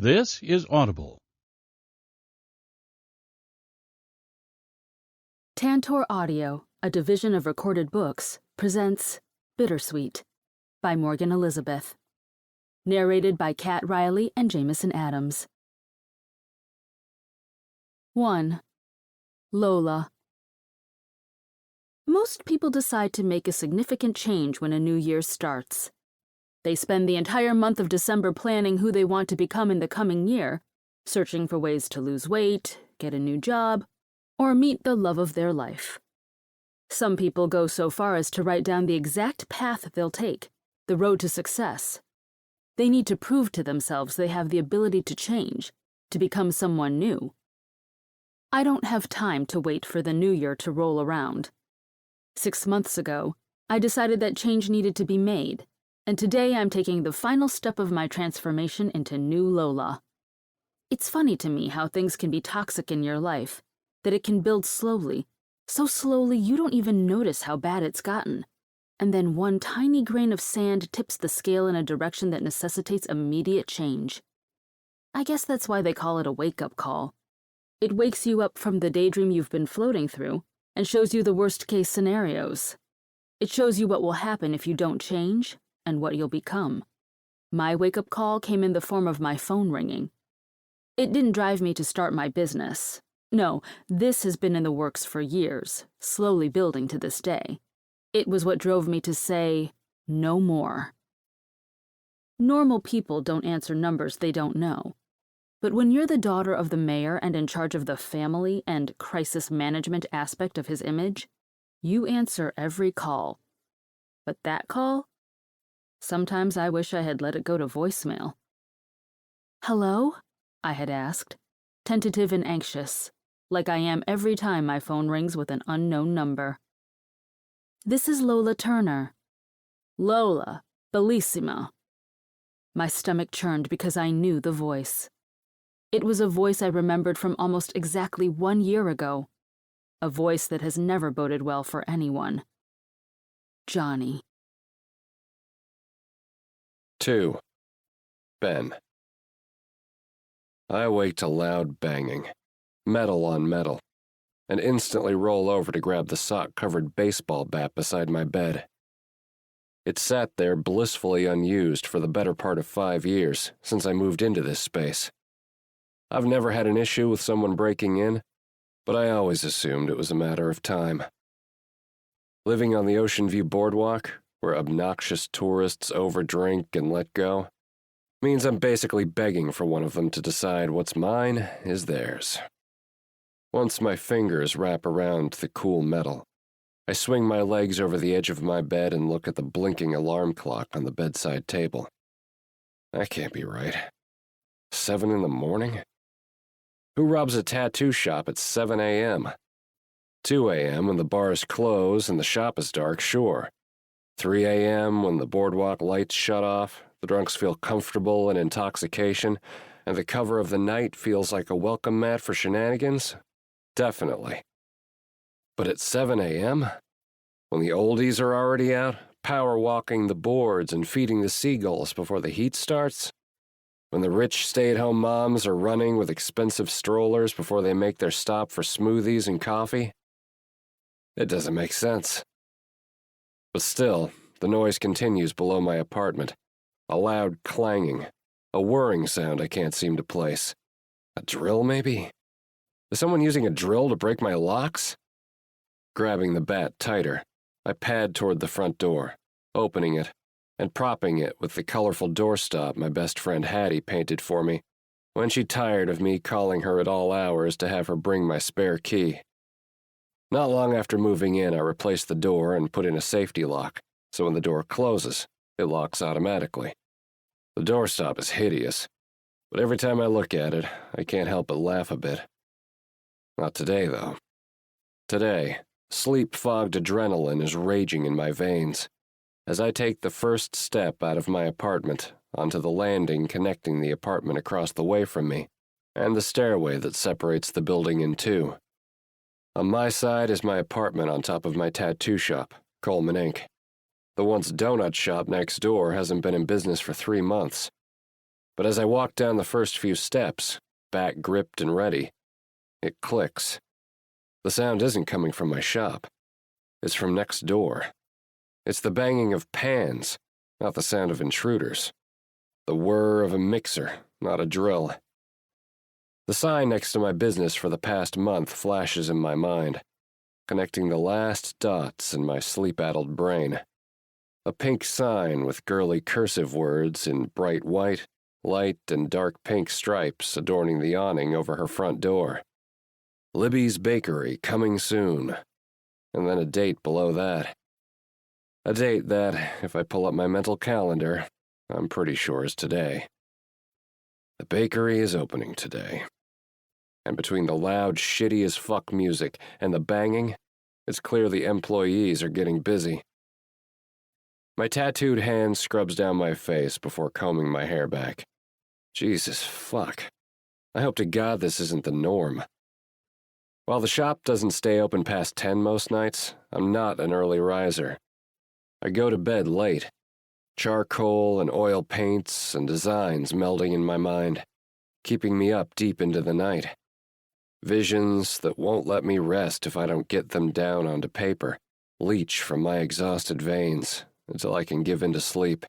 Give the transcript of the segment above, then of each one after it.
This is Audible. Tantor Audio, a division of Recorded Books, presents Bittersweet by Morgan Elizabeth. Narrated by Kat Riley and Jameson Adams. 1. Lola. Most people decide to make a significant change when a new year starts. They spend the entire month of December planning who they want to become in the coming year, searching for ways to lose weight, get a new job, or meet the love of their life. Some people go so far as to write down the exact path they'll take, the road to success. They need to prove to themselves they have the ability to change, to become someone new. I don't have time to wait for the new year to roll around. 6 months ago, I decided that change needed to be made, and today I'm taking the final step of my transformation into new Lola. It's funny to me how things can be toxic in your life, that it can build slowly, so slowly you don't even notice how bad it's gotten, and then one tiny grain of sand tips the scale in a direction that necessitates immediate change. I guess that's why they call it a wake-up call. It wakes you up from the daydream you've been floating through and shows you the worst-case scenarios. It shows you what will happen if you don't change and what you'll become. My wake-up call came in the form of my phone ringing. It didn't drive me to start my business. No, this has been in the works for years, slowly building to this day. It was what drove me to say, no more. Normal people don't answer numbers they don't know. But when you're the daughter of the mayor and in charge of the family and crisis management aspect of his image, you answer every call. But that call? Sometimes I wish I had let it go to voicemail. Hello? I had asked, tentative and anxious, like I am every time my phone rings with an unknown number. This is Lola Turner. Lola, bellissima. My stomach churned because I knew the voice. It was a voice I remembered from almost exactly 1 year ago. A voice that has never boded well for anyone. Johnny. 2. Ben. I awake to loud banging, metal on metal, and instantly roll over to grab the sock-covered baseball bat beside my bed. It sat there blissfully unused for the better part of 5 years since I moved into this space. I've never had an issue with someone breaking in, but I always assumed it was a matter of time. Living on the Ocean View Boardwalk, where obnoxious tourists overdrink and let go, means I'm basically begging for one of them to decide what's mine is theirs. Once my fingers wrap around the cool metal, I swing my legs over the edge of my bed and look at the blinking alarm clock on the bedside table. That can't be right. 7 in the morning? Who robs a tattoo shop at 7 a.m.? 2 a.m. when the bars close and the shop is dark, sure. 3 a.m. when the boardwalk lights shut off, the drunks feel comfortable in intoxication, and the cover of the night feels like a welcome mat for shenanigans? Definitely. But at 7 a.m., when the oldies are already out, power walking the boards and feeding the seagulls before the heat starts? When the rich stay-at-home moms are running with expensive strollers before they make their stop for smoothies and coffee? It doesn't make sense. But still, the noise continues below my apartment. A loud clanging, a whirring sound I can't seem to place. A drill, maybe? Is someone using a drill to break my locks? Grabbing the bat tighter, I pad toward the front door, opening it, and propping it with the colorful doorstop my best friend Hattie painted for me when she tired of me calling her at all hours to have her bring my spare key. Not long after moving in, I replaced the door and put in a safety lock, so when the door closes, it locks automatically. The doorstop is hideous, but every time I look at it, I can't help but laugh a bit. Not today, though. Today, sleep-fogged adrenaline is raging in my veins as I take the first step out of my apartment onto the landing connecting the apartment across the way from me and the stairway that separates the building in two. On my side is my apartment on top of my tattoo shop, Coleman Inc. The once donut shop next door hasn't been in business for 3 months. But as I walk down the first few steps, back gripped and ready, it clicks. The sound isn't coming from my shop. It's from next door. It's the banging of pans, not the sound of intruders. The whir of a mixer, not a drill. The sign next to my business for the past month flashes in my mind, connecting the last dots in my sleep-addled brain. A pink sign with girly cursive words in bright white, light and dark pink stripes adorning the awning over her front door. Libby's Bakery, coming soon. And then a date below that. A date that, if I pull up my mental calendar, I'm pretty sure is today. The bakery is opening today. And between the loud, shitty-as-fuck music and the banging, it's clear the employees are getting busy. My tattooed hand scrubs down my face before combing my hair back. Jesus fuck. I hope to God this isn't the norm. While the shop doesn't stay open past 10 most nights, I'm not an early riser. I go to bed late. Charcoal and oil paints and designs melding in my mind, keeping me up deep into the night. Visions that won't let me rest if I don't get them down onto paper, leach from my exhausted veins until I can give in to sleep.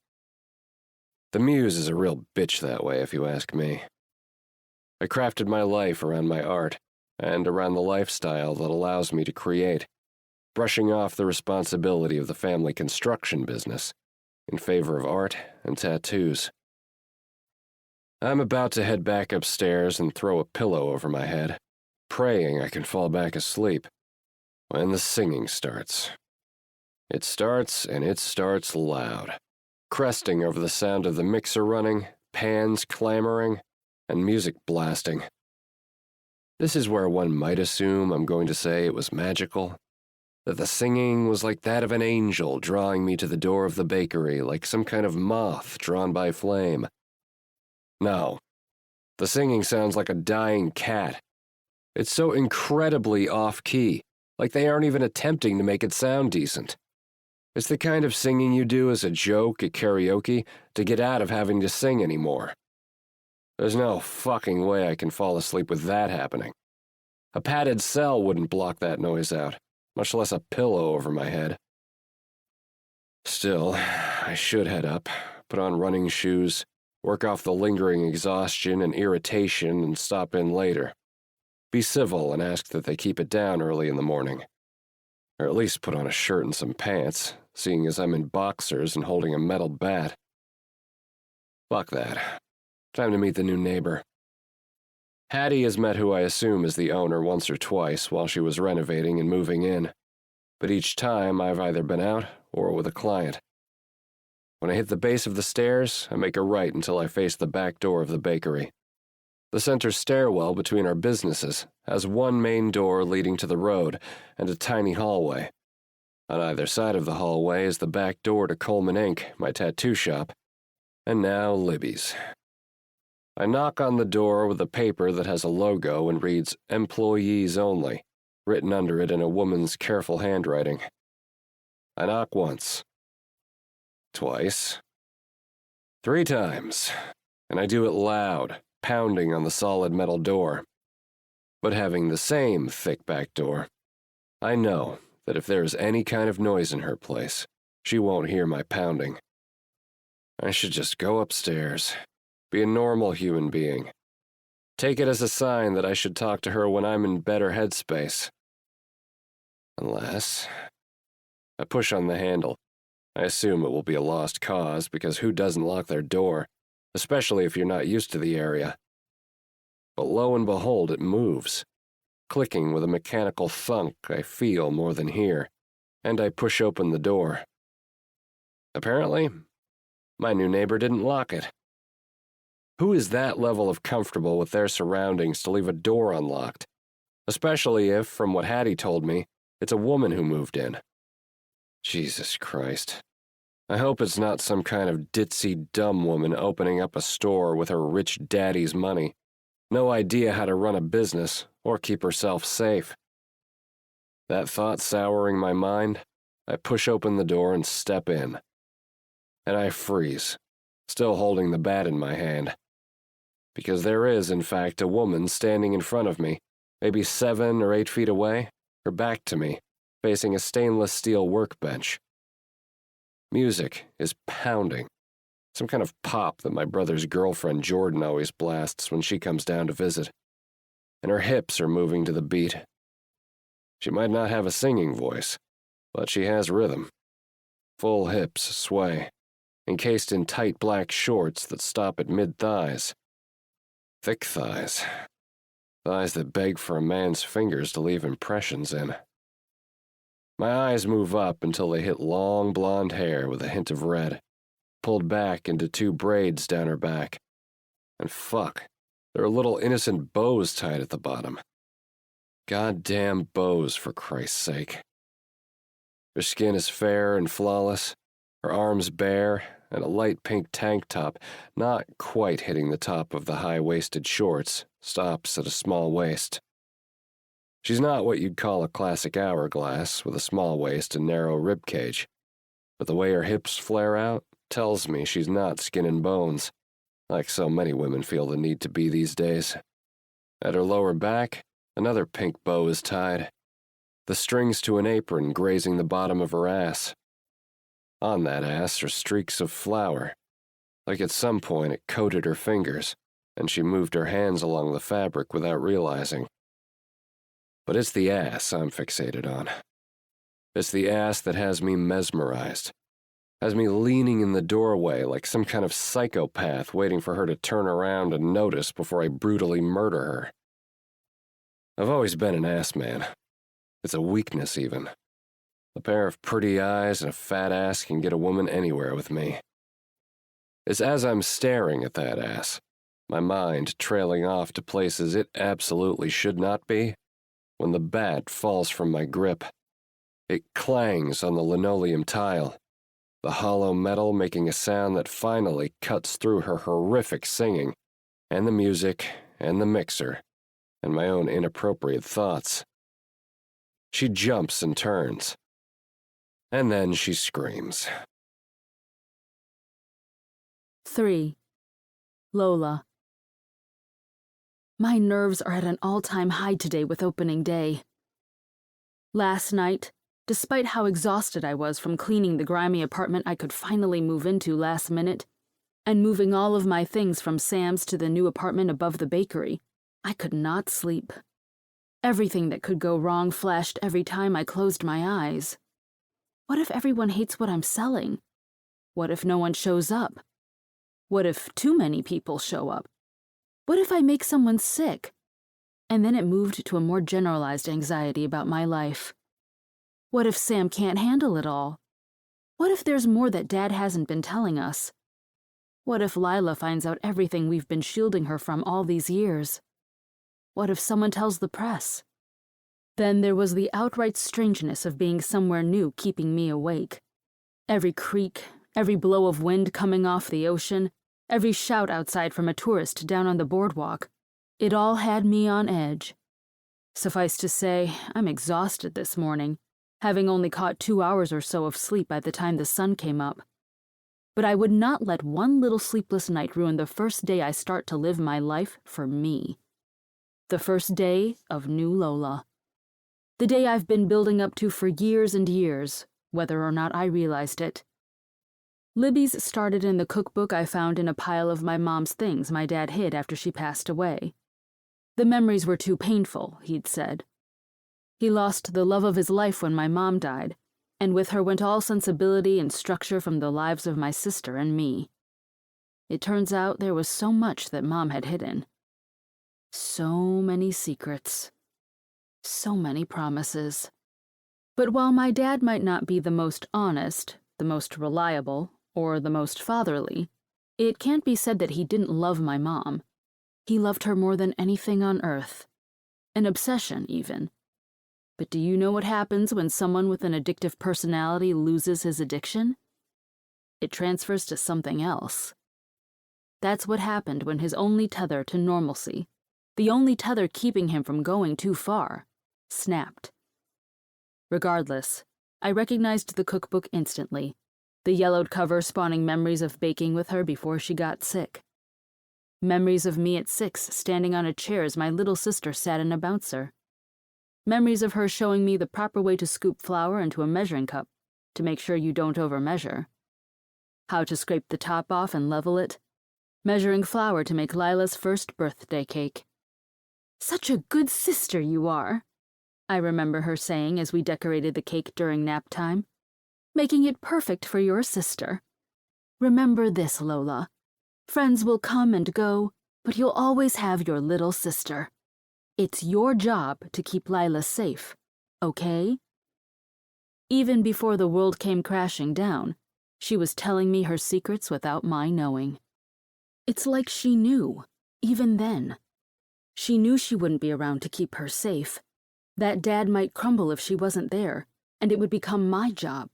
The muse is a real bitch that way, if you ask me. I crafted my life around my art, and around the lifestyle that allows me to create, brushing off the responsibility of the family construction business in favor of art and tattoos. I'm about to head back upstairs and throw a pillow over my head, praying I can fall back asleep, when the singing starts. It starts, and it starts loud, cresting over the sound of the mixer running, pans clamoring, and music blasting. This is where one might assume I'm going to say it was magical, that the singing was like that of an angel drawing me to the door of the bakery like some kind of moth drawn by flame. No, the singing sounds like a dying cat. It's so incredibly off-key, like they aren't even attempting to make it sound decent. It's the kind of singing you do as a joke at karaoke to get out of having to sing anymore. There's no fucking way I can fall asleep with that happening. A padded cell wouldn't block that noise out, much less a pillow over my head. Still, I should head up, put on running shoes, work off the lingering exhaustion and irritation, and stop in later. Be civil and ask that they keep it down early in the morning. Or at least put on a shirt and some pants, seeing as I'm in boxers and holding a metal bat. Fuck that. Time to meet the new neighbor. Hattie has met who I assume is the owner once or twice while she was renovating and moving in, but each time I've either been out or with a client. When I hit the base of the stairs, I make a right until I face the back door of the bakery. The center stairwell between our businesses has one main door leading to the road and a tiny hallway. On either side of the hallway is the back door to Coleman Inc., my tattoo shop, and now Libby's. I knock on the door with a paper that has a logo and reads "Employees Only," written under it in a woman's careful handwriting. I knock once, twice, 3 times, and I do it loud, pounding on the solid metal door. But having the same thick back door, I know that if there is any kind of noise in her place, she won't hear my pounding. I should just go upstairs, be a normal human being. Take it as a sign that I should talk to her when I'm in better headspace. Unless I push on the handle. I assume it will be a lost cause because who doesn't lock their door, especially if you're not used to the area. But lo and behold, it moves, clicking with a mechanical thunk I feel more than hear, and I push open the door. Apparently, my new neighbor didn't lock it. Who is that level of comfortable with their surroundings to leave a door unlocked? Especially if, from what Hattie told me, it's a woman who moved in. Jesus Christ. I hope it's not some kind of ditzy dumb woman opening up a store with her rich daddy's money. No idea how to run a business or keep herself safe. That thought souring my mind, I push open the door and step in. And I freeze, still holding the bat in my hand. Because there is, in fact, a woman standing in front of me, maybe 7 or 8 feet away, her back to me, facing a stainless steel workbench. Music is pounding. Some kind of pop that my brother's girlfriend Jordan always blasts when she comes down to visit. And her hips are moving to the beat. She might not have a singing voice, but she has rhythm. Full hips sway, encased in tight black shorts that stop at mid-thighs. Thick thighs. Thighs that beg for a man's fingers to leave impressions in. My eyes move up until they hit long blonde hair with a hint of red, pulled back into 2 braids down her back. And fuck, there are little innocent bows tied at the bottom. Goddamn bows, for Christ's sake. Her skin is fair and flawless, her arms bare, and a light pink tank top, not quite hitting the top of the high-waisted shorts, stops at a small waist. She's not what you'd call a classic hourglass with a small waist and narrow ribcage, but the way her hips flare out tells me she's not skin and bones, like so many women feel the need to be these days. At her lower back, another pink bow is tied, the strings to an apron grazing the bottom of her ass. On that ass are streaks of flour, like at some point it coated her fingers, and she moved her hands along the fabric without realizing. But it's the ass I'm fixated on. It's the ass that has me mesmerized, has me leaning in the doorway like some kind of psychopath waiting for her to turn around and notice before I brutally murder her. I've always been an ass man. It's a weakness, even. A pair of pretty eyes and a fat ass can get a woman anywhere with me. It's as I'm staring at that ass, my mind trailing off to places it absolutely should not be, when the bat falls from my grip. It clangs on the linoleum tile, the hollow metal making a sound that finally cuts through her horrific singing, and the music, and the mixer, and my own inappropriate thoughts. She jumps and turns. And then she screams. 3. Lola. My nerves are at an all-time high today with opening day. Last night, despite how exhausted I was from cleaning the grimy apartment I could finally move into last minute, and moving all of my things from Sam's to the new apartment above the bakery, I could not sleep. Everything that could go wrong flashed every time I closed my eyes. What if everyone hates what I'm selling? What if no one shows up? What if too many people show up? What if I make someone sick? And then it moved to a more generalized anxiety about my life. What if Sam can't handle it all? What if there's more that Dad hasn't been telling us? What if Lila finds out everything we've been shielding her from all these years? What if someone tells the press? Then there was the outright strangeness of being somewhere new keeping me awake. Every creak, every blow of wind coming off the ocean, every shout outside from a tourist down on the boardwalk, it all had me on edge. Suffice to say, I'm exhausted this morning, having only caught 2 hours or so of sleep by the time the sun came up. But I would not let one little sleepless night ruin the first day I start to live my life for me. The first day of new Lola. The day I've been building up to for years and years, whether or not I realized it. Libby's started in the cookbook I found in a pile of my mom's things my dad hid after she passed away. The memories were too painful, he'd said. He lost the love of his life when my mom died, and with her went all sensibility and structure from the lives of my sister and me. It turns out there was so much that Mom had hidden. So many secrets. So many promises. But while my dad might not be the most honest, the most reliable, or the most fatherly, it can't be said that he didn't love my mom. He loved her more than anything on earth. An obsession, even. But do you know what happens when someone with an addictive personality loses his addiction? It transfers to something else. That's what happened when his only tether to normalcy, the only tether keeping him from going too far, snapped. Regardless, I recognized the cookbook instantly, the yellowed cover spawning memories of baking with her before she got sick. Memories of me at 6 standing on a chair as my little sister sat in a bouncer. Memories of her showing me the proper way to scoop flour into a measuring cup to make sure you don't overmeasure. How to scrape the top off and level it. Measuring flour to make Lila's first birthday cake. "Such a good sister you are," I remember her saying as we decorated the cake during nap time. "Making it perfect for your sister. Remember this, Lola. Friends will come and go, but you'll always have your little sister. It's your job to keep Lila safe, okay?" Even before the world came crashing down, she was telling me her secrets without my knowing. It's like she knew, even then. She knew she wouldn't be around to keep her safe. That Dad might crumble if she wasn't there, and it would become my job.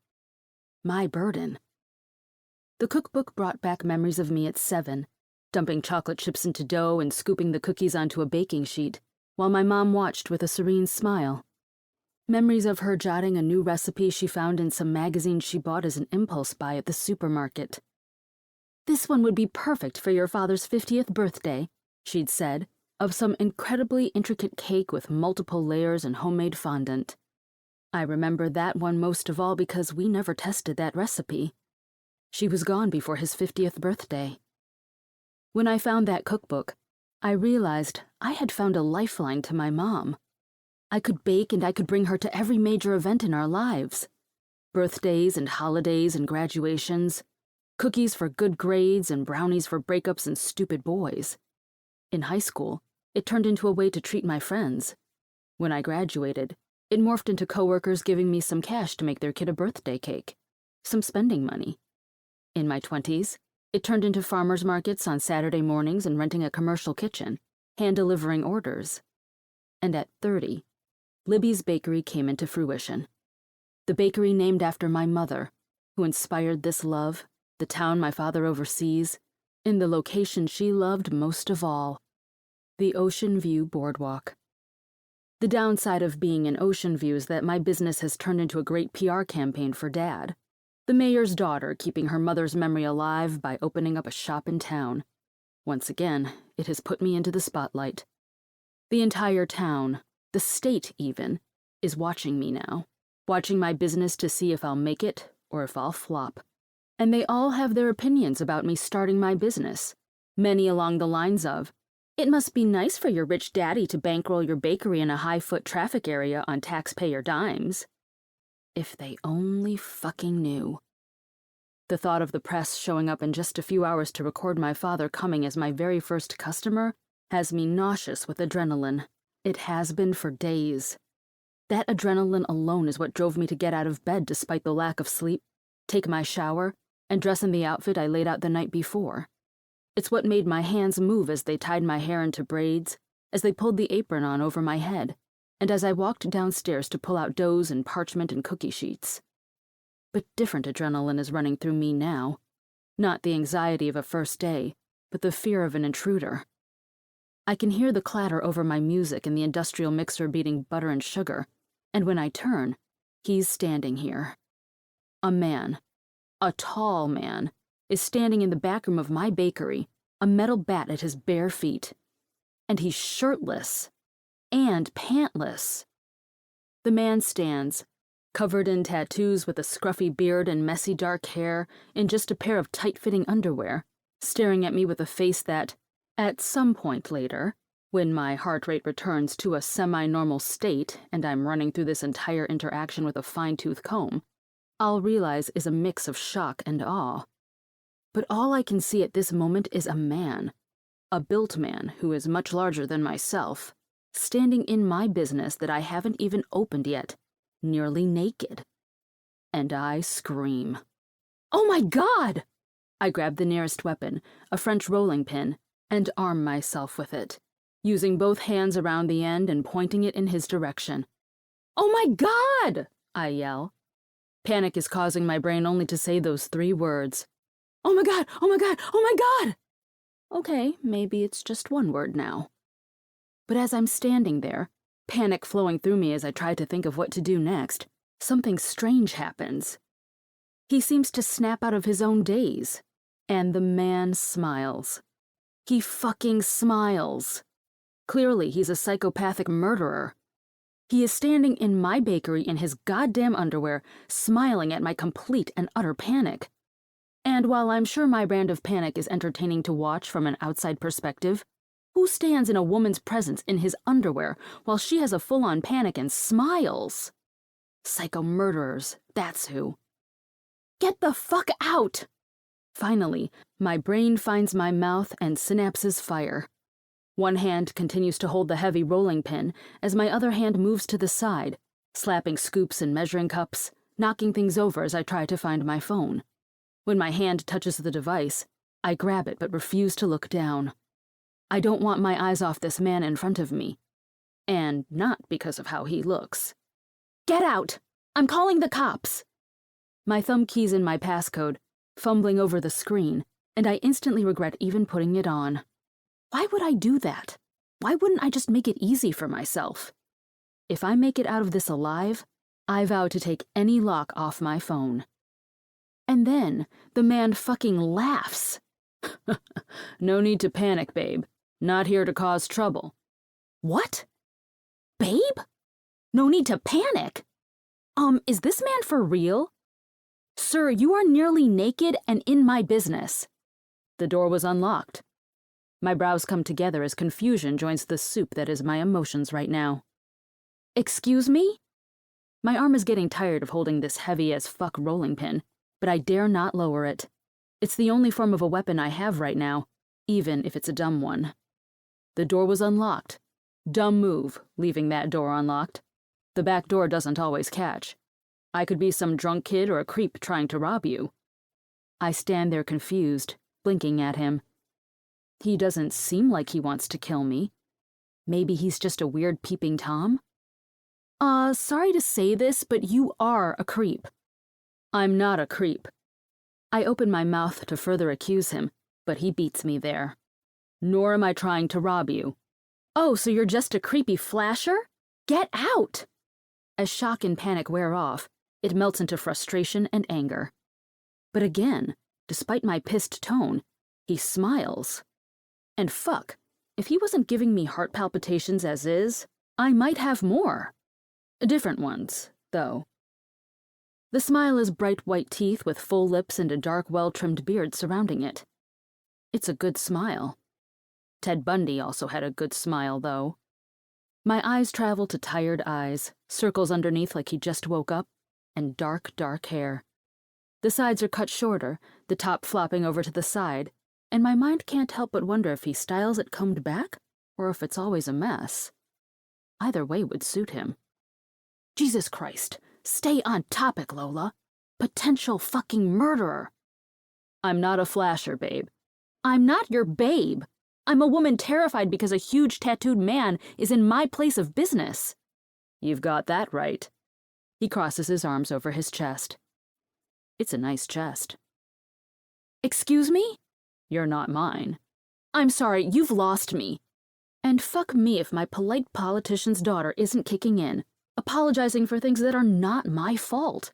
My burden. The cookbook brought back memories of me at 7, dumping chocolate chips into dough and scooping the cookies onto a baking sheet, while my mom watched with a serene smile. Memories of her jotting a new recipe she found in some magazine she bought as an impulse buy at the supermarket. "This one would be perfect for your father's 50th birthday," she'd said, of some incredibly intricate cake with multiple layers and homemade fondant. I remember that one most of all because we never tested that recipe. She was gone before his 50th birthday. When I found that cookbook, I realized I had found a lifeline to my mom. I could bake and I could bring her to every major event in our lives. Birthdays and holidays and graduations. Cookies for good grades and brownies for breakups and stupid boys. In high school, it turned into a way to treat my friends. When I graduated, it morphed into coworkers giving me some cash to make their kid a birthday cake. Some spending money. In my 20s, it turned into farmers markets on Saturday mornings and renting a commercial kitchen, hand-delivering orders. And at 30, Libby's Bakery came into fruition. The bakery named after my mother, who inspired this love, the town my father oversees, in the location she loved most of all, the Ocean View Boardwalk. The downside of being in Ocean View is that my business has turned into a great PR campaign for Dad, the mayor's daughter keeping her mother's memory alive by opening up a shop in town. Once again, it has put me into the spotlight. The entire town, the state even, is watching me now, watching my business to see if I'll make it or if I'll flop. And they all have their opinions about me starting my business, many along the lines of, "It must be nice for your rich daddy to bankroll your bakery in a high-foot traffic area on taxpayer dimes." If they only fucking knew. The thought of the press showing up in just a few hours to record my father coming as my very first customer has me nauseous with adrenaline. It has been for days. That adrenaline alone is what drove me to get out of bed despite the lack of sleep, take my shower, and dress in the outfit I laid out the night before. It's what made my hands move as they tied my hair into braids, as they pulled the apron on over my head, and as I walked downstairs to pull out doughs and parchment and cookie sheets. But different adrenaline is running through me now. Not the anxiety of a first day, but the fear of an intruder. I can hear the clatter over my music and the industrial mixer beating butter and sugar, and when I turn, he's standing here. A man, a tall man, is standing in the back room of my bakery, a metal bat at his bare feet. And he's shirtless. And pantless. The man stands, covered in tattoos with a scruffy beard and messy dark hair, in just a pair of tight-fitting underwear, staring at me with a face that, at some point later, when my heart rate returns to a semi-normal state and I'm running through this entire interaction with a fine-tooth comb, I'll realize is a mix of shock and awe. But all I can see at this moment is a man, a built man who is much larger than myself, standing in my business that I haven't even opened yet, nearly naked. And I scream. "Oh my God!" I grab the nearest weapon, a French rolling pin, and arm myself with it, using both hands around the end and pointing it in his direction. "Oh my God!" I yell. Panic is causing my brain only to say those 3 words. "Oh my God! Oh my God! Oh my God!" Okay, maybe it's just 1 word now. But as I'm standing there, panic flowing through me as I try to think of what to do next, something strange happens. He seems to snap out of his own daze, and the man smiles. He fucking smiles. Clearly, he's a psychopathic murderer. He is standing in my bakery in his goddamn underwear, smiling at my complete and utter panic. And while I'm sure my brand of panic is entertaining to watch from an outside perspective, who stands in a woman's presence in his underwear while she has a full-on panic and smiles? Psycho murderers, that's who. Get the fuck out! Finally, my brain finds my mouth and synapses fire. One hand continues to hold the heavy rolling pin as my other hand moves to the side, slapping scoops and measuring cups, knocking things over as I try to find my phone. When my hand touches the device, I grab it but refuse to look down. I don't want my eyes off this man in front of me. And not because of how he looks. Get out! I'm calling the cops! My thumb keys in my passcode, fumbling over the screen, and I instantly regret even putting it on. Why would I do that? Why wouldn't I just make it easy for myself? If I make it out of this alive, I vow to take any lock off my phone. And then the man fucking laughs. No need to panic, babe. Not here to cause trouble. What? Babe? No need to panic. Is this man for real? Sir, you are nearly naked and in my business. The door was unlocked. My brows come together as confusion joins the soup that is my emotions right now. Excuse me? My arm is getting tired of holding this heavy-as-fuck rolling pin, but I dare not lower it. It's the only form of a weapon I have right now, even if it's a dumb one. The door was unlocked. Dumb move, leaving that door unlocked. The back door doesn't always catch. I could be some drunk kid or a creep trying to rob you. I stand there confused, blinking at him. He doesn't seem like he wants to kill me. Maybe he's just a weird peeping Tom? Sorry to say this, but you are a creep. I'm not a creep. I open my mouth to further accuse him, but he beats me there. Nor am I trying to rob you. Oh, so you're just a creepy flasher? Get out! As shock and panic wear off, it melts into frustration and anger. But again, despite my pissed tone, he smiles. And fuck, if he wasn't giving me heart palpitations as is, I might have more. Different ones, though. The smile is bright white teeth with full lips and a dark, well-trimmed beard surrounding it. It's a good smile. Ted Bundy also had a good smile, though. My eyes travel to tired eyes, circles underneath like he just woke up, and dark, dark hair. The sides are cut shorter, the top flopping over to the side, and my mind can't help but wonder if he styles it combed back, or if it's always a mess. Either way would suit him. Jesus Christ, stay on topic, Lola. Potential fucking murderer. I'm not a flasher, babe. I'm not your babe. I'm a woman terrified because a huge tattooed man is in my place of business. You've got that right. He crosses his arms over his chest. It's a nice chest. Excuse me? You're not mine. I'm sorry, you've lost me. And fuck me if my polite politician's daughter isn't kicking in, apologizing for things that are not my fault.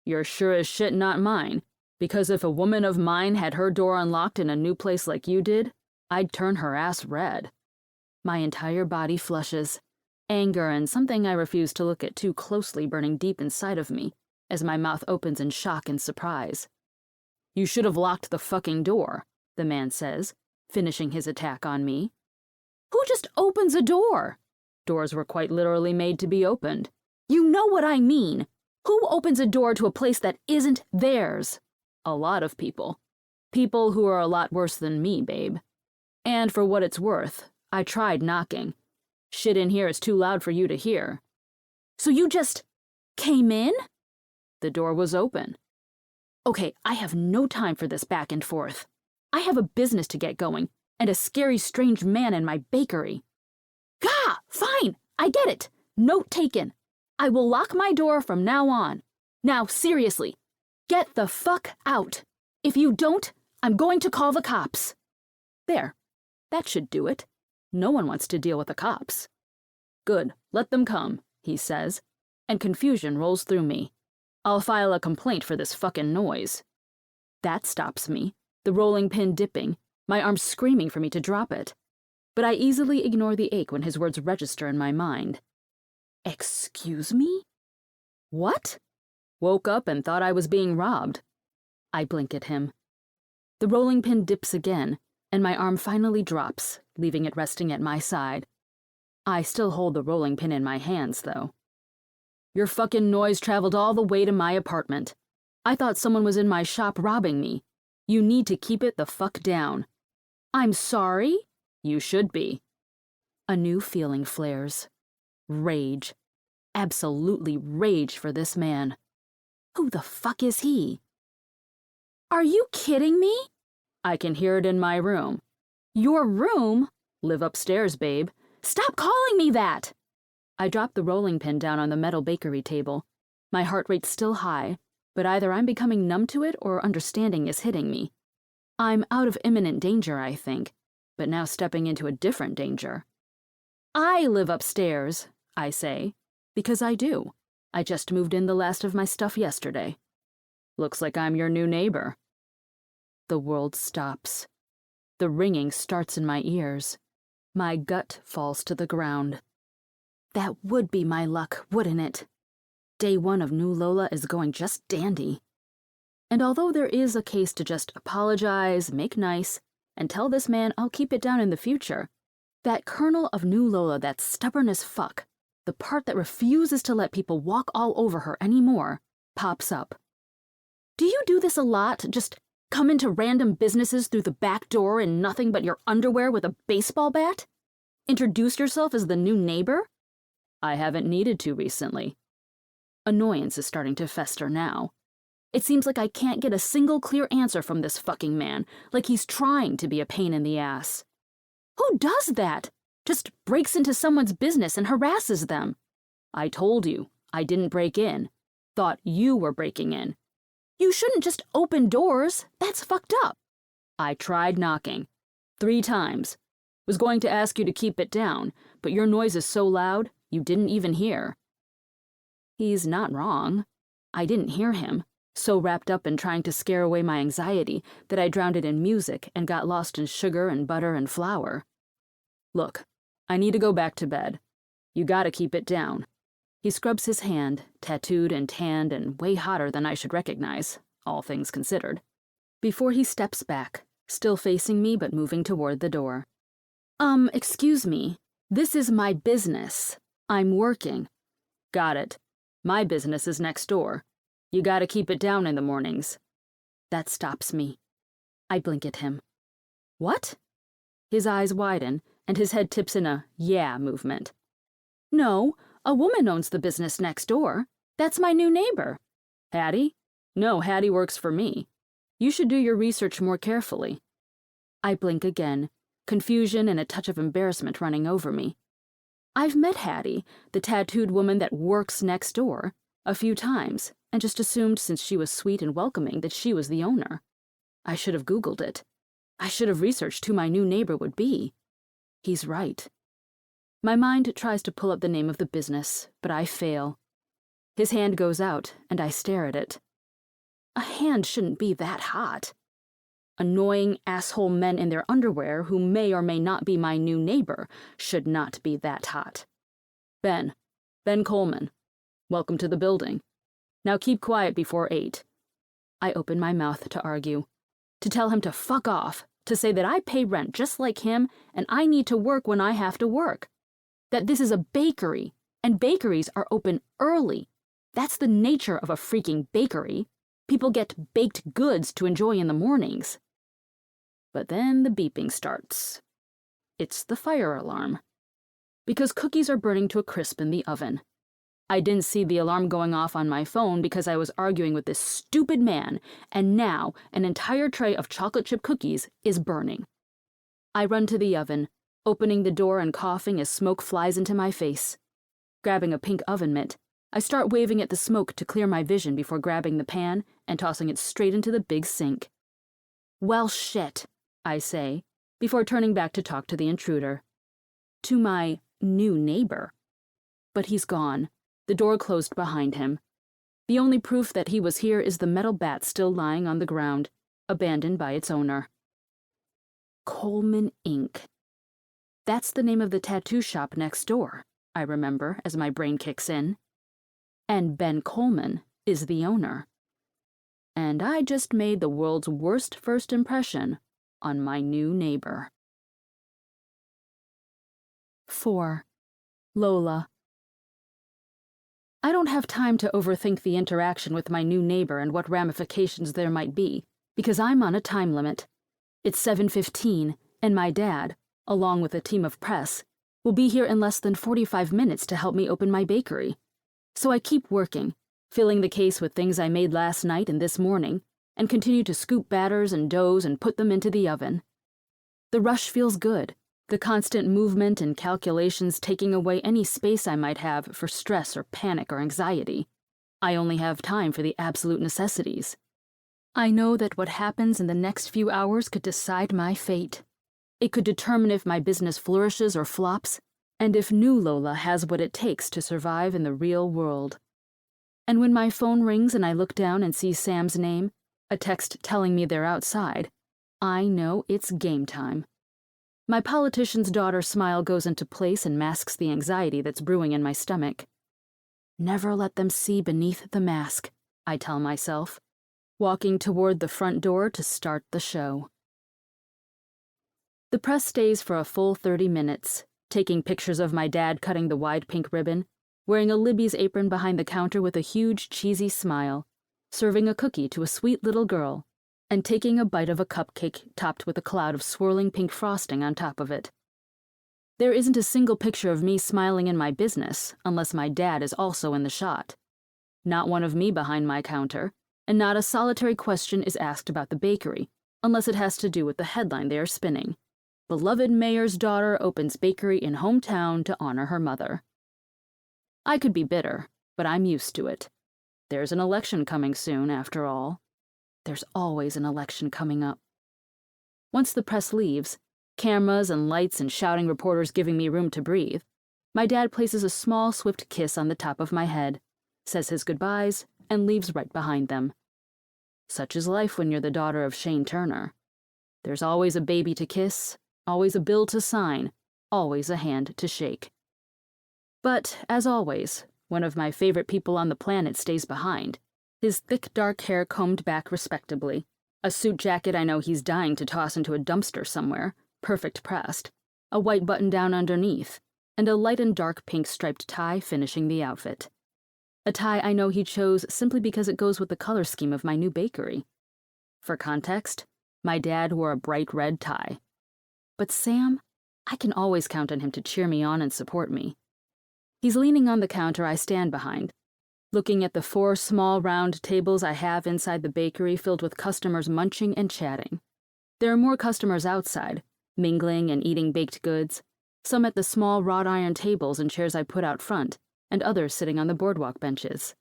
You're sure as shit not mine, because if a woman of mine had her door unlocked in a new place like you did, I'd turn her ass red. My entire body flushes, anger and something I refuse to look at too closely burning deep inside of me as my mouth opens in shock and surprise. You should have locked the fucking door, the man says, finishing his attack on me. Who just opens a door? Doors were quite literally made to be opened. You know what I mean. Who opens a door to a place that isn't theirs? A lot of people. People who are a lot worse than me, babe. And for what it's worth, I tried knocking. Shit in here is too loud for you to hear. So you just came in? The door was open. Okay, I have no time for this back and forth. I have a business to get going, and a scary, strange man in my bakery. Gah! Fine! I get it! Note taken. I will lock my door from now on. Now, seriously, get the fuck out. If you don't, I'm going to call the cops. There. That should do it. No one wants to deal with the cops. Good, let them come, he says, and confusion rolls through me. I'll file a complaint for this fucking noise. That stops me, the rolling pin dipping, my arm screaming for me to drop it. But I easily ignore the ache when his words register in my mind. Excuse me? What? Woke up and thought I was being robbed. I blink at him. The rolling pin dips again, and my arm finally drops, leaving it resting at my side. I still hold the rolling pin in my hands, though. Your fucking noise traveled all the way to my apartment. I thought someone was in my shop robbing me. You need to keep it the fuck down. I'm sorry? You should be. A new feeling flares. Rage. Absolutely rage for this man. Who the fuck is he? Are you kidding me? I can hear it in my room. Your room? Live upstairs, babe. Stop calling me that! I drop the rolling pin down on the metal bakery table. My heart rate's still high, but either I'm becoming numb to it or understanding is hitting me. I'm out of imminent danger, I think, but now stepping into a different danger. I live upstairs, I say, because I do. I just moved in the last of my stuff yesterday. Looks like I'm your new neighbor. The world stops. The ringing starts in my ears. My gut falls to the ground. That would be my luck, wouldn't it? Day one of New Lola is going just dandy. And although there is a case to just apologize, make nice, and tell this man I'll keep it down in the future, that kernel of New Lola that's stubborn as fuck, the part that refuses to let people walk all over her anymore, pops up. Do you do this a lot? Just come into random businesses through the back door in nothing but your underwear with a baseball bat? Introduce yourself as the new neighbor? I haven't needed to recently. Annoyance is starting to fester now. It seems like I can't get a single clear answer from this fucking man, like he's trying to be a pain in the ass. Who does that? Just breaks into someone's business and harasses them. I told you, I didn't break in. Thought you were breaking in. You shouldn't just open doors. That's fucked up. I tried knocking. 3 times. Was going to ask you to keep it down, but your noise is so loud, you didn't even hear. He's not wrong. I didn't hear him, so wrapped up in trying to scare away my anxiety that I drowned it in music and got lost in sugar and butter and flour. Look, I need to go back to bed. You gotta keep it down. He scrubs his hand, tattooed and tanned and way hotter than I should recognize, all things considered, before he steps back, still facing me but moving toward the door. Excuse me. This is my business. I'm working. Got it. My business is next door. You gotta keep it down in the mornings. That stops me. I blink at him. What? His eyes widen, and his head tips in a yeah movement. No, a woman owns the business next door. That's my new neighbor. Hattie? No, Hattie works for me. You should do your research more carefully. I blink again, confusion and a touch of embarrassment running over me. I've met Hattie, the tattooed woman that works next door, a few times, and just assumed since she was sweet and welcoming that she was the owner. I should have Googled it. I should have researched who my new neighbor would be. He's right. My mind tries to pull up the name of the business, but I fail. His hand goes out, and I stare at it. A hand shouldn't be that hot. Annoying asshole men in their underwear who may or may not be my new neighbor should not be that hot. Ben Coleman. Welcome to the building. Now keep quiet before 8. I open my mouth to argue, to tell him to fuck off, to say that I pay rent just like him and I need to work when I have to work. That this is a bakery, and bakeries are open early. That's the nature of a freaking bakery. People get baked goods to enjoy in the mornings. But then the beeping starts. It's the fire alarm. Because cookies are burning to a crisp in the oven. I didn't see the alarm going off on my phone because I was arguing with this stupid man, and now an entire tray of chocolate chip cookies is burning. I run to the oven, opening the door and coughing as smoke flies into my face. Grabbing a pink oven mitt, I start waving at the smoke to clear my vision before grabbing the pan and tossing it straight into the big sink. Well, shit, I say, before turning back to talk to the intruder. To my new neighbor. But he's gone, the door closed behind him. The only proof that he was here is the metal bat still lying on the ground, abandoned by its owner. Coleman Inc. That's the name of the tattoo shop next door, I remember as my brain kicks in. And Ben Coleman is the owner. And I just made the world's worst first impression on my new neighbor. 4. Lola. I don't have time to overthink the interaction with my new neighbor and what ramifications there might be, because I'm on a time limit. It's 7:15, and my dad, along with a team of press, will be here in less than 45 minutes to help me open my bakery. So I keep working, filling the case with things I made last night and this morning, and continue to scoop batters and doughs and put them into the oven. The rush feels good, the constant movement and calculations taking away any space I might have for stress or panic or anxiety. I only have time for the absolute necessities. I know that what happens in the next few hours could decide my fate. It could determine if my business flourishes or flops, and if new Lola has what it takes to survive in the real world. And when my phone rings and I look down and see Sam's name, a text telling me they're outside, I know it's game time. My politician's daughter's smile goes into place and masks the anxiety that's brewing in my stomach. Never let them see beneath the mask, I tell myself, walking toward the front door to start the show. The press stays for a full 30 minutes, taking pictures of my dad cutting the wide pink ribbon, wearing a Libby's apron behind the counter with a huge cheesy smile, serving a cookie to a sweet little girl, and taking a bite of a cupcake topped with a cloud of swirling pink frosting on top of it. There isn't a single picture of me smiling in my business unless my dad is also in the shot. Not one of me behind my counter, and not a solitary question is asked about the bakery, unless it has to do with the headline they are spinning. Beloved mayor's daughter opens bakery in hometown to honor her mother. I could be bitter, but I'm used to it. There's an election coming soon, after all. There's always an election coming up. Once the press leaves, cameras and lights and shouting reporters giving me room to breathe, my dad places a small, swift kiss on the top of my head, says his goodbyes, and leaves right behind them. Such is life when you're the daughter of Shane Turner. There's always a baby to kiss, always a bill to sign, always a hand to shake. But, as always, one of my favorite people on the planet stays behind, his thick dark hair combed back respectably, a suit jacket I know he's dying to toss into a dumpster somewhere, perfect pressed, a white button-down underneath, and a light and dark pink striped tie finishing the outfit. A tie I know he chose simply because it goes with the color scheme of my new bakery. For context, my dad wore a bright red tie. But Sam, I can always count on him to cheer me on and support me. He's leaning on the counter I stand behind, looking at the 4 small round tables I have inside the bakery filled with customers munching and chatting. There are more customers outside, mingling and eating baked goods, some at the small wrought iron tables and chairs I put out front, and others sitting on the boardwalk benches.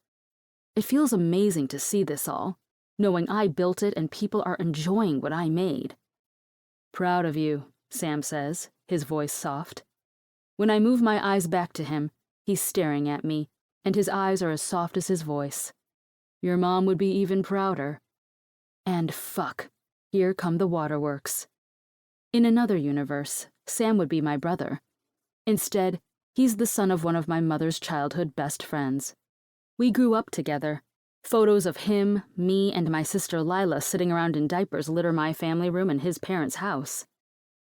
It feels amazing to see this all, knowing I built it and people are enjoying what I made. Proud of you, Sam says, his voice soft. When I move my eyes back to him, he's staring at me, and his eyes are as soft as his voice. Your mom would be even prouder. And fuck, here come the waterworks. In another universe, Sam would be my brother. Instead, he's the son of one of my mother's childhood best friends. We grew up together. Photos of him, me, and my sister Lila sitting around in diapers litter my family room in his parents' house.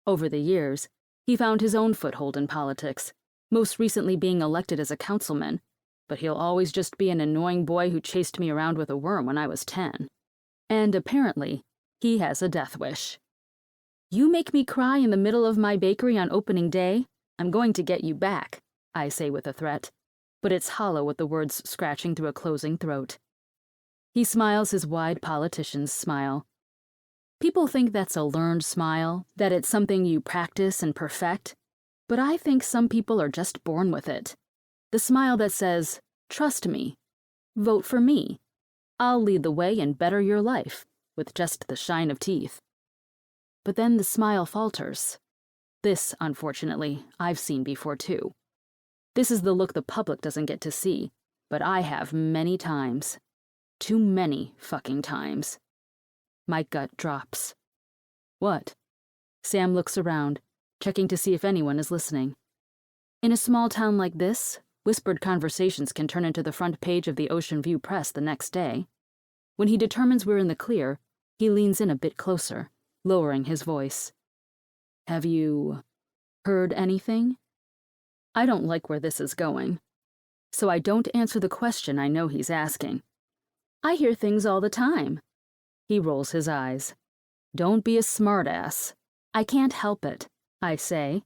Over the years, he found his own foothold in politics, most recently being elected as a councilman, but he'll always just be an annoying boy who chased me around with a worm when I was 10. And apparently, he has a death wish. You make me cry in the middle of my bakery on opening day, I'm going to get you back, I say with a threat, but it's hollow with the words scratching through a closing throat. He smiles his wide politician's smile. People think that's a learned smile, that it's something you practice and perfect, but I think some people are just born with it. The smile that says, trust me, vote for me. I'll lead the way and better your life, with just the shine of teeth. But then the smile falters. This, unfortunately, I've seen before too. This is the look the public doesn't get to see, but I have many times. Too many fucking times. My gut drops. What? Sam looks around, checking to see if anyone is listening. In a small town like this, whispered conversations can turn into the front page of the Ocean View Press the next day. When he determines we're in the clear, he leans in a bit closer, lowering his voice. Have you heard anything? I don't like where this is going, so I don't answer the question I know he's asking. I hear things all the time. He rolls his eyes. Don't be a smartass. I can't help it, I say.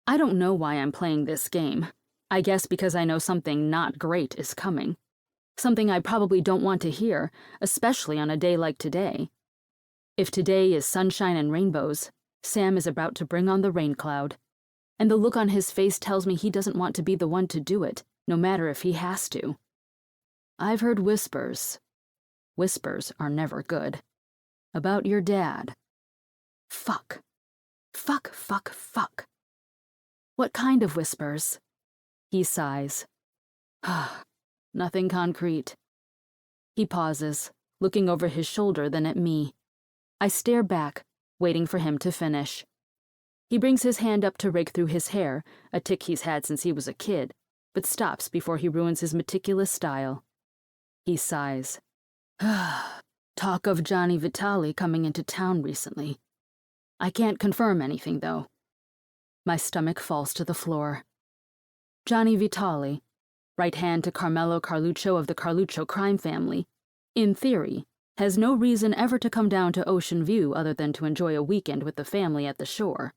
I don't know why I'm playing this game. I guess because I know something not great is coming. Something I probably don't want to hear, especially on a day like today. If today is sunshine and rainbows, Sam is about to bring on the rain cloud. And the look on his face tells me he doesn't want to be the one to do it, no matter if he has to. I've heard whispers. Whispers are never good. About your dad. Fuck. Fuck, fuck, fuck. What kind of whispers? He sighs. Nothing concrete. He pauses, looking over his shoulder, then at me. I stare back, waiting for him to finish. He brings his hand up to rake through his hair, a tic he's had since he was a kid, but stops before he ruins his meticulous style. He sighs. Talk of Johnny Vitale coming into town recently. I can't confirm anything, though. My stomach falls to the floor. Johnny Vitale, right hand to Carmelo Carluccio of the Carluccio crime family, in theory, has no reason ever to come down to Ocean View other than to enjoy a weekend with the family at the shore.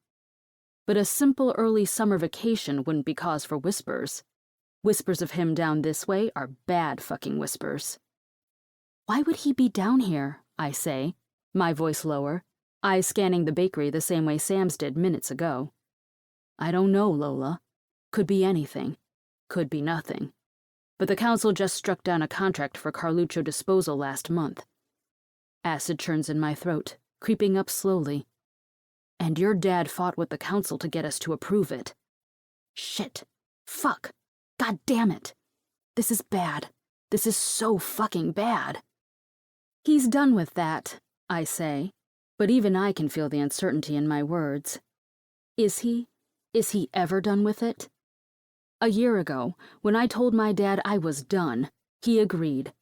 But a simple early summer vacation wouldn't be cause for whispers. Whispers of him down this way are bad fucking whispers. Why would he be down here, I say, my voice lower, eyes scanning the bakery the same way Sam's did minutes ago. I don't know, Lola. Could be anything. Could be nothing. But the council just struck down a contract for Carluccio disposal last month. Acid churns in my throat, creeping up slowly. And your dad fought with the council to get us to approve it. Shit. Fuck. God damn it. This is bad. This is so fucking bad. He's done with that, I say, but even I can feel the uncertainty in my words. Is he? Is he ever done with it? A year ago, when I told my dad I was done, he agreed.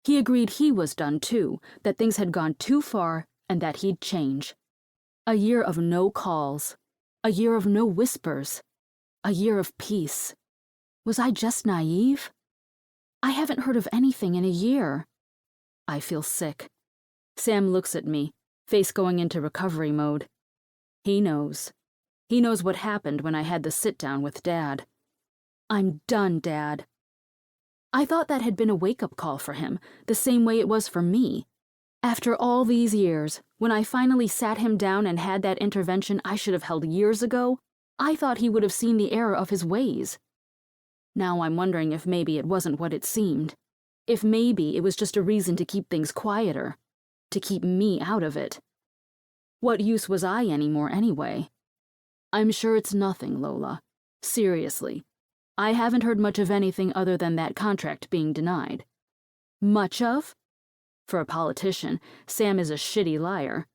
He agreed he was done too, that things had gone too far and that he'd change. A year of no calls. A year of no whispers. A year of peace. Was I just naive? I haven't heard of anything in a year. I feel sick. Sam looks at me, face going into recovery mode. He knows. He knows what happened when I had the sit-down with Dad. I'm done, Dad. I thought that had been a wake-up call for him, the same way it was for me. After all these years, when I finally sat him down and had that intervention I should have held years ago, I thought he would have seen the error of his ways. Now I'm wondering if maybe it wasn't what it seemed. If maybe it was just a reason to keep things quieter. To keep me out of it. What use was I anymore anyway? I'm sure it's nothing, Lola. Seriously. I haven't heard much of anything other than that contract being denied. Much of? For a politician, Sam is a shitty liar.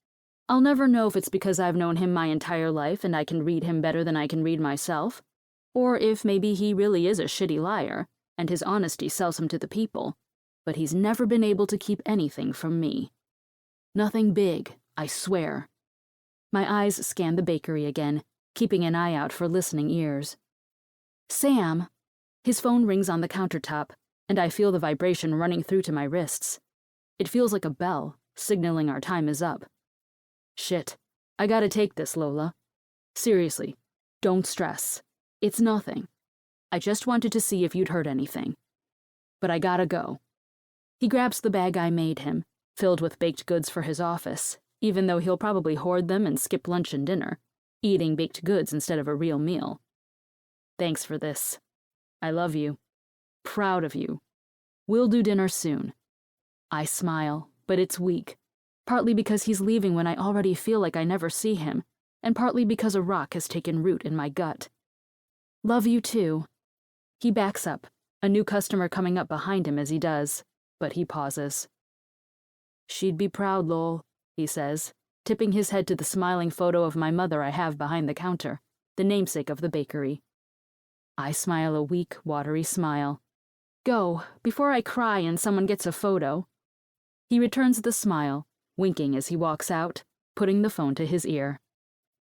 I'll never know if it's because I've known him my entire life and I can read him better than I can read myself, or if maybe he really is a shitty liar and his honesty sells him to the people, but he's never been able to keep anything from me. Nothing big, I swear. My eyes scan the bakery again, keeping an eye out for listening ears. Sam! His phone rings on the countertop, and I feel the vibration running through to my wrists. It feels like a bell, signaling our time is up. Shit. I gotta take this, Lola. Seriously, don't stress. It's nothing. I just wanted to see if you'd heard anything. But I gotta go. He grabs the bag I made him, filled with baked goods for his office, even though he'll probably hoard them and skip lunch and dinner, eating baked goods instead of a real meal. Thanks for this. I love you. Proud of you. We'll do dinner soon. I smile, but it's weak, partly because he's leaving when I already feel like I never see him, and partly because a rock has taken root in my gut. Love you too. He backs up, a new customer coming up behind him as he does, but he pauses. She'd be proud, Lowell, he says. tipping his head to the smiling photo of my mother I have behind the counter, the namesake of the bakery. I smile a weak, watery smile. Go, before I cry and someone gets a photo. He returns the smile, winking as he walks out, putting the phone to his ear.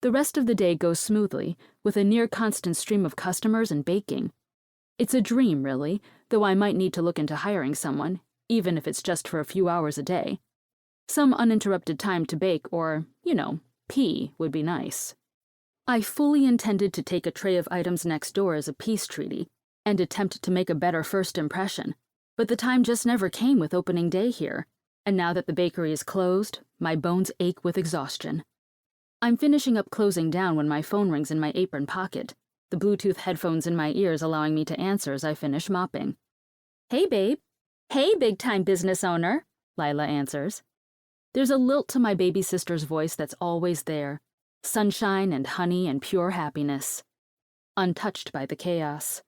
The rest of the day goes smoothly, with a near-constant stream of customers and baking. It's a dream, really, though I might need to look into hiring someone, even if it's just for a few hours a day. Some uninterrupted time to bake or, pee would be nice. I fully intended to take a tray of items next door as a peace treaty and attempt to make a better first impression, but the time just never came with opening day here, and now that the bakery is closed, my bones ache with exhaustion. I'm finishing up closing down when my phone rings in my apron pocket, the Bluetooth headphones in my ears allowing me to answer as I finish mopping. Hey, babe. Hey, big-time business owner, Lila answers. There's a lilt to my baby sister's voice that's always there, sunshine and honey and pure happiness. Untouched by the chaos.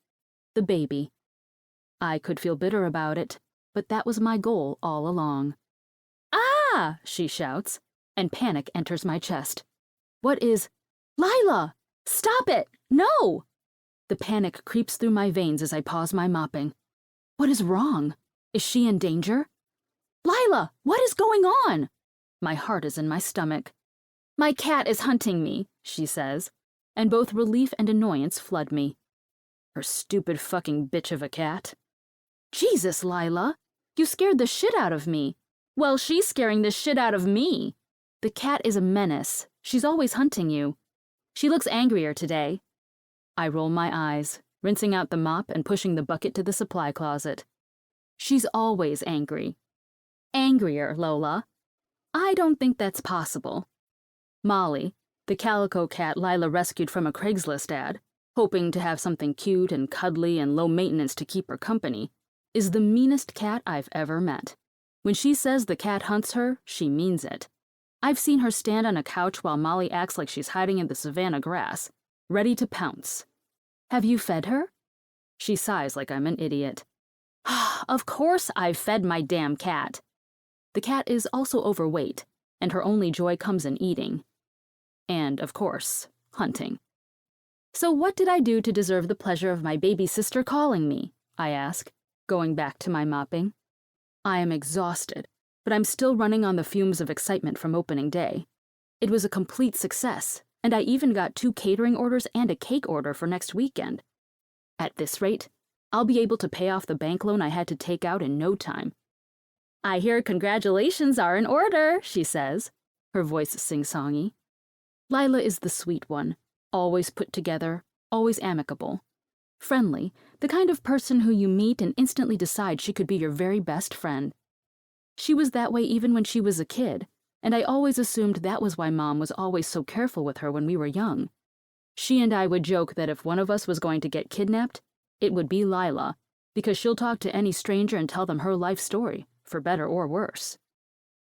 The baby. I could feel bitter about it, but that was my goal all along. Ah, she shouts, and panic enters my chest. What is... Lila! Stop it! No! The panic creeps through my veins as I pause my mopping. What is wrong? Is she in danger? Lila, what is going on? My heart is in my stomach. My cat is hunting me, she says, and both relief and annoyance flood me. Her stupid fucking bitch of a cat. Jesus, Lila, you scared the shit out of me. Well, she's scaring the shit out of me. The cat is a menace. She's always hunting you. She looks angrier today. I roll my eyes, rinsing out the mop and pushing the bucket to the supply closet. She's always angry. Angrier, Lola. I don't think that's possible. Molly, the calico cat Lila rescued from a Craigslist ad, hoping to have something cute and cuddly and low maintenance to keep her company, is the meanest cat I've ever met. When she says the cat hunts her, she means it. I've seen her stand on a couch while Molly acts like she's hiding in the savanna grass, ready to pounce. Have you fed her? She sighs like I'm an idiot. Of course I've fed my damn cat. The cat is also overweight, and her only joy comes in eating. And, of course, hunting. So what did I do to deserve the pleasure of my baby sister calling me? I ask, going back to my mopping. I am exhausted, but I'm still running on the fumes of excitement from opening day. It was a complete success, and I even got 2 catering orders and a cake order for next weekend. At this rate, I'll be able to pay off the bank loan I had to take out in no time. I hear congratulations are in order, she says, her voice sing-songy. Lila is the sweet one, always put together, always amicable. Friendly, the kind of person who you meet and instantly decide she could be your very best friend. She was that way even when she was a kid, and I always assumed that was why Mom was always so careful with her when we were young. She and I would joke that if one of us was going to get kidnapped, it would be Lila, because she'll talk to any stranger and tell them her life story, for better or worse.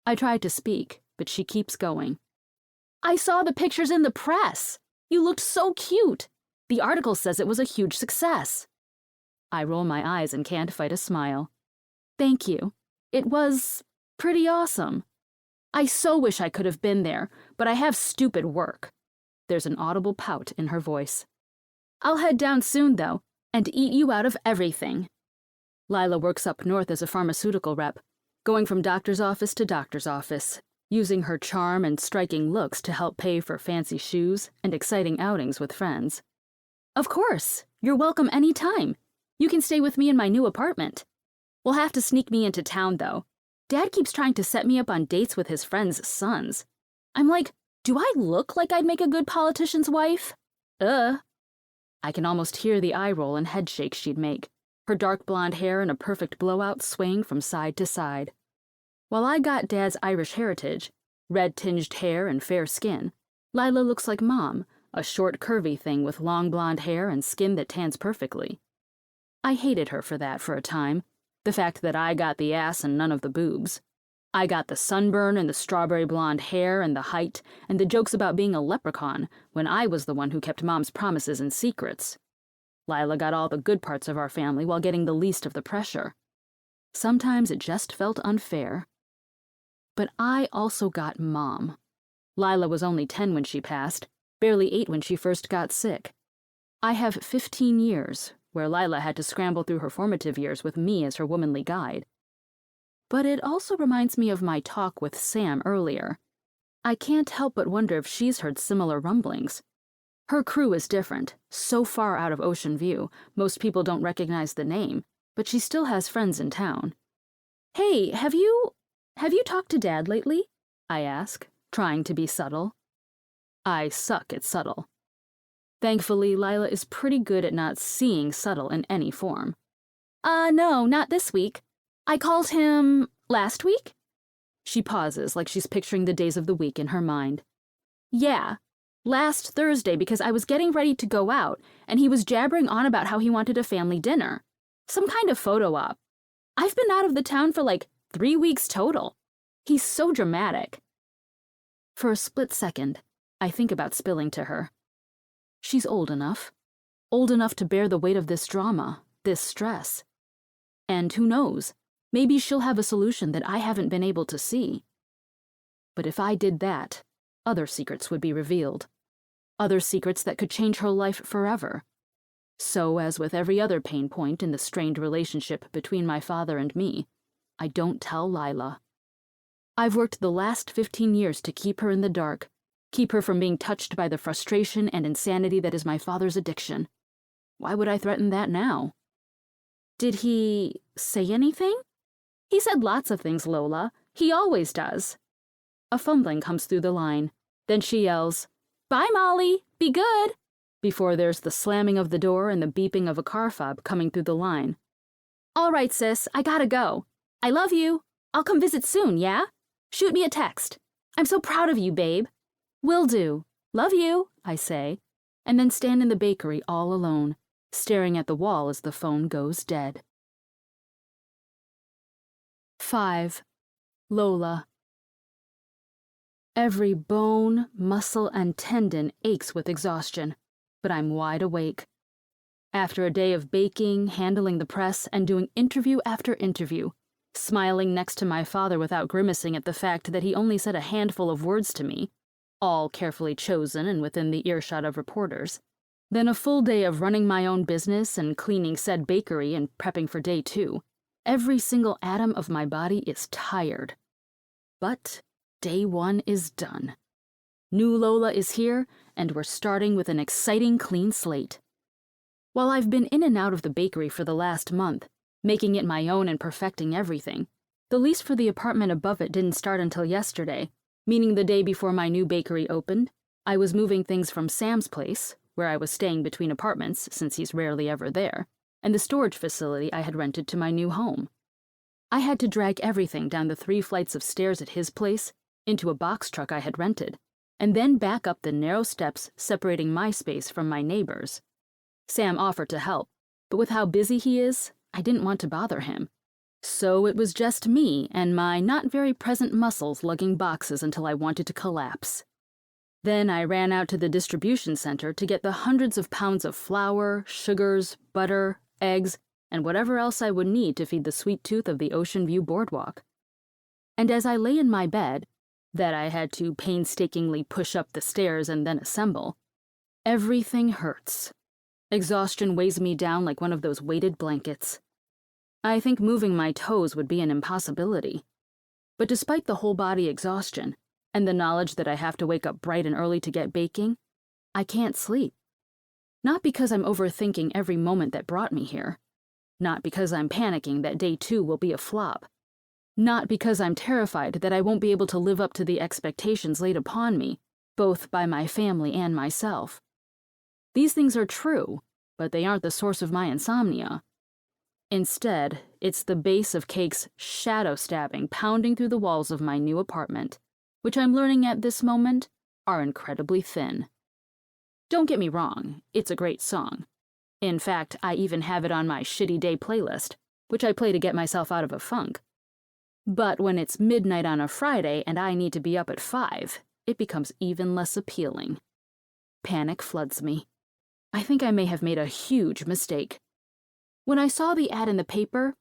I tried to speak, but she keeps going. I saw the pictures in the press. You looked so cute. The article says it was a huge success. I roll my eyes and can't fight a smile. Thank you. It was pretty awesome. I so wish I could have been there, but I have stupid work. There's an audible pout in her voice. I'll head down soon, though, and eat you out of everything. Lila works up north as a pharmaceutical rep, going from doctor's office to doctor's office, using her charm and striking looks to help pay for fancy shoes and exciting outings with friends. Of course, you're welcome any time. You can stay with me in my new apartment. We'll have to sneak me into town, though. Dad keeps trying to set me up on dates with his friends' sons. I'm like, do I look like I'd make a good politician's wife? I can almost hear the eye roll and head shake she'd make, her dark blonde hair in a perfect blowout swaying from side to side. While I got Dad's Irish heritage, red-tinged hair and fair skin, Lila looks like Mom, a short, curvy thing with long blonde hair and skin that tans perfectly. I hated her for that for a time, the fact that I got the ass and none of the boobs. I got the sunburn and the strawberry blonde hair and the height and the jokes about being a leprechaun when I was the one who kept Mom's promises and secrets. Lila got all the good parts of our family while getting the least of the pressure. Sometimes it just felt unfair. But I also got Mom. Lila was only 10 when she passed, barely 8 when she first got sick. I have 15 years, where Lila had to scramble through her formative years with me as her womanly guide. But it also reminds me of my talk with Sam earlier. I can't help but wonder if she's heard similar rumblings. Her crew is different, so far out of Ocean View, most people don't recognize the name, but she still has friends in town. "Hey, have you talked to Dad lately?" I ask, trying to be subtle. I suck at subtle. Thankfully, Lila is pretty good at not seeing subtle in any form. No, not this week. I called him last week?" She pauses like she's picturing the days of the week in her mind. "Yeah, last Thursday, because I was getting ready to go out, and he was jabbering on about how he wanted a family dinner. Some kind of photo op. I've been out of the town for like 3 weeks total. He's so dramatic." For a split second, I think about spilling to her. She's old enough to bear the weight of this drama, this stress. And who knows, maybe she'll have a solution that I haven't been able to see. But if I did that, other secrets would be revealed. Other secrets that could change her life forever. So, as with every other pain point in the strained relationship between my father and me, I don't tell Lila. I've worked the last 15 years to keep her in the dark, keep her from being touched by the frustration and insanity that is my father's addiction. Why would I threaten that now? "Did he say anything?" "He said lots of things, Lola. He always does." A fumbling comes through the line. Then she yells, "Bye, Molly. Be good," before there's the slamming of the door and the beeping of a car fob coming through the line. "All right, sis, I gotta go. I love you. I'll come visit soon, yeah? Shoot me a text. I'm so proud of you, babe." "Will do. Love you," I say, and then stand in the bakery all alone, staring at the wall as the phone goes dead. 5. Lola. Every bone, muscle, and tendon aches with exhaustion, but I'm wide awake. After a day of baking, handling the press, and doing interview after interview, smiling next to my father without grimacing at the fact that he only said a handful of words to me, all carefully chosen and within the earshot of reporters, then a full day of running my own business and cleaning said bakery and prepping for day 2, every single atom of my body is tired. But day 1 is done. New Lola is here, and we're starting with an exciting clean slate. While I've been in and out of the bakery for the last month, making it my own and perfecting everything, the lease for the apartment above it didn't start until yesterday, meaning the day before my new bakery opened, I was moving things from Sam's place, where I was staying between apartments since he's rarely ever there, and the storage facility I had rented to my new home. I had to drag everything down the 3 flights of stairs at his place, into a box truck I had rented, and then back up the narrow steps separating my space from my neighbor's. Sam offered to help, but with how busy he is, I didn't want to bother him. So it was just me and my not very present muscles lugging boxes until I wanted to collapse. Then I ran out to the distribution center to get the hundreds of pounds of flour, sugars, butter, eggs, and whatever else I would need to feed the sweet tooth of the Ocean View boardwalk. And as I lay in my bed, that I had to painstakingly push up the stairs and then assemble, everything hurts. Exhaustion weighs me down like one of those weighted blankets. I think moving my toes would be an impossibility. But despite the whole body exhaustion, and the knowledge that I have to wake up bright and early to get baking, I can't sleep. Not because I'm overthinking every moment that brought me here. Not because I'm panicking that day 2 will be a flop. Not because I'm terrified that I won't be able to live up to the expectations laid upon me, both by my family and myself. These things are true, but they aren't the source of my insomnia. Instead, it's the base of Cake's shadow stabbing pounding through the walls of my new apartment, which I'm learning at this moment are incredibly thin. Don't get me wrong, it's a great song. In fact, I even have it on my shitty day playlist, which I play to get myself out of a funk. But when it's midnight on a Friday and I need to be up at 5, it becomes even less appealing. Panic floods me. I think I may have made a huge mistake. When I saw the ad in the paper,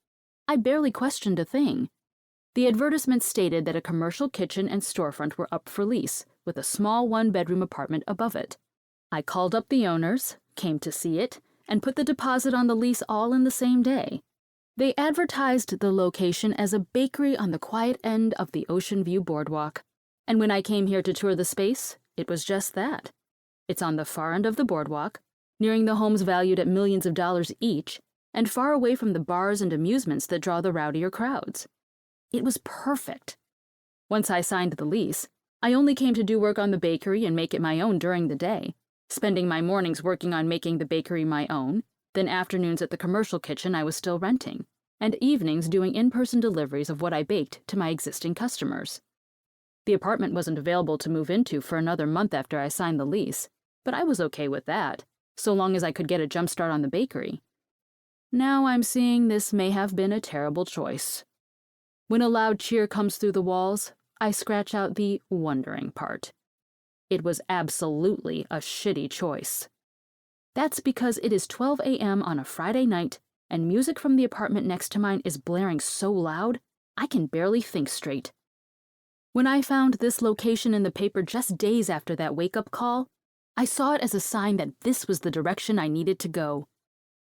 I barely questioned a thing. The advertisement stated that a commercial kitchen and storefront were up for lease, with a small one-bedroom apartment above it. I called up the owners, came to see it, and put the deposit on the lease all in the same day. They advertised the location as a bakery on the quiet end of the Ocean View Boardwalk, and when I came here to tour the space, it was just that. It's on the far end of the boardwalk, nearing the homes valued at millions of dollars each, and far away from the bars and amusements that draw the rowdier crowds. It was perfect. Once I signed the lease, I only came to do work on the bakery and make it my own during the day, spending my mornings working on making the bakery my own, then afternoons at the commercial kitchen I was still renting, and evenings doing in-person deliveries of what I baked to my existing customers. The apartment wasn't available to move into for another month after I signed the lease, but I was okay with that, so long as I could get a jump start on the bakery. Now I'm seeing this may have been a terrible choice. When a loud cheer comes through the walls, I scratch out the wondering part. It was absolutely a shitty choice. That's because it is 12 a.m. on a Friday night, and music from the apartment next to mine is blaring so loud, I can barely think straight. When I found this location in the paper just days after that wake-up call, I saw it as a sign that this was the direction I needed to go.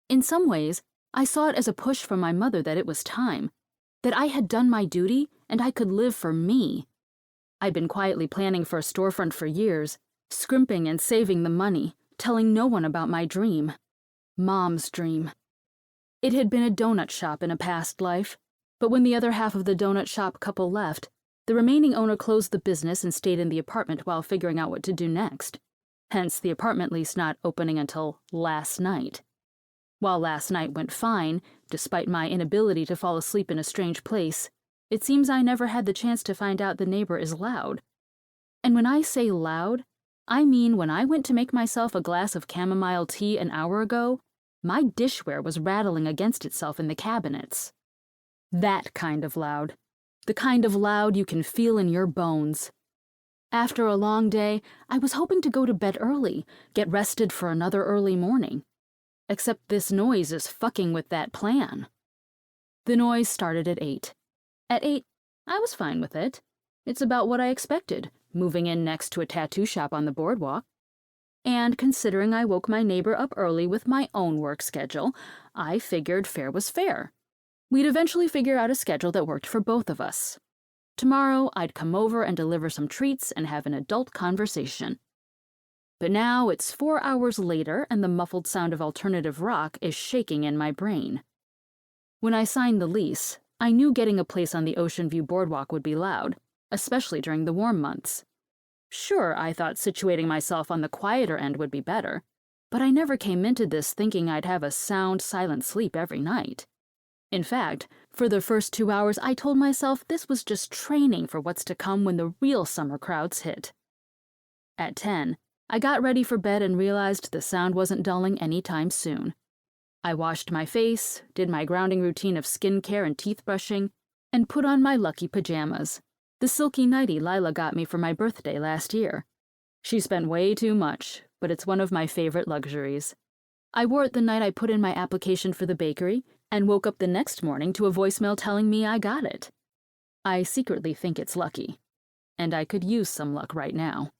In some ways, I saw it as a push from my mother that it was time, that I had done my duty and I could live for me. I'd been quietly planning for a storefront for years, scrimping and saving the money, telling no one about my dream. Mom's dream. It had been a donut shop in a past life, but when the other half of the donut shop couple left, the remaining owner closed the business and stayed in the apartment while figuring out what to do next. Hence the apartment lease not opening until last night. While last night went fine, despite my inability to fall asleep in a strange place, it seems I never had the chance to find out the neighbor is loud. And when I say loud, I mean when I went to make myself a glass of chamomile tea an hour ago, my dishware was rattling against itself in the cabinets. That kind of loud. The kind of loud you can feel in your bones. After a long day, I was hoping to go to bed early, get rested for another early morning. Except this noise is fucking with that plan. The noise started at 8. At 8, I was fine with it. It's about what I expected, moving in next to a tattoo shop on the boardwalk. And considering I woke my neighbor up early with my own work schedule, I figured fair was fair. We'd eventually figure out a schedule that worked for both of us. Tomorrow, I'd come over and deliver some treats and have an adult conversation. But now it's 4 hours later and the muffled sound of alternative rock is shaking in my brain. When I signed the lease, I knew getting a place on the Ocean View Boardwalk would be loud, especially during the warm months. Sure, I thought situating myself on the quieter end would be better, but I never came into this thinking I'd have a sound, silent sleep every night. In fact, for the first 2 hours I told myself this was just training for what's to come when the real summer crowds hit. At 10, I got ready for bed and realized the sound wasn't dulling anytime soon. I washed my face, did my grounding routine of skincare and teeth brushing, and put on my lucky pajamas, the silky nightie Lila got me for my birthday last year. She spent way too much, but it's one of my favorite luxuries. I wore it the night I put in my application for the bakery and woke up the next morning to a voicemail telling me I got it. I secretly think it's lucky, and I could use some luck right now.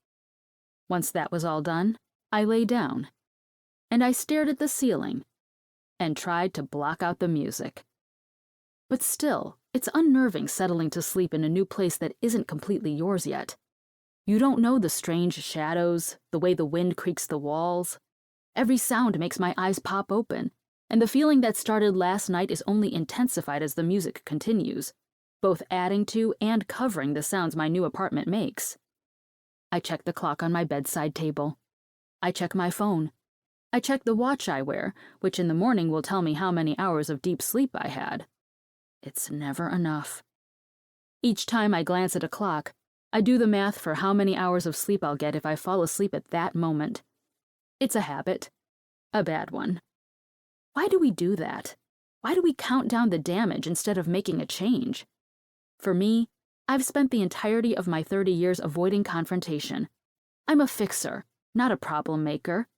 Once that was all done, I lay down, and I stared at the ceiling and tried to block out the music. But still, it's unnerving settling to sleep in a new place that isn't completely yours yet. You don't know the strange shadows, the way the wind creaks the walls. Every sound makes my eyes pop open, and the feeling that started last night is only intensified as the music continues, both adding to and covering the sounds my new apartment makes. I check the clock on my bedside table. I check my phone. I check the watch I wear, which in the morning will tell me how many hours of deep sleep I had. It's never enough. Each time I glance at a clock, I do the math for how many hours of sleep I'll get if I fall asleep at that moment. It's a habit. A bad one. Why do we do that? Why do we count down the damage instead of making a change? For me, I've spent the entirety of my 30 years avoiding confrontation. I'm a fixer, not a problem maker.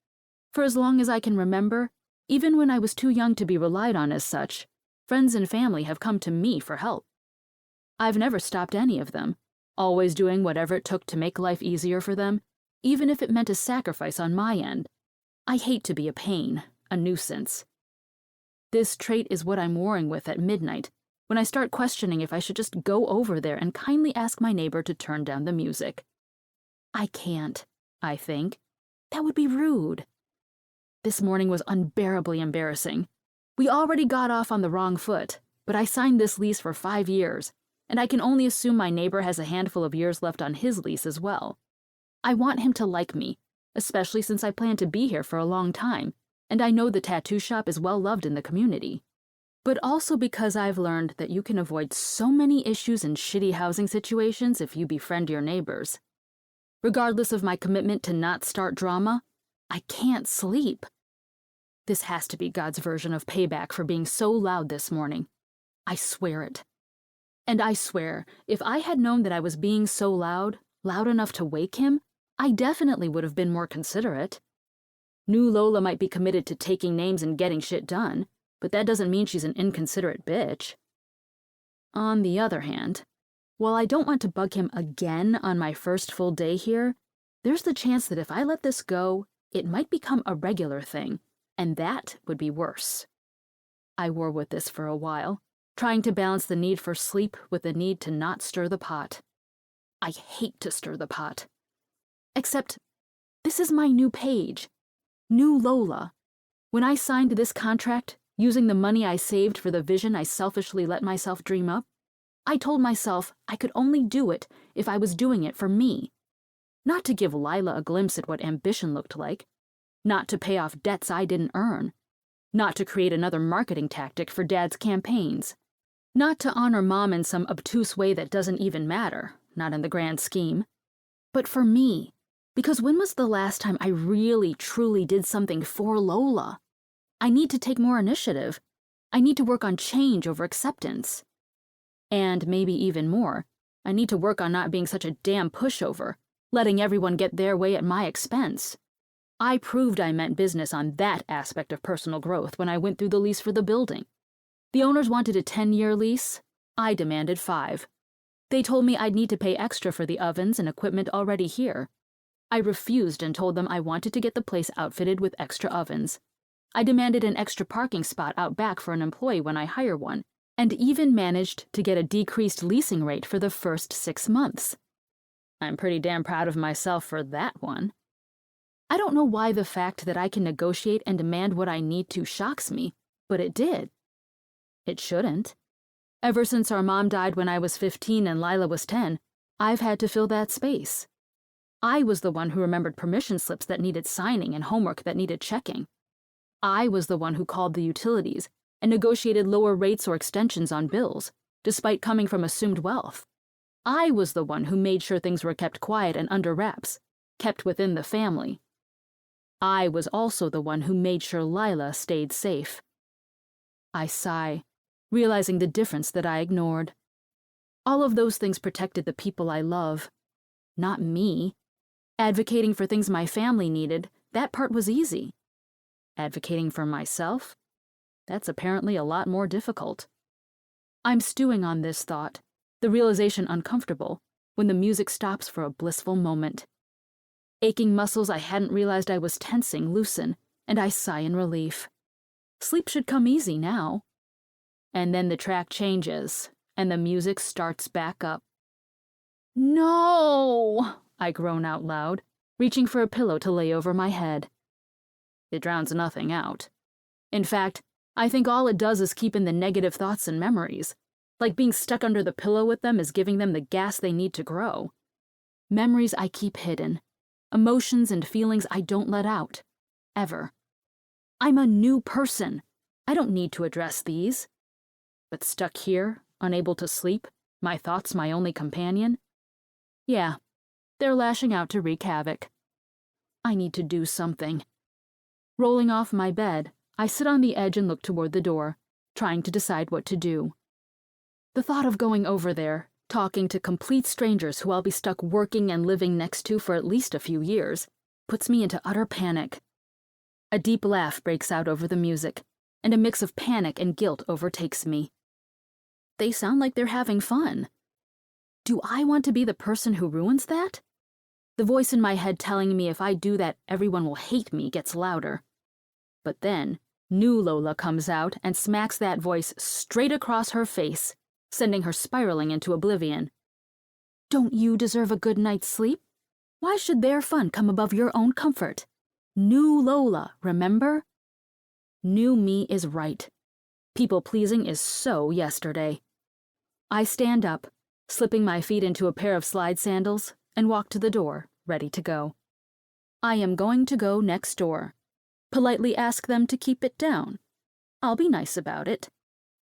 For as long as I can remember, even when I was too young to be relied on as such, friends and family have come to me for help. I've never stopped any of them, always doing whatever it took to make life easier for them, even if it meant a sacrifice on my end. I hate to be a pain, a nuisance. This trait is what I'm warring with at midnight, when I start questioning if I should just go over there and kindly ask my neighbor to turn down the music. I can't, I think. That would be rude. This morning was unbearably embarrassing. We already got off on the wrong foot, but I signed this lease for 5 years, and I can only assume my neighbor has a handful of years left on his lease as well. I want him to like me, especially since I plan to be here for a long time, and I know the tattoo shop is well loved in the community. But also because I've learned that you can avoid so many issues in shitty housing situations if you befriend your neighbors. Regardless of my commitment to not start drama, I can't sleep. This has to be God's version of payback for being so loud this morning. I swear it. And I swear, if I had known that I was being so loud enough to wake him, I definitely would have been more considerate. New Lola might be committed to taking names and getting shit done, but that doesn't mean she's an inconsiderate bitch. On the other hand, while I don't want to bug him again on my first full day here, there's the chance that if I let this go, it might become a regular thing, and that would be worse. I war with this for a while, trying to balance the need for sleep with the need to not stir the pot. I hate to stir the pot. Except, this is my new page. New Lola. When I signed this contract, using the money I saved for the vision I selfishly let myself dream up, I told myself I could only do it if I was doing it for me. Not to give Lila a glimpse at what ambition looked like. Not to pay off debts I didn't earn. Not to create another marketing tactic for Dad's campaigns. Not to honor Mom in some obtuse way that doesn't even matter, not in the grand scheme. But for me. Because when was the last time I really, truly did something for Lola? I need to take more initiative. I need to work on change over acceptance. And maybe even more, I need to work on not being such a damn pushover, letting everyone get their way at my expense. I proved I meant business on that aspect of personal growth when I went through the lease for the building. The owners wanted a 10-year lease. I demanded 5. They told me I'd need to pay extra for the ovens and equipment already here. I refused and told them I wanted to get the place outfitted with extra ovens. I demanded an extra parking spot out back for an employee when I hire one, and even managed to get a decreased leasing rate for the first 6 months. I'm pretty damn proud of myself for that one. I don't know why the fact that I can negotiate and demand what I need to shocks me, but it did. It shouldn't. Ever since our mom died when I was 15 and Lila was 10, I've had to fill that space. I was the one who remembered permission slips that needed signing and homework that needed checking. I was the one who called the utilities and negotiated lower rates or extensions on bills, despite coming from assumed wealth. I was the one who made sure things were kept quiet and under wraps, kept within the family. I was also the one who made sure Lila stayed safe. I sigh, realizing the difference that I ignored. All of those things protected the people I love, not me. Advocating for things my family needed, that part was easy. Advocating for myself? That's apparently a lot more difficult. I'm stewing on this thought, the realization uncomfortable, when the music stops for a blissful moment. Aching muscles I hadn't realized I was tensing loosen, and I sigh in relief. Sleep should come easy now. And then the track changes, and the music starts back up. No! I groan out loud, reaching for a pillow to lay over my head. It drowns nothing out. In fact, I think all it does is keep in the negative thoughts and memories. Like being stuck under the pillow with them is giving them the gas they need to grow. Memories I keep hidden. Emotions and feelings I don't let out. Ever. I'm a new person. I don't need to address these. But stuck here, unable to sleep, my thoughts my only companion? Yeah, they're lashing out to wreak havoc. I need to do something. Rolling off my bed, I sit on the edge and look toward the door, trying to decide what to do. The thought of going over there, talking to complete strangers who I'll be stuck working and living next to for at least a few years, puts me into utter panic. A deep laugh breaks out over the music, and a mix of panic and guilt overtakes me. They sound like they're having fun. Do I want to be the person who ruins that? The voice in my head telling me if I do that, everyone will hate me gets louder. But then, new Lola comes out and smacks that voice straight across her face, sending her spiraling into oblivion. Don't you deserve a good night's sleep? Why should their fun come above your own comfort? New Lola, remember? New me is right. People-pleasing is so yesterday. I stand up, slipping my feet into a pair of slide sandals, and walk to the door, ready to go. I am going to go next door. Politely ask them to keep it down. I'll be nice about it.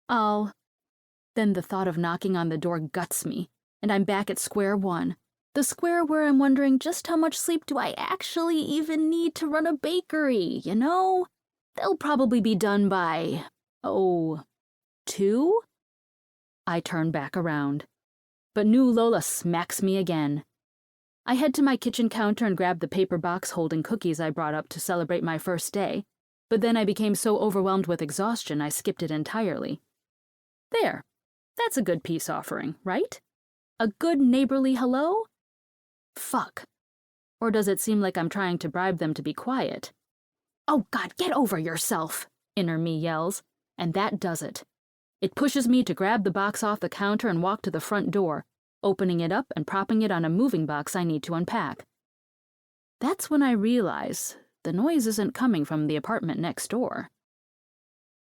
Then the thought of knocking on the door guts me, and I'm back at square one. The square where I'm wondering just how much sleep do I actually even need to run a bakery, you know? They'll probably be done by, 2? I turn back around. But new Lola smacks me again. I head to my kitchen counter and grab the paper box holding cookies I brought up to celebrate my first day, but then I became so overwhelmed with exhaustion I skipped it entirely. There. That's a good peace offering, right? A good neighborly hello? Fuck. Or does it seem like I'm trying to bribe them to be quiet? Oh God, get over yourself, inner me yells, and that does it. It pushes me to grab the box off the counter and walk to the front door, opening it up and propping it on a moving box I need to unpack. That's when I realize the noise isn't coming from the apartment next door.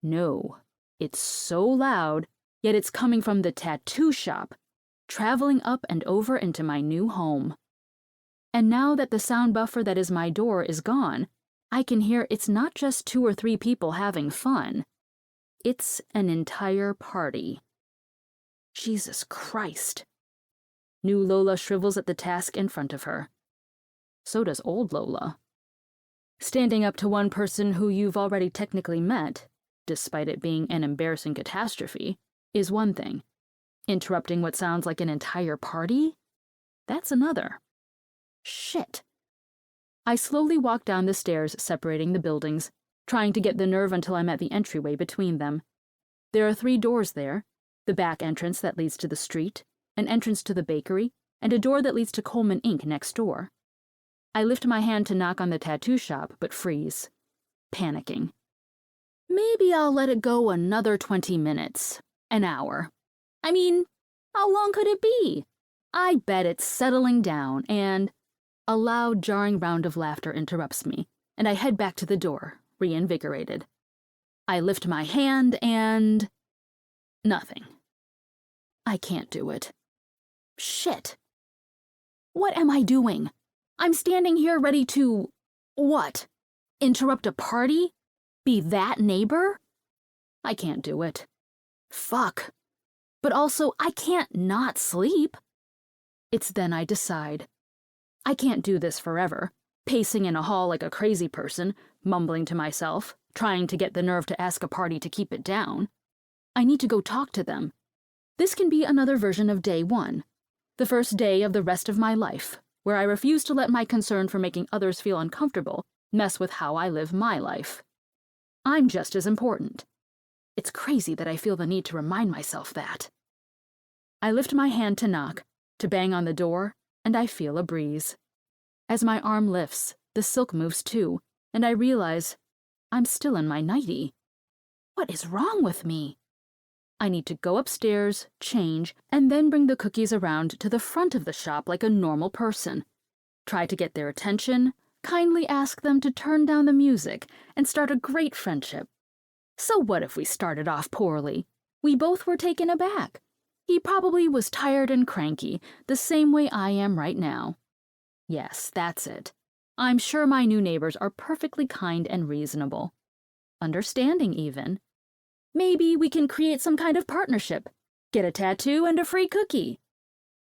No, it's so loud, yet it's coming from the tattoo shop, traveling up and over into my new home. And now that the sound buffer that is my door is gone, I can hear it's not just 2 or 3 people having fun. It's an entire party. Jesus Christ. New Lola shrivels at the task in front of her. So does old Lola. Standing up to one person who you've already technically met, despite it being an embarrassing catastrophe, is one thing. Interrupting what sounds like an entire party? That's another. Shit. I slowly walk down the stairs separating the buildings, trying to get the nerve until I'm at the entryway between them. There are 3 doors there, the back entrance that leads to the street, an entrance to the bakery, and a door that leads to Coleman Inc. next door. I lift my hand to knock on the tattoo shop, but freeze, panicking. Maybe I'll let it go another 20 minutes, an hour. I mean, how long could it be? I bet it's settling down, and a loud, jarring round of laughter interrupts me, and I head back to the door, reinvigorated. I lift my hand and... nothing. I can't do it. Shit. What am I doing? I'm standing here ready to... what? Interrupt a party? Be that neighbor? I can't do it. Fuck. But also, I can't not sleep. It's then I decide. I can't do this forever, pacing in a hall like a crazy person, mumbling to myself, trying to get the nerve to ask a party to keep it down. I need to go talk to them. This can be another version of day 1, the first day of the rest of my life, where I refuse to let my concern for making others feel uncomfortable mess with how I live my life. I'm just as important. It's crazy that I feel the need to remind myself that. I lift my hand to knock, to bang on the door, and I feel a breeze. As my arm lifts, the silk moves too, and I realize I'm still in my nightie. What is wrong with me? I need to go upstairs, change, and then bring the cookies around to the front of the shop like a normal person. Try to get their attention, kindly ask them to turn down the music, and start a great friendship. So what if we started off poorly? We both were taken aback. He probably was tired and cranky, the same way I am right now. Yes, that's it. I'm sure my new neighbors are perfectly kind and reasonable. Understanding, even. Maybe we can create some kind of partnership. Get a tattoo and a free cookie.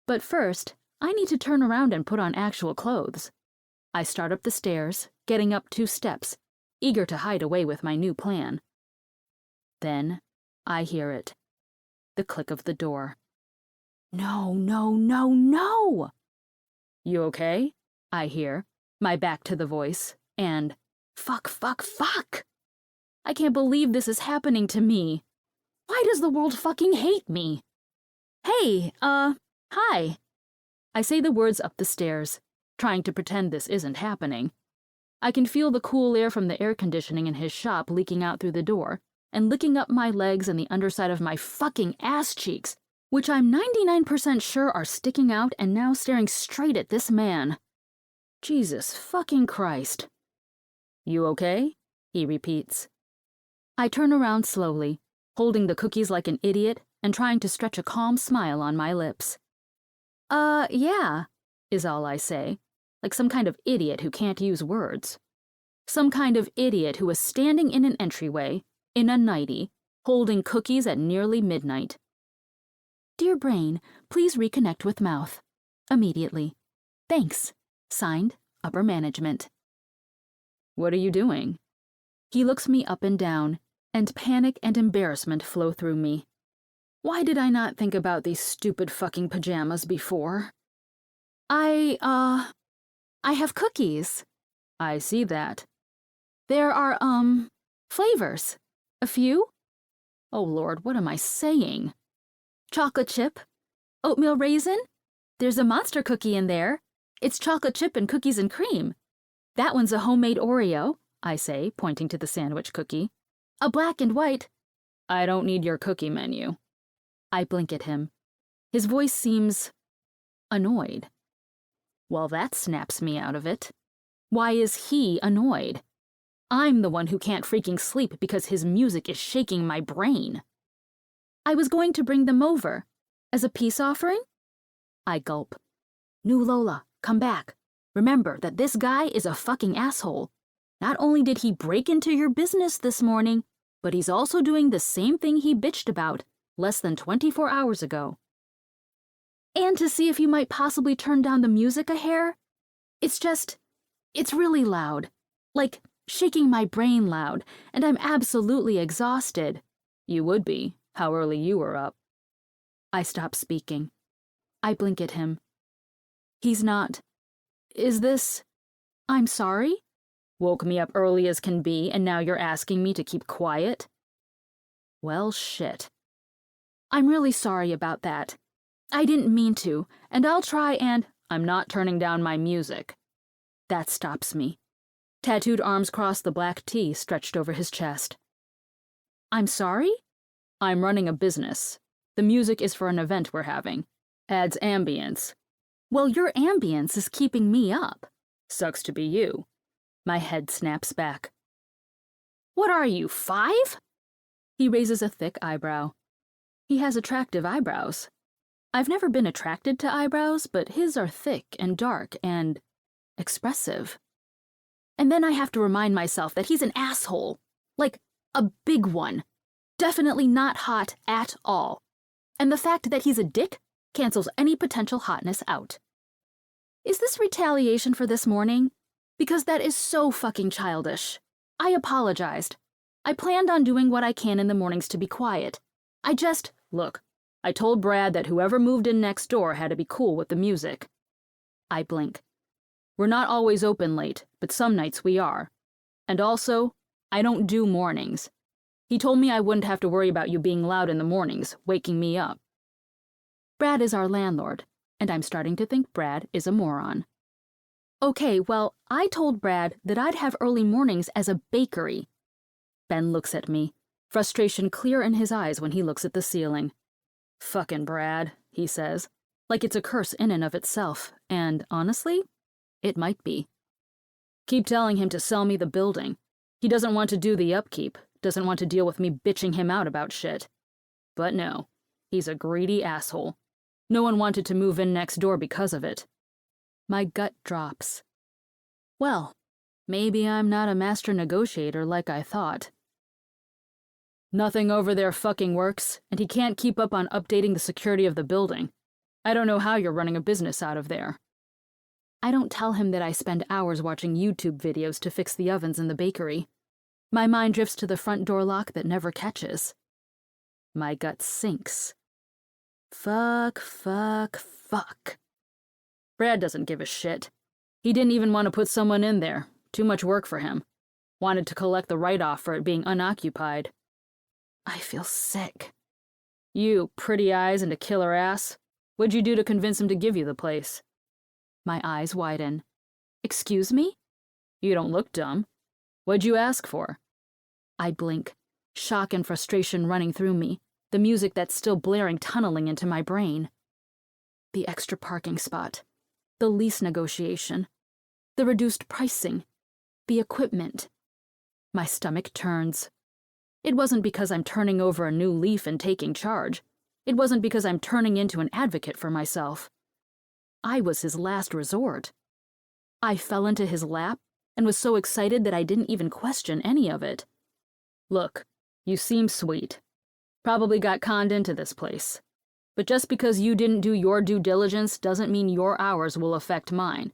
But first, I need to turn around and put on actual clothes. I start up the stairs, getting up 2 steps, eager to hide away with my new plan. Then, I hear it. The click of the door. No, no, no, no! You okay? I hear, my back to the voice, and fuck, fuck, fuck! I can't believe this is happening to me. Why does the world fucking hate me? Hey, hi. I say the words up the stairs, trying to pretend this isn't happening. I can feel the cool air from the air conditioning in his shop leaking out through the door and licking up my legs and the underside of my fucking ass cheeks, which I'm 99% sure are sticking out and now staring straight at this man. Jesus fucking Christ. You okay? He repeats. I turn around slowly, holding the cookies like an idiot and trying to stretch a calm smile on my lips. Yeah, is all I say, like some kind of idiot who can't use words. Some kind of idiot who was standing in an entryway, in a nightie, holding cookies at nearly midnight. Dear brain, please reconnect with mouth. Immediately. Thanks. Signed, Upper Management. What are you doing? He looks me up and down, and panic and embarrassment flow through me. Why did I not think about these stupid fucking pajamas before? I have cookies. I see that. There are, flavors. A few? Oh Lord, what am I saying? Chocolate chip? Oatmeal raisin? There's a monster cookie in there. It's chocolate chip and cookies and cream. That one's a homemade Oreo, I say, pointing to the sandwich cookie. A black and white. I don't need your cookie menu. I blink at him. His voice seems annoyed. Well, that snaps me out of it. Why is he annoyed? I'm the one who can't freaking sleep because his music is shaking my brain. I was going to bring them over. As a peace offering? I gulp. New Lola, come back. Remember that this guy is a fucking asshole. Not only did he break into your business this morning, but he's also doing the same thing he bitched about less than 24 hours ago. And to see if you might possibly turn down the music a hair? It's really loud. Like, shaking my brain loud, and I'm absolutely exhausted. You would be, how early you were up. I stop speaking. I blink at him. He's not. Is this... I'm sorry? Woke me up early as can be, and now you're asking me to keep quiet? Well, shit. I'm really sorry about that. I didn't mean to, and I'll try and... I'm not turning down my music. That stops me. Tattooed arms cross the black T stretched over his chest. I'm sorry? I'm running a business. The music is for an event we're having. Adds ambience. Well, your ambience is keeping me up. Sucks to be you. My head snaps back. What are you, 5? He raises a thick eyebrow. He has attractive eyebrows. I've never been attracted to eyebrows, but his are thick and dark and expressive. And then I have to remind myself that he's an asshole. Like, a big one. Definitely not hot at all. And the fact that he's a dick cancels any potential hotness out. Is this retaliation for this morning? Because that is so fucking childish. I apologized. I planned on doing what I can in the mornings to be quiet. Look, I told Brad that whoever moved in next door had to be cool with the music. I blink. We're not always open late, but some nights we are. And also, I don't do mornings. He told me I wouldn't have to worry about you being loud in the mornings, waking me up. Brad is our landlord, and I'm starting to think Brad is a moron. Okay, well, I told Brad that I'd have early mornings as a bakery. Ben looks at me, frustration clear in his eyes when he looks at the ceiling. Fucking Brad, he says, like it's a curse in and of itself, and honestly, it might be. Keep telling him to sell me the building. He doesn't want to do the upkeep, doesn't want to deal with me bitching him out about shit. But no, he's a greedy asshole. No one wanted to move in next door because of it. My gut drops. Well, maybe I'm not a master negotiator like I thought. Nothing over there fucking works, and he can't keep up on updating the security of the building. I don't know how you're running a business out of there. I don't tell him that I spend hours watching YouTube videos to fix the ovens in the bakery. My mind drifts to the front door lock that never catches. My gut sinks. Fuck. Brad doesn't give a shit. He didn't even want to put someone in there. Too much work for him. Wanted to collect the write-off for it being unoccupied. I feel sick. You, pretty eyes and a killer ass. What'd you do to convince him to give you the place? My eyes widen. Excuse me? You don't look dumb. What'd you ask for? I blink, shock and frustration running through me, the music that's still blaring tunneling into my brain. The extra parking spot, the lease negotiation, the reduced pricing, the equipment. My stomach turns. It wasn't because I'm turning over a new leaf and taking charge. It wasn't because I'm turning into an advocate for myself. I was his last resort. I fell into his lap and was so excited that I didn't even question any of it. Look, you seem sweet. Probably got conned into this place. But just because you didn't do your due diligence doesn't mean your hours will affect mine.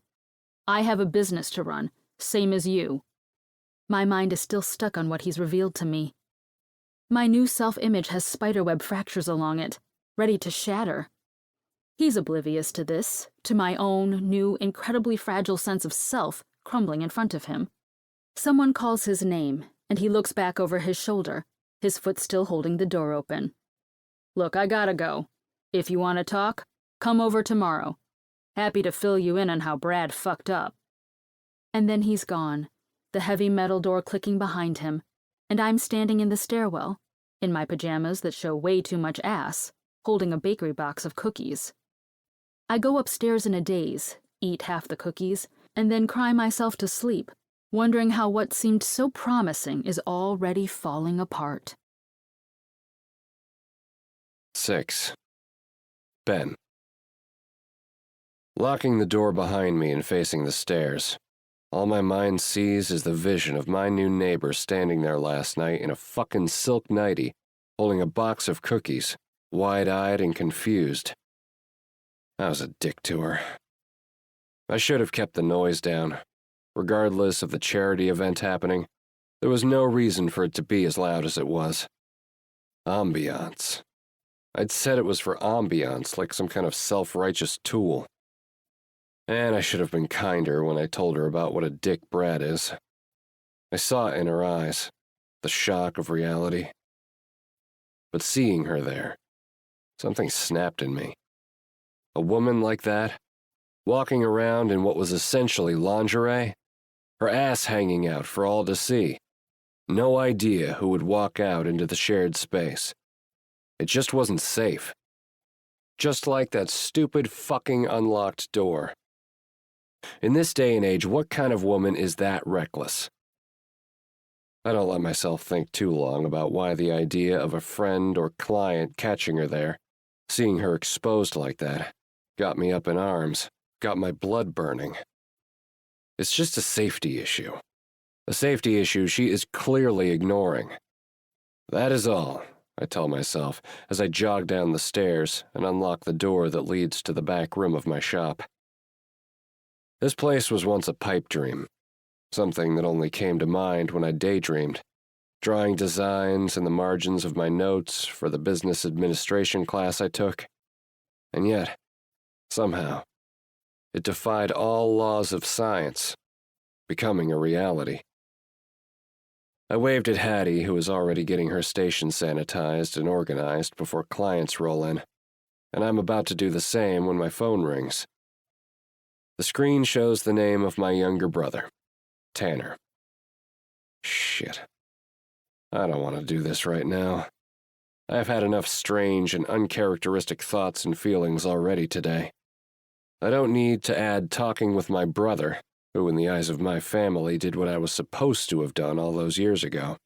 I have a business to run, same as you. My mind is still stuck on what he's revealed to me. My new self-image has spiderweb fractures along it, ready to shatter. He's oblivious to this, to my own new, incredibly fragile sense of self crumbling in front of him. Someone calls his name, and he looks back over his shoulder, his foot still holding the door open. Look, I gotta go. If you want to talk, come over tomorrow. Happy to fill you in on how Brad fucked up. And then he's gone, the heavy metal door clicking behind him, and I'm standing in the stairwell, in my pajamas that show way too much ass, holding a bakery box of cookies. I go upstairs in a daze, eat half the cookies, and then cry myself to sleep, wondering how what seemed so promising is already falling apart. 6. Ben. Locking the door behind me and facing the stairs, all my mind sees is the vision of my new neighbor standing there last night in a fucking silk nightie, holding a box of cookies, wide-eyed and confused. I was a dick to her. I should have kept the noise down. Regardless of the charity event happening, there was no reason for it to be as loud as it was. Ambiance. I'd said it was for ambiance, like some kind of self-righteous tool. And I should have been kinder when I told her about what a dick Brad is. I saw it in her eyes, the shock of reality. But seeing her there, something snapped in me. A woman like that, walking around in what was essentially lingerie, her ass hanging out for all to see. No idea who would walk out into the shared space. It just wasn't safe. Just like that stupid fucking unlocked door. In this day and age, what kind of woman is that reckless? I don't let myself think too long about why the idea of a friend or client catching her there, seeing her exposed like that, got me up in arms, got my blood burning. It's just a safety issue. A safety issue she is clearly ignoring. That is all, I tell myself as I jog down the stairs and unlock the door that leads to the back room of my shop. This place was once a pipe dream, something that only came to mind when I daydreamed, drawing designs in the margins of my notes for the business administration class I took. And yet, somehow, it defied all laws of science, becoming a reality. I waved at Hattie, who was already getting her station sanitized and organized before clients roll in, and I'm about to do the same when my phone rings. The screen shows the name of my younger brother, Tanner. Shit. I don't want to do this right now. I've had enough strange and uncharacteristic thoughts and feelings already today. I don't need to add talking with my brother, who in the eyes of my family did what I was supposed to have done all those years ago.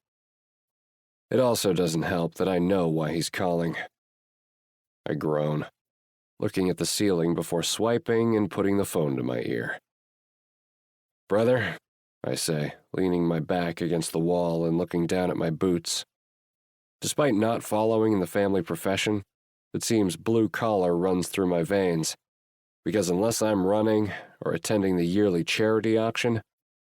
It also doesn't help that I know why he's calling. I groan, looking at the ceiling before swiping and putting the phone to my ear. "Brother," I say, leaning my back against the wall and looking down at my boots. Despite not following in the family profession, it seems blue-collar runs through my veins, because unless I'm running or attending the yearly charity auction,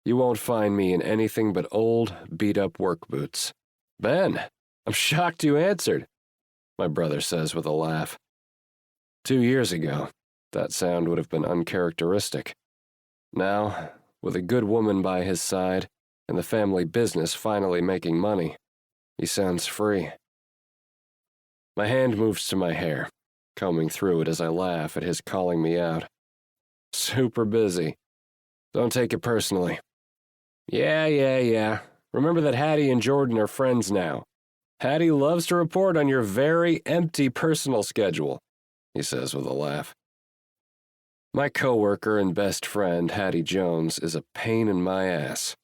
you won't find me in anything but old, beat-up work boots. "Ben, I'm shocked you answered," my brother says with a laugh. 2 years ago, that sound would have been uncharacteristic. Now, with a good woman by his side and the family business finally making money, he sounds free. My hand moves to my hair, combing through it as I laugh at his calling me out. Super busy. Don't take it personally. Yeah. Remember that Hattie and Jordan are friends now. Hattie loves to report on your very empty personal schedule, he says with a laugh. My coworker and best friend, Hattie Jones, is a pain in my ass,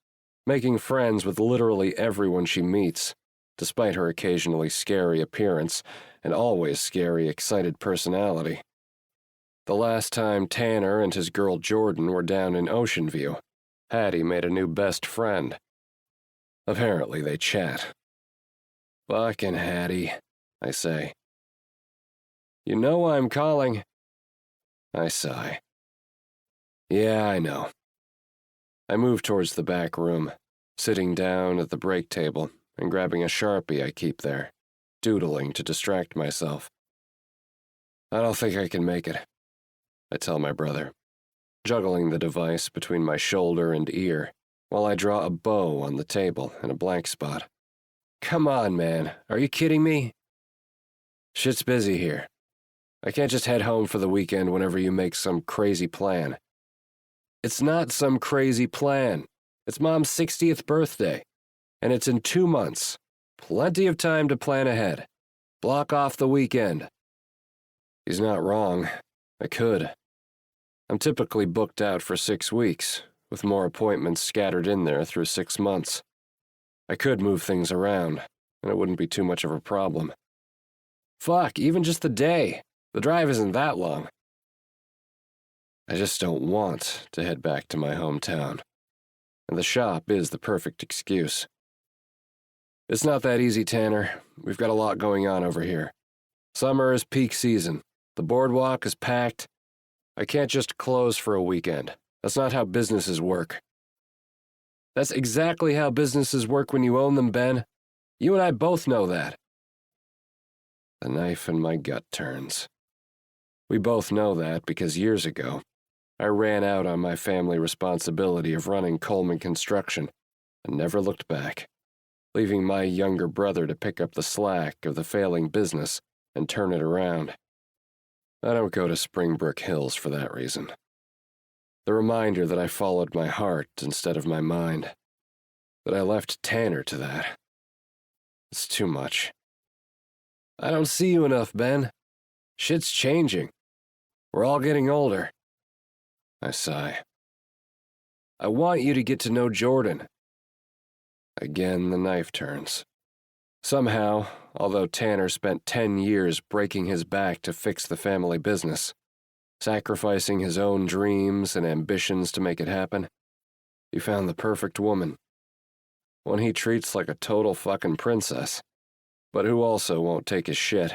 making friends with literally everyone she meets, despite her occasionally scary appearance and always scary, excited personality. The last time Tanner and his girl Jordan were down in Ocean View, Hattie made a new best friend. Apparently they chat. Fucking Hattie, I say. You know why I'm calling? I sigh. Yeah, I know. I move towards the back room, sitting down at the break table and grabbing a Sharpie I keep there, doodling to distract myself. I don't think I can make it, I tell my brother, juggling the device between my shoulder and ear while I draw a bow on the table in a blank spot. Come on, man, are you kidding me? Shit's busy here. I can't just head home for the weekend whenever you make some crazy plan. It's not some crazy plan. It's Mom's 60th birthday, and it's in 2 months. Plenty of time to plan ahead. Block off the weekend. He's not wrong. I could. I'm typically booked out for 6 weeks, with more appointments scattered in there through 6 months. I could move things around, and it wouldn't be too much of a problem. Fuck, even just the day. The drive isn't that long. I just don't want to head back to my hometown, and the shop is the perfect excuse. It's not that easy, Tanner. We've got a lot going on over here. Summer is peak season. The boardwalk is packed. I can't just close for a weekend. That's not how businesses work. That's exactly how businesses work when you own them, Ben. You and I both know that. The knife in my gut turns. We both know that because years ago, I ran out on my family responsibility of running Coleman Construction and never looked back, leaving my younger brother to pick up the slack of the failing business and turn it around. I don't go to Springbrook Hills for that reason. The reminder that I followed my heart instead of my mind, that I left Tanner to that. It's too much. I don't see you enough, Ben. Shit's changing. We're all getting older. I sigh. I want you to get to know Jordan. Again, the knife turns. Somehow, although Tanner spent 10 years breaking his back to fix the family business, sacrificing his own dreams and ambitions to make it happen, he found the perfect woman. One he treats like a total fucking princess, but who also won't take his shit.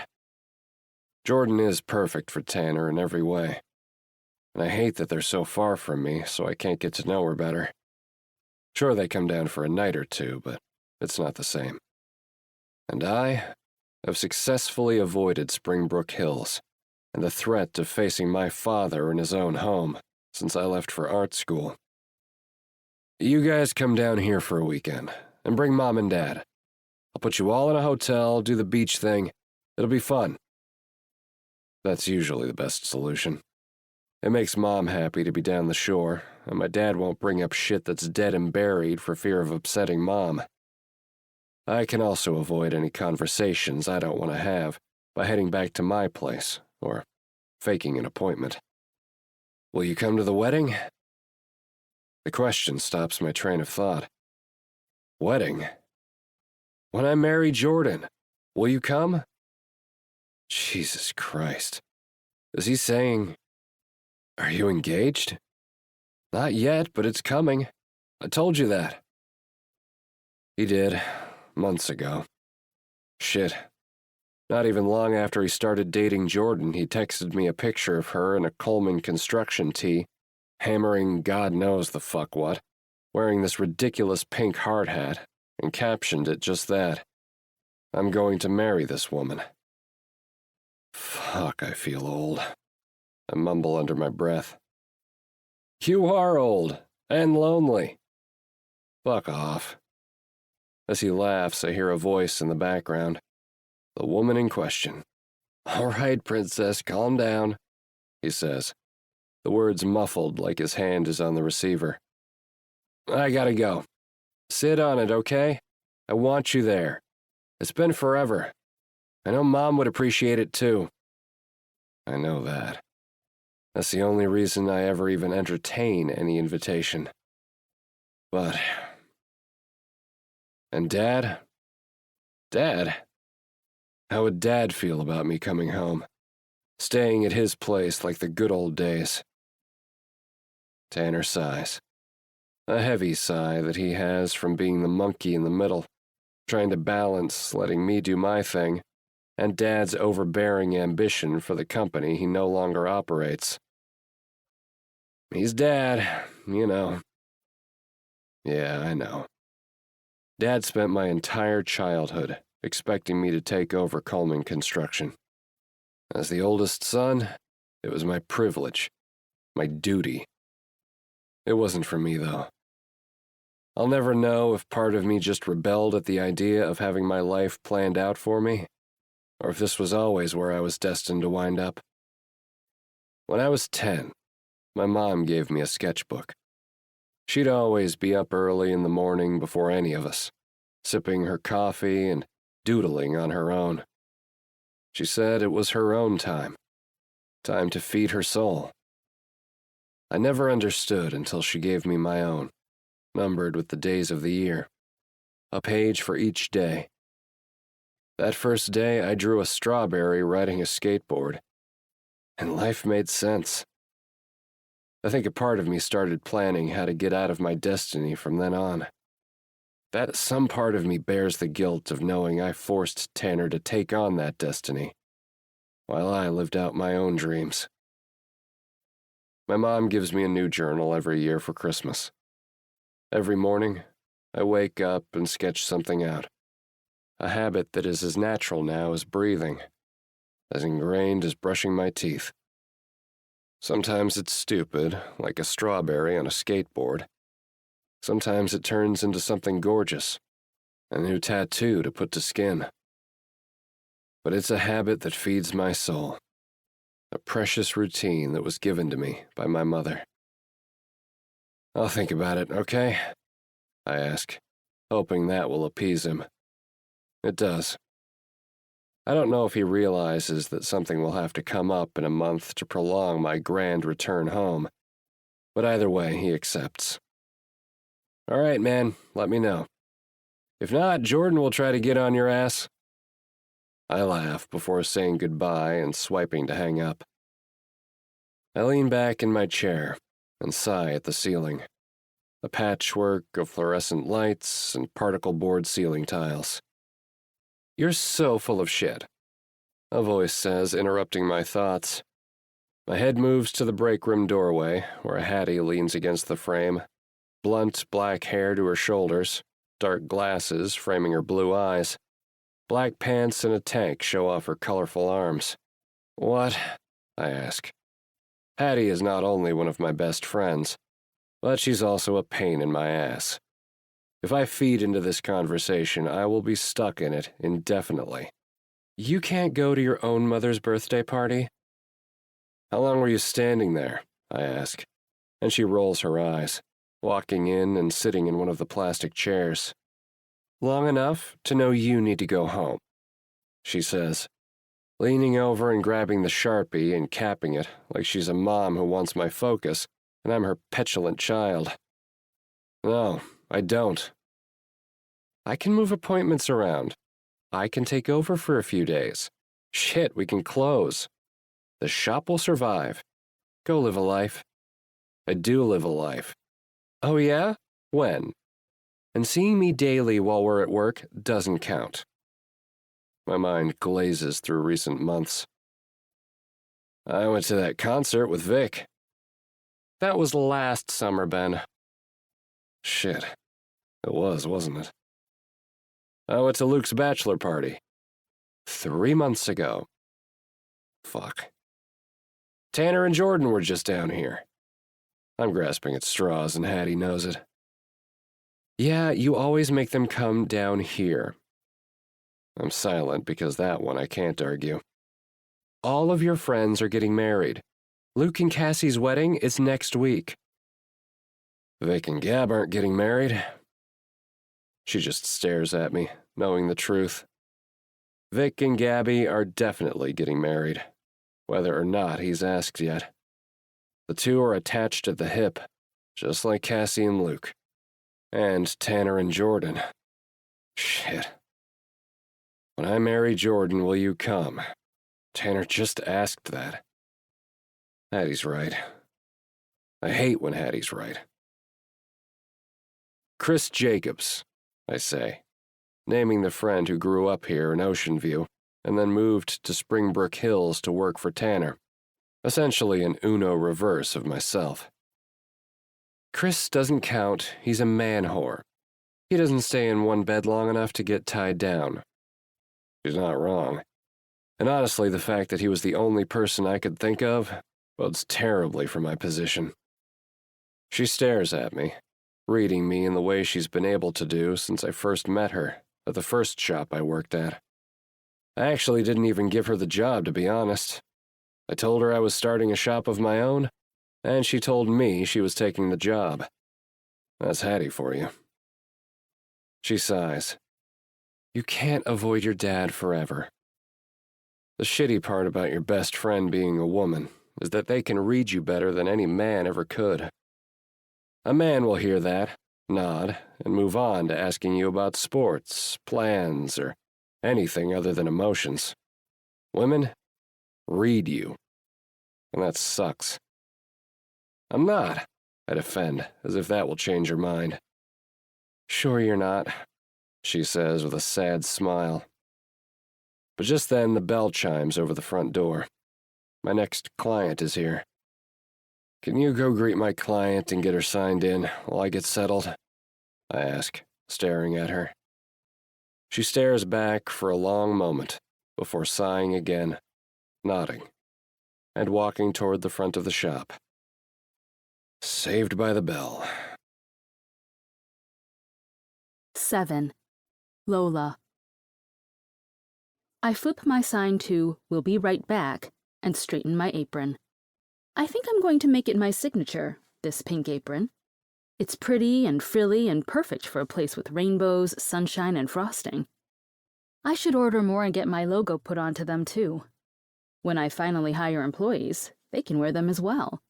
Jordan is perfect for Tanner in every way, and I hate that they're so far from me, so I can't get to know her better. Sure, they come down for a night or two, but it's not the same. And I have successfully avoided Springbrook Hills and the threat of facing my father in his own home since I left for art school. You guys come down here for a weekend, and bring Mom and Dad. I'll put you all in a hotel, do the beach thing. It'll be fun. That's usually the best solution. It makes Mom happy to be down the shore, and my dad won't bring up shit that's dead and buried for fear of upsetting Mom. I can also avoid any conversations I don't want to have by heading back to my place, or faking an appointment. Will you come to the wedding? The question stops my train of thought. Wedding? When I marry Jordan, will you come? Jesus Christ. Is he saying, are you engaged? Not yet, but it's coming. I told you that. He did, months ago. Shit. Not even long after he started dating Jordan, he texted me a picture of her in a Coleman construction tee, hammering God knows the fuck what, wearing this ridiculous pink hard hat, and captioned it just that. I'm going to marry this woman. Fuck, I feel old. I mumble under my breath. You are old, and lonely. Fuck off. As he laughs, I hear a voice in the background. The woman in question. All right, princess, calm down, he says, the words muffled like his hand is on the receiver. I gotta go. Sit on it, okay? I want you there. It's been forever. I know Mom would appreciate it too. I know that. That's the only reason I ever even entertain any invitation. But... And Dad? Dad? How would Dad feel about me coming home? Staying at his place like the good old days? Tanner sighs. A heavy sigh that he has from being the monkey in the middle, trying to balance letting me do my thing, and Dad's overbearing ambition for the company he no longer operates. He's Dad, you know. Yeah, I know. Dad spent my entire childhood expecting me to take over Coleman Construction. As the oldest son, it was my privilege, my duty. It wasn't for me, though. I'll never know if part of me just rebelled at the idea of having my life planned out for me, or if this was always where I was destined to wind up. When I was 10, my mom gave me a sketchbook. She'd always be up early in the morning before any of us, sipping her coffee and doodling on her own. She said it was her own time to feed her soul. I never understood until she gave me my own, numbered with the days of the year, a page for each day. That first day, I drew a strawberry riding a skateboard, and life made sense. I think a part of me started planning how to get out of my destiny from then on. That some part of me bears the guilt of knowing I forced Tanner to take on that destiny, while I lived out my own dreams. My mom gives me a new journal every year for Christmas. Every morning, I wake up and sketch something out. A habit that is as natural now as breathing, as ingrained as brushing my teeth. Sometimes it's stupid, like a strawberry on a skateboard. Sometimes it turns into something gorgeous, a new tattoo to put to skin. But it's a habit that feeds my soul, a precious routine that was given to me by my mother. I'll think about it, okay? I ask, hoping that will appease him. It does. I don't know if he realizes that something will have to come up in a month to prolong my grand return home, but either way, he accepts. All right, man, let me know. If not, Jordan will try to get on your ass. I laugh before saying goodbye and swiping to hang up. I lean back in my chair and sigh at the ceiling, a patchwork of fluorescent lights and particle board ceiling tiles. You're so full of shit, a voice says, interrupting my thoughts. My head moves to the break room doorway, where Hattie leans against the frame, blunt black hair to her shoulders, dark glasses framing her blue eyes. Black pants and a tank show off her colorful arms. What? I ask. Hattie is not only one of my best friends, but she's also a pain in my ass. If I feed into this conversation, I will be stuck in it indefinitely. You can't go to your own mother's birthday party? How long were you standing there? I ask, and she rolls her eyes, walking in and sitting in one of the plastic chairs. Long enough to know you need to go home, she says, leaning over and grabbing the Sharpie and capping it like she's a mom who wants my focus and I'm her petulant child. No, I don't. I can move appointments around. I can take over for a few days. Shit, we can close. The shop will survive. Go live a life. I do live a life. Oh yeah? When? And seeing me daily while we're at work doesn't count. My mind glazes through recent months. I went to that concert with Vic. That was last summer, Ben. Shit. It was, wasn't it? I went to Luke's bachelor party. 3 months ago. Fuck. Tanner and Jordan were just down here. I'm grasping at straws and Hattie knows it. Yeah, you always make them come down here. I'm silent because that one I can't argue. All of your friends are getting married. Luke and Cassie's wedding is next week. Vic and Gab aren't getting married. She just stares at me, knowing the truth. Vic and Gabby are definitely getting married, whether or not he's asked yet. The two are attached at the hip, just like Cassie and Luke. And Tanner and Jordan. Shit. When I marry Jordan, will you come? Tanner just asked that. Hattie's right. I hate when Hattie's right. Chris Jacobs, I say, naming the friend who grew up here in Ocean View and then moved to Springbrook Hills to work for Tanner, essentially an Uno reverse of myself. Chris doesn't count, he's a man whore. He doesn't stay in one bed long enough to get tied down. She's not wrong. And honestly, the fact that he was the only person I could think of bodes terribly for my position. She stares at me, reading me in the way she's been able to do since I first met her at the first shop I worked at. I actually didn't even give her the job, to be honest. I told her I was starting a shop of my own, and she told me she was taking the job. That's Hattie for you. She sighs. You can't avoid your dad forever. The shitty part about your best friend being a woman is that they can read you better than any man ever could. A man will hear that, nod, and move on to asking you about sports, plans, or anything other than emotions. Women read you. And that sucks. I'm not, I defend, as if that will change her mind. Sure you're not, she says with a sad smile. But just then the bell chimes over the front door. My next client is here. Can you go greet my client and get her signed in while I get settled? I ask, staring at her. She stares back for a long moment before sighing again, nodding, and walking toward the front of the shop. Saved by the bell. 7. Lola. I flip my sign to "We'll be right back" and straighten my apron. I think I'm going to make it my signature, this pink apron. It's pretty and frilly and perfect for a place with rainbows, sunshine, and frosting. I should order more and get my logo put onto them too. When I finally hire employees, they can wear them as well.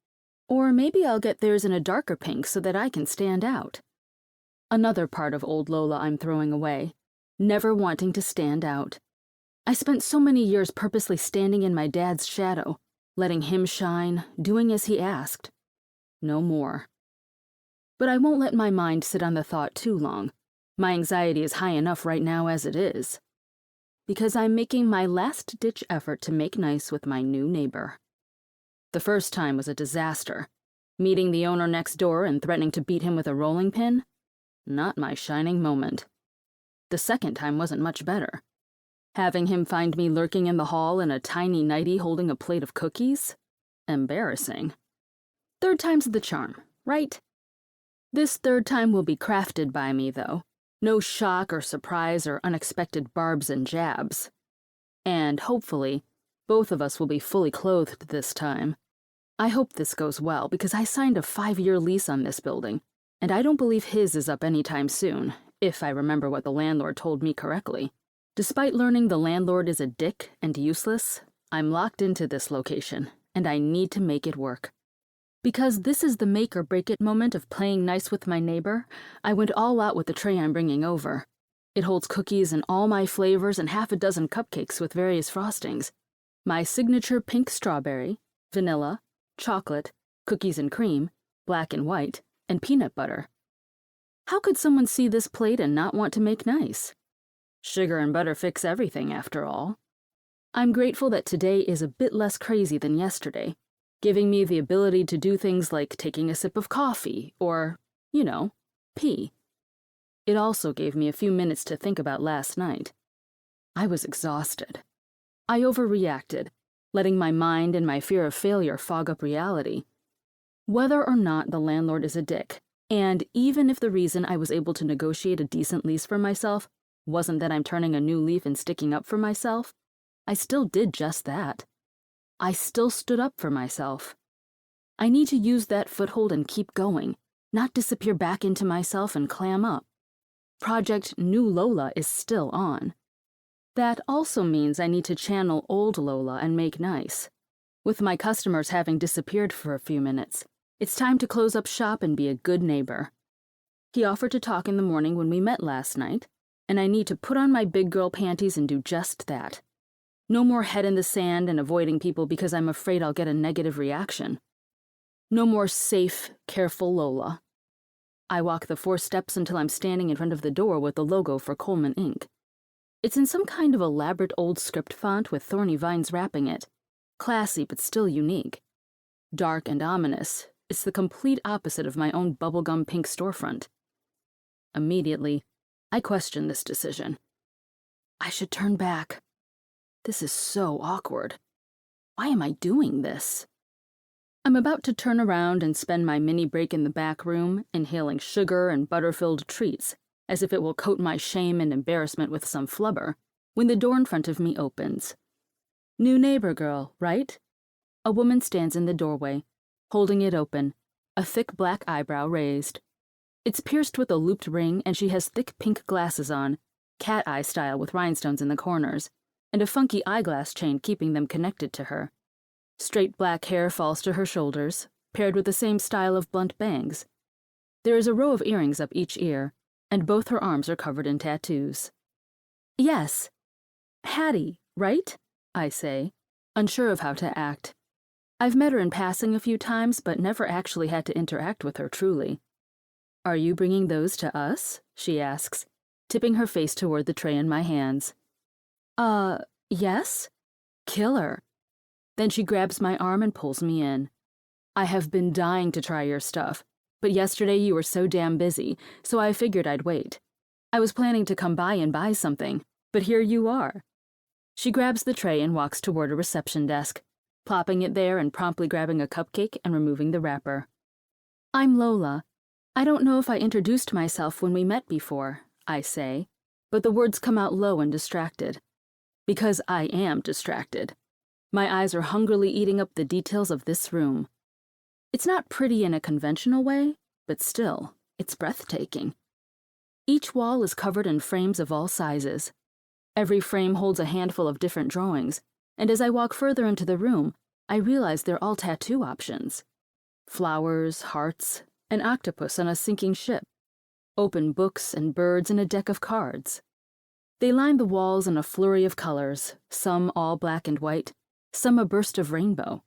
Or maybe I'll get theirs in a darker pink so that I can stand out. Another part of old Lola I'm throwing away, never wanting to stand out. I spent so many years purposely standing in my dad's shadow, letting him shine, doing as he asked. No more. But I won't let my mind sit on the thought too long. My anxiety is high enough right now as it is. Because I'm making my last-ditch effort to make nice with my new neighbor. The first time was a disaster. Meeting the owner next door and threatening to beat him with a rolling pin? Not my shining moment. The second time wasn't much better. Having him find me lurking in the hall in a tiny nightie holding a plate of cookies? Embarrassing. Third time's the charm, right? This third time will be crafted by me, though. No shock or surprise or unexpected barbs and jabs. And, hopefully, both of us will be fully clothed this time. I hope this goes well, because I signed a 5-year lease on this building, and I don't believe his is up anytime soon, if I remember what the landlord told me correctly. Despite learning the landlord is a dick and useless, I'm locked into this location, and I need to make it work. Because this is the make-or-break-it moment of playing nice with my neighbor, I went all out with the tray I'm bringing over. It holds cookies in all my flavors and half a dozen cupcakes with various frostings. My signature pink strawberry, vanilla, chocolate, cookies and cream, black and white, and peanut butter. How could someone see this plate and not want to make nice? Sugar and butter fix everything, after all. I'm grateful that today is a bit less crazy than yesterday, giving me the ability to do things like taking a sip of coffee or, pee. It also gave me a few minutes to think about last night. I was exhausted. I overreacted, letting my mind and my fear of failure fog up reality. Whether or not the landlord is a dick, and even if the reason I was able to negotiate a decent lease for myself wasn't that I'm turning a new leaf and sticking up for myself, I still did just that. I still stood up for myself. I need to use that foothold and keep going, not disappear back into myself and clam up. Project New Lola is still on. That also means I need to channel old Lola and make nice. With my customers having disappeared for a few minutes, it's time to close up shop and be a good neighbor. He offered to talk in the morning when we met last night, and I need to put on my big girl panties and do just that. No more head in the sand and avoiding people because I'm afraid I'll get a negative reaction. No more safe, careful Lola. I walk the 4 steps until I'm standing in front of the door with the logo for Coleman Inc. It's in some kind of elaborate old script font with thorny vines wrapping it. Classy but still unique. Dark and ominous, it's the complete opposite of my own bubblegum pink storefront. Immediately, I question this decision. I should turn back. This is so awkward. Why am I doing this? I'm about to turn around and spend my mini break in the back room, inhaling sugar and butter-filled treats, as if it will coat my shame and embarrassment with some flubber, when the door in front of me opens. New neighbor girl, right? A woman stands in the doorway, holding it open, a thick black eyebrow raised. It's pierced with a looped ring, and she has thick pink glasses on, cat eye style with rhinestones in the corners, and a funky eyeglass chain keeping them connected to her. Straight black hair falls to her shoulders, paired with the same style of blunt bangs. There is a row of earrings up each ear, and both her arms are covered in tattoos. Yes. Hattie, right? I say, unsure of how to act. I've met her in passing a few times, but never actually had to interact with her truly. Are you bringing those to us? She asks, tipping her face toward the tray in my hands. Yes? Killer. Then she grabs my arm and pulls me in. I have been dying to try your stuff, but yesterday you were so damn busy, so I figured I'd wait. I was planning to come by and buy something, but here you are. She grabs the tray and walks toward a reception desk, plopping it there and promptly grabbing a cupcake and removing the wrapper. I'm Lola. I don't know if I introduced myself when we met before, I say, but the words come out low and distracted. Because I am distracted. My eyes are hungrily eating up the details of this room. It's not pretty in a conventional way, but still, it's breathtaking. Each wall is covered in frames of all sizes. Every frame holds a handful of different drawings, and as I walk further into the room, I realize they're all tattoo options. Flowers, hearts, an octopus on a sinking ship, open books and birds and a deck of cards. They line the walls in a flurry of colors, some all black and white, some a burst of rainbow.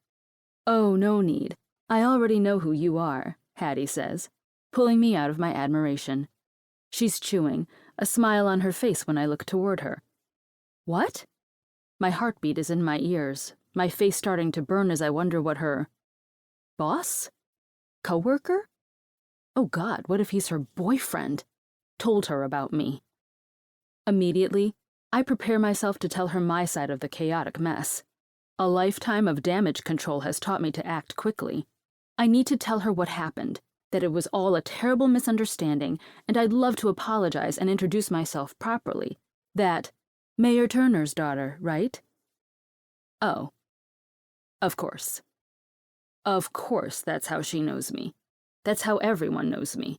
Oh, no need. I already know who you are, Hattie says, pulling me out of my admiration. She's chewing, a smile on her face when I look toward her. What? My heartbeat is in my ears, my face starting to burn as I wonder what her... boss? Coworker? Oh God, what if he's her boyfriend? Told her about me. Immediately, I prepare myself to tell her my side of the chaotic mess. A lifetime of damage control has taught me to act quickly. I need to tell her what happened, that it was all a terrible misunderstanding, and I'd love to apologize and introduce myself properly. That, Mayor Turner's daughter, right? Oh. Of course. Of course that's how she knows me. That's how everyone knows me.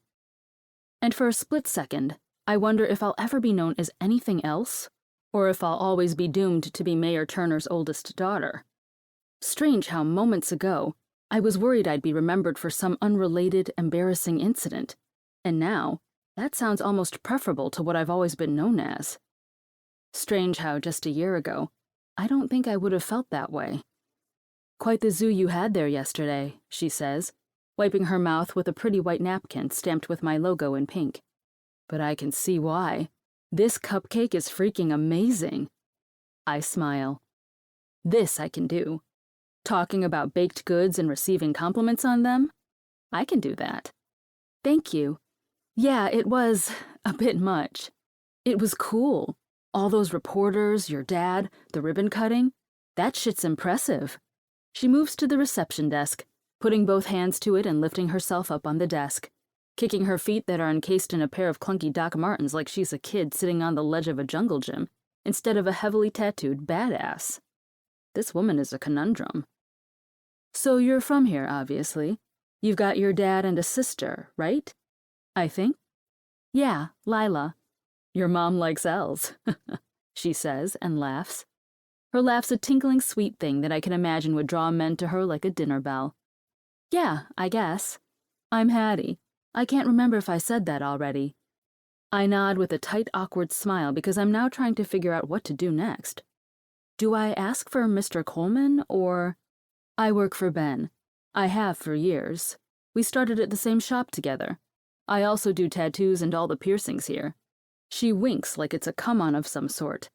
And for a split second, I wonder if I'll ever be known as anything else, or if I'll always be doomed to be Mayor Turner's oldest daughter. Strange how moments ago, I was worried I'd be remembered for some unrelated, embarrassing incident, and now, that sounds almost preferable to what I've always been known as. Strange how just a year ago, I don't think I would have felt that way. Quite the zoo you had there yesterday, she says, wiping her mouth with a pretty white napkin stamped with my logo in pink. But I can see why. This cupcake is freaking amazing. I smile. This I can do. Talking about baked goods and receiving compliments on them? I can do that. Thank you. Yeah, it was a bit much. It was cool. All those reporters, your dad, the ribbon cutting. That shit's impressive. She moves to the reception desk, putting both hands to it and lifting herself up on the desk, kicking her feet that are encased in a pair of clunky Doc Martens like she's a kid sitting on the ledge of a jungle gym, instead of a heavily tattooed badass. This woman is a conundrum. So you're from here, obviously. You've got your dad and a sister, right? I think. Yeah, Lila. Your mom likes L's, she says and laughs. Her laugh's a tinkling sweet thing that I can imagine would draw men to her like a dinner bell. Yeah, I guess. I'm Hattie. I can't remember if I said that already. I nod with a tight, awkward smile because I'm now trying to figure out what to do next. Do I ask for Mr. Coleman, or... I work for Ben. I have for years. We started at the same shop together. I also do tattoos and all the piercings here. She winks like it's a come-on of some sort.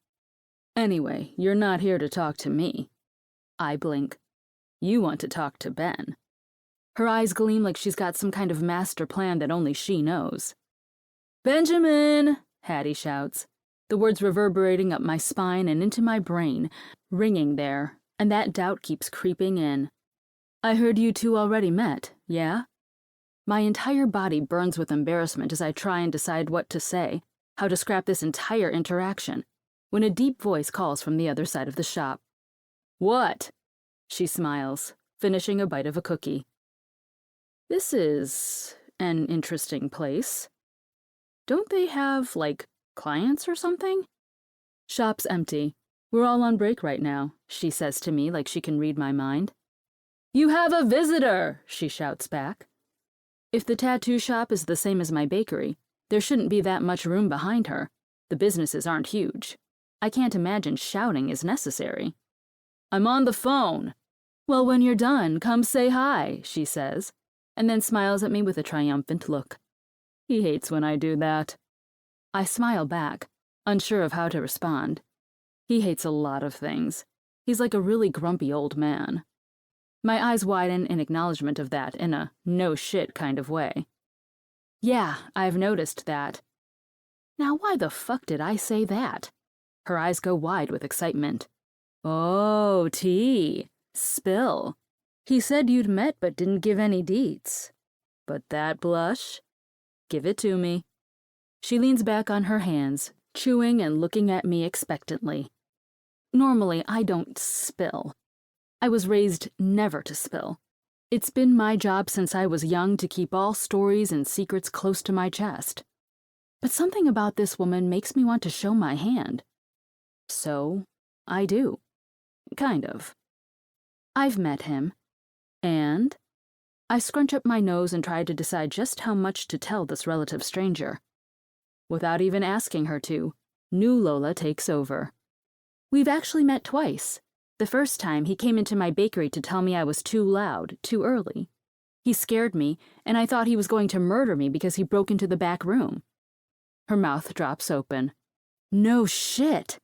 Anyway, you're not here to talk to me. I blink. You want to talk to Ben. Her eyes gleam like she's got some kind of master plan that only she knows. Benjamin! Hattie shouts, the words reverberating up my spine and into my brain, ringing there, and that doubt keeps creeping in. I heard you two already met, yeah? My entire body burns with embarrassment as I try and decide what to say, how to scrap this entire interaction, when a deep voice calls from the other side of the shop. What? She smiles, finishing a bite of a cookie. This is an interesting place. Don't they have, like, clients or something? Shop's empty. We're all on break right now, she says to me like she can read my mind. You have a visitor, she shouts back. If the tattoo shop is the same as my bakery, there shouldn't be that much room behind her. The businesses aren't huge. I can't imagine shouting is necessary. I'm on the phone. Well, when you're done, come say hi, she says, and then smiles at me with a triumphant look. He hates when I do that. I smile back, unsure of how to respond. He hates a lot of things. He's like a really grumpy old man. My eyes widen in acknowledgement of that in a no-shit kind of way. Yeah, I've noticed that. Now why the fuck did I say that? Her eyes go wide with excitement. Oh, tea. Spill. He said you'd met but didn't give any deets. But that blush? Give it to me. She leans back on her hands, chewing and looking at me expectantly. Normally, I don't spill. I was raised never to spill. It's been my job since I was young to keep all stories and secrets close to my chest. But something about this woman makes me want to show my hand. So, I do. Kind of. I've met him. And? I scrunch up my nose and try to decide just how much to tell this relative stranger. Without even asking her to, new Lola takes over. We've actually met twice. The first time, he came into my bakery to tell me I was too loud, too early. He scared me, and I thought he was going to murder me because he broke into the back room. Her mouth drops open. No shit!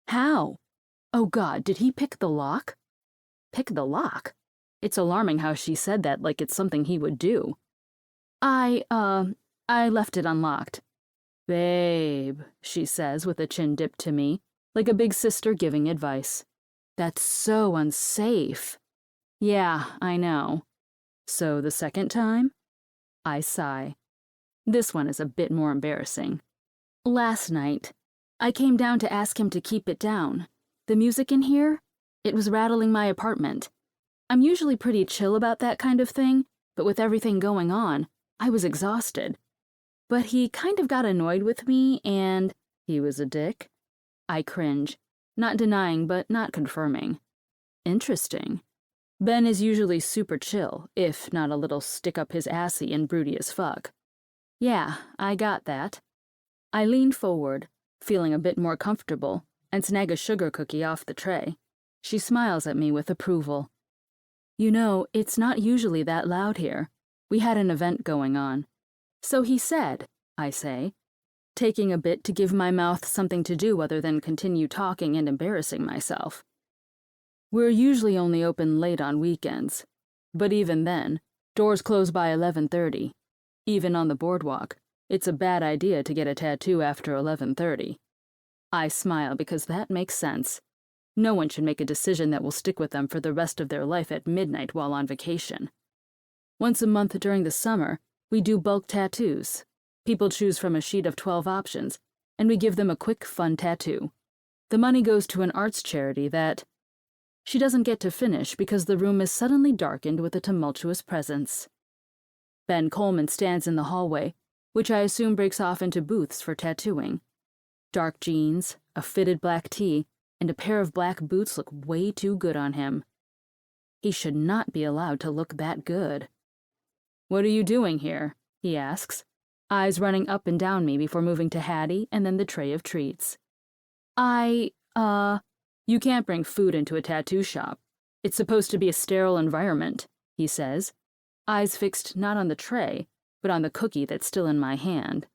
How? Oh God, did he pick the lock? Pick the lock? It's alarming how she said that like it's something he would do. I left it unlocked. Babe, she says with a chin dip to me, like a big sister giving advice. That's so unsafe. Yeah, I know. So the second time? I sigh. This one is a bit more embarrassing. Last night, I came down to ask him to keep it down. The music in here? It was rattling my apartment. I'm usually pretty chill about that kind of thing, but with everything going on, I was exhausted. But he kind of got annoyed with me, and he was a dick. I cringe, not denying but not confirming. Interesting. Ben is usually super chill, if not a little stick-up-his-assy and broody as fuck. Yeah, I got that. I lean forward, feeling a bit more comfortable, and snag a sugar cookie off the tray. She smiles at me with approval. You know, it's not usually that loud here. We had an event going on. So he said, I say, taking a bit to give my mouth something to do other than continue talking and embarrassing myself. We're usually only open late on weekends. But even then, doors close by 11:30. Even on the boardwalk, it's a bad idea to get a tattoo after 11:30. I smile because that makes sense. No one should make a decision that will stick with them for the rest of their life at midnight while on vacation. Once a month during the summer, we do bulk tattoos. People choose from a sheet of 12 options, and we give them a quick, fun tattoo. The money goes to an arts charity that... She doesn't get to finish because the room is suddenly darkened with a tumultuous presence. Ben Coleman stands in the hallway, which I assume breaks off into booths for tattooing. Dark jeans, a fitted black tee, and a pair of black boots look way too good on him. He should not be allowed to look that good. "What are you doing here?" he asks, eyes running up and down me before moving to Hattie and then the tray of treats. You can't bring food into a tattoo shop. It's supposed to be a sterile environment," he says, eyes fixed not on the tray, but on the cookie that's still in my hand.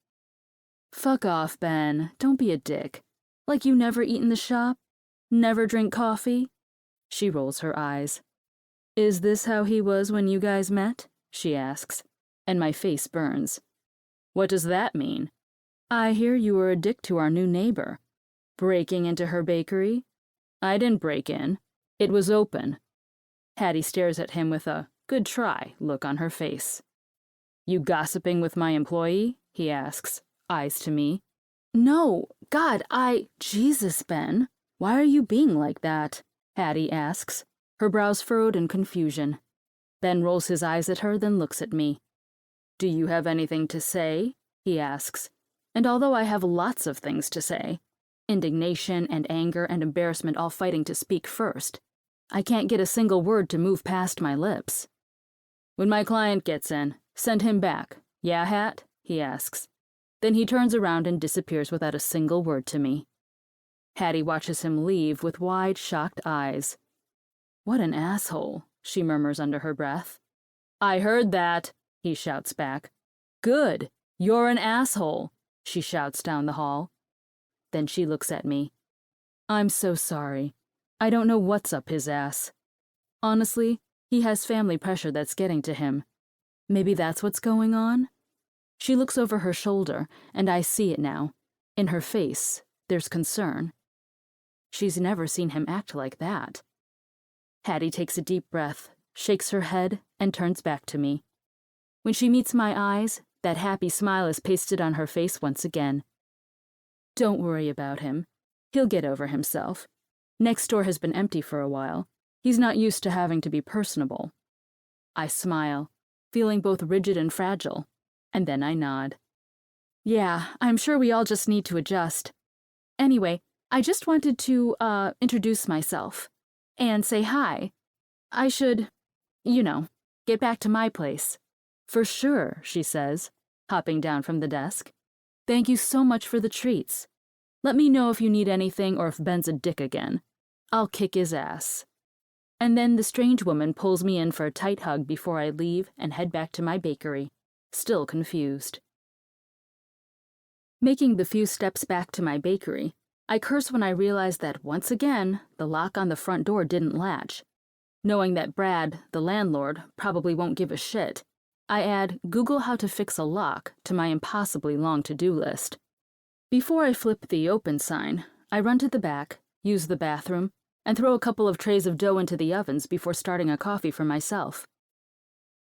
"Fuck off, Ben. Don't be a dick. Like you never eat in the shop? Never drink coffee?" She rolls her eyes. "Is this how he was when you guys met?" she asks, and my face burns. "What does that mean?" "I hear you were a dick to our new neighbor. Breaking into her bakery?" "I didn't break in. It was open." Hattie stares at him with a "good try" look on her face. "You gossiping with my employee?" he asks, eyes to me. "No, God, Jesus, Ben. Why are you being like that?" Hattie asks, her brows furrowed in confusion. Ben rolls his eyes at her, then looks at me. "Do you have anything to say?" he asks, and although I have lots of things to say, indignation and anger and embarrassment all fighting to speak first, I can't get a single word to move past my lips. "When my client gets in, send him back. Yeah, Hat?" he asks. Then he turns around and disappears without a single word to me. Hattie watches him leave with wide, shocked eyes. "What an asshole," she murmurs under her breath. "I heard that," he shouts back. "Good. You're an asshole," she shouts down the hall. Then she looks at me. "I'm so sorry. I don't know what's up his ass. Honestly, he has family pressure that's getting to him. Maybe that's what's going on?" She looks over her shoulder, and I see it now. In her face, there's concern. She's never seen him act like that. Hattie takes a deep breath, shakes her head, and turns back to me. When she meets my eyes, that happy smile is pasted on her face once again. "Don't worry about him. He'll get over himself. Next door has been empty for a while. He's not used to having to be personable." I smile, feeling both rigid and fragile, and then I nod. "Yeah, I'm sure we all just need to adjust. Anyway, I just wanted to, introduce myself. And say hi. I should, get back to my place." "For sure," she says, hopping down from the desk. "Thank you so much for the treats. Let me know if you need anything or if Ben's a dick again. I'll kick his ass." And then the strange woman pulls me in for a tight hug before I leave and head back to my bakery, still confused. Making the few steps back to my bakery, I curse when I realize that once again, the lock on the front door didn't latch. Knowing that Brad, the landlord, probably won't give a shit, I add "Google how to fix a lock" to my impossibly long to-do list. Before I flip the open sign, I run to the back, use the bathroom, and throw a couple of trays of dough into the ovens before starting a coffee for myself.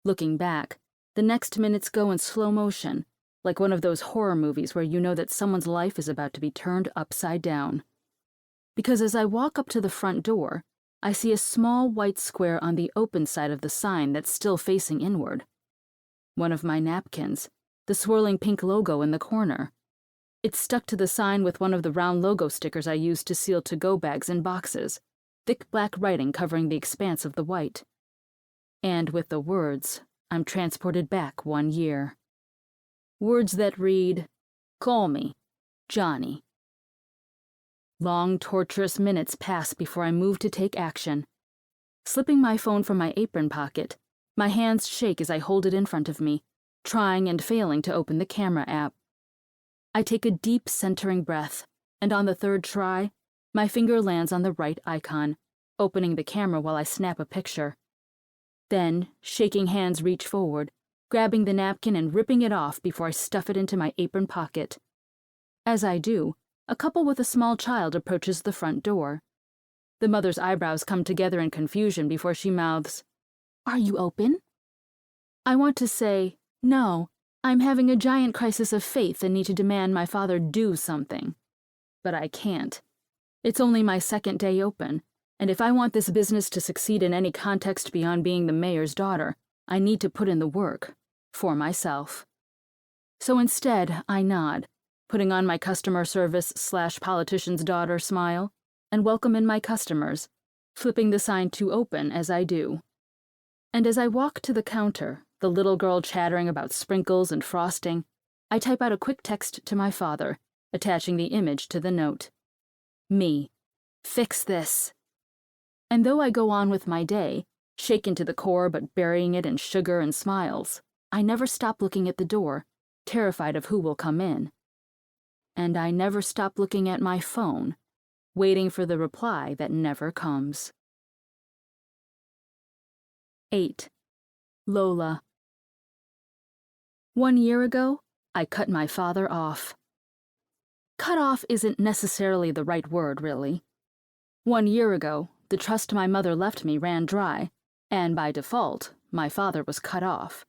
Looking back, the next minutes go in slow motion, like one of those horror movies where you know that someone's life is about to be turned upside down. Because as I walk up to the front door, I see a small white square on the open side of the sign that's still facing inward. One of my napkins, the swirling pink logo in the corner. It's stuck to the sign with one of the round logo stickers I used to seal to-go bags and boxes, thick black writing covering the expanse of the white. And with the words, I'm transported back 1 year. Words that read, "Call me, Johnny." Long, torturous minutes pass before I move to take action. Slipping my phone from my apron pocket, my hands shake as I hold it in front of me, trying and failing to open the camera app. I take a deep, centering breath, and on the third try, my finger lands on the right icon, opening the camera while I snap a picture. Then, shaking hands reach forward, grabbing the napkin and ripping it off before I stuff it into my apron pocket. As I do, a couple with a small child approaches the front door. The mother's eyebrows come together in confusion before she mouths, "Are you open?" I want to say, "No, I'm having a giant crisis of faith and need to demand my father do something." But I can't. It's only my second day open, And if I want this business to succeed in any context beyond being the mayor's daughter, I need to put in the work. For myself. So instead, I nod, putting on my customer service/politician's daughter smile, and welcome in my customers, flipping the sign to open as I do. And as I walk to the counter, the little girl chattering about sprinkles and frosting, I type out a quick text to my father, attaching the image to the note. Me. Fix this. And though I go on with my day, shaken to the core but burying it in sugar and smiles, I never stop looking at the door, terrified of who will come in. And I never stop looking at my phone, waiting for the reply that never comes. 8. Lola. 1 year ago, I cut my father off. Cut off isn't necessarily the right word, really. 1 year ago, the trust my mother left me ran dry, and by default, my father was cut off.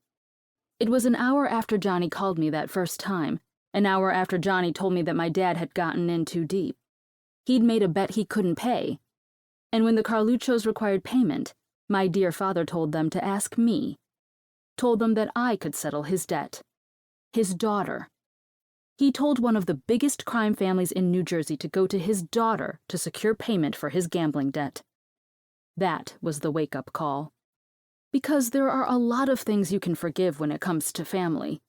It was an hour after Johnny called me that first time, an hour after Johnny told me that my dad had gotten in too deep. He'd made a bet he couldn't pay, and when the Carluchos required payment, my dear father told them to ask me. Told them that I could settle his debt. His daughter. He told one of the biggest crime families in New Jersey to go to his daughter to secure payment for his gambling debt. That was the wake-up call. Because there are a lot of things you can forgive when it comes to family.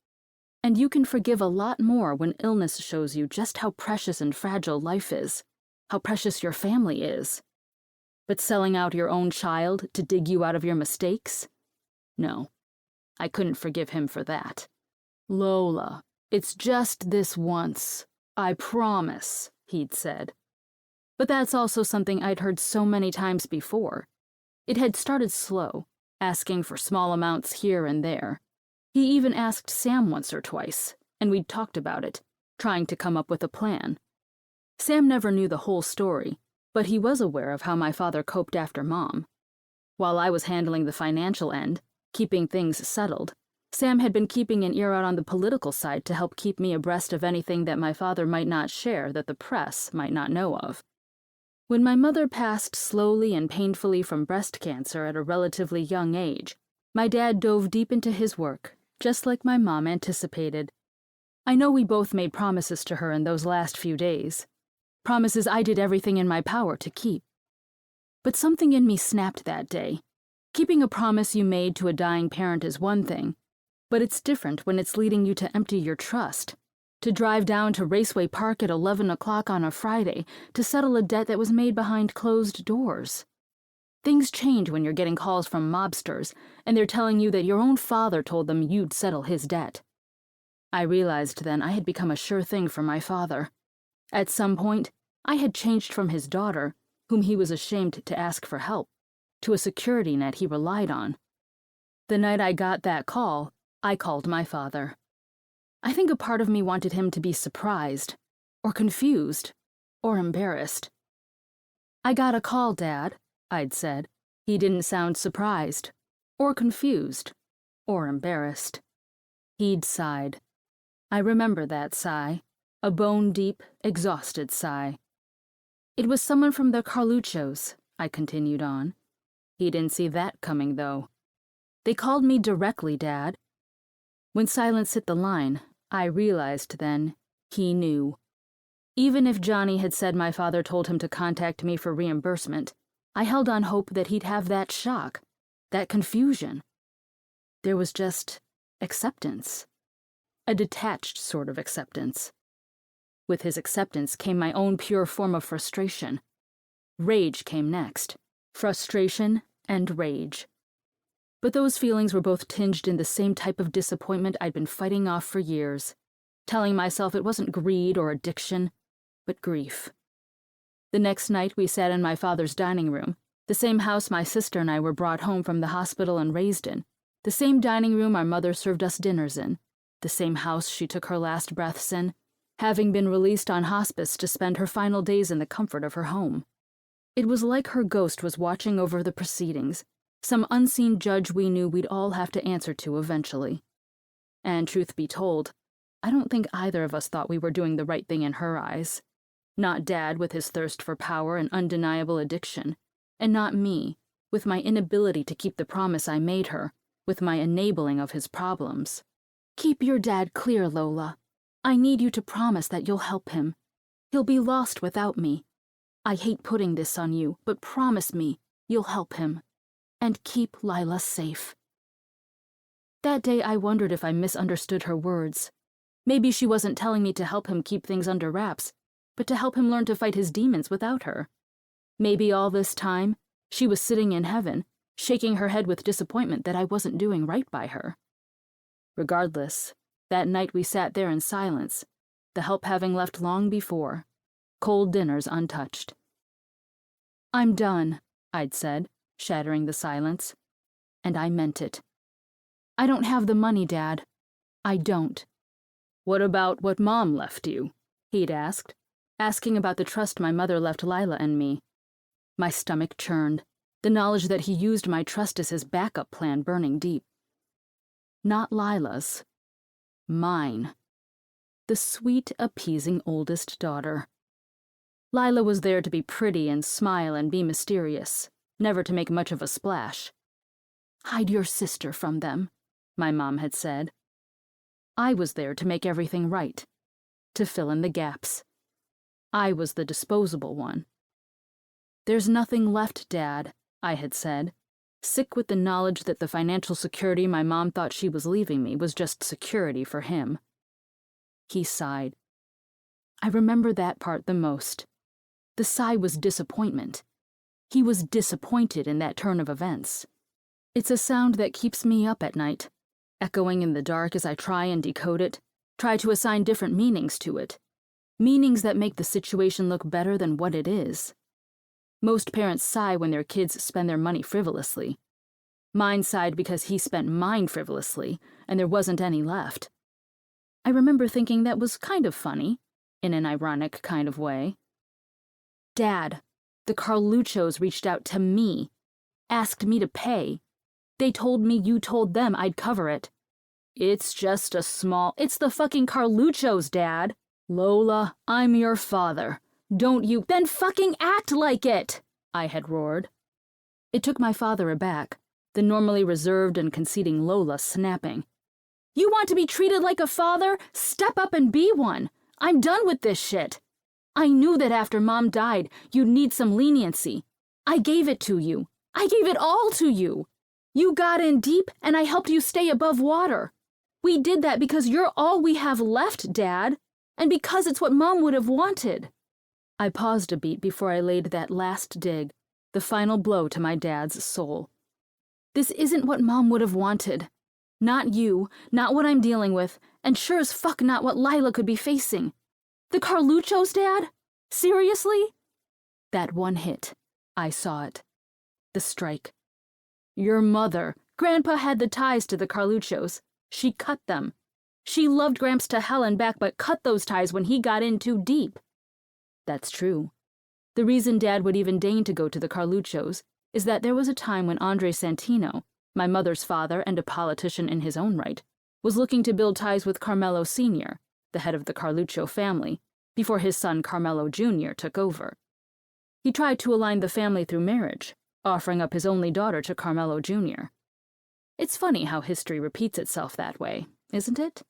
And you can forgive a lot more when illness shows you just how precious and fragile life is, how precious your family is. But selling out your own child to dig you out of your mistakes? No, I couldn't forgive him for that. Lola, it's just this once. I promise, he'd said. But that's also something I'd heard so many times before. It had started slow, asking for small amounts here and there. He even asked Sam once or twice, and we'd talked about it, trying to come up with a plan. Sam never knew the whole story, but he was aware of how my father coped after Mom. While I was handling the financial end, keeping things settled, Sam had been keeping an ear out on the political side to help keep me abreast of anything that my father might not share that the press might not know of. When my mother passed slowly and painfully from breast cancer at a relatively young age, my dad dove deep into his work, just like my mom anticipated. I know we both made promises to her in those last few days, promises I did everything in my power to keep. But something in me snapped that day. Keeping a promise you made to a dying parent is one thing, but it's different when it's leading you to empty your trust, to drive down to Raceway Park at 11 o'clock on a Friday to settle a debt that was made behind closed doors. Things change when you're getting calls from mobsters, and they're telling you that your own father told them you'd settle his debt. I realized then I had become a sure thing for my father. At some point, I had changed from his daughter, whom he was ashamed to ask for help, to a security net he relied on. The night I got that call, I called my father. I think a part of me wanted him to be surprised, or confused, or embarrassed. "I got a call, Dad," I'd said. He didn't sound surprised, or confused, or embarrassed. He'd sighed. I remember that sigh, a bone-deep, exhausted sigh. "It was someone from the Carluchos," I continued on. He didn't see that coming, though. "They called me directly, Dad." When silence hit the line, I realized then he knew. Even if Johnny had said my father told him to contact me for reimbursement, I held on hope that he'd have that shock, that confusion. There was just acceptance. A detached sort of acceptance. With his acceptance came my own pure form of frustration. Rage came next. Frustration and rage. But those feelings were both tinged in the same type of disappointment I'd been fighting off for years, telling myself it wasn't greed or addiction, but grief. The next night we sat in my father's dining room, the same house my sister and I were brought home from the hospital and raised in, the same dining room our mother served us dinners in, the same house she took her last breaths in, having been released on hospice to spend her final days in the comfort of her home. It was like her ghost was watching over the proceedings, some unseen judge we knew we'd all have to answer to eventually. And truth be told, I don't think either of us thought we were doing the right thing in her eyes. Not Dad with his thirst for power and undeniable addiction, and not me, with my inability to keep the promise I made her, with my enabling of his problems. Keep your dad clear, Lola. I need you to promise that you'll help him. He'll be lost without me. I hate putting this on you, but promise me you'll help him. And keep Lila safe. That day I wondered if I misunderstood her words. Maybe she wasn't telling me to help him keep things under wraps, but to help him learn to fight his demons without her. Maybe all this time, she was sitting in heaven, shaking her head with disappointment that I wasn't doing right by her. Regardless, that night we sat there in silence, the help having left long before, cold dinners untouched. I'm done, I'd said, shattering the silence. And I meant it. I don't have the money, Dad. I don't. What about what Mom left you? He'd asked, asking about the trust my mother left Lila and me. My stomach churned, the knowledge that he used my trust as his backup plan burning deep. Not Lila's. Mine. The sweet, appeasing oldest daughter. Lila was there to be pretty and smile and be mysterious, never to make much of a splash. Hide your sister from them, my mom had said. I was there to make everything right, to fill in the gaps. I was the disposable one. There's nothing left, Dad, I had said, sick with the knowledge that the financial security my mom thought she was leaving me was just security for him. He sighed. I remember that part the most. The sigh was disappointment. He was disappointed in that turn of events. It's a sound that keeps me up at night, echoing in the dark as I try and decode it, try to assign different meanings to it, meanings that make the situation look better than what it is. Most parents sigh when their kids spend their money frivolously. Mine sighed because he spent mine frivolously, and there wasn't any left. I remember thinking that was kind of funny, in an ironic kind of way. Dad, the Carluchos reached out to me, asked me to pay. They told me you told them I'd cover it. It's just a small... It's the fucking Carluchos, Dad. Lola, I'm your father. Don't you... Then fucking act like it! I had roared. It took my father aback, the normally reserved and conceding Lola snapping. You want to be treated like a father? Step up and be one. I'm done with this shit. I knew that after Mom died, you'd need some leniency. I gave it to you. I gave it all to you. You got in deep, and I helped you stay above water. We did that because you're all we have left, Dad, and because it's what Mom would have wanted. I paused a beat before I laid that last dig, the final blow to my dad's soul. This isn't what Mom would have wanted. Not you, not what I'm dealing with, and sure as fuck not what Lila could be facing. The Carluchos, Dad? Seriously? That one hit. I saw it. The strike. Your mother. Grandpa had the ties to the Carluchos. She cut them. She loved Gramps to hell and back, but cut those ties when he got in too deep. That's true. The reason Dad would even deign to go to the Carluchos is that there was a time when Andre Santino, my mother's father and a politician in his own right, was looking to build ties with Carmelo Sr., the head of the Carlucho family, before his son Carmelo Jr. took over. He tried to align the family through marriage, offering up his only daughter to Carmelo Jr. It's funny how history repeats itself that way, isn't it?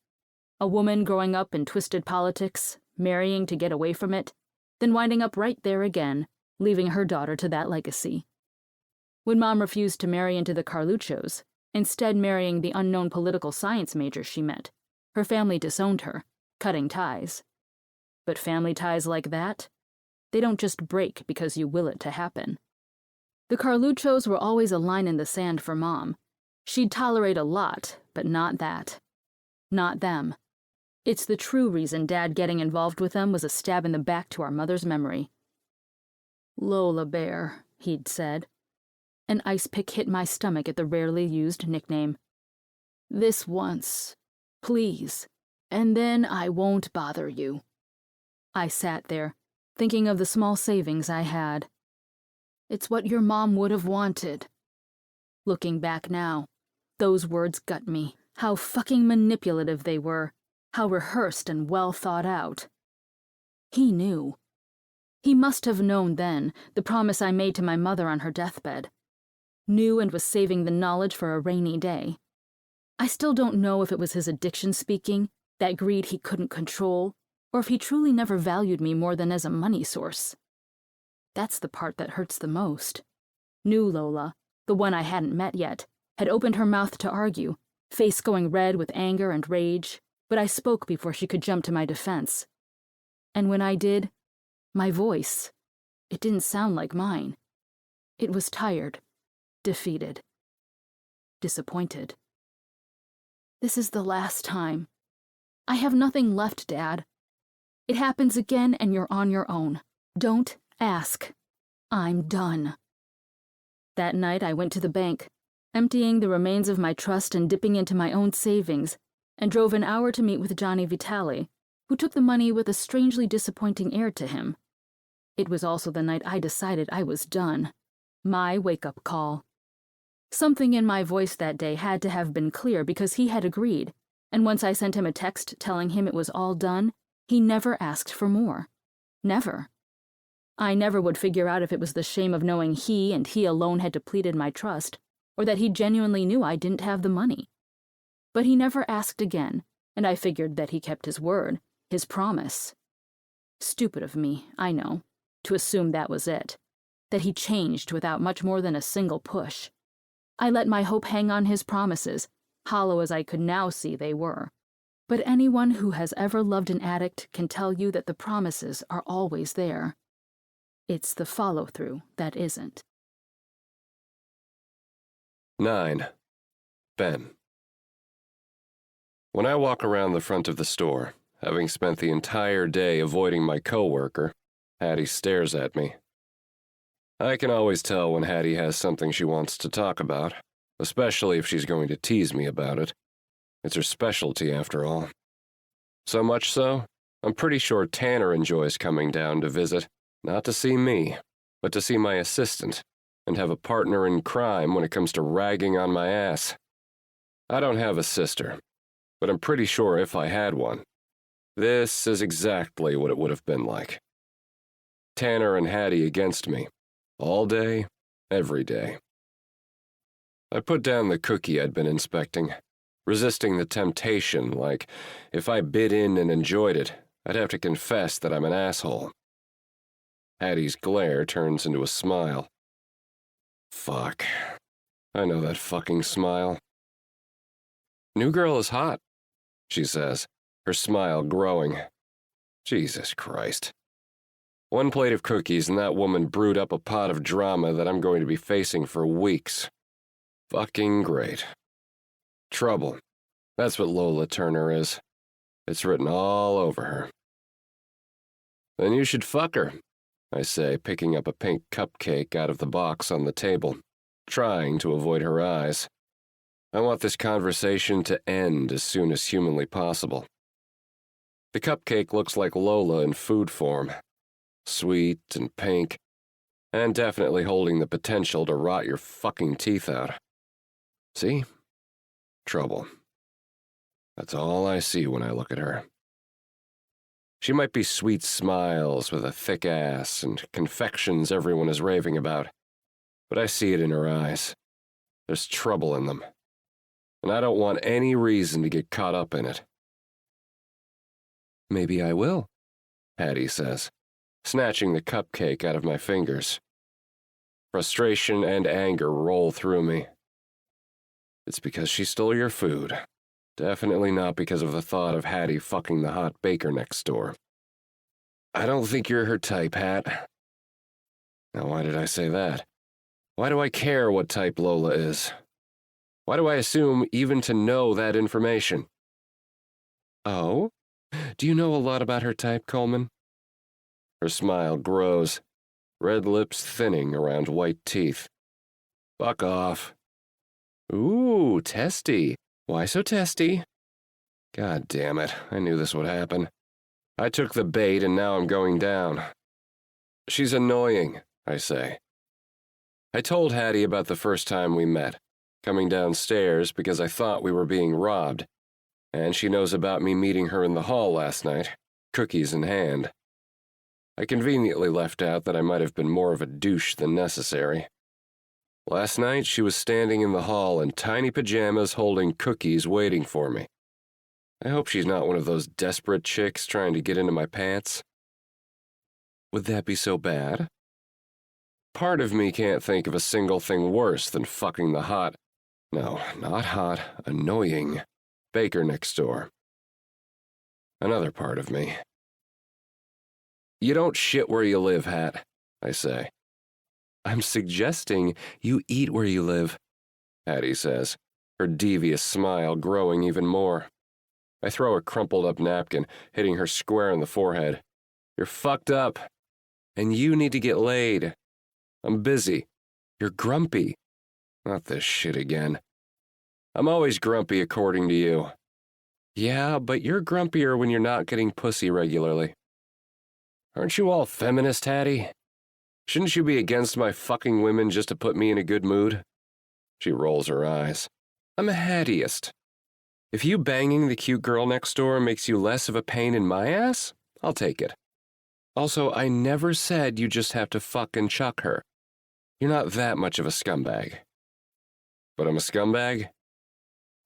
A woman growing up in twisted politics, marrying to get away from it, then winding up right there again, leaving her daughter to that legacy. When Mom refused to marry into the Carluchos, instead marrying the unknown political science major she met, her family disowned her, cutting ties. But family ties like that? They don't just break because you will it to happen. The Carluchos were always a line in the sand for Mom. She'd tolerate a lot, but not that. Not them. It's the true reason Dad getting involved with them was a stab in the back to our mother's memory. Lola Bear, he'd said. An ice pick hit my stomach at the rarely used nickname. This once, please, and then I won't bother you. I sat there, thinking of the small savings I had. It's what your mom would have wanted. Looking back now, those words gut me. How fucking manipulative they were. How rehearsed and well thought out. He knew. He must have known then the promise I made to my mother on her deathbed. Knew and was saving the knowledge for a rainy day. I still don't know if it was his addiction speaking, that greed he couldn't control, or if he truly never valued me more than as a money source. That's the part that hurts the most. New Lola, the one I hadn't met yet, had opened her mouth to argue, face going red with anger and rage, but I spoke before she could jump to my defense. And when I did, my voice, it didn't sound like mine. It was tired, defeated, disappointed. This is the last time. I have nothing left, Dad. It happens again and you're on your own. Don't ask. I'm done. That night I went to the bank, emptying the remains of my trust and dipping into my own savings, and drove an hour to meet with Johnny Vitale, who took the money with a strangely disappointing air to him. It was also the night I decided I was done. My wake-up call. Something in my voice that day had to have been clear because he had agreed, and once I sent him a text telling him it was all done, he never asked for more. Never. I never would figure out if it was the shame of knowing he and he alone had depleted my trust, or that he genuinely knew I didn't have the money. But he never asked again, and I figured that he kept his word, his promise. Stupid of me, I know, to assume that was it, that he changed without much more than a single push. I let my hope hang on his promises, hollow as I could now see they were. But anyone who has ever loved an addict can tell you that the promises are always there. It's the follow-through that isn't. 9. Ben. When I walk around the front of the store, having spent the entire day avoiding my coworker, Hattie stares at me. I can always tell when Hattie has something she wants to talk about, especially if she's going to tease me about it. It's her specialty, after all. So much so, I'm pretty sure Tanner enjoys coming down to visit, not to see me, but to see my assistant, and have a partner in crime when it comes to ragging on my ass. I don't have a sister, but I'm pretty sure if I had one, this is exactly what it would have been like. Tanner and Hattie against me. All day, every day. I put down the cookie I'd been inspecting, resisting the temptation, like, if I bit in and enjoyed it, I'd have to confess that I'm an asshole. Hattie's glare turns into a smile. Fuck. I know that fucking smile. New girl is hot, she says, her smile growing. Jesus Christ. One plate of cookies and that woman brewed up a pot of drama that I'm going to be facing for weeks. Fucking great. Trouble. That's what Lola Turner is. It's written all over her. Then you should fuck her, I say, picking up a pink cupcake out of the box on the table, trying to avoid her eyes. I want this conversation to end as soon as humanly possible. The cupcake looks like Lola in food form. Sweet and pink, and definitely holding the potential to rot your fucking teeth out. See? Trouble. That's all I see when I look at her. She might be sweet smiles with a thick ass and confections everyone is raving about, but I see it in her eyes. There's trouble in them, and I don't want any reason to get caught up in it. Maybe I will, Hattie says, snatching the cupcake out of my fingers. Frustration and anger roll through me. It's because she stole your food. Definitely not because of the thought of Hattie fucking the hot baker next door. I don't think you're her type, Hat. Now, why did I say that? Why do I care what type Lola is? Why do I assume even to know that information? Oh? Do you know a lot about her type, Coleman? Her smile grows, red lips thinning around white teeth. Fuck off. Ooh, testy. Why so testy? God damn it, I knew this would happen. I took the bait and now I'm going down. She's annoying, I say. I told Hattie about the first time we met, coming downstairs because I thought we were being robbed, and she knows about me meeting her in the hall last night, cookies in hand. I conveniently left out that I might have been more of a douche than necessary. Last night, she was standing in the hall in tiny pajamas holding cookies waiting for me. I hope she's not one of those desperate chicks trying to get into my pants. Would that be so bad? Part of me can't think of a single thing worse than fucking the hot, no, not hot, annoying baker next door. Another part of me. You don't shit where you live, Hat, I say. I'm suggesting you eat where you live, Hattie says, her devious smile growing even more. I throw a crumpled up napkin, hitting her square in the forehead. You're fucked up, and you need to get laid. I'm busy. You're grumpy. Not this shit again. I'm always grumpy according to you. Yeah, but you're grumpier when you're not getting pussy regularly. Aren't you all feminist, Hattie? Shouldn't you be against my fucking women just to put me in a good mood? She rolls her eyes. I'm a Hattieist. If you banging the cute girl next door makes you less of a pain in my ass, I'll take it. Also, I never said you just have to fuck and chuck her. You're not that much of a scumbag. But I'm a scumbag?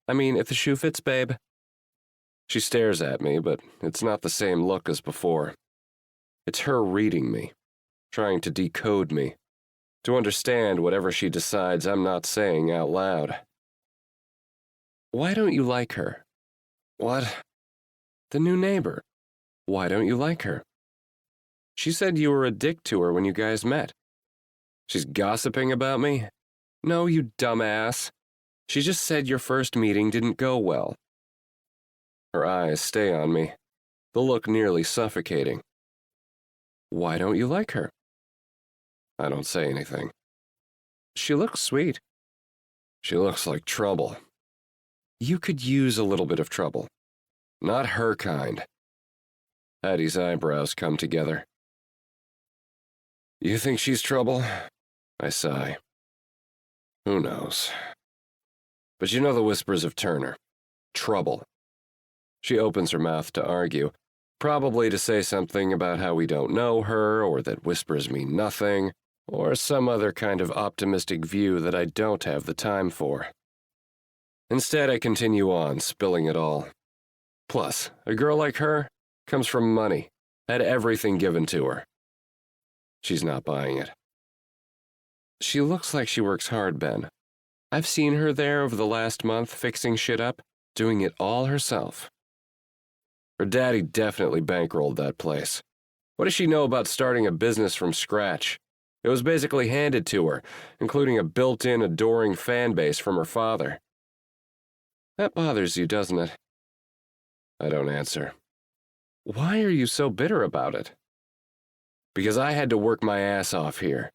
I mean, if the shoe fits, babe. She stares at me, but it's not the same look as before. It's her reading me, trying to decode me, to understand whatever she decides I'm not saying out loud. Why don't you like her? What? The new neighbor. Why don't you like her? She said you were a dick to her when you guys met. She's gossiping about me? No, you dumbass. She just said your first meeting didn't go well. Her eyes stay on me, the look nearly suffocating. Why don't you like her? I don't say anything. She looks sweet. She looks like trouble. You could use a little bit of trouble. Not her kind. Hattie's eyebrows come together. You think she's trouble? I sigh. Who knows? But you know the whispers of Turner. Trouble. She opens her mouth to argue, probably to say something about how we don't know her, or that whispers mean nothing, or some other kind of optimistic view that I don't have the time for. Instead, I continue on, spilling it all. Plus, a girl like her comes from money, had everything given to her. She's not buying it. She looks like she works hard, Ben. I've seen her there over the last month fixing shit up, doing it all herself. Her daddy definitely bankrolled that place. What does she know about starting a business from scratch? It was basically handed to her, including a built-in adoring fan base from her father. That bothers you, doesn't it? I don't answer. Why are you so bitter about it? Because I had to work my ass off here.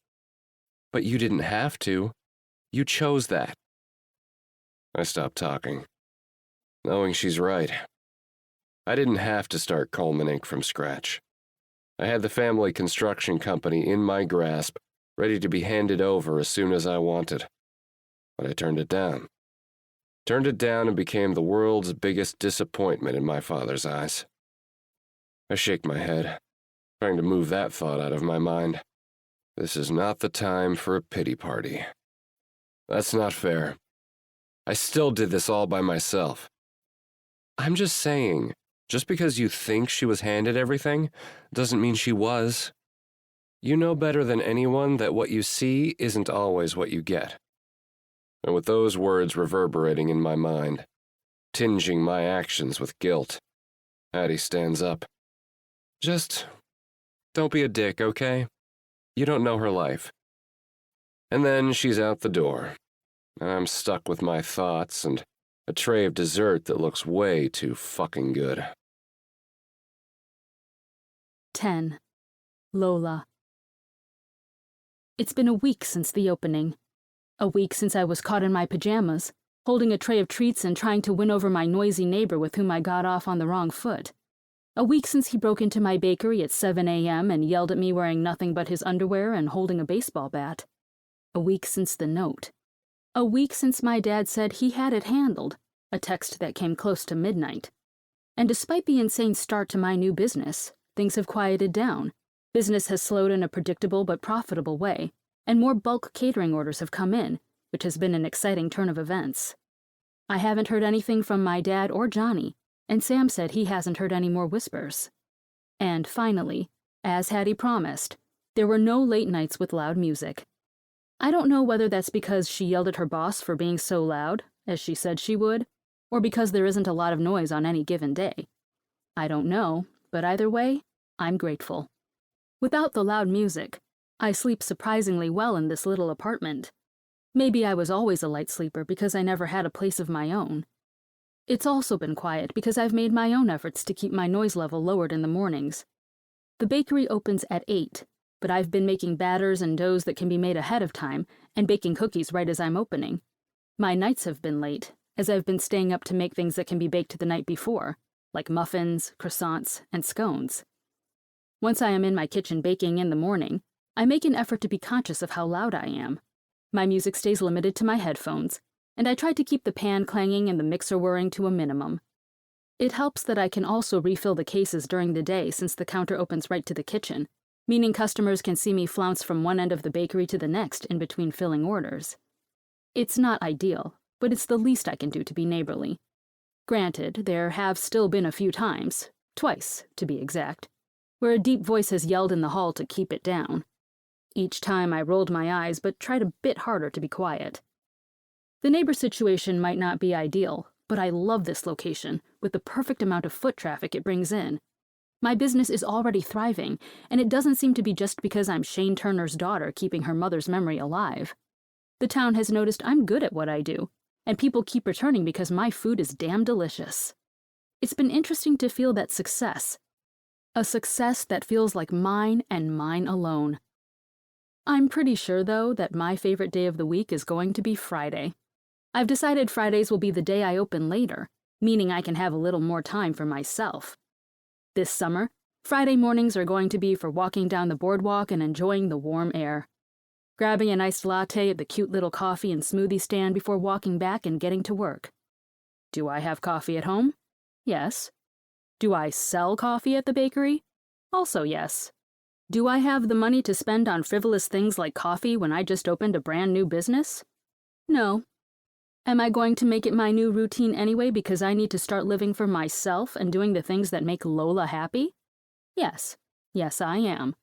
But you didn't have to. You chose that. I stop talking, knowing she's right. I didn't have to start Coleman Inc. from scratch. I had the family construction company in my grasp, ready to be handed over as soon as I wanted. But I turned it down. Turned it down and became the world's biggest disappointment in my father's eyes. I shake my head, trying to move that thought out of my mind. This is not the time for a pity party. That's not fair. I still did this all by myself. I'm just saying, just because you think she was handed everything, doesn't mean she was. You know better than anyone that what you see isn't always what you get. And with those words reverberating in my mind, tinging my actions with guilt, Hattie stands up. Just don't be a dick, okay? You don't know her life. And then she's out the door. And I'm stuck with my thoughts and a tray of dessert that looks way too fucking good. 10. Lola. It's been a week since the opening. A week since I was caught in my pajamas, holding a tray of treats and trying to win over my noisy neighbor with whom I got off on the wrong foot. A week since he broke into my bakery at 7 a.m. and yelled at me wearing nothing but his underwear and holding a baseball bat. A week since the note. A week since my dad said he had it handled, a text that came close to midnight. And despite the insane start to my new business, things have quieted down, Business has slowed in a predictable but profitable way, and more bulk catering orders have come in, which has been an exciting turn of events. I haven't heard anything from my dad or Johnny, and Sam said he hasn't heard any more whispers. And finally, as Hattie promised, there were no late nights with loud music. I don't know whether that's because she yelled at her boss for being so loud, as she said she would, or because there isn't a lot of noise on any given day. I don't know, but either way, I'm grateful. Without the loud music, I sleep surprisingly well in this little apartment. Maybe I was always a light sleeper because I never had a place of my own. It's also been quiet because I've made my own efforts to keep my noise level lowered in the mornings. The bakery opens at 8, but I've been making batters and doughs that can be made ahead of time and baking cookies right as I'm opening. My nights have been late, as I've been staying up to make things that can be baked the night before, like muffins, croissants, and scones. Once I am in my kitchen baking in the morning, I make an effort to be conscious of how loud I am. My music stays limited to my headphones, and I try to keep the pan clanging and the mixer whirring to a minimum. It helps that I can also refill the cases during the day since the counter opens right to the kitchen, meaning customers can see me flounce from one end of the bakery to the next in between filling orders. It's not ideal, but it's the least I can do to be neighborly. Granted, there have still been a few times, twice to be exact, where a deep voice has yelled in the hall to keep it down. Each time I rolled my eyes but tried a bit harder to be quiet. The neighbor situation might not be ideal, but I love this location with the perfect amount of foot traffic it brings in. My business is already thriving, and it doesn't seem to be just because I'm Shane Turner's daughter keeping her mother's memory alive. The town has noticed I'm good at what I do, and people keep returning because my food is damn delicious. It's been interesting to feel that success. A success that feels like mine and mine alone. I'm pretty sure, though, that my favorite day of the week is going to be Friday. I've decided Fridays will be the day I open later, meaning I can have a little more time for myself. This summer, Friday mornings are going to be for walking down the boardwalk and enjoying the warm air. Grabbing an iced latte at the cute little coffee and smoothie stand before walking back and getting to work. Do I have coffee at home? Yes. Do I sell coffee at the bakery? Also yes. Do I have the money to spend on frivolous things like coffee when I just opened a brand new business? No. Am I going to make it my new routine anyway because I need to start living for myself and doing the things that make Lola happy? Yes. Yes, I am.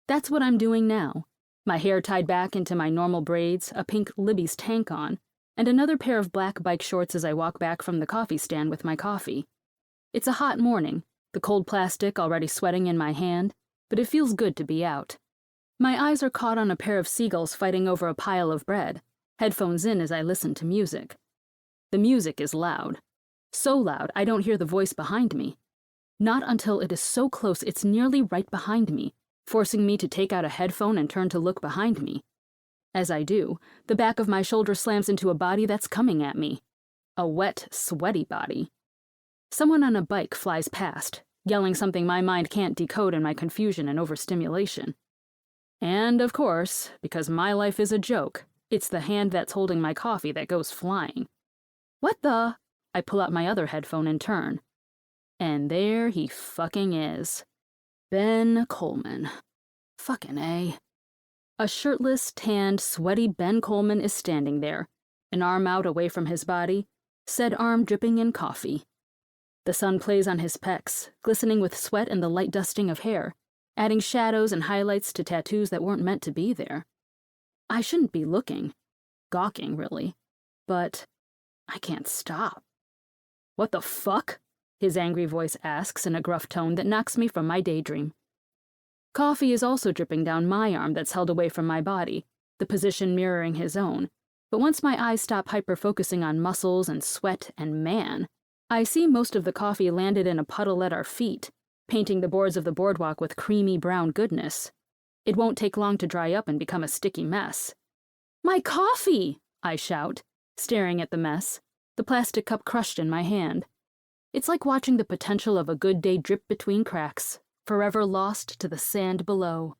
That's what I'm doing now. My hair tied back into my normal braids, a pink Libby's tank on, and another pair of black bike shorts as I walk back from the coffee stand with my coffee. It's a hot morning, the cold plastic already sweating in my hand, but it feels good to be out. My eyes are caught on a pair of seagulls fighting over a pile of bread, headphones in as I listen to music. The music is loud. So loud I don't hear the voice behind me. Not until it is so close it's nearly right behind me, forcing me to take out a headphone and turn to look behind me. As I do, the back of my shoulder slams into a body that's coming at me. A wet, sweaty body. Someone on a bike flies past, yelling something my mind can't decode in my confusion and overstimulation. And, of course, because my life is a joke, it's the hand that's holding my coffee that goes flying. What the? I pull out my other headphone and turn. And there he fucking is. Ben Coleman. Fucking A. A shirtless, tanned, sweaty Ben Coleman is standing there, an arm out away from his body, said arm dripping in coffee. The sun plays on his pecs, glistening with sweat and the light dusting of hair, adding shadows and highlights to tattoos that weren't meant to be there. I shouldn't be looking. Gawking, really. But I can't stop. What the fuck? His angry voice asks in a gruff tone that knocks me from my daydream. Coffee is also dripping down my arm that's held away from my body, the position mirroring his own. But once my eyes stop hyper-focusing on muscles and sweat and man, I see most of the coffee landed in a puddle at our feet, painting the boards of the boardwalk with creamy brown goodness. It won't take long to dry up and become a sticky mess. My coffee! I shout, staring at the mess, the plastic cup crushed in my hand. It's like watching the potential of a good day drip between cracks, forever lost to the sand below.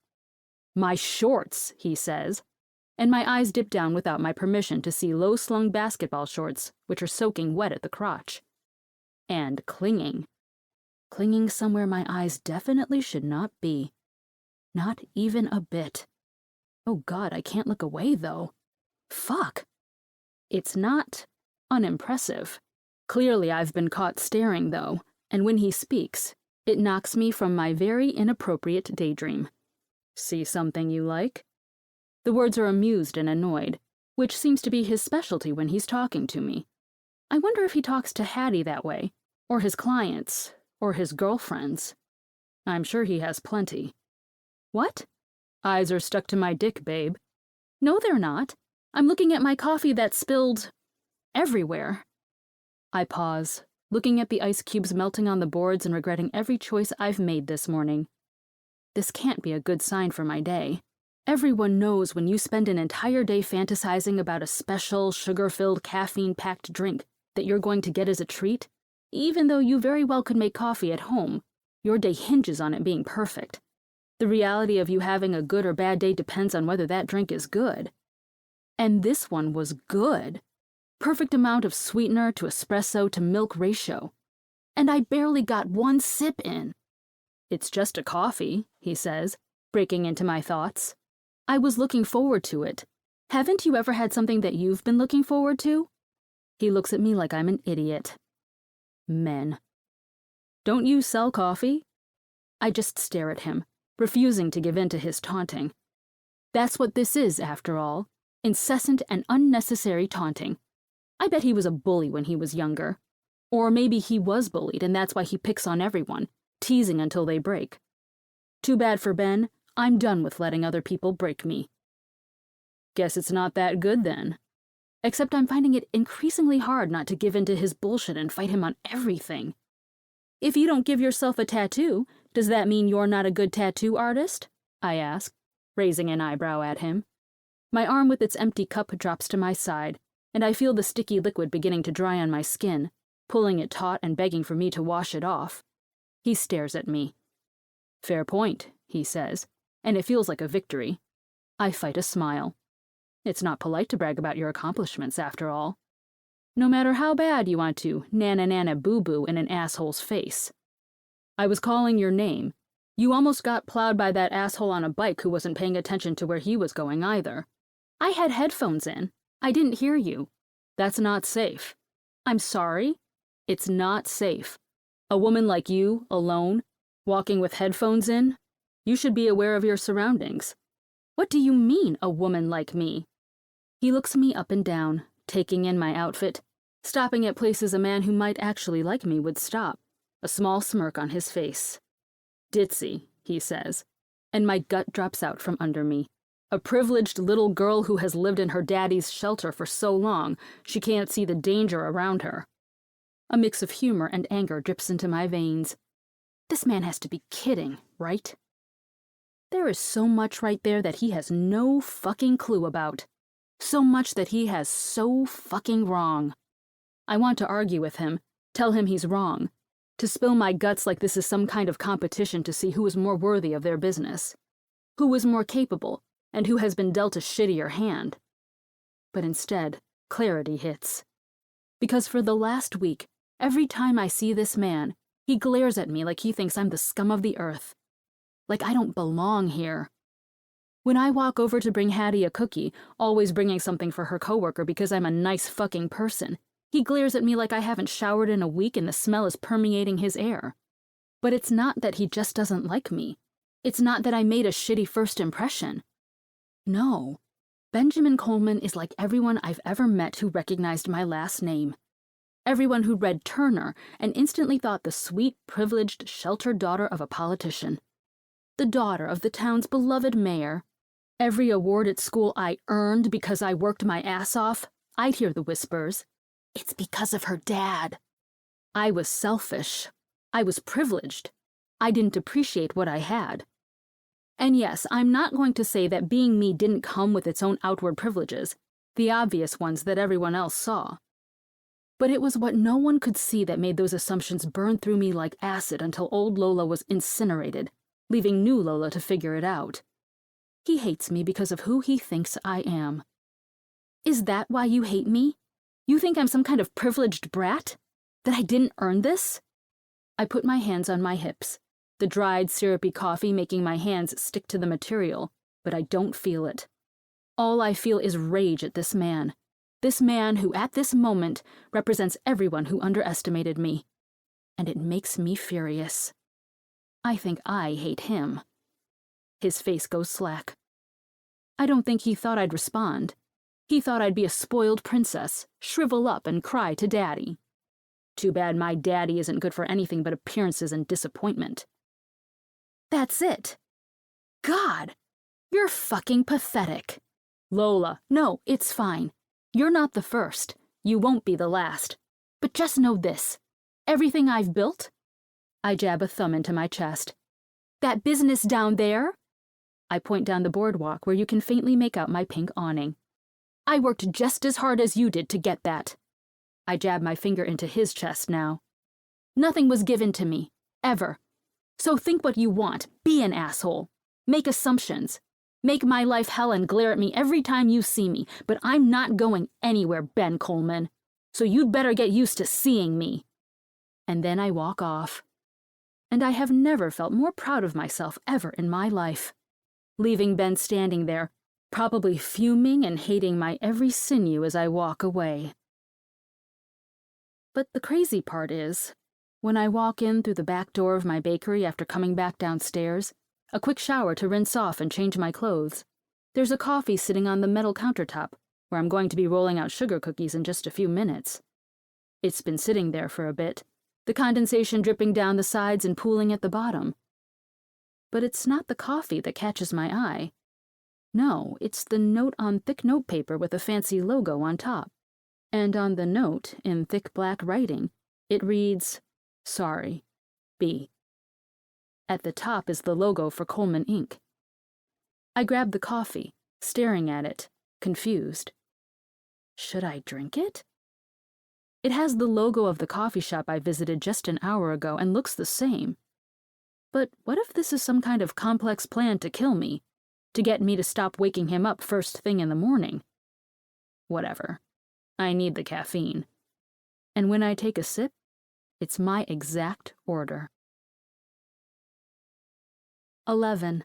My shorts, he says, and my eyes dip down without my permission to see low-slung basketball shorts, which are soaking wet at the crotch. And clinging. Clinging somewhere my eyes definitely should not be. Not even a bit. Oh God, I can't look away, though. Fuck. It's not unimpressive. Clearly I've been caught staring, though, and when he speaks, it knocks me from my very inappropriate daydream. See something you like? The words are amused and annoyed, which seems to be his specialty when he's talking to me. I wonder if he talks to Hattie that way, or his clients, or his girlfriends. I'm sure he has plenty. What? Eyes are stuck to my dick, babe. No, they're not. I'm looking at my coffee that's spilled everywhere. I pause, looking at the ice cubes melting on the boards and regretting every choice I've made this morning. This can't be a good sign for my day. Everyone knows when you spend an entire day fantasizing about a special, sugar-filled, caffeine-packed drink that you're going to get as a treat, even though you very well could make coffee at home, your day hinges on it being perfect. The reality of you having a good or bad day depends on whether that drink is good. And this one was good. Perfect amount of sweetener to espresso to milk ratio. And I barely got one sip in. It's just a coffee, he says, breaking into my thoughts. I was looking forward to it. Haven't you ever had something that you've been looking forward to? He looks at me like I'm an idiot. Men. Don't you sell coffee? I just stare at him, refusing to give in to his taunting. That's what this is, after all. Incessant and unnecessary taunting. I bet he was a bully when he was younger. Or maybe he was bullied and that's why he picks on everyone, teasing until they break. Too bad for Ben. I'm done with letting other people break me. Guess it's not that good then. Except I'm finding it increasingly hard not to give in to his bullshit and fight him on everything. If you don't give yourself a tattoo, does that mean you're not a good tattoo artist? I ask, raising an eyebrow at him. My arm with its empty cup drops to my side, and I feel the sticky liquid beginning to dry on my skin, pulling it taut and begging for me to wash it off. He stares at me. Fair point, he says, and it feels like a victory. I fight a smile. It's not polite to brag about your accomplishments, after all. No matter how bad you want to nana boo-boo in an asshole's face. I was calling your name. You almost got plowed by that asshole on a bike who wasn't paying attention to where he was going either. I had headphones in. I didn't hear you. That's not safe. I'm sorry? It's not safe. A woman like you, alone, walking with headphones in? You should be aware of your surroundings. What do you mean, a woman like me? He looks me up and down, taking in my outfit, stopping at places a man who might actually like me would stop, a small smirk on his face. Ditzy, he says, and my gut drops out from under me. A privileged little girl who has lived in her daddy's shelter for so long she can't see the danger around her. A mix of humor and anger drips into my veins. This man has to be kidding, right? There is so much right there that he has no fucking clue about. So much that he has so fucking wrong. I want to argue with him, tell him he's wrong, to spill my guts like this is some kind of competition to see who is more worthy of their business, who is more capable, and who has been dealt a shittier hand. But instead, clarity hits. Because for the last week, every time I see this man, he glares at me like he thinks I'm the scum of the earth. Like I don't belong here. When I walk over to bring Hattie a cookie, always bringing something for her coworker because I'm a nice fucking person, he glares at me like I haven't showered in a week and the smell is permeating his air. But it's not that he just doesn't like me. It's not that I made a shitty first impression. No. Benjamin Coleman is like everyone I've ever met who recognized my last name. Everyone who read Turner and instantly thought the sweet, privileged, sheltered daughter of a politician. The daughter of the town's beloved mayor. Every award at school I earned because I worked my ass off, I'd hear the whispers. It's because of her dad. I was selfish. I was privileged. I didn't appreciate what I had. And yes, I'm not going to say that being me didn't come with its own outward privileges, the obvious ones that everyone else saw. But it was what no one could see that made those assumptions burn through me like acid until old Lola was incinerated, leaving new Lola to figure it out. He hates me because of who he thinks I am. Is that why you hate me? You think I'm some kind of privileged brat? That I didn't earn this? I put my hands on my hips, the dried, syrupy coffee making my hands stick to the material, but I don't feel it. All I feel is rage at this man who at this moment represents everyone who underestimated me. And it makes me furious. I think I hate him. His face goes slack. I don't think he thought I'd respond. He thought I'd be a spoiled princess, shrivel up and cry to Daddy. Too bad my daddy isn't good for anything but appearances and disappointment. That's it. God, you're fucking pathetic. Lola, no, it's fine. You're not the first. You won't be the last. But just know this. Everything I've built? I jab a thumb into my chest. That business down there? I point down the boardwalk where you can faintly make out my pink awning. I worked just as hard as you did to get that. I jab my finger into his chest now. Nothing was given to me, ever. So think what you want, be an asshole. Make assumptions. Make my life hell and glare at me every time you see me, but I'm not going anywhere, Ben Coleman. So you'd better get used to seeing me. And then I walk off. And I have never felt more proud of myself ever in my life. Leaving Ben standing there, probably fuming and hating my every sinew as I walk away. But the crazy part is, when I walk in through the back door of my bakery after coming back downstairs, a quick shower to rinse off and change my clothes, there's a coffee sitting on the metal countertop where I'm going to be rolling out sugar cookies in just a few minutes. It's been sitting there for a bit, the condensation dripping down the sides and pooling at the bottom. But it's not the coffee that catches my eye. No, it's the note on thick notepaper with a fancy logo on top. And on the note, in thick black writing, it reads, "Sorry, B." At the top is the logo for Coleman Inc. I grab the coffee, staring at it, confused. Should I drink it? It has the logo of the coffee shop I visited just an hour ago and looks the same. But what if this is some kind of complex plan to kill me, to get me to stop waking him up first thing in the morning? Whatever. I need the caffeine. And when I take a sip, it's my exact order. 11.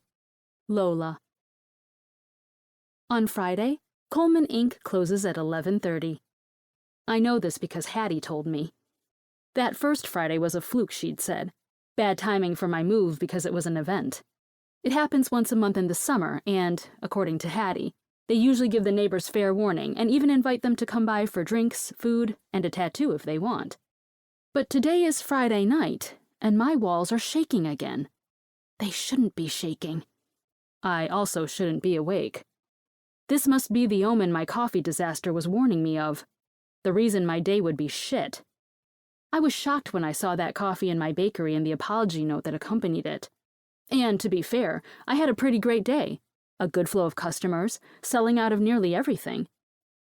Lola. On Friday, Coleman Inc. closes at 11:30. I know this because Hattie told me. That first Friday was a fluke, she'd said. Bad timing for my move because it was an event. It happens once a month in the summer, and, according to Hattie, they usually give the neighbors fair warning and even invite them to come by for drinks, food, and a tattoo if they want. But today is Friday night, and my walls are shaking again. They shouldn't be shaking. I also shouldn't be awake. This must be the omen my coffee disaster was warning me of. The reason my day would be shit. I was shocked when I saw that coffee in my bakery and the apology note that accompanied it. And, to be fair, I had a pretty great day. A good flow of customers, selling out of nearly everything.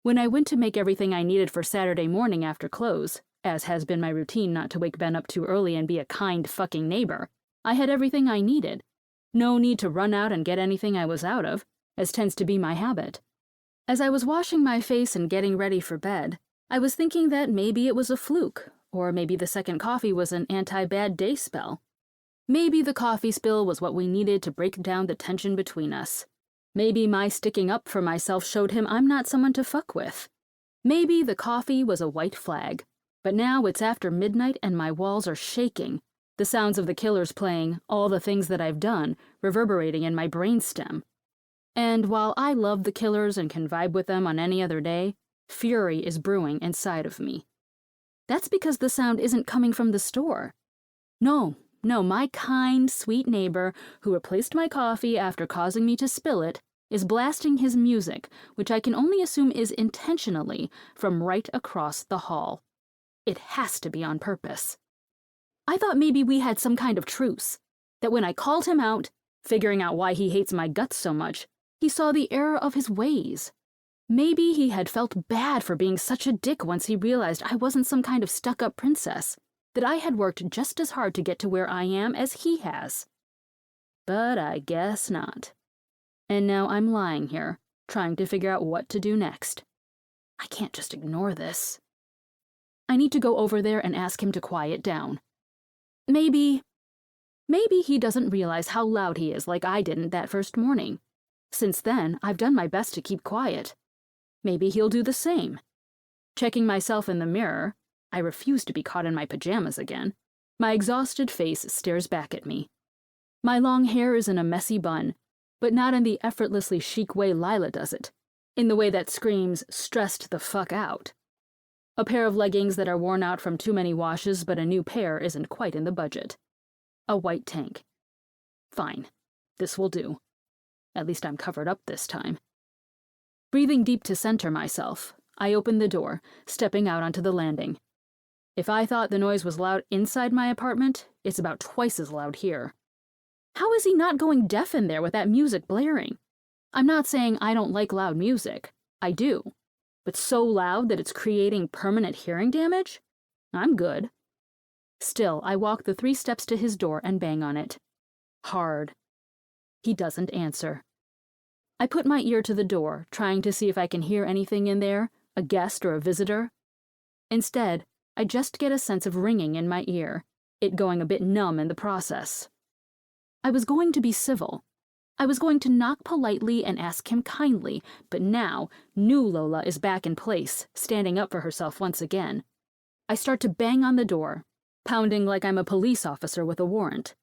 When I went to make everything I needed for Saturday morning after close, as has been my routine not to wake Ben up too early and be a kind fucking neighbor, I had everything I needed. No need to run out and get anything I was out of, as tends to be my habit. As I was washing my face and getting ready for bed, I was thinking that maybe it was a fluke, or maybe the second coffee was an anti-bad day spell. Maybe the coffee spill was what we needed to break down the tension between us. Maybe my sticking up for myself showed him I'm not someone to fuck with. Maybe the coffee was a white flag, but now it's after midnight and my walls are shaking, the sounds of the Killers playing, all the things that I've done, reverberating in my brainstem. And while I love the Killers and can vibe with them on any other day, fury is brewing inside of me. That's because the sound isn't coming from the store. No, my kind, sweet neighbor who replaced my coffee after causing me to spill it is blasting his music, which I can only assume is intentionally from right across the hall. It has to be on purpose. I thought maybe we had some kind of truce, that when I called him out, figuring out why he hates my guts so much, he saw the error of his ways. Maybe he had felt bad for being such a dick once he realized I wasn't some kind of stuck-up princess, that I had worked just as hard to get to where I am as he has. But I guess not. And now I'm lying here, trying to figure out what to do next. I can't just ignore this. I need to go over there and ask him to quiet down. Maybe Maybe he doesn't realize how loud he is like I didn't that first morning. Since then, I've done my best to keep quiet. Maybe he'll do the same. Checking myself in the mirror, I refuse to be caught in my pajamas again. My exhausted face stares back at me. My long hair is in a messy bun, but not in the effortlessly chic way Lila does it, in the way that screams, stressed the fuck out. A pair of leggings that are worn out from too many washes, but a new pair isn't quite in the budget. A white tank. Fine, this will do. At least I'm covered up this time. Breathing deep to center myself, I open the door, stepping out onto the landing. If I thought the noise was loud inside my apartment, it's about twice as loud here. How is he not going deaf in there with that music blaring? I'm not saying I don't like loud music. I do. But so loud that it's creating permanent hearing damage? I'm good. Still, I walk the 3 steps to his door and bang on it. Hard. He doesn't answer. I put my ear to the door, trying to see if I can hear anything in there, a guest or a visitor. Instead, I just get a sense of ringing in my ear, it going a bit numb in the process. I was going to be civil. I was going to knock politely and ask him kindly, but now, new Lola is back in place, standing up for herself once again. I start to bang on the door, pounding like I'm a police officer with a warrant.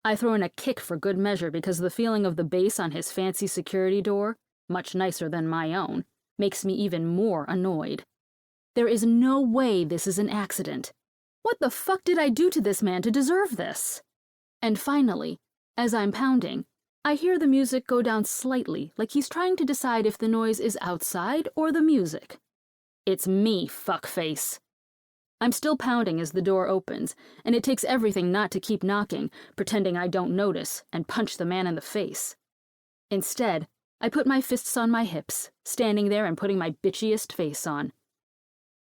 I throw in a kick for good measure because the feeling of the bass on his fancy security door, much nicer than my own, makes me even more annoyed. There is no way this is an accident. What the fuck did I do to this man to deserve this? And finally, as I'm pounding, I hear the music go down slightly, like he's trying to decide if the noise is outside or the music. It's me, fuckface. I'm still pounding as the door opens, and it takes everything not to keep knocking, pretending I don't notice, and punch the man in the face. Instead, I put my fists on my hips, standing there and putting my bitchiest face on.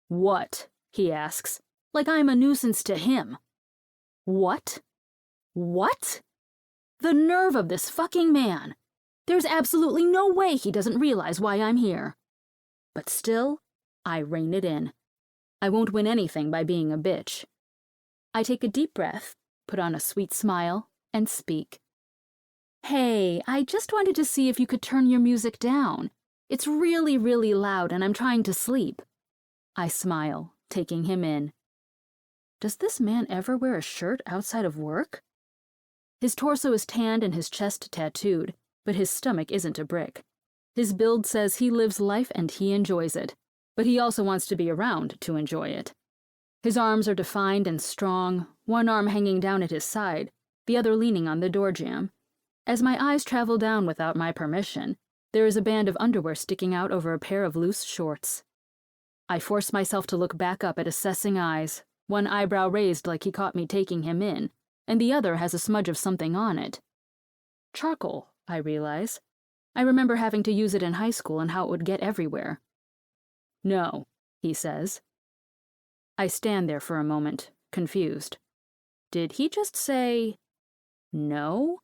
What? He asks, like I'm a nuisance to him. What? What? The nerve of this fucking man. There's absolutely no way he doesn't realize why I'm here. But still, I rein it in. I won't win anything by being a bitch. I take a deep breath, put on a sweet smile, and speak. Hey, I just wanted to see if you could turn your music down. It's really, really loud and I'm trying to sleep. I smile, taking him in. Does this man ever wear a shirt outside of work? His torso is tanned and his chest tattooed, but his stomach isn't a brick. His build says he lives life and he enjoys it, but he also wants to be around to enjoy it. His arms are defined and strong, one arm hanging down at his side, the other leaning on the door jamb. As my eyes travel down without my permission, there is a band of underwear sticking out over a pair of loose shorts. I force myself to look back up at assessing eyes, one eyebrow raised like he caught me taking him in, and the other has a smudge of something on it. Charcoal, I realize. I remember having to use it in high school and how it would get everywhere. No, he says. I stand there for a moment, confused. Did he just say no?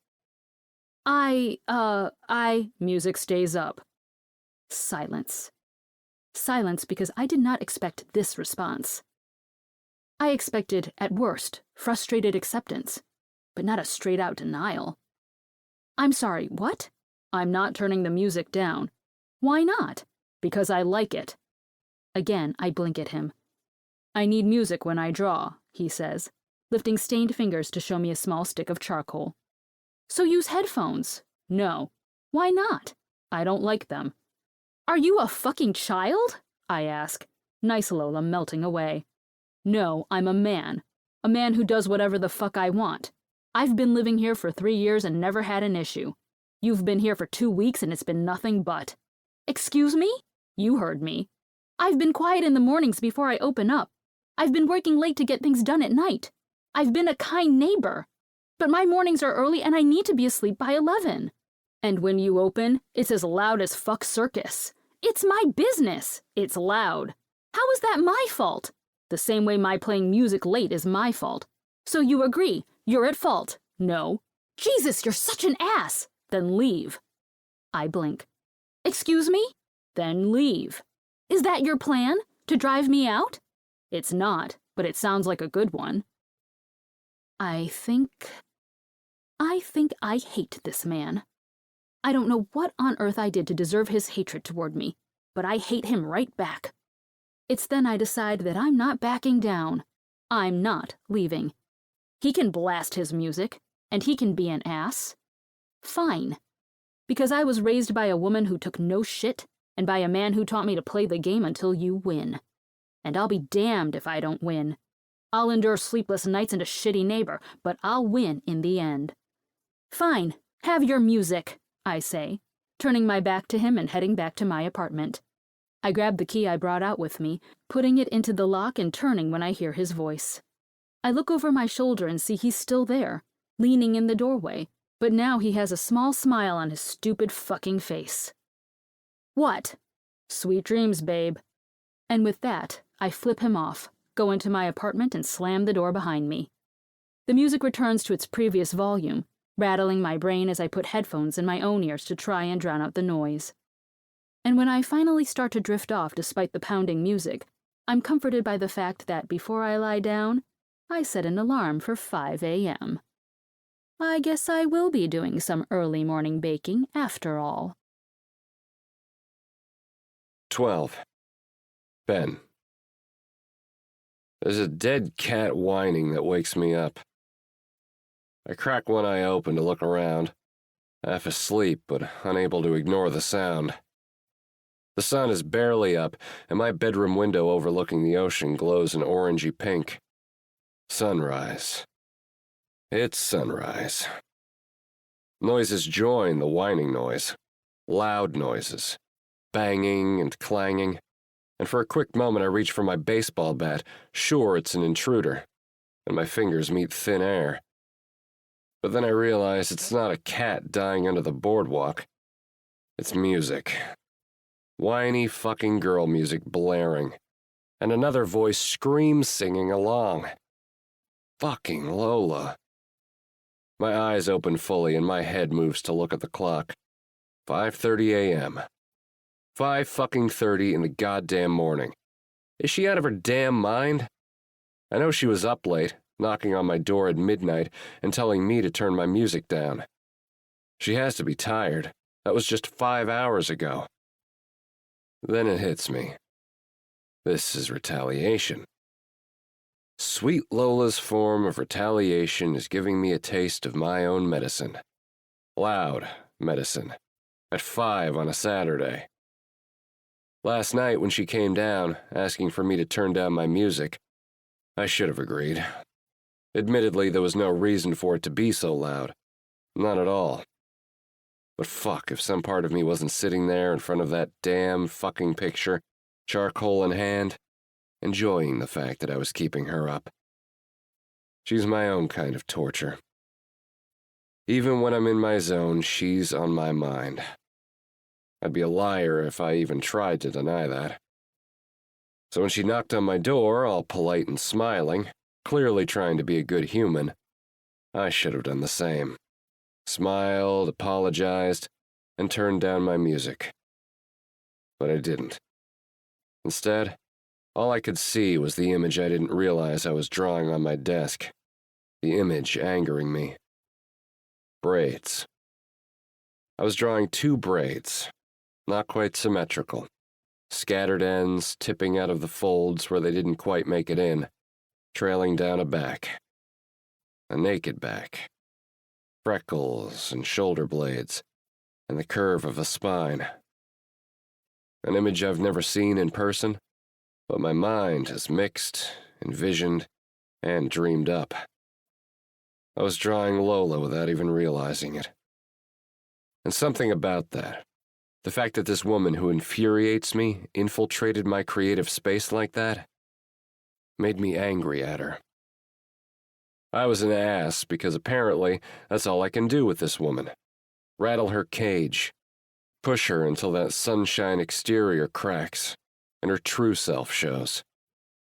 Music stays up. Silence. Silence because I did not expect this response. I expected, at worst, frustrated acceptance, but not a straight-out denial. I'm sorry, what? I'm not turning the music down. Why not? Because I like it. Again, I blink at him. I need music when I draw, he says, lifting stained fingers to show me a small stick of charcoal. So use headphones. No. Why not? I don't like them. Are you a fucking child? I ask, nice Lola melting away. No, I'm a man who does whatever the fuck I want. I've been living here for 3 years and never had an issue. You've been here for 2 weeks and it's been nothing but. Excuse me? You heard me. I've been quiet in the mornings before I open up. I've been working late to get things done at night. I've been a kind neighbor. But my mornings are early and I need to be asleep by 11. And when you open, it's as loud as fuck circus. It's my business. It's loud. How is that my fault? The same way my playing music late is my fault. So you agree, you're at fault. No. Jesus, you're such an ass. Then leave. I blink. Excuse me? Then leave. Is that your plan? To drive me out? It's not, but it sounds like a good one. I think I think I hate this man. I don't know what on earth I did to deserve his hatred toward me, but I hate him right back. It's then I decide that I'm not backing down. I'm not leaving. He can blast his music, and he can be an ass. Fine. Because I was raised by a woman who took no shit, and by a man who taught me to play the game until you win. And I'll be damned if I don't win. I'll endure sleepless nights and a shitty neighbor, but I'll win in the end. Fine, have your music, I say, turning my back to him and heading back to my apartment. I grab the key I brought out with me, putting it into the lock and turning when I hear his voice. I look over my shoulder and see he's still there, leaning in the doorway, but now he has a small smile on his stupid fucking face. What? Sweet dreams, babe. And with that, I flip him off, go into my apartment and slam the door behind me. The music returns to its previous volume, rattling my brain as I put headphones in my own ears to try and drown out the noise. And when I finally start to drift off despite the pounding music, I'm comforted by the fact that before I lie down, I set an alarm for 5 a.m. I guess I will be doing some early morning baking after all. 12. Ben. There's a dead cat whining that wakes me up. I crack one eye open to look around, half asleep but unable to ignore the sound. The sun is barely up, and my bedroom window overlooking the ocean glows an orangey pink. Sunrise. It's sunrise. Noises join the whining noise. Loud noises. Banging and clanging. And for a quick moment I reach for my baseball bat, sure it's an intruder, and my fingers meet thin air. But then I realize it's not a cat dying under the boardwalk. It's music. Whiny fucking girl music blaring, and another voice screams singing along. Fucking Lola. My eyes open fully and my head moves to look at the clock. 5:30 a.m. 5:30 in the goddamn morning. Is she out of her damn mind? I know she was up late, knocking on my door at midnight and telling me to turn my music down. She has to be tired. That was just 5 hours ago. Then it hits me. This is retaliation. Sweet Lola's form of retaliation is giving me a taste of my own medicine. Loud medicine. At 5 on a Saturday. Last night when she came down, asking for me to turn down my music, I should have agreed. Admittedly, there was no reason for it to be so loud. Not at all. But fuck, if some part of me wasn't sitting there in front of that damn fucking picture, charcoal in hand, enjoying the fact that I was keeping her up. She's my own kind of torture. Even when I'm in my zone, she's on my mind. I'd be a liar if I even tried to deny that. So when she knocked on my door, all polite and smiling, clearly trying to be a good human, I should have done the same. Smiled, apologized, and turned down my music. But I didn't. Instead, all I could see was the image I didn't realize I was drawing on my desk. The image angering me. Braids. I was drawing 2 braids, not quite symmetrical. Scattered ends tipping out of the folds where they didn't quite make it in, trailing down a back. A naked back. Freckles and shoulder blades, and the curve of a spine. An image I've never seen in person, but my mind has mixed, envisioned, and dreamed up. I was drawing Lola without even realizing it. And something about that, the fact that this woman who infuriates me infiltrated my creative space like that, made me angry at her. I was an ass because apparently that's all I can do with this woman. Rattle her cage. Push her until that sunshine exterior cracks and her true self shows.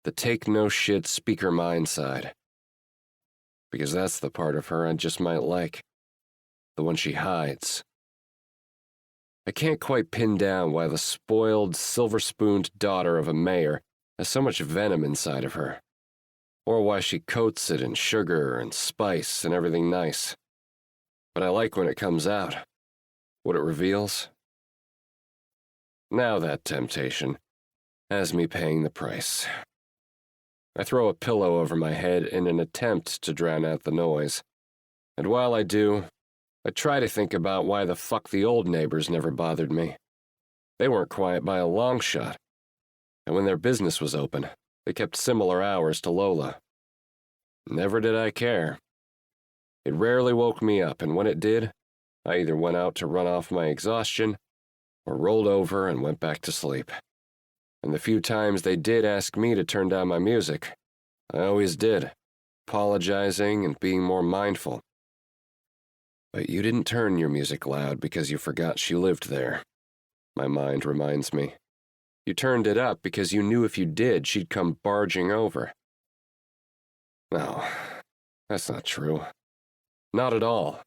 The take no shit, speak her mind side. Because that's the part of her I just might like. The one she hides. I can't quite pin down why the spoiled, silver-spooned daughter of a mayor has so much venom inside of her. Or why she coats it in sugar and spice and everything nice. but I like when it comes out. What it reveals. Now that temptation has me paying the price. I throw a pillow over my head in an attempt to drown out the noise. And while I do, I try to think about why the fuck the old neighbors never bothered me. They weren't quiet by a long shot. And when their business was open, they kept similar hours to Lola. Never did I care. It rarely woke me up, and when it did, I either went out to run off my exhaustion or rolled over and went back to sleep. And the few times they did ask me to turn down my music, I always did, apologizing and being more mindful. But you didn't turn your music loud because you forgot she lived there, my mind reminds me. You turned it up because you knew if you did, she'd come barging over. No, that's not true. Not at all.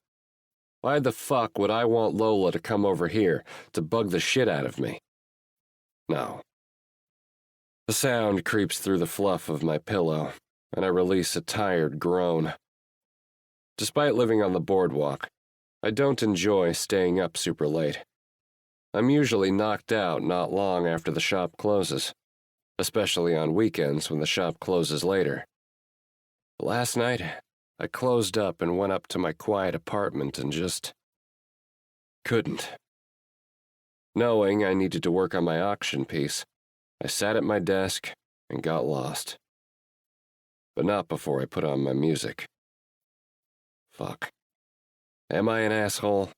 Why the fuck would I want Lola to come over here to bug the shit out of me? No. The sound creeps through the fluff of my pillow, and I release a tired groan. Despite living on the boardwalk, I don't enjoy staying up super late. I'm usually knocked out not long after the shop closes, especially on weekends when the shop closes later. Last night, I closed up and went up to my quiet apartment and just couldn't. Knowing I needed to work on my auction piece, I sat at my desk and got lost. But not before I put on my music. Fuck. Am I an asshole?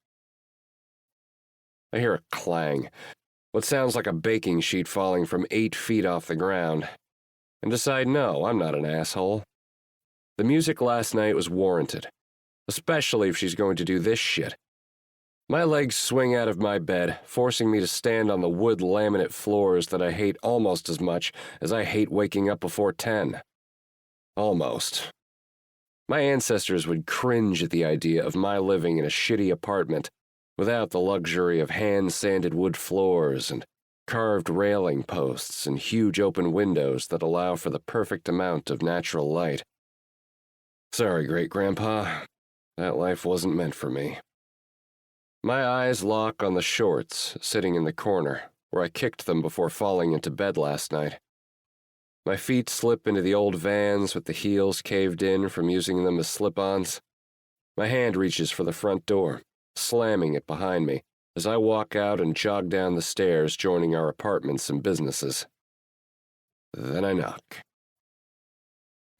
I hear a clang, what sounds like a baking sheet falling from 8 feet off the ground, and decide no, I'm not an asshole. The music last night was warranted, especially if she's going to do this shit. My legs swing out of my bed, forcing me to stand on the wood laminate floors that I hate almost as much as I hate waking up before 10. Almost. My ancestors would cringe at the idea of my living in a shitty apartment without the luxury of hand-sanded wood floors and carved railing posts and huge open windows that allow for the perfect amount of natural light. Sorry, Great-Grandpa. That life wasn't meant for me. My eyes lock on the shorts sitting in the corner, where I kicked them before falling into bed last night. My feet slip into the old Vans with the heels caved in from using them as slip-ons. My hand reaches for the front door, slamming it behind me as I walk out and jog down the stairs joining our apartments and businesses. Then I knock.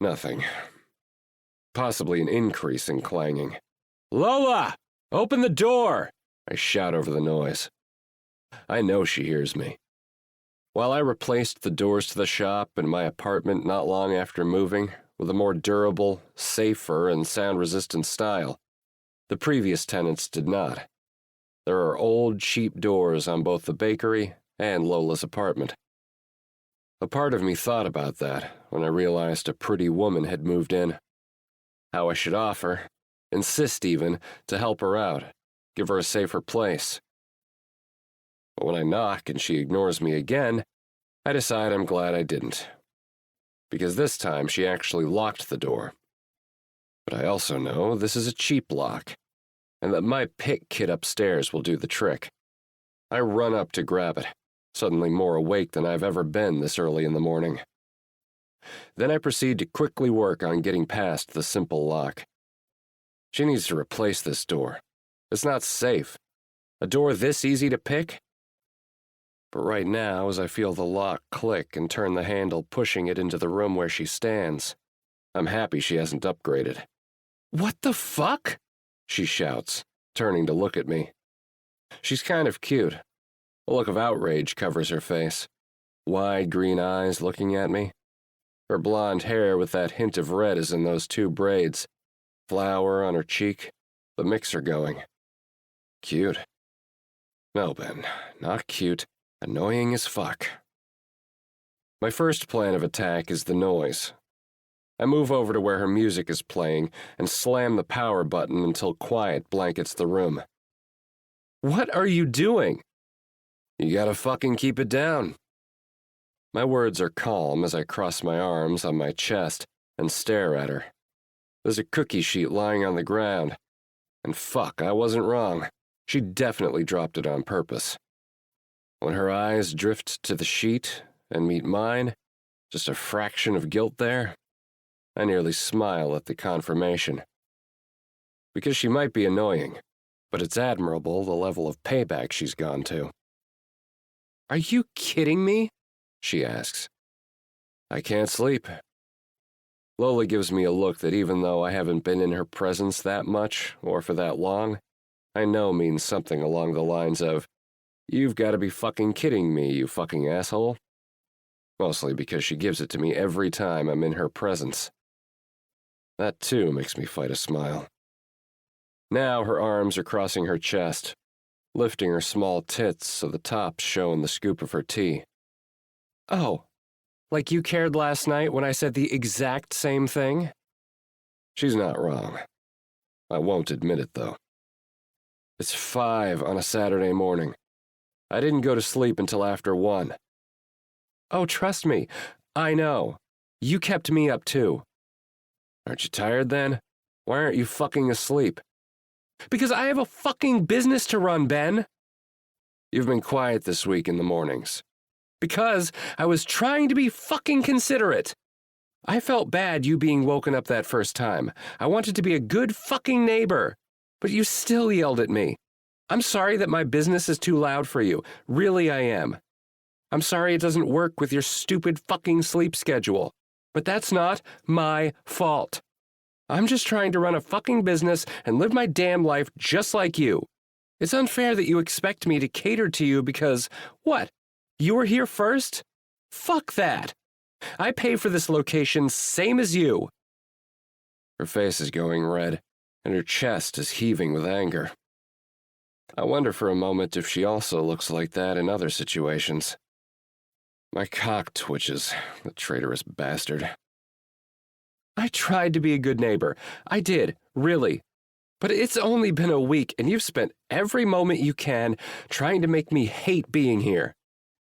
Nothing. Possibly an increase in clanging. "Lola! Open the door!" I shout over the noise. I know she hears me. While I replaced the doors to the shop and my apartment not long after moving with a more durable, safer, and sound-resistant style, the previous tenants did not. There are old, cheap doors on both the bakery and Lola's apartment. A part of me thought about that when I realized a pretty woman had moved in. How I should offer, insist even, to help her out, give her a safer place. But when I knock and she ignores me again, I decide I'm glad I didn't. Because this time she actually locked the door. But I also know this is a cheap lock, and that my pick kit upstairs will do the trick. I run up to grab it, suddenly more awake than I've ever been this early in the morning. Then I proceed to quickly work on getting past the simple lock. She needs to replace this door. It's not safe. A door this easy to pick? But right now, as I feel the lock click and turn the handle, pushing it into the room where she stands, I'm happy she hasn't upgraded. "What the fuck?" she shouts, turning to look at me. She's kind of cute. A look of outrage covers her face. Wide green eyes looking at me. Her blonde hair with that hint of red is in those 2 braids. Flower on her cheek, the mixer going. Cute. No, Ben, not cute. Annoying as fuck. My first plan of attack is the noise. I move over to where her music is playing and slam the power button until quiet blankets the room. "What are you doing?" "You gotta fucking keep it down." My words are calm as I cross my arms on my chest and stare at her. There's a cookie sheet lying on the ground. And fuck, I wasn't wrong. She definitely dropped it on purpose. When her eyes drift to the sheet and meet mine, just a fraction of guilt there, I nearly smile at the confirmation. Because she might be annoying, but it's admirable the level of payback she's gone to. "Are you kidding me?" she asks. "I can't sleep." Lola gives me a look that even though I haven't been in her presence that much or for that long, I know means something along the lines of, "You've got to be fucking kidding me, you fucking asshole." Mostly because she gives it to me every time I'm in her presence. That too makes me fight a smile. Now her arms are crossing her chest, lifting her small tits so the tops show in the scoop of her tea. "Oh, like you cared last night when I said the exact same thing?" She's not wrong. I won't admit it, though. It's 5 on a Saturday morning. I didn't go to sleep until after 1. "Oh, trust me, I know. You kept me up too." "Aren't you tired then? Why aren't you fucking asleep?" "Because I have a fucking business to run, Ben." "You've been quiet this week in the mornings." "Because I was trying to be fucking considerate. I felt bad you being woken up that first time. I wanted to be a good fucking neighbor. But you still yelled at me. I'm sorry that my business is too loud for you. Really, I am. I'm sorry it doesn't work with your stupid fucking sleep schedule. But that's not my fault. I'm just trying to run a fucking business and live my damn life just like you. It's unfair that you expect me to cater to you because, what, you were here first? Fuck that. I pay for this location same as you." Her face is going red, and her chest is heaving with anger. I wonder for a moment if she also looks like that in other situations. My cock twitches, the traitorous bastard. "I tried to be a good neighbor. I did, really. But it's only been a week, and you've spent every moment you can trying to make me hate being here.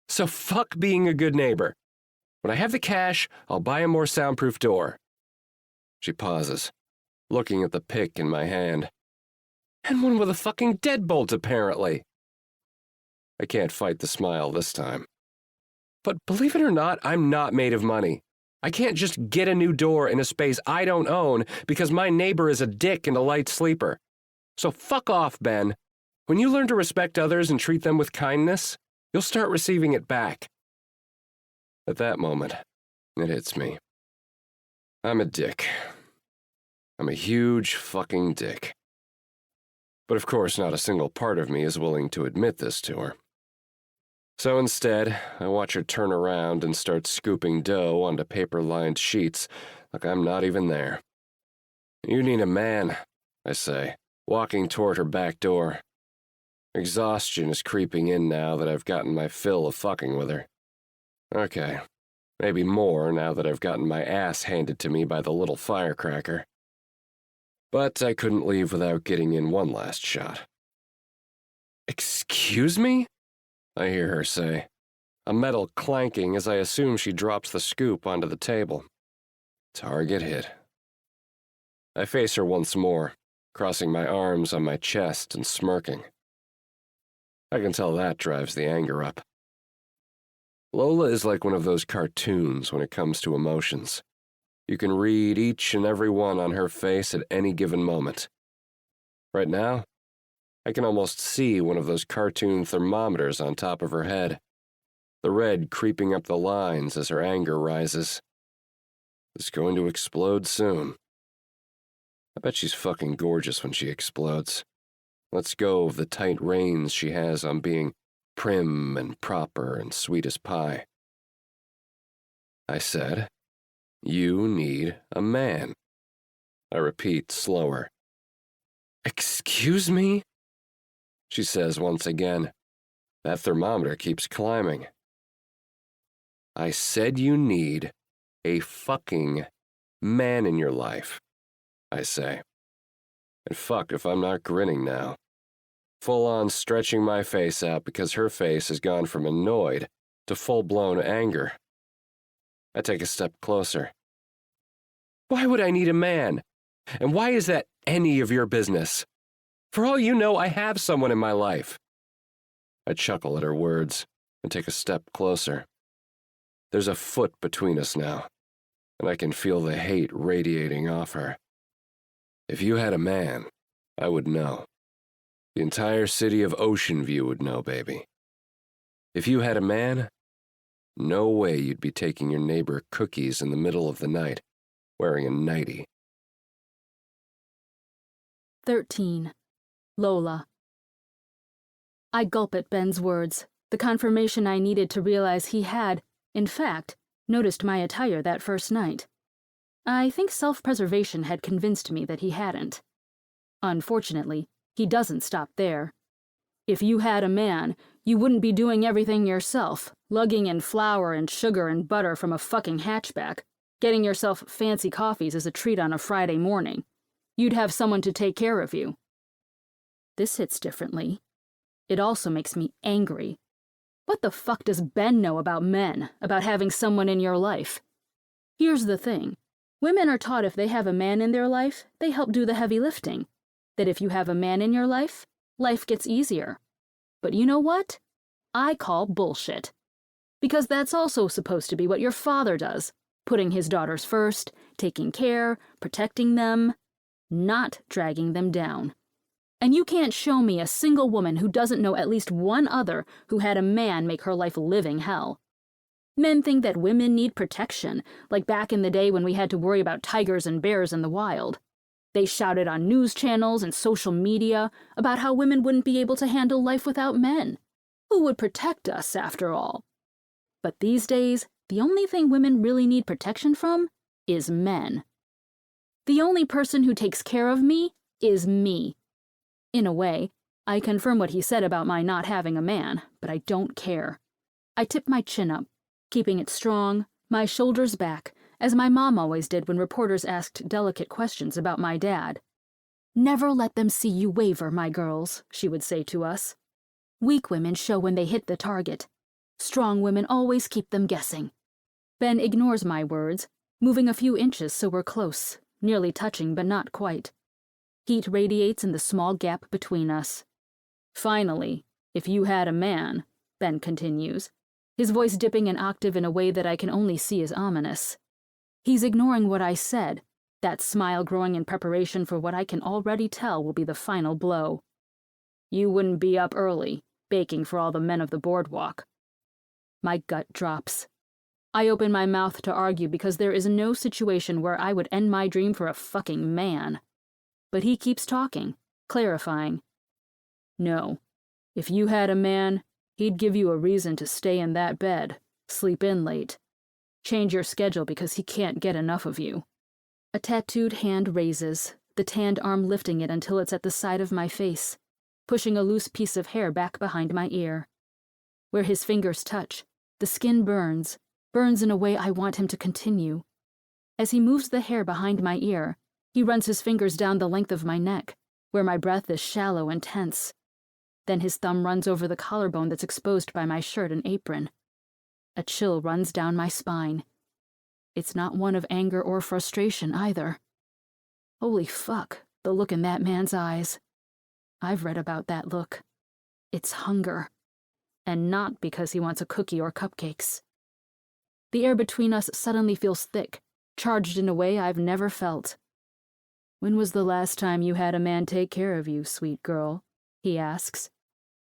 So fuck being a good neighbor. When I have the cash, I'll buy a more soundproof door." She pauses, looking at the pick in my hand. "And one with a fucking deadbolt, apparently." I can't fight the smile this time. "But believe it or not, I'm not made of money. I can't just get a new door in a space I don't own because my neighbor is a dick and a light sleeper. So fuck off, Ben. When you learn to respect others and treat them with kindness, you'll start receiving it back." At that moment, it hits me. I'm a dick. I'm a huge fucking dick. But of course, not a single part of me is willing to admit this to her. So instead, I watch her turn around and start scooping dough onto paper-lined sheets like I'm not even there. "You need a man," I say, walking toward her back door. Exhaustion is creeping in now that I've gotten my fill of fucking with her. Okay, maybe more now that I've gotten my ass handed to me by the little firecracker. But I couldn't leave without getting in one last shot. "Excuse me?" I hear her say, a metal clanking as I assume she drops the scoop onto the table. Target hit. I face her once more, crossing my arms on my chest and smirking. I can tell that drives the anger up. Lola is like one of those cartoons when it comes to emotions. You can read each and every one on her face at any given moment. Right now, I can almost see one of those cartoon thermometers on top of her head, the red creeping up the lines as her anger rises. It's going to explode soon. I bet she's fucking gorgeous when she explodes. Let's go of the tight reins she has on being prim and proper and sweet as pie. I said, "You need a man." I repeat slower. "Excuse me?" she says once again. That thermometer keeps climbing. "I said you need a fucking man in your life," I say. And fuck if I'm not grinning now. Full on stretching my face out because her face has gone from annoyed to full-blown anger. I take a step closer. "Why would I need a man? And why is that any of your business? For all you know, I have someone in my life. I chuckle at her words and take a step closer. There's a foot between us now, and I can feel the hate radiating off her. If you had a man, I would know. The entire city of Ocean View would know, baby. If you had a man, no way you'd be taking your neighbor cookies in the middle of the night, wearing a nightie. 13. Lola. I gulp at Ben's words, the confirmation I needed to realize he had, in fact, noticed my attire that first night. I think self-preservation had convinced me that he hadn't. Unfortunately, he doesn't stop there. If you had a man, you wouldn't be doing everything yourself, lugging in flour and sugar and butter from a fucking hatchback, getting yourself fancy coffees as a treat on a Friday morning. You'd have someone to take care of you. This hits differently. It also makes me angry. What the fuck does Ben know about men, about having someone in your life? Here's the thing. Women are taught if they have a man in their life, they help do the heavy lifting. That if you have a man in your life, life gets easier. But you know what? I call bullshit. Because that's also supposed to be what your father does, putting his daughters first, taking care, protecting them, not dragging them down. And you can't show me a single woman who doesn't know at least one other who had a man make her life living hell. Men think that women need protection, like back in the day when we had to worry about tigers and bears in the wild. They shouted on news channels and social media about how women wouldn't be able to handle life without men. Who would protect us, after all? But these days, the only thing women really need protection from is men. The only person who takes care of me is me. In a way, I confirm what he said about my not having a man, but I don't care. I tip my chin up, keeping it strong, my shoulders back, as my mom always did when reporters asked delicate questions about my dad. "Never let them see you waver, my girls," she would say to us. "Weak women show when they hit the target. Strong women always keep them guessing." Ben ignores my words, moving a few inches so we're close, nearly touching but not quite. Heat radiates in the small gap between us. "Finally, if you had a man," Ben continues, his voice dipping an octave in a way that I can only see as ominous. He's ignoring what I said, that smile growing in preparation for what I can already tell will be the final blow. "You wouldn't be up early, baking for all the men of the boardwalk." My gut drops. I open my mouth to argue because there is no situation where I would end my dream for a fucking man. But he keeps talking, clarifying. "No, if you had a man, he'd give you a reason to stay in that bed, sleep in late, change your schedule because he can't get enough of you." A tattooed hand raises, the tanned arm lifting it until it's at the side of my face, pushing a loose piece of hair back behind my ear. Where his fingers touch, the skin burns in a way I want him to continue. As he moves the hair behind my ear, he runs his fingers down the length of my neck, where my breath is shallow and tense. Then his thumb runs over the collarbone that's exposed by my shirt and apron. A chill runs down my spine. It's not one of anger or frustration either. Holy fuck, the look in that man's eyes. I've read about that look. It's hunger. And not because he wants a cookie or cupcakes. The air between us suddenly feels thick, charged in a way I've never felt. "When was the last time you had a man take care of you, sweet girl?" he asks.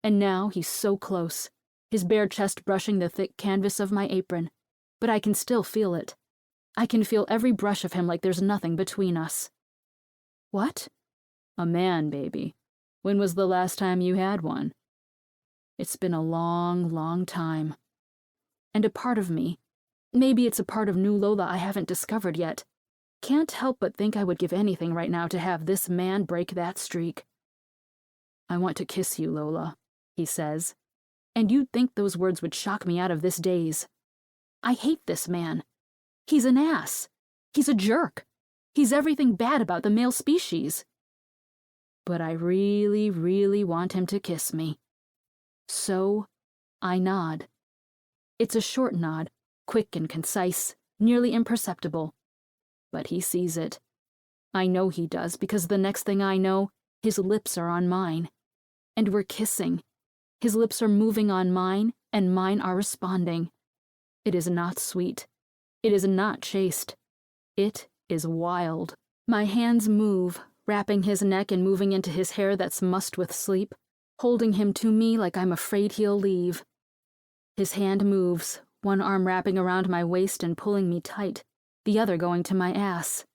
And now he's so close, his bare chest brushing the thick canvas of my apron, but I can still feel it. I can feel every brush of him like there's nothing between us. "What?" "A man, baby. When was the last time you had one?" It's been a long, long time. And a part of me, maybe it's a part of new Lola I haven't discovered yet, can't help but think I would give anything right now to have this man break that streak. "I want to kiss you, Lola," he says, and you'd think those words would shock me out of this daze. I hate this man. He's an ass. He's a jerk. He's everything bad about the male species. But I really, really want him to kiss me. So, I nod. It's a short nod, quick and concise, nearly imperceptible. But he sees it. I know he does, because the next thing I know, His lips are on mine. And we're kissing. His lips are moving on mine, and mine are responding. It is not sweet. It is not chaste. It is wild. My hands move, wrapping his neck and moving into his hair that's mussed with sleep, holding him to me like I'm afraid he'll leave. His hand moves, one arm wrapping around my waist and pulling me tight, the other going to my ass.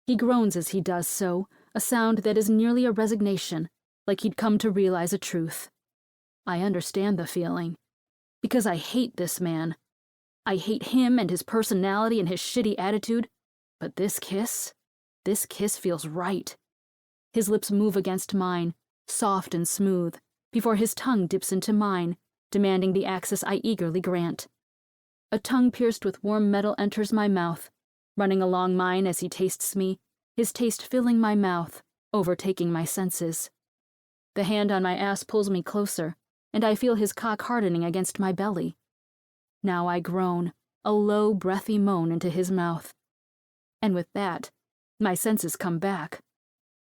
He groans as he does so, a sound that is nearly a resignation, like he'd come to realize a truth. I understand the feeling, because I hate this man. I hate him and his personality and his shitty attitude, but this kiss feels right. His lips move against mine, soft and smooth, before his tongue dips into mine, demanding the access I eagerly grant. A tongue pierced with warm metal enters my mouth, running along mine as he tastes me, his taste filling my mouth, overtaking my senses. The hand on my ass pulls me closer, and I feel his cock hardening against my belly. Now I groan, a low, breathy moan into his mouth. And with that, my senses come back.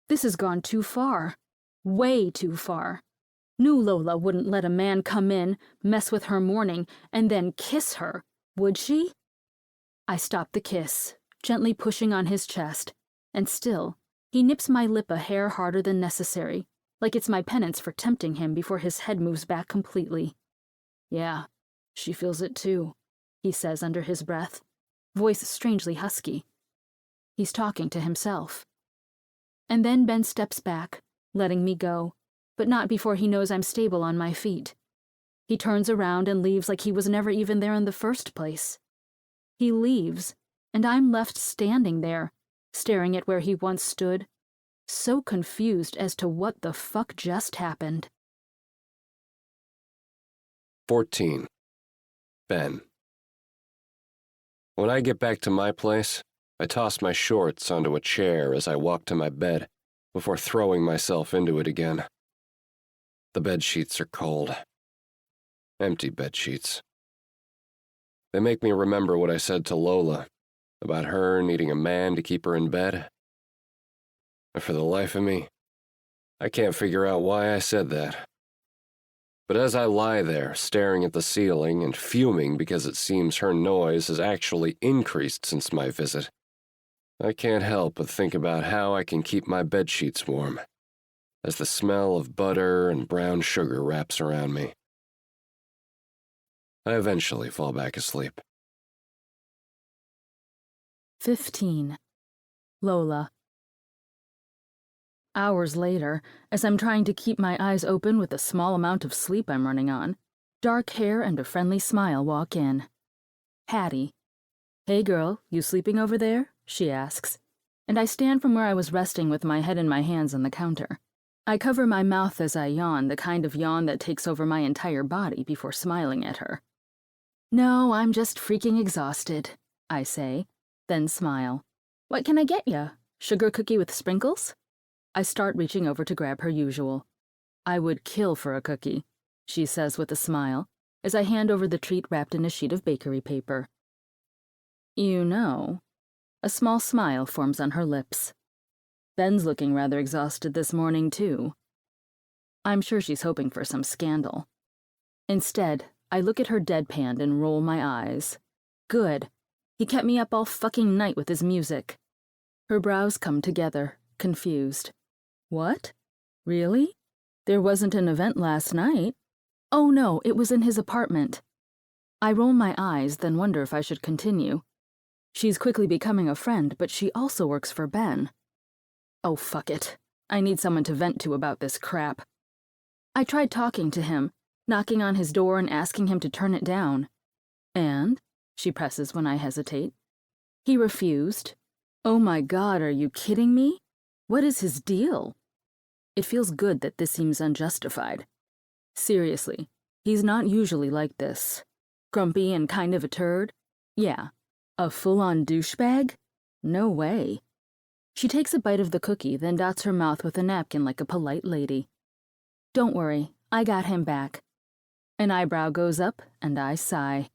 This has gone too far. Way too far. New Lola wouldn't let a man come in, mess with her morning, and then kiss her, would she? I stop the kiss, gently pushing on his chest, and still, he nips my lip a hair harder than necessary, like it's my penance for tempting him before his head moves back completely. Yeah, she feels it too, he says under his breath, voice strangely husky. He's talking to himself. And then Ben steps back, letting me go, but not before he knows I'm stable on my feet. He turns around and leaves like he was never even there in the first place. He leaves, and I'm left standing there, staring at where he once stood, so confused as to what the fuck just happened. 14. Ben. When I get back to my place, I toss my shorts onto a chair as I walk to my bed before throwing myself into it again. The bed sheets are cold. Empty bed sheets. They make me remember what I said to Lola about her needing a man to keep her in bed. And for the life of me, I can't figure out why I said that. But as I lie there, staring at the ceiling and fuming because it seems her noise has actually increased since my visit, I can't help but think about how I can keep my bedsheets warm, as the smell of butter and brown sugar wraps around me. I eventually fall back asleep. 15. Lola. Hours later, as I'm trying to keep my eyes open with the small amount of sleep I'm running on, dark hair and a friendly smile walk in. Hattie. Hey girl, you sleeping over there? She asks, and I stand from where I was resting with my head in my hands on the counter. I cover my mouth as I yawn, the kind of yawn that takes over my entire body before smiling at her. No, I'm just freaking exhausted, I say, then smile. What can I get ya? Sugar cookie with sprinkles? I start reaching over to grab her usual. I would kill for a cookie, she says with a smile, as I hand over the treat wrapped in a sheet of bakery paper. You know, a small smile forms on her lips. Ben's looking rather exhausted this morning, too. I'm sure she's hoping for some scandal. Instead, I look at her deadpan and roll my eyes. Good. He kept me up all fucking night with his music. Her brows come together, confused. What? Really? There wasn't an event last night? Oh no, it was in his apartment. I roll my eyes, then wonder if I should continue. She's quickly becoming a friend, but she also works for Ben. Oh, fuck it. I need someone to vent to about this crap. I tried talking to him, knocking on his door and asking him to turn it down. And? She presses when I hesitate. He refused. Oh my God, are you kidding me? What is his deal? It feels good that this seems unjustified. Seriously, he's not usually like this. Grumpy and kind of a turd? Yeah. A full-on douchebag? No way. She takes a bite of the cookie, then dots her mouth with a napkin like a polite lady. Don't worry, I got him back. An eyebrow goes up, and I sigh.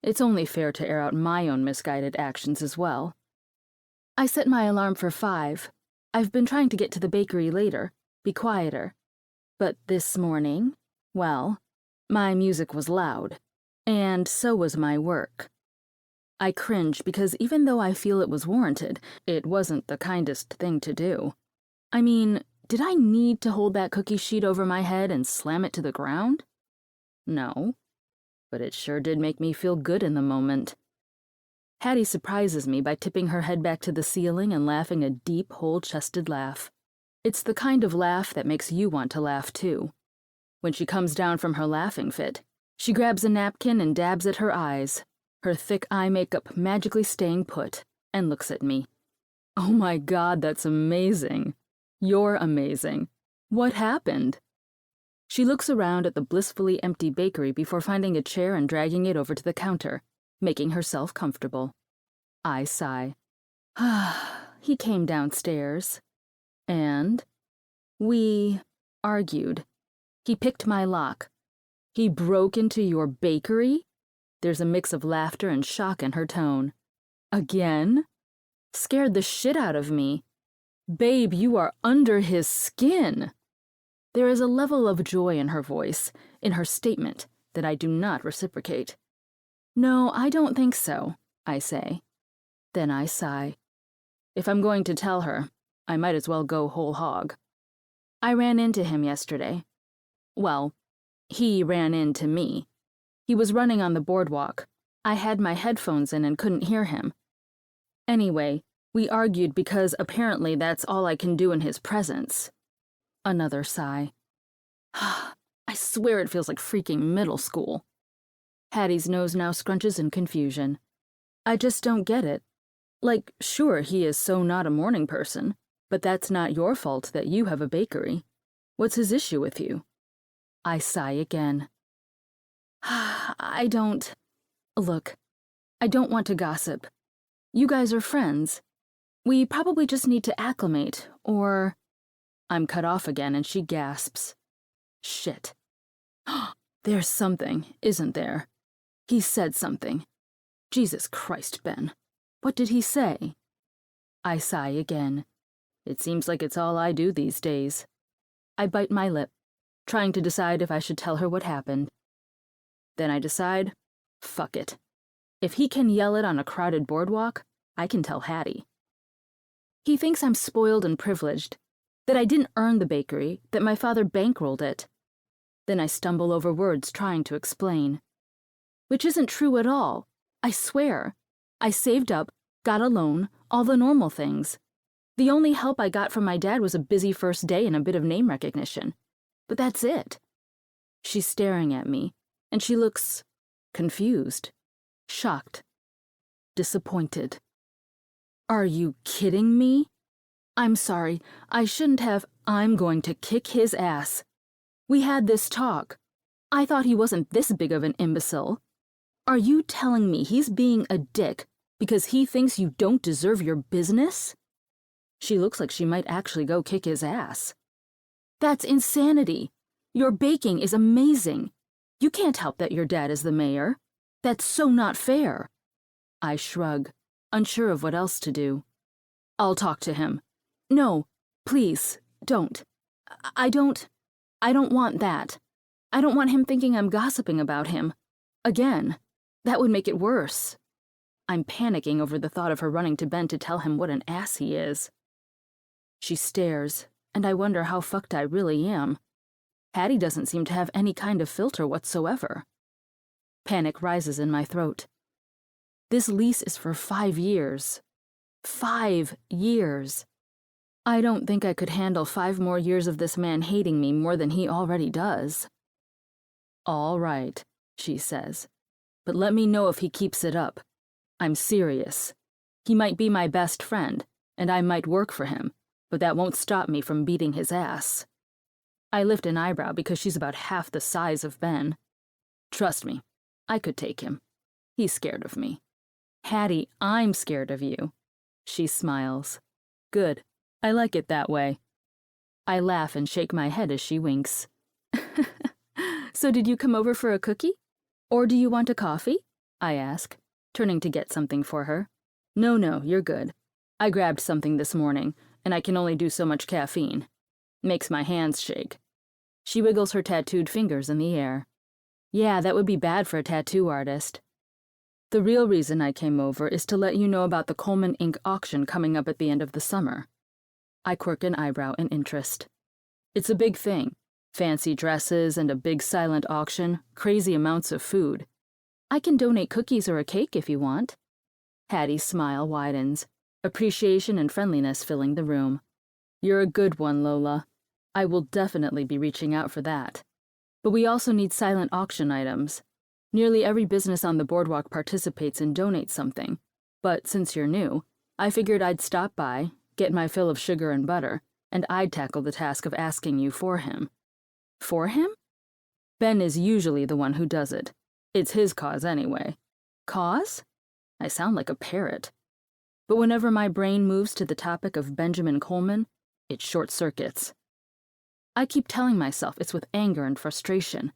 It's only fair to air out my own misguided actions as well. I set my alarm for 5. I've been trying to get to the bakery later, be quieter. But this morning, well, my music was loud, and so was my work. I cringe because even though I feel it was warranted, it wasn't the kindest thing to do. I mean, did I need to hold that cookie sheet over my head and slam it to the ground? No, but it sure did make me feel good in the moment. Hattie surprises me by tipping her head back to the ceiling and laughing a deep, whole-chested laugh. It's the kind of laugh that makes you want to laugh, too. When she comes down from her laughing fit, she grabs a napkin and dabs at her eyes, her thick eye makeup magically staying put, and looks at me. Oh my God, that's amazing. You're amazing. What happened? She looks around at the blissfully empty bakery before finding a chair and dragging it over to the counter, making herself comfortable. I sigh. He came downstairs. And we argued. He picked my lock. He broke into your bakery? There's a mix of laughter and shock in her tone. Again? Scared the shit out of me. Babe, you are under his skin. There is a level of joy in her voice, in her statement, that I do not reciprocate. No, I don't think so, I say. Then I sigh. If I'm going to tell her, I might as well go whole hog. I ran into him yesterday. Well, he ran into me. He was running on the boardwalk. I had my headphones in and couldn't hear him. Anyway, we argued because apparently that's all I can do in his presence. Another sigh. I swear it feels like freaking middle school. Hattie's nose now scrunches in confusion. I just don't get it. Like, sure, he is so not a morning person, but that's not your fault that you have a bakery. What's his issue with you? I sigh again. Look, I don't want to gossip. You guys are friends. We probably just need to acclimate, or... I'm cut off again and she gasps. Shit. There's something, isn't there? He said something. Jesus Christ, Ben. What did he say? I sigh again. It seems like it's all I do these days. I bite my lip, trying to decide if I should tell her what happened. Then I decide, fuck it. If he can yell it on a crowded boardwalk, I can tell Hattie. He thinks I'm spoiled and privileged, that I didn't earn the bakery, that my father bankrolled it. Then I stumble over words trying to explain. Which isn't true at all, I swear. I saved up, got a loan, all the normal things. The only help I got from my dad was a busy first day and a bit of name recognition. But that's it. She's staring at me, and she looks confused, shocked, disappointed. Are you kidding me? I'm sorry, I shouldn't have. I'm going to kick his ass. We had this talk. I thought he wasn't this big of an imbecile. Are you telling me he's being a dick because he thinks you don't deserve your business? She looks like she might actually go kick his ass. That's insanity. Your baking is amazing. You can't help that your dad is the mayor. That's so not fair. I shrug, unsure of what else to do. I'll talk to him. No, please, don't. I don't want that. I don't want him thinking I'm gossiping about him. Again, that would make it worse. I'm panicking over the thought of her running to Ben to tell him what an ass he is. She stares, and I wonder how fucked I really am. Hattie doesn't seem to have any kind of filter whatsoever. Panic rises in my throat. This lease is for 5 years. 5 years. I don't think I could handle 5 more years of this man hating me more than he already does. All right, she says, but let me know if he keeps it up. I'm serious. He might be my best friend, and I might work for him, but that won't stop me from beating his ass. I lift an eyebrow because she's about half the size of Ben. Trust me, I could take him. He's scared of me. Hattie, I'm scared of you. She smiles. Good. I like it that way. I laugh and shake my head as she winks. So did you come over for a cookie? Or do you want a coffee? I ask, turning to get something for her. No, you're good. I grabbed something this morning, and I can only do so much caffeine. Makes my hands shake. She wiggles her tattooed fingers in the air. Yeah, that would be bad for a tattoo artist. The real reason I came over is to let you know about the Coleman Ink auction coming up at the end of the summer. I quirk an eyebrow in interest. It's a big thing. Fancy dresses and a big silent auction, crazy amounts of food. I can donate cookies or a cake if you want. Hattie's smile widens, appreciation and friendliness filling the room. You're a good one, Lola. I will definitely be reaching out for that. But we also need silent auction items. Nearly every business on the boardwalk participates and donates something. But since you're new, I figured I'd stop by, get my fill of sugar and butter, and I'd tackle the task of asking you for him. For him? Ben is usually the one who does it. It's his cause anyway. Cause? I sound like a parrot. But whenever my brain moves to the topic of Benjamin Coleman, it short-circuits. I keep telling myself it's with anger and frustration.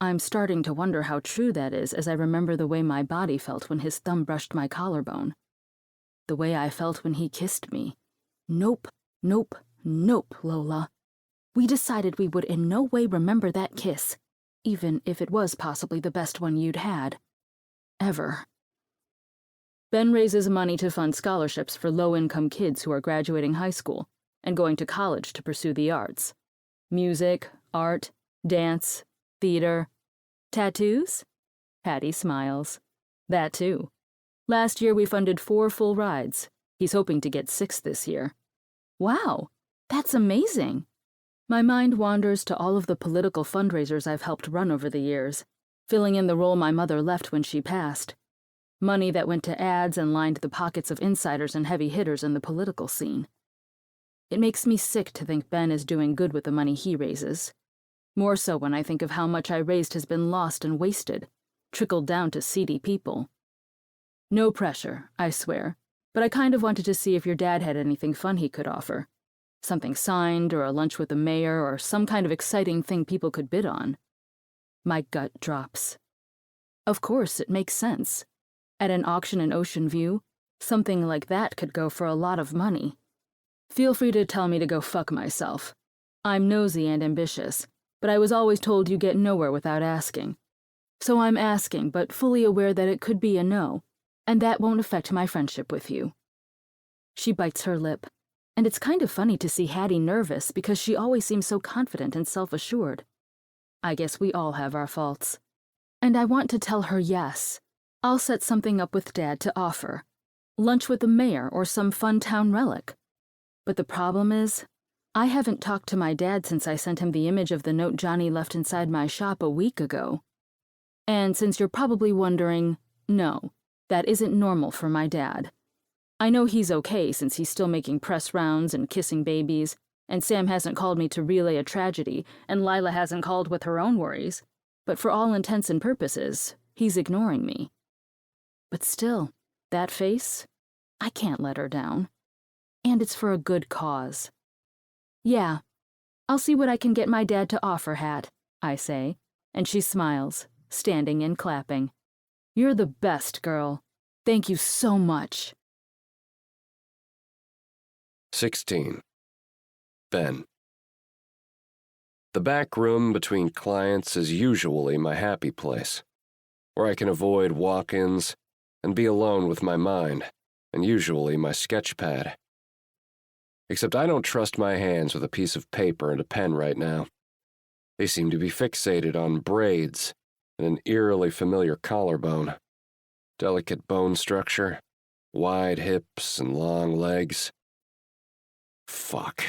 I'm starting to wonder how true that is as I remember the way my body felt when his thumb brushed my collarbone. The way I felt when he kissed me. Nope, nope, nope, Lola. We decided we would in no way remember that kiss, even if it was possibly the best one you'd had. Ever. Ben raises money to fund scholarships for low-income kids who are graduating high school and going to college to pursue the arts. Music, art, dance, theater. Tattoos? Hattie smiles. That too. Last year we funded 4 full rides. He's hoping to get 6 this year. Wow, that's amazing. My mind wanders to all of the political fundraisers I've helped run over the years, filling in the role my mother left when she passed. Money that went to ads and lined the pockets of insiders and heavy hitters in the political scene. It makes me sick to think Ben is doing good with the money he raises. More so when I think of how much I raised has been lost and wasted, trickled down to seedy people. No pressure, I swear, but I kind of wanted to see if your dad had anything fun he could offer. Something signed, or a lunch with the mayor, or some kind of exciting thing people could bid on. My gut drops. Of course, it makes sense. At an auction in Ocean View, something like that could go for a lot of money. Feel free to tell me to go fuck myself. I'm nosy and ambitious, but I was always told you get nowhere without asking. So I'm asking, but fully aware that it could be a no, and that won't affect my friendship with you. She bites her lip, and it's kind of funny to see Hattie nervous because she always seems so confident and self-assured. I guess we all have our faults. And I want to tell her yes. I'll set something up with Dad to offer. Lunch with the mayor or some fun town relic. But the problem is, I haven't talked to my dad since I sent him the image of the note Johnny left inside my shop a week ago. And since you're probably wondering, no, that isn't normal for my dad. I know he's okay since he's still making press rounds and kissing babies, and Sam hasn't called me to relay a tragedy, and Lila hasn't called with her own worries, but for all intents and purposes, he's ignoring me. But still, that face, I can't let her down. And it's for a good cause. Yeah, I'll see what I can get my dad to offer, Hat, I say, and she smiles, standing and clapping. You're the best, girl. Thank you so much. 16. Ben. The back room between clients is usually my happy place, where I can avoid walk-ins and be alone with my mind, and usually my sketch pad. Except I don't trust my hands with a piece of paper and a pen right now. They seem to be fixated on braids and an eerily familiar collarbone, delicate bone structure, wide hips and long legs. Fuck.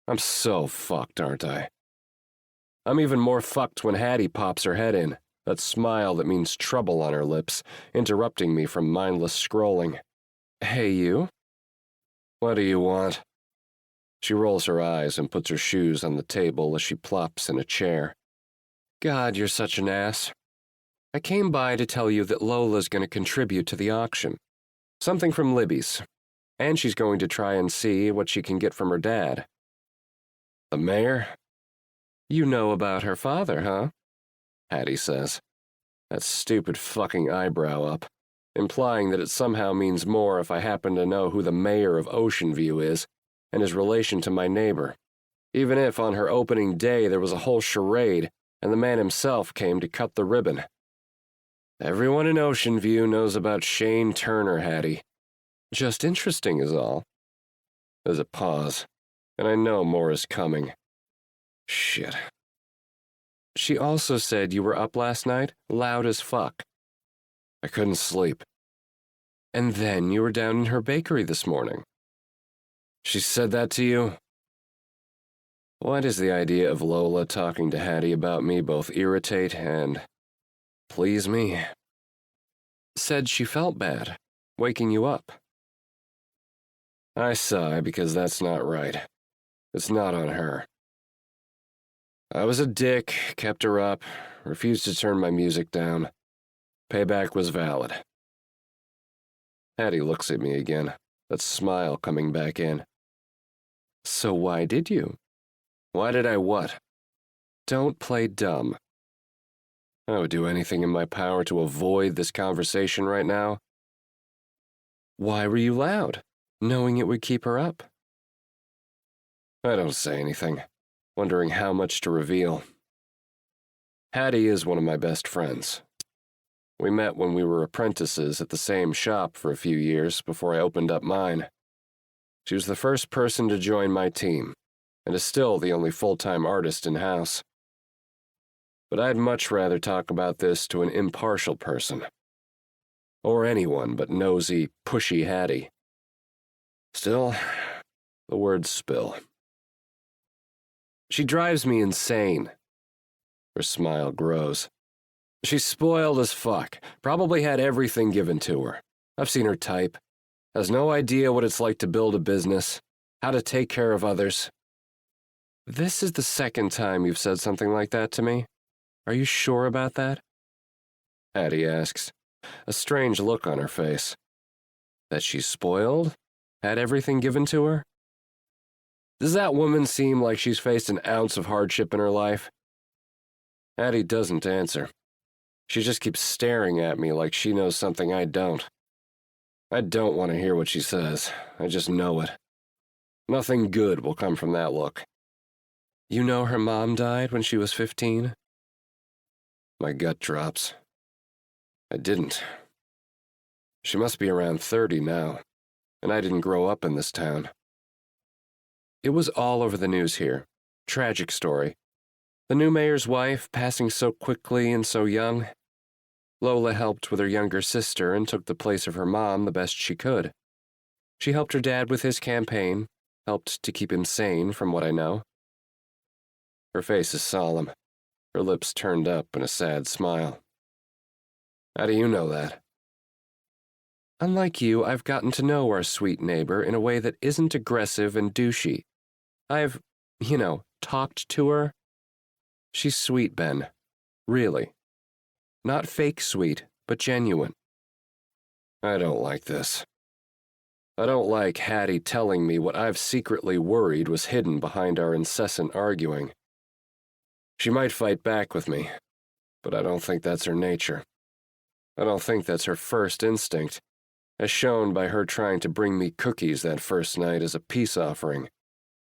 I'm so fucked, aren't I? I'm even more fucked when Hattie pops her head in, that smile that means trouble on her lips, interrupting me from mindless scrolling. Hey, you? What do you want? She rolls her eyes and puts her shoes on the table as she plops in a chair. God, you're such an ass. I came by to tell you that Lola's going to contribute to the auction. Something from Libby's. And she's going to try and see what she can get from her dad. The mayor? You know about her father, huh? Hattie says. That stupid fucking eyebrow up, implying that it somehow means more if I happen to know who the mayor of Ocean View is, and his relation to my neighbor, even if on her opening day there was a whole charade and the man himself came to cut the ribbon. Everyone in Ocean View knows about Shane Turner, Hattie. Just interesting is all. There's a pause, and I know more is coming. Shit. She also said you were up last night, loud as fuck. I couldn't sleep. And then you were down in her bakery this morning. She said that to you? Why does the idea of Lola talking to Hattie about me both irritate and please me? Said she felt bad, waking you up. I sigh because that's not right. It's not on her. I was a dick, kept her up, refused to turn my music down. Payback was valid. Hattie looks at me again, that smile coming back in. So why did you? Why did I what? Don't play dumb. I would do anything in my power to avoid this conversation right now. Why were you loud, knowing it would keep her up? I don't say anything, wondering how much to reveal. Hattie is one of my best friends. We met when we were apprentices at the same shop for a few years before I opened up mine. She was the first person to join my team, and is still the only full-time artist in-house. But I'd much rather talk about this to an impartial person. Or anyone but nosy, pushy Hattie. Still, the words spill. She drives me insane. Her smile grows. She's spoiled as fuck, probably had everything given to her. I've seen her type. Has no idea what it's like to build a business, how to take care of others. This is the second time you've said something like that to me. Are you sure about that? Hattie asks, a strange look on her face. That she's spoiled? Had everything given to her? Does that woman seem like she's faced an ounce of hardship in her life? Hattie doesn't answer. She just keeps staring at me like she knows something I don't. I don't want to hear what she says. I just know it. Nothing good will come from that look. You know her mom died when she was 15? My gut drops. I didn't. She must be around 30 now, and I didn't grow up in this town. It was all over the news here. Tragic story. The new mayor's wife passing so quickly and so young. Lola helped with her younger sister and took the place of her mom the best she could. She helped her dad with his campaign, helped to keep him sane from what I know. Her face is solemn, her lips turned up in a sad smile. How do you know that? Unlike you, I've gotten to know our sweet neighbor in a way that isn't aggressive and douchey. I've, talked to her. She's sweet, Ben. Really. Not fake sweet, but genuine. I don't like this. I don't like Hattie telling me what I've secretly worried was hidden behind our incessant arguing. She might fight back with me, but I don't think that's her nature. I don't think that's her first instinct, as shown by her trying to bring me cookies that first night as a peace offering,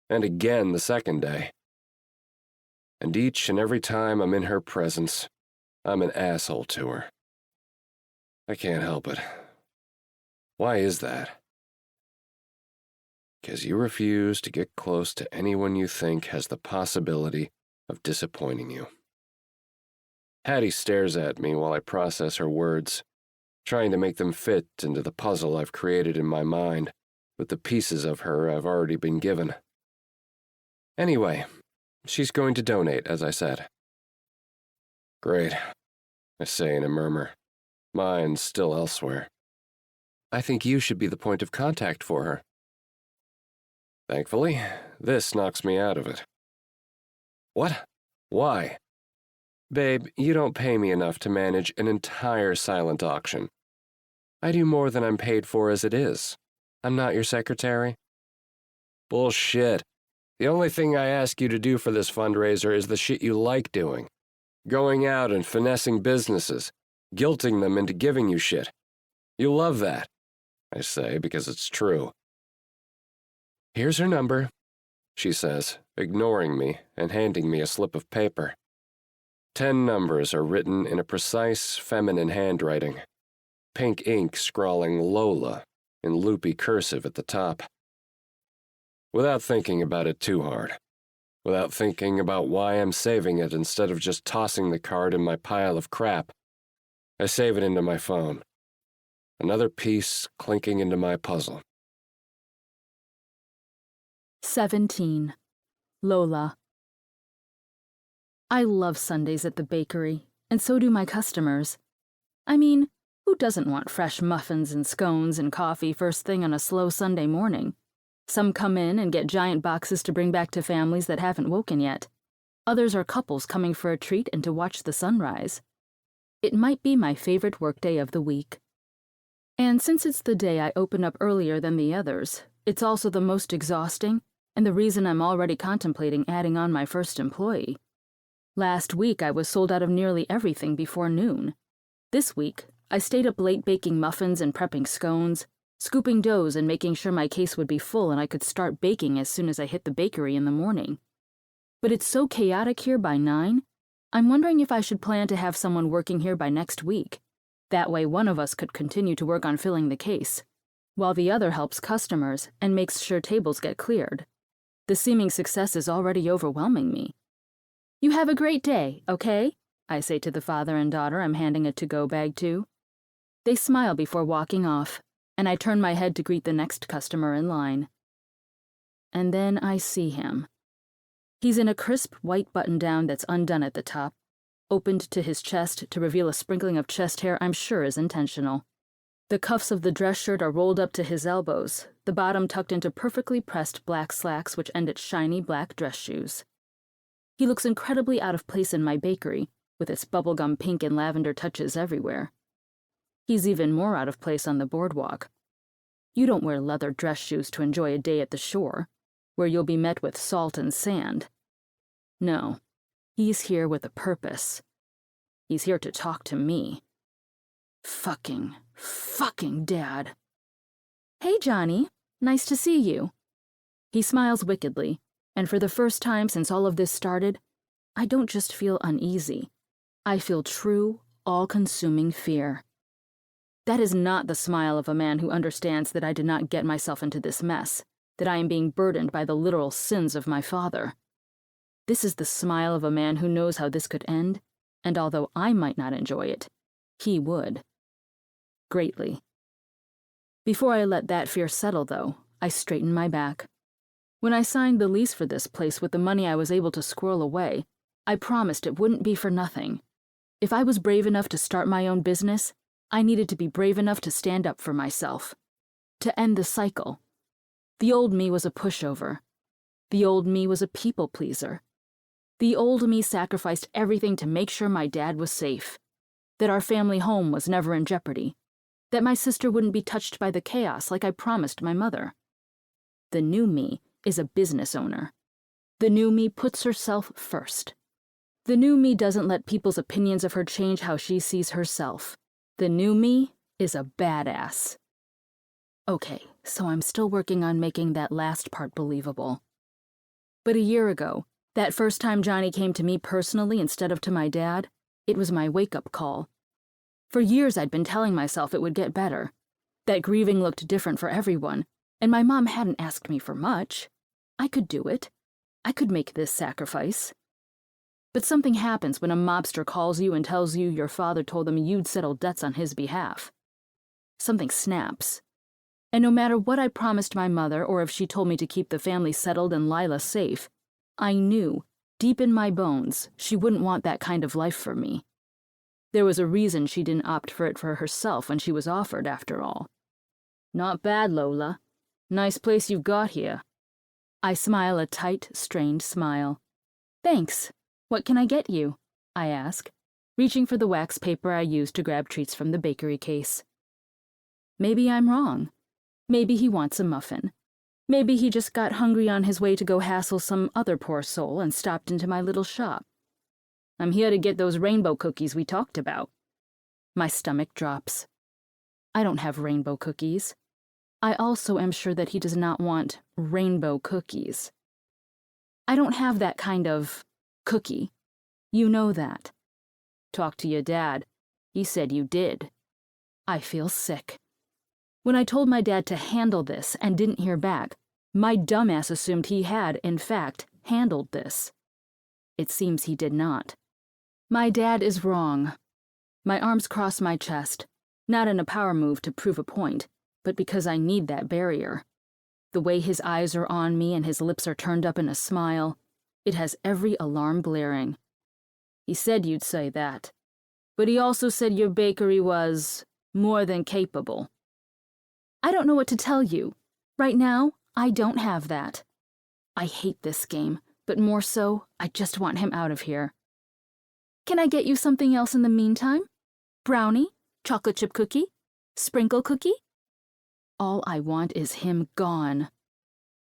and again the second day. And each and every time I'm in her presence, I'm an asshole to her. I can't help it. Why is that? Because you refuse to get close to anyone you think has the possibility of disappointing you. Hattie stares at me while I process her words, trying to make them fit into the puzzle I've created in my mind with the pieces of her I've already been given. Anyway, she's going to donate, as I said. Great, I say in a murmur, mind still elsewhere. I think you should be the point of contact for her. Thankfully, this knocks me out of it. What? Why? Babe, you don't pay me enough to manage an entire silent auction. I do more than I'm paid for as it is. I'm not your secretary. Bullshit. The only thing I ask you to do for this fundraiser is the shit you like doing. Going out and finessing businesses, guilting them into giving you shit. You love that, I say because it's true. "Here's her number," she says, ignoring me and handing me a slip of paper. 10 numbers are written in a precise feminine handwriting, pink ink scrawling Lola in loopy cursive at the top. Without thinking about it too hard, without thinking about why I'm saving it instead of just tossing the card in my pile of crap, I save it into my phone. Another piece clinking into my puzzle. 17. Lola. I love Sundays at the bakery, and so do my customers. I mean, who doesn't want fresh muffins and scones and coffee first thing on a slow Sunday morning? Some come in and get giant boxes to bring back to families that haven't woken yet. Others are couples coming for a treat and to watch the sunrise. It might be my favorite workday of the week. And since it's the day I open up earlier than the others, it's also the most exhausting and the reason I'm already contemplating adding on my first employee. Last week I was sold out of nearly everything before noon. This week, I stayed up late baking muffins and prepping scones, scooping doughs and making sure my case would be full and I could start baking as soon as I hit the bakery in the morning. But it's so chaotic here by 9, I'm wondering if I should plan to have someone working here by next week. That way one of us could continue to work on filling the case, while the other helps customers and makes sure tables get cleared. The seeming success is already overwhelming me. "You have a great day, okay?" I say to the father and daughter I'm handing a to-go bag to. They smile before walking off, and I turn my head to greet the next customer in line. And then I see him. He's in a crisp white button-down that's undone at the top, opened to his chest to reveal a sprinkling of chest hair I'm sure is intentional. The cuffs of the dress shirt are rolled up to his elbows, the bottom tucked into perfectly pressed black slacks which end at shiny black dress shoes. He looks incredibly out of place in my bakery, with its bubblegum pink and lavender touches everywhere. He's even more out of place on the boardwalk. You don't wear leather dress shoes to enjoy a day at the shore, where you'll be met with salt and sand. No, he's here with a purpose. He's here to talk to me. Fucking Dad. "Hey, Johnny. Nice to see you." He smiles wickedly, and for the first time since all of this started, I don't just feel uneasy. I feel true, all-consuming fear. That is not the smile of a man who understands that I did not get myself into this mess, that I am being burdened by the literal sins of my father. This is the smile of a man who knows how this could end, and although I might not enjoy it, he would. Greatly. Before I let that fear settle, though, I straighten my back. When I signed the lease for this place with the money I was able to squirrel away, I promised it wouldn't be for nothing. If I was brave enough to start my own business, I needed to be brave enough to stand up for myself. To end the cycle. The old me was a pushover. The old me was a people pleaser. The old me sacrificed everything to make sure my dad was safe, that our family home was never in jeopardy, that my sister wouldn't be touched by the chaos like I promised my mother. The new me is a business owner. The new me puts herself first. The new me doesn't let people's opinions of her change how she sees herself. The new me is a badass. Okay, so I'm still working on making that last part believable. But a year ago, that first time Johnny came to me personally instead of to my dad, it was my wake-up call. For years I'd been telling myself it would get better, that grieving looked different for everyone, and my mom hadn't asked me for much. I could do it. I could make this sacrifice. But something happens when a mobster calls you and tells you your father told them you'd settle debts on his behalf. Something snaps. And no matter what I promised my mother or if she told me to keep the family settled and Lila safe, I knew, deep in my bones, she wouldn't want that kind of life for me. There was a reason she didn't opt for it for herself when she was offered, after all. "Not bad, Lola. Nice place you've got here." I smile a tight, strained smile. "Thanks. What can I get you?" I ask, reaching for the wax paper I used to grab treats from the bakery case. Maybe I'm wrong. Maybe he wants a muffin. Maybe he just got hungry on his way to go hassle some other poor soul and stopped into my little shop. "I'm here to get those rainbow cookies we talked about." My stomach drops. I don't have rainbow cookies. I also am sure that he does not want rainbow cookies. I don't have that kind of cookie. You know that. Talk to your dad. He said you did. I feel sick. When I told my dad to handle this and didn't hear back, my dumbass assumed he had, in fact, handled this. It seems he did not. My dad is wrong. My arms cross my chest, not in a power move to prove a point, but because I need that barrier. The way his eyes are on me and his lips are turned up in a smile, it has every alarm blaring. He said you'd say that, but he also said your bakery was more than capable. I don't know what to tell you. Right now, I don't have that. I hate this game, but more so, I just want him out of here. Can I get you something else in the meantime? Brownie? Chocolate chip cookie? Sprinkle cookie? All I want is him gone.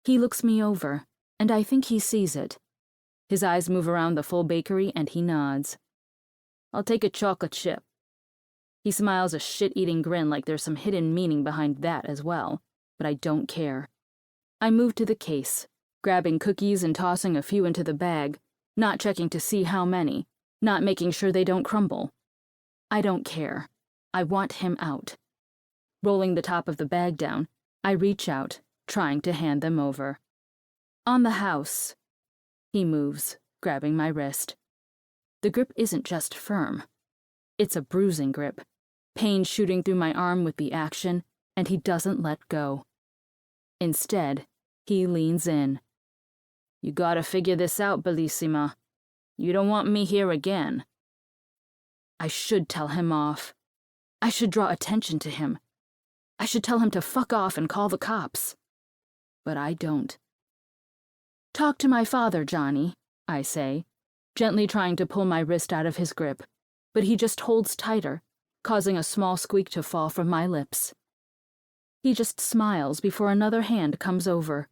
He looks me over, and I think he sees it. His eyes move around the full bakery, and he nods. I'll take a chocolate chip. He smiles a shit-eating grin like there's some hidden meaning behind that as well, but I don't care. I move to the case, grabbing cookies and tossing a few into the bag, not checking to see how many, not making sure they don't crumble. I don't care. I want him out. Rolling the top of the bag down, I reach out, trying to hand them over. On the house. He moves, grabbing my wrist. The grip isn't just firm. It's a bruising grip, pain shooting through my arm with the action, and he doesn't let go. Instead, he leans in. You gotta figure this out, Bellissima. You don't want me here again. I should tell him off. I should draw attention to him. I should tell him to fuck off and call the cops. But I don't. Talk to my father, Johnny, I say, gently trying to pull my wrist out of his grip, but he just holds tighter, causing a small squeak to fall from my lips. He just smiles before another hand comes over,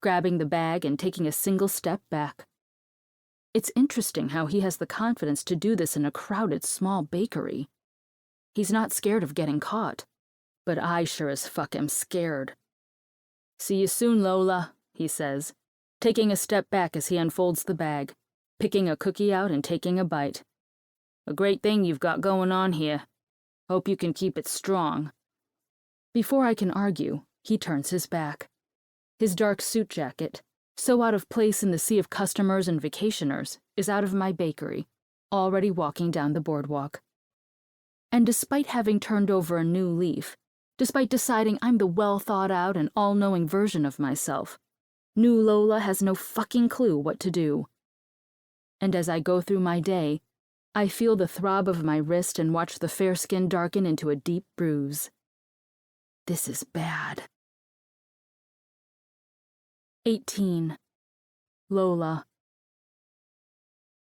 grabbing the bag and taking a single step back. It's interesting how he has the confidence to do this in a crowded small bakery. He's not scared of getting caught, but I sure as fuck am scared. See you soon, Lola, he says, taking a step back as he unfolds the bag, picking a cookie out and taking a bite. A great thing you've got going on here. Hope you can keep it strong. Before I can argue, he turns his back. His dark suit jacket, so out of place in the sea of customers and vacationers, is out of my bakery, already walking down the boardwalk. And despite having turned over a new leaf, despite deciding I'm the well-thought-out and all-knowing version of myself, new Lola has no fucking clue what to do. And as I go through my day, I feel the throb of my wrist and watch the fair skin darken into a deep bruise. This is bad. 18. Lola.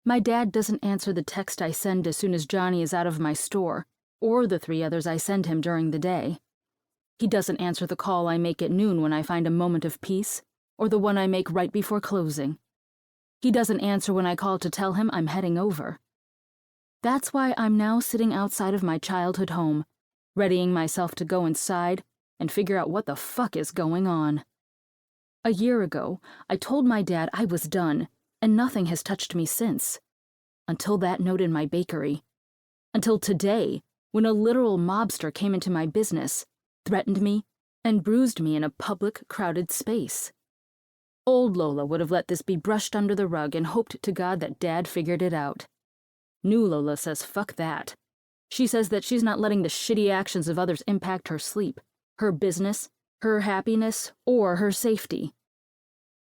My dad doesn't answer the text I send as soon as Johnny is out of my store, or the 3 others I send him during the day. He doesn't answer the call I make at noon when I find a moment of peace, or the one I make right before closing. He doesn't answer when I call to tell him I'm heading over. That's why I'm now sitting outside of my childhood home, readying myself to go inside and figure out what the fuck is going on. A year ago, I told my dad I was done, and nothing has touched me since. Until that note in my bakery. Until today, when a literal mobster came into my business, threatened me, and bruised me in a public, crowded space. Old Lola would have let this be brushed under the rug and hoped to God that Dad figured it out. New Lola says fuck that. She says that she's not letting the shitty actions of others impact her sleep, her business, her happiness, or her safety.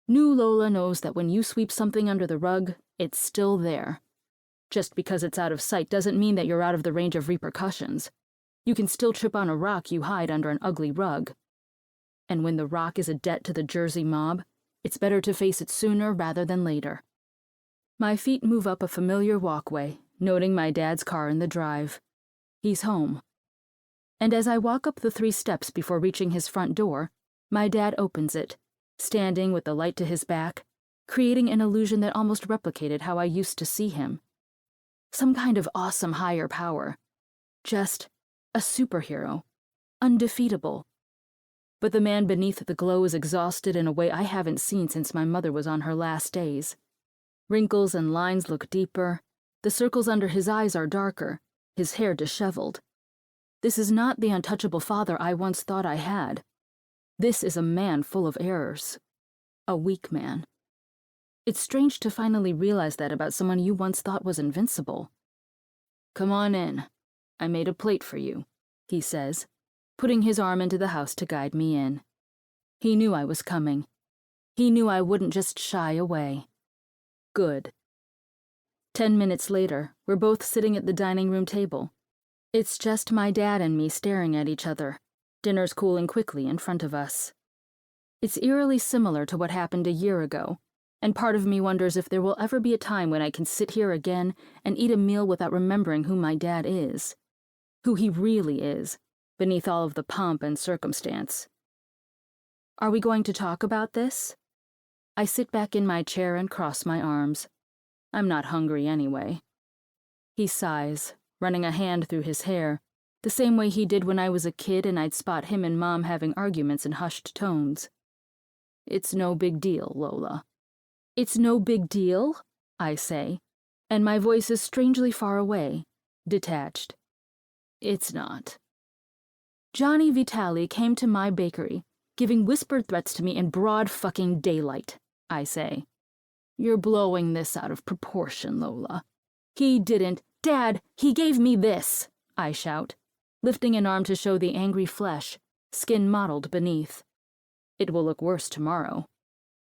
New Lola knows that when you sweep something under the rug, it's still there. Just because it's out of sight doesn't mean that you're out of the range of repercussions. You can still trip on a rock you hide under an ugly rug. And when the rock is a debt to the Jersey mob, it's better to face it sooner rather than later. My feet move up a familiar walkway, noting my dad's car in the drive. He's home. And as I walk up the 3 steps before reaching his front door, my dad opens it, standing with the light to his back, creating an illusion that almost replicated how I used to see him. Some kind of awesome higher power. Just a superhero. Undefeatable. But the man beneath the glow is exhausted in a way I haven't seen since my mother was on her last days. Wrinkles and lines look deeper. The circles under his eyes are darker, his hair disheveled. This is not the untouchable father I once thought I had. This is a man full of errors. A weak man. It's strange to finally realize that about someone you once thought was invincible. "Come on in. I made a plate for you," he says, putting his arm into the house to guide me in. He knew I was coming. He knew I wouldn't just shy away. Good. 10 minutes later, we're both sitting at the dining room table. It's just my dad and me staring at each other, dinner's cooling quickly in front of us. It's eerily similar to what happened a year ago, and part of me wonders if there will ever be a time when I can sit here again and eat a meal without remembering who my dad is, who he really is, beneath all of the pomp and circumstance. Are we going to talk about this? I sit back in my chair and cross my arms. I'm not hungry anyway. He sighs, running a hand through his hair, the same way he did when I was a kid and I'd spot him and Mom having arguments in hushed tones. "It's no big deal, Lola." "It's no big deal?" I say, and my voice is strangely far away, detached. "It's not." Johnny Vitale came to my bakery, giving whispered threats to me in broad fucking daylight, I say. "You're blowing this out of proportion, Lola." "He didn't. Dad, he gave me this," I shout, lifting an arm to show the angry flesh, skin mottled beneath. It will look worse tomorrow.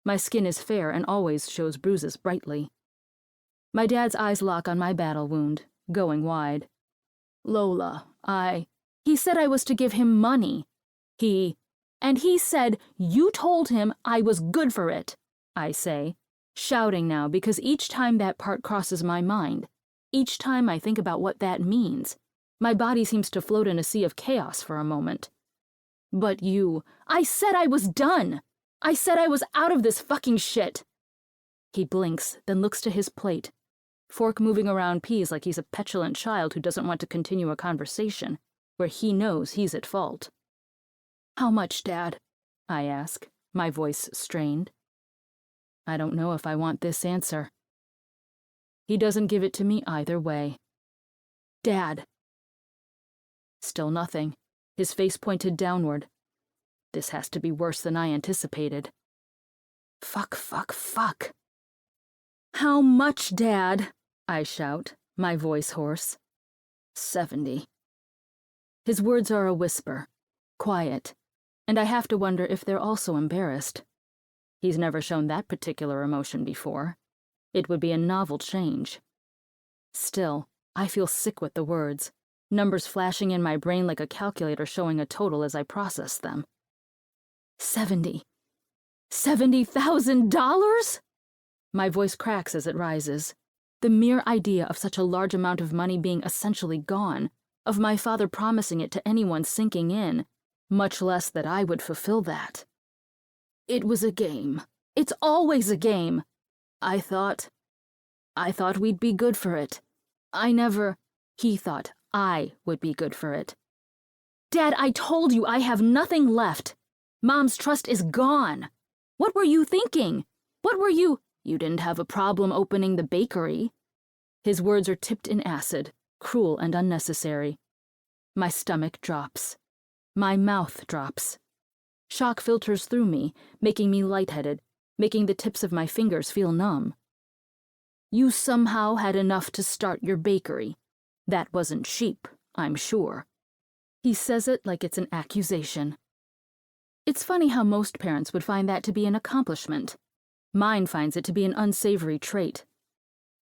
My skin is fair and always shows bruises brightly. My dad's eyes lock on my battle wound, going wide. "Lola, He said I was to give him money. And he said you told him I was good for it," I say, shouting now because each time that part crosses my mind, each time I think about what that means, my body seems to float in a sea of chaos for a moment. "But I said I was done. I said I was out of this fucking shit." He blinks, then looks to his plate, fork moving around peas like he's a petulant child who doesn't want to continue a conversation, where he knows he's at fault. "How much, Dad?" I ask, my voice strained. I don't know if I want this answer. He doesn't give it to me either way. "Dad." Still nothing, his face pointed downward. This has to be worse than I anticipated. Fuck. "How much, Dad?" I shout, my voice hoarse. 70. His words are a whisper, quiet, and I have to wonder if they're also embarrassed. He's never shown that particular emotion before. It would be a novel change. Still, I feel sick with the words, numbers flashing in my brain like a calculator showing a total as I process them. 70. $70,000? My voice cracks as it rises. The mere idea of such a large amount of money being essentially gone, of my father promising it to anyone sinking in, much less that I would fulfill that. "It was a game. It's always a game. I thought we'd be good for it. He thought I would be good for it. Dad, I told you I have nothing left. Mom's trust is gone. What were you thinking? You didn't have a problem opening the bakery." His words are tipped in acid, cruel and unnecessary. My stomach drops. My mouth drops. Shock filters through me, making me lightheaded, making the tips of my fingers feel numb. "You somehow had enough to start your bakery. That wasn't cheap, I'm sure." He says it like it's an accusation. It's funny how most parents would find that to be an accomplishment. Mine finds it to be an unsavory trait.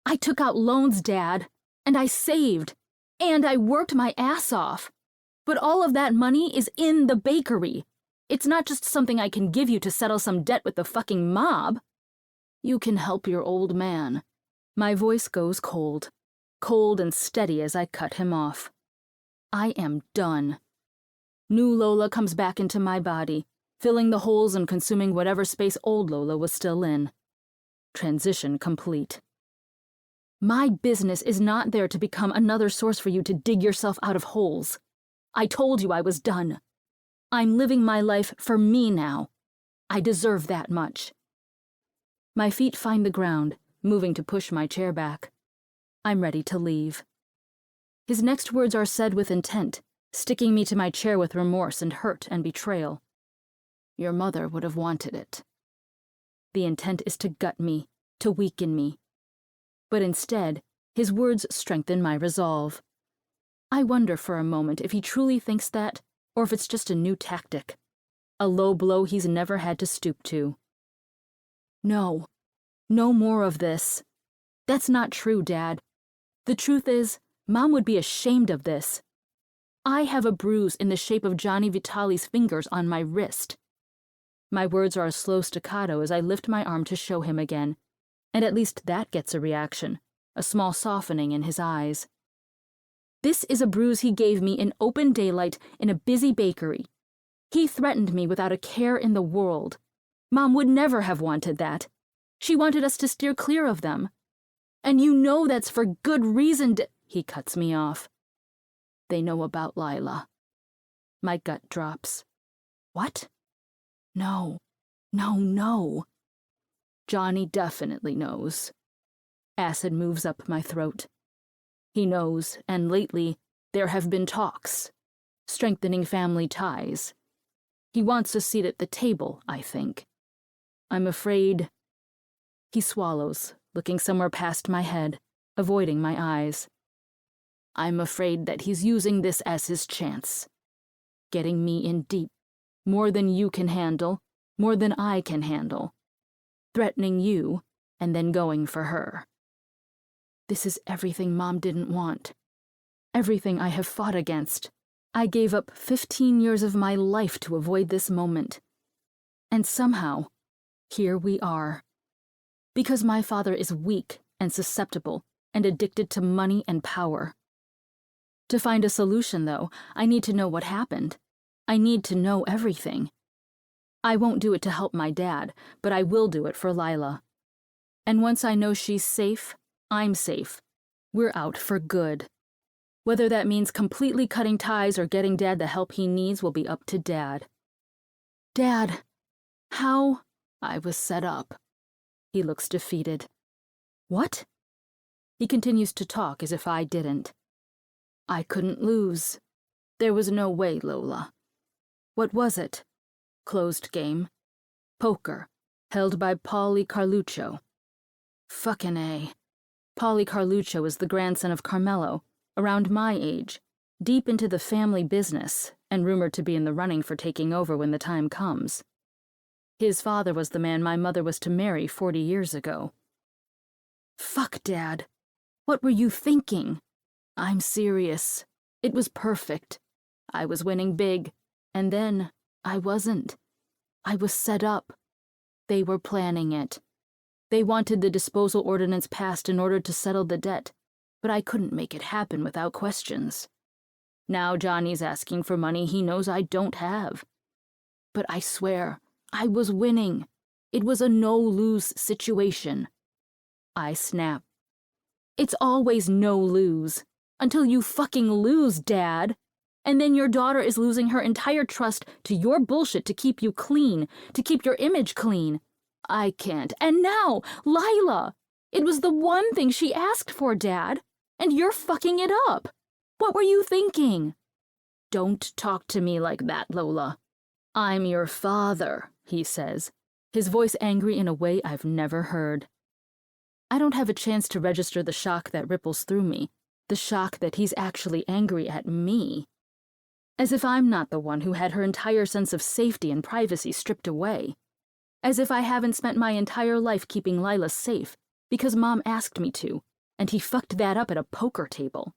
"I took out loans, Dad, and I saved, and I worked my ass off. But all of that money is in the bakery. It's not just something I can give you to settle some debt with the fucking mob." "You can help your old man." My voice goes cold and steady as I cut him off. I am done. New Lola comes back into my body, filling the holes and consuming whatever space old Lola was still in. Transition complete. My business is not there to become another source for you to dig yourself out of holes. I told you I was done. I'm living my life for me now. I deserve that much. My feet find the ground, moving to push my chair back. I'm ready to leave. His next words are said with intent, sticking me to my chair with remorse and hurt and betrayal. Your mother would have wanted it. The intent is to gut me, to weaken me. But instead, his words strengthen my resolve. I wonder for a moment if he truly thinks that, or if it's just a new tactic. A low blow he's never had to stoop to. No. No more of this. That's not true, Dad. The truth is, Mom would be ashamed of this. I have a bruise in the shape of Johnny Vitale's fingers on my wrist. My words are a slow staccato as I lift my arm to show him again, and at least that gets a reaction, a small softening in his eyes. This is a bruise he gave me in open daylight in a busy bakery. He threatened me without a care in the world. Mom would never have wanted that. She wanted us to steer clear of them. And you know that's for good reason. He cuts me off. They know about Lila. My gut drops. What? No. No. Johnny definitely knows. Acid moves up my throat. He knows, and lately, there have been talks, strengthening family ties. He wants a seat at the table, I think. I'm afraid. He swallows, looking somewhere past my head, avoiding my eyes. I'm afraid that he's using this as his chance. Getting me in deep, more than you can handle, more than I can handle. Threatening you, and then going for her. This is everything Mom didn't want. Everything I have fought against. I gave up 15 years of my life to avoid this moment. And somehow, here we are. Because my father is weak and susceptible and addicted to money and power. To find a solution, though, I need to know what happened. I need to know everything. I won't do it to help my dad, but I will do it for Lila. And once I know she's safe, I'm safe. We're out for good. Whether that means completely cutting ties or getting Dad the help he needs will be up to Dad. Dad, how? I was set up. He looks defeated. What? He continues to talk as if I didn't. I couldn't lose. There was no way, Lola. What was it? Closed game. Poker. Held by Paulie Carluccio. Fucking A. Paulie Carluccio is the grandson of Carmelo, around my age, deep into the family business, and rumored to be in the running for taking over when the time comes. His father was the man my mother was to marry 40 years ago. Fuck, Dad. What were you thinking? I'm serious. It was perfect. I was winning big, and then I wasn't. I was set up. They were planning it. They wanted the disposal ordinance passed in order to settle the debt, but I couldn't make it happen without questions. Now Johnny's asking for money he knows I don't have. But I swear, I was winning. It was a no-lose situation. I snap. It's always no-lose. Until you fucking lose, Dad. And then your daughter is losing her entire trust to your bullshit to keep you clean, to keep your image clean. I can't. And now, Lila! It was the one thing she asked for, Dad. And you're fucking it up. What were you thinking? Don't talk to me like that, Lola. I'm your father, he says, his voice angry in a way I've never heard. I don't have a chance to register the shock that ripples through me, the shock that he's actually angry at me. As if I'm not the one who had her entire sense of safety and privacy stripped away. As if I haven't spent my entire life keeping Lila safe because Mom asked me to, and he fucked that up at a poker table.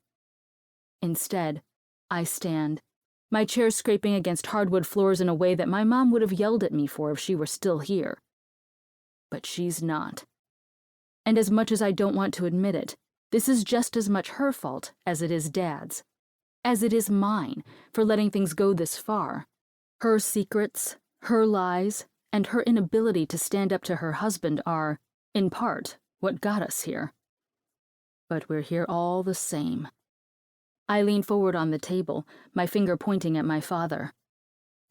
Instead, I stand, my chair scraping against hardwood floors in a way that my mom would have yelled at me for if she were still here. But she's not. And as much as I don't want to admit it, this is just as much her fault as it is Dad's. As it is mine for letting things go this far. Her secrets, her lies, and her inability to stand up to her husband are, in part, what got us here. But we're here all the same. I lean forward on the table, my finger pointing at my father.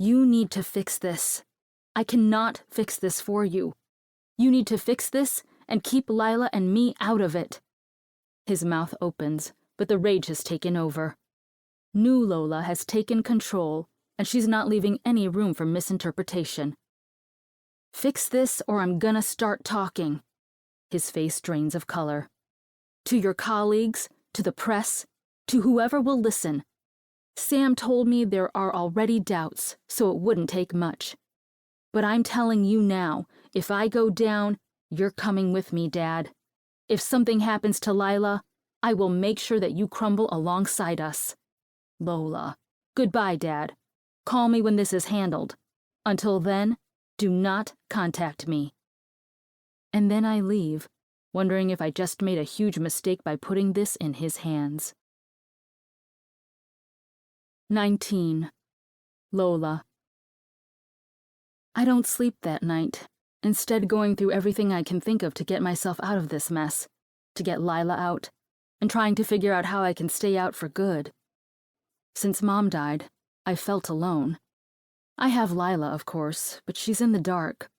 You need to fix this. I cannot fix this for you. You need to fix this and keep Lila and me out of it. His mouth opens, but the rage has taken over. New Lola has taken control, and she's not leaving any room for misinterpretation. Fix this or I'm gonna start talking. His face drains of color. To your colleagues, to the press, to whoever will listen. Sam told me there are already doubts, so it wouldn't take much. But I'm telling you now, if I go down, you're coming with me, Dad. If something happens to Lila, I will make sure that you crumble alongside us. Lola. Goodbye, Dad. Call me when this is handled. Until then, do not contact me. And then I leave, wondering if I just made a huge mistake by putting this in his hands. 19. Lola. I don't sleep that night, instead going through everything I can think of to get myself out of this mess, to get Lila out, and trying to figure out how I can stay out for good. Since Mom died, I felt alone. I have Lila, of course, but she's in the dark.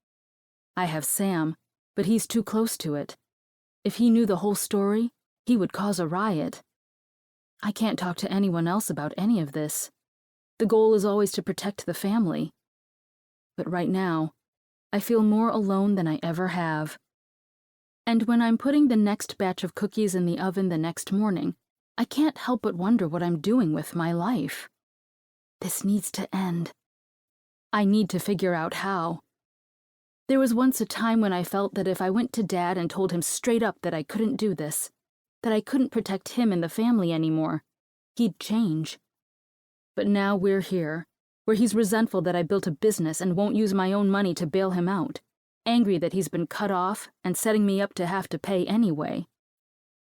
I have Sam, but he's too close to it. If he knew the whole story, he would cause a riot. I can't talk to anyone else about any of this. The goal is always to protect the family. But right now, I feel more alone than I ever have. And when I'm putting the next batch of cookies in the oven the next morning, I can't help but wonder what I'm doing with my life. This needs to end. I need to figure out how. There was once a time when I felt that if I went to Dad and told him straight up that I couldn't do this, that I couldn't protect him and the family anymore, he'd change. But now we're here, where he's resentful that I built a business and won't use my own money to bail him out, angry that he's been cut off and setting me up to have to pay anyway.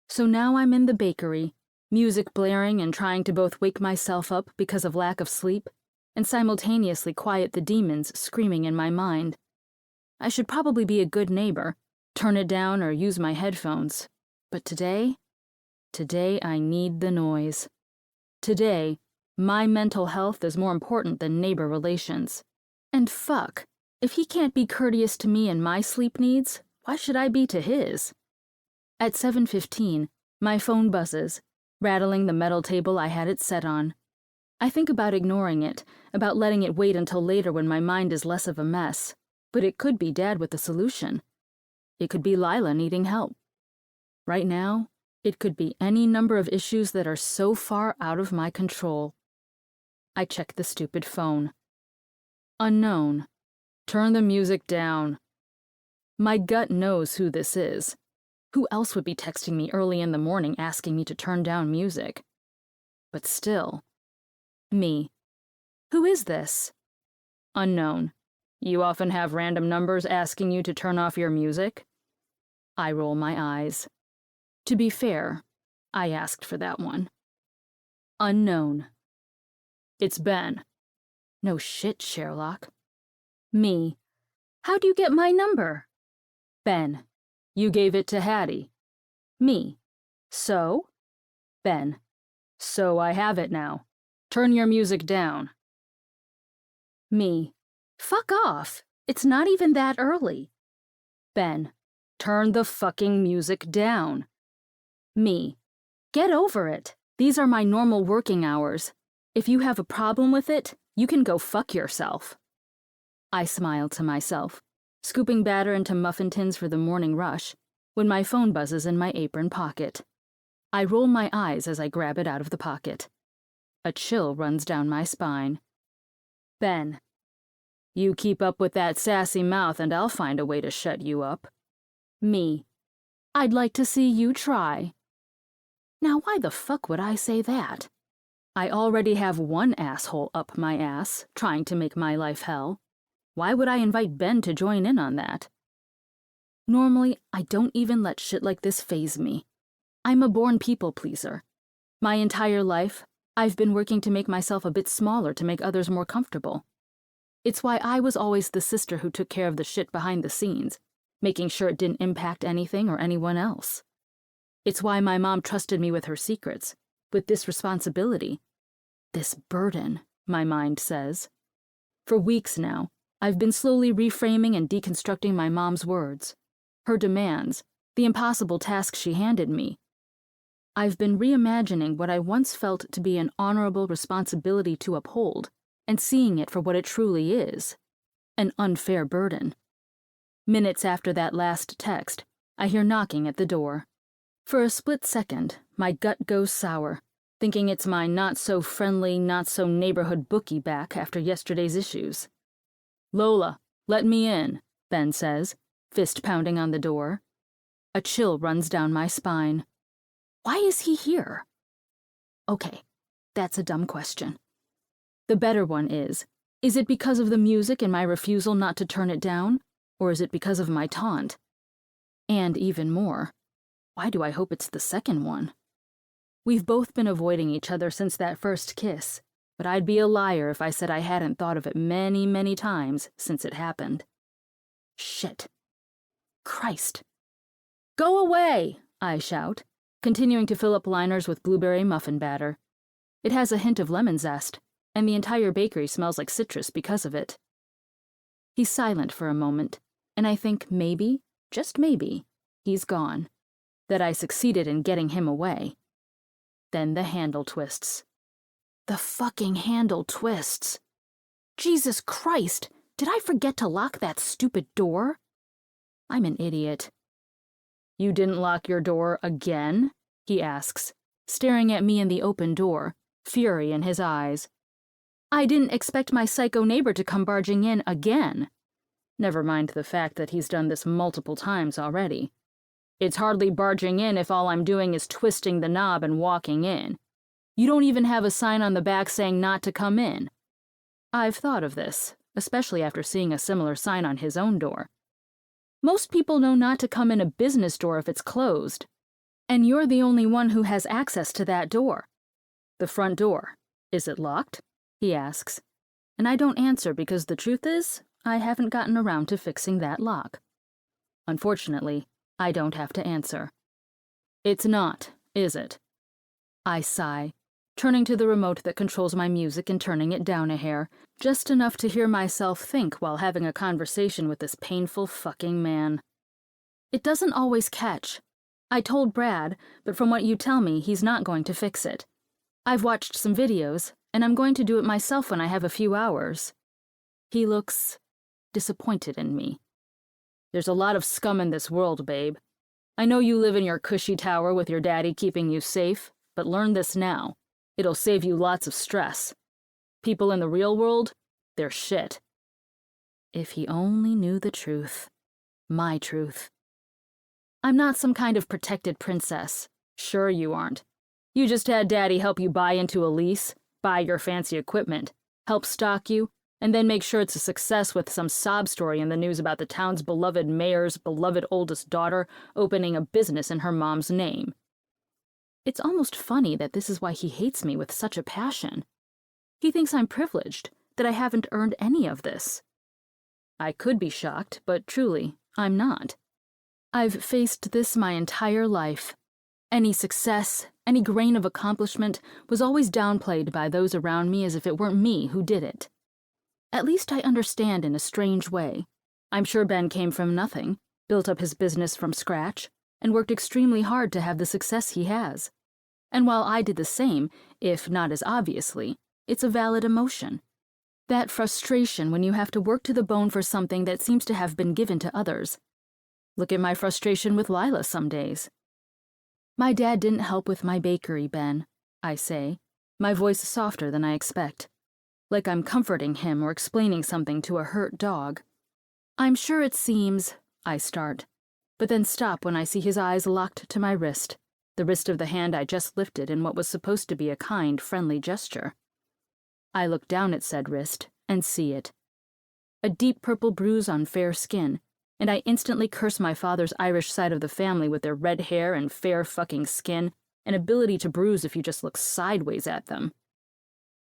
So now I'm in the bakery, music blaring and trying to both wake myself up because of lack of sleep and simultaneously quiet the demons screaming in my mind. I should probably be a good neighbor, turn it down or use my headphones. But today I need the noise. Today, my mental health is more important than neighbor relations. And fuck, if he can't be courteous to me and my sleep needs, why should I be to his? At 7:15, my phone buzzes, rattling the metal table I had it set on. I think about ignoring it, about letting it wait until later when my mind is less of a mess. But it could be Dad with a solution. It could be Lila needing help. Right now, it could be any number of issues that are so far out of my control. I check the stupid phone. Unknown. Turn the music down. My gut knows who this is. Who else would be texting me early in the morning asking me to turn down music? But still. Me. Who is this? Unknown. You often have random numbers asking you to turn off your music? I roll my eyes. To be fair, I asked for that one. Unknown. It's Ben. No shit, Sherlock. Me. How'd you get my number? Ben. You gave it to Hattie. Me. So? Ben. So I have it now. Turn your music down. Me. Fuck off. It's not even that early. Ben. Turn the fucking music down. Me. Get over it. These are my normal working hours. If you have a problem with it, you can go fuck yourself. I smile to myself, scooping batter into muffin tins for the morning rush, when my phone buzzes in my apron pocket. I roll my eyes as I grab it out of the pocket. A chill runs down my spine. Ben. You keep up with that sassy mouth and I'll find a way to shut you up. Me. I'd like to see you try. Now why the fuck would I say that? I already have one asshole up my ass, trying to make my life hell. Why would I invite Ben to join in on that? Normally, I don't even let shit like this faze me. I'm a born people pleaser. My entire life, I've been working to make myself a bit smaller to make others more comfortable. It's why I was always the sister who took care of the shit behind the scenes, making sure it didn't impact anything or anyone else. It's why my mom trusted me with her secrets, with this responsibility. This burden, my mind says. For weeks now, I've been slowly reframing and deconstructing my mom's words, her demands, the impossible task she handed me. I've been reimagining what I once felt to be an honorable responsibility to uphold, and seeing it for what it truly is, an unfair burden. Minutes after that last text, I hear knocking at the door. For a split second, my gut goes sour, thinking it's my not-so-friendly, not-so-neighborhood bookie back after yesterday's issues. "Lola, let me in," Ben says, fist pounding on the door. A chill runs down my spine. Why is he here? Okay, that's a dumb question. The better one is it because of the music and my refusal not to turn it down, or is it because of my taunt? And even more, why do I hope it's the second one? We've both been avoiding each other since that first kiss, but I'd be a liar if I said I hadn't thought of it many, many times since it happened. Shit. Christ. "Go away!" I shout, continuing to fill up liners with blueberry muffin batter. It has a hint of lemon zest, and the entire bakery smells like citrus because of it. He's silent for a moment, and I think maybe, just maybe, he's gone, that I succeeded in getting him away. Then the handle twists. The fucking handle twists. Jesus Christ, did I forget to lock that stupid door? I'm an idiot. "You didn't lock your door again?" he asks, staring at me in the open door, fury in his eyes. I didn't expect my psycho neighbor to come barging in again. Never mind the fact that he's done this multiple times already. It's hardly barging in if all I'm doing is twisting the knob and walking in. You don't even have a sign on the back saying not to come in. I've thought of this, especially after seeing a similar sign on his own door. Most people know not to come in a business door if it's closed, and you're the only one who has access to that door. "The front door. Is it locked?" he asks, and I don't answer because the truth is, I haven't gotten around to fixing that lock. Unfortunately, I don't have to answer. "It's not, is it?" I sigh, turning to the remote that controls my music and turning it down a hair, just enough to hear myself think while having a conversation with this painful fucking man. It doesn't always catch. I told Brad, but from what you tell me, he's not going to fix it. I've watched some videos, and I'm going to do it myself when I have a few hours. He looks disappointed in me. "There's a lot of scum in this world, babe. I know you live in your cushy tower with your daddy keeping you safe, but learn this now. It'll save you lots of stress. People in the real world, they're shit." If he only knew the truth. My truth. I'm not some kind of protected princess. Sure you aren't. You just had Daddy help you buy into a lease, buy your fancy equipment, help stock you, and then make sure it's a success with some sob story in the news about the town's beloved mayor's beloved oldest daughter opening a business in her mom's name. It's almost funny that this is why he hates me with such a passion. He thinks I'm privileged, that I haven't earned any of this. I could be shocked, but truly, I'm not. I've faced this my entire life. Any success, any grain of accomplishment was always downplayed by those around me as if it weren't me who did it. At least I understand in a strange way. I'm sure Ben came from nothing, built up his business from scratch, and worked extremely hard to have the success he has. And while I did the same, if not as obviously, it's a valid emotion. That frustration when you have to work to the bone for something that seems to have been given to others. Look at my frustration with Lila some days. "My dad didn't help with my bakery, Ben," I say, my voice softer than I expect, like I'm comforting him or explaining something to a hurt dog. "I'm sure it seems," I start, but then stop when I see his eyes locked to my wrist, the wrist of the hand I just lifted in what was supposed to be a kind, friendly gesture. I look down at said wrist and see it. A deep purple bruise on fair skin, and I instantly curse my father's Irish side of the family with their red hair and fair fucking skin and ability to bruise if you just look sideways at them.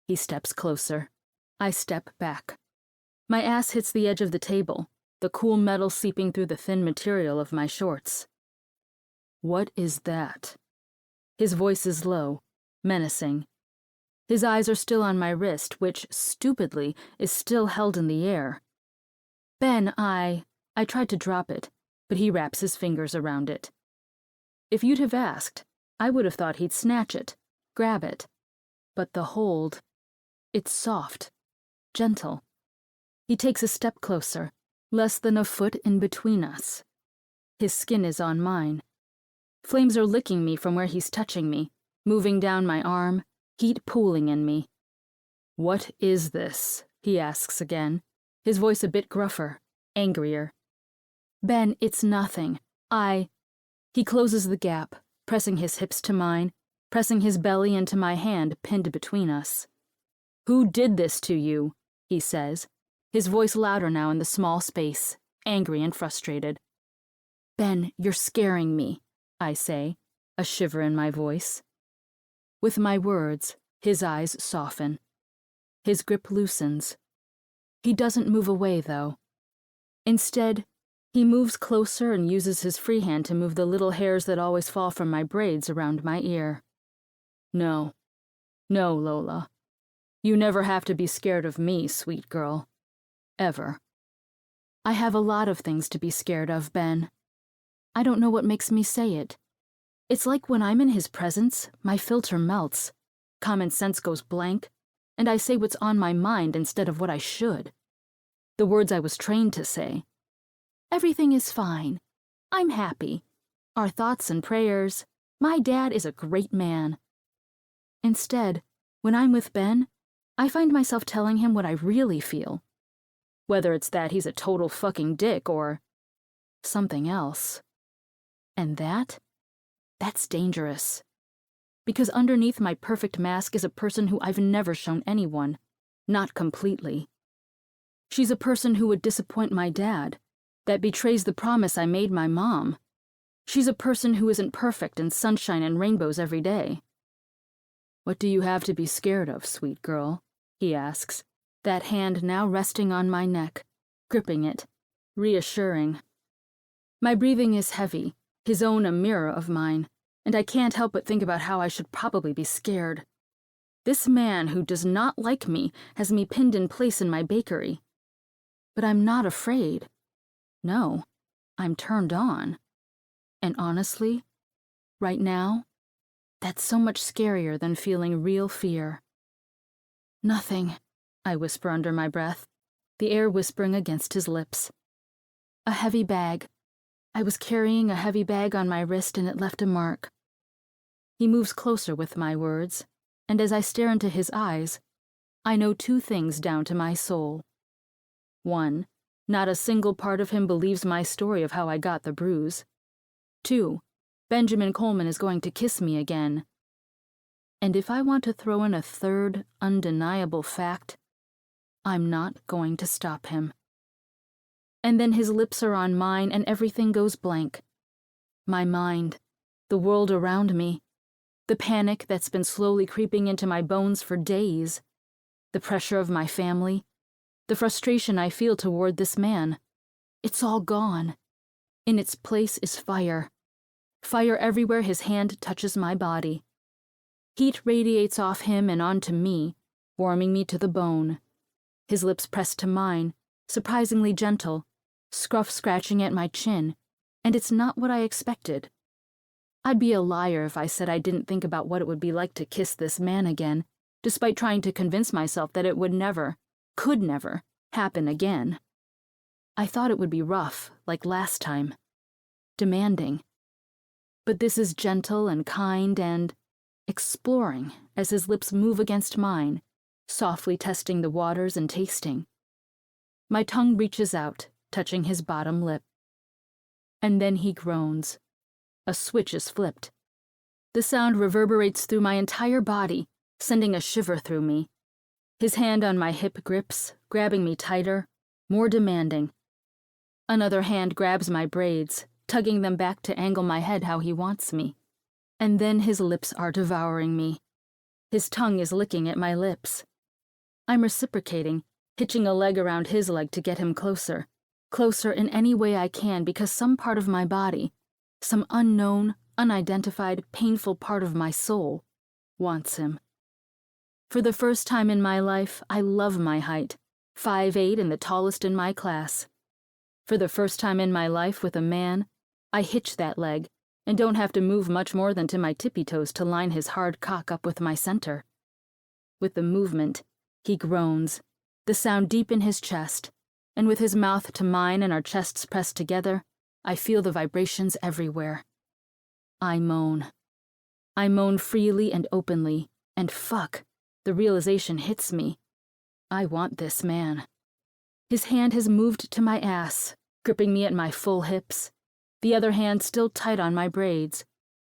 He steps closer. I step back. My ass hits the edge of the table, the cool metal seeping through the thin material of my shorts. "What is that?" His voice is low, menacing. His eyes are still on my wrist, which, stupidly, is still held in the air. Ben, I tried to drop it, but he wraps his fingers around it. If you'd have asked, I would have thought he'd snatch it, grab it. But the hold, it's soft, gentle. He takes a step closer, less than a foot in between us. His skin is on mine. Flames are licking me from where he's touching me, moving down my arm, heat pooling in me. "What is this?" he asks again, his voice a bit gruffer, angrier. "Ben, it's nothing. He closes the gap, pressing his hips to mine, pressing his belly into my hand pinned between us. "Who did this to you?" he says, his voice louder now in the small space, angry and frustrated. "Ben, you're scaring me," I say, a shiver in my voice. With my words, his eyes soften. His grip loosens. He doesn't move away, though. Instead, he moves closer and uses his free hand to move the little hairs that always fall from my braids around my ear. No, Lola. You never have to be scared of me, sweet girl. Ever. I have a lot of things to be scared of, Ben. I don't know what makes me say it. It's like when I'm in his presence, my filter melts, common sense goes blank, and I say what's on my mind instead of what I should. The words I was trained to say. Everything is fine. I'm happy. Our thoughts and prayers. My dad is a great man. Instead, when I'm with Ben, I find myself telling him what I really feel. Whether it's that he's a total fucking dick or something else. And that's dangerous. Because underneath my perfect mask is a person who I've never shown anyone, not completely. She's a person who would disappoint my dad, that betrays the promise I made my mom. She's a person who isn't perfect and sunshine and rainbows every day. "What do you have to be scared of, sweet girl?" he asks, that hand now resting on my neck, gripping it, reassuring. My breathing is heavy, his own a mirror of mine, and I can't help but think about how I should probably be scared. This man who does not like me has me pinned in place in my bakery. But I'm not afraid. No, I'm turned on. And honestly, right now, that's so much scarier than feeling real fear. "Nothing," I whisper under my breath, the air whispering against his lips. "A heavy bag. I was carrying a heavy bag on my wrist and it left a mark." He moves closer with my words, and as I stare into his eyes, I know two things down to my soul. One, not a single part of him believes my story of how I got the bruise. Two, Benjamin Coleman is going to kiss me again. And if I want to throw in a third, undeniable fact, I'm not going to stop him. And then his lips are on mine and everything goes blank. My mind, the world around me, the panic that's been slowly creeping into my bones for days, the pressure of my family, the frustration I feel toward this man. It's all gone. In its place is fire. Fire everywhere his hand touches my body. Heat radiates off him and onto me, warming me to the bone. His lips pressed to mine, surprisingly gentle, scruff scratching at my chin, and it's not what I expected. I'd be a liar if I said I didn't think about what it would be like to kiss this man again, despite trying to convince myself that it would never, could never, happen again. I thought it would be rough, like last time. Demanding. But this is gentle and kind and exploring as his lips move against mine, softly testing the waters and tasting. My tongue reaches out, touching his bottom lip. And then he groans. A switch is flipped. The sound reverberates through my entire body, sending a shiver through me. His hand on my hip grips, grabbing me tighter, more demanding. Another hand grabs my braids, tugging them back to angle my head how he wants me. And then his lips are devouring me. His tongue is licking at my lips. I'm reciprocating, hitching a leg around his leg to get him closer. Closer in any way I can because some part of my body, some unknown, unidentified, painful part of my soul, wants him. For the first time in my life, I love my height, 5'8" and the tallest in my class. For the first time in my life with a man, I hitch that leg and don't have to move much more than to my tippy toes to line his hard cock up with my center. With the movement, he groans, the sound deep in his chest, and with his mouth to mine and our chests pressed together, I feel the vibrations everywhere. I moan. I moan freely and openly, and fuck, the realization hits me. I want this man. His hand has moved to my ass, gripping me at my full hips, the other hand still tight on my braids,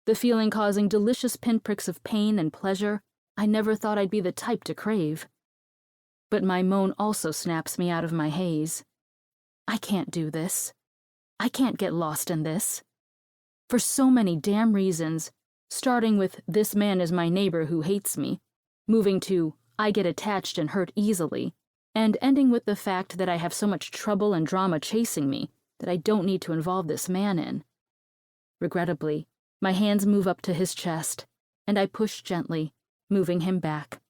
the feeling causing delicious pinpricks of pain and pleasure I never thought I'd be the type to crave. But my moan also snaps me out of my haze. I can't do this. I can't get lost in this. For so many damn reasons, starting with this man is my neighbor who hates me, moving to I get attached and hurt easily, and ending with the fact that I have so much trouble and drama chasing me that I don't need to involve this man in. Regrettably, my hands move up to his chest, and I push gently, moving him back.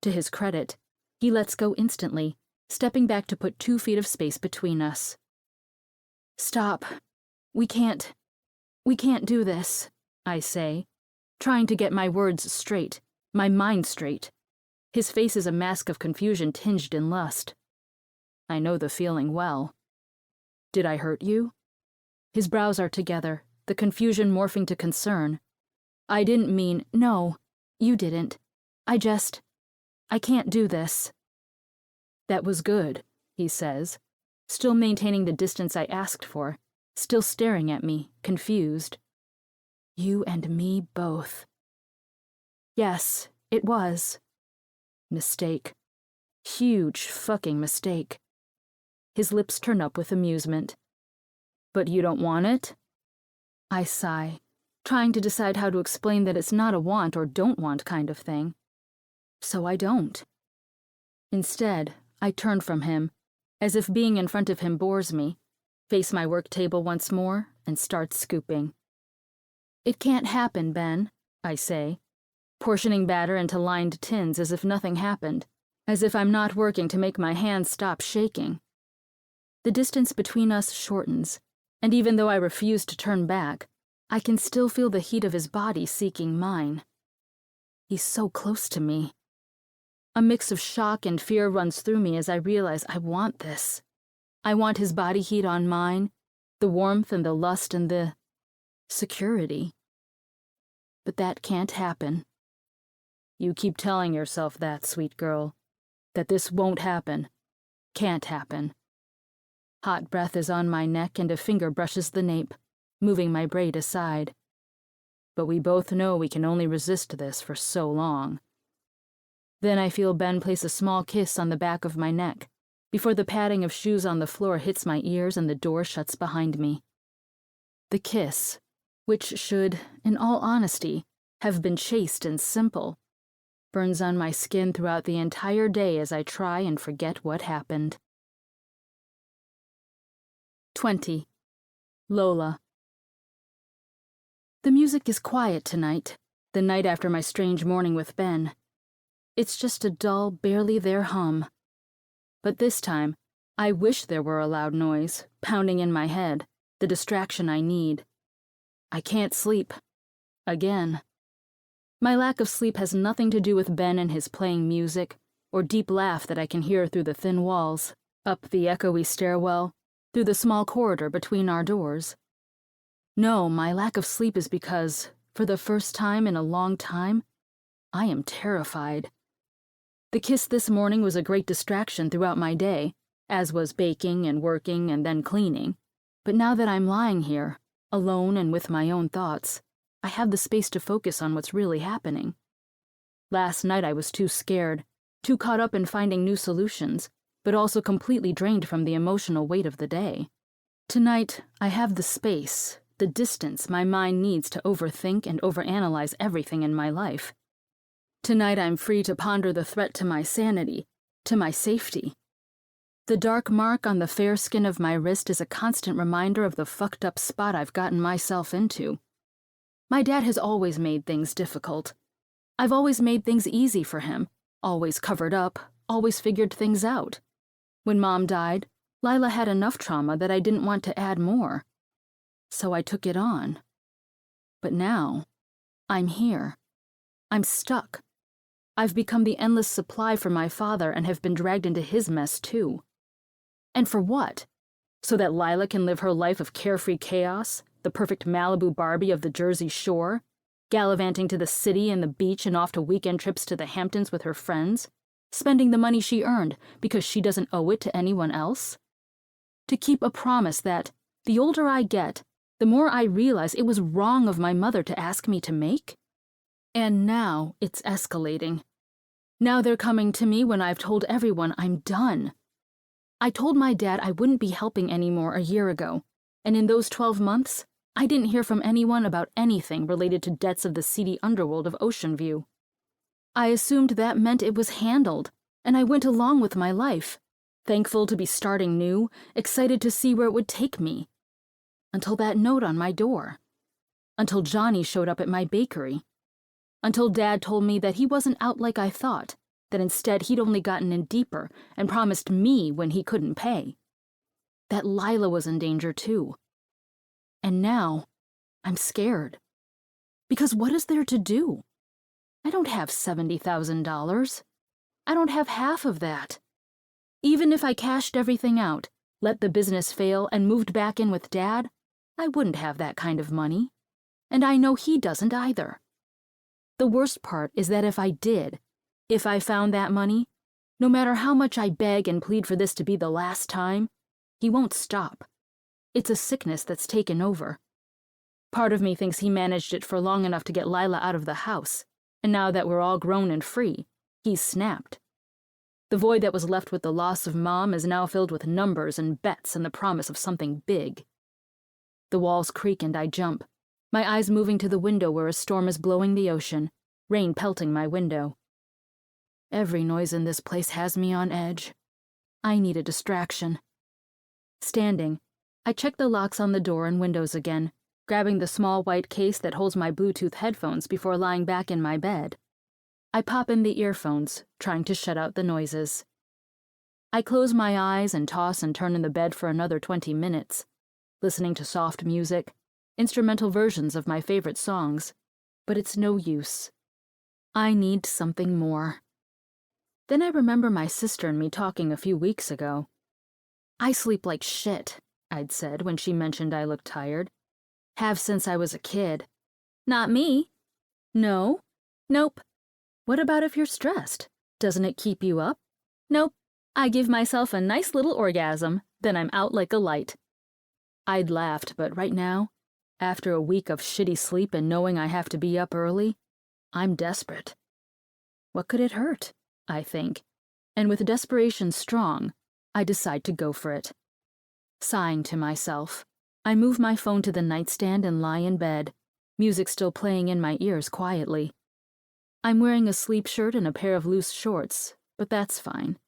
To his credit, he lets go instantly, stepping back to put 2 feet of space between us. Stop. We can't do this, I say, trying to get my words straight, my mind straight. His face is a mask of confusion tinged in lust. I know the feeling well. Did I hurt you? His brows are together, the confusion morphing to concern. I didn't mean, no, you didn't. I can't do this. That was good, he says, still maintaining the distance I asked for, still staring at me, confused. You and me both. Yes, it was. Mistake. Huge fucking mistake. His lips turn up with amusement. But you don't want it? I sigh, trying to decide how to explain that it's not a want or don't want kind of thing. So I don't. Instead, I turn from him, as if being in front of him bores me, face my work table once more, and start scooping. It can't happen, Ben, I say, portioning batter into lined tins as if nothing happened, as if I'm not working to make my hands stop shaking. The distance between us shortens, and even though I refuse to turn back, I can still feel the heat of his body seeking mine. He's so close to me. A mix of shock and fear runs through me as I realize I want this. I want his body heat on mine, the warmth and the lust and the security. But that can't happen. You keep telling yourself that, sweet girl, that this won't happen, can't happen. Hot breath is on my neck and a finger brushes the nape, moving my braid aside. But we both know we can only resist this for so long. Then I feel Ben place a small kiss on the back of my neck, before the padding of shoes on the floor hits my ears and the door shuts behind me. The kiss, which should, in all honesty, have been chaste and simple, burns on my skin throughout the entire day as I try and forget what happened. 20. Lola. The music is quiet tonight, the night after my strange morning with Ben. It's just a dull, barely there hum. But this time, I wish there were a loud noise, pounding in my head, the distraction I need. I can't sleep. Again. My lack of sleep has nothing to do with Ben and his playing music, or deep laugh that I can hear through the thin walls, up the echoey stairwell, through the small corridor between our doors. No, my lack of sleep is because, for the first time in a long time, I am terrified. The kiss this morning was a great distraction throughout my day, as was baking and working and then cleaning. But now that I'm lying here, alone and with my own thoughts, I have the space to focus on what's really happening. Last night I was too scared, too caught up in finding new solutions, but also completely drained from the emotional weight of the day. Tonight, I have the space, the distance my mind needs to overthink and overanalyze everything in my life. Tonight I'm free to ponder the threat to my sanity, to my safety. The dark mark on the fair skin of my wrist is a constant reminder of the fucked up spot I've gotten myself into. My dad has always made things difficult. I've always made things easy for him, always covered up, always figured things out. When Mom died, Lila had enough trauma that I didn't want to add more. So I took it on. But now, I'm here. I'm stuck. I've become the endless supply for my father and have been dragged into his mess too. And for what? So that Lila can live her life of carefree chaos, the perfect Malibu Barbie of the Jersey Shore, gallivanting to the city and the beach and off to weekend trips to the Hamptons with her friends, spending the money she earned because she doesn't owe it to anyone else? To keep a promise that, the older I get, the more I realize it was wrong of my mother to ask me to make? And now it's escalating. Now they're coming to me when I've told everyone I'm done. I told my dad I wouldn't be helping anymore a year ago, and in those 12 months, I didn't hear from anyone about anything related to debts of the seedy underworld of Ocean View. I assumed that meant it was handled, and I went along with my life, thankful to be starting new, excited to see where it would take me. Until that note on my door. Until Johnny showed up at my bakery. Until Dad told me that he wasn't out like I thought, that instead he'd only gotten in deeper and promised me when he couldn't pay. That Lila was in danger too. And now, I'm scared. Because what is there to do? I don't have $70,000. I don't have half of that. Even if I cashed everything out, let the business fail, and moved back in with Dad, I wouldn't have that kind of money. And I know he doesn't either. The worst part is that if I did, if I found that money, no matter how much I beg and plead for this to be the last time, he won't stop. It's a sickness that's taken over. Part of me thinks he managed it for long enough to get Lila out of the house, and now that we're all grown and free, he's snapped. The void that was left with the loss of Mom is now filled with numbers and bets and the promise of something big. The walls creak and I jump, my eyes moving to the window where a storm is blowing the ocean, rain pelting my window. Every noise in this place has me on edge. I need a distraction. Standing, I check the locks on the door and windows again, grabbing the small white case that holds my Bluetooth headphones before lying back in my bed. I pop in the earphones, trying to shut out the noises. I close my eyes and toss and turn in the bed for another 20 minutes, listening to soft music, instrumental versions of my favorite songs, but it's no use. I need something more. Then I remember my sister and me talking a few weeks ago. I sleep like shit, I'd said when she mentioned I looked tired. Have since I was a kid. Not me. No? Nope. What about if you're stressed? Doesn't it keep you up? Nope. I give myself a nice little orgasm, then I'm out like a light. I'd laughed, but right now, after a week of shitty sleep and knowing I have to be up early, I'm desperate. What could it hurt? I think, and with desperation strong, I decide to go for it. Sighing to myself, I move my phone to the nightstand and lie in bed, music still playing in my ears quietly. I'm wearing a sleep shirt and a pair of loose shorts, but that's fine.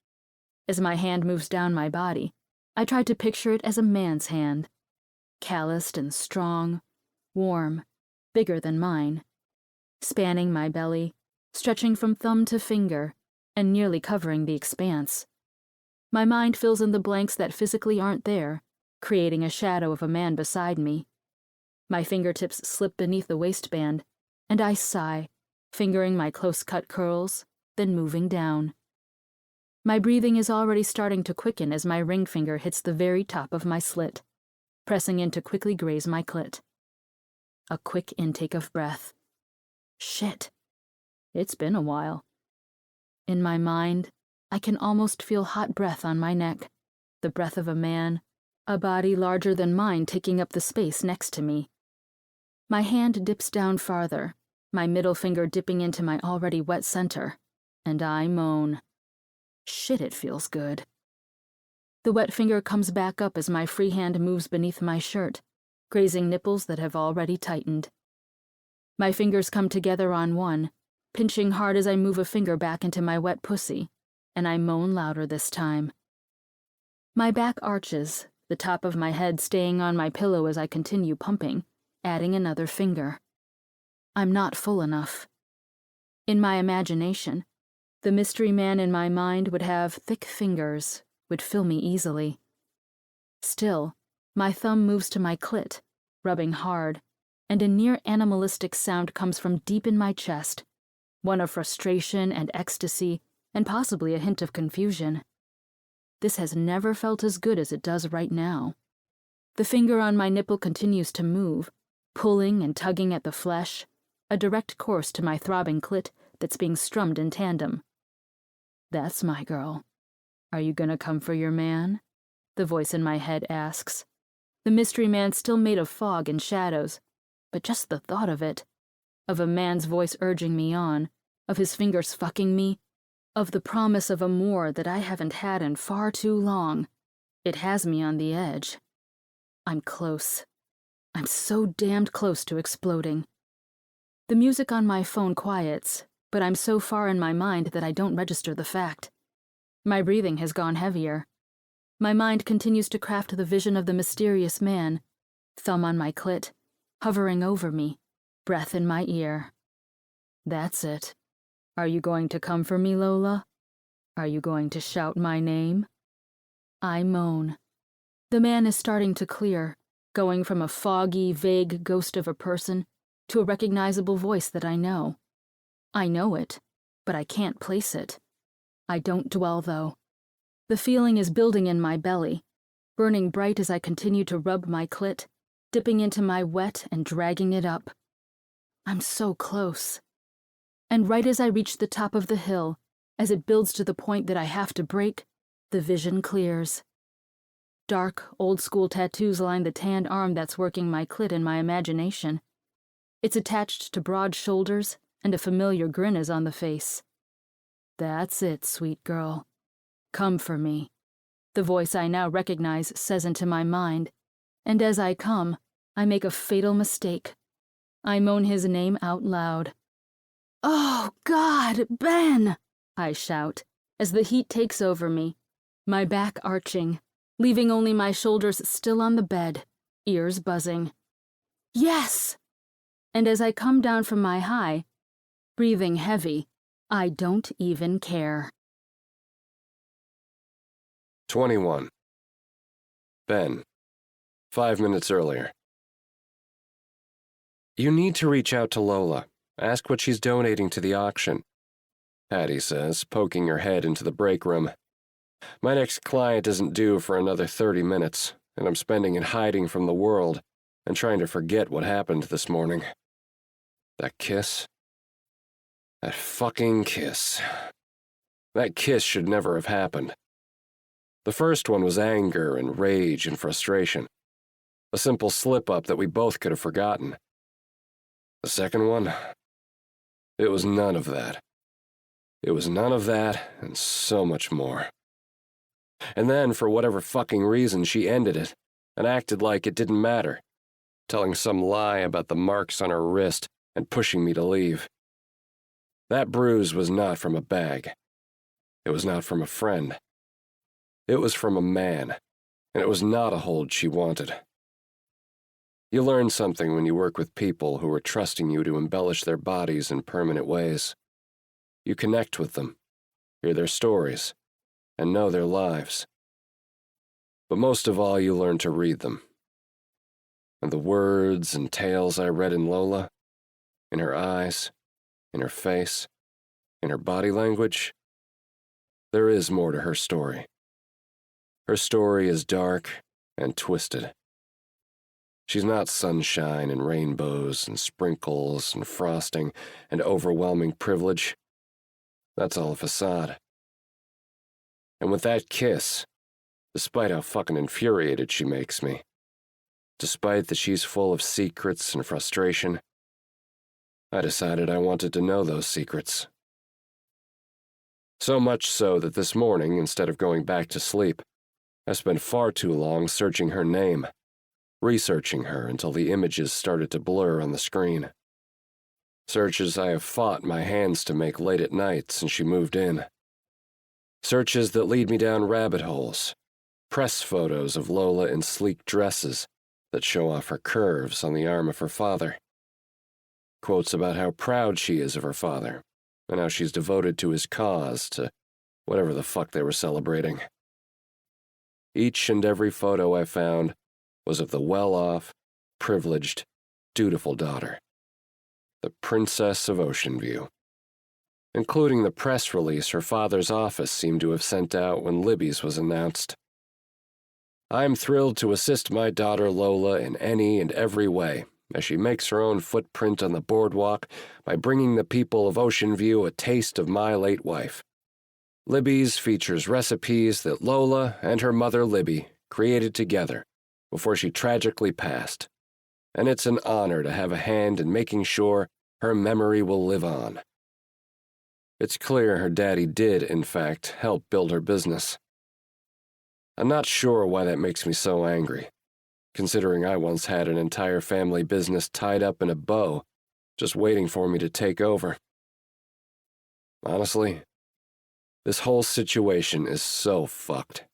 As my hand moves down my body, I try to picture it as a man's hand, calloused and strong, warm, bigger than mine, spanning my belly, stretching from thumb to finger, and nearly covering the expanse. My mind fills in the blanks that physically aren't there, creating a shadow of a man beside me. My fingertips slip beneath the waistband, and I sigh, fingering my close-cut curls, then moving down. My breathing is already starting to quicken as my ring finger hits the very top of my slit, pressing in to quickly graze my clit. A quick intake of breath. Shit. It's been a while. In my mind, I can almost feel hot breath on my neck, the breath of a man, a body larger than mine taking up the space next to me. My hand dips down farther, my middle finger dipping into my already wet center, and I moan. Shit, it feels good. The wet finger comes back up as my free hand moves beneath my shirt, grazing nipples that have already tightened. My fingers come together on one, pinching hard as I move a finger back into my wet pussy, and I moan louder this time. My back arches, the top of my head staying on my pillow as I continue pumping, adding another finger. I'm not full enough. In my imagination, the mystery man in my mind would have thick fingers, would fill me easily. Still, my thumb moves to my clit, rubbing hard, and a near animalistic sound comes from deep in my chest, one of frustration and ecstasy, and possibly a hint of confusion. This has never felt as good as it does right now. The finger on my nipple continues to move, pulling and tugging at the flesh, a direct course to my throbbing clit that's being strummed in tandem. "That's my girl. Are you gonna come for your man?" the voice in my head asks. The mystery man still made of fog and shadows, but just the thought of it, of a man's voice urging me on, of his fingers fucking me, of the promise of a more that I haven't had in far too long, it has me on the edge. I'm close. I'm so damned close to exploding. The music on my phone quiets, but I'm so far in my mind that I don't register the fact. My breathing has gone heavier. My mind continues to craft the vision of the mysterious man, thumb on my clit, hovering over me, breath in my ear. That's it. Are you going to come for me, Lola? Are you going to shout my name? I moan. The man is starting to clear, going from a foggy, vague ghost of a person to a recognizable voice that I know. I know it, but I can't place it. I don't dwell, though. The feeling is building in my belly, burning bright as I continue to rub my clit, dipping into my wet and dragging it up. I'm so close. And right as I reach the top of the hill, as it builds to the point that I have to break, the vision clears. Dark, old-school tattoos line the tanned arm that's working my clit in my imagination. It's attached to broad shoulders, and a familiar grin is on the face. That's it, sweet girl. Come for me, the voice I now recognize says into my mind, and as I come, I make a fatal mistake. I moan his name out loud. "Oh, God, Ben!" I shout, as the heat takes over me, my back arching, leaving only my shoulders still on the bed, ears buzzing. Yes! And as I come down from my high, breathing heavy, I don't even care. 21. Ben. 5 minutes earlier. You need to reach out to Lola. Ask what she's donating to the auction, Patty says, poking her head into the break room. My next client isn't due for another 30 minutes, and I'm spending it hiding from the world and trying to forget what happened this morning. That kiss? That fucking kiss. That kiss should never have happened. The first one was anger and rage and frustration. A simple slip-up that we both could have forgotten. The second one? It was none of that. It was none of that and so much more. And then, for whatever fucking reason, she ended it and acted like it didn't matter, telling some lie about the marks on her wrist and pushing me to leave. That bruise was not from a bag. It was not from a friend. It was from a man, and it was not a hold she wanted. You learn something when you work with people who are trusting you to embellish their bodies in permanent ways. You connect with them, hear their stories, and know their lives. But most of all, you learn to read them. And the words and tales I read in Lola, in her eyes, in her face, in her body language, there is more to her story. Her story is dark and twisted. She's not sunshine and rainbows and sprinkles and frosting and overwhelming privilege. That's all a facade. And with that kiss, despite how fucking infuriated she makes me, despite that she's full of secrets and frustration, I decided I wanted to know those secrets. So much so that this morning, instead of going back to sleep, I spent far too long searching her name, researching her until the images started to blur on the screen. Searches I have fought my hands to make late at night since she moved in. Searches that lead me down rabbit holes, press photos of Lola in sleek dresses that show off her curves on the arm of her father. Quotes about how proud she is of her father, and how she's devoted to his cause, to whatever the fuck they were celebrating. Each and every photo I found was of the well-off, privileged, dutiful daughter, the Princess of Ocean View, including the press release her father's office seemed to have sent out when Libby's was announced. I'm thrilled to assist my daughter Lola in any and every way as she makes her own footprint on the boardwalk by bringing the people of Ocean View a taste of my late wife. Libby's features recipes that Lola and her mother Libby created together before she tragically passed, and it's an honor to have a hand in making sure her memory will live on. It's clear her daddy did, in fact, help build her business. I'm not sure why that makes me so angry, considering I once had an entire family business tied up in a bow, just waiting for me to take over. Honestly, this whole situation is so fucked.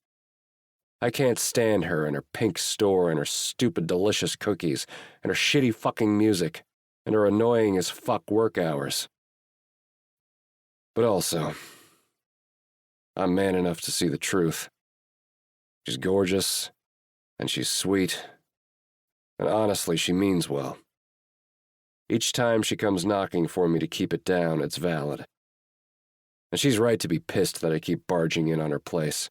I can't stand her and her pink store and her stupid delicious cookies and her shitty fucking music and her annoying as fuck work hours. But also, I'm man enough to see the truth. She's gorgeous, and she's sweet, and honestly, she means well. Each time she comes knocking for me to keep it down, it's valid. And she's right to be pissed that I keep barging in on her place,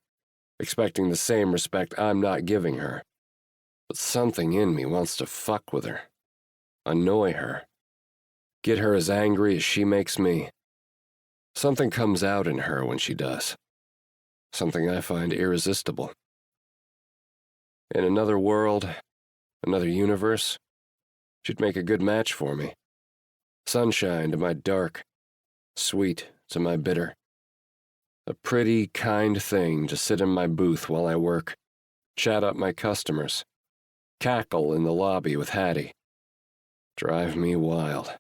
expecting the same respect I'm not giving her. But something in me wants to fuck with her, annoy her, get her as angry as she makes me. Something comes out in her when she does. Something I find irresistible. In another world, another universe, she'd make a good match for me. Sunshine to my dark, sweet to my bitter. A pretty, kind thing to sit in my booth while I work, chat up my customers, cackle in the lobby with Hattie. Drive me wild.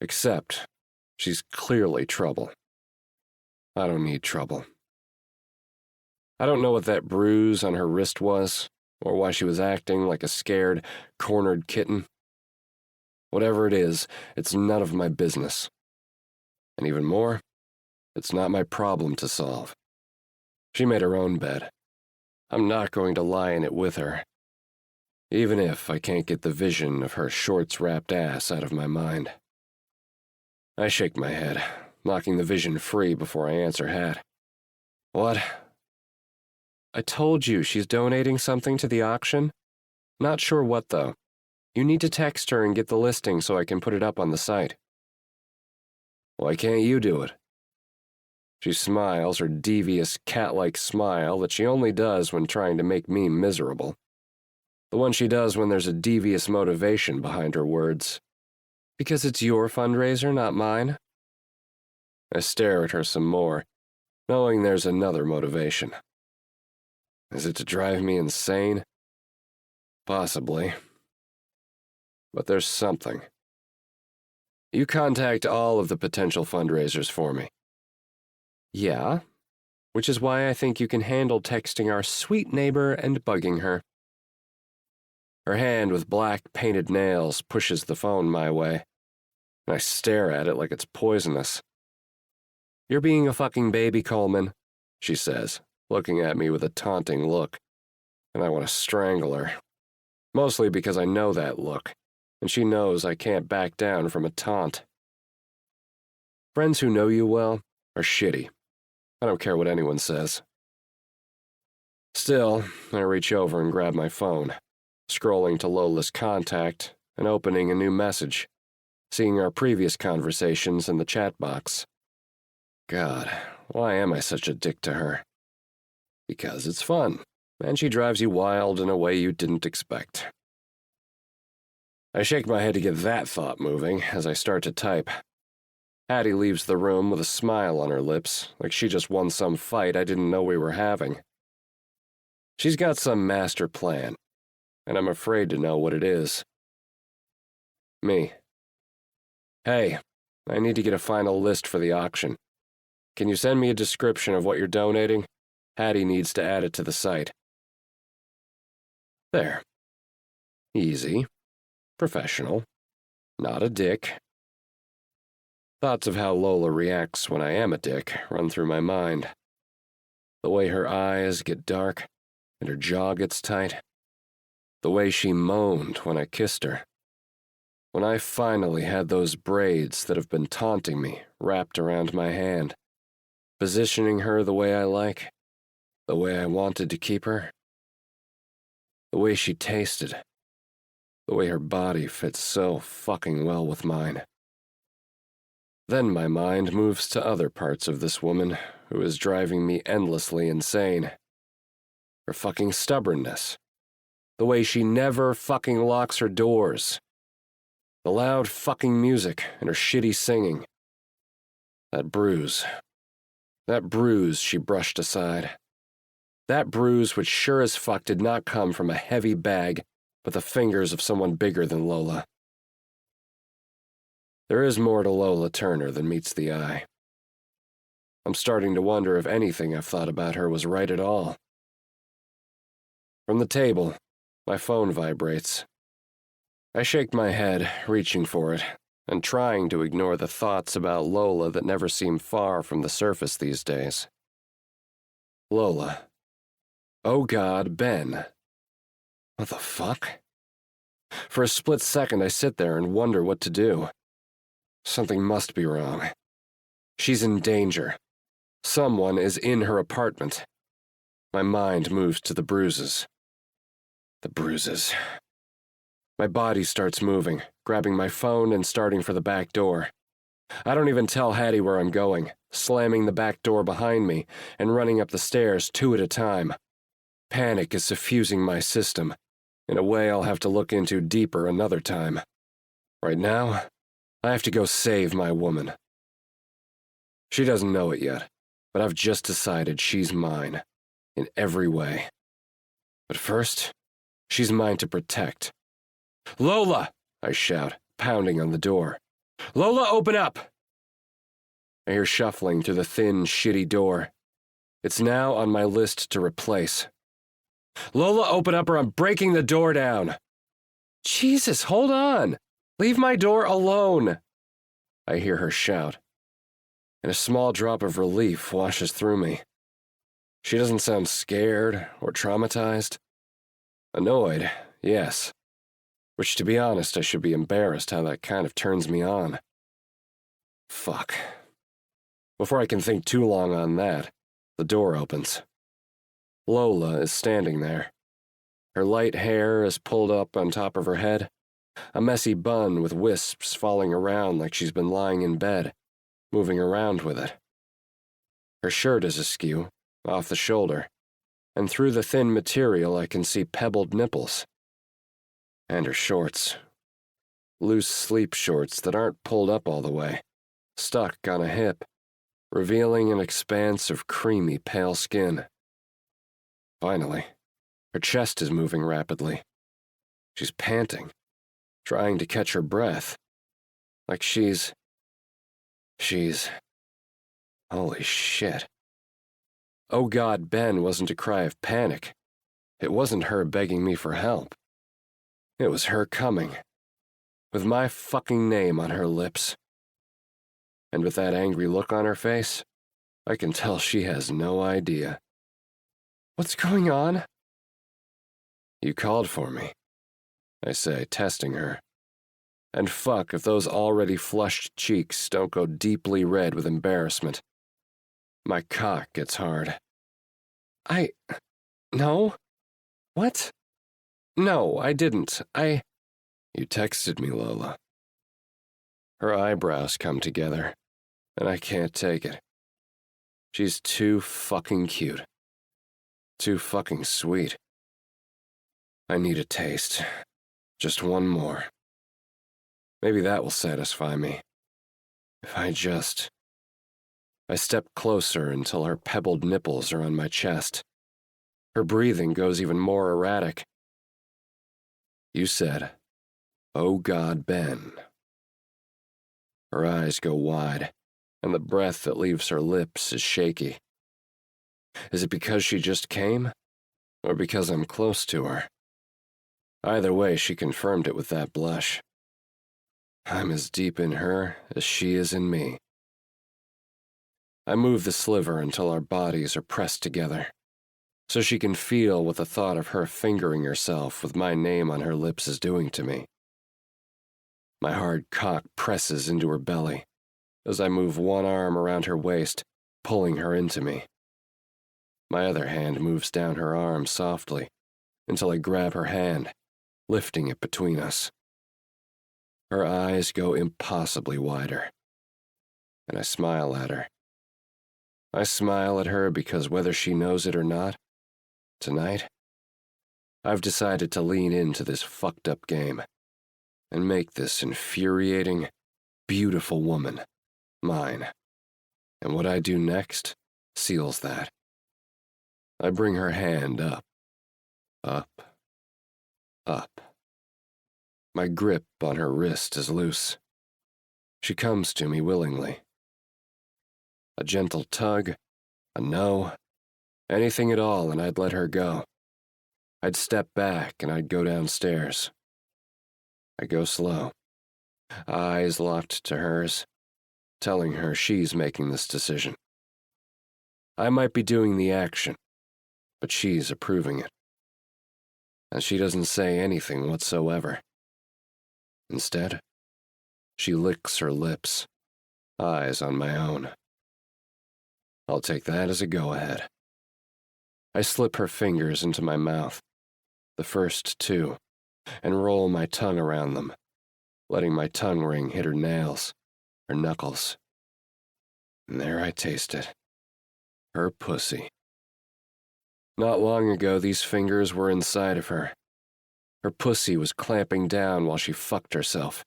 Except, she's clearly trouble. I don't need trouble. I don't know what that bruise on her wrist was, or why she was acting like a scared, cornered kitten. Whatever it is, it's none of my business. And even more, it's not my problem to solve. She made her own bed. I'm not going to lie in it with her, even if I can't get the vision of her shorts-wrapped ass out of my mind. I shake my head, knocking the vision free before I answer Hat. What? I told you she's donating something to the auction. Not sure what, though. You need to text her and get the listing so I can put it up on the site. Why can't you do it? She smiles her devious, cat-like smile that she only does when trying to make me miserable. The one she does when there's a devious motivation behind her words. Because it's your fundraiser, not mine? I stare at her some more, knowing there's another motivation. Is it to drive me insane? Possibly. But there's something. You contact all of the potential fundraisers for me. Yeah, which is why I think you can handle texting our sweet neighbor and bugging her. Her hand with black painted nails pushes the phone my way, and I stare at it like it's poisonous. You're being a fucking baby, Coleman, she says, looking at me with a taunting look, and I want to strangle her. Mostly because I know that look, and she knows I can't back down from a taunt. Friends who know you well are shitty. I don't care what anyone says. Still, I reach over and grab my phone, scrolling to Lola's contact and opening a new message, seeing our previous conversations in the chat box. God, why am I such a dick to her? Because it's fun, and she drives you wild in a way you didn't expect. I shake my head to get that thought moving as I start to type. Hattie leaves the room with a smile on her lips, like she just won some fight I didn't know we were having. She's got some master plan, and I'm afraid to know what it is. Me. Hey, I need to get a final list for the auction. Can you send me a description of what you're donating? Hattie needs to add it to the site. There. Easy. Professional. Not a dick. Thoughts of how Lola reacts when I am a dick run through my mind. The way her eyes get dark and her jaw gets tight. The way she moaned when I kissed her. When I finally had those braids that have been taunting me wrapped around my hand, positioning her the way I like, the way I wanted to keep her. The way she tasted. The way her body fits so fucking well with mine. Then my mind moves to other parts of this woman who is driving me endlessly insane. Her fucking stubbornness. The way she never fucking locks her doors. The loud fucking music and her shitty singing. That bruise. That bruise she brushed aside. That bruise which sure as fuck did not come from a heavy bag, but the fingers of someone bigger than Lola. There is more to Lola Turner than meets the eye. I'm starting to wonder if anything I've thought about her was right at all. From the table, my phone vibrates. I shake my head, reaching for it, and trying to ignore the thoughts about Lola that never seem far from the surface these days. Lola. Oh God, Ben. What the fuck? For a split second, I sit there and wonder what to do. Something must be wrong. She's in danger. Someone is in her apartment. My mind moves to the bruises. The bruises. My body starts moving, grabbing my phone and starting for the back door. I don't even tell Hattie where I'm going, slamming the back door behind me and running up the stairs 2 at a time. Panic is suffusing my system, in a way I'll have to look into deeper another time. Right now, I have to go save my woman. She doesn't know it yet, but I've just decided she's mine, in every way. But first, she's mine to protect. Lola! I shout, pounding on the door. Lola, open up! I hear shuffling through the thin, shitty door. It's now on my list to replace. Lola, open up or I'm breaking the door down. Jesus, hold on! Leave my door alone! I hear her shout, and a small drop of relief washes through me. She doesn't sound scared or traumatized. Annoyed, yes. Which, to be honest, I should be embarrassed how that kind of turns me on. Fuck. Before I can think too long on that, the door opens. Lola is standing there. Her light hair is pulled up on top of her head, a messy bun with wisps falling around like she's been lying in bed, moving around with it. Her shirt is askew, off the shoulder, and through the thin material I can see pebbled nipples. And her shorts. Loose sleep shorts that aren't pulled up all the way, stuck on a hip, revealing an expanse of creamy, pale skin. Finally, her chest is moving rapidly. She's panting, trying to catch her breath. Like she's... Holy shit. Oh God, Ben wasn't a cry of panic. It wasn't her begging me for help. It was her coming, with my fucking name on her lips. And with that angry look on her face, I can tell she has no idea. What's going on? You called for me, I say, testing her. And fuck if those already flushed cheeks don't go deeply red with embarrassment. My cock gets hard. No? What? No, I didn't. You texted me, Lola. Her eyebrows come together, and I can't take it. She's too fucking cute. Too fucking sweet. I need a taste. Just one more. Maybe that will satisfy me. If I step closer until her pebbled nipples are on my chest. Her breathing goes even more erratic. You said, "Oh God, Ben." Her eyes go wide, and the breath that leaves her lips is shaky. Is it because she just came, or because I'm close to her? Either way, she confirmed it with that blush. I'm as deep in her as she is in me. I move the sliver until our bodies are pressed together, so she can feel what the thought of her fingering herself with my name on her lips is doing to me. My hard cock presses into her belly as I move one arm around her waist, pulling her into me. My other hand moves down her arm softly until I grab her hand, lifting it between us. Her eyes go impossibly wider, and I smile at her. I smile at her because whether she knows it or not, tonight, I've decided to lean into this fucked up game and make this infuriating, beautiful woman mine. And what I do next seals that. I bring her hand up, up, up. My grip on her wrist is loose. She comes to me willingly. A gentle tug, a no, anything at all, and I'd let her go. I'd step back and I'd go downstairs. I go slow, eyes locked to hers, telling her she's making this decision. I might be doing the action, but she's approving it. And she doesn't say anything whatsoever. Instead, she licks her lips, eyes on my own. I'll take that as a go-ahead. I slip her fingers into my mouth, the first two, and roll my tongue around them, letting my tongue ring hit her nails, her knuckles. And there I taste it. Her pussy. Not long ago, these fingers were inside of her. Her pussy was clamping down while she fucked herself,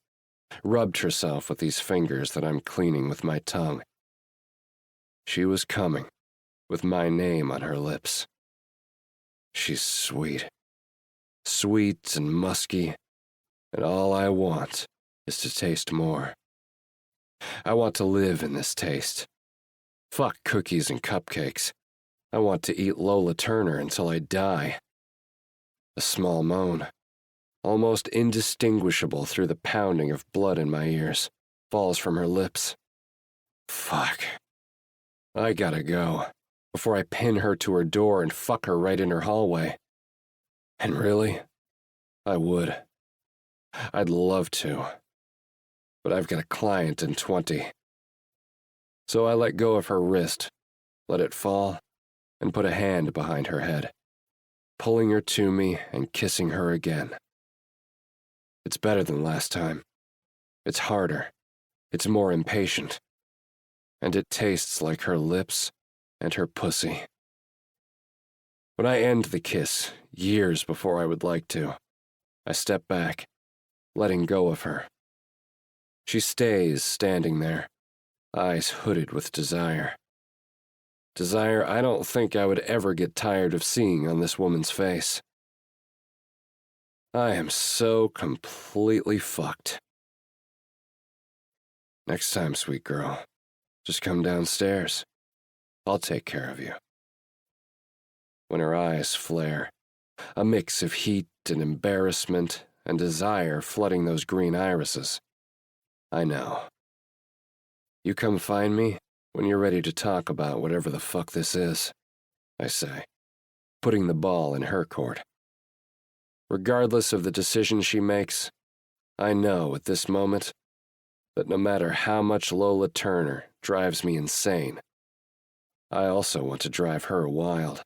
rubbed herself with these fingers that I'm cleaning with my tongue. She was coming, with my name on her lips. She's sweet. Sweet and musky, and all I want is to taste more. I want to live in this taste. Fuck cookies and cupcakes. I want to eat Lola Turner until I die. A small moan, almost indistinguishable through the pounding of blood in my ears, falls from her lips. Fuck. I gotta go, before I pin her to her door and fuck her right in her hallway. And really, I would. I'd love to. But I've got a client in 20. So I let go of her wrist, let it fall, and put a hand behind her head, pulling her to me and kissing her again. It's better than last time. It's harder. It's more impatient. And it tastes like her lips and her pussy. When I end the kiss, years before I would like to, I step back, letting go of her. She stays standing there, eyes hooded with desire. Desire I don't think I would ever get tired of seeing on this woman's face. I am so completely fucked. Next time, sweet girl, just come downstairs. I'll take care of you. When her eyes flare, a mix of heat and embarrassment and desire flooding those green irises, I know. You come find me when you're ready to talk about whatever the fuck this is, I say, putting the ball in her court. Regardless of the decision she makes, I know at this moment that no matter how much Lola Turner drives me insane, I also want to drive her wild.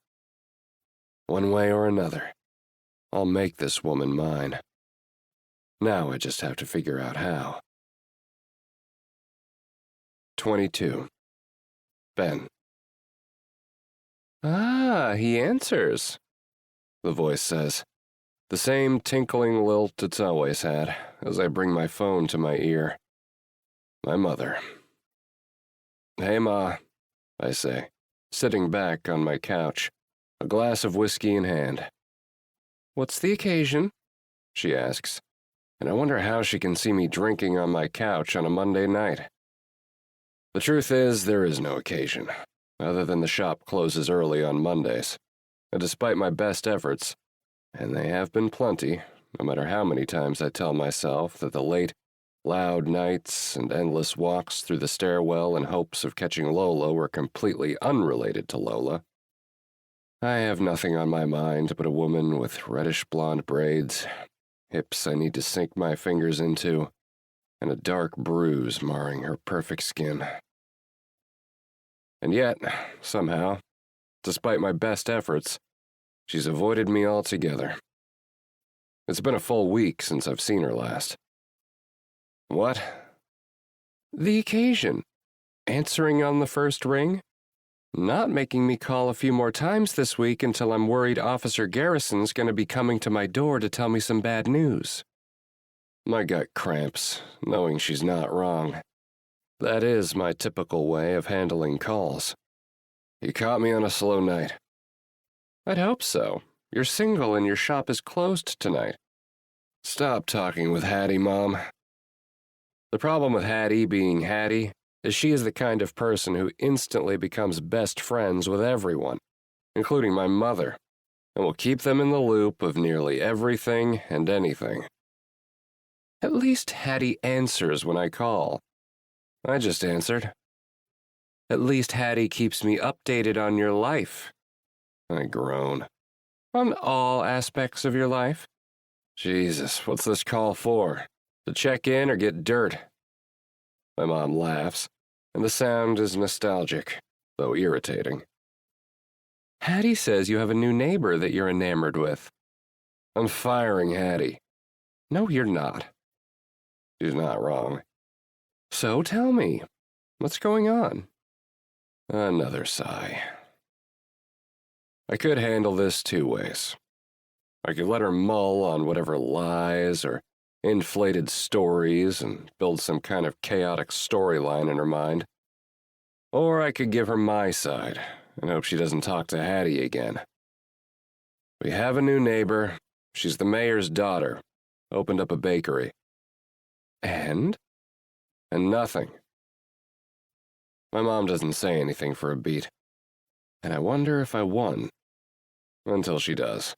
One way or another, I'll make this woman mine. Now I just have to figure out how. 22. Ben. Ah, he answers, the voice says. The same tinkling lilt it's always had, as I bring my phone to my ear. My mother. Hey, Ma, I say, sitting back on my couch, a glass of whiskey in hand. What's the occasion? She asks, and I wonder how she can see me drinking on my couch on a Monday night. The truth is, there is no occasion, other than the shop closes early on Mondays, and despite my best efforts, and they have been plenty, no matter how many times I tell myself that the late, Loud nights and endless walks through the stairwell in hopes of catching Lola were completely unrelated to Lola. I have nothing on my mind but a woman with reddish-blonde braids, hips I need to sink my fingers into, and a dark bruise marring her perfect skin. And yet, somehow, despite my best efforts, she's avoided me altogether. It's been a full week since I've seen her last. What? The occasion. Answering on the first ring? Not making me call a few more times this week until I'm worried Officer Garrison's going to be coming to my door to tell me some bad news. My gut cramps, knowing she's not wrong. That is my typical way of handling calls. You caught me on a slow night. I'd hope so. You're single and your shop is closed tonight. Stop talking with Hattie, Mom. The problem with Hattie being Hattie is she is the kind of person who instantly becomes best friends with everyone, including my mother, and will keep them in the loop of nearly everything and anything. At least Hattie answers when I call. I just answered. At least Hattie keeps me updated on your life. I groan. On all aspects of your life? Jesus, what's this call for? To check in or get dirt? My mom laughs, and the sound is nostalgic, though irritating. Hattie says you have a new neighbor that you're enamored with. I'm firing Hattie. No, you're not. She's not wrong. So tell me, what's going on? Another sigh. I could handle this two ways. I could let her mull on whatever lies or inflated stories and build some kind of chaotic storyline in her mind. Or I could give her my side and hope she doesn't talk to Hattie again. We have a new neighbor. She's the mayor's daughter. Opened up a bakery. And nothing. My mom doesn't say anything for a beat. And I wonder if I won. Until she does.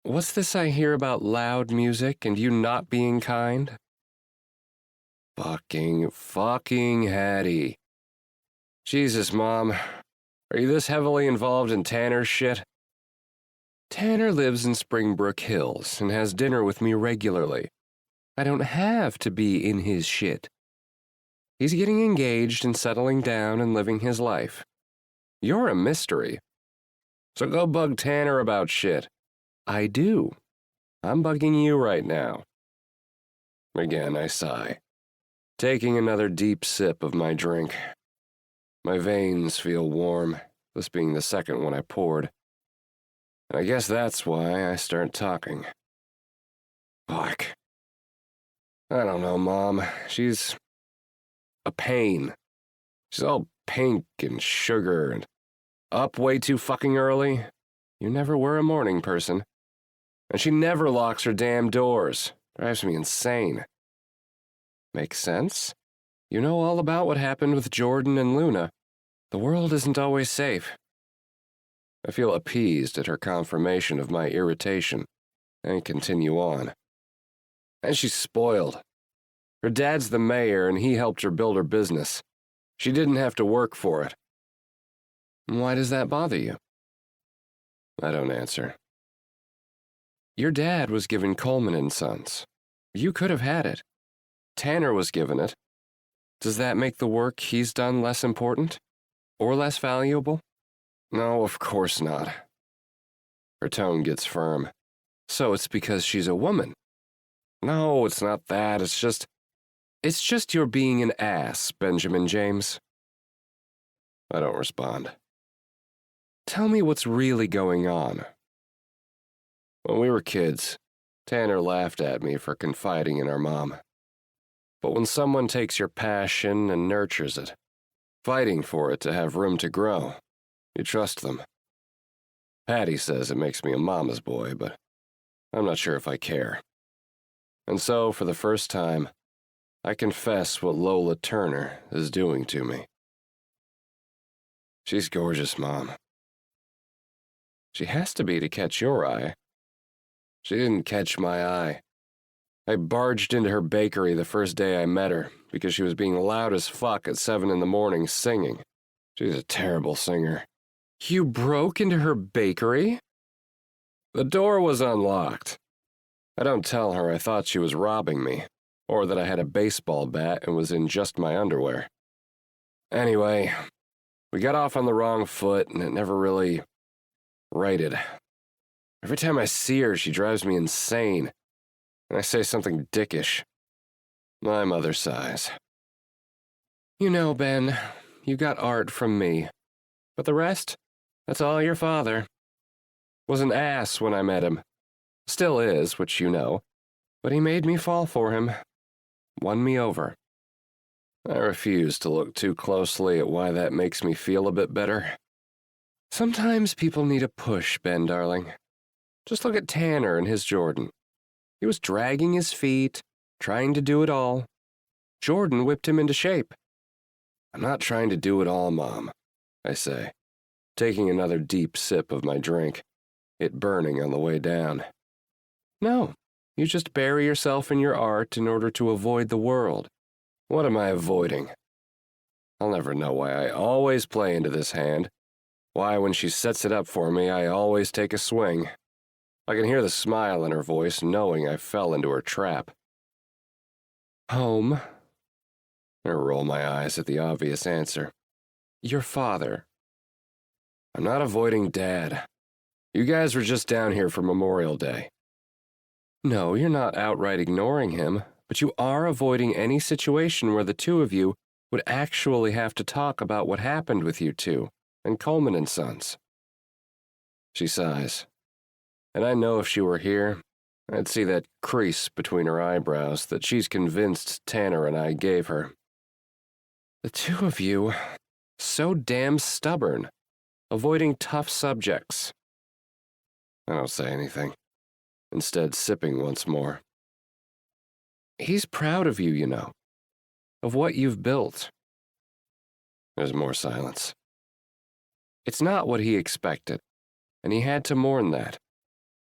What's this I hear about loud music and you not being kind? Fucking Hattie. Jesus, Mom. Are you this heavily involved in Tanner's shit? Tanner lives in Springbrook Hills and has dinner with me regularly. I don't have to be in his shit. He's getting engaged and settling down and living his life. You're a mystery. So go bug Tanner about shit. I do. I'm bugging you right now. Again, I sigh, taking another deep sip of my drink. My veins feel warm, this being the second one I poured. And I guess that's why I start talking. Fuck. I don't know, Mom. She's a pain. She's all pink and sugar and up way too fucking early. You never were a morning person. And she never locks her damn doors. Drives me insane. Makes sense? You know all about what happened with Jordan and Luna. The world isn't always safe. I feel appeased at her confirmation of my irritation, and continue on. And she's spoiled. Her dad's the mayor, and he helped her build her business. She didn't have to work for it. Why does that bother you? I don't answer. Your dad was given Coleman & Sons. You could have had it. Tanner was given it. Does that make the work he's done less important? Or less valuable? No, of course not. Her tone gets firm. So it's because she's a woman. No, it's not that. It's just you're being an ass, Benjamin James. I don't respond. Tell me what's really going on. When we were kids, Tanner laughed at me for confiding in our mom. But when someone takes your passion and nurtures it, fighting for it to have room to grow, you trust them. Patty says it makes me a mama's boy, but I'm not sure if I care. And so, for the first time, I confess what Lola Turner is doing to me. She's gorgeous, Mom. She has to be to catch your eye. She didn't catch my eye. I barged into her bakery the first day I met her because she was being loud as fuck at 7 in the morning singing. She's a terrible singer. You broke into her bakery? The door was unlocked. I don't tell her I thought she was robbing me, or that I had a baseball bat and was in just my underwear. Anyway, we got off on the wrong foot and it never really righted. Every time I see her, she drives me insane, and I say something dickish. My mother sighs. You know, Ben, you got art from me, but the rest, that's all your father. Was an ass when I met him. Still is, which you know, but he made me fall for him. Won me over. I refuse to look too closely at why that makes me feel a bit better. Sometimes people need a push, Ben, darling. Just look at Tanner and his Jordan. He was dragging his feet, trying to do it all. Jordan whipped him into shape. I'm not trying to do it all, Mom, I say, taking another deep sip of my drink, it burning on the way down. No, you just bury yourself in your art in order to avoid the world. What am I avoiding? I'll never know why I always play into this hand. Why, when she sets it up for me, I always take a swing. I can hear the smile in her voice, knowing I fell into her trap. Home. I roll my eyes at the obvious answer. Your father. I'm not avoiding Dad. You guys were just down here for Memorial Day. No, you're not outright ignoring him, but you are avoiding any situation where the two of you would actually have to talk about what happened with you two and Coleman and Sons. She sighs. And I know if she were here, I'd see that crease between her eyebrows that she's convinced Tanner and I gave her. The two of you, so damn stubborn, avoiding tough subjects. I don't say anything, instead sipping once more. He's proud of you, you know, of what you've built. There's more silence. It's not what he expected, and he had to mourn that.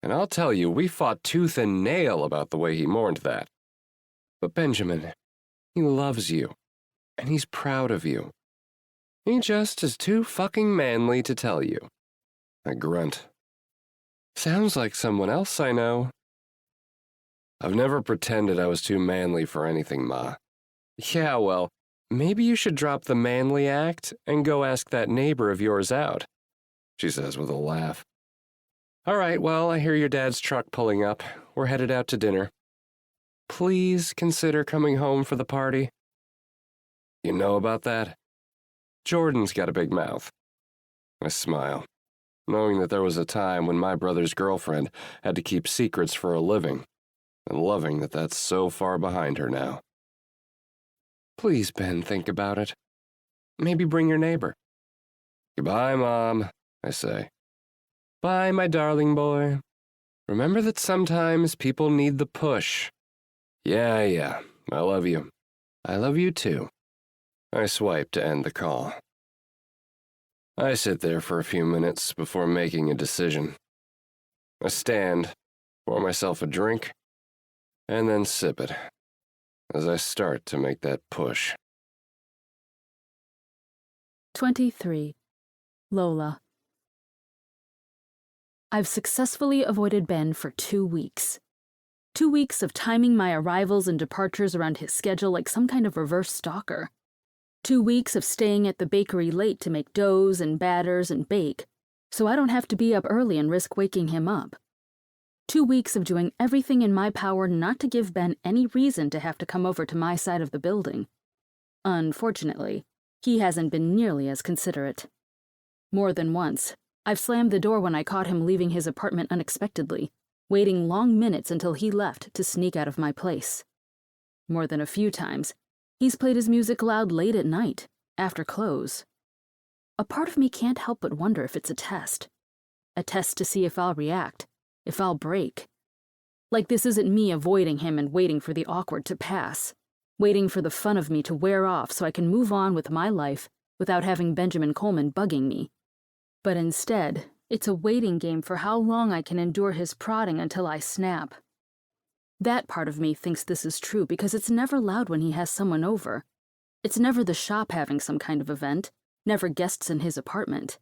And I'll tell you, we fought tooth and nail about the way he mourned that. But Benjamin, he loves you, and he's proud of you. He just is too fucking manly to tell you. I grunt. Sounds like someone else I know. I've never pretended I was too manly for anything, Ma. Yeah, well, maybe you should drop the manly act and go ask that neighbor of yours out, she says with a laugh. All right, well, I hear your dad's truck pulling up. We're headed out to dinner. Please consider coming home for the party. You know about that? Jordan's got a big mouth. I smile, knowing that there was a time when my brother's girlfriend had to keep secrets for a living, and loving that that's so far behind her now. Please, Ben, think about it. Maybe bring your neighbor. Goodbye, Mom, I say. Bye, my darling boy. Remember that sometimes people need the push. Yeah, I love you. I love you too. I swipe to end the call. I sit there for a few minutes before making a decision. I stand, pour myself a drink, and then sip it as I start to make that push. 23. Lola. I've successfully avoided Ben for 2 weeks. 2 weeks of timing my arrivals and departures around his schedule like some kind of reverse stalker. 2 weeks of staying at the bakery late to make doughs and batters and bake, so I don't have to be up early and risk waking him up. 2 weeks of doing everything in my power not to give Ben any reason to have to come over to my side of the building. Unfortunately, he hasn't been nearly as considerate. More than once, I've slammed the door when I caught him leaving his apartment unexpectedly, waiting long minutes until he left to sneak out of my place. More than a few times, he's played his music loud late at night, after close. A part of me can't help but wonder if it's a test to see if I'll react, if I'll break. Like this isn't me avoiding him and waiting for the awkward to pass, waiting for the fun of me to wear off so I can move on with my life without having Benjamin Coleman bugging me. But instead, it's a waiting game for how long I can endure his prodding until I snap. That part of me thinks this is true because it's never loud when he has someone over. It's never the shop having some kind of event, never guests in his apartment.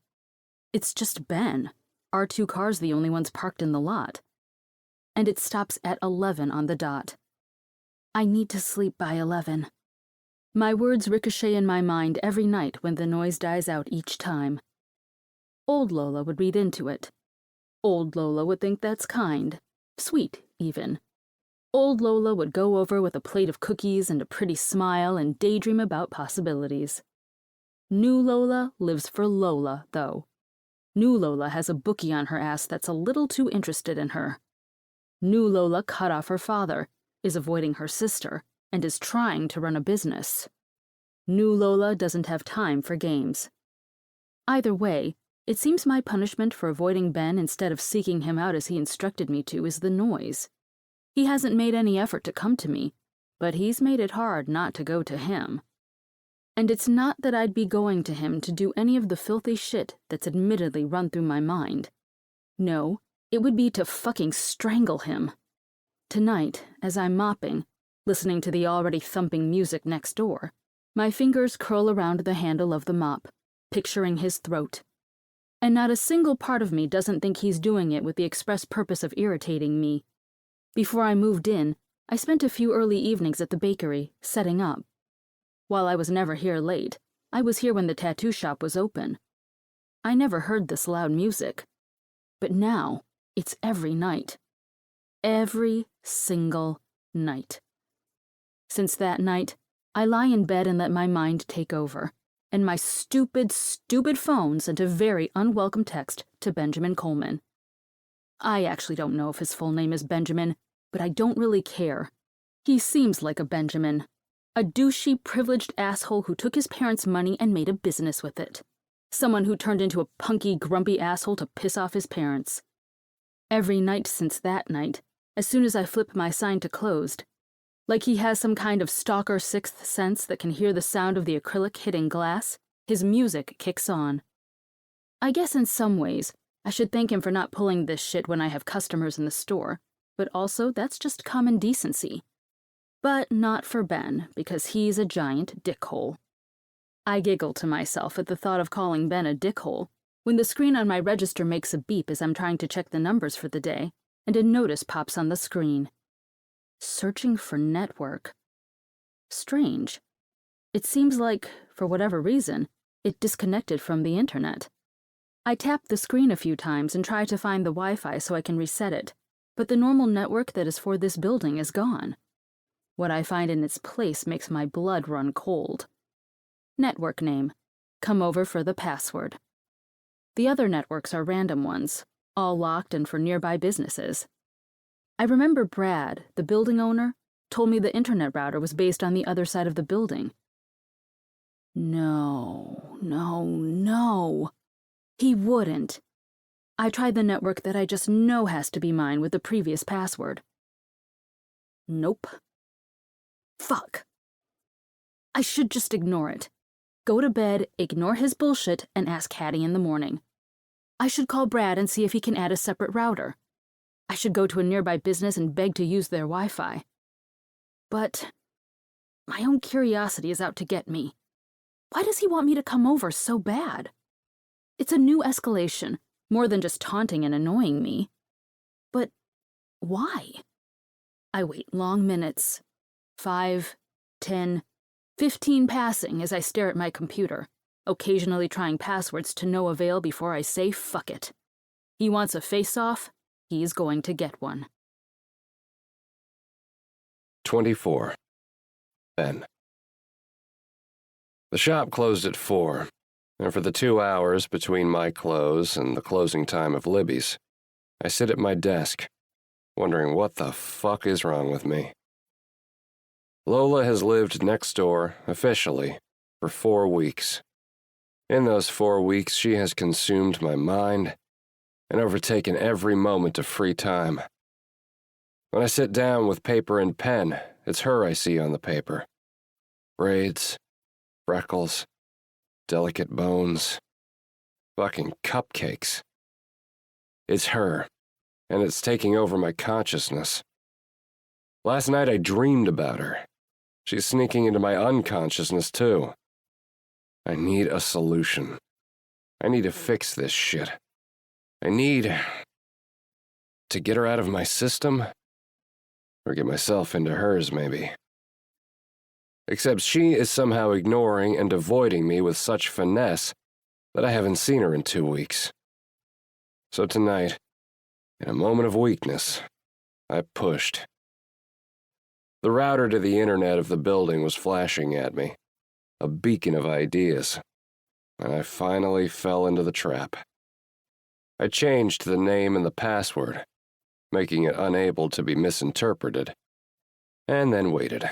It's just Ben, our two cars the only ones parked in the lot. And it stops at 11 on the dot. I need to sleep by 11. My words ricochet in my mind every night when the noise dies out each time. Old Lola would read into it. Old Lola would think that's kind, sweet even. Old Lola would go over with a plate of cookies and a pretty smile and daydream about possibilities. New Lola lives for Lola, though. New Lola has a bookie on her ass that's a little too interested in her. New Lola cut off her father, is avoiding her sister, and is trying to run a business. New Lola doesn't have time for games. Either way, it seems my punishment for avoiding Ben instead of seeking him out as he instructed me to is the noise. He hasn't made any effort to come to me, but he's made it hard not to go to him. And it's not that I'd be going to him to do any of the filthy shit that's admittedly run through my mind. No, it would be to fucking strangle him. Tonight, as I'm mopping, listening to the already thumping music next door, my fingers curl around the handle of the mop, picturing his throat. And not a single part of me doesn't think he's doing it with the express purpose of irritating me. Before I moved in, I spent a few early evenings at the bakery, setting up. While I was never here late, I was here when the tattoo shop was open. I never heard this loud music. But now, it's every night. Every single night. Since that night, I lie in bed and let my mind take over, and my stupid phone sent a very unwelcome text to Benjamin Coleman. I actually don't know if his full name is Benjamin, but I don't really care. He seems like a Benjamin. A douchey, privileged asshole who took his parents' money and made a business with it. Someone who turned into a punky, grumpy asshole to piss off his parents. Every night since that night, as soon as I flip my sign to closed, like he has some kind of stalker sixth sense that can hear the sound of the acrylic hitting glass, his music kicks on. I guess in some ways, I should thank him for not pulling this shit when I have customers in the store, but also that's just common decency. But not for Ben, because he's a giant dickhole. I giggle to myself at the thought of calling Ben a dickhole, when the screen on my register makes a beep as I'm trying to check the numbers for the day, and a notice pops on the screen. Searching for network. Strange. It seems like, for whatever reason, it disconnected from the internet. I tap the screen a few times and try to find the Wi-Fi so I can reset it, but the normal network that is for this building is gone. What I find in its place makes my blood run cold. Network name. Come over for the password. The other networks are random ones, all locked and for nearby businesses. I remember Brad, the building owner, told me the internet router was based on the other side of the building. No. He wouldn't. I tried the network that I just know has to be mine with the previous password. Nope. Fuck. I should just ignore it. Go to bed, ignore his bullshit, and ask Hattie in the morning. I should call Brad and see if he can add a separate router. I should go to a nearby business and beg to use their Wi-Fi. But my own curiosity is out to get me. Why does he want me to come over so bad? It's a new escalation, more than just taunting and annoying me. But why? I wait long minutes. 5, 10, 15 passing as I stare at my computer, occasionally trying passwords to no avail before I say fuck it. He wants a face-off, he's going to get one. 24. Ben. The shop closed at 4, and for the 2 hours between my close and the closing time of Libby's, I sit at my desk, wondering what the fuck is wrong with me. Lola has lived next door, officially, for 4 weeks. In those 4 weeks, she has consumed my mind and overtaken every moment of free time. When I sit down with paper and pen, it's her I see on the paper. Braids, freckles, delicate bones, fucking cupcakes. It's her, and it's taking over my consciousness. Last night I dreamed about her. She's sneaking into my unconsciousness, too. I need a solution. I need to fix this shit. I need to get her out of my system, or get myself into hers, maybe. Except she is somehow ignoring and avoiding me with such finesse that I haven't seen her in 2 weeks. So tonight, in a moment of weakness, I pushed. The router to the internet of the building was flashing at me, a beacon of ideas, and I finally fell into the trap. I changed the name and the password, making it unable to be misinterpreted, and then waited.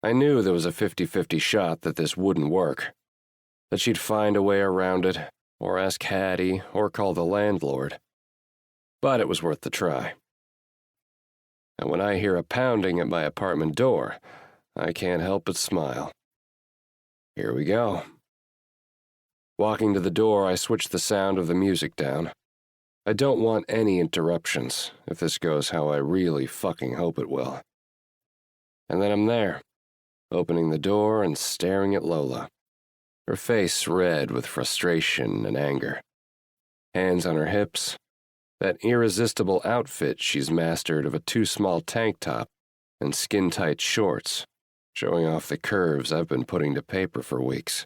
I knew there was a 50-50 shot that this wouldn't work, that she'd find a way around it, or ask Hattie, or call the landlord. But it was worth the try. And when I hear a pounding at my apartment door, I can't help but smile. Here we go. Walking to the door, I switch the sound of the music down. I don't want any interruptions, if this goes how I really fucking hope it will. And then I'm there, opening the door and staring at Lola, her face red with frustration and anger. Hands on her hips, that irresistible outfit she's mastered of a too-small tank top and skin-tight shorts, showing off the curves I've been putting to paper for weeks.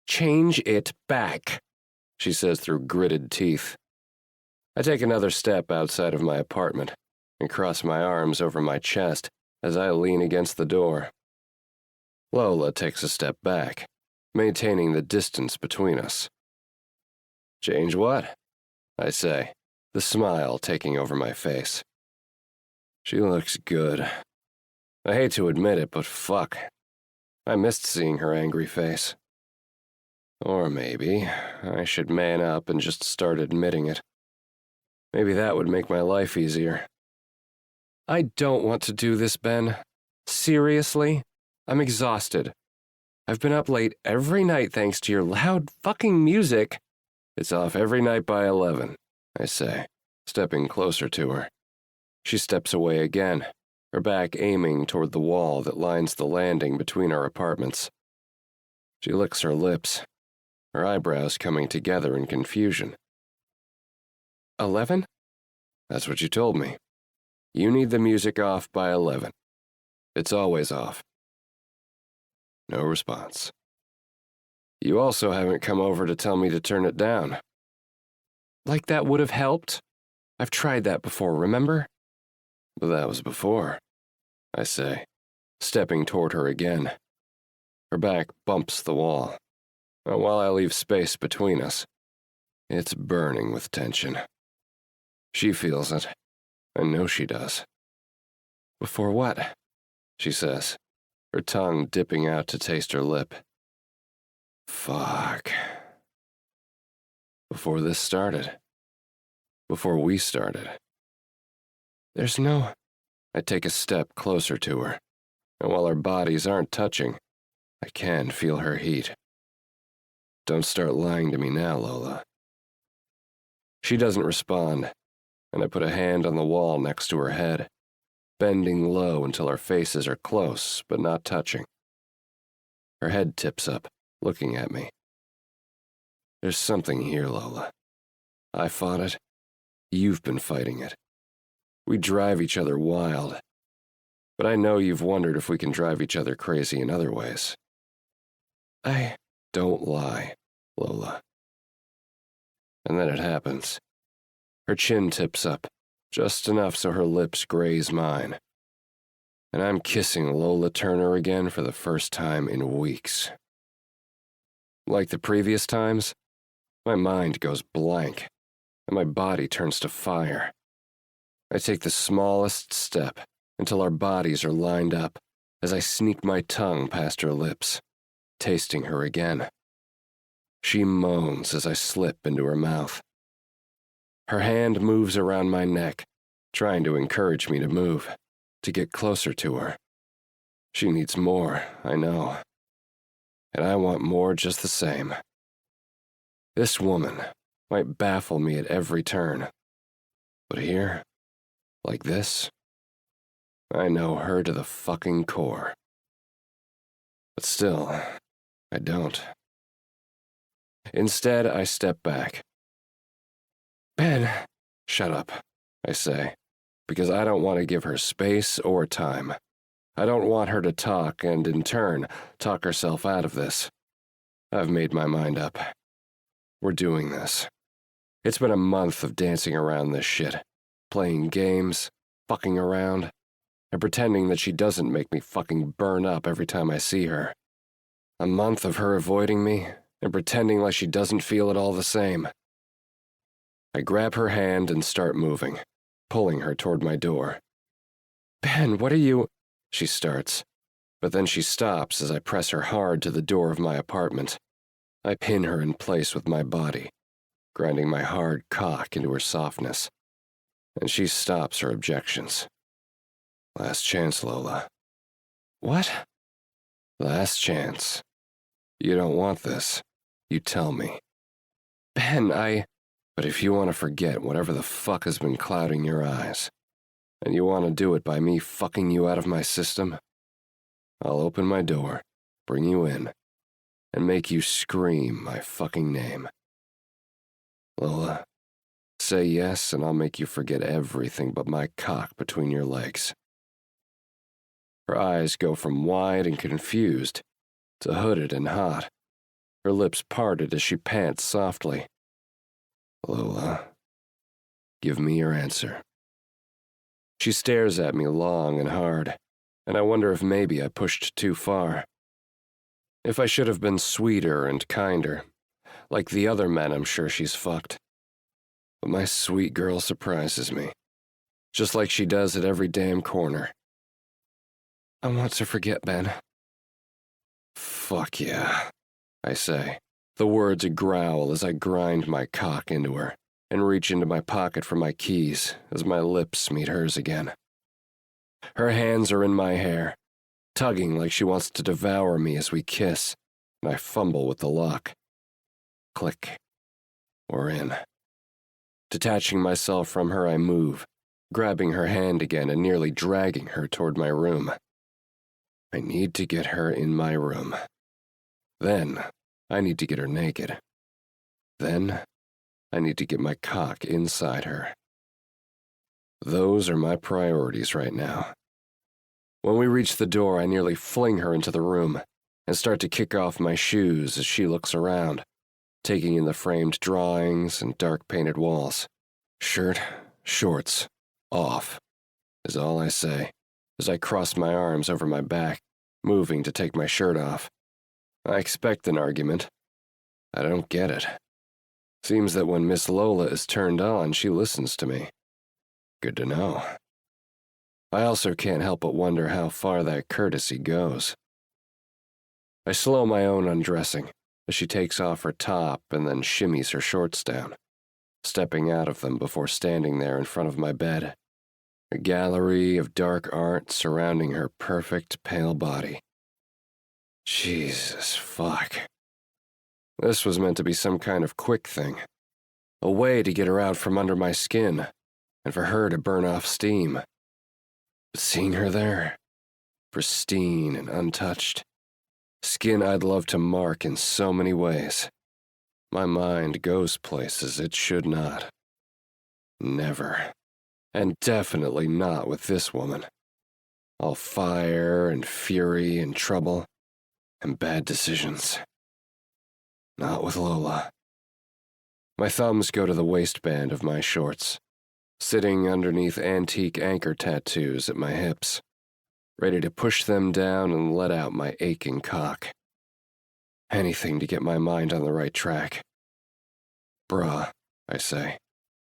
"Change it back," she says through gritted teeth. I take another step outside of my apartment and cross my arms over my chest as I lean against the door. Lola takes a step back, maintaining the distance between us. "Change what?" I say, the smile taking over my face. She looks good. I hate to admit it, but fuck. I missed seeing her angry face. Or maybe I should man up and just start admitting it. Maybe that would make my life easier. I don't want to do this, Ben. Seriously? I'm exhausted. I've been up late every night thanks to your loud fucking music. It's off every night by 11, I say, stepping closer to her. She steps away again, her back aiming toward the wall that lines the landing between our apartments. She licks her lips, her eyebrows coming together in confusion. 11? That's what you told me. You need the music off by 11. It's always off. No response. You also haven't come over to tell me to turn it down. Like that would have helped? I've tried that before, remember? But that was before, I say, stepping toward her again. Her back bumps the wall, and while I leave space between us, it's burning with tension. She feels it. I know she does. Before what? She says, her tongue dipping out to taste her lip. Fuck. Before this started. Before we started. There's no... I take a step closer to her, and while our bodies aren't touching, I can feel her heat. Don't start lying to me now, Lola. She doesn't respond, and I put a hand on the wall next to her head, bending low until our faces are close but not touching. Her head tips up, looking at me. There's something here, Lola. I fought it. You've been fighting it. We drive each other wild. But I know you've wondered if we can drive each other crazy in other ways. I don't lie, Lola. And then it happens. Her chin tips up, just enough so her lips graze mine. And I'm kissing Lola Turner again for the first time in weeks. Like the previous times, my mind goes blank, and my body turns to fire. I take the smallest step until our bodies are lined up as I sneak my tongue past her lips, tasting her again. She moans as I slip into her mouth. Her hand moves around my neck, trying to encourage me to move, to get closer to her. She needs more, I know. And I want more just the same. This woman might baffle me at every turn. But here, like this, I know her to the fucking core. But still, I don't. Instead, I step back. Ben, shut up, I say, because I don't want to give her space or time. I don't want her to talk and, in turn, talk herself out of this. I've made my mind up. We're doing this. It's been a month of dancing around this shit, playing games, fucking around, and pretending that she doesn't make me fucking burn up every time I see her. A month of her avoiding me and pretending like she doesn't feel it all the same. I grab her hand and start moving, pulling her toward my door. Ben, what are you? She starts, but then she stops as I press her hard to the door of my apartment. I pin her in place with my body, grinding my hard cock into her softness, and she stops her objections. Last chance, Lola. What? Last chance. You don't want this. You tell me. Ben, But if you want to forget whatever the fuck has been clouding your eyes, and you want to do it by me fucking you out of my system, I'll open my door, bring you in, and make you scream my fucking name. Lola, say yes and I'll make you forget everything but my cock between your legs. Her eyes go from wide and confused to hooded and hot, her lips parted as she pants softly. Lola, give me your answer. She stares at me long and hard, and I wonder if maybe I pushed too far. If I should have been sweeter and kinder, like the other men I'm sure she's fucked. But my sweet girl surprises me, just like she does at every damn corner. I want to forget, Ben. Fuck yeah, I say, the words a growl as I grind my cock into her and reach into my pocket for my keys as my lips meet hers again. Her hands are in my hair, tugging like she wants to devour me as we kiss, and I fumble with the lock. Click. We're in. Detaching myself from her, I move, grabbing her hand again and nearly dragging her toward my room. I need to get her in my room. Then, I need to get her naked. Then, I need to get my cock inside her. Those are my priorities right now. When we reach the door, I nearly fling her into the room and start to kick off my shoes as she looks around, taking in the framed drawings and dark painted walls. Shirt, shorts, off, is all I say as I cross my arms over my back, moving to take my shirt off. I expect an argument. I don't get it. Seems that when Miss Lola is turned on, she listens to me. Good to know. I also can't help but wonder how far that courtesy goes. I slow my own undressing as she takes off her top and then shimmies her shorts down, stepping out of them before standing there in front of my bed, a gallery of dark art surrounding her perfect pale body. Jesus fuck. This was meant to be some kind of quick thing, a way to get her out from under my skin, and for her to burn off steam. But seeing her there, pristine and untouched, skin I'd love to mark in so many ways, my mind goes places it should not. Never. And definitely not with this woman. All fire and fury and trouble and bad decisions. Not with Lola. My thumbs go to the waistband of my shorts, sitting underneath antique anchor tattoos at my hips, ready to push them down and let out my aching cock. Anything to get my mind on the right track. Bruh, I say,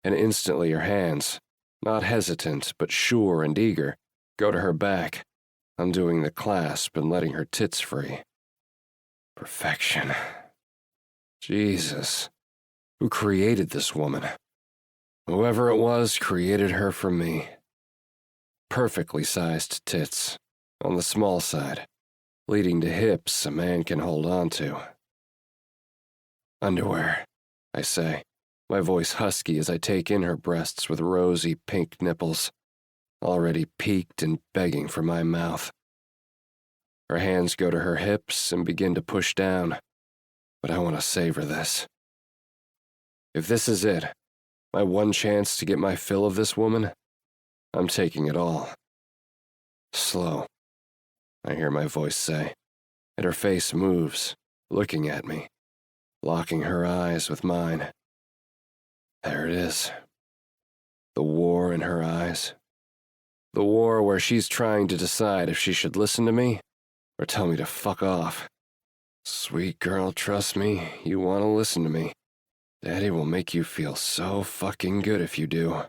and instantly her hands, not hesitant but sure and eager, go to her back, undoing the clasp and letting her tits free. Perfection. Jesus. Who created this woman? Whoever it was created her for me. Perfectly sized tits, on the small side, leading to hips a man can hold on to. Underwear, I say, my voice husky as I take in her breasts with rosy pink nipples. already peaked and begging for my mouth. Her hands go to her hips and begin to push down, but I want to savor this. If this is it, my one chance to get my fill of this woman, I'm taking it all. Slow, I hear my voice say, and her face moves, looking at me, locking her eyes with mine. There it is. The war in her eyes. The war where she's trying to decide if she should listen to me or tell me to fuck off. Sweet girl, trust me, you want to listen to me. Daddy will make you feel so fucking good if you do.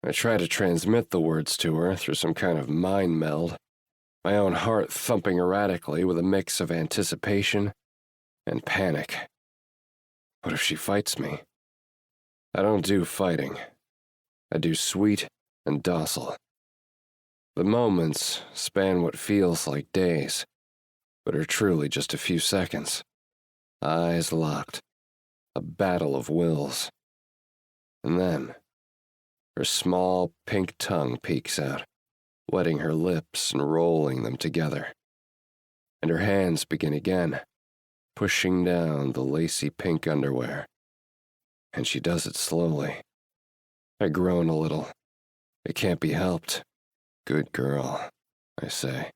I try to transmit the words to her through some kind of mind meld, my own heart thumping erratically with a mix of anticipation and panic. What if she fights me? I don't do fighting. I do sweet and docile. The moments span what feels like days, but are truly just a few seconds. Eyes locked. A battle of wills. And then, her small pink tongue peeks out, wetting her lips and rolling them together. And her hands begin again, pushing down the lacy pink underwear. And she does it slowly. I groan a little. It can't be helped. Good girl, I say,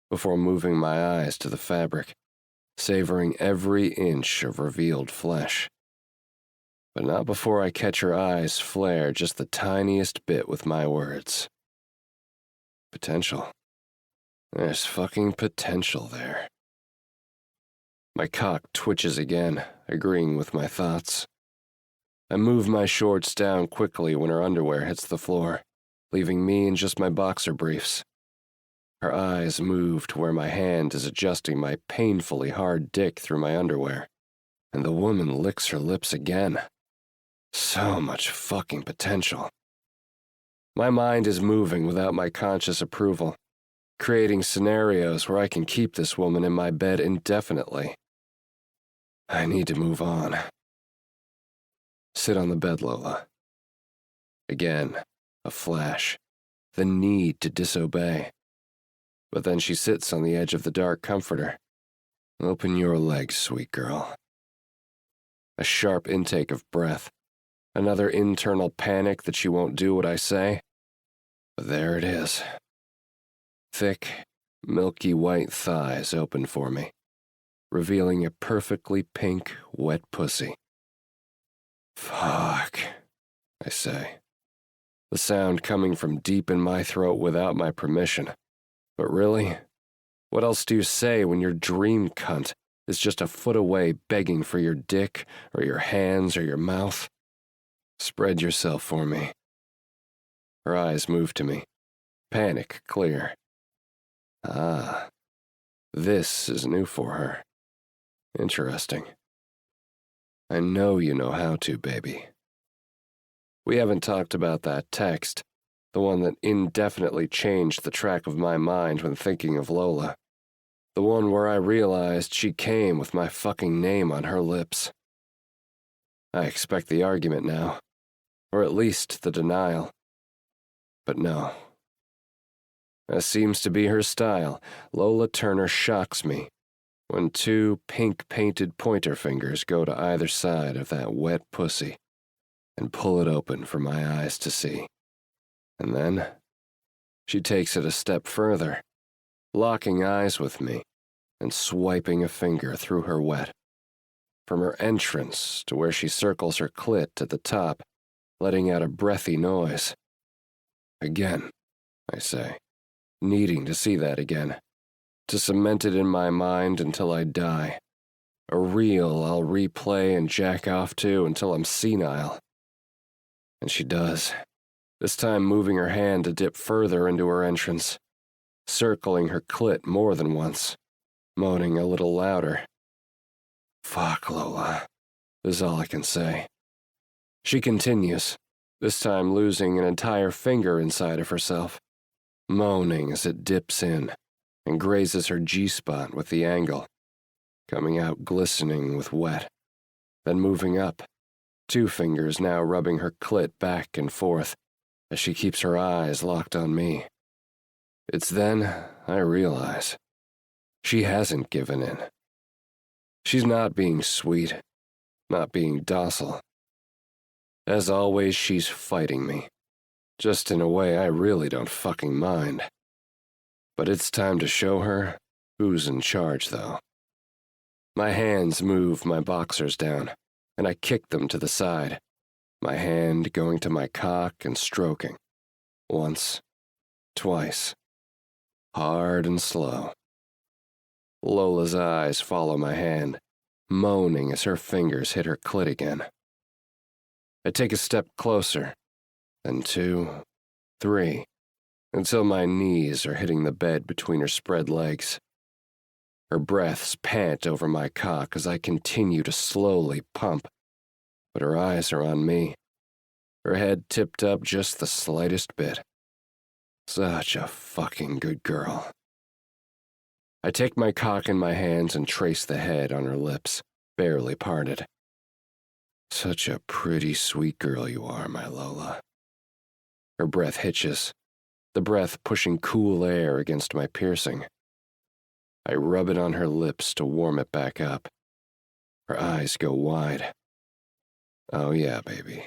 before moving my eyes to the fabric, savoring every inch of revealed flesh. But not before I catch her eyes flare just the tiniest bit with my words. Potential. There's fucking potential there. My cock twitches again, agreeing with my thoughts. I move my shorts down quickly when her underwear hits the floor, leaving me in just my boxer briefs. Her eyes move to where my hand is adjusting my painfully hard dick through my underwear, and the woman licks her lips again. So much fucking potential. My mind is moving without my conscious approval, creating scenarios where I can keep this woman in my bed indefinitely. I need to move on. Sit on the bed, Lola. Again, a flash. The need to disobey. But then she sits on the edge of the dark comforter. Open your legs, sweet girl. A sharp intake of breath. Another internal panic that she won't do what I say. But there it is. Thick, milky white thighs open for me, revealing a perfectly pink, wet pussy. Fuck, I say. The sound coming from deep in my throat without my permission. But really, what else do you say when your dream cunt is just a foot away begging for your dick or your hands or your mouth? Spread yourself for me. Her eyes move to me. Panic clear. Ah, this is new for her. Interesting. I know you know how to, baby. We haven't talked about that text, the one that indefinitely changed the track of my mind when thinking of Lola. The one where I realized she came with my fucking name on her lips. I expect the argument now. Or at least the denial. But no. As seems to be her style, Lola Turner shocks me when two pink-painted pointer fingers go to either side of that wet pussy and pull it open for my eyes to see. And then, she takes it a step further, locking eyes with me and swiping a finger through her wet. From her entrance to where she circles her clit at the top, letting out a breathy noise. Again, I say, needing to see that again, to cement it in my mind until I die. A reel I'll replay and jack off to until I'm senile. And she does, this time moving her hand to dip further into her entrance, circling her clit more than once, moaning a little louder. Fuck, Lola, is all I can say. She continues, this time losing an entire finger inside of herself, moaning as it dips in and grazes her G-spot with the angle, coming out glistening with wet, then moving up, two fingers now rubbing her clit back and forth, as she keeps her eyes locked on me. It's then I realize she hasn't given in. She's not being sweet, not being docile. As always, she's fighting me, just in a way I really don't fucking mind. But it's time to show her who's in charge, though. My hands move my boxers down, and I kick them to the side, my hand going to my cock and stroking. Once, twice. Hard and slow. Lola's eyes follow my hand, moaning as her fingers hit her clit again. I take a step closer, then 2, 3, until my knees are hitting the bed between her spread legs. Her breaths pant over my cock as I continue to slowly pump, but her eyes are on me, her head tipped up just the slightest bit. Such a fucking good girl. I take my cock in my hands and trace the head on her lips, barely parted. Such a pretty, sweet girl you are, my Lola. Her breath hitches, the breath pushing cool air against my piercing. I rub it on her lips to warm it back up. Her eyes go wide. Oh yeah, baby.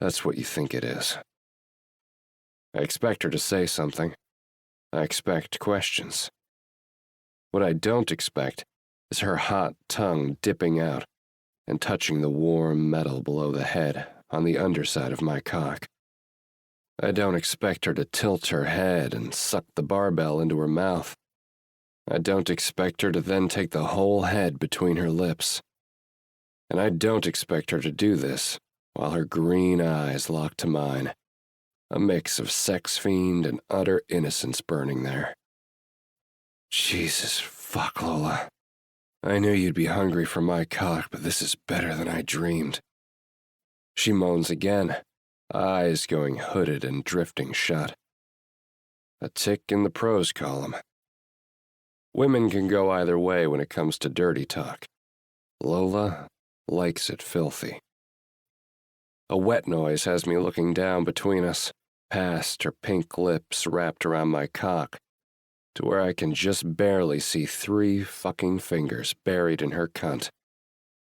That's what you think it is. I expect her to say something. I expect questions. What I don't expect is her hot tongue dipping out and touching the warm metal below the head on the underside of my cock. I don't expect her to tilt her head and suck the barbell into her mouth. I don't expect her to then take the whole head between her lips. And I don't expect her to do this while her green eyes lock to mine, a mix of sex fiend and utter innocence burning there. Jesus fuck, Lola. I knew you'd be hungry for my cock, but this is better than I dreamed. She moans again, eyes going hooded and drifting shut. A tick in the pros column. Women can go either way when it comes to dirty talk. Lola likes it filthy. A wet noise has me looking down between us, past her pink lips wrapped around my cock, to where I can just barely see 3 fucking fingers buried in her cunt,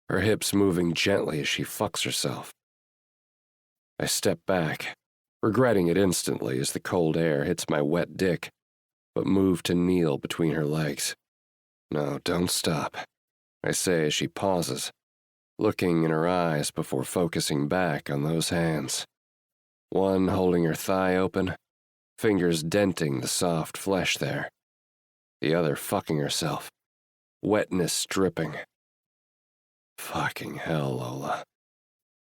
her hips moving gently as she fucks herself. I step back, regretting it instantly as the cold air hits my wet dick, but move to kneel between her legs. No, don't stop, I say as she pauses, looking in her eyes before focusing back on those hands. One holding her thigh open, fingers denting the soft flesh there. The other fucking herself, wetness dripping. Fucking hell, Lola.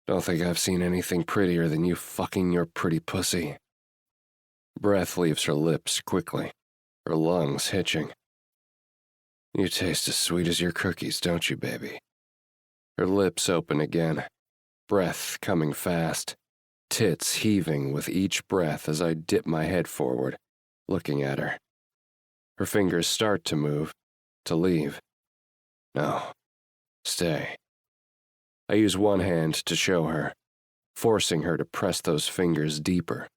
Don't think I've seen anything prettier than you fucking your pretty pussy. Breath leaves her lips quickly, her lungs hitching. You taste as sweet as your cookies, don't you, baby? Her lips open again, breath coming fast, tits heaving with each breath as I dip my head forward, looking at her. Her fingers start to move, to leave. No, stay. I use one hand to show her, forcing her to press those fingers deeper.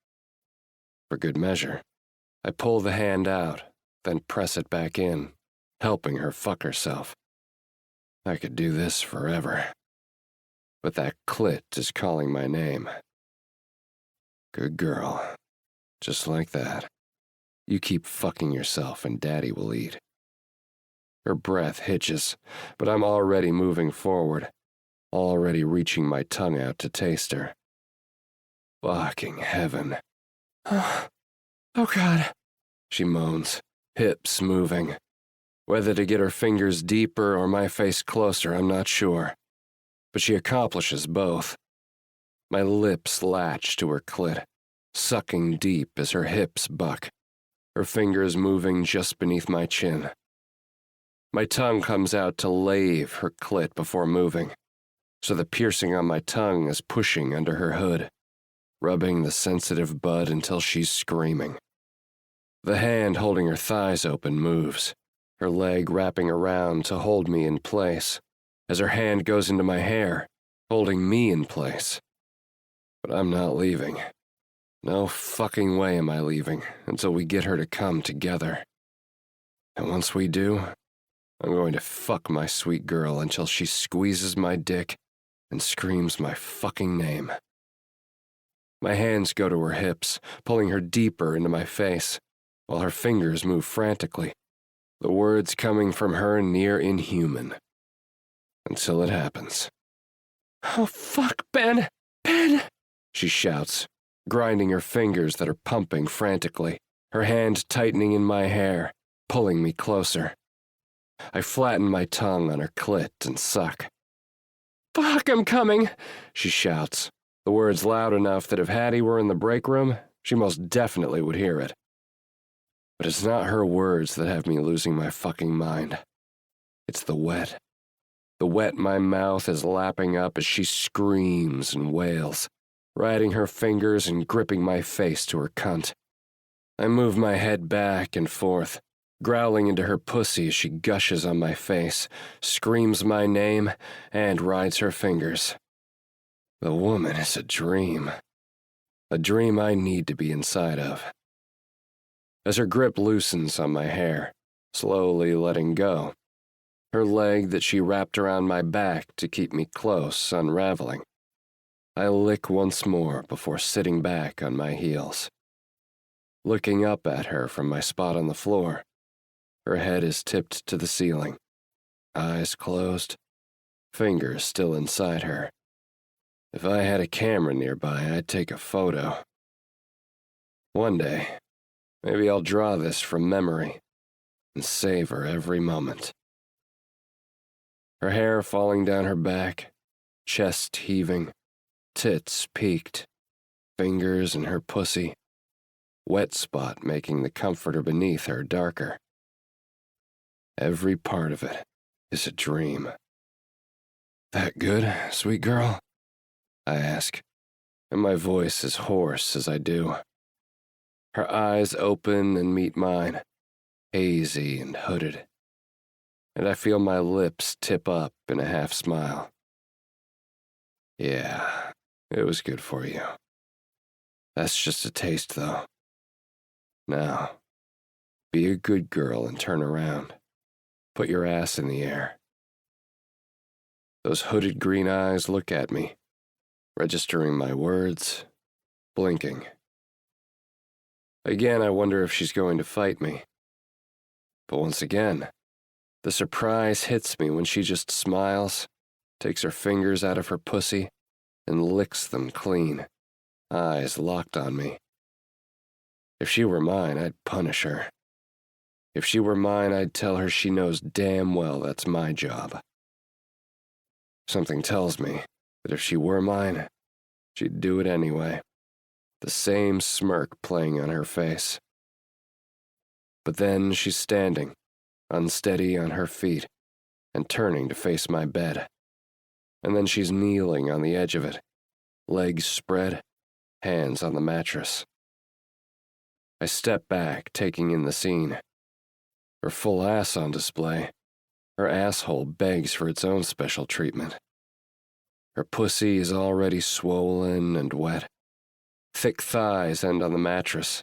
For good measure, I pull the hand out, then press it back in, helping her fuck herself. I could do this forever. But that clit is calling my name. Good girl. Just like that. You keep fucking yourself and Daddy will eat. Her breath hitches, but I'm already moving forward, already reaching my tongue out to taste her. Fucking heaven. Oh God, she moans, hips moving. Whether to get her fingers deeper or my face closer, I'm not sure. But she accomplishes both. My lips latch to her clit, sucking deep as her hips buck, her fingers moving just beneath my chin. My tongue comes out to lave her clit before moving, so the piercing on my tongue is pushing under her hood, rubbing the sensitive bud until she's screaming. The hand holding her thighs open moves, her leg wrapping around to hold me in place, as her hand goes into my hair, holding me in place. But I'm not leaving. No fucking way am I leaving until we get her to come together. And once we do, I'm going to fuck my sweet girl until she squeezes my dick and screams my fucking name. My hands go to her hips, pulling her deeper into my face, while her fingers move frantically, the words coming from her near inhuman. Until it happens. "Oh, fuck, Ben! Ben!" she shouts, grinding her fingers that are pumping frantically, her hand tightening in my hair, pulling me closer. I flatten my tongue on her clit and suck. "Fuck, I'm coming!" she shouts, the words loud enough that if Hattie were in the break room, she most definitely would hear it. But it's not her words that have me losing my fucking mind. It's the wet. The wet my mouth is lapping up as she screams and wails, riding her fingers and gripping my face to her cunt. I move my head back and forth, growling into her pussy as she gushes on my face, screams my name, and rides her fingers. The woman is a dream I need to be inside of. As her grip loosens on my hair, slowly letting go, her leg that she wrapped around my back to keep me close unraveling, I lick once more before sitting back on my heels. Looking up at her from my spot on the floor, her head is tipped to the ceiling, eyes closed, fingers still inside her. If I had a camera nearby, I'd take a photo. One day, maybe I'll draw this from memory and savor every moment. Her hair falling down her back, chest heaving, tits peaked, fingers in her pussy, wet spot making the comforter beneath her darker. Every part of it is a dream. "That good, sweet girl?" I ask, and my voice is hoarse as I do. Her eyes open and meet mine, hazy and hooded, and I feel my lips tip up in a half smile. "Yeah, it was good for you. That's just a taste, though. Now, be a good girl and turn around. Put your ass in the air." Those hooded green eyes look at me, registering my words, blinking. Again, I wonder if she's going to fight me. But once again, the surprise hits me when she just smiles, takes her fingers out of her pussy, and licks them clean, eyes locked on me. If she were mine, I'd punish her. If she were mine, I'd tell her she knows damn well that's my job. Something tells me that if she were mine, she'd do it anyway, the same smirk playing on her face. But then she's standing, unsteady on her feet, and turning to face my bed. And then she's kneeling on the edge of it, legs spread, hands on the mattress. I step back, taking in the scene. Her full ass on display. Her asshole begs for its own special treatment. Her pussy is already swollen and wet. Thick thighs end on the mattress.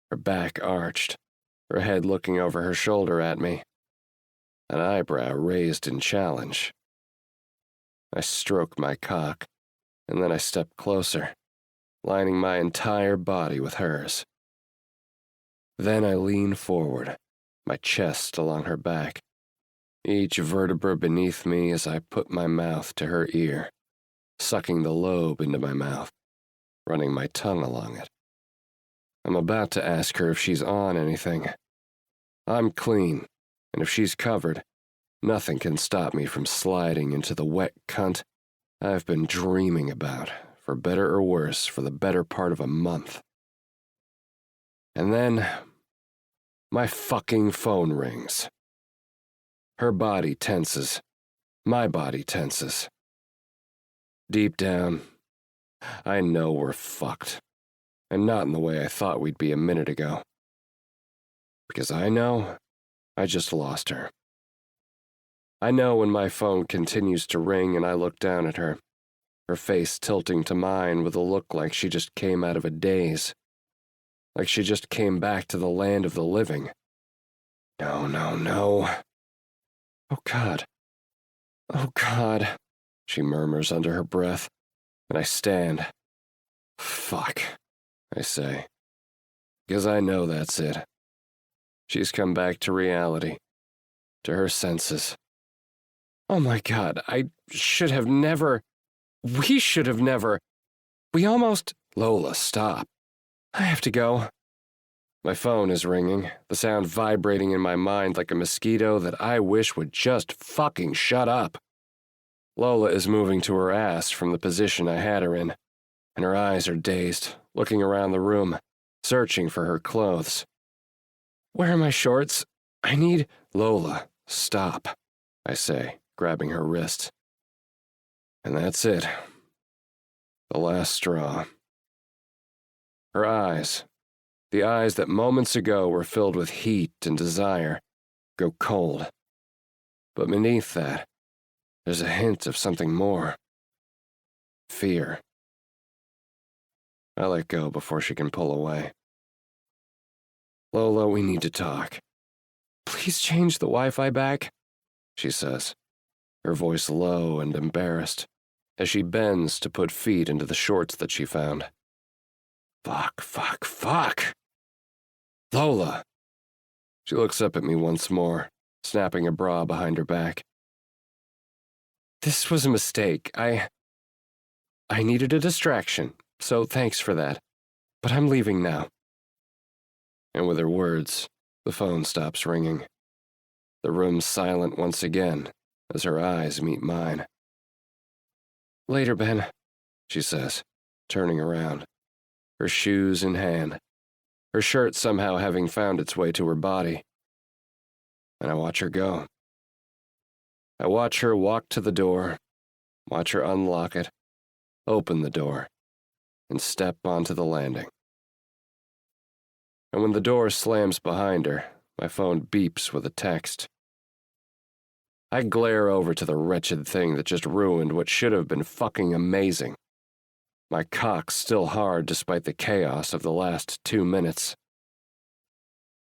Her back arched, her head looking over her shoulder at me. An eyebrow raised in challenge. I stroke my cock, and then I step closer, lining my entire body with hers. Then I lean forward, my chest along her back, each vertebra beneath me as I put my mouth to her ear, sucking the lobe into my mouth, running my tongue along it. I'm about to ask her if she's on anything. I'm clean, and if she's covered, nothing can stop me from sliding into the wet cunt I've been dreaming about, for better or worse, for the better part of a month. And then, my fucking phone rings. Her body tenses. My body tenses. Deep down, I know we're fucked. And not in the way I thought we'd be a minute ago. Because I know I just lost her. I know when my phone continues to ring and I look down at her her face tilting to mine with a look like she just came out of a daze. Like she just came back to the land of the living. No, no, no. Oh, God. Oh, God, she murmurs under her breath, and I stand. Fuck, I say, because I know that's it. She's come back to reality, to her senses. Oh my God, we should have never. We almost. Lola, stop. I have to go. My phone is ringing, the sound vibrating in my mind like a mosquito that I wish would just fucking shut up. Lola is moving to her ass from the position I had her in, and her eyes are dazed, looking around the room, searching for her clothes. Where are my shorts? I need. Lola, stop, I say, grabbing her wrist. And that's it. The last straw. Her eyes, the eyes that moments ago were filled with heat and desire, go cold. But beneath that, there's a hint of something more. Fear. I let go before she can pull away. Lola, we need to talk. Please change the Wi-Fi back, she says, her voice low and embarrassed, as she bends to put feet into the shorts that she found. Fuck. Lola! She looks up at me once more, snapping a bra behind her back. This was a mistake. I needed a distraction, so thanks for that. But I'm leaving now. And with her words, the phone stops ringing. The room's silent once again as her eyes meet mine. Later, Ben, she says, turning around, her shoes in hand, her shirt somehow having found its way to her body. And I watch her go. I watch her walk to the door, watch her unlock it, open the door, and step onto the landing. And when the door slams behind her, my phone beeps with a text. I glare over to the wretched thing that just ruined what should have been fucking amazing. My cock still hard despite the chaos of the last 2 minutes.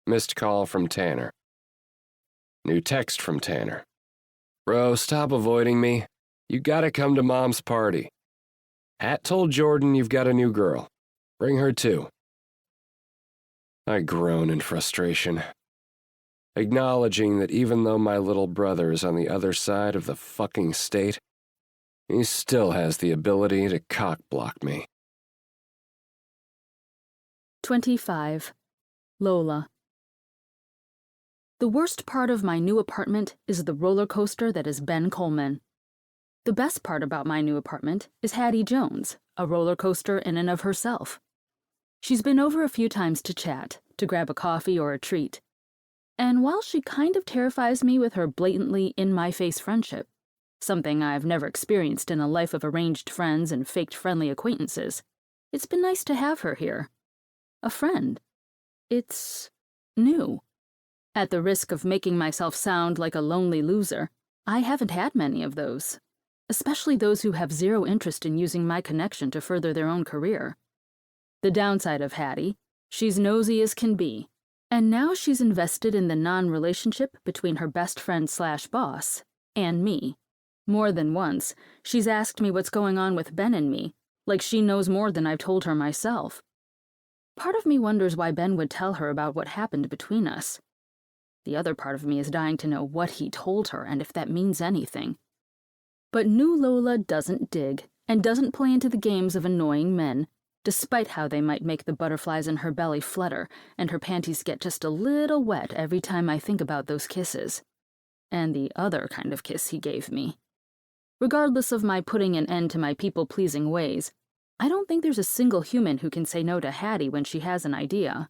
Missed call from Tanner. New text from Tanner. Bro, stop avoiding me. You gotta come to Mom's party. Hat told Jordan you've got a new girl. Bring her too. I groan in frustration, acknowledging that even though my little brother is on the other side of the fucking state, he still has the ability to cock-block me. 25. Lola. The worst part of my new apartment is the roller coaster that is Ben Coleman. The best part about my new apartment is Hattie Jones, a roller coaster in and of herself. She's been over a few times to chat, to grab a coffee or a treat. And while she kind of terrifies me with her blatantly in-my-face friendship, something I've never experienced in a life of arranged friends and faked friendly acquaintances, it's been nice to have her here. A friend. It's new. At the risk of making myself sound like a lonely loser, I haven't had many of those, especially those who have zero interest in using my connection to further their own career. The downside of Hattie, she's nosy as can be, and now she's invested in the non-relationship between her best friend/boss and me. More than once, she's asked me what's going on with Ben and me, like she knows more than I've told her myself. Part of me wonders why Ben would tell her about what happened between us. The other part of me is dying to know what he told her and if that means anything. But new Lola doesn't dig and doesn't play into the games of annoying men, despite how they might make the butterflies in her belly flutter and her panties get just a little wet every time I think about those kisses. And the other kind of kiss he gave me. Regardless of my putting an end to my people-pleasing ways, I don't think there's a single human who can say no to Hattie when she has an idea.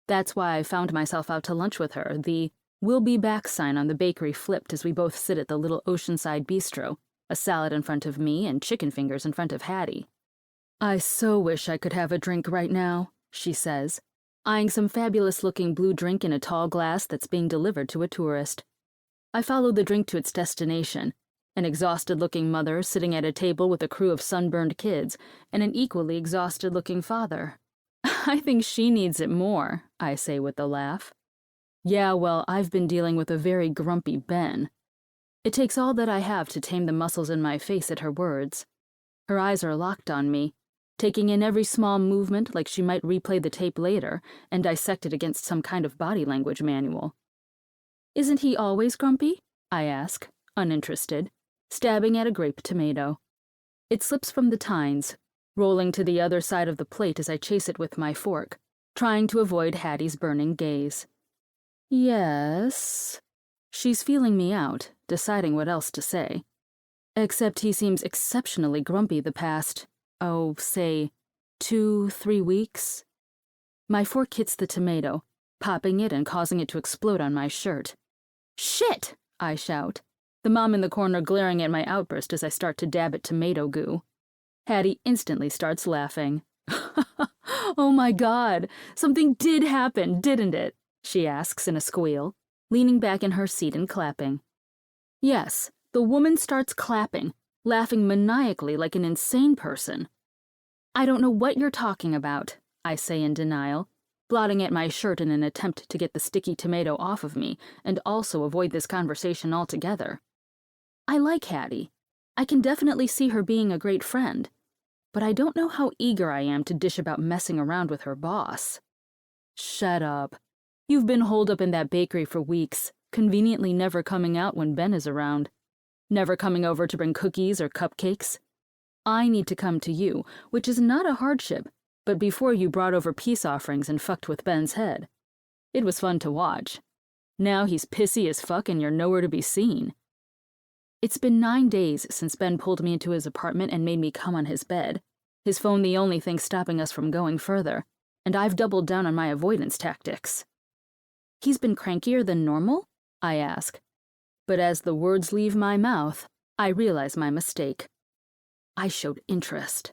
That's why I found myself out to lunch with her, the "We'll be back" sign on the bakery flipped as we both sit at the little oceanside bistro, a salad in front of me and chicken fingers in front of Hattie. I so wish I could have a drink right now, she says, eyeing some fabulous-looking blue drink in a tall glass that's being delivered to a tourist. I follow the drink to its destination, An exhausted-looking mother sitting at a table with a crew of sunburned kids, and an equally exhausted-looking father. I think she needs it more, I say with a laugh. Yeah, well, I've been dealing with a very grumpy Ben. It takes all that I have to tame the muscles in my face at her words. Her eyes are locked on me, taking in every small movement like she might replay the tape later and dissect it against some kind of body language manual. Isn't he always grumpy? I ask, uninterested, stabbing at a grape tomato. It slips from the tines, rolling to the other side of the plate as I chase it with my fork, trying to avoid Hattie's burning gaze. Yes. She's feeling me out, deciding what else to say. Except he seems exceptionally grumpy the past, say, 2-3 weeks. My fork hits the tomato, popping it and causing it to explode on my shirt. Shit! I shout, the mom in the corner glaring at my outburst as I start to dab at tomato goo. Hattie instantly starts laughing. Oh my God, something did happen, didn't it? She asks in a squeal, leaning back in her seat and clapping. Yes, the woman starts clapping, laughing maniacally like an insane person. I don't know what you're talking about, I say in denial, blotting at my shirt in an attempt to get the sticky tomato off of me and also avoid this conversation altogether. I like Hattie. I can definitely see her being a great friend, but I don't know how eager I am to dish about messing around with her boss. Shut up. You've been holed up in that bakery for weeks, conveniently never coming out when Ben is around. Never coming over to bring cookies or cupcakes. I need to come to you, which is not a hardship, but before you brought over peace offerings and fucked with Ben's head. It was fun to watch. Now he's pissy as fuck and you're nowhere to be seen. It's been 9 days since Ben pulled me into his apartment and made me come on his bed, his phone the only thing stopping us from going further, and I've doubled down on my avoidance tactics. He's been crankier than normal? I ask. But as the words leave my mouth, I realize my mistake. I showed interest.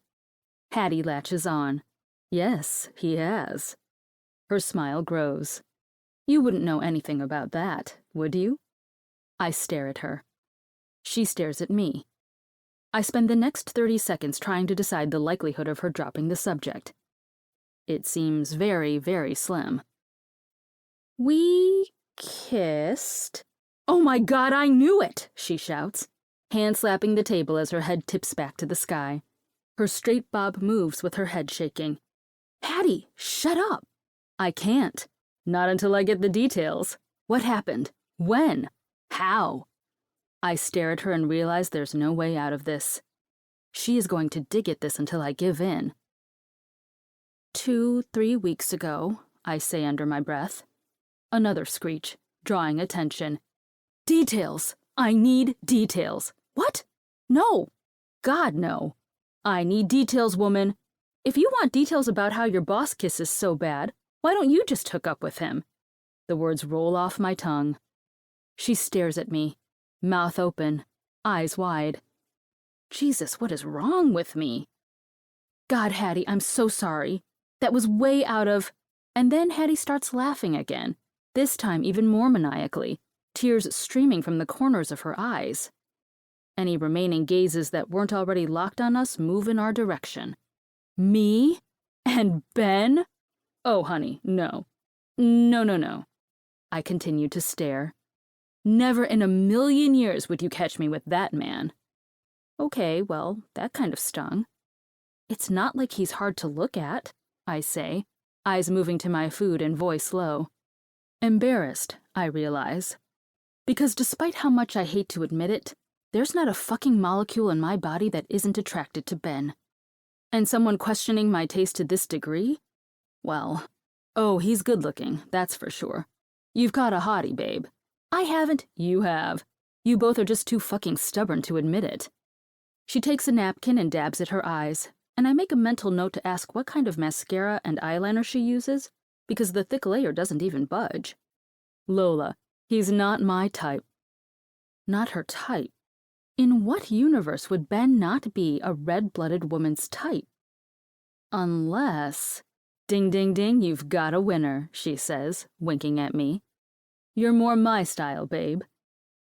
Hattie latches on. Yes, he has. Her smile grows. You wouldn't know anything about that, would you? I stare at her. She stares at me. I spend the next 30 seconds trying to decide the likelihood of her dropping the subject. It seems very, very slim. We kissed. Oh my God, I knew it, she shouts, hand-slapping the table as her head tips back to the sky. Her straight bob moves with her head shaking. Hattie, shut up. I can't. Not until I get the details. What happened? When? How? I stare at her and realize there's no way out of this. She is going to dig at this until I give in. 2-3 weeks ago, I say under my breath. Another screech, drawing attention. Details! I need details. What? No. God, no. I need details, woman. If you want details about how your boss kisses so bad, why don't you just hook up with him? The words roll off my tongue. She stares at me, mouth open, eyes wide. Jesus, what is wrong with me? God, Hattie, I'm so sorry. That was way out of... And then Hattie starts laughing again, this time even more maniacally, tears streaming from the corners of her eyes. Any remaining gazes that weren't already locked on us move in our direction. Me? And Ben? Oh, honey, no. No. I continue to stare. Never in a million years would you catch me with that man. Okay, well, that kind of stung. It's not like he's hard to look at, I say, eyes moving to my food and voice low. Embarrassed, I realize. Because despite how much I hate to admit it, there's not a fucking molecule in my body that isn't attracted to Ben. And someone questioning my taste to this degree? Well, oh, he's good-looking, that's for sure. You've caught a hottie, babe. I haven't, you have. You both are just too fucking stubborn to admit it. She takes a napkin and dabs at her eyes, and I make a mental note to ask what kind of mascara and eyeliner she uses, because the thick layer doesn't even budge. Lola, he's not my type. Not her type. In what universe would Ben not be a red-blooded woman's type? Unless... Ding, ding, ding, you've got a winner, she says, winking at me. You're more my style, babe.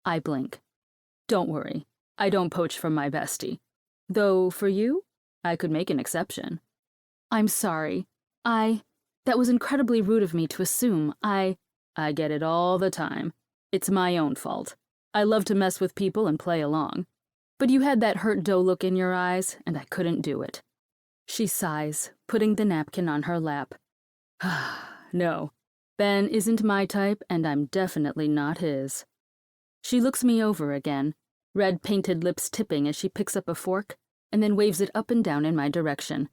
I blink. Don't worry. I don't poach from my bestie. Though, for you, I could make an exception. I'm sorry. That was incredibly rude of me to assume. I get it all the time. It's my own fault. I love to mess with people and play along. But you had that hurt doe look in your eyes, and I couldn't do it. She sighs, putting the napkin on her lap. No, Ben isn't my type, and I'm definitely not his. She looks me over again, red painted lips tipping as she picks up a fork, and then waves it up and down in my direction.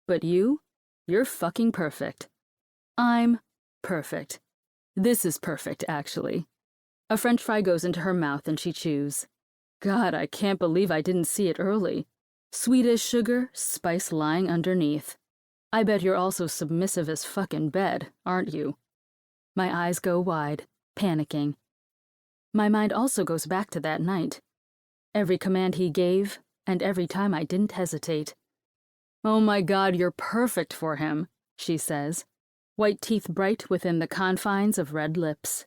But you're fucking perfect. I'm perfect. This is perfect, actually. A French fry goes into her mouth and she chews. God, I can't believe I didn't see it early. Sweet as sugar, spice lying underneath. I bet you're also submissive as fucking bed, aren't you? My eyes go wide, panicking. My mind also goes back to that night. Every command he gave, and every time I didn't hesitate. Oh my God, you're perfect for him, she says, white teeth bright within the confines of red lips.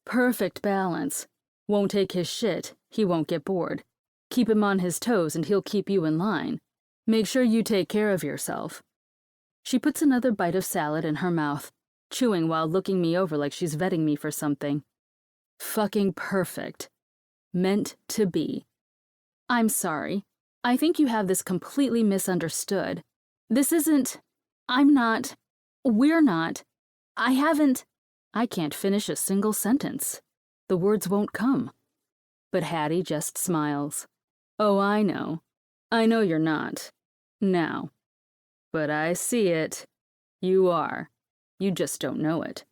Perfect balance. Won't take his shit, he won't get bored. Keep him on his toes and he'll keep you in line. Make sure you take care of yourself. She puts another bite of salad in her mouth, chewing while looking me over like she's vetting me for something. Fucking perfect. Meant to be. I'm sorry. I think you have this completely misunderstood. This isn't... I'm not... We're not... I can't finish a single sentence. The words won't come. But Hattie just smiles. Oh, I know. I know you're not. Now. But I see it. You are. You just don't know it.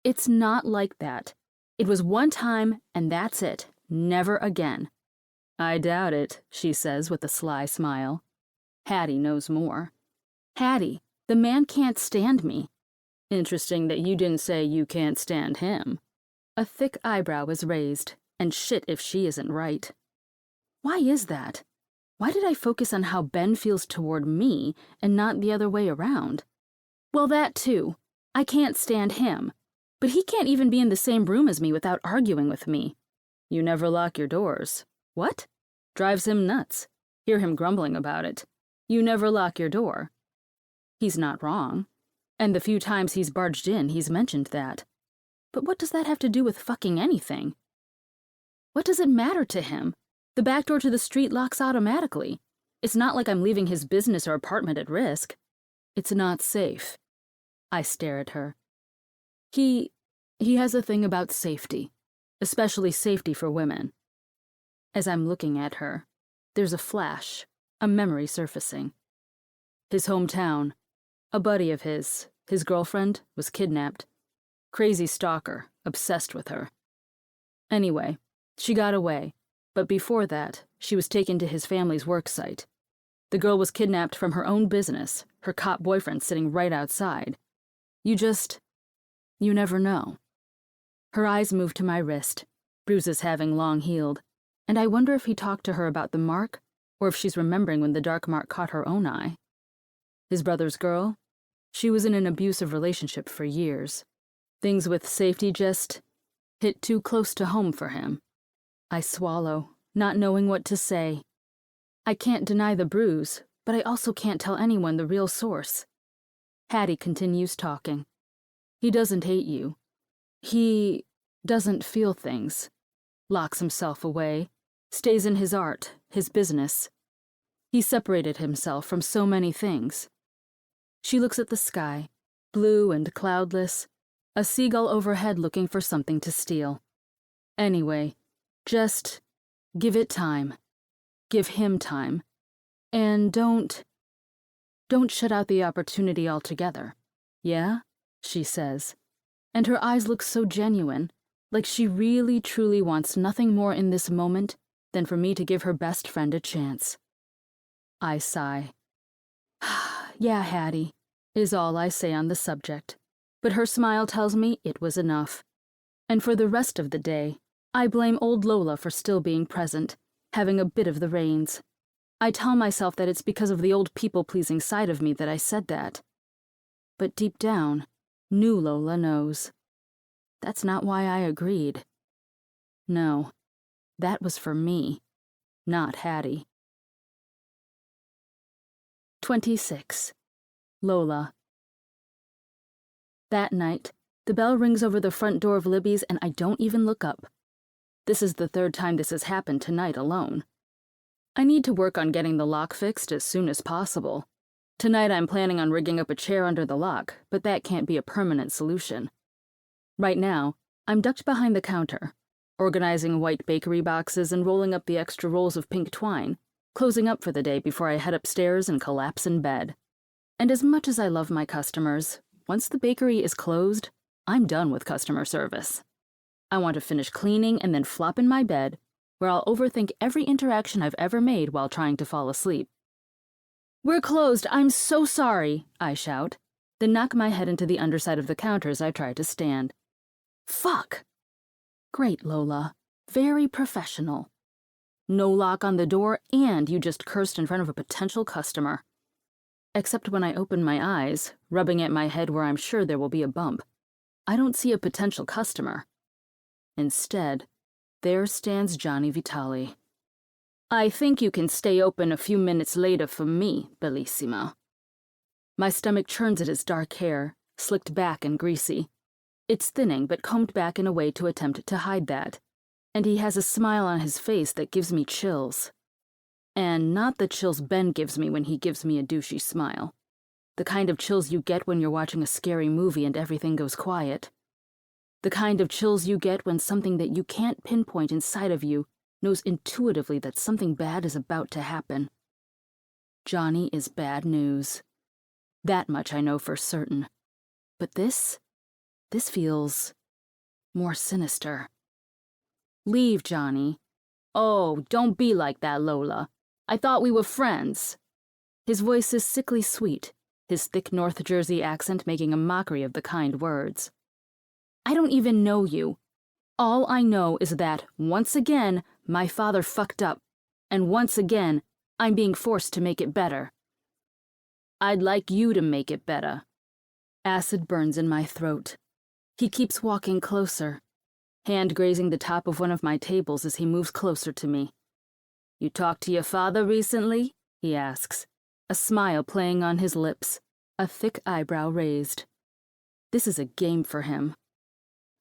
It's not like that. It was one time, and that's it. Never again. I doubt it, she says with a sly smile. Hattie knows more. Hattie, the man can't stand me. Interesting that you didn't say you can't stand him. A thick eyebrow is raised, and shit if she isn't right. Why is that? Why did I focus on how Ben feels toward me and not the other way around? Well, that too. I can't stand him. But he can't even be in the same room as me without arguing with me. You never lock your doors. What? Drives him nuts. Hear him grumbling about it. You never lock your door. He's not wrong. And the few times he's barged in, he's mentioned that. But what does that have to do with fucking anything? What does it matter to him? The back door to the street locks automatically. It's not like I'm leaving his business or apartment at risk. It's not safe. I stare at her. He has a thing about safety, especially safety for women. As I'm looking at her, there's a flash, a memory surfacing. His hometown, a buddy of his girlfriend, was kidnapped. Crazy stalker, obsessed with her. Anyway, she got away, but before that, she was taken to his family's work site. The girl was kidnapped from her own business, her cop boyfriend sitting right outside. You never know. Her eyes move to my wrist, bruises having long healed, and I wonder if he talked to her about the mark, or if she's remembering when the dark mark caught her own eye. His brother's girl? She was in an abusive relationship for years. Things with safety just hit too close to home for him. I swallow, not knowing what to say. I can't deny the bruise, but I also can't tell anyone the real source. Hattie continues talking. He doesn't hate you. He doesn't feel things. Locks himself away. Stays in his art, his business. He separated himself from so many things. She looks at the sky, blue and cloudless, a seagull overhead looking for something to steal. Anyway, just give it time. Give him time. And don't shut out the opportunity altogether. Yeah? She says. And her eyes look so genuine, like she really truly wants nothing more in this moment than for me to give her best friend a chance. I sigh. Yeah, Hattie, is all I say on the subject. But her smile tells me it was enough. And for the rest of the day, I blame old Lola for still being present, having a bit of the reins. I tell myself that it's because of the old people-pleasing side of me that I said that. But deep down, new Lola knows. That's not why I agreed. No, that was for me. Not Hattie. 26. Lola. That night, the bell rings over the front door of Libby's and I don't even look up. This is the third time this has happened tonight alone. I need to work on getting the lock fixed as soon as possible. Tonight I'm planning on rigging up a chair under the lock, but that can't be a permanent solution. Right now, I'm ducked behind the counter, organizing white bakery boxes and rolling up the extra rolls of pink twine, closing up for the day before I head upstairs and collapse in bed. And as much as I love my customers, once the bakery is closed, I'm done with customer service. I want to finish cleaning and then flop in my bed, where I'll overthink every interaction I've ever made while trying to fall asleep. "We're closed, I'm so sorry," I shout, then knock my head into the underside of the counter as I try to stand. Fuck! Great, Lola. Very professional. No lock on the door, and you just cursed in front of a potential customer. Except when I open my eyes, rubbing at my head where I'm sure there will be a bump, I don't see a potential customer. Instead, there stands Johnny Vitale. "I think you can stay open a few minutes later for me, Bellissima." My stomach churns at his dark hair, slicked back and greasy. It's thinning but combed back in a way to attempt to hide that, and he has a smile on his face that gives me chills. And not the chills Ben gives me when he gives me a douchey smile. The kind of chills you get when you're watching a scary movie and everything goes quiet. The kind of chills you get when something that you can't pinpoint inside of you knows intuitively that something bad is about to happen. Johnny is bad news. That much I know for certain. But this feels more sinister. "Leave, Johnny." "Oh, don't be like that, Lola. I thought we were friends." His voice is sickly sweet, his thick North Jersey accent making a mockery of the kind words. "I don't even know you. All I know is that, once again, my father fucked up, and once again, I'm being forced to make it better." "I'd like you to make it better." Acid burns in my throat. He keeps walking closer, hand grazing the top of one of my tables as he moves closer to me. "You talked to your father recently?" he asks, a smile playing on his lips, a thick eyebrow raised. This is a game for him.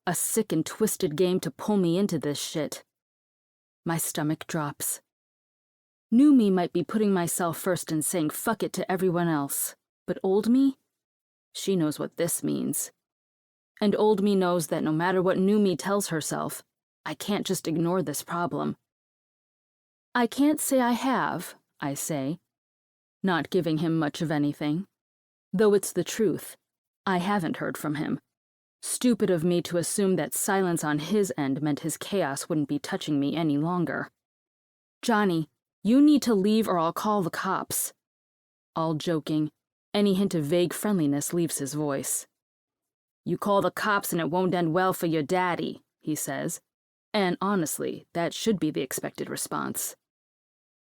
A sick and twisted game to pull me into this shit. My stomach drops. New me might be putting myself first and saying fuck it to everyone else, but old me? She knows what this means. And old me knows that no matter what new me tells herself, I can't just ignore this problem. "I can't say I have," I say, not giving him much of anything. Though it's the truth, I haven't heard from him. Stupid of me to assume that silence on his end meant his chaos wouldn't be touching me any longer. "Johnny, you need to leave or I'll call the cops." All joking, any hint of vague friendliness leaves his voice. "You call the cops and it won't end well for your daddy," he says. And honestly, that should be the expected response.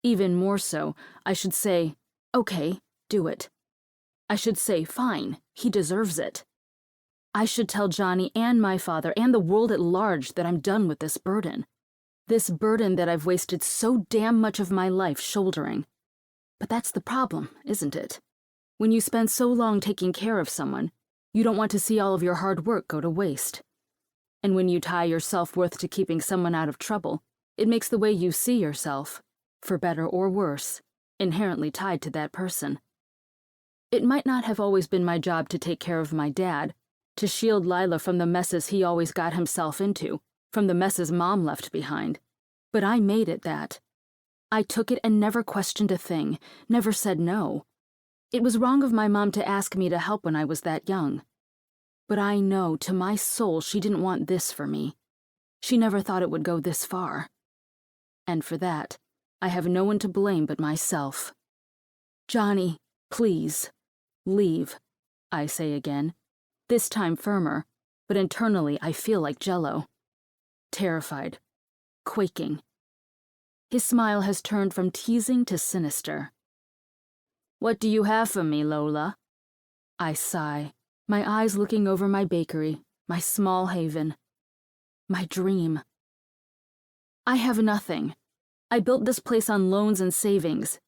Even more so, I should say, "Okay, do it." I should say, "Fine, he deserves it." I should tell Johnny and my father and the world at large that I'm done with this burden. This burden that I've wasted so damn much of my life shouldering. But that's the problem, isn't it? When you spend so long taking care of someone, you don't want to see all of your hard work go to waste. And when you tie your self-worth to keeping someone out of trouble, it makes the way you see yourself, for better or worse, inherently tied to that person. It might not have always been my job to take care of my dad, to shield Lila from the messes he always got himself into, from the messes Mom left behind. But I made it that. I took it and never questioned a thing, never said no. It was wrong of my mom to ask me to help when I was that young. But I know to my soul she didn't want this for me. She never thought it would go this far. And for that, I have no one to blame but myself. "Johnny, please, leave," I say again, this time firmer, but internally I feel like Jell-O. Terrified, quaking. His smile has turned from teasing to sinister. "What do you have for me, Lola?" I sigh, my eyes looking over my bakery, my small haven, my dream. "I have nothing." I built this place on loans and savings.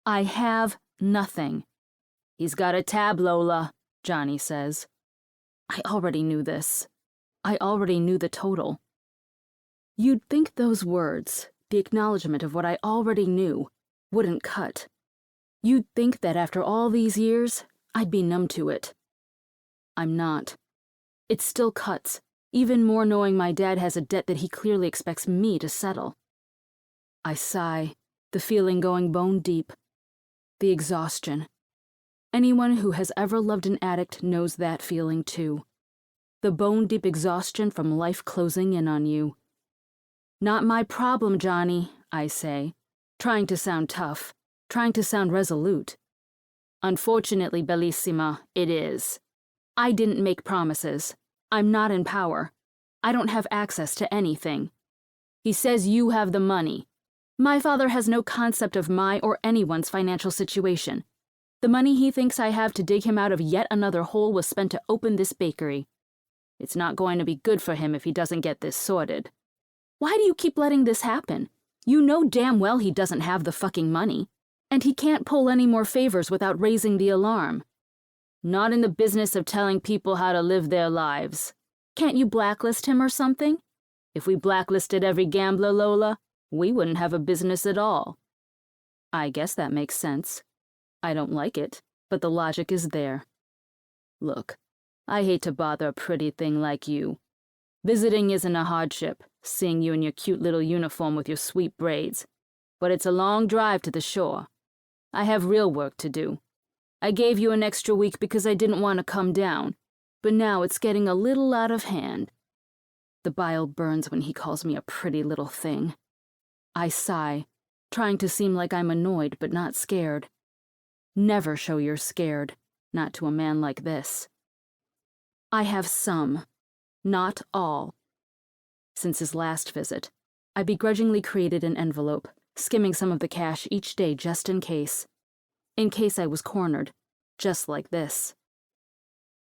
I have nothing. He's got a tab, Lola, Johnny says. I already knew this. I already knew the total. You'd think those words, the acknowledgement of what I already knew, wouldn't cut. You'd think that after all these years, I'd be numb to it. I'm not. It still cuts, even more knowing my dad has a debt that he clearly expects me to settle. I sigh, the feeling going bone deep. The exhaustion. Anyone who has ever loved an addict knows that feeling too. The bone-deep exhaustion from life closing in on you. Not my problem, Johnny, I say, trying to sound tough, trying to sound resolute. Unfortunately, Bellissima, it is. I didn't make promises. I'm not in power. I don't have access to anything. He says you have the money. My father has no concept of my or anyone's financial situation. The money he thinks I have to dig him out of yet another hole was spent to open this bakery. It's not going to be good for him if he doesn't get this sorted. Why do you keep letting this happen? You know damn well he doesn't have the fucking money. And he can't pull any more favors without raising the alarm. Not in the business of telling people how to live their lives. Can't you blacklist him or something? If we blacklisted every gambler, Lola, we wouldn't have a business at all. I guess that makes sense. I don't like it, but the logic is there. Look, I hate to bother a pretty thing like you. Visiting isn't a hardship, seeing you in your cute little uniform with your sweet braids. But it's a long drive to the shore. I have real work to do. I gave you an extra week because I didn't want to come down, but now it's getting a little out of hand. The bile burns when he calls me a pretty little thing. I sigh, trying to seem like I'm annoyed but not scared. Never show you're scared, not to a man like this. I have some, not all. Since his last visit, I begrudgingly created an envelope, skimming some of the cash each day just in case. In case I was cornered, just like this.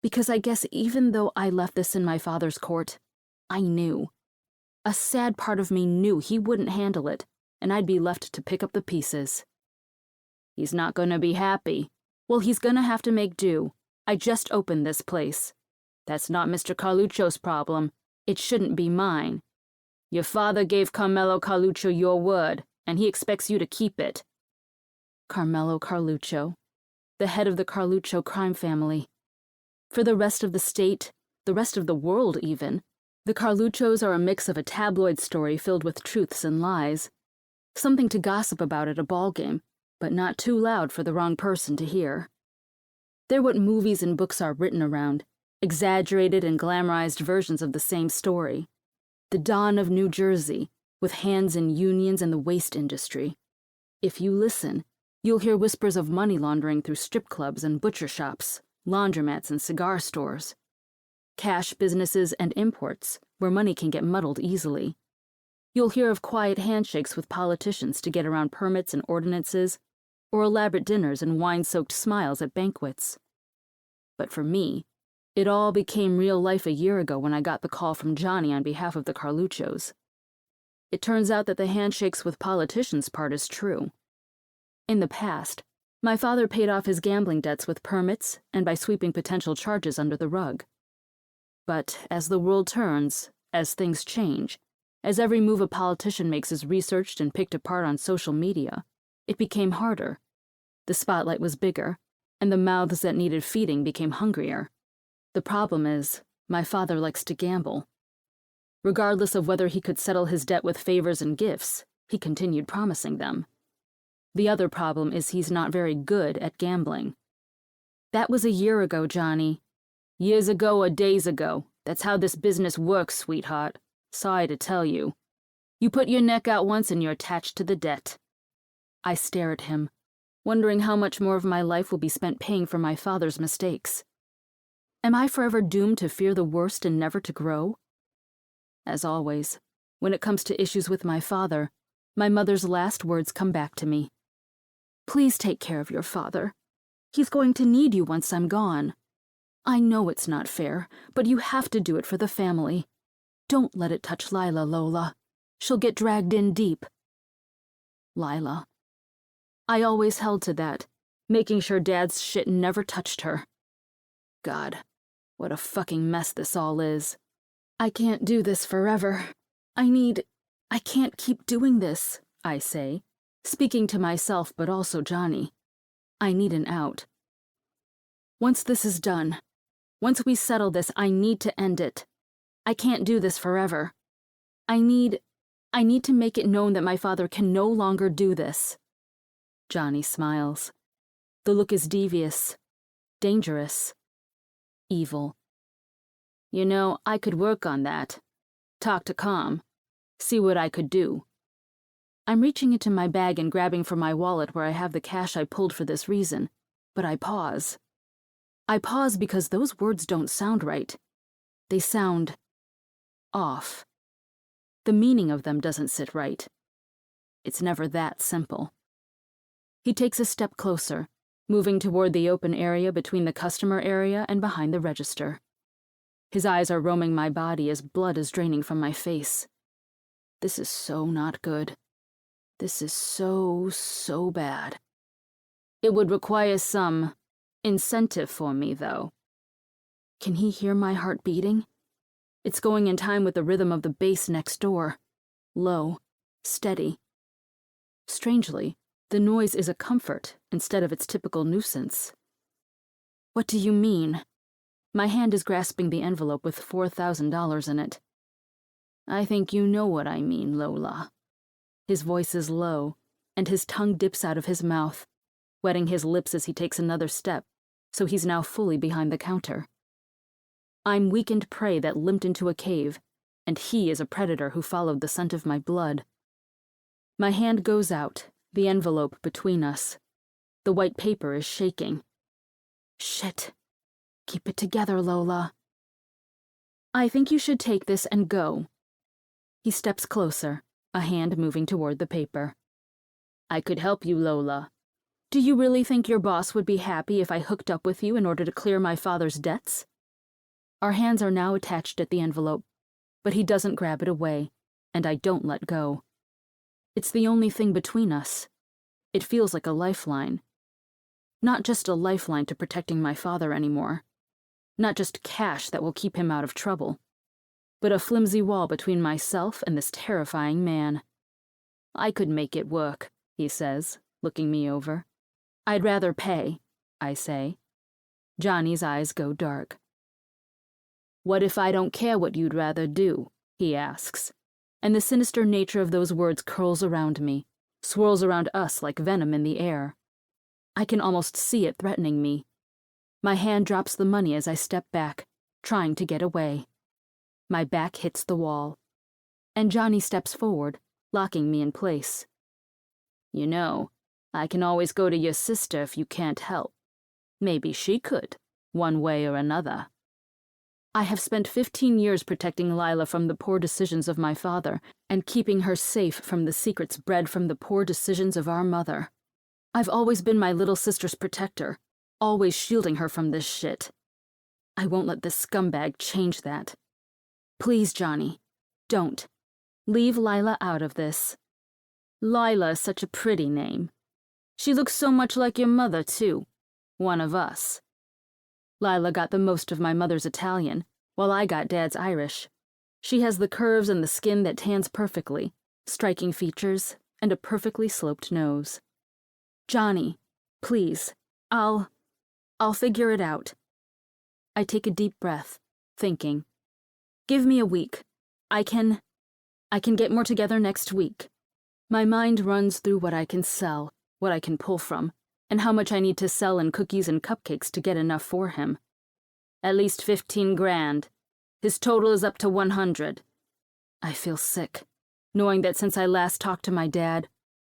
Because I guess even though I left this in my father's court, I knew. A sad part of me knew he wouldn't handle it, and I'd be left to pick up the pieces. He's not gonna be happy. Well, he's gonna have to make do. I just opened this place. That's not Mr. Carluccio's problem. It shouldn't be mine. Your father gave Carmelo Carluccio your word, and he expects you to keep it. Carmelo Carluccio, the head of the Carluccio crime family. For the rest of the state, the rest of the world even, the Carluccios are a mix of a tabloid story filled with truths and lies. Something to gossip about at a ballgame, but not too loud for the wrong person to hear. They're what movies and books are written around, exaggerated and glamorized versions of the same story. The dawn of New Jersey, with hands in unions and the waste industry. If you listen, you'll hear whispers of money laundering through strip clubs and butcher shops, laundromats and cigar stores. Cash businesses and imports, where money can get muddled easily. You'll hear of quiet handshakes with politicians to get around permits and ordinances, or elaborate dinners and wine-soaked smiles at banquets. But for me, it all became real life a year ago when I got the call from Johnny on behalf of the Carluccios. It turns out that the handshakes with politicians part is true. In the past, my father paid off his gambling debts with permits and by sweeping potential charges under the rug. But as the world turns, as things change, as every move a politician makes is researched and picked apart on social media, it became harder. The spotlight was bigger, and the mouths that needed feeding became hungrier. The problem is, my father likes to gamble. Regardless of whether he could settle his debt with favors and gifts, he continued promising them. The other problem is he's not very good at gambling. That was a year ago, Johnny. Years ago or days ago. That's how this business works, sweetheart. Sorry to tell you. You put your neck out once and you're attached to the debt. I stare at him, wondering how much more of my life will be spent paying for my father's mistakes. Am I forever doomed to fear the worst and never to grow? As always, when it comes to issues with my father, my mother's last words come back to me. Please take care of your father. He's going to need you once I'm gone. I know it's not fair, but you have to do it for the family. Don't let it touch Lila, Lola. She'll get dragged in deep. Lila. I always held to that, making sure Dad's shit never touched her. God, what a fucking mess this all is. I can't do this forever. I can't keep doing this, I say, speaking to myself but also Johnny. I need an out. Once this is done, once we settle this, I need to end it. I can't do this forever. I need to make it known that my father can no longer do this. Johnny smiles. The look is devious, dangerous, evil. You know, I could work on that. Talk to Com. See what I could do. I'm reaching into my bag and grabbing for my wallet where I have the cash I pulled for this reason, but I pause. I pause because those words don't sound right. They sound off. The meaning of them doesn't sit right. It's never that simple. He takes a step closer, moving toward the open area between the customer area and behind the register. His eyes are roaming my body as blood is draining from my face. This is so not good. This is so bad. It would require some incentive for me, though. Can he hear my heart beating? It's going in time with the rhythm of the bass next door. Low, steady. Strangely, the noise is a comfort instead of its typical nuisance. What do you mean? My hand is grasping the envelope with $4,000 in it. I think you know what I mean, Lola. His voice is low, and his tongue dips out of his mouth, wetting his lips as he takes another step, so he's now fully behind the counter. I'm weakened prey that limped into a cave, and he is a predator who followed the scent of my blood. My hand goes out, the envelope between us. The white paper is shaking. Shit. Keep it together, Lola. I think you should take this and go. He steps closer, a hand moving toward the paper. I could help you, Lola. Do you really think your boss would be happy if I hooked up with you in order to clear my father's debts? Our hands are now attached at the envelope, but he doesn't grab it away, and I don't let go. It's the only thing between us. It feels like a lifeline. Not just a lifeline to protecting my father anymore. Not just cash that will keep him out of trouble, but a flimsy wall between myself and this terrifying man. I could make it work, he says, looking me over. I'd rather pay, I say. Johnny's eyes go dark. What if I don't care what you'd rather do? He asks, and the sinister nature of those words curls around me, swirls around us like venom in the air. I can almost see it threatening me. My hand drops the money as I step back, trying to get away. My back hits the wall, and Johnny steps forward, locking me in place. You know, I can always go to your sister if you can't help. Maybe she could, one way or another. I have spent 15 years protecting Lila from the poor decisions of my father and keeping her safe from the secrets bred from the poor decisions of our mother. I've always been my little sister's protector, always shielding her from this shit. I won't let this scumbag change that. Please, Johnny, don't. Leave Lila out of this. Lila is such a pretty name. She looks so much like your mother, too. One of us. Lila got the most of my mother's Italian, while I got Dad's Irish. She has the curves and the skin that tans perfectly, striking features, and a perfectly sloped nose. Johnny, please, I'll figure it out. I take a deep breath, thinking. Give me a week. I can get more together next week. My mind runs through what I can sell, what I can pull from, and how much I need to sell in cookies and cupcakes to get enough for him. At least 15 grand. His total is up to 100. I feel sick, knowing that since I last talked to my dad,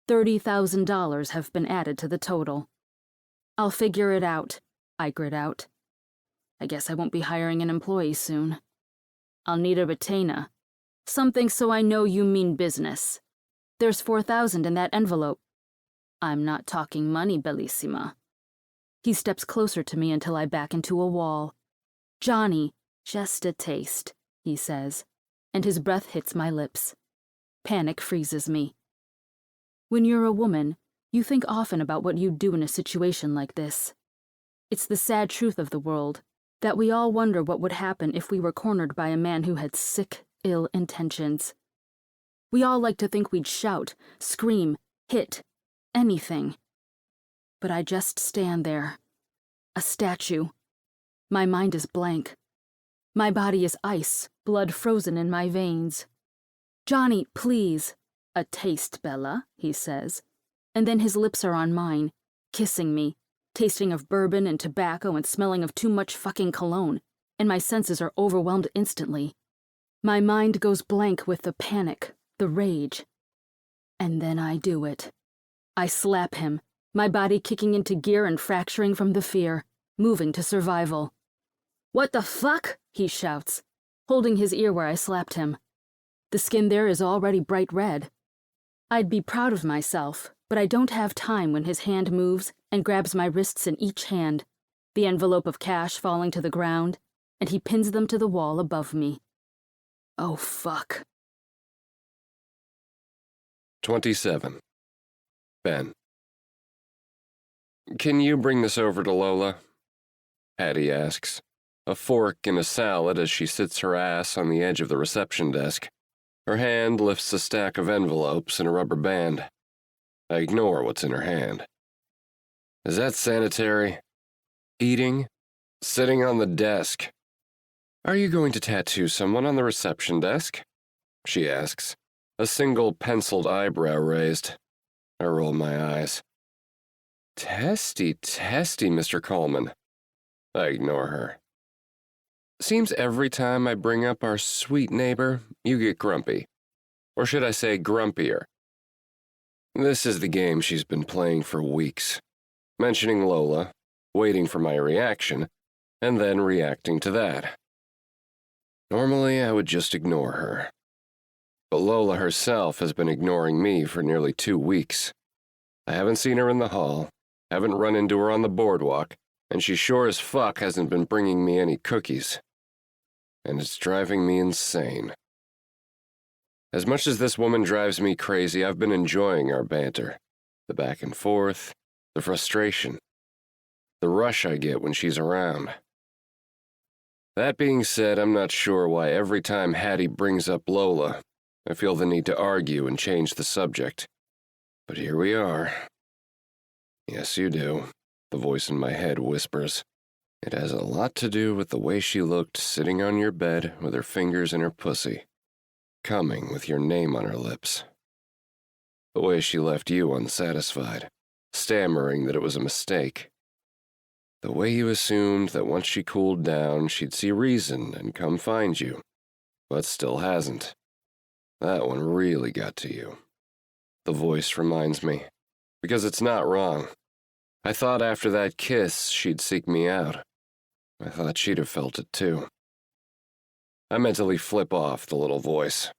$30,000 have been added to the total. I'll figure it out, I grit out. I guess I won't be hiring an employee soon. I'll need a retainer. Something so I know you mean business. There's $4,000 in that envelope. I'm not talking money, Bellissima. He steps closer to me until I back into a wall. Johnny, just a taste, he says, and his breath hits my lips. Panic freezes me. When you're a woman, you think often about what you'd do in a situation like this. It's the sad truth of the world, that we all wonder what would happen if we were cornered by a man who had sick, ill intentions. We all like to think we'd shout, scream, hit, anything. But I just stand there, a statue. My mind is blank. My body is ice, blood frozen in my veins. "Johnny, please." "A taste, Bella," he says. And then his lips are on mine, kissing me, tasting of bourbon and tobacco and smelling of too much fucking cologne, and my senses are overwhelmed instantly. My mind goes blank with the panic, the rage. And then I do it. I slap him, my body kicking into gear and fracturing from the fear, moving to survival. "What the fuck?" he shouts, holding his ear where I slapped him. The skin there is already bright red. I'd be proud of myself, but I don't have time when his hand moves and grabs my wrists in each hand, the envelope of cash falling to the ground, and he pins them to the wall above me. Oh, fuck. 27. Ben. "Can you bring this over to Lola?" Hattie asks, a fork in a salad as she sits her ass on the edge of the reception desk. Her hand lifts a stack of envelopes and a rubber band. I ignore what's in her hand. "Is that sanitary? Eating? Sitting on the desk? Are you going to tattoo someone on the reception desk?" she asks, a single penciled eyebrow raised. I roll my eyes. Testy, Mr. Coleman." I ignore her. "Seems every time I bring up our sweet neighbor, you get grumpy. Or should I say grumpier?" This is the game she's been playing for weeks. Mentioning Lola, waiting for my reaction, and then reacting to that. Normally, I would just ignore her. But Lola herself has been ignoring me for nearly 2 weeks. I haven't seen her in the hall, haven't run into her on the boardwalk, and she sure as fuck hasn't been bringing me any cookies. And it's driving me insane. As much as this woman drives me crazy, I've been enjoying our banter. The back and forth, the frustration, the rush I get when she's around. That being said, I'm not sure why every time Hattie brings up Lola, I feel the need to argue and change the subject. But here we are. "Yes, you do," the voice in my head whispers. "It has a lot to do with the way she looked sitting on your bed with her fingers in her pussy, coming with your name on her lips. The way she left you unsatisfied, stammering that it was a mistake. The way you assumed that once she cooled down, she'd see reason and come find you, but still hasn't. That one really got to you." The voice reminds me, because it's not wrong. I thought after that kiss she'd seek me out. I thought she'd have felt it too. I mentally flip off the little voice.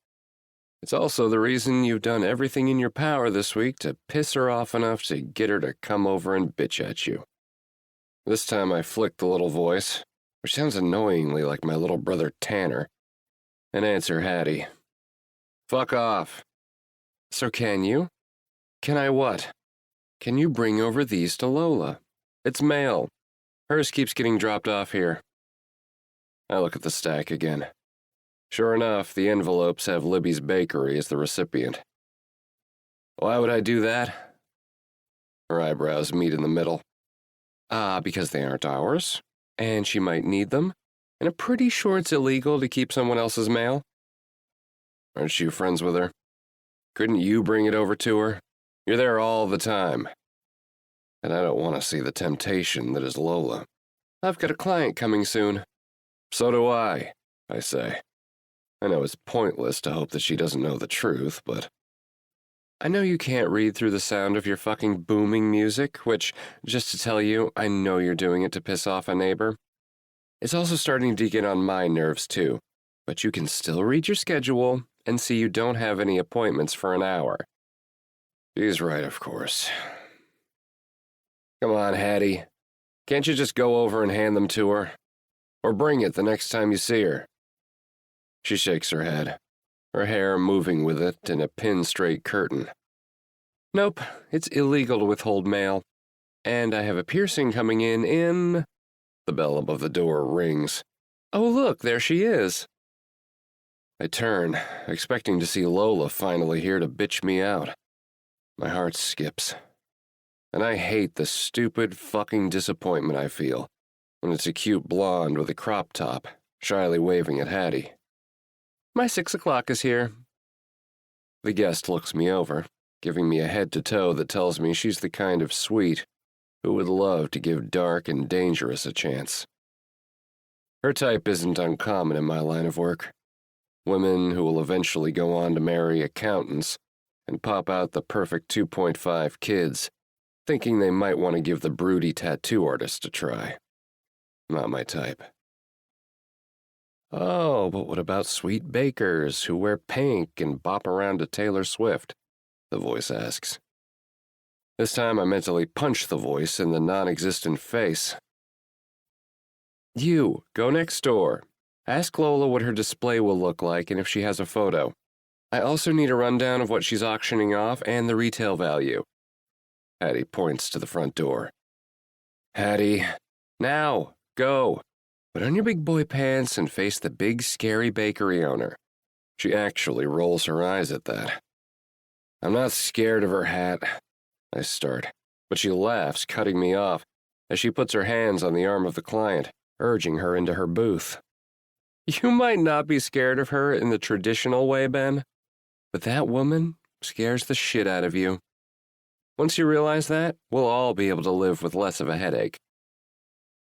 It's also the reason you've done everything in your power this week to piss her off enough to get her to come over and bitch at you. This time I flick the little voice, which sounds annoyingly like my little brother Tanner, and answer Hattie. "Fuck off." "So can you?" "Can I what?" "Can you bring over these to Lola? It's mail. Hers keeps getting dropped off here." I look at the stack again. Sure enough, the envelopes have Libby's Bakery as the recipient. "Why would I do that?" Her eyebrows meet in the middle. Because they aren't ours, and she might need them, and I'm pretty sure it's illegal to keep someone else's mail." "Aren't you friends with her? Couldn't you bring it over to her? You're there all the time. And I don't want to see the temptation that is Lola." "I've got a client coming soon." "So do I say. I know it's pointless to hope that she doesn't know the truth, but I know you can't read through the sound of your fucking booming music, which, just to tell you, I know you're doing it to piss off a neighbor. It's also starting to get on my nerves too, but you can still read your schedule and see you don't have any appointments for an hour." She's right, of course. "Come on, Hattie. Can't you just go over and hand them to her? Or bring it the next time you see her?" She shakes her head, her hair moving with it in a pin-straight curtain. Nope, it's illegal to withhold mail. And I have a piercing coming in... The bell above the door rings. Oh, look, there she is. I turn, expecting to see Lola finally here to bitch me out. My heart skips. And I hate the stupid fucking disappointment I feel when it's a cute blonde with a crop top, shyly waving at Hattie. My 6 o'clock is here. The guest looks me over, giving me a head-to-toe that tells me she's the kind of sweet who would love to give dark and dangerous a chance. Her type isn't uncommon in my line of work. Women who will eventually go on to marry accountants and pop out the perfect 2.5 kids, thinking they might want to give the broody tattoo artist a try. Not my type. Oh, but what about sweet bakers who wear pink and bop around to Taylor Swift? The voice asks. This time I mentally punch the voice in the non-existent face. You, go next door. Ask Lola what her display will look like and if she has a photo. I also need a rundown of what she's auctioning off and the retail value. Hattie points to the front door. Hattie, now, go. Put on your big boy pants and face the big, scary bakery owner. She actually rolls her eyes at that. I'm not scared of her hat. I start, but she laughs, cutting me off, as she puts her hands on the arm of the client, urging her into her booth. You might not be scared of her in the traditional way, Ben, but that woman scares the shit out of you. Once you realize that, we'll all be able to live with less of a headache.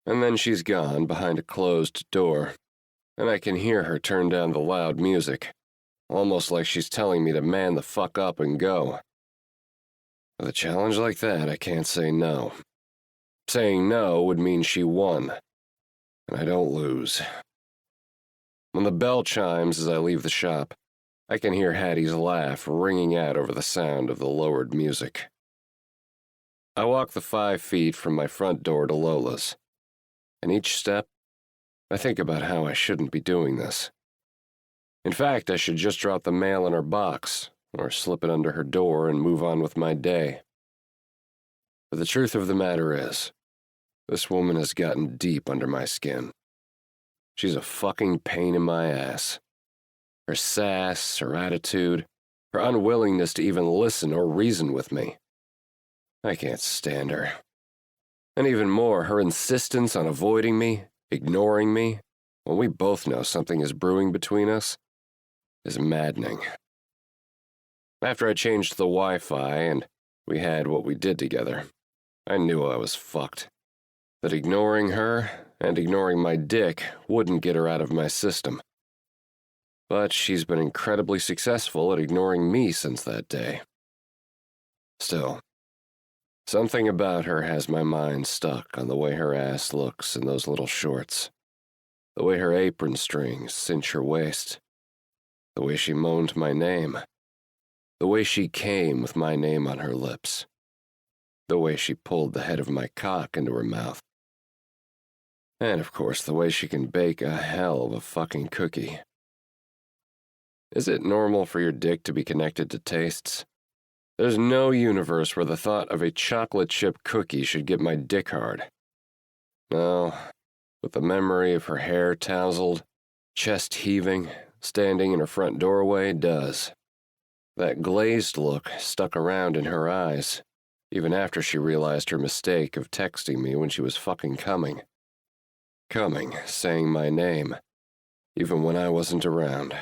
And then she's gone behind a closed door, and I can hear her turn down the loud music, almost like she's telling me to man the fuck up and go. With a challenge like that, I can't say no. Saying no would mean she won, and I don't lose. When the bell chimes as I leave the shop, I can hear Hattie's laugh ringing out over the sound of the lowered music. I walk the 5 feet from my front door to Lola's, and each step, I think about how I shouldn't be doing this. In fact, I should just drop the mail in her box, or slip it under her door and move on with my day. But the truth of the matter is, this woman has gotten deep under my skin. She's a fucking pain in my ass. Her sass, her attitude, her unwillingness to even listen or reason with me. I can't stand her. And even more, her insistence on avoiding me, ignoring me, when we both know something is brewing between us, is maddening. After I changed the Wi-Fi and we had what we did together, I knew I was fucked. That ignoring her and ignoring my dick wouldn't get her out of my system. But she's been incredibly successful at ignoring me since that day. Still, something about her has my mind stuck on the way her ass looks in those little shorts, the way her apron strings cinch her waist, the way she moaned my name, the way she came with my name on her lips, the way she pulled the head of my cock into her mouth, and of course the way she can bake a hell of a fucking cookie. Is it normal for your dick to be connected to tastes? There's no universe where the thought of a chocolate chip cookie should get my dick hard. No, but the memory of her hair tousled, chest heaving, standing in her front doorway does. That glazed look stuck around in her eyes, even after she realized her mistake of texting me when she was fucking coming. Coming, saying my name, even when I wasn't around.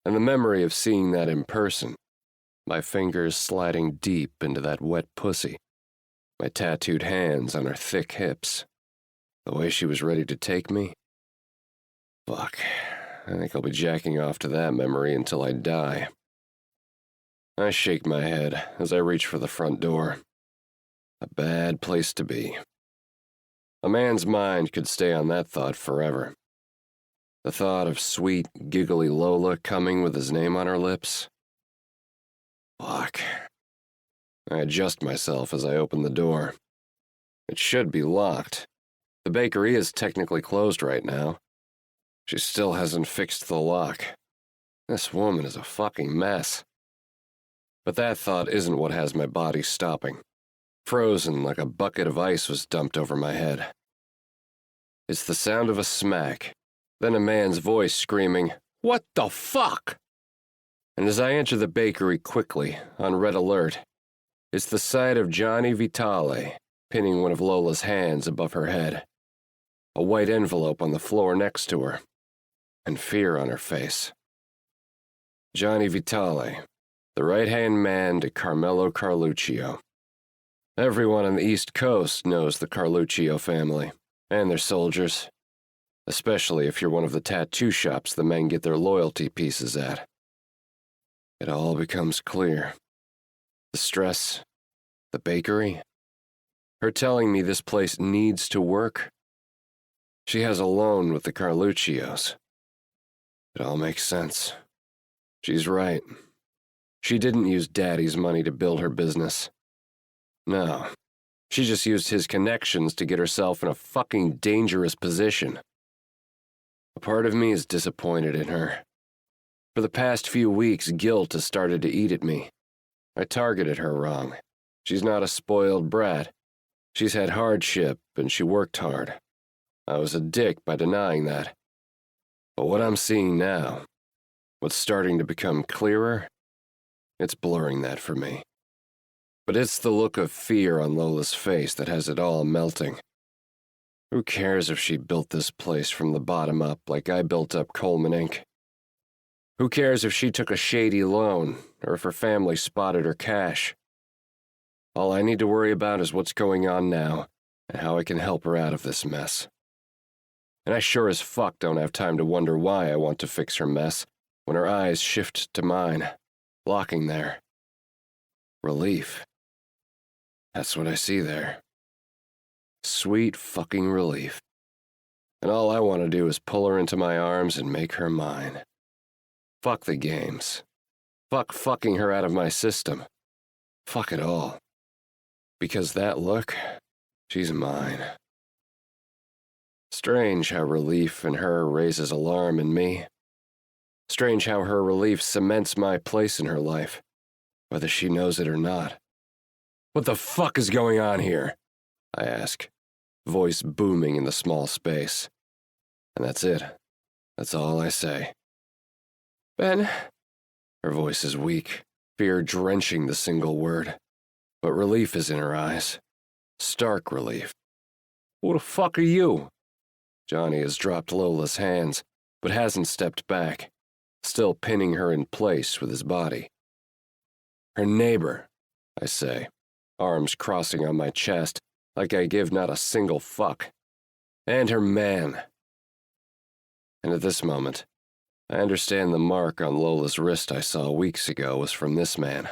And the memory of seeing that in person, my fingers sliding deep into that wet pussy, my tattooed hands on her thick hips, the way she was ready to take me. Fuck, I think I'll be jacking off to that memory until I die. I shake my head as I reach for the front door. A bad place to be. A man's mind could stay on that thought forever. The thought of sweet, giggly Lola coming with his name on her lips. Fuck. I adjust myself as I open the door. It should be locked. The bakery is technically closed right now. She still hasn't fixed the lock. This woman is a fucking mess. But that thought isn't what has my body stopping. Frozen like a bucket of ice was dumped over my head. It's the sound of a smack, then a man's voice screaming, "What the fuck?" And as I enter the bakery quickly, on red alert, it's the sight of Johnny Vitale pinning one of Lola's hands above her head, a white envelope on the floor next to her, and fear on her face. Johnny Vitale, the right-hand man to Carmelo Carluccio. Everyone on the East Coast knows the Carluccio family, and their soldiers, especially if you're one of the tattoo shops the men get their loyalty pieces at. It all becomes clear. The stress, the bakery, her telling me this place needs to work. She has a loan with the Carluccios. It all makes sense. She's right. She didn't use Daddy's money to build her business. No, she just used his connections to get herself in a fucking dangerous position. A part of me is disappointed in her. For the past few weeks, guilt has started to eat at me. I targeted her wrong. She's not a spoiled brat. She's had hardship, and she worked hard. I was a dick by denying that. But what I'm seeing now, what's starting to become clearer, it's blurring that for me. But it's the look of fear on Lola's face that has it all melting. Who cares if she built this place from the bottom up like I built up Coleman Inc.? Who cares if she took a shady loan, or if her family spotted her cash? All I need to worry about is what's going on now, and how I can help her out of this mess. And I sure as fuck don't have time to wonder why I want to fix her mess, when her eyes shift to mine, locking there. Relief. That's what I see there. Sweet fucking relief. And all I want to do is pull her into my arms and make her mine. Fuck the games. Fuck fucking her out of my system. Fuck it all. Because that look, she's mine. Strange how relief in her raises alarm in me. Strange how her relief cements my place in her life, whether she knows it or not. What the fuck is going on here? I ask, voice booming in the small space. And that's it. That's all I say. Ben? Her voice is weak, fear drenching the single word. But relief is in her eyes. Stark relief. Who the fuck are you? Johnny has dropped Lola's hands, but hasn't stepped back, still pinning her in place with his body. Her neighbor, I say, arms crossing on my chest, like I give not a single fuck. And her man. And at this moment, I understand the mark on Lola's wrist I saw weeks ago was from this man.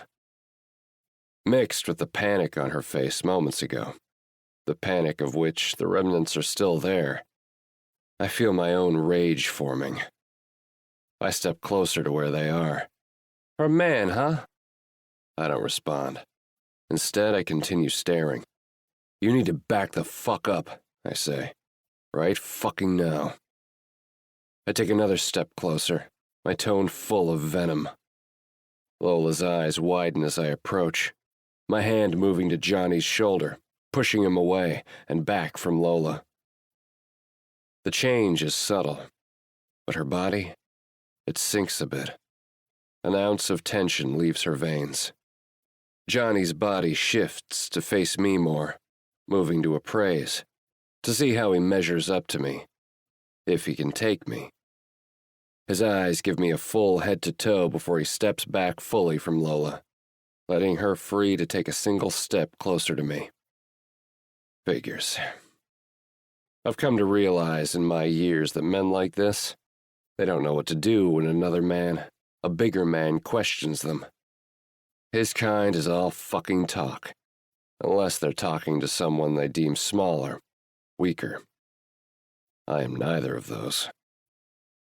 Mixed with the panic on her face moments ago, the panic of which the remnants are still there, I feel my own rage forming. I step closer to where they are. Her man, huh? I don't respond. Instead, I continue staring. You need to back the fuck up, I say. Right fucking now. I take another step closer, my tone full of venom. Lola's eyes widen as I approach, my hand moving to Johnny's shoulder, pushing him away and back from Lola. The change is subtle, but her body, it sinks a bit. An ounce of tension leaves her veins. Johnny's body shifts to face me more, moving to appraise, to see how he measures up to me, if he can take me. His eyes give me a full head to toe before he steps back fully from Lola, letting her free to take a single step closer to me. Figures. I've come to realize in my years that men like this, they don't know what to do when another man, a bigger man, questions them. His kind is all fucking talk, unless they're talking to someone they deem smaller, weaker. I am neither of those.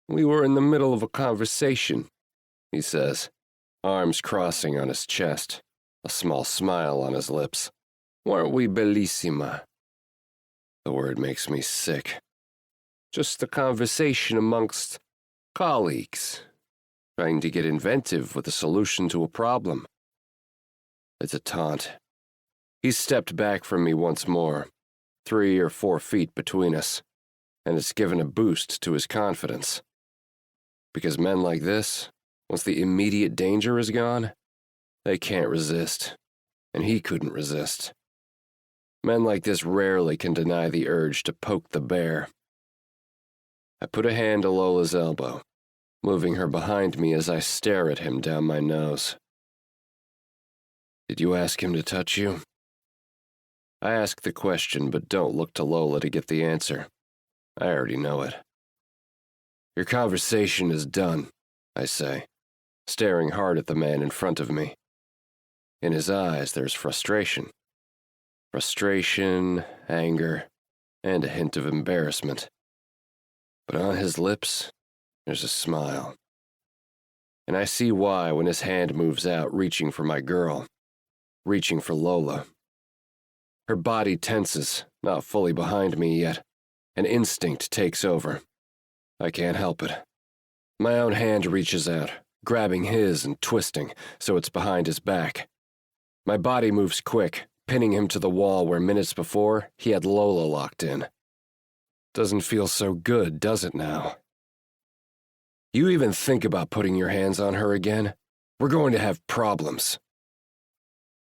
We were in the middle of a conversation, he says, arms crossing on his chest, a small smile on his lips. Weren't we, bellissima? The word makes me sick. Just a conversation amongst colleagues, trying to get inventive with a solution to a problem. It's a taunt. He's stepped back from me once more, 3 or 4 feet between us, and it's given a boost to his confidence. Because men like this, once the immediate danger is gone, they can't resist, and he couldn't resist. Men like this rarely can deny the urge to poke the bear. I put a hand to Lola's elbow, moving her behind me as I stare at him down my nose. Did you ask him to touch you? I ask the question, but don't look to Lola to get the answer. I already know it. Your conversation is done, I say, staring hard at the man in front of me. In his eyes, there's frustration. Frustration, anger, and a hint of embarrassment. But on his lips, there's a smile. And I see why when his hand moves out, reaching for my girl, reaching for Lola. Her body tenses, not fully behind me yet. An instinct takes over. I can't help it. My own hand reaches out, grabbing his and twisting so it's behind his back. My body moves quick, pinning him to the wall where minutes before he had Lola locked in. Doesn't feel so good, does it now? You even think about putting your hands on her again? We're going to have problems.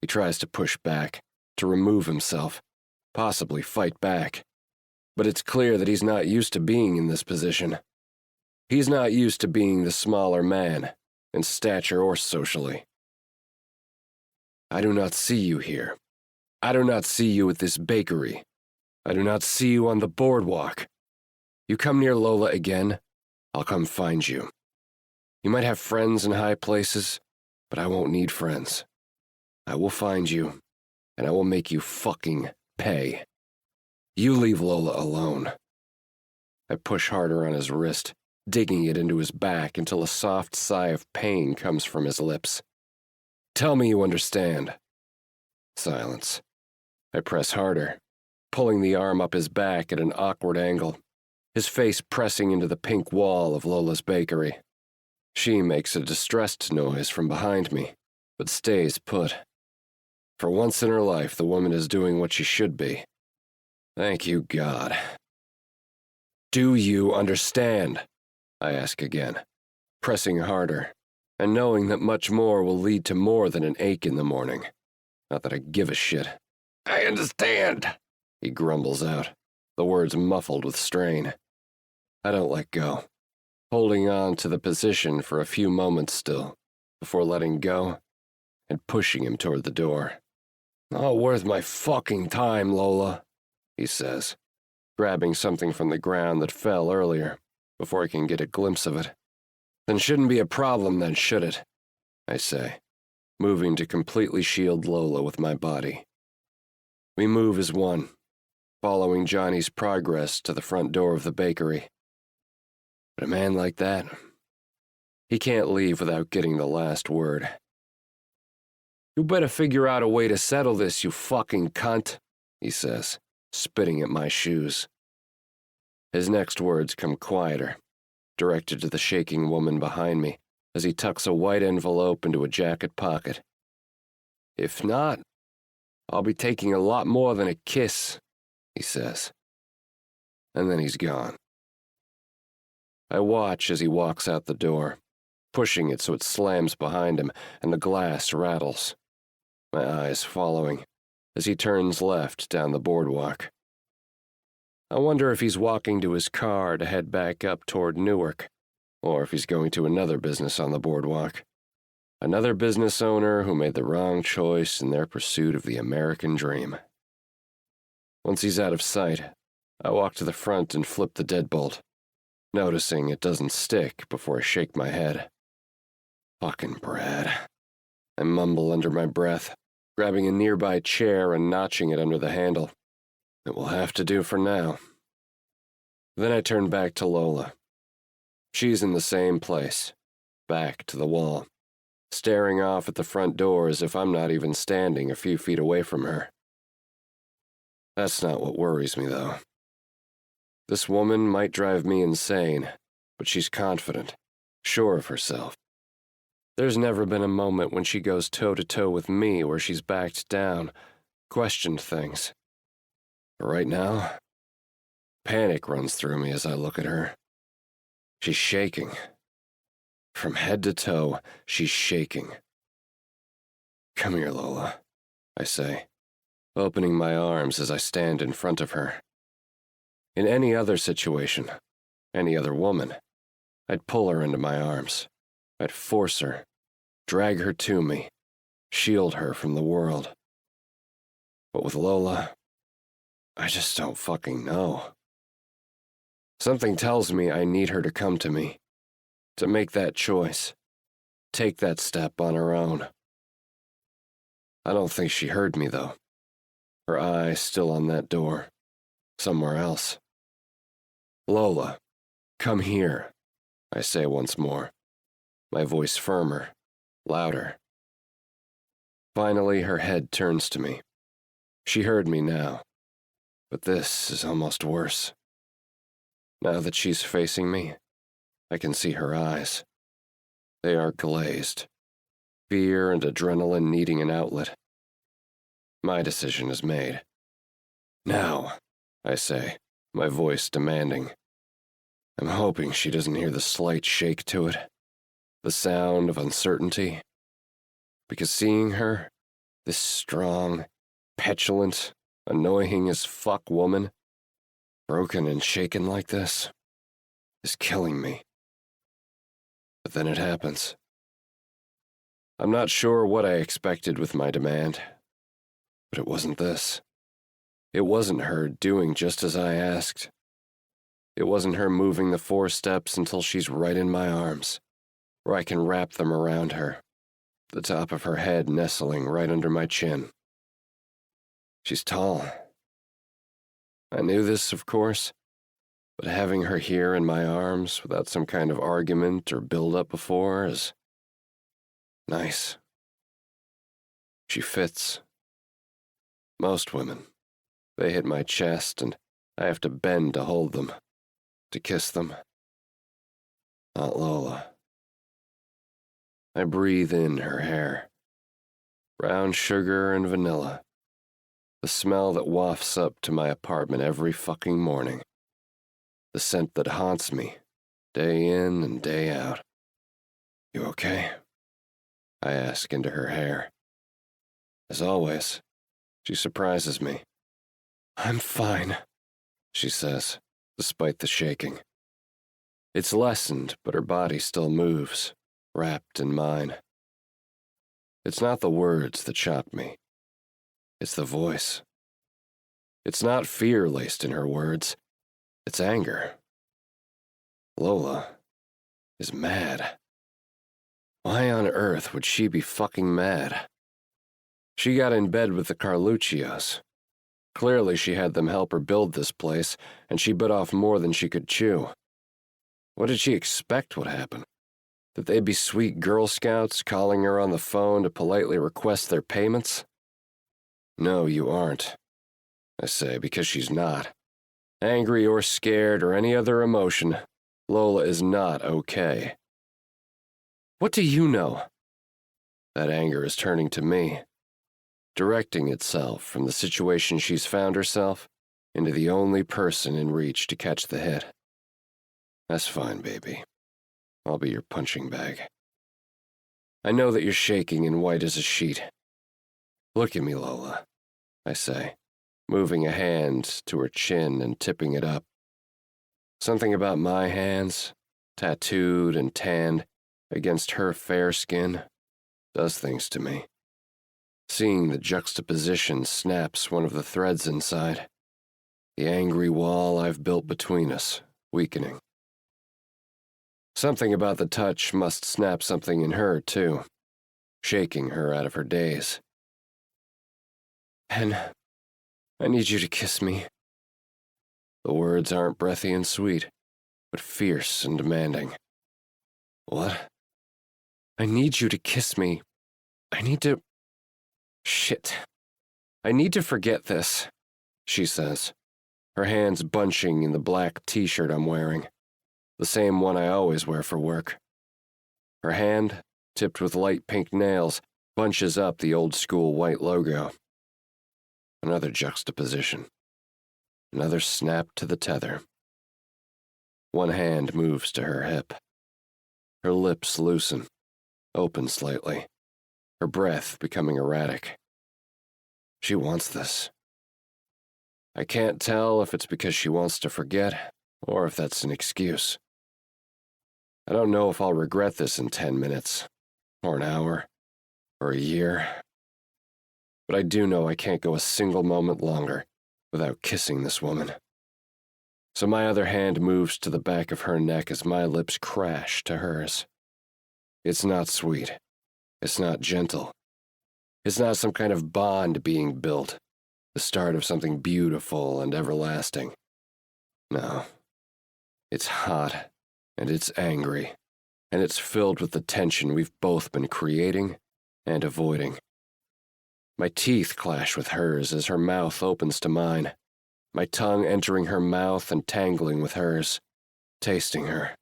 He tries to push back, to remove himself, possibly fight back. But it's clear that he's not used to being in this position. He's not used to being the smaller man, in stature or socially. I do not see you here. I do not see you at this bakery. I do not see you on the boardwalk. You come near Lola again, I'll come find you. You might have friends in high places, but I won't need friends. I will find you, and I will make you fucking pay. You leave Lola alone. I push harder on his wrist, digging it into his back until a soft sigh of pain comes from his lips. Tell me you understand. Silence. I press harder, pulling the arm up his back at an awkward angle, his face pressing into the pink wall of Lola's bakery. She makes a distressed noise from behind me, but stays put. For once in her life, the woman is doing what she should be. Thank you, God. Do you understand? I ask again, pressing harder, and knowing that much more will lead to more than an ache in the morning. Not that I give a shit. I understand, he grumbles out, the words muffled with strain. I don't let go, holding on to the position for a few moments still, before letting go and pushing him toward the door. Not worth my fucking time, Lola, he says, grabbing something from the ground that fell earlier, before I can get a glimpse of it. Then shouldn't be a problem then, should it? I say, moving to completely shield Lola with my body. We move as one, following Johnny's progress to the front door of the bakery. But a man like that, he can't leave without getting the last word. You better figure out a way to settle this, you fucking cunt, he says, spitting at my shoes. His next words come quieter, directed to the shaking woman behind me as he tucks a white envelope into a jacket pocket. If not, I'll be taking a lot more than a kiss, he says. And then he's gone. I watch as he walks out the door, pushing it so it slams behind him and the glass rattles. My eyes following as he turns left down the boardwalk. I wonder if he's walking to his car to head back up toward Newark, or if he's going to another business on the boardwalk. Another business owner who made the wrong choice in their pursuit of the American dream. Once he's out of sight, I walk to the front and flip the deadbolt, noticing it doesn't stick before I shake my head. Fucking Brad. I mumble under my breath, grabbing a nearby chair and notching it under the handle. It will have to do for now. Then I turn back to Lola. She's in the same place, back to the wall, staring off at the front door as if I'm not even standing a few feet away from her. That's not what worries me, though. This woman might drive me insane, but she's confident, sure of herself. There's never been a moment when she goes toe-to-toe with me where she's backed down, questioned things. But right now, panic runs through me as I look at her. She's shaking. From head to toe, she's shaking. "Come here, Lola," I say, opening my arms as I stand in front of her. In any other situation, any other woman, I'd pull her into my arms. I'd force her, drag her to me, shield her from the world. But with Lola, I just don't fucking know. Something tells me I need her to come to me, to make that choice, take that step on her own. I don't think she heard me, though. Her eye still on that door, somewhere else. "Lola, come here," I say once more, my voice firmer, louder. Finally, her head turns to me. She heard me now, but this is almost worse. Now that she's facing me, I can see her eyes. They are glazed, fear and adrenaline needing an outlet. My decision is made. "Now," I say, my voice demanding. I'm hoping she doesn't hear the slight shake to it, the sound of uncertainty. Because seeing her, this strong, petulant, annoying as fuck woman, broken and shaken like this, is killing me. But then it happens. I'm not sure what I expected with my demand, but it wasn't this. It wasn't her doing just as I asked. It wasn't her moving the 4 steps until she's right in my arms, where I can wrap them around her, the top of her head nestling right under my chin. She's tall. I knew this, of course, but having her here in my arms without some kind of argument or build-up before is nice. She fits. Most women, they hit my chest and I have to bend to hold them, to kiss them. Not Lola. I breathe in her hair. Brown sugar and vanilla. The smell that wafts up to my apartment every fucking morning. The scent that haunts me, day in and day out. "You okay?" I ask into her hair. As always, she surprises me. "I'm fine," she says, despite the shaking. It's lessened, but her body still moves, wrapped in mine. It's not the words that shock me. It's the voice. It's not fear laced in her words. It's anger. Lola is mad. Why on earth would she be fucking mad? She got in bed with the Carluccios. Clearly she had them help her build this place, and she bit off more than she could chew. What did she expect would happen? That they'd be sweet Girl Scouts calling her on the phone to politely request their payments? "No, you aren't," I say, because she's not. Angry or scared or any other emotion, Lola is not okay. "What do you know?" That anger is turning to me, directing itself from the situation she's found herself into the only person in reach to catch the hit. "That's fine, baby. I'll be your punching bag. I know that you're shaking and white as a sheet. Look at me, Lola," I say, moving a hand to her chin and tipping it up. Something about my hands, tattooed and tanned, against her fair skin, does things to me. Seeing the juxtaposition snaps one of the threads inside, the angry wall I've built between us, weakening. Something about the touch must snap something in her, too, shaking her out of her daze. "Pen, I need you to kiss me." The words aren't breathy and sweet, but fierce and demanding. "What?" "I need you to kiss me. I need to... Shit. I need to forget this," she says, her hands bunching in the black t-shirt I'm wearing, the same one I always wear for work. Her hand tipped with light pink nails, bunches up the old-school white logo. Another juxtaposition. Another snap to the tether. One hand moves to her hip. Her lips loosen, open slightly, her breath becoming erratic. She wants this. I can't tell if it's because she wants to forget, or if that's an excuse. I don't know if I'll regret this in 10 minutes, or an hour, or a year. But I do know I can't go a single moment longer without kissing this woman. So my other hand moves to the back of her neck as my lips crash to hers. It's not sweet. It's not gentle. It's not some kind of bond being built, the start of something beautiful and everlasting. No. It's hot, and it's angry, and it's filled with the tension we've both been creating and avoiding. My teeth clash with hers as her mouth opens to mine, my tongue entering her mouth and tangling with hers, tasting her.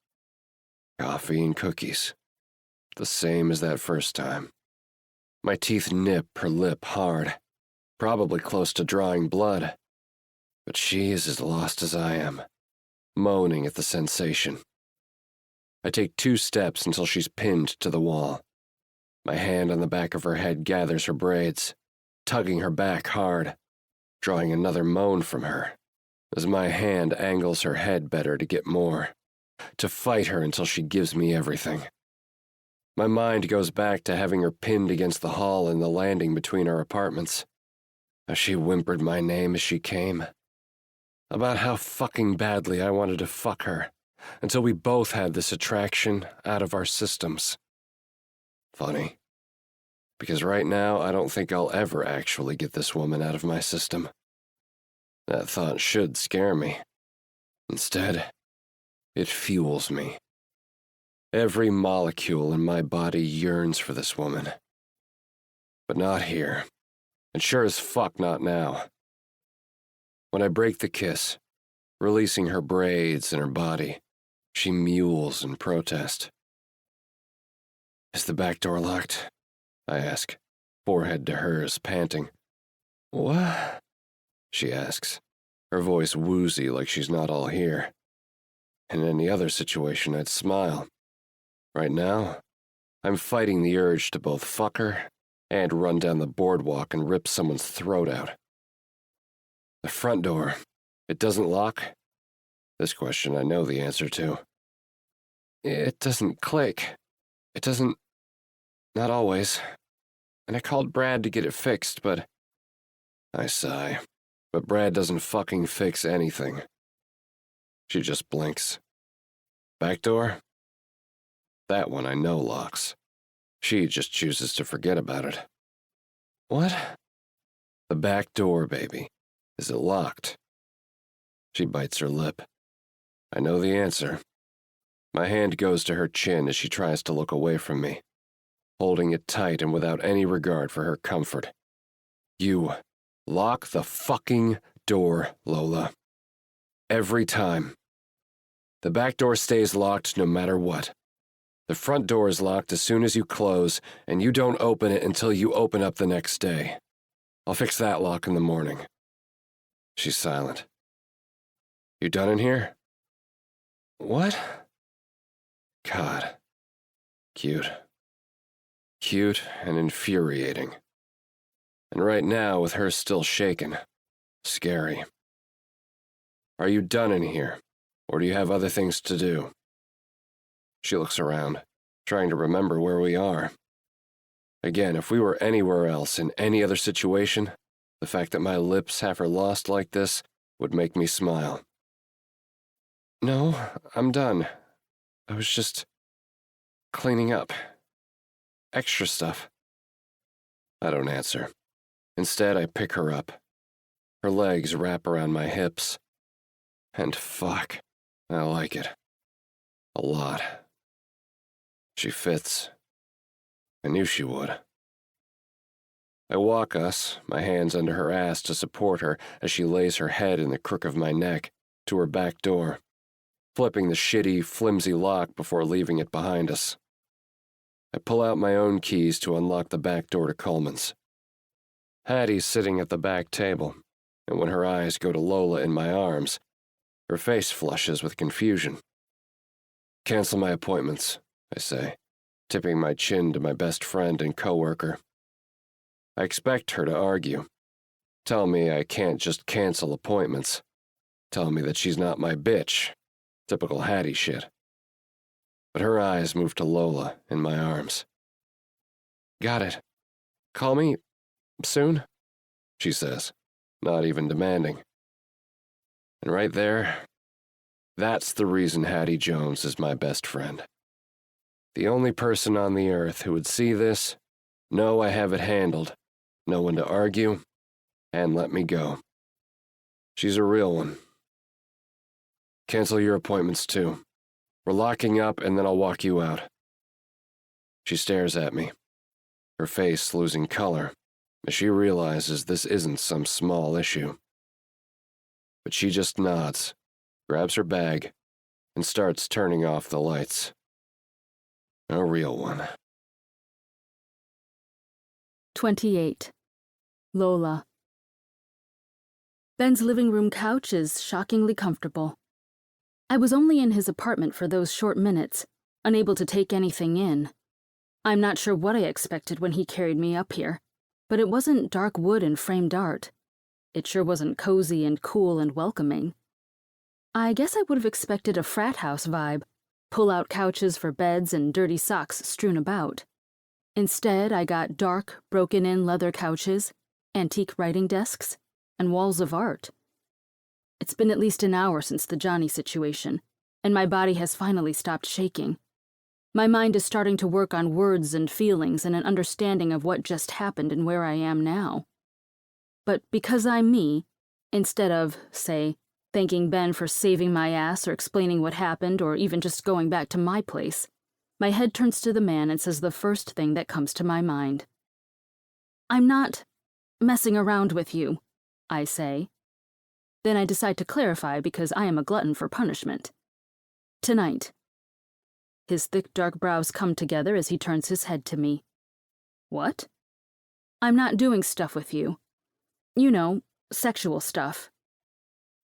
Coffee and cookies. The same as that first time. My teeth nip her lip hard, probably close to drawing blood. But she is as lost as I am, moaning at the sensation. I take 2 steps until she's pinned to the wall. My hand on the back of her head gathers her braids, tugging her back hard, drawing another moan from her, as my hand angles her head better to get more, to fight her until she gives me everything. My mind goes back to having her pinned against the hall in the landing between our apartments, as she whimpered my name as she came, about how fucking badly I wanted to fuck her, until we both had this attraction out of our systems. Funny. Because right now, I don't think I'll ever actually get this woman out of my system. That thought should scare me. Instead, it fuels me. Every molecule in my body yearns for this woman. But not here. And sure as fuck not now. When I break the kiss, releasing her braids and her body, she mewls in protest. Is the back door locked? I ask, forehead to hers, panting. What? She asks, her voice woozy like she's not all here. In any other situation, I'd smile. Right now, I'm fighting the urge to both fuck her and run down the boardwalk and rip someone's throat out. The front door, it doesn't lock? This question I know the answer to. It doesn't click. It doesn't... Not always. And I called Brad to get it fixed, but... I sigh. But Brad doesn't fucking fix anything. She just blinks. Back door? That one I know locks. She just chooses to forget about it. What? The back door, baby. Is it locked? She bites her lip. I know the answer. My hand goes to her chin as she tries to look away from me, holding it tight and without any regard for her comfort. You lock the fucking door, Lola. Every time. The back door stays locked no matter what. The front door is locked as soon as you close, and you don't open it until you open up the next day. I'll fix that lock in the morning. She's silent. You done in here? What? God. Cute. Cute and infuriating. And right now, with her still shaken, scary. Are you done in here, or do you have other things to do? She looks around, trying to remember where we are. Again, if we were anywhere else, in any other situation, the fact that my lips have her lost like this would make me smile. No, I'm done. I was just cleaning up. Extra stuff. I don't answer. Instead, I pick her up. Her legs wrap around my hips. And fuck, I like it. A lot. She fits. I knew she would. I walk us, my hands under her ass to support her as she lays her head in the crook of my neck, to her back door, flipping the shitty, flimsy lock before leaving it behind us. I pull out my own keys to unlock the back door to Coleman's. Hattie's sitting at the back table, and when her eyes go to Lola in my arms, her face flushes with confusion. "Cancel my appointments," I say, tipping my chin to my best friend and coworker. I expect her to argue. Tell me I can't just cancel appointments. Tell me that she's not my bitch. Typical Hattie shit. But her eyes move to Lola in my arms. "Got it. Call me soon," she says, not even demanding. And right there, that's the reason Hattie Jones is my best friend. The only person on the earth who would see this, know I have it handled, know when to argue, and let me go. She's a real one. "Cancel your appointments too. We're locking up and then I'll walk you out." She stares at me, her face losing color, as she realizes this isn't some small issue. But she just nods, grabs her bag, and starts turning off the lights. A real one. 28. Lola. Ben's living room couch is shockingly comfortable. I was only in his apartment for those short minutes, unable to take anything in. I'm not sure what I expected when he carried me up here, but it wasn't dark wood and framed art. It sure wasn't cozy and cool and welcoming. I guess I would have expected a frat house vibe, pull-out couches for beds and dirty socks strewn about. Instead, I got dark, broken-in leather couches, antique writing desks, and walls of art. It's been at least an hour since the Johnny situation, and my body has finally stopped shaking. My mind is starting to work on words and feelings and an understanding of what just happened and where I am now. But because I'm me, instead of, say, thanking Ben for saving my ass or explaining what happened or even just going back to my place, my head turns to the man and says the first thing that comes to my mind. "I'm not messing around with you," I say. Then I decide to clarify because I am a glutton for punishment. "Tonight." His thick dark brows come together as he turns his head to me. "What?" "I'm not doing stuff with you. You know, sexual stuff."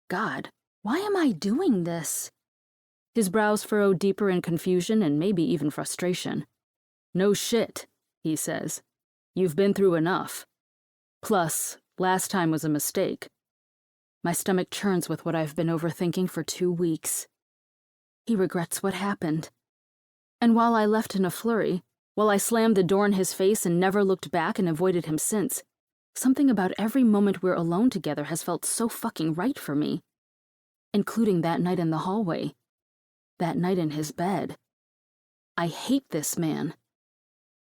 God, why am I doing this? His brows furrow deeper in confusion and maybe even frustration. "No shit," he says. "You've been through enough. Plus, last time was a mistake." My stomach churns with what I've been overthinking for 2 weeks. He regrets what happened. And while I left in a flurry, while I slammed the door in his face and never looked back and avoided him since, something about every moment we're alone together has felt so fucking right for me. Including that night in the hallway. That night in his bed. I hate this man.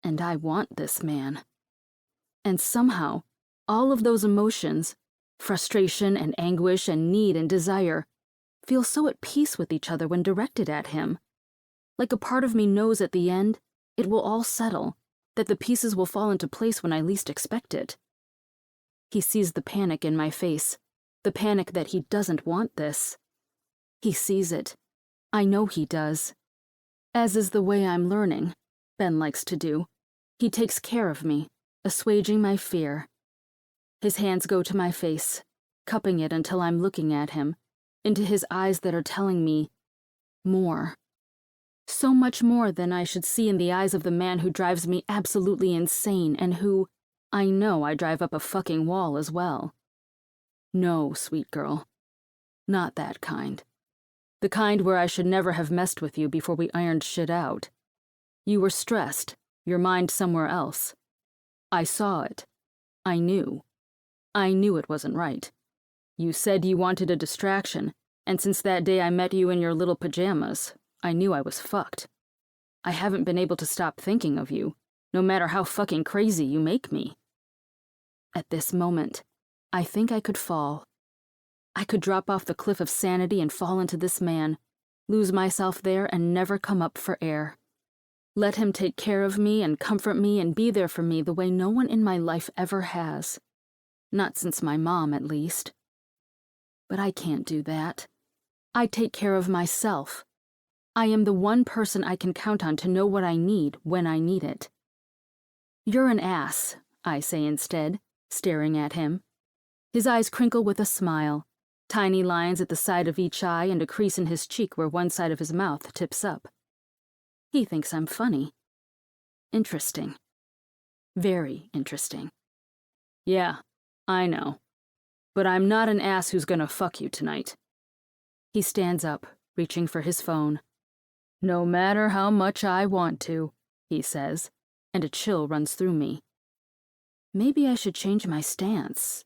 And I want this man. And somehow, all of those emotions, frustration and anguish and need and desire, feel so at peace with each other when directed at him. Like a part of me knows at the end, it will all settle, that the pieces will fall into place when I least expect it. He sees the panic in my face, the panic that he doesn't want this. He sees it. I know he does. As is the way I'm learning, Ben likes to do. He takes care of me, assuaging my fear. His hands go to my face, cupping it until I'm looking at him, into his eyes that are telling me more. So much more than I should see in the eyes of the man who drives me absolutely insane and who, I know I drive up a fucking wall as well. No, sweet girl. Not that kind. The kind where I should never have messed with you before we ironed shit out. You were stressed, your mind somewhere else. I saw it. I knew. I knew it wasn't right. You said you wanted a distraction, and since that day I met you in your little pajamas, I knew I was fucked. I haven't been able to stop thinking of you, no matter how fucking crazy you make me. At this moment, I think I could fall. I could drop off the cliff of sanity and fall into this man, lose myself there and never come up for air. Let him take care of me and comfort me and be there for me the way no one in my life ever has. Not since my mom, at least. But I can't do that. I take care of myself. I am the one person I can count on to know what I need when I need it. You're an ass, I say instead, staring at him. His eyes crinkle with a smile, tiny lines at the side of each eye and a crease in his cheek where one side of his mouth tips up. He thinks I'm funny. Interesting. Very interesting. Yeah, I know. But I'm not an ass who's gonna fuck you tonight. He stands up, reaching for his phone. No matter how much I want to, he says, and a chill runs through me. Maybe I should change my stance.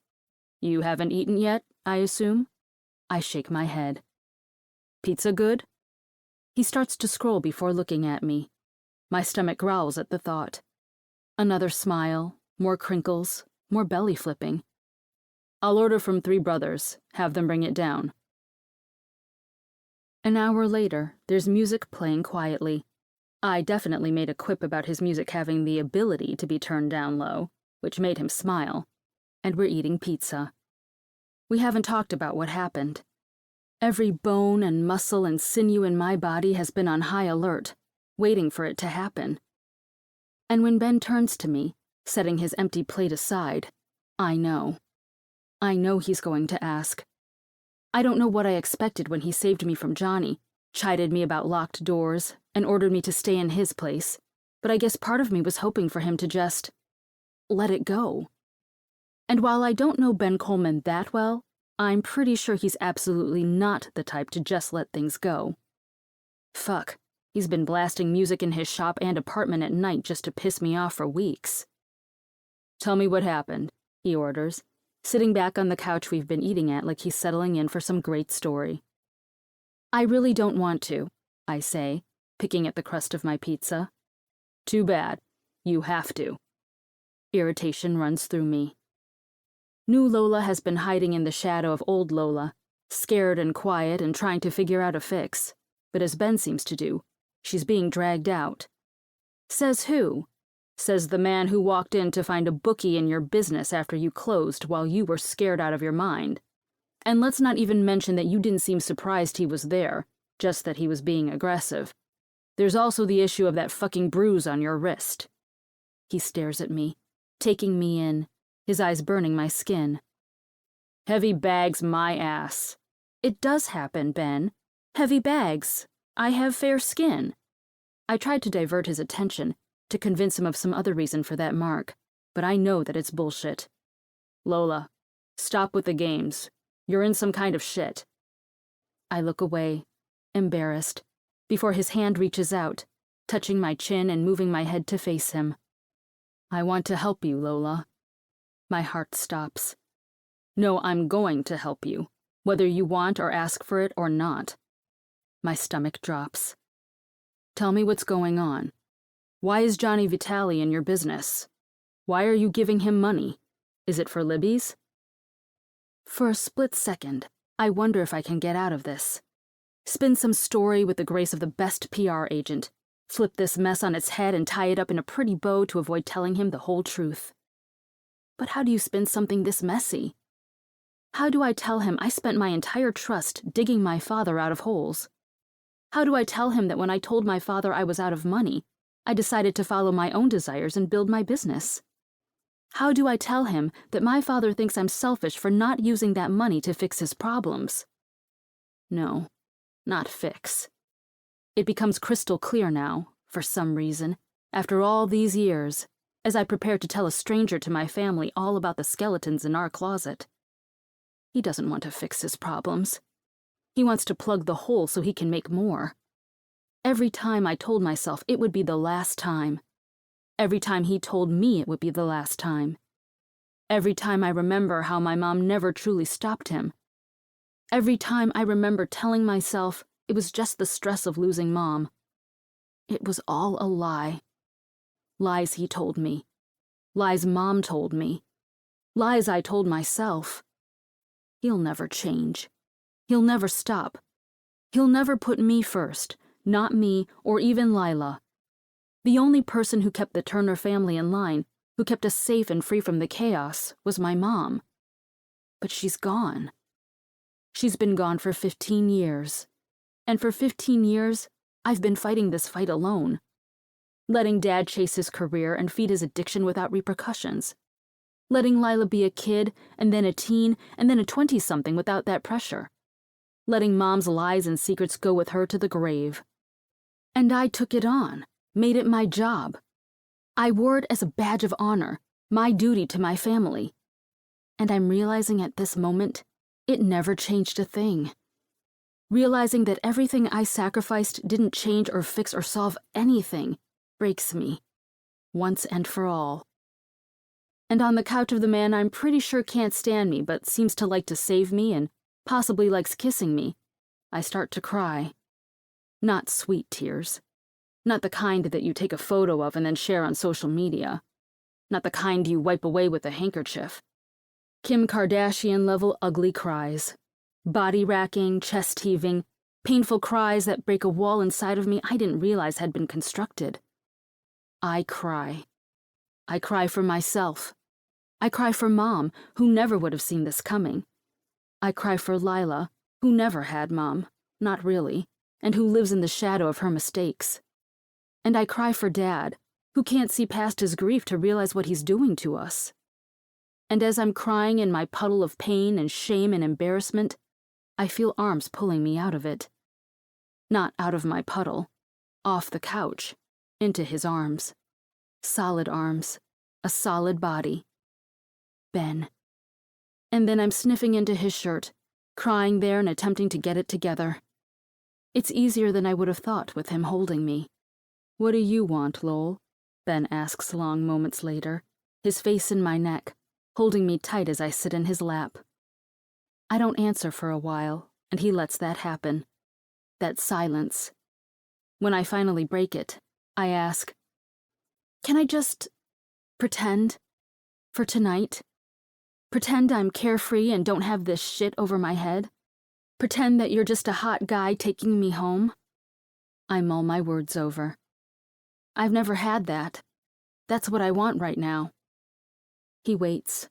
You haven't eaten yet, I assume? I shake my head. Pizza good? He starts to scroll before looking at me. My stomach growls at the thought. Another smile, more crinkles, more belly flipping. I'll order from 3 Brothers, have them bring it down. An hour later, there's music playing quietly. I definitely made a quip about his music having the ability to be turned down low, which made him smile, and we're eating pizza. We haven't talked about what happened. Every bone and muscle and sinew in my body has been on high alert, waiting for it to happen. And when Ben turns to me, setting his empty plate aside, I know. I know he's going to ask. I don't know what I expected when he saved me from Johnny, chided me about locked doors, and ordered me to stay in his place, but I guess part of me was hoping for him to just let it go. And while I don't know Ben Coleman that well, I'm pretty sure he's absolutely not the type to just let things go. Fuck, he's been blasting music in his shop and apartment at night just to piss me off for weeks. Tell me what happened, he orders, sitting back on the couch we've been eating at like he's settling in for some great story. I really don't want to, I say, picking at the crust of my pizza. Too bad. You have to. Irritation runs through me. New Lola has been hiding in the shadow of old Lola, scared and quiet and trying to figure out a fix, but as Ben seems to do, she's being dragged out. Says who? Says the man who walked in to find a bookie in your business after you closed while you were scared out of your mind. And let's not even mention that you didn't seem surprised he was there, just that he was being aggressive. There's also the issue of that fucking bruise on your wrist. He stares at me, taking me in, his eyes burning my skin. Heavy bags my ass. It does happen, Ben. Heavy bags. I have fair skin. I tried to divert his attention, to convince him of some other reason for that mark, but I know that it's bullshit. Lola, stop with the games. You're in some kind of shit. I look away, embarrassed, before his hand reaches out, touching my chin and moving my head to face him. I want to help you, Lola. My heart stops. No, I'm going to help you, whether you want or ask for it or not. My stomach drops. Tell me what's going on. Why is Johnny Vitale in your business? Why are you giving him money? Is it for Libby's? For a split second, I wonder if I can get out of this. Spin some story with the grace of the best PR agent, flip this mess on its head and tie it up in a pretty bow to avoid telling him the whole truth. But how do you spin something this messy? How do I tell him I spent my entire trust digging my father out of holes? How do I tell him that when I told my father I was out of money, I decided to follow my own desires and build my business? How do I tell him that my father thinks I'm selfish for not using that money to fix his problems? No, not fix. It becomes crystal clear now, for some reason, after all these years, as I prepare to tell a stranger to my family all about the skeletons in our closet. He doesn't want to fix his problems. He wants to plug the hole so he can make more. Every time I told myself it would be the last time. Every time he told me it would be the last time. Every time I remember how my mom never truly stopped him. Every time I remember telling myself it was just the stress of losing Mom. It was all a lie. Lies he told me. Lies Mom told me. Lies I told myself. He'll never change. He'll never stop. He'll never put me first, not me or even Lila. The only person who kept the Turner family in line, who kept us safe and free from the chaos, was my mom. But she's gone. She's been gone for 15 years. And for 15 years, I've been fighting this fight alone. Letting Dad chase his career and feed his addiction without repercussions. Letting Lila be a kid, and then a teen, and then a 20-something without that pressure. Letting Mom's lies and secrets go with her to the grave. And I took it on, made it my job. I wore it as a badge of honor, my duty to my family. And I'm realizing at this moment, it never changed a thing. Realizing that everything I sacrificed didn't change or fix or solve anything breaks me, once and for all. And on the couch of the man I'm pretty sure can't stand me but seems to like to save me and possibly likes kissing me, I start to cry. Not sweet tears. Not the kind that you take a photo of and then share on social media. Not the kind you wipe away with a handkerchief. Kim Kardashian-level ugly cries. Body-racking, chest-heaving, painful cries that break a wall inside of me I didn't realize had been constructed. I cry. I cry for myself. I cry for Mom, who never would have seen this coming. I cry for Lila, who never had Mom, not really, and who lives in the shadow of her mistakes. And I cry for Dad, who can't see past his grief to realize what he's doing to us. And as I'm crying in my puddle of pain and shame and embarrassment, I feel arms pulling me out of it. Not out of my puddle, off the couch, into his arms. Solid arms, a solid body. Ben. And then I'm sniffing into his shirt, crying there and attempting to get it together. It's easier than I would have thought with him holding me. "What do you want, Lowell?" Ben asks long moments later, his face in my neck, holding me tight as I sit in his lap. I don't answer for a while, and he lets that happen. That silence. When I finally break it, I ask, "Can I just pretend? For tonight? Pretend I'm carefree and don't have this shit over my head? Pretend that you're just a hot guy taking me home?" I mull my words over. I've never had that. That's what I want right now. He waits,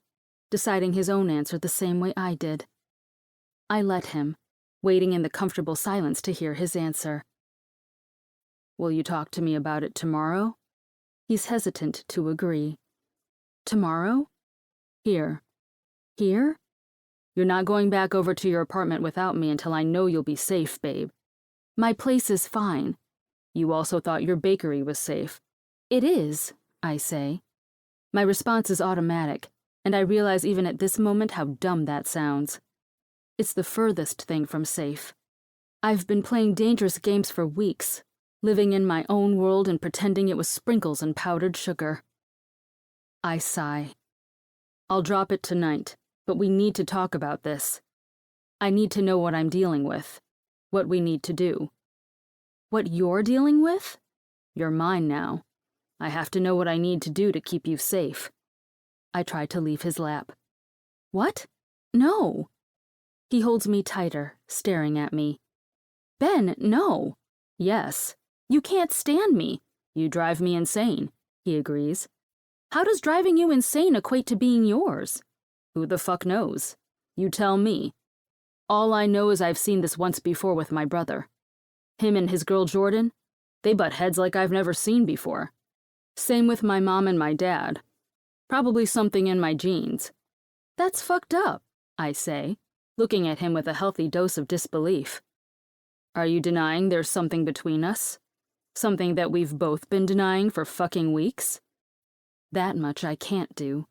deciding his own answer the same way I did. I let him, waiting in the comfortable silence to hear his answer. "Will you talk to me about it tomorrow?" He's hesitant to agree. "Tomorrow? Here. Here? You're not going back over to your apartment without me until I know you'll be safe, babe. My place is fine. You also thought your bakery was safe." "It is," I say. My response is automatic, and I realize even at this moment how dumb that sounds. It's the furthest thing from safe. I've been playing dangerous games for weeks, living in my own world and pretending it was sprinkles and powdered sugar. I sigh. "I'll drop it tonight, but we need to talk about this. I need to know what I'm dealing with, what we need to do." "What you're dealing with?" "You're mine now. I have to know what I need to do to keep you safe." I try to leave his lap. "What? No." He holds me tighter, staring at me. "Ben, no." "Yes. You can't stand me. You drive me insane," he agrees. "How does driving you insane equate to being yours?" "Who the fuck knows? You tell me. All I know is I've seen this once before with my brother. Him and his girl Jordan, they butt heads like I've never seen before. Same with my mom and my dad. Probably something in my genes." "That's fucked up," I say, looking at him with a healthy dose of disbelief. "Are you denying there's something between us? Something that we've both been denying for fucking weeks?" That much I can't do.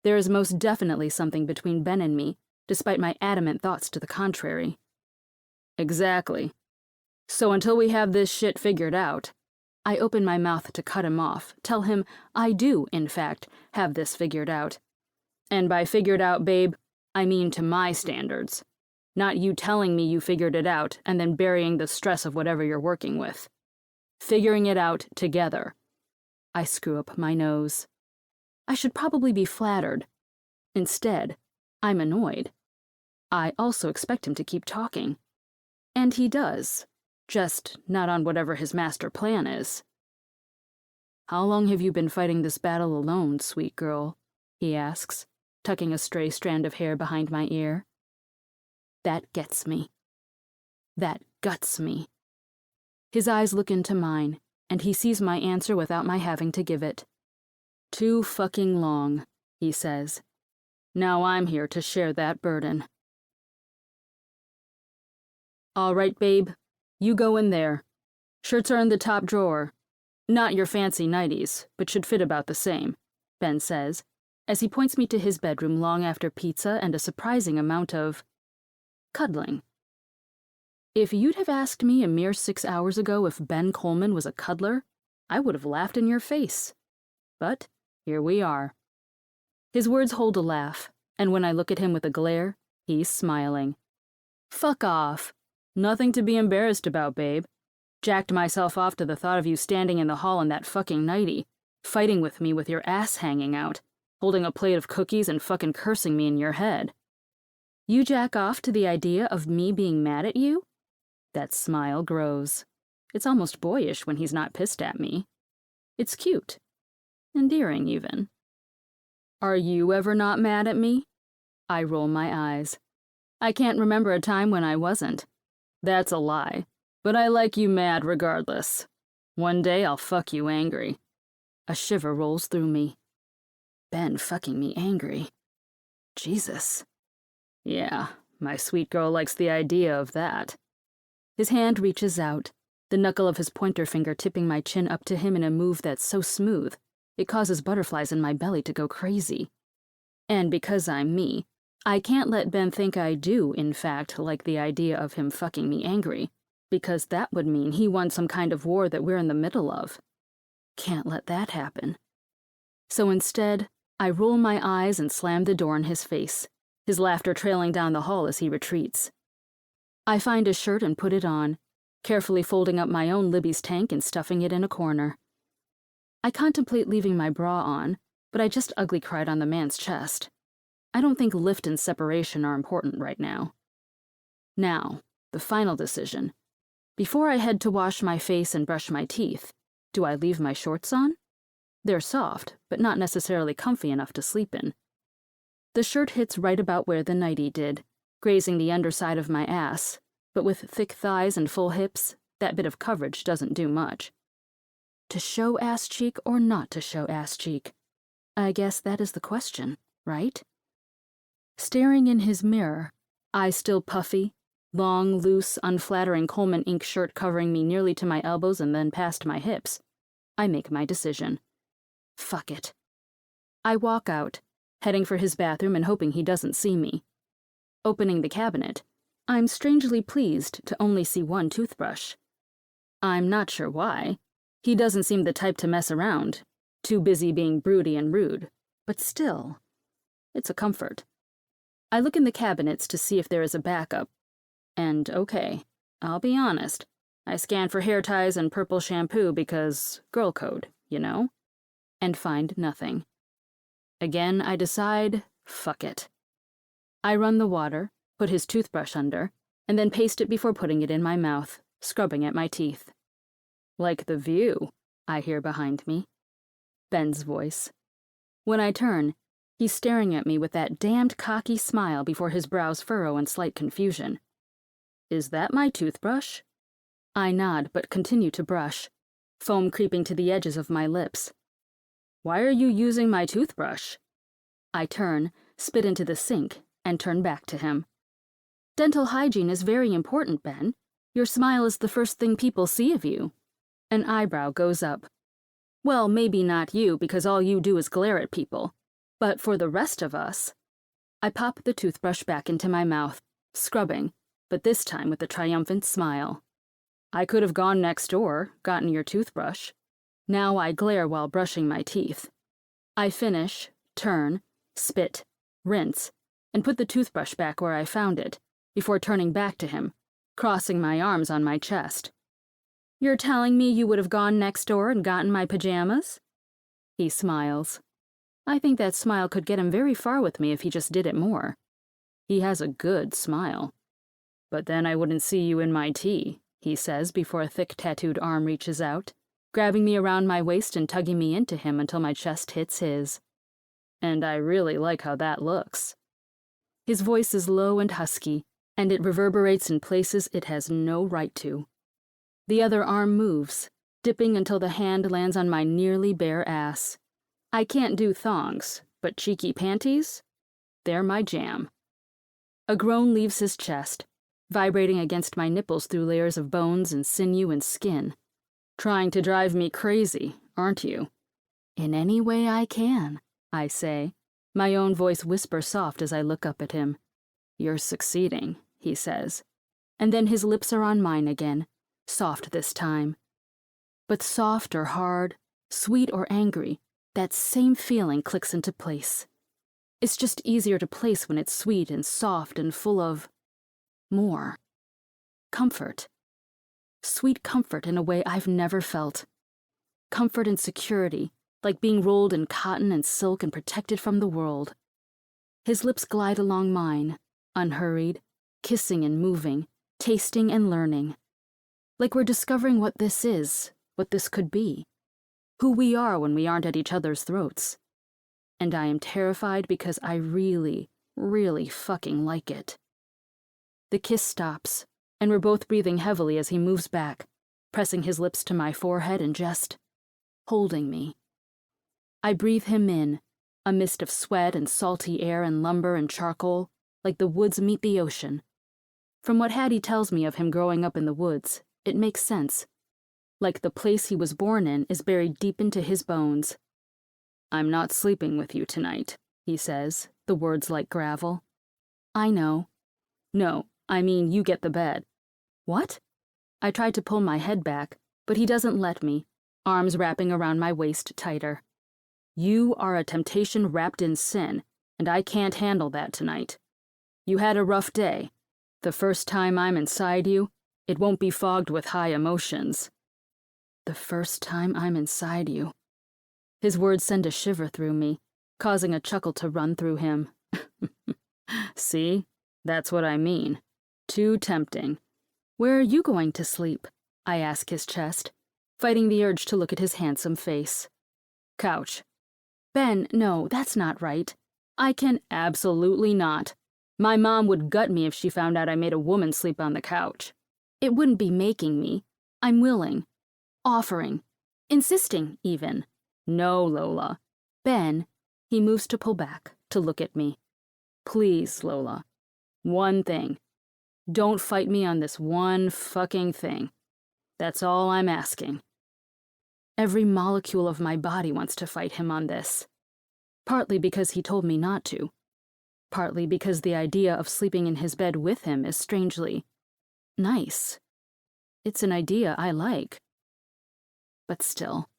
There is most definitely something between Ben and me, despite my adamant thoughts to the contrary. "Exactly. So until we have this shit figured out," I open my mouth to cut him off, tell him I do, in fact, have this figured out. And by figured out, babe, I mean to my standards. Not you telling me you figured it out and then burying the stress of whatever you're working with. Figuring it out together. I screw up my nose. I should probably be flattered. Instead, I'm annoyed. I also expect him to keep talking. And he does. Just not on whatever his master plan is. "How long have you been fighting this battle alone, sweet girl?" he asks, tucking a stray strand of hair behind my ear. That gets me. That guts me. His eyes look into mine, and he sees my answer without my having to give it. Too fucking long, he says. Now I'm here to share that burden. All right, babe. You go in there. Shirts are in the top drawer. Not your fancy nighties, but should fit about the same, Ben says, as he points me to his bedroom long after pizza and a surprising amount of cuddling. If you'd have asked me a mere 6 hours ago if Ben Coleman was a cuddler, I would have laughed in your face. But here we are. His words hold a laugh, and when I look at him with a glare, he's smiling. Fuck off. Nothing to be embarrassed about, babe. Jacked myself off to the thought of you standing in the hall in that fucking nightie, fighting with me with your ass hanging out, holding a plate of cookies and fucking cursing me in your head. You jack off to the idea of me being mad at you? That smile grows. It's almost boyish when he's not pissed at me. It's cute. Endearing, even. Are you ever not mad at me? I roll my eyes. I can't remember a time when I wasn't. That's a lie. But I like you mad regardless. One day I'll fuck you angry. A shiver rolls through me. Ben fucking me angry. Jesus. Yeah, my sweet girl likes the idea of that. His hand reaches out, the knuckle of his pointer finger tipping my chin up to him in a move that's so smooth, it causes butterflies in my belly to go crazy. And because I'm me, I can't let Ben think I do, in fact, like the idea of him fucking me angry, because that would mean he won some kind of war that we're in the middle of. Can't let that happen. So instead, I roll my eyes and slam the door in his face, his laughter trailing down the hall as he retreats. I find a shirt and put it on, carefully folding up my own Libby's tank and stuffing it in a corner. I contemplate leaving my bra on, but I just ugly cried on the man's chest. I don't think lift and separation are important right now. Now, the final decision. Before I head to wash my face and brush my teeth, do I leave my shorts on? They're soft, but not necessarily comfy enough to sleep in. The shirt hits right about where the nightie did, grazing the underside of my ass, but with thick thighs and full hips, that bit of coverage doesn't do much. To show ass cheek or not to show ass cheek? I guess that is the question, right? Staring in his mirror, eyes still puffy, long, loose, unflattering Coleman ink shirt covering me nearly to my elbows and then past my hips, I make my decision. Fuck it. I walk out, heading for his bathroom and hoping he doesn't see me. Opening the cabinet, I'm strangely pleased to only see one toothbrush. I'm not sure why. He doesn't seem the type to mess around, too busy being broody and rude, but still, it's a comfort. I look in the cabinets to see if there is a backup, and okay, I'll be honest, I scan for hair ties and purple shampoo because girl code, you know? And find nothing. Again, I decide, fuck it. I run the water, put his toothbrush under, and then paste it before putting it in my mouth, scrubbing at my teeth. Like the view, I hear behind me. Ben's voice. When I turn, he's staring at me with that damned cocky smile before his brows furrow in slight confusion. Is that my toothbrush? I nod, but continue to brush, foam creeping to the edges of my lips. Why are you using my toothbrush? I turn, spit into the sink, and turn back to him. Dental hygiene is very important, Ben. Your smile is the first thing people see of you. An eyebrow goes up. Well, maybe not you, because all you do is glare at people. But for the rest of us. I pop the toothbrush back into my mouth, scrubbing, but this time with a triumphant smile. I could have gone next door, gotten your toothbrush. Now I glare while brushing my teeth. I finish, turn, spit, rinse, and put the toothbrush back where I found it, before turning back to him, crossing my arms on my chest. You're telling me you would have gone next door and gotten my pajamas? He smiles. I think that smile could get him very far with me if he just did it more. He has a good smile. But then I wouldn't see you in my tea, he says before a thick tattooed arm reaches out, grabbing me around my waist and tugging me into him until my chest hits his. And I really like how that looks. His voice is low and husky, and it reverberates in places it has no right to. The other arm moves, dipping until the hand lands on my nearly bare ass. I can't do thongs, but cheeky panties? They're my jam. A groan leaves his chest, vibrating against my nipples through layers of bones and sinew and skin. Trying to drive me crazy, aren't you? In any way I can, I say. My own voice whispers soft as I look up at him. You're succeeding, he says. And then his lips are on mine again, soft this time. But soft or hard, sweet or angry, that same feeling clicks into place. It's just easier to place when it's sweet and soft and full of more. Comfort. Sweet comfort in a way I've never felt. Comfort and security, like being rolled in cotton and silk and protected from the world. His lips glide along mine, unhurried, kissing and moving, tasting and learning. Like we're discovering what this is, what this could be. Who we are when we aren't at each other's throats. And I am terrified because I really, really fucking like it. The kiss stops, and we're both breathing heavily as he moves back, pressing his lips to my forehead and just holding me. I breathe him in, a mist of sweat and salty air and lumber and charcoal, like the woods meet the ocean. From what Hattie tells me of him growing up in the woods, it makes sense. Like the place he was born in is buried deep into his bones. I'm not sleeping with you tonight, he says, the words like gravel. I know. No, I mean you get the bed. What? I try to pull my head back, but he doesn't let me, arms wrapping around my waist tighter. You are a temptation wrapped in sin, and I can't handle that tonight. You had a rough day. The first time I'm inside you, it won't be fogged with high emotions. The first time I'm inside you. His words send a shiver through me, causing a chuckle to run through him. See? That's what I mean. Too tempting. Where are you going to sleep? I ask his chest, fighting the urge to look at his handsome face. Couch. Ben, no, that's not right. I can absolutely not. My mom would gut me if she found out I made a woman sleep on the couch. It wouldn't be making me. I'm willing. Offering. Insisting, even. No, Lola. Ben, he moves to pull back, to look at me. Please, Lola. One thing. Don't fight me on this one fucking thing. That's all I'm asking. Every molecule of my body wants to fight him on this. Partly because he told me not to. Partly because the idea of sleeping in his bed with him is strangely nice. It's an idea I like. But still,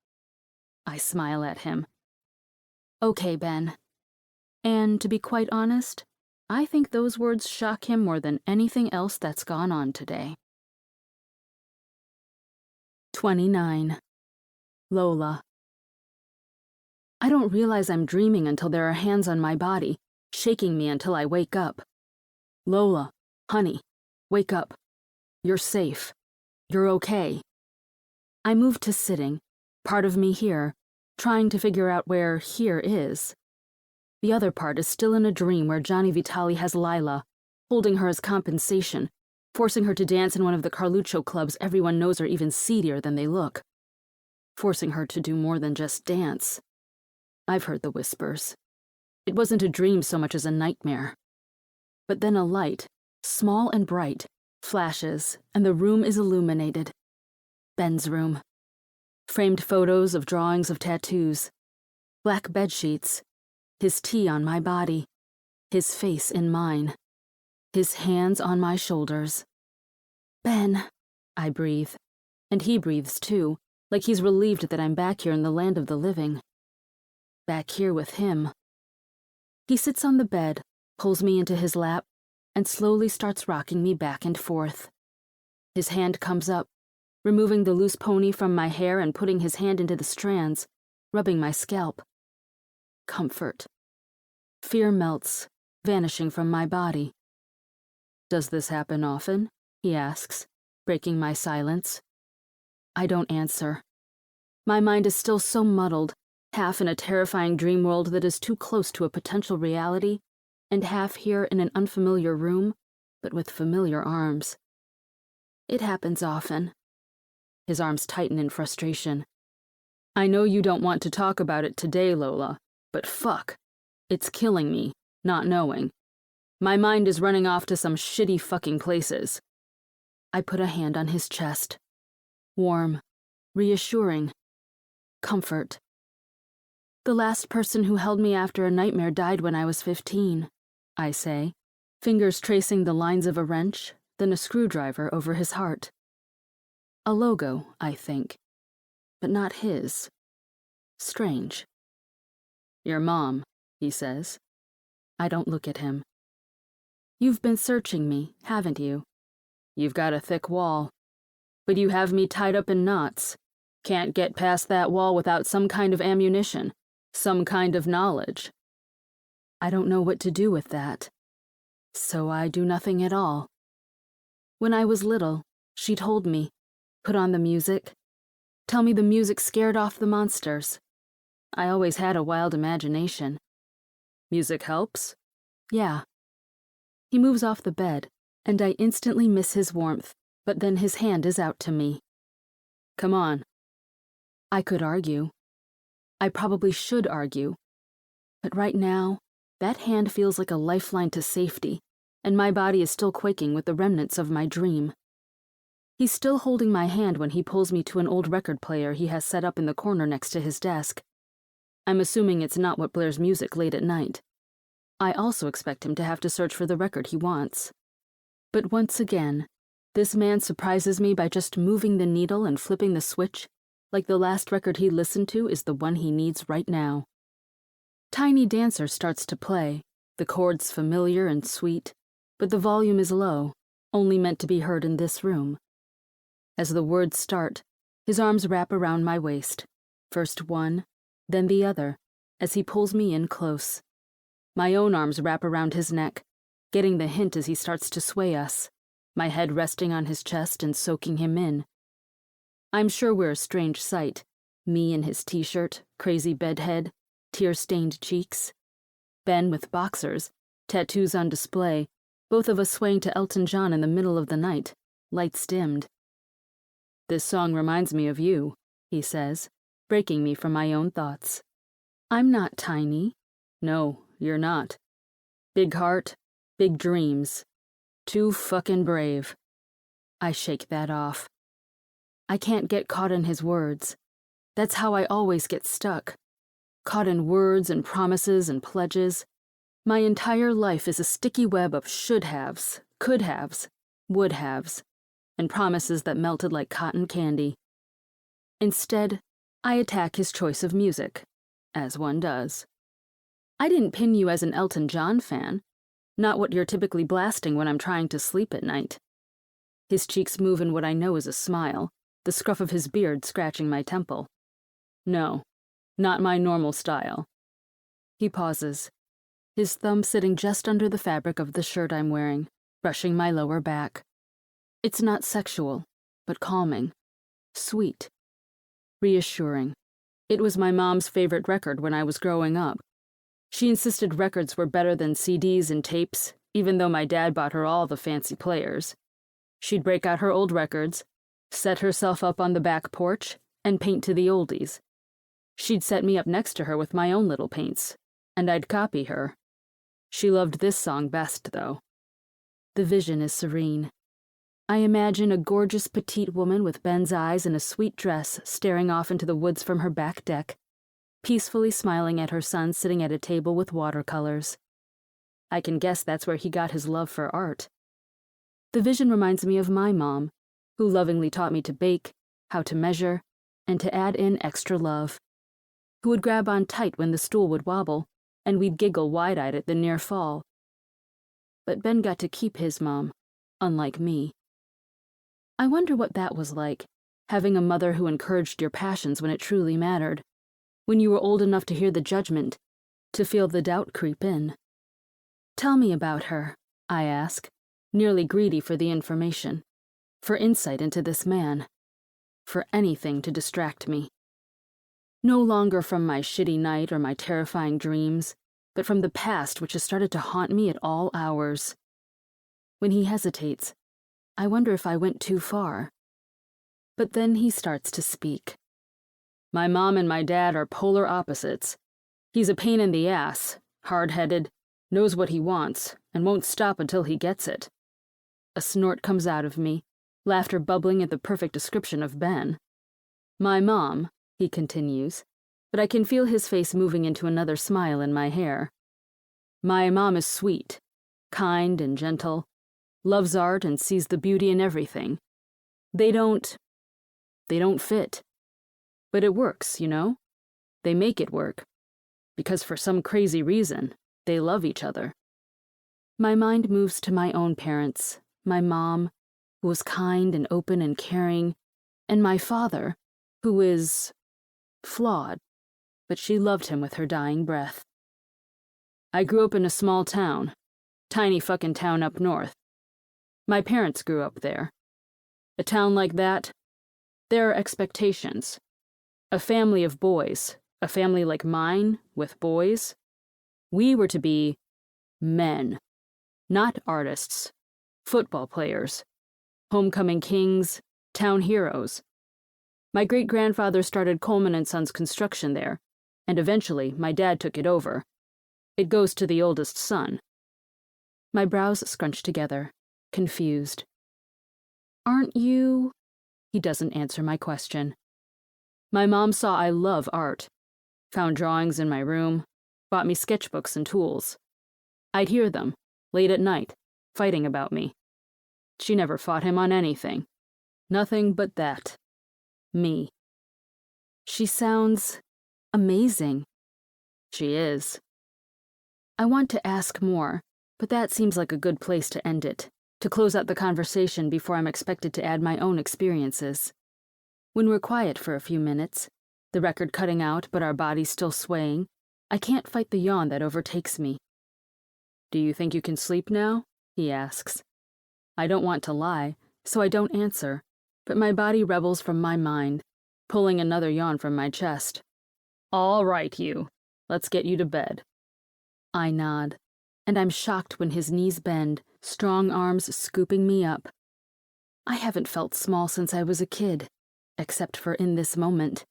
I smile at him. Okay, Ben. And to be quite honest, I think those words shock him more than anything else that's gone on today. 29. Lola. I don't realize I'm dreaming until there are hands on my body, shaking me until I wake up. Lola, honey, wake up. You're safe. You're okay. I move to sitting, part of me here, trying to figure out where here is. The other part is still in a dream where Johnny Vitale has Lila, holding her as compensation, forcing her to dance in one of the Carluccio clubs everyone knows are even seedier than they look. Forcing her to do more than just dance. I've heard the whispers. It wasn't a dream so much as a nightmare. But then a light, small and bright, flashes, and the room is illuminated. Ben's room. Framed photos of drawings of tattoos. Black bedsheets. His tea on my body. His face in mine. His hands on my shoulders. Ben, I breathe. And he breathes too, like he's relieved that I'm back here in the land of the living. Back here with him. He sits on the bed, pulls me into his lap, and slowly starts rocking me back and forth. His hand comes up, removing the loose pony from my hair and putting his hand into the strands, rubbing my scalp. Comfort. Fear melts, vanishing from my body. Does this happen often? He asks, breaking my silence. I don't answer. My mind is still so muddled, half in a terrifying dream world that is too close to a potential reality, and half here in an unfamiliar room, but with familiar arms. It happens often. His arms tighten in frustration. I know you don't want to talk about it today, Lola, but fuck. It's killing me, not knowing. My mind is running off to some shitty fucking places. I put a hand on his chest. Warm, reassuring, comfort. The last person who held me after a nightmare died when I was 15, I say, fingers tracing the lines of a wrench, then a screwdriver over his heart. A logo, I think, but not his. Strange. Your mom, he says. I don't look at him. You've been searching me, haven't you? You've got a thick wall. But you have me tied up in knots. Can't get past that wall without some kind of ammunition, some kind of knowledge. I don't know what to do with that. So I do nothing at all. When I was little, she told me, put on the music. Tell me the music scared off the monsters. I always had a wild imagination. Music helps? Yeah. He moves off the bed, and I instantly miss his warmth, but then his hand is out to me. Come on. I could argue. I probably should argue. But right now, that hand feels like a lifeline to safety, and my body is still quaking with the remnants of my dream. He's still holding my hand when he pulls me to an old record player he has set up in the corner next to his desk. I'm assuming it's not what blares music late at night. I also expect him to have to search for the record he wants. But once again, this man surprises me by just moving the needle and flipping the switch, like the last record he listened to is the one he needs right now. Tiny Dancer starts to play, the chords familiar and sweet, but the volume is low, only meant to be heard in this room. As the words start, his arms wrap around my waist, first one, then the other, as he pulls me in close. My own arms wrap around his neck, getting the hint as he starts to sway us, my head resting on his chest and soaking him in. I'm sure we're a strange sight, me in his t-shirt, crazy bedhead, tear-stained cheeks. Ben with boxers, tattoos on display, both of us swaying to Elton John in the middle of the night, lights dimmed. This song reminds me of you, he says, breaking me from my own thoughts. I'm not tiny. No, you're not. Big heart, big dreams. Too fucking brave. I shake that off. I can't get caught in his words. That's how I always get stuck. Caught in words and promises and pledges. My entire life is a sticky web of should-haves, could-haves, would-haves, and promises that melted like cotton candy. Instead, I attack his choice of music, as one does. I didn't pin you as an Elton John fan, not what you're typically blasting when I'm trying to sleep at night. His cheeks move in what I know is a smile, the scruff of his beard scratching my temple. No, not my normal style. He pauses, his thumb sitting just under the fabric of the shirt I'm wearing, brushing my lower back. It's not sexual, but calming, sweet, reassuring. It was my mom's favorite record when I was growing up. She insisted records were better than CDs and tapes, even though my dad bought her all the fancy players. She'd break out her old records, set herself up on the back porch, and paint to the oldies. She'd set me up next to her with my own little paints, and I'd copy her. She loved this song best, though. The vision is serene. I imagine a gorgeous petite woman with Ben's eyes and a sweet dress staring off into the woods from her back deck, peacefully smiling at her son sitting at a table with watercolors. I can guess that's where he got his love for art. The vision reminds me of my mom, who lovingly taught me to bake, how to measure, and to add in extra love, who would grab on tight when the stool would wobble, and we'd giggle wide-eyed at the near fall. But Ben got to keep his mom, unlike me. I wonder what that was like, having a mother who encouraged your passions when it truly mattered, when you were old enough to hear the judgment, to feel the doubt creep in. Tell me about her, I ask, nearly greedy for the information, for insight into this man, for anything to distract me. No longer from my shitty night or my terrifying dreams, but from the past which has started to haunt me at all hours. When he hesitates, I wonder if I went too far. But then he starts to speak. My mom and my dad are polar opposites. He's a pain in the ass, hard-headed, knows what he wants, and won't stop until he gets it. A snort comes out of me, laughter bubbling at the perfect description of Ben. My mom, he continues, but I can feel his face moving into another smile in my hair. My mom is sweet, kind and gentle, loves art and sees the beauty in everything. They don't fit. But it works, you know? They make it work. Because for some crazy reason, they love each other. My mind moves to my own parents, my mom, who was kind and open and caring, and my father, who is flawed, but she loved him with her dying breath. I grew up in a small town, tiny fucking town up north. My parents grew up there. A town like that, there are expectations. A family of boys, a family like mine, with boys. We were to be men, not artists, football players, homecoming kings, town heroes. My great-grandfather started Coleman & Sons construction there, and eventually my dad took it over. It goes to the oldest son. My brows scrunch together, confused. Aren't you? He doesn't answer my question. My mom saw I love art, found drawings in my room, bought me sketchbooks and tools. I'd hear them, late at night, fighting about me. She never fought him on anything. Nothing but that. Me. She sounds amazing. She is. I want to ask more, but that seems like a good place to end it, to close out the conversation before I'm expected to add my own experiences. When we're quiet for a few minutes, the record cutting out but our bodies still swaying, I can't fight the yawn that overtakes me. Do you think you can sleep now? He asks. I don't want to lie, so I don't answer, but my body rebels from my mind, pulling another yawn from my chest. All right, you. Let's get you to bed. I nod, and I'm shocked when his knees bend, strong arms scooping me up. I haven't felt small since I was a kid, except for in this moment.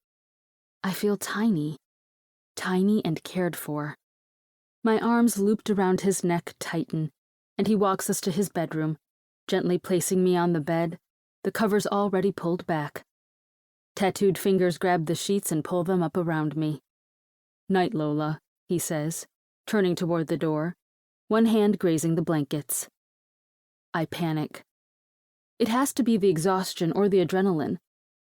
I feel tiny and cared for. My arms looped around his neck tighten, and he walks us to his bedroom, gently placing me on the bed, the covers already pulled back. Tattooed fingers grab the sheets and pull them up around me. Night, Lola, he says, turning toward the door, one hand grazing the blankets. I panic. It has to be the exhaustion or the adrenaline,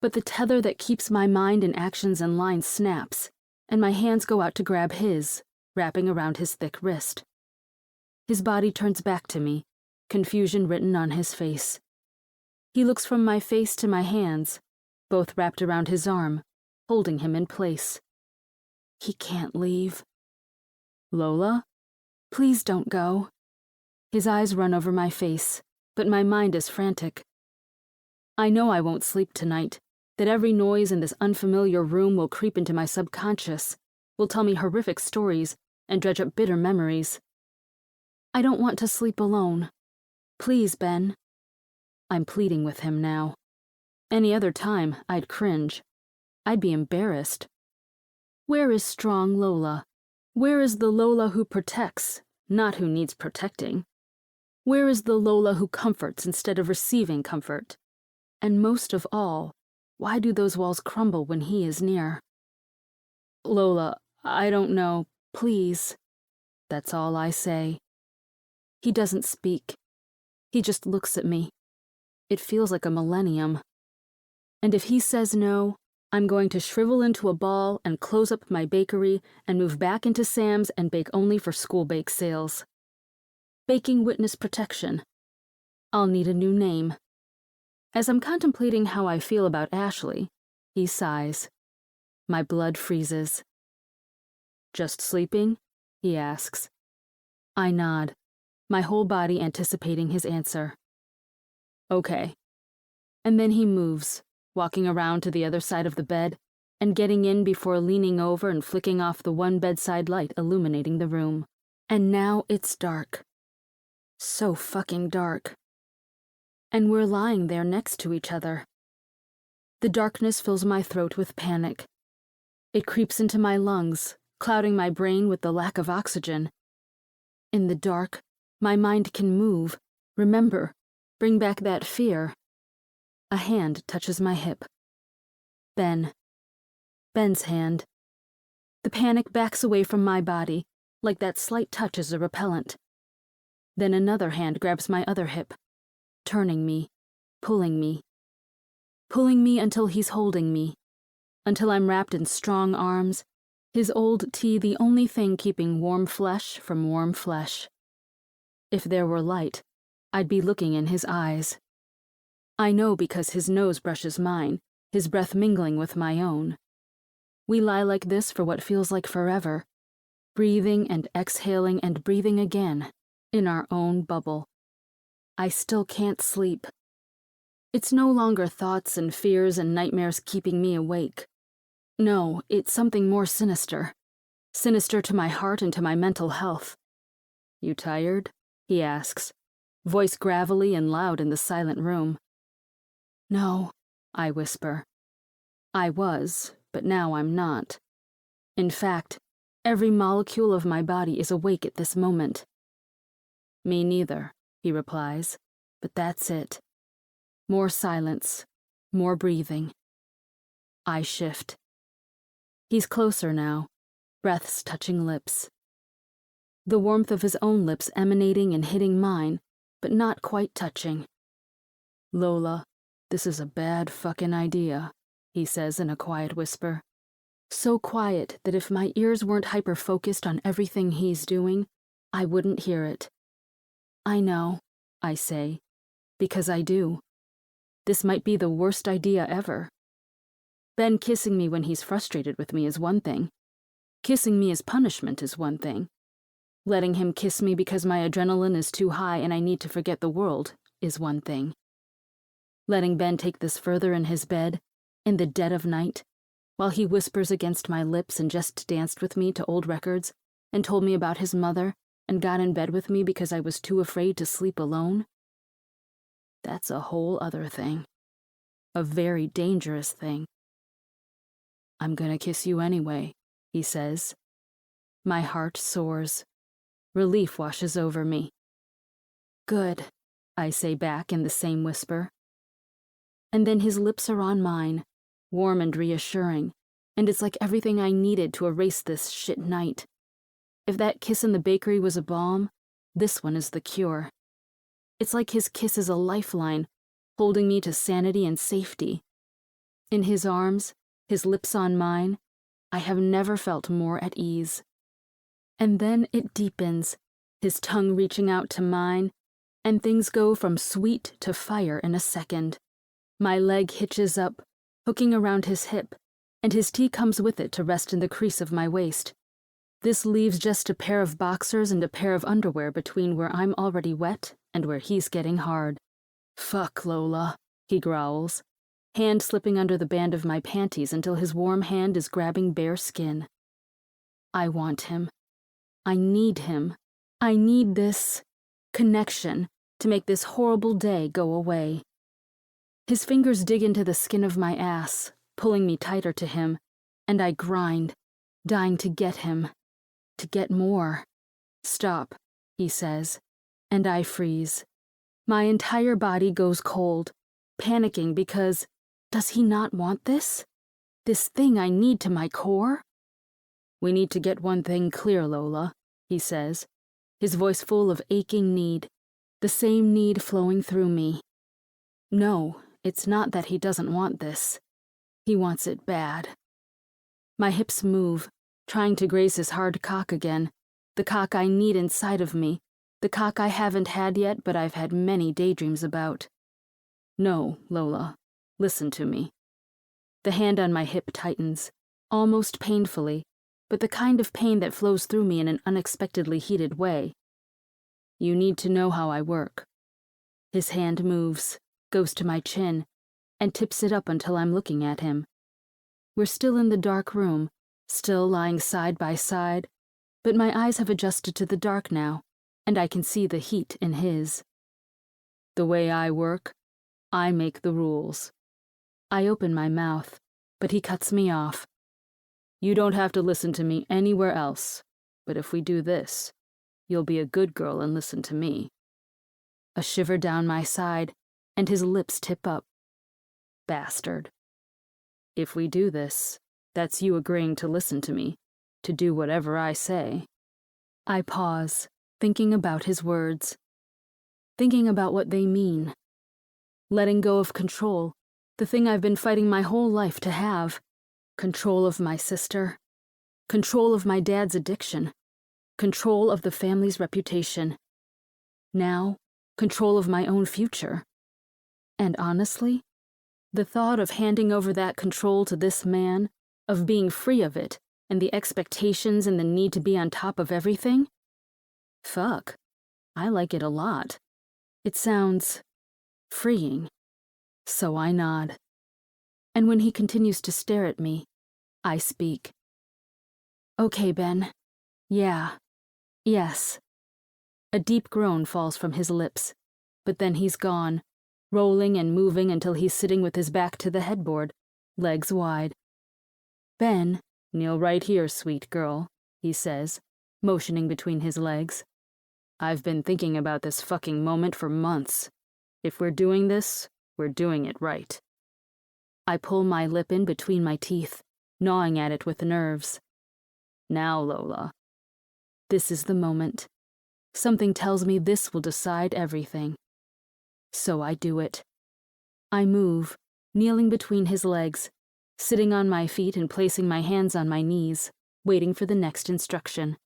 but the tether that keeps my mind and actions in line snaps, and my hands go out to grab his, wrapping around his thick wrist. His body turns back to me, confusion written on his face. He looks from my face to my hands, both wrapped around his arm, holding him in place. He can't leave. Lola? Please don't go. His eyes run over my face, but my mind is frantic. I know I won't sleep tonight, that every noise in this unfamiliar room will creep into my subconscious, will tell me horrific stories and dredge up bitter memories. I don't want to sleep alone. Please, Ben. I'm pleading with him now. Any other time, I'd cringe. I'd be embarrassed. Where is strong Lola? Where is the Lola who protects, not who needs protecting? Where is the Lola who comforts instead of receiving comfort? And most of all, why do those walls crumble when he is near? Lola, I don't know, please. That's all I say. He doesn't speak. He just looks at me. It feels like a millennium. And if he says no, I'm going to shrivel into a ball and close up my bakery and move back into Sam's and bake only for school bake sales. Baking witness protection. I'll need a new name. As I'm contemplating how I feel about Ashley, he sighs. My blood freezes. Just sleeping? He asks. I nod, my whole body anticipating his answer. Okay. And then he moves, walking around to the other side of the bed and getting in before leaning over and flicking off the one bedside light illuminating the room. And now it's dark. So fucking dark. And we're lying there next to each other. The darkness fills my throat with panic. It creeps into my lungs, clouding my brain with the lack of oxygen. In the dark, my mind can move, remember, bring back that fear. A hand touches my hip. Ben's hand. The panic backs away from my body, like that slight touch is a repellent. Then another hand grabs my other hip, turning me, pulling me until he's holding me, until I'm wrapped in strong arms, his old tea the only thing keeping warm flesh from warm flesh. If there were light, I'd be looking in his eyes. I know because his nose brushes mine, his breath mingling with my own. We lie like this for what feels like forever, breathing and exhaling and breathing again, in our own bubble. I still can't sleep. It's no longer thoughts and fears and nightmares keeping me awake. No, it's something more sinister. Sinister to my heart and to my mental health. "You tired?" he asks, voice gravelly and loud in the silent room. "No," I whisper. I was, but now I'm not. In fact, every molecule of my body is awake at this moment. "Me neither," he replies, but that's it. More silence, more breathing. I shift. He's closer now, breaths touching lips. The warmth of his own lips emanating and hitting mine, but not quite touching. "Lola, this is a bad fucking idea," he says in a quiet whisper. So quiet that if my ears weren't hyper-focused on everything he's doing, I wouldn't hear it. "I know," I say, because I do. This might be the worst idea ever. Ben kissing me when he's frustrated with me is one thing. Kissing me as punishment is one thing. Letting him kiss me because my adrenaline is too high and I need to forget the world is one thing. Letting Ben take this further in his bed, in the dead of night, while he whispers against my lips and just danced with me to old records and told me about his mother and got in bed with me because I was too afraid to sleep alone. That's a whole other thing. A very dangerous thing. "I'm gonna kiss you anyway," he says. My heart soars. Relief washes over me. "Good," I say back in the same whisper. And then his lips are on mine, warm and reassuring, and it's like everything I needed to erase this shit night. If that kiss in the bakery was a balm, this one is the cure. It's like his kiss is a lifeline, holding me to sanity and safety. In his arms, his lips on mine, I have never felt more at ease. And then it deepens, his tongue reaching out to mine, and things go from sweet to fire in a second. My leg hitches up, hooking around his hip, and his tea comes with it to rest in the crease of my waist. This leaves just a pair of boxers and a pair of underwear between where I'm already wet and where he's getting hard. "Fuck, Lola," he growls, hand slipping under the band of my panties until his warm hand is grabbing bare skin. I want him. I need him. I need this connection to make this horrible day go away. His fingers dig into the skin of my ass, pulling me tighter to him, and I grind, dying to get him, to get more. "Stop," he says, and I freeze. My entire body goes cold, panicking because, does he not want this? This thing I need to my core? "We need to get one thing clear, Lola," he says, his voice full of aching need, the same need flowing through me. No, it's not that he doesn't want this. He wants it bad. My hips move, trying to graze his hard cock again, the cock I need inside of me, the cock I haven't had yet but I've had many daydreams about. "No, Lola, listen to me." The hand on my hip tightens, almost painfully, but the kind of pain that flows through me in an unexpectedly heated way. "You need to know how I work." His hand moves, goes to my chin, and tips it up until I'm looking at him. We're still in the dark room, still lying side by side, but my eyes have adjusted to the dark now, and I can see the heat in his. "The way I work, I make the rules. I open my mouth, but he cuts me off. You don't have to listen to me anywhere else, but if we do this, you'll be a good girl and listen to me. A shiver down my side, and his lips tip up. Bastard. If we do this, that's you agreeing to listen to me, to do whatever I say. I pause, thinking about his words, thinking about what they mean. Letting go of control, the thing I've been fighting my whole life to have. Control of my sister. Control of my dad's addiction. Control of the family's reputation. Now, control of my own future. And honestly, the thought of handing over that control to this man, of being free of it, and the expectations and the need to be on top of everything? Fuck, I like it a lot. It sounds freeing. So I nod. And when he continues to stare at me, I speak. Okay, Ben. Yeah. Yes. A deep groan falls from his lips, but then he's gone, rolling and moving until he's sitting with his back to the headboard, legs wide. Ben, kneel right here, sweet girl, he says, motioning between his legs. I've been thinking about this fucking moment for months. If we're doing this, we're doing it right. I pull my lip in between my teeth, gnawing at it with nerves. Now, Lola. This is the moment. Something tells me this will decide everything. So I do it. I move, kneeling between his legs, sitting on my feet and placing my hands on my knees, waiting for the next instruction.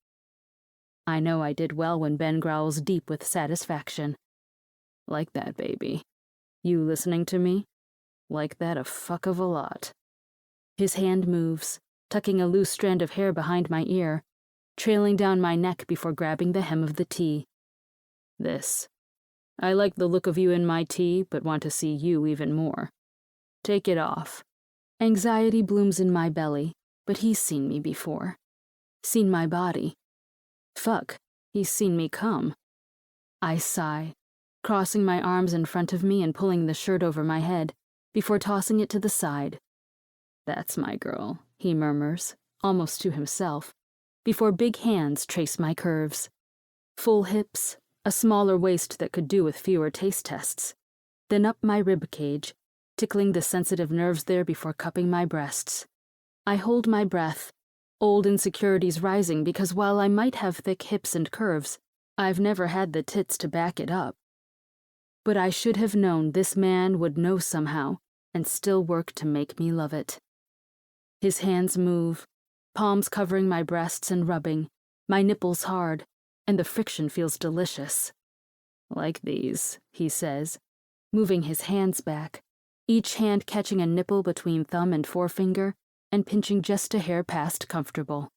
I know I did well when Ben growls deep with satisfaction. Like that, baby. You listening to me? Like that a fuck of a lot. His hand moves, tucking a loose strand of hair behind my ear, trailing down my neck before grabbing the hem of the tee. This. I like the look of you in my tee, but want to see you even more. Take it off. Anxiety blooms in my belly, but he's seen me before. Seen my body. Fuck, he's seen me come. I sigh, crossing my arms in front of me and pulling the shirt over my head, before tossing it to the side. That's my girl, he murmurs, almost to himself, before big hands trace my curves. Full hips, a smaller waist that could do with fewer taste tests, then up my rib cage, tickling the sensitive nerves there before cupping my breasts. I hold my breath, old insecurities rising because while I might have thick hips and curves, I've never had the tits to back it up. But I should have known this man would know somehow and still work to make me love it. His hands move, palms covering my breasts and rubbing, my nipples hard, and the friction feels delicious. Like these, he says, moving his hands back, each hand catching a nipple between thumb and forefinger and pinching just a hair past comfortable.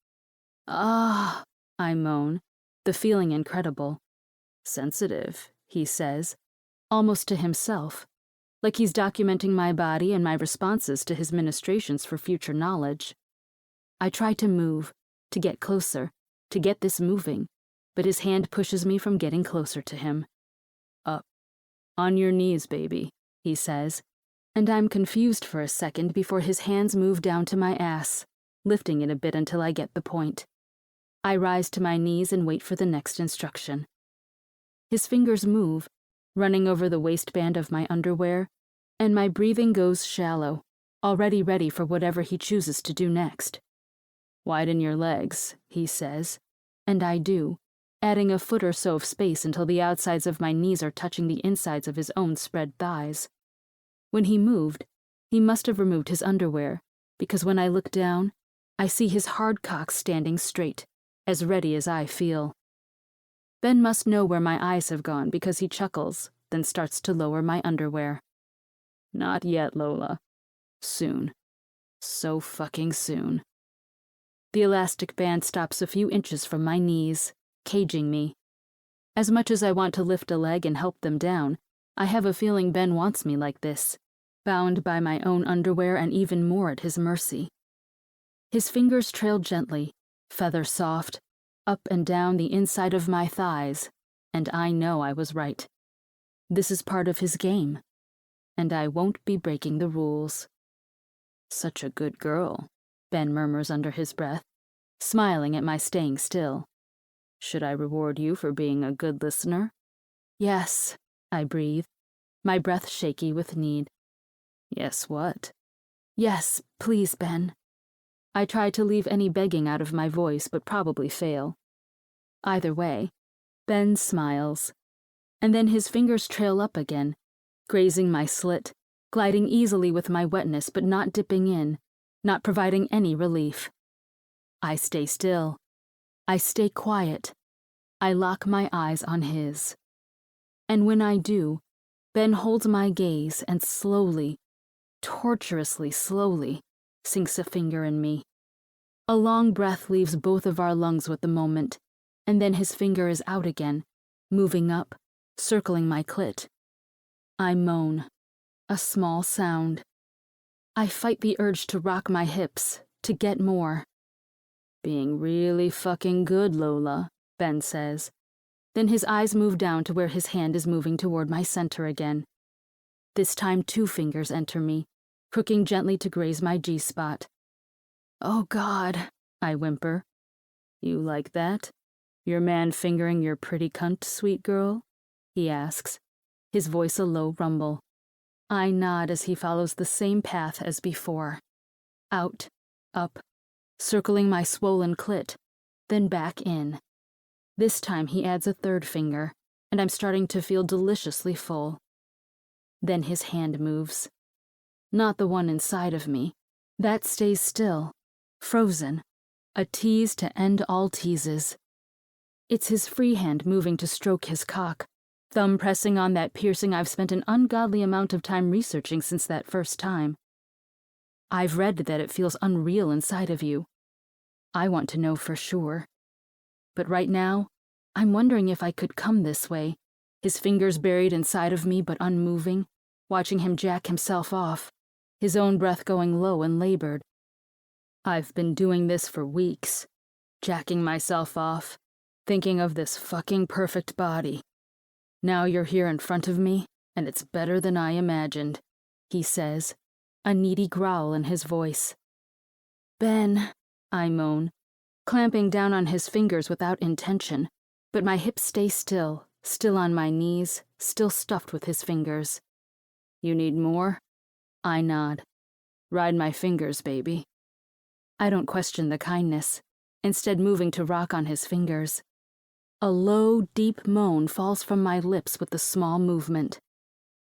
Ah, I moan, the feeling incredible. Sensitive, he says, almost to himself, like he's documenting my body and my responses to his ministrations for future knowledge. I try to move, to get closer, to get this moving, but his hand pushes me from getting closer to him. Up. On your knees, baby, he says, and I'm confused for a second before his hands move down to my ass, lifting it a bit until I get the point. I rise to my knees and wait for the next instruction. His fingers move, running over the waistband of my underwear, and my breathing goes shallow, already ready for whatever he chooses to do next. Widen your legs, he says, and I do, adding a foot or so of space until the outsides of my knees are touching the insides of his own spread thighs. When he moved, he must have removed his underwear, because when I look down, I see his hard cock standing straight, as ready as I feel. Ben must know where my eyes have gone because he chuckles, then starts to lower my underwear. Not yet, Lola. Soon. So fucking soon. The elastic band stops a few inches from my knees, caging me. As much as I want to lift a leg and help them down, I have a feeling Ben wants me like this, bound by my own underwear and even more at his mercy. His fingers trail gently, feather soft, up and down the inside of my thighs, and I know I was right. This is part of his game, and I won't be breaking the rules. Such a good girl, Ben murmurs under his breath, smiling at my staying still. Should I reward you for being a good listener? Yes, I breathe, my breath shaky with need. Yes, what? Yes, please, Ben. I try to leave any begging out of my voice, but probably fail. Either way, Ben smiles, and then his fingers trail up again, grazing my slit, gliding easily with my wetness but not dipping in, not providing any relief. I stay still. I stay quiet. I lock my eyes on his. And when I do, Ben holds my gaze and slowly, torturously slowly, sinks a finger in me. A long breath leaves both of our lungs with the moment, and then his finger is out again, moving up, circling my clit. I moan, a small sound. I fight the urge to rock my hips, to get more. Being really fucking good, Lola, Ben says. Then his eyes move down to where his hand is moving toward my center again. This time 2 fingers enter me, crooking gently to graze my G-spot. Oh God, I whimper. You like that? Your man fingering your pretty cunt, sweet girl? He asks, his voice a low rumble. I nod as he follows the same path as before. Out, up, circling my swollen clit, then back in. This time he adds a 3rd finger, and I'm starting to feel deliciously full. Then his hand moves. Not the one inside of me. That stays still, frozen, a tease to end all teases. It's his free hand moving to stroke his cock, thumb pressing on that piercing I've spent an ungodly amount of time researching since that first time. I've read that it feels unreal inside of you. I want to know for sure. But right now, I'm wondering if I could come this way, his fingers buried inside of me but unmoving, watching him jack himself off, his own breath going low and labored. I've been doing this for weeks, jacking myself off, thinking of this fucking perfect body. Now you're here in front of me, and it's better than I imagined, he says, a needy growl in his voice. Ben, I moan, clamping down on his fingers without intention, but my hips stay still on my knees, still stuffed with his fingers. You need more? I nod. Ride my fingers, baby. I don't question the kindness, instead moving to rock on his fingers. A low, deep moan falls from my lips with the small movement.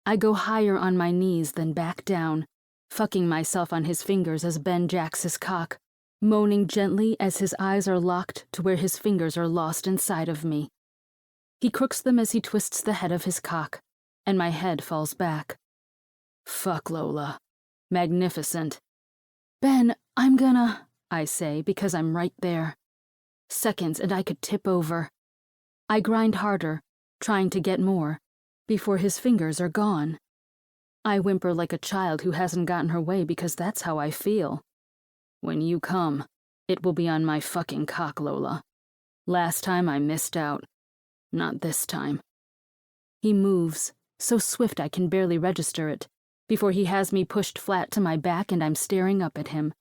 I go higher on my knees, then back down, fucking myself on his fingers as Ben jacks his cock, moaning gently as his eyes are locked to where his fingers are lost inside of me. He crooks them as he twists the head of his cock, and my head falls back. Fuck, Lola. Magnificent. Ben, I'm gonna, I say, because I'm right there. Seconds and I could tip over. I grind harder, trying to get more, before his fingers are gone. I whimper like a child who hasn't gotten her way because that's how I feel. When you come, it will be on my fucking cock, Lola. Last time I missed out. Not this time. He moves, so swift I can barely register it, before he has me pushed flat to my back and I'm staring up at him.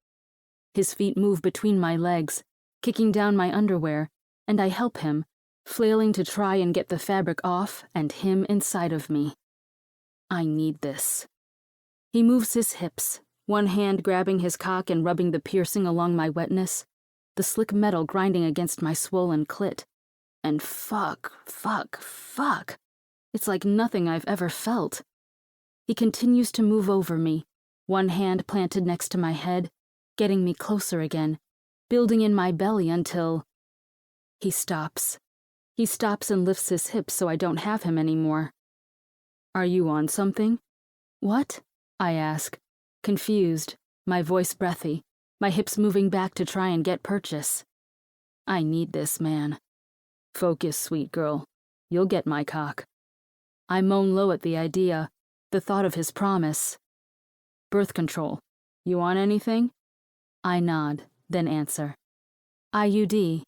His feet move between my legs, kicking down my underwear, and I help him, flailing to try and get the fabric off and him inside of me. I need this. He moves his hips, one hand grabbing his cock and rubbing the piercing along my wetness, the slick metal grinding against my swollen clit. And fuck. It's like nothing I've ever felt. He continues to move over me, one hand planted next to my head, getting me closer again, building in my belly until... He stops. He stops and lifts his hips so I don't have him anymore. Are you on something? What? I ask, confused, my voice breathy, my hips moving back to try and get purchase. I need this, man. Focus, sweet girl. You'll get my cock. I moan low at the idea, the thought of his promise. Birth control. You want anything? I nod, then answer. IUD.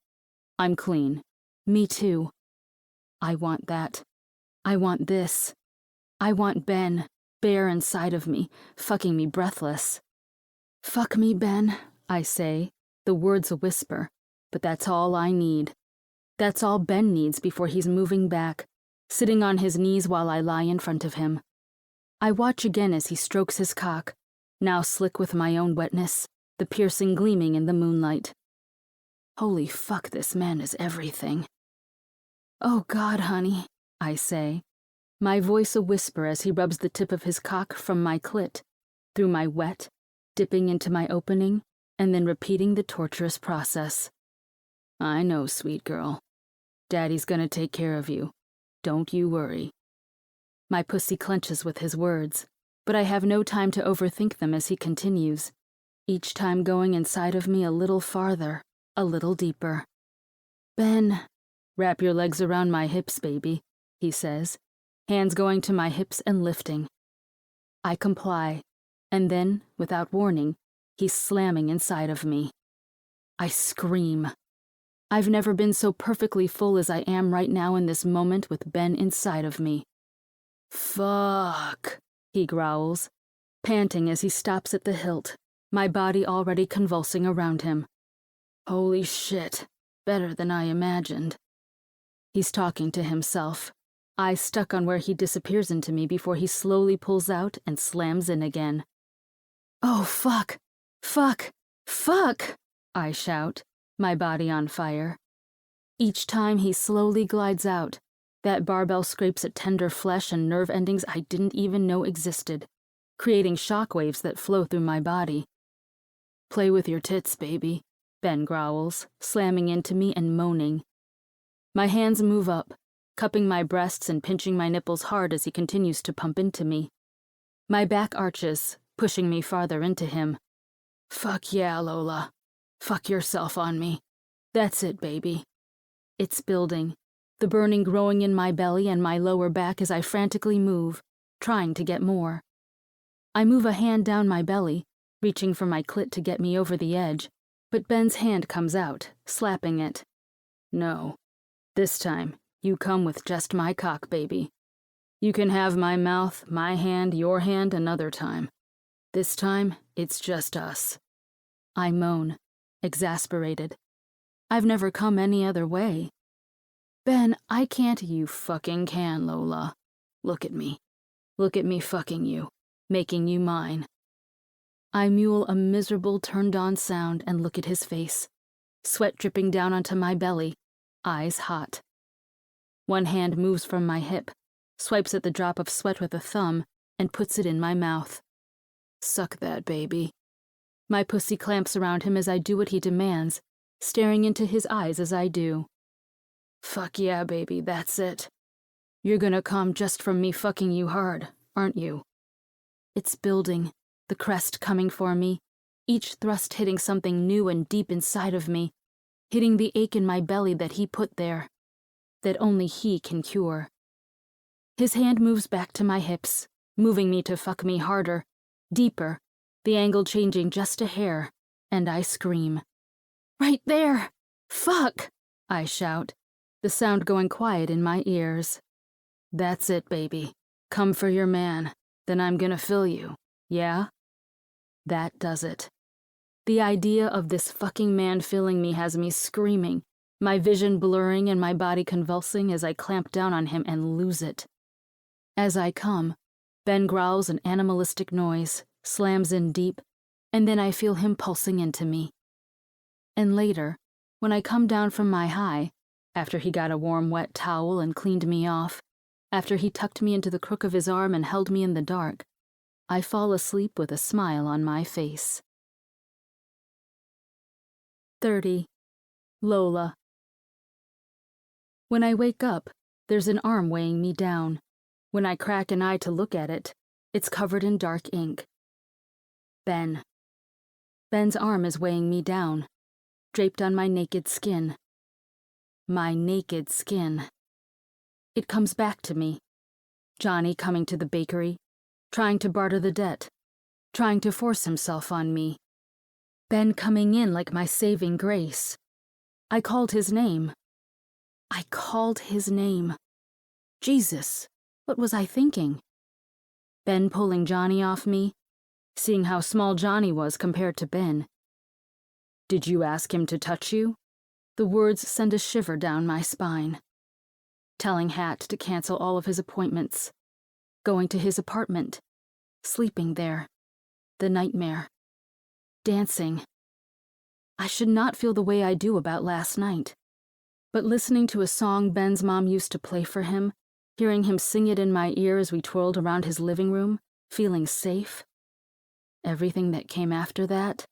I'm clean. Me too. I want that. I want this. I want Ben, bare inside of me, fucking me breathless. Fuck me, Ben, I say, the words a whisper, but that's all I need. That's all Ben needs before he's moving back, sitting on his knees while I lie in front of him. I watch again as he strokes his cock, now slick with my own wetness, the piercing gleaming in the moonlight. Holy fuck, this man is everything. Oh God, honey, I say, my voice a whisper as he rubs the tip of his cock from my clit, through my wet, dipping into my opening, and then repeating the torturous process. I know, sweet girl. Daddy's gonna take care of you. Don't you worry. My pussy clenches with his words, but I have no time to overthink them as he continues, each time going inside of me a little farther, a little deeper. Ben, wrap your legs around my hips, baby, he says, hands going to my hips and lifting. I comply, and then, without warning, he's slamming inside of me. I scream. I've never been so perfectly full as I am right now in this moment with Ben inside of me. Fuck, he growls, panting as he stops at the hilt, my body already convulsing around him. Holy shit, better than I imagined. He's talking to himself, eyes stuck on where he disappears into me before he slowly pulls out and slams in again. Oh, fuck, fuck, fuck, I shout, my body on fire. Each time he slowly glides out, that barbell scrapes at tender flesh and nerve endings I didn't even know existed, creating shockwaves that flow through my body. Play with your tits, baby, Ben growls, slamming into me and moaning. My hands move up, cupping my breasts and pinching my nipples hard as he continues to pump into me. My back arches, pushing me farther into him. Fuck yeah, Lola. Fuck yourself on me. That's it, baby. It's building, the burning growing in my belly and my lower back as I frantically move, trying to get more. I move a hand down my belly, reaching for my clit to get me over the edge, but Ben's hand comes out, slapping it. No. This time, you come with just my cock, baby. You can have my mouth, my hand, your hand another time. This time, it's just us. I moan, exasperated. I've never come any other way. Ben, I can't. You fucking can, Lola. Look at me. Look at me fucking you, making you mine. I mule a miserable turned-on sound and look at his face, sweat dripping down onto my belly, eyes hot. One hand moves from my hip, swipes at the drop of sweat with a thumb, and puts it in my mouth. Suck that, baby. My pussy clamps around him as I do what he demands, staring into his eyes as I do. Fuck yeah, baby, that's it. You're gonna come just from me fucking you hard, aren't you? It's building, the crest coming for me, each thrust hitting something new and deep inside of me, hitting the ache in my belly that he put there, that only he can cure. His hand moves back to my hips, moving me to fuck me harder, deeper, the angle changing just a hair, and I scream. Right there! Fuck! I shout, the sound going quiet in my ears. That's it, baby. Come for your man, then I'm gonna fill you, yeah? That does it. The idea of this fucking man filling me has me screaming, my vision blurring and my body convulsing as I clamp down on him and lose it. As I come, Ben growls an animalistic noise, slams in deep, and then I feel him pulsing into me. And later, when I come down from my high, after he got a warm wet towel and cleaned me off, after he tucked me into the crook of his arm and held me in the dark, I fall asleep with a smile on my face. 30. Lola. When I wake up, there's an arm weighing me down. When I crack an eye to look at it, it's covered in dark ink. Ben. Ben's arm is weighing me down, draped on my naked skin. My naked skin. It comes back to me. Johnny coming to the bakery, trying to barter the debt, trying to force himself on me. Ben coming in like my saving grace. I called his name. I called his name. Jesus, what was I thinking? Ben pulling Johnny off me, seeing how small Johnny was compared to Ben. "Did you ask him to touch you?" The words send a shiver down my spine. Telling Hat to cancel all of his appointments. Going to his apartment. Sleeping there. The nightmare. Dancing. I should not feel the way I do about last night. But listening to a song Ben's mom used to play for him, hearing him sing it in my ear as we twirled around his living room, feeling safe. Everything that came after that.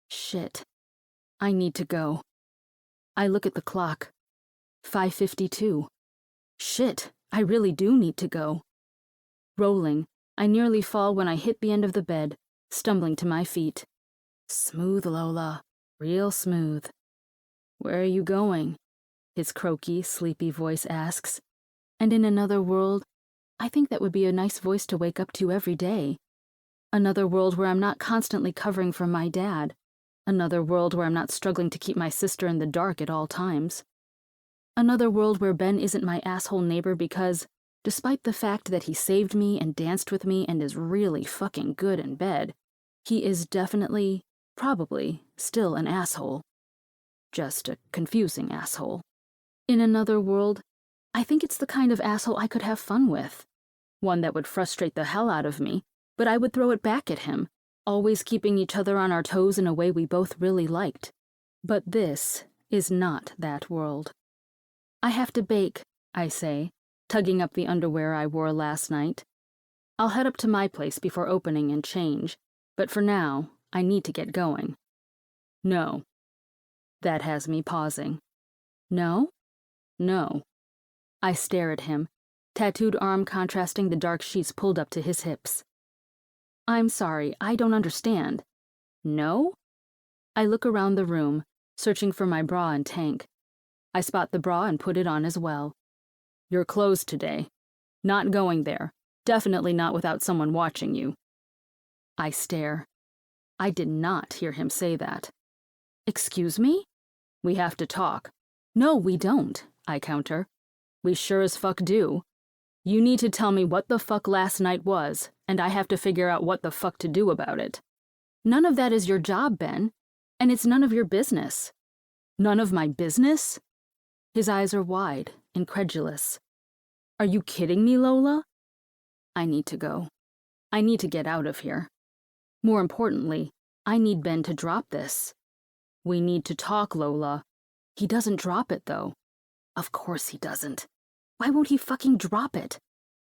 Shit. I need to go. I look at the clock. 5:52. Shit, I really do need to go. Rolling, I nearly fall when I hit the end of the bed, stumbling to my feet. Smooth, Lola. Real smooth. "Where are you going?" his croaky, sleepy voice asks. And in another world, I think that would be a nice voice to wake up to every day. Another world where I'm not constantly covering for my dad. Another world where I'm not struggling to keep my sister in the dark at all times. Another world where Ben isn't my asshole neighbor because, despite the fact that he saved me and danced with me and is really fucking good in bed, he is definitely, probably, still an asshole. Just a confusing asshole. In another world, I think it's the kind of asshole I could have fun with. One that would frustrate the hell out of me, but I would throw it back at him, always keeping each other on our toes in a way we both really liked. But this is not that world. "I have to bake," I say, tugging up the underwear I wore last night. "I'll head up to my place before opening and change, but for now, I need to get going." "No." That has me pausing. "No?" "No." I stare at him, tattooed arm contrasting the dark sheets pulled up to his hips. "I'm sorry, I don't understand." "No?" I look around the room, searching for my bra and tank. I spot the bra and put it on as well. "You're closed today. Not going there. Definitely not without someone watching you." I stare. I did not hear him say that. "Excuse me?" "We have to talk." "No, we don't," I counter. "We sure as fuck do. You need to tell me what the fuck last night was, and I have to figure out what the fuck to do about it." "None of that is your job, Ben, and it's none of your business." "None of my business?" His eyes are wide, incredulous. "Are you kidding me, Lola?" I need to go. I need to get out of here. More importantly, I need Ben to drop this. "We need to talk, Lola." He doesn't drop it, though. Of course he doesn't. Why won't he fucking drop it?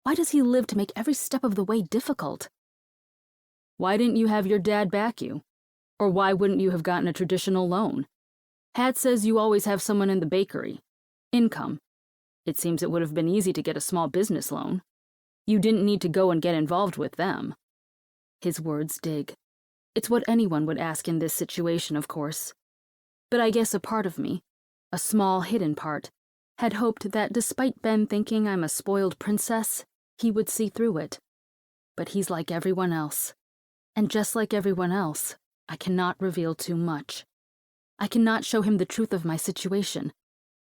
Why does he live to make every step of the way difficult? "Why didn't you have your dad back you? Or why wouldn't you have gotten a traditional loan? Hat says you always have someone in the bakery. Income. It seems it would have been easy to get a small business loan. You didn't need to go and get involved with them." His words dig. It's what anyone would ask in this situation, of course. But I guess a part of me, a small hidden part, had hoped that despite Ben thinking I'm a spoiled princess, he would see through it. But he's like everyone else. And just like everyone else, I cannot reveal too much. I cannot show him the truth of my situation.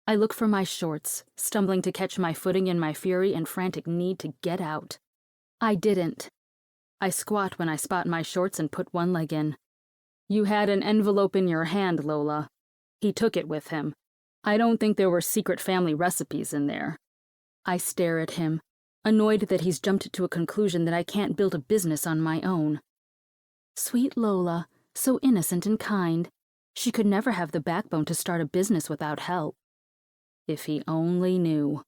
I look for my shorts, stumbling to catch my footing in my fury and frantic need to get out. I didn't. I squat when I spot my shorts and put one leg in. "You had an envelope in your hand, Lola. He took it with him. I don't think there were secret family recipes in there." I stare at him, annoyed that he's jumped to a conclusion that I can't build a business on my own. Sweet Lola, so innocent and kind. She could never have the backbone to start a business without help. If he only knew.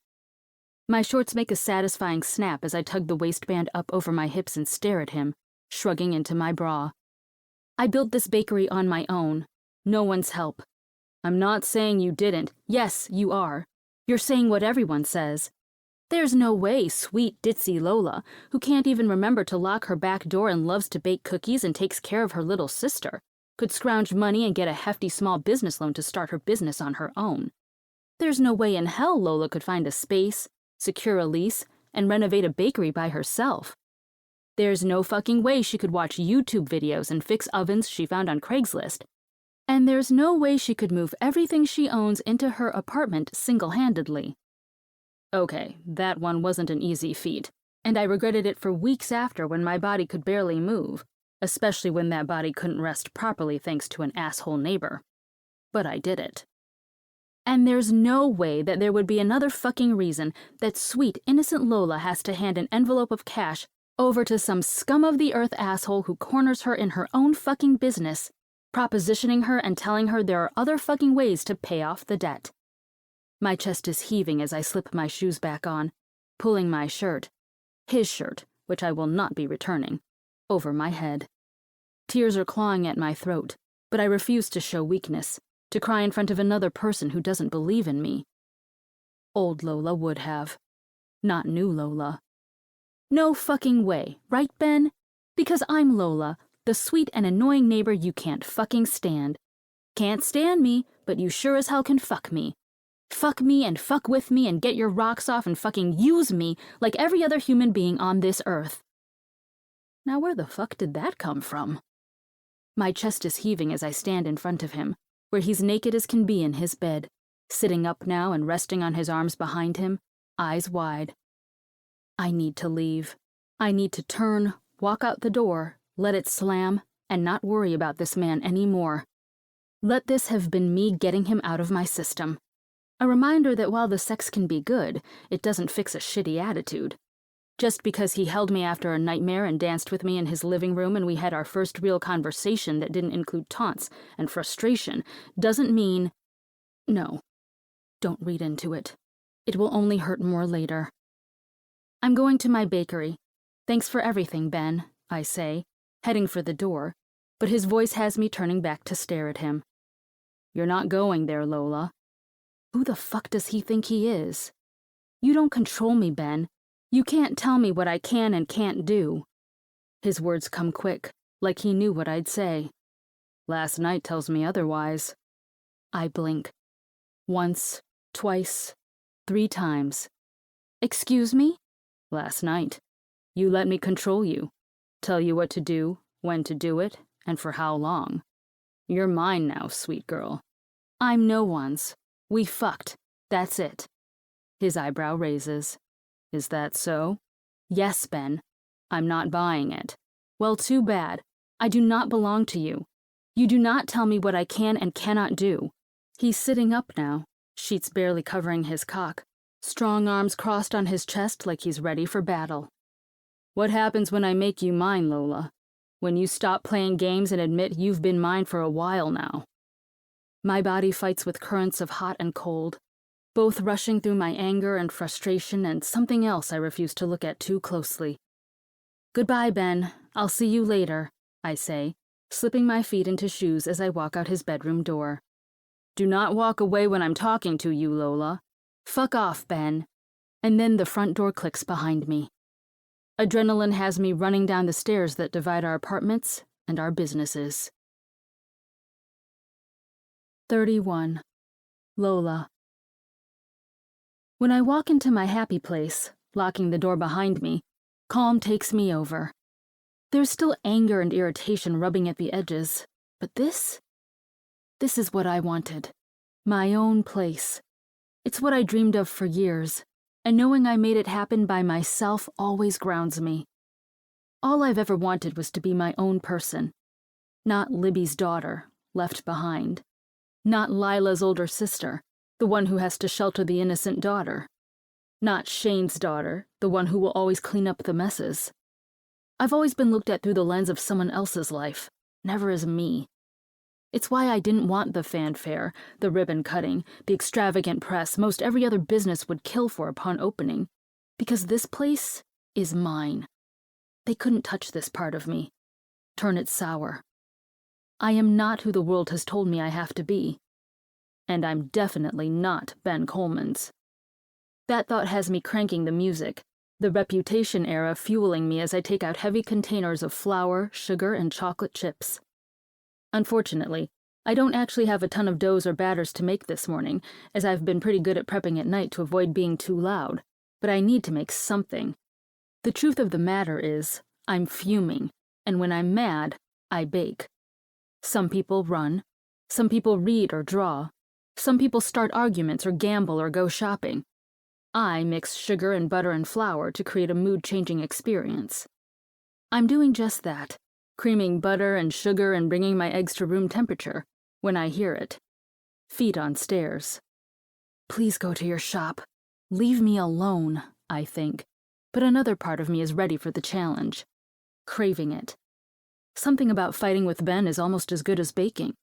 My shorts make a satisfying snap as I tug the waistband up over my hips and stare at him, shrugging into my bra. "I built this bakery on my own. No one's help." "I'm not saying you didn't." "Yes, you are. You're saying what everyone says. There's no way sweet ditzy Lola, who can't even remember to lock her back door and loves to bake cookies and takes care of her little sister, could scrounge money and get a hefty small business loan to start her business on her own. There's no way in hell Lola could find a space, secure a lease, and renovate a bakery by herself. There's no fucking way she could watch YouTube videos and fix ovens she found on Craigslist. And there's no way she could move everything she owns into her apartment single-handedly. Okay, that one wasn't an easy feat. and I regretted it for weeks after when my body could barely move, especially when that body couldn't rest properly thanks to an asshole neighbor. But I did it. And there's no way that there would be another fucking reason that sweet, innocent Lola has to hand an envelope of cash over to some scum-of-the-earth asshole who corners her in her own fucking business, propositioning her and telling her there are other fucking ways to pay off the debt. My chest is heaving as I slip my shoes back on, pulling my shirt, his shirt, which I will not be returning, over my head. Tears are clawing at my throat, but I refuse to show weakness, to cry in front of another person who doesn't believe in me. Old Lola would have. Not new Lola. No fucking way, right, Ben? Because I'm Lola, the sweet and annoying neighbor you can't fucking stand. Can't stand me, but you sure as hell can fuck me. Fuck me and fuck with me and get your rocks off and fucking use me like every other human being on this earth. Now where the fuck did that come from? My chest is heaving as I stand in front of him, where he's naked as can be in his bed, sitting up now and resting on his arms behind him, eyes wide. I need to leave. I need to turn, walk out the door, let it slam, and not worry about this man anymore. Let this have been me getting him out of my system. A reminder that while the sex can be good, it doesn't fix a shitty attitude. Just because he held me after a nightmare and danced with me in his living room and we had our first real conversation that didn't include taunts and frustration doesn't mean... No, don't read into it. It will only hurt more later. I'm going to my bakery. Thanks for everything, Ben, I say, heading for the door, but his voice has me turning back to stare at him. You're not going there, Lola. Who the fuck does he think he is? You don't control me, Ben. You can't tell me what I can and can't do. His words come quick, like he knew what I'd say. Last night tells me otherwise. I blink. Once, twice, 3 times. Excuse me? Last night. You let me control you. Tell you what to do, when to do it, and for how long. You're mine now, sweet girl. I'm no one's. We fucked. That's it. His eyebrow raises. Is that so? Yes, Ben. I'm not buying it. Well, too bad. I do not belong to you. You do not tell me what I can and cannot do. He's sitting up now, sheets barely covering his cock, strong arms crossed on his chest like he's ready for battle. What happens when I make you mine, Lola? When you stop playing games and admit you've been mine for a while now? My body fights with currents of hot and cold, both rushing through my anger and frustration and something else I refuse to look at too closely. Goodbye, Ben. I'll see you later, I say, slipping my feet into shoes as I walk out his bedroom door. Do not walk away when I'm talking to you, Lola. Fuck off, Ben. And then the front door clicks behind me. Adrenaline has me running down the stairs that divide our apartments and our businesses. 31. Lola. When I walk into my happy place, locking the door behind me, calm takes me over. There's still anger and irritation rubbing at the edges, but this is what I wanted. My own place. It's what I dreamed of for years, and knowing I made it happen by myself always grounds me. All I've ever wanted was to be my own person. Not Libby's daughter, left behind. Not Lila's older sister, the one who has to shelter the innocent daughter. Not Shane's daughter, the one who will always clean up the messes. I've always been looked at through the lens of someone else's life, never as me. It's why I didn't want the fanfare, the ribbon cutting, the extravagant press most every other business would kill for upon opening, because this place is mine. They couldn't touch this part of me, turn it sour. I am not who the world has told me I have to be. And I'm definitely not Ben Coleman's. That thought has me cranking the music, the Reputation era fueling me as I take out heavy containers of flour, sugar, and chocolate chips. Unfortunately, I don't actually have a ton of doughs or batters to make this morning, as I've been pretty good at prepping at night to avoid being too loud, but I need to make something. The truth of the matter is, I'm fuming, and when I'm mad, I bake. Some people run. Some people read or draw. Some people start arguments or gamble or go shopping. I mix sugar and butter and flour to create a mood-changing experience. I'm doing just that, creaming butter and sugar and bringing my eggs to room temperature, when I hear it. Feet on stairs. Please go to your shop. Leave me alone, I think, but another part of me is ready for the challenge. Craving it. Something about fighting with Ben is almost as good as baking.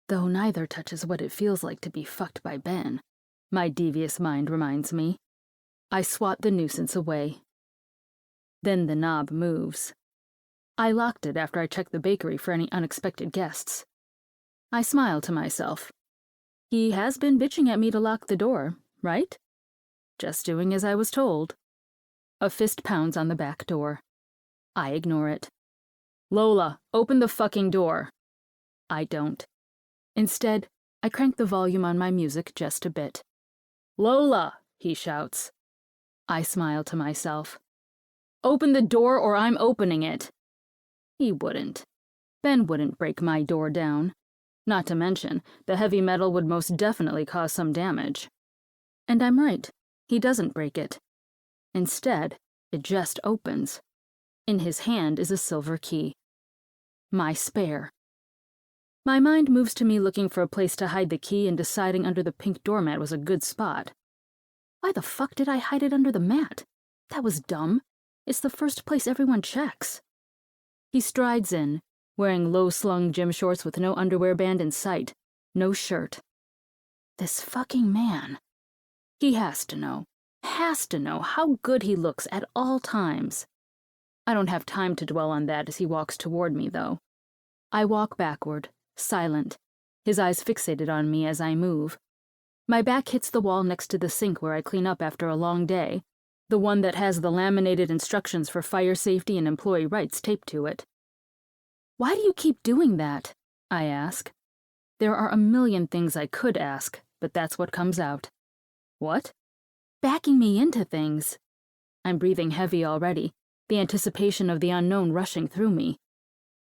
Though neither touches what it feels like to be fucked by Ben, my devious mind reminds me. I swat the nuisance away. Then the knob moves. I locked it after I checked the bakery for any unexpected guests. I smile to myself. He has been bitching at me to lock the door, right? Just doing as I was told. A fist pounds on the back door. I ignore it. Lola, open the fucking door. I don't. Instead, I crank the volume on my music just a bit. Lola, he shouts. I smile to myself. Open the door or I'm opening it. He wouldn't. Ben wouldn't break my door down. Not to mention, the heavy metal would most definitely cause some damage. And I'm right. He doesn't break it. Instead, it just opens. In his hand is a silver key. My spare. My mind moves to me looking for a place to hide the key and deciding under the pink doormat was a good spot. Why the fuck did I hide it under the mat? That was dumb. It's the first place everyone checks. He strides in, wearing low-slung gym shorts with no underwear band in sight, no shirt. This fucking man. He has to know how good he looks at all times. I don't have time to dwell on that as he walks toward me, though. I walk backward, silent, his eyes fixated on me as I move. My back hits the wall next to the sink where I clean up after a long day, the one that has the laminated instructions for fire safety and employee rights taped to it. Why do you keep doing that? I ask. There are a million things I could ask, but that's what comes out. What? Backing me into things. I'm breathing heavy already, the anticipation of the unknown rushing through me.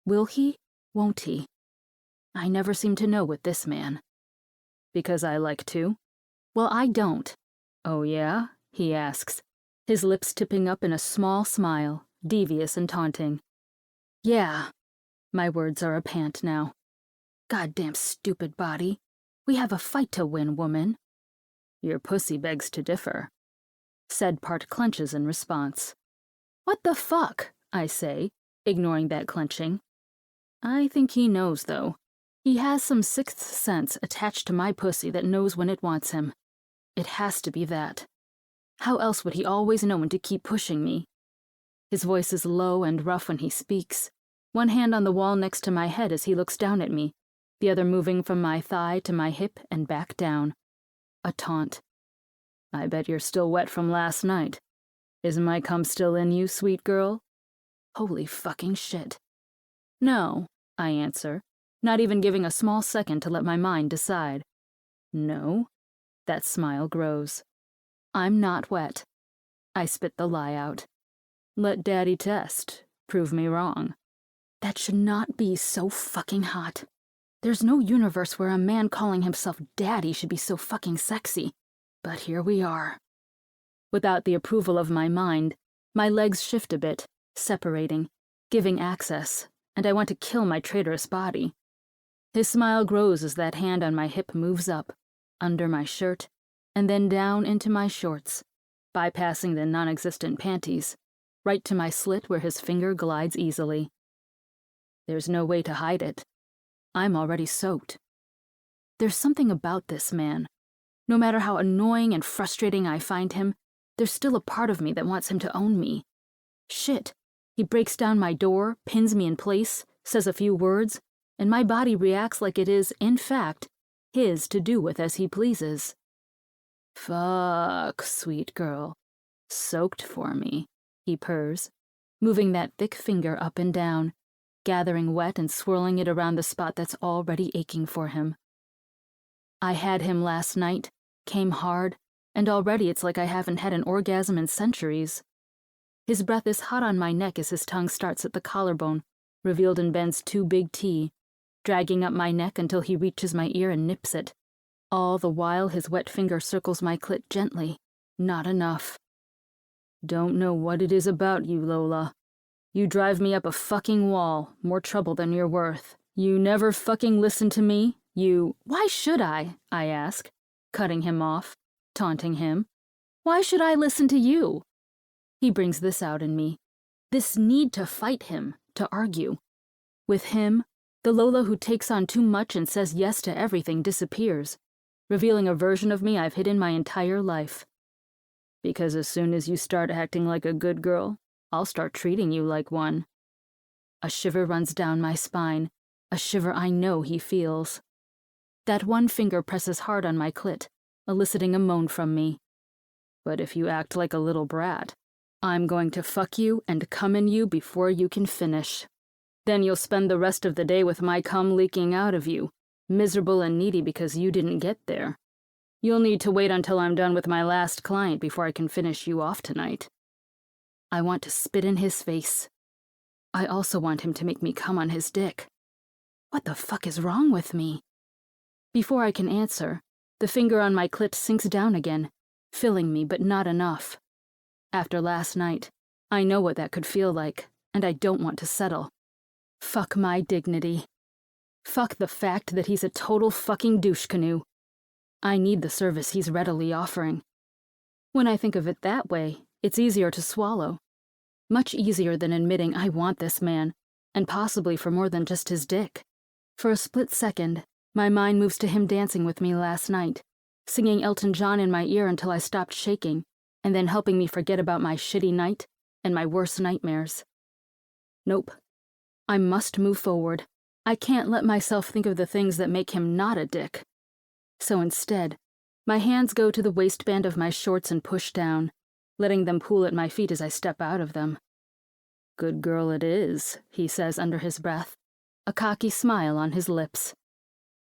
Will he? Won't he? I never seem to know with this man. Because I like to? Well, I don't. Oh yeah? He asks, his lips tipping up in a small smile, devious and taunting. Yeah. My words are a pant now. Goddamn stupid body. We have a fight to win, woman. Your pussy begs to differ. Said part clenches in response. What the fuck? I say, ignoring that clenching. I think he knows, though. He has some sixth sense attached to my pussy that knows when it wants him. It has to be that. How else would he always know when to keep pushing me? His voice is low and rough when he speaks, one hand on the wall next to my head as he looks down at me, the other moving from my thigh to my hip and back down. A taunt. I bet you're still wet from last night. Is my cum still in you, sweet girl? Holy fucking shit. No, I answer, not even giving a small second to let my mind decide. No? That smile grows. I'm not wet. I spit the lie out. Let Daddy test. Prove me wrong. That should not be so fucking hot. There's no universe where a man calling himself Daddy should be so fucking sexy. But here we are. Without the approval of my mind, my legs shift a bit, separating, giving access, and I want to kill my traitorous body. His smile grows as that hand on my hip moves up, under my shirt, and then down into my shorts, bypassing the non-existent panties, right to my slit where his finger glides easily. There's no way to hide it. I'm already soaked. There's something about this man. No matter how annoying and frustrating I find him, there's still a part of me that wants him to own me. Shit. He breaks down my door, pins me in place, says a few words, and my body reacts like it is, in fact, his to do with as he pleases. Fuck, sweet girl. Soaked for me, he purrs, moving that thick finger up and down, gathering wet and swirling it around the spot that's already aching for him. I had him last night, came hard, and already it's like I haven't had an orgasm in centuries. His breath is hot on my neck as his tongue starts at the collarbone, revealed in Ben's too big T, dragging up my neck until he reaches my ear and nips it. All the while his wet finger circles my clit gently, not enough. Don't know what it is about you, Lola. You drive me up a fucking wall, more trouble than you're worth. You never fucking listen to me. Why should I ask, cutting him off, taunting him. Why should I listen to you? He brings this out in me, this need to fight him, to argue. With him, the Lola who takes on too much and says yes to everything disappears, revealing a version of me I've hidden my entire life. Because as soon as you start acting like a good girl, I'll start treating you like one. A shiver runs down my spine, a shiver I know he feels. That one finger presses hard on my clit, eliciting a moan from me. But if you act like a little brat, I'm going to fuck you and cum in you before you can finish. Then you'll spend the rest of the day with my cum leaking out of you, miserable and needy because you didn't get there. You'll need to wait until I'm done with my last client before I can finish you off tonight. I want to spit in his face. I also want him to make me cum on his dick. What the fuck is wrong with me? Before I can answer, the finger on my clit sinks down again, filling me but not enough. After last night, I know what that could feel like, and I don't want to settle. Fuck my dignity. Fuck the fact that he's a total fucking douche canoe. I need the service he's readily offering. When I think of it that way, it's easier to swallow. Much easier than admitting I want this man, and possibly for more than just his dick. For a split second, my mind moves to him dancing with me last night, singing Elton John in my ear until I stopped shaking, and then helping me forget about my shitty night and my worst nightmares. Nope. I must move forward. I can't let myself think of the things that make him not a dick. So instead, my hands go to the waistband of my shorts and push down, letting them pool at my feet as I step out of them. Good girl it is, he says under his breath, a cocky smile on his lips.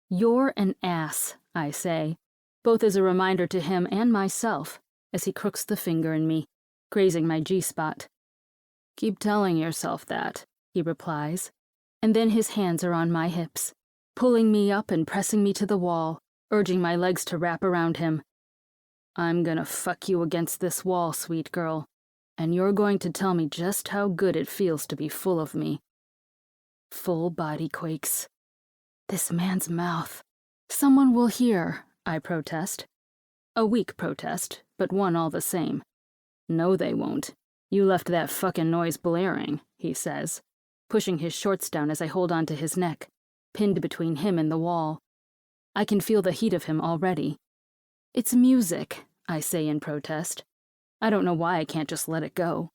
You're an ass, I say, both as a reminder to him and myself, as he crooks the finger in me, grazing my G-spot. Keep telling yourself that, he replies, and then his hands are on my hips, pulling me up and pressing me to the wall, urging my legs to wrap around him. I'm gonna fuck you against this wall, sweet girl, and you're going to tell me just how good it feels to be full of me. Full body quakes. This man's mouth. Someone will hear, I protest. A weak protest, but one all the same. No, they won't. You left that fucking noise blaring, he says, pushing his shorts down as I hold onto his neck, pinned between him and the wall. I can feel the heat of him already. It's music, I say in protest. I don't know why I can't just let it go.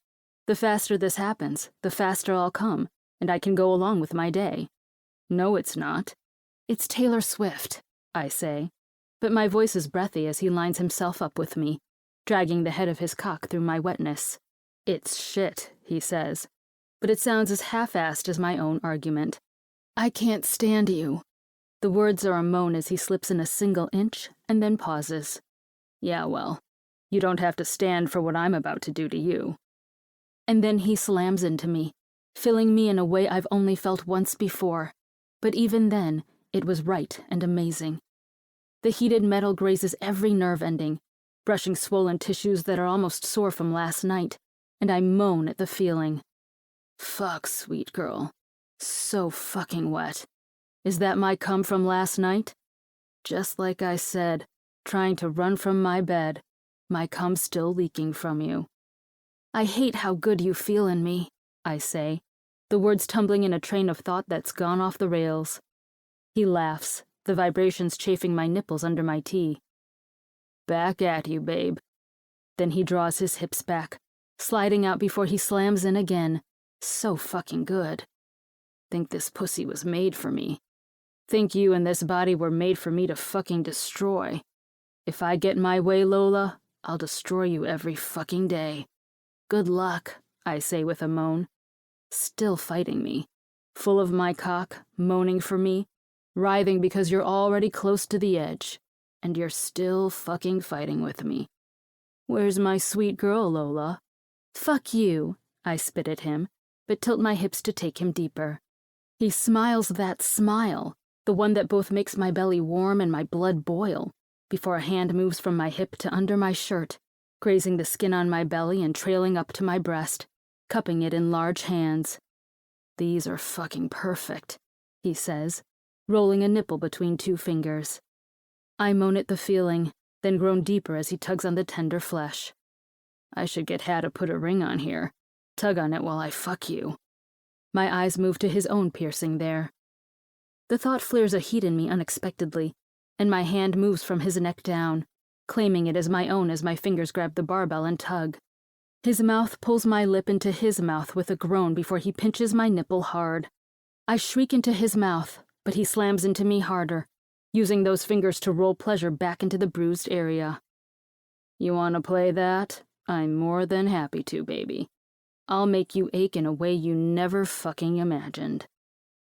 The faster this happens, the faster I'll come, and I can go along with my day. No, it's not. It's Taylor Swift, I say, but my voice is breathy as he lines himself up with me, dragging the head of his cock through my wetness. It's shit, he says, but it sounds as half-assed as my own argument. I can't stand you. The words are a moan as he slips in a single inch and then pauses. Yeah, well, you don't have to stand for what I'm about to do to you. And then he slams into me, filling me in a way I've only felt once before, but even then, it was right and amazing. The heated metal grazes every nerve ending, brushing swollen tissues that are almost sore from last night, and I moan at the feeling. Fuck, sweet girl. So fucking wet. Is that my cum from last night? Just like I said, trying to run from my bed, my cum still leaking from you. I hate how good you feel in me, I say, the words tumbling in a train of thought that's gone off the rails. He laughs, the vibrations chafing my nipples under my tee. Back at you, babe. Then he draws his hips back, sliding out before he slams in again. So fucking good. Think this pussy was made for me. Think you and this body were made for me to fucking destroy. If I get my way, Lola, I'll destroy you every fucking day. Good luck, I say with a moan. Still fighting me. Full of my cock, moaning for me, writhing because you're already close to the edge, and you're still fucking fighting with me. Where's my sweet girl, Lola? Fuck you, I spit at him, but tilt my hips to take him deeper. He smiles that smile, the one that both makes my belly warm and my blood boil, before a hand moves from my hip to under my shirt, grazing the skin on my belly and trailing up to my breast, cupping it in large hands. "These are fucking perfect," he says, rolling a nipple between 2 fingers. I moan at the feeling, then groan deeper as he tugs on the tender flesh. "I should get Hat to put a ring on here. Tug on it while I fuck you." My eyes move to his own piercing there. The thought flares a heat in me unexpectedly, and my hand moves from his neck down, claiming it as my own as my fingers grab the barbell and tug. His mouth pulls my lip into his mouth with a groan before he pinches my nipple hard. I shriek into his mouth, but he slams into me harder, using those fingers to roll pleasure back into the bruised area. "You want to play that? I'm more than happy to, baby. I'll make you ache in a way you never fucking imagined."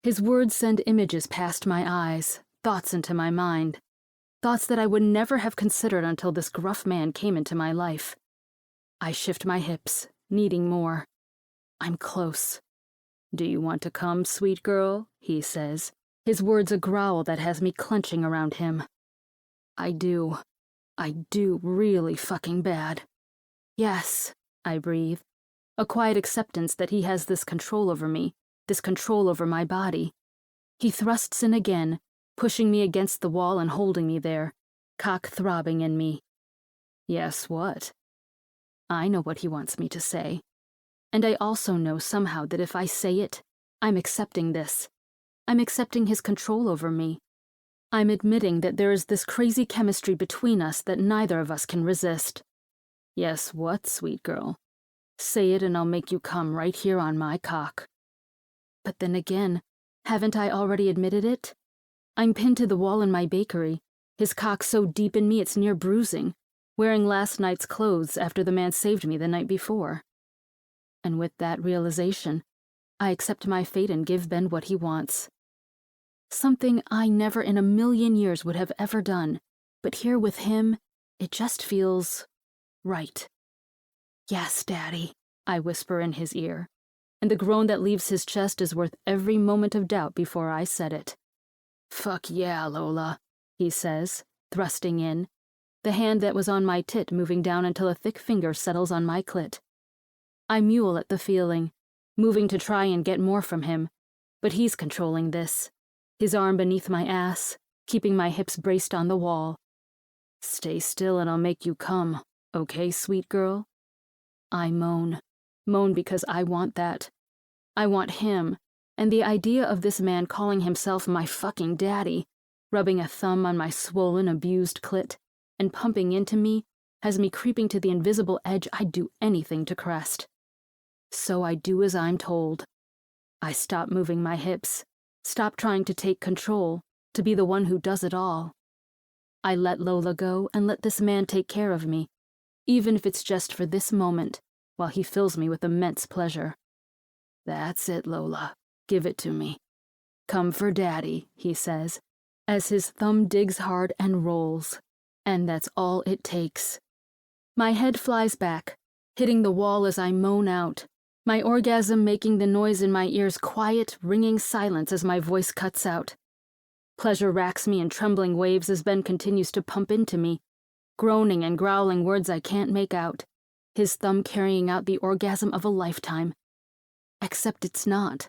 His words send images past my eyes, thoughts into my mind. Thoughts that I would never have considered until this gruff man came into my life. I shift my hips, needing more. I'm close. "Do you want to come, sweet girl?" he says, his words a growl that has me clenching around him. I do really fucking bad. "Yes," I breathe, a quiet acceptance that he has this control over me, this control over my body. He thrusts in again, pushing me against the wall and holding me there, cock throbbing in me. "Yes, what?" I know what he wants me to say. And I also know somehow that if I say it, I'm accepting this. I'm accepting his control over me. I'm admitting that there is this crazy chemistry between us that neither of us can resist. "Yes, what, sweet girl? Say it and I'll make you come right here on my cock." But then again, haven't I already admitted it? I'm pinned to the wall in my bakery, his cock so deep in me it's near bruising, wearing last night's clothes after the man saved me the night before. And with that realization, I accept my fate and give Ben what he wants. Something I never in a million years would have ever done, but here with him, it just feels right. "Yes, Daddy," I whisper in his ear, and the groan that leaves his chest is worth every moment of doubt before I said it. "Fuck yeah, Lola," he says, thrusting in, the hand that was on my tit moving down until a thick finger settles on my clit. I mule at the feeling, moving to try and get more from him, but he's controlling this, his arm beneath my ass, keeping my hips braced on the wall. "Stay still and I'll make you come, okay, sweet girl?" I moan because I want that. I want him, and the idea of this man calling himself my fucking daddy, rubbing a thumb on my swollen, abused clit, and pumping into me, has me creeping to the invisible edge I'd do anything to crest. So I do as I'm told. I stop moving my hips, stop trying to take control, to be the one who does it all. I let Lola go and let this man take care of me, even if it's just for this moment, while he fills me with immense pleasure. "That's it, Lola. Give it to me. Come for Daddy," he says, as his thumb digs hard and rolls. And that's all it takes. My head flies back, hitting the wall as I moan out, my orgasm making the noise in my ears quiet, ringing silence as my voice cuts out. Pleasure racks me in trembling waves as Ben continues to pump into me, groaning and growling words I can't make out, his thumb carrying out the orgasm of a lifetime. Except it's not.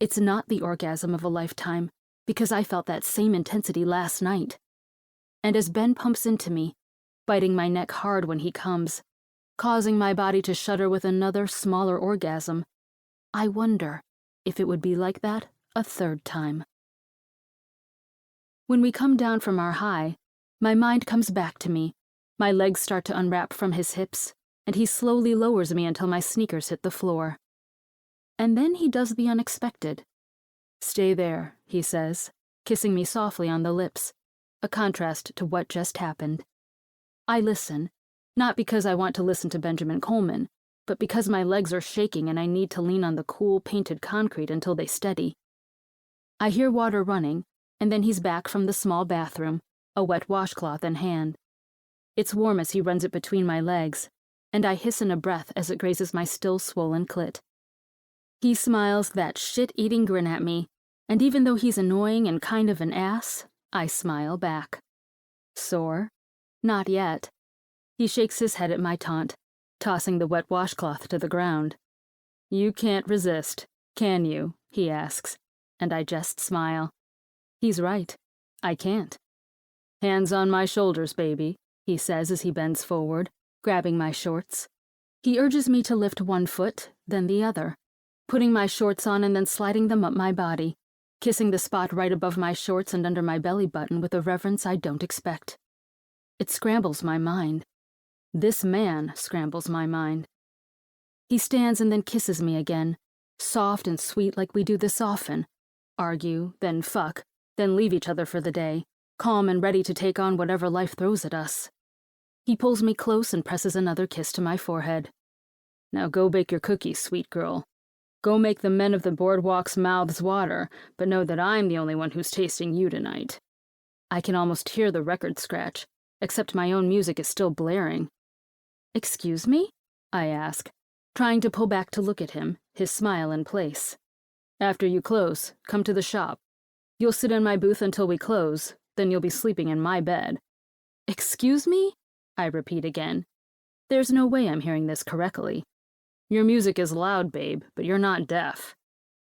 It's not the orgasm of a lifetime, because I felt that same intensity last night. And as Ben pumps into me, biting my neck hard when he comes, causing my body to shudder with another, smaller orgasm, I wonder if it would be like that a third time. When we come down from our high, my mind comes back to me, my legs start to unwrap from his hips, and he slowly lowers me until my sneakers hit the floor. And then he does the unexpected. "Stay there," he says, kissing me softly on the lips, a contrast to what just happened. I listen, not because I want to listen to Benjamin Coleman, but because my legs are shaking and I need to lean on the cool, painted concrete until they steady. I hear water running, and then he's back from the small bathroom, a wet washcloth in hand. It's warm as he runs it between my legs, and I hiss in a breath as it grazes my still swollen clit. He smiles that shit-eating grin at me, and even though he's annoying and kind of an ass, I smile back. Sore? Not yet. He shakes his head at my taunt, tossing the wet washcloth to the ground. You can't resist, can you? He asks, and I just smile. He's right. I can't. Hands on my shoulders, baby, he says as he bends forward, grabbing my shorts. He urges me to lift one foot, then the other, putting my shorts on and then sliding them up my body, kissing the spot right above my shorts and under my belly button with a reverence I don't expect. It scrambles my mind. This man scrambles my mind. He stands and then kisses me again, soft and sweet like we do this often. Argue, then fuck, then leave each other for the day, calm and ready to take on whatever life throws at us. He pulls me close and presses another kiss to my forehead. Now go bake your cookies, sweet girl. Go make the men of the boardwalk's mouths water, but know that I'm the only one who's tasting you tonight. I can almost hear the record scratch, except my own music is still blaring. Excuse me? I ask, trying to pull back to look at him, his smile in place. After you close, come to the shop. You'll sit in my booth until we close, then you'll be sleeping in my bed. Excuse me? I repeat again. There's no way I'm hearing this correctly. Your music is loud, babe, but you're not deaf.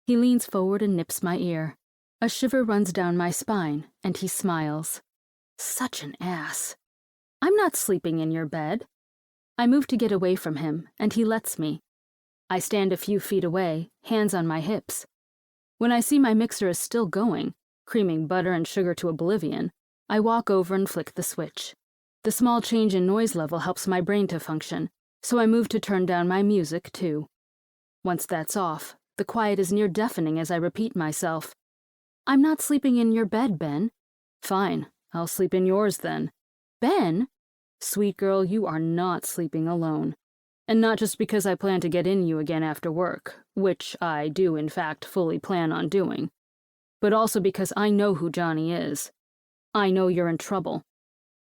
He leans forward and nips my ear. A shiver runs down my spine, and he smiles. Such an ass. I'm not sleeping in your bed. I move to get away from him, and he lets me. I stand a few feet away, hands on my hips. When I see my mixer is still going, creaming butter and sugar to oblivion, I walk over and flick the switch. The small change in noise level helps my brain to function, so I move to turn down my music, too. Once that's off, the quiet is near deafening as I repeat myself. I'm not sleeping in your bed, Ben. Fine, I'll sleep in yours then. Ben? Sweet girl, you are not sleeping alone. And not just because I plan to get in you again after work, which I do in fact fully plan on doing, but also because I know who Johnny is. I know you're in trouble.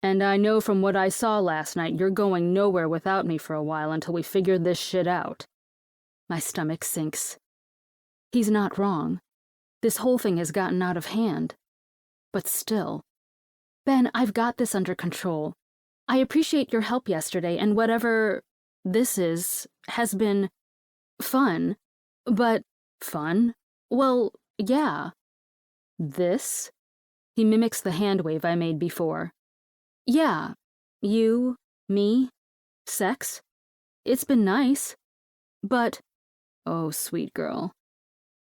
And I know from what I saw last night you're going nowhere without me for a while until we figure this shit out. My stomach sinks. He's not wrong. This whole thing has gotten out of hand. But still. Ben, I've got this under control. I appreciate your help yesterday, and whatever this is has been fun. But fun? Well, yeah. This? He mimics the hand wave I made before. Yeah, you, me, sex. It's been nice. But, oh, sweet girl.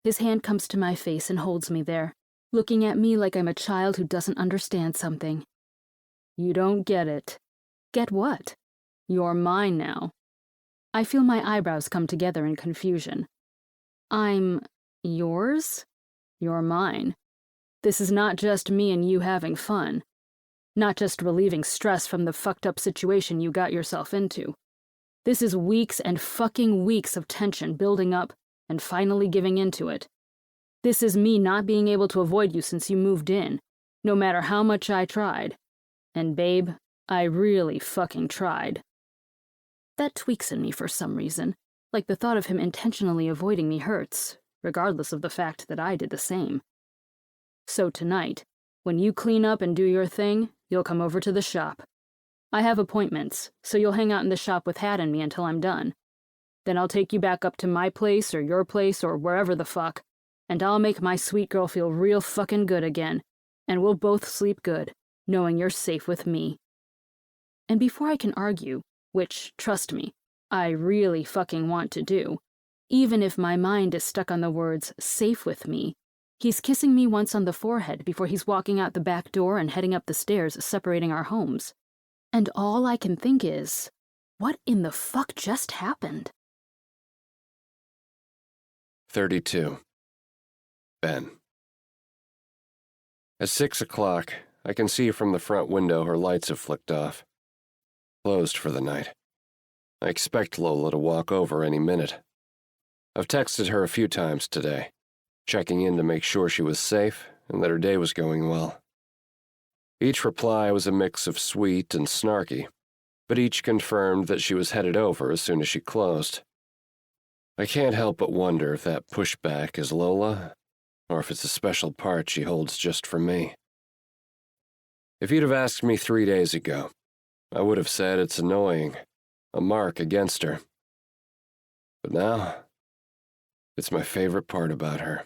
His hand comes to my face and holds me there, looking at me like I'm a child who doesn't understand something. You don't get it. Get what? You're mine now. I feel my eyebrows come together in confusion. I'm yours? You're mine. This is not just me and you having fun. Not just relieving stress from the fucked up situation you got yourself into. This is weeks and fucking weeks of tension building up and finally giving into it. This is me not being able to avoid you since you moved in, no matter how much I tried. And babe, I really fucking tried. That tweaks in me for some reason, like the thought of him intentionally avoiding me hurts, regardless of the fact that I did the same. So tonight, when you clean up and do your thing, you'll come over to the shop. I have appointments, so you'll hang out in the shop with Hat and me until I'm done. Then I'll take you back up to my place or your place or wherever the fuck, and I'll make my sweet girl feel real fucking good again, and we'll both sleep good, knowing you're safe with me. And before I can argue, which, trust me, I really fucking want to do, even if my mind is stuck on the words safe with me, he's kissing me once on the forehead before he's walking out the back door and heading up the stairs separating our homes. And all I can think is, what in the fuck just happened? 32. Ben. At 6 o'clock, I can see from the front window her lights have flicked off. Closed for the night. I expect Lola to walk over any minute. I've texted her a few times today, checking in to make sure she was safe and that her day was going well. Each reply was a mix of sweet and snarky, but each confirmed that she was headed over as soon as she closed. I can't help but wonder if that pushback is Lola, or if it's a special part she holds just for me. If you'd have asked me 3 days ago, I would have said it's annoying, a mark against her. But now, it's my favorite part about her.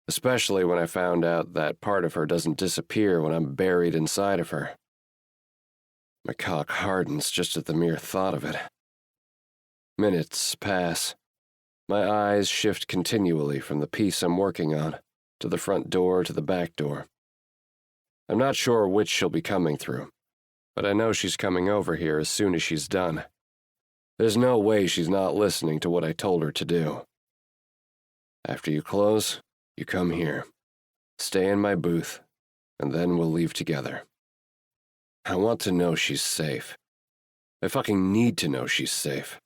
Especially when I found out that part of her doesn't disappear when I'm buried inside of her. My cock hardens just at the mere thought of it. Minutes pass. My eyes shift continually from the piece I'm working on, to the front door to the back door. I'm not sure which she'll be coming through, but I know she's coming over here as soon as she's done. There's no way she's not listening to what I told her to do. After you close, you come here. Stay in my booth, and then we'll leave together. I want to know she's safe. I fucking need to know she's safe.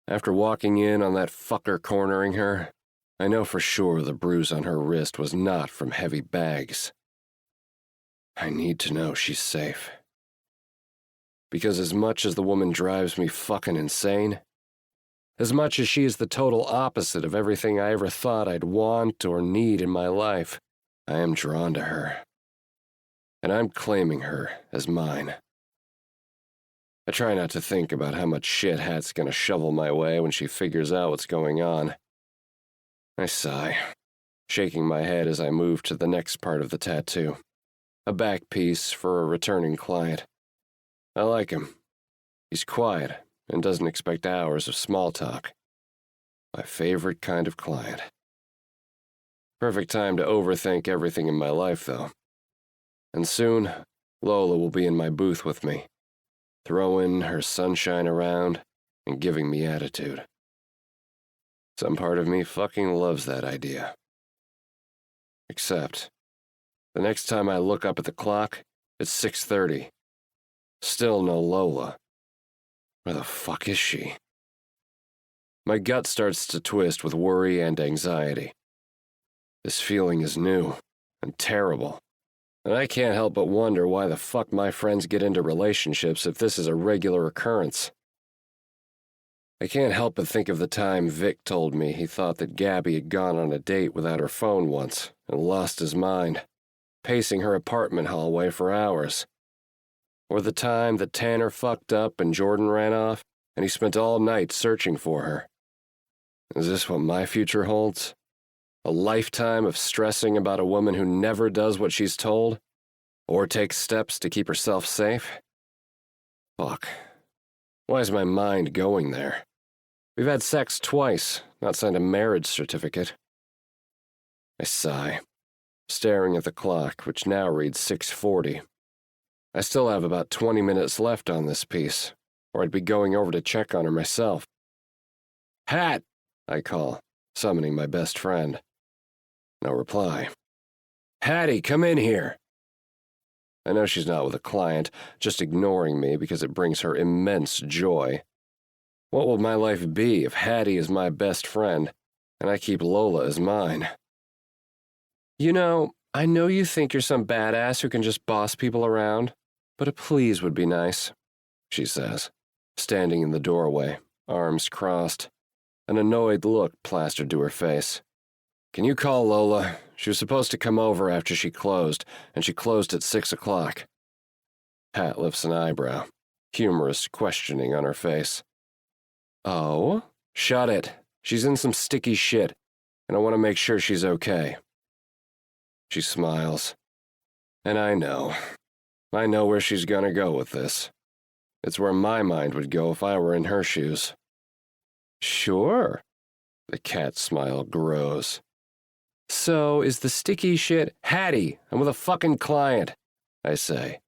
After walking in on that fucker cornering her, I know for sure the bruise on her wrist was not from heavy bags. I need to know she's safe. Because as much as the woman drives me fucking insane, as much as she is the total opposite of everything I ever thought I'd want or need in my life, I am drawn to her. And I'm claiming her as mine. I try not to think about how much shit Hat's gonna shovel my way when she figures out what's going on. I sigh, shaking my head as I move to the next part of the tattoo. A back piece for a returning client. I like him. He's quiet and doesn't expect hours of small talk. My favorite kind of client. Perfect time to overthink everything in my life, though. And soon, Lola will be in my booth with me, throwing her sunshine around and giving me attitude. Some part of me fucking loves that idea. Except, the next time I look up at the clock, it's 6:30. Still no Lola. Where the fuck is she? My gut starts to twist with worry and anxiety. This feeling is new and terrible, and I can't help but wonder why the fuck my friends get into relationships if this is a regular occurrence. I can't help but think of the time Vic told me he thought that Gabby had gone on a date without her phone once and lost his mind, pacing her apartment hallway for hours. Or the time that Tanner fucked up and Jordan ran off, and he spent all night searching for her. Is this what my future holds? A lifetime of stressing about a woman who never does what she's told, or takes steps to keep herself safe? Fuck. Why is my mind going there? We've had sex twice, not signed a marriage certificate. I sigh, staring at the clock, which now reads 6:40. I still have about 20 minutes left on this piece, or I'd be going over to check on her myself. Hat, I call, summoning my best friend. No reply. Hattie, come in here. I know she's not with a client, just ignoring me because it brings her immense joy. What will my life be if Hattie is my best friend, and I keep Lola as mine? You know, I know you think you're some badass who can just boss people around, but a please would be nice, she says, standing in the doorway, arms crossed, an annoyed look plastered to her face. Can you call Lola? She was supposed to come over after she closed, and she closed at 6 o'clock. Pat lifts an eyebrow, humorous questioning on her face. Oh? Shut it. She's in some sticky shit, and I want to make sure she's okay. She smiles. And I know where she's gonna go with this. It's where my mind would go if I were in her shoes. Sure. The cat smile grows. So, is the sticky shit Hattie? I'm with a fucking client, I say,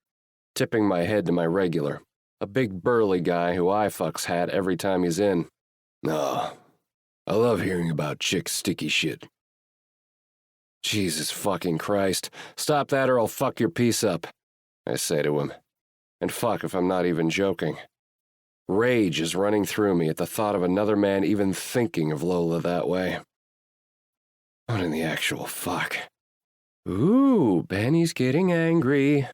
tipping my head to my regular, a big burly guy who eye fucks Hat every time he's in. No, I love hearing about chicks' sticky shit. Jesus fucking Christ, stop that or I'll fuck your piece up, I say to him. And fuck if I'm not even joking. Rage is running through me at the thought of another man even thinking of Lola that way. What in the actual fuck? Ooh, Benny's getting angry,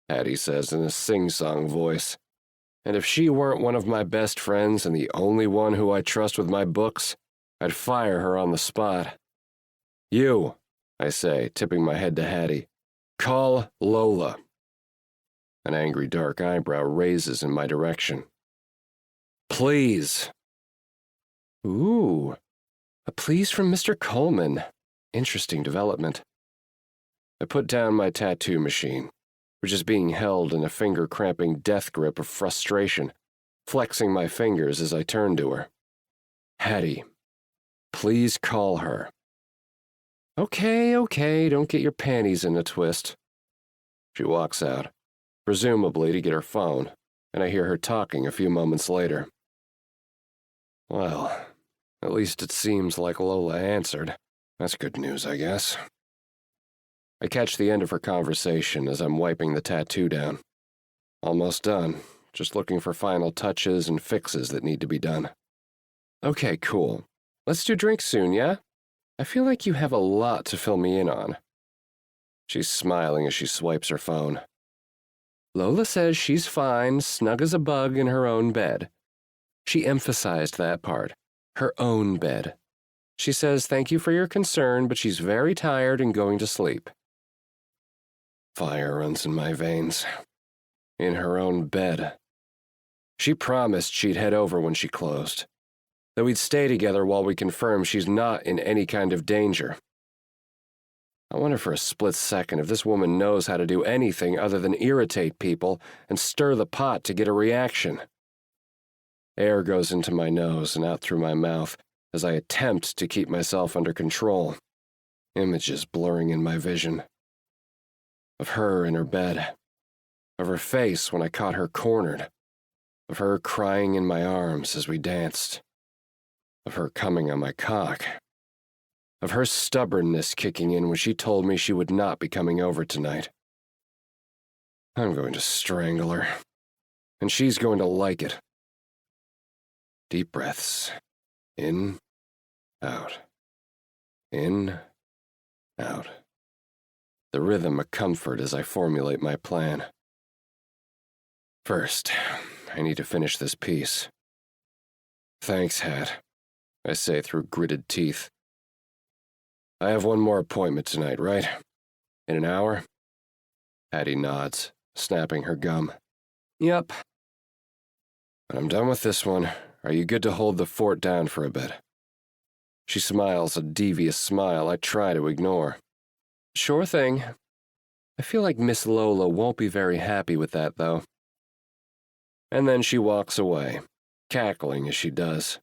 Hattie says in a sing-song voice. And if she weren't one of my best friends and the only one who I trust with my books, I'd fire her on the spot. You, I say, tipping my head to Hattie, call Lola. An angry dark eyebrow raises in my direction. Please. Ooh, a please from Mr. Coleman. Interesting development. I put down my tattoo machine, which is being held in a finger-cramping death grip of frustration, flexing my fingers as I turn to her. Hattie, please call her. Okay, don't get your panties in a twist. She walks out, presumably to get her phone, and I hear her talking a few moments later. Well, at least it seems like Lola answered. That's good news, I guess. I catch the end of her conversation as I'm wiping the tattoo down. Almost done, just looking for final touches and fixes that need to be done. Okay, cool. Let's do drinks soon, yeah? I feel like you have a lot to fill me in on. She's smiling as she swipes her phone. Lola says she's fine, snug as a bug in her own bed. She emphasized that part. Her own bed. She says thank you for your concern, but she's very tired and going to sleep. Fire runs in my veins. In her own bed. She promised she'd head over when she closed, that we'd stay together while we confirm she's not in any kind of danger. I wonder for a split second if this woman knows how to do anything other than irritate people and stir the pot to get a reaction. Air goes into my nose and out through my mouth as I attempt to keep myself under control. Images blurring in my vision. Of her in her bed. Of her face when I caught her cornered. Of her crying in my arms as we danced. Of her coming on my cock. Of her stubbornness kicking in when she told me she would not be coming over tonight. I'm going to strangle her. And she's going to like it. Deep breaths. In, out. In, out. The rhythm a comfort as I formulate my plan. First, I need to finish this piece. Thanks, Hat, I say through gritted teeth. I have one more appointment tonight, right? In an hour? Hattie nods, snapping her gum. Yep. When I'm done with this one, are you good to hold the fort down for a bit? She smiles a devious smile I try to ignore. Sure thing. I feel like Miss Lola won't be very happy with that, though. And then she walks away, cackling as she does,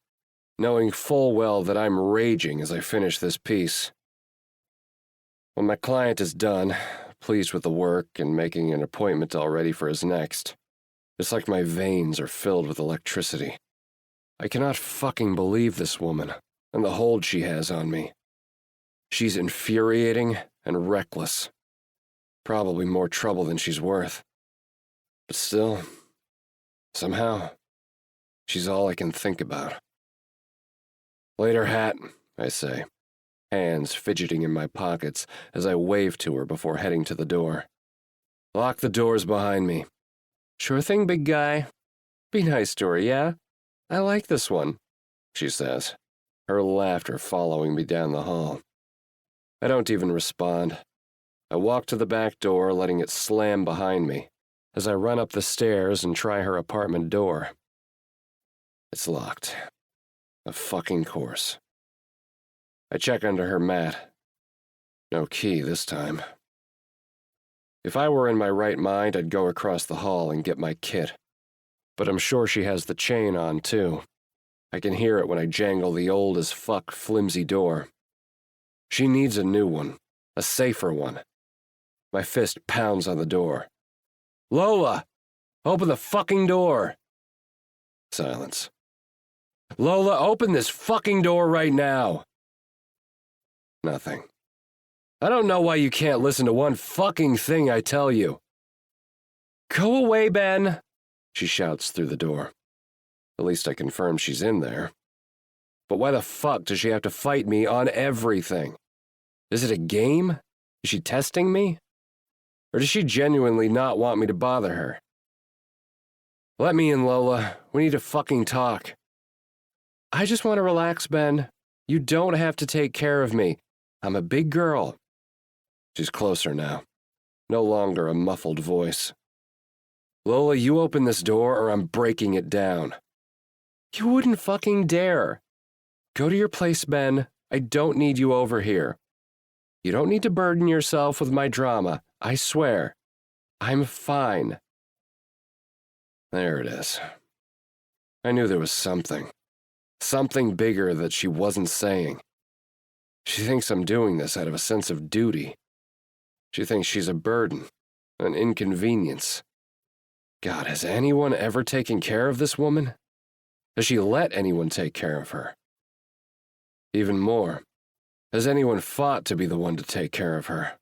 knowing full well that I'm raging as I finish this piece. When my client is done, pleased with the work and making an appointment already for his next, it's like my veins are filled with electricity. I cannot fucking believe this woman and the hold she has on me. She's infuriating and reckless. Probably more trouble than she's worth. But still, somehow, she's all I can think about. Later, Hat, I say, hands fidgeting in my pockets as I wave to her before heading to the door. Lock the doors behind me. Sure thing, big guy. Be nice to her, yeah? I like this one, she says, her laughter following me down the hall. I don't even respond. I walk to the back door, letting it slam behind me, as I run up the stairs and try her apartment door. It's locked. Of fucking course. I check under her mat. No key this time. If I were in my right mind, I'd go across the hall and get my kit. But I'm sure she has the chain on, too. I can hear it when I jangle the old-as-fuck flimsy door. She needs a new one, a safer one. My fist pounds on the door. Lola! Open the fucking door! Silence. Lola, open this fucking door right now! Nothing. I don't know why you can't listen to one fucking thing I tell you. Go away, Ben, she shouts through the door. At least I confirm she's in there. But why the fuck does she have to fight me on everything? Is it a game? Is she testing me? Or does she genuinely not want me to bother her? Let me in, Lola. We need to fucking talk. I just want to relax, Ben. You don't have to take care of me. I'm a big girl. She's closer now. No longer a muffled voice. Lola, you open this door or I'm breaking it down. You wouldn't fucking dare. Go to your place, Ben. I don't need you over here. You don't need to burden yourself with my drama. I swear. I'm fine. There it is. I knew there was something. Something bigger that she wasn't saying. She thinks I'm doing this out of a sense of duty. She thinks she's a burden, an inconvenience. God, has anyone ever taken care of this woman? Has she let anyone take care of her? Even more, has anyone fought to be the one to take care of her?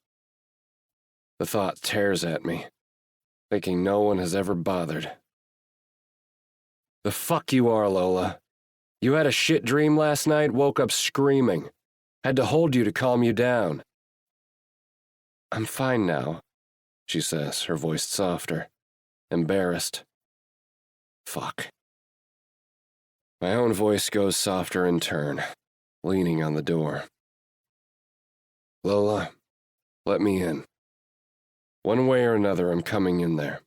The thought tears at me, thinking no one has ever bothered. The fuck you are, Lola. You had a shit dream last night, woke up screaming. Had to hold you to calm you down. I'm fine now, she says, her voice softer. Embarrassed. Fuck. My own voice goes softer in turn, leaning on the door. Lola, let me in. One way or another, I'm coming in there.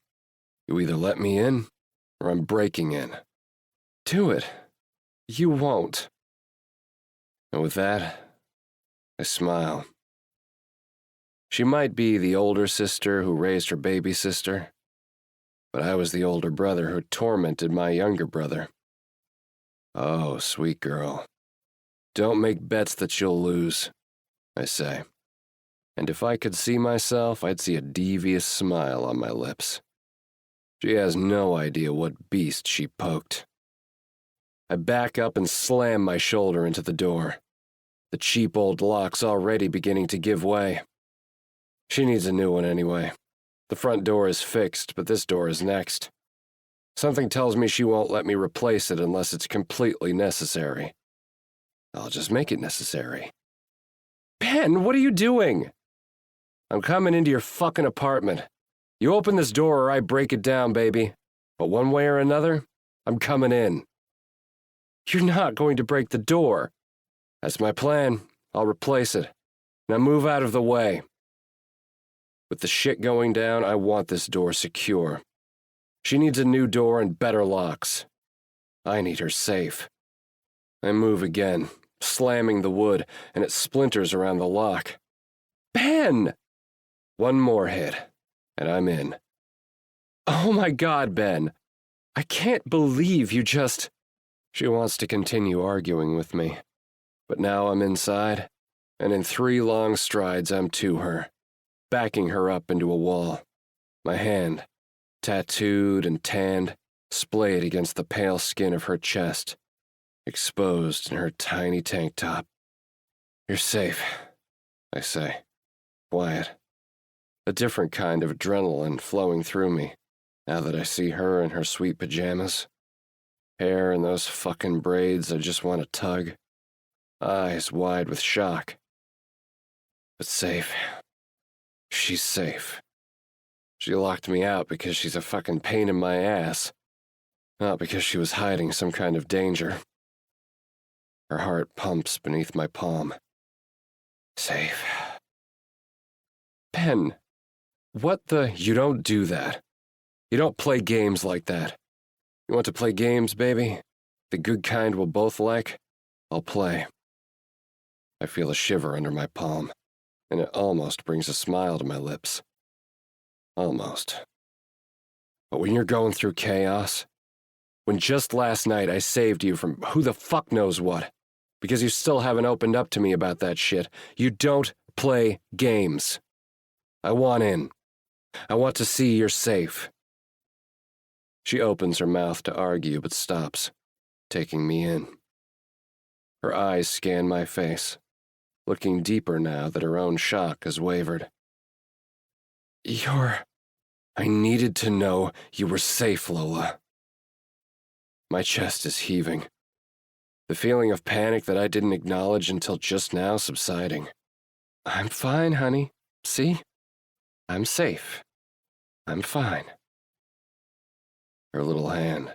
You either let me in, or I'm breaking in. Do it. You won't. And with that, I smile. She might be the older sister who raised her baby sister, but I was the older brother who tormented my younger brother. Oh, sweet girl. Don't make bets that you'll lose, I say. And if I could see myself, I'd see a devious smile on my lips. She has no idea what beast she poked. I back up and slam my shoulder into the door. The cheap old lock's already beginning to give way. She needs a new one anyway. The front door is fixed, but this door is next. Something tells me she won't let me replace it unless it's completely necessary. I'll just make it necessary. Ben, what are you doing? I'm coming into your fucking apartment. You open this door or I break it down, baby. But one way or another, I'm coming in. You're not going to break the door. That's my plan. I'll replace it. Now move out of the way. With the shit going down, I want this door secure. She needs a new door and better locks. I need her safe. I move again, slamming the wood, and it splinters around the lock. Ben! One more hit, and I'm in. Oh my God, Ben. I can't believe you just... She wants to continue arguing with me, but now I'm inside, and in 3 long strides I'm to her, backing her up into a wall. My hand, tattooed and tanned, splayed against the pale skin of her chest, exposed in her tiny tank top. You're safe, I say, quiet. A different kind of adrenaline flowing through me, now that I see her in her sweet pajamas. Hair in those fucking braids I just want to tug. Eyes wide with shock. But safe. She's safe. She locked me out because she's a fucking pain in my ass, not because she was hiding some kind of danger. Her heart pumps beneath my palm. Safe. Ben, what the... You don't do that. You don't play games like that. You want to play games, baby? The good kind we'll both like? I'll play. I feel a shiver under my palm, and it almost brings a smile to my lips. Almost. But when you're going through chaos, when just last night I saved you from who the fuck knows what, because you still haven't opened up to me about that shit, you don't play games. I want in. I want to see you're safe. She opens her mouth to argue but stops, taking me in. Her eyes scan my face, looking deeper now that her own shock has wavered. I needed to know you were safe, Lola. My chest is heaving. The feeling of panic that I didn't acknowledge until just now subsiding. I'm fine, honey. See? I'm safe. I'm fine. Her little hand,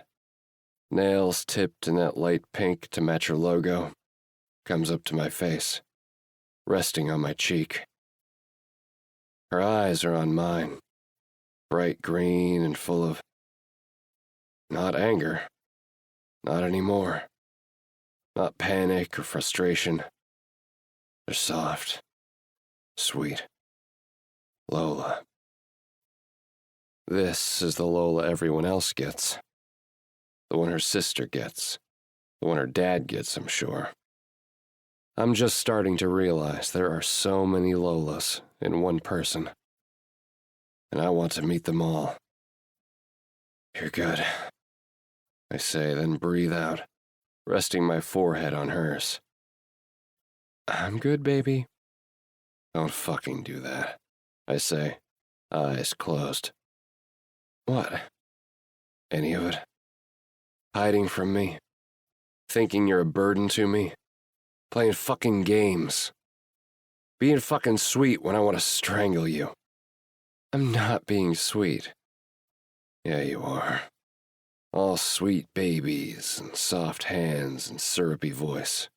nails tipped in that light pink to match her logo, comes up to my face, resting on my cheek. Her eyes are on mine, bright green and full of Not anger. Not anymore. Not panic or frustration. They're soft. Sweet. Lola. This is the Lola everyone else gets. The one her sister gets. The one her dad gets, I'm sure. I'm just starting to realize there are so many Lolas in one person. And I want to meet them all. You're good, I say, then breathe out, resting my forehead on hers. I'm good, baby. Don't fucking do that, I say, eyes closed. What? Any of it? Hiding from me? Thinking you're a burden to me? Playing fucking games? Being fucking sweet when I want to strangle you? I'm not being sweet. Yeah, you are. All sweet babies and soft hands and syrupy voice.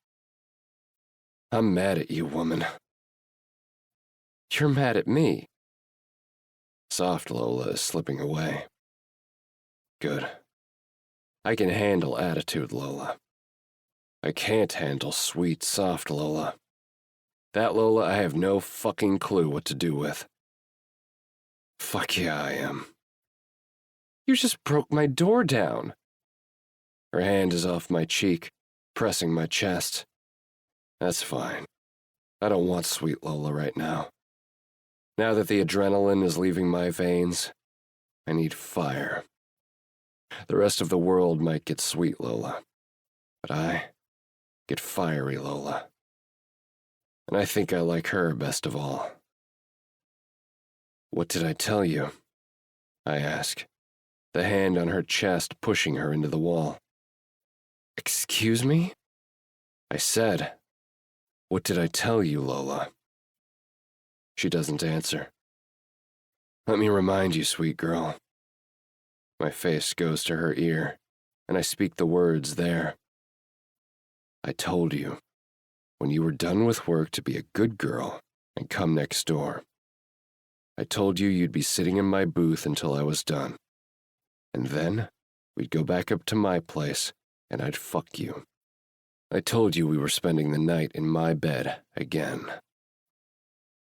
I'm mad at you, woman. You're mad at me. Soft Lola is slipping away. Good. I can handle attitude Lola. I can't handle sweet, soft Lola. That Lola I have no fucking clue what to do with. Fuck yeah, I am. You just broke my door down. Her hand is off my cheek, pressing my chest. That's fine. I don't want sweet Lola right now. Now that the adrenaline is leaving my veins, I need fire. The rest of the world might get sweet Lola, but I get fiery Lola. And I think I like her best of all. What did I tell you? I ask, the hand on her chest pushing her into the wall. Excuse me? I said, what did I tell you, Lola? She doesn't answer. Let me remind you, sweet girl. My face goes to her ear, and I speak the words there. I told you, when you were done with work, to be a good girl and come next door. I told you you'd be sitting in my booth until I was done. And then, we'd go back up to my place, and I'd fuck you. I told you we were spending the night in my bed again.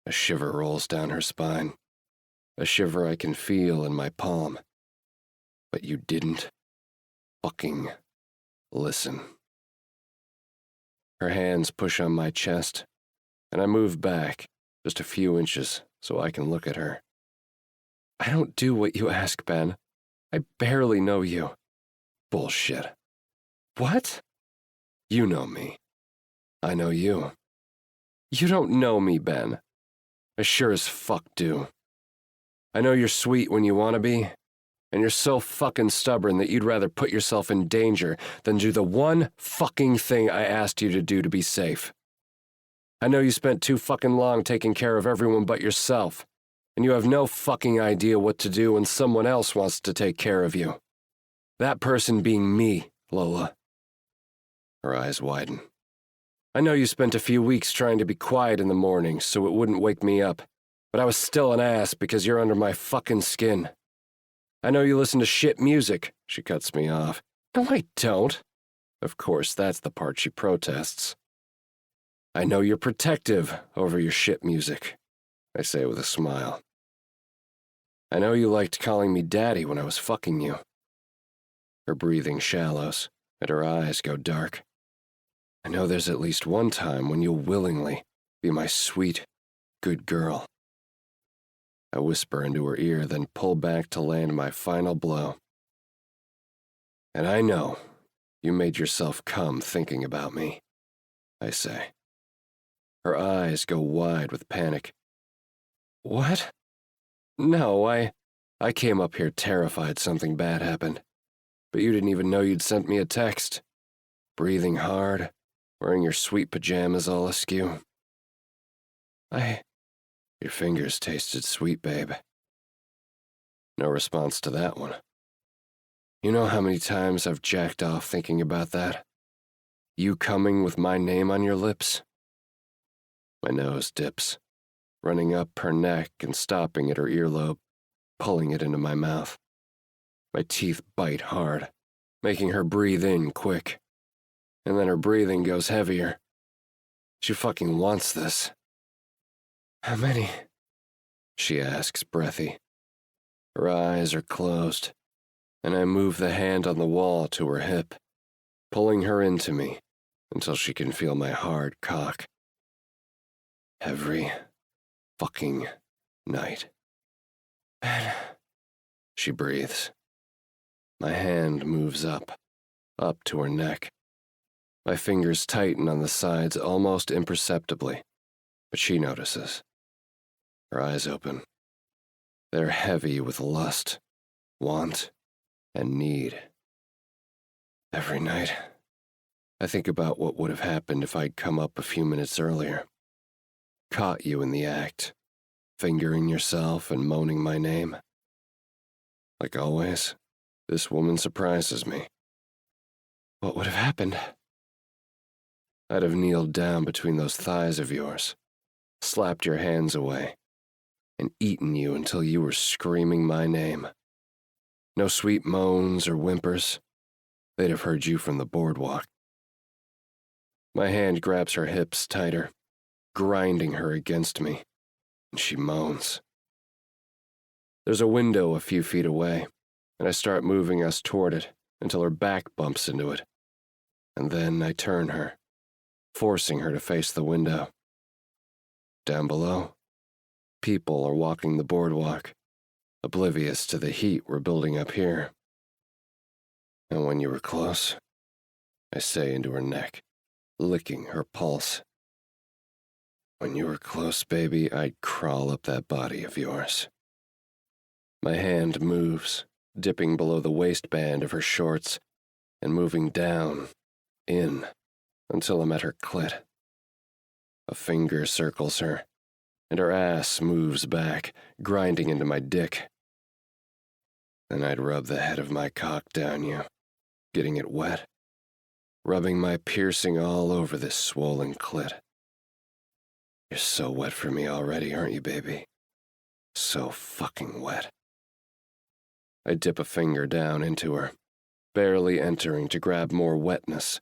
A shiver rolls down her spine, a shiver I can feel in my palm. But you didn't fucking listen. Her hands push on my chest, and I move back just a few inches so I can look at her. I don't do what you ask, Ben. I barely know you. Bullshit. What? You know me. I know you. You don't know me, Ben. I sure as fuck do. I know you're sweet when you want to be, and you're so fucking stubborn that you'd rather put yourself in danger than do the one fucking thing I asked you to do to be safe. I know you spent too fucking long taking care of everyone but yourself, and you have no fucking idea what to do when someone else wants to take care of you. That person being me, Lola. Her eyes widen. I know you spent a few weeks trying to be quiet in the morning so it wouldn't wake me up, but I was still an ass because you're under my fucking skin. I know you listen to shit music, she cuts me off. No, I don't. Of course, that's the part she protests. I know you're protective over your shit music, I say with a smile. I know you liked calling me daddy when I was fucking you. Her breathing shallows, and her eyes go dark. I know there's at least one time when you'll willingly be my sweet, good girl. I whisper into her ear, then pull back to land my final blow. And I know you made yourself come thinking about me, I say. Her eyes go wide with panic. What? No, I came up here terrified something bad happened. But you didn't even know you'd sent me a text. Breathing hard, wearing your sweet pajamas all askew. Your fingers tasted sweet, babe. No response to that one. You know how many times I've jacked off thinking about that? You coming with my name on your lips? My nose dips, running up her neck and stopping at her earlobe, pulling it into my mouth. My teeth bite hard, making her breathe in quick. And then her breathing goes heavier. She fucking wants this. How many? She asks, breathy. Her eyes are closed, and I move the hand on the wall to her hip, pulling her into me until she can feel my hard cock. Every fucking night. Ben, she breathes. My hand moves up to her neck. My fingers tighten on the sides almost imperceptibly, but she notices. Her eyes open. They're heavy with lust, want, and need. Every night, I think about what would have happened if I'd come up a few minutes earlier. Caught you in the act, fingering yourself and moaning my name. Like always, this woman surprises me. What would have happened? I'd have kneeled down between those thighs of yours, slapped your hands away, and eaten you until you were screaming my name. No sweet moans or whimpers. They'd have heard you from the boardwalk. My hand grabs her hips tighter, grinding her against me, and she moans. There's a window a few feet away, and I start moving us toward it until her back bumps into it. And then I turn her, forcing her to face the window. Down below, people are walking the boardwalk, oblivious to the heat we're building up here. And when you were close, I say into her neck, licking her pulse. When you were close, baby, I'd crawl up that body of yours. My hand moves, dipping below the waistband of her shorts and moving down, in, until I'm at her clit. A finger circles her, and her ass moves back, grinding into my dick. Then I'd rub the head of my cock down you, getting it wet, rubbing my piercing all over this swollen clit. You're so wet for me already, aren't you, baby? So fucking wet. I dip a finger down into her, barely entering to grab more wetness,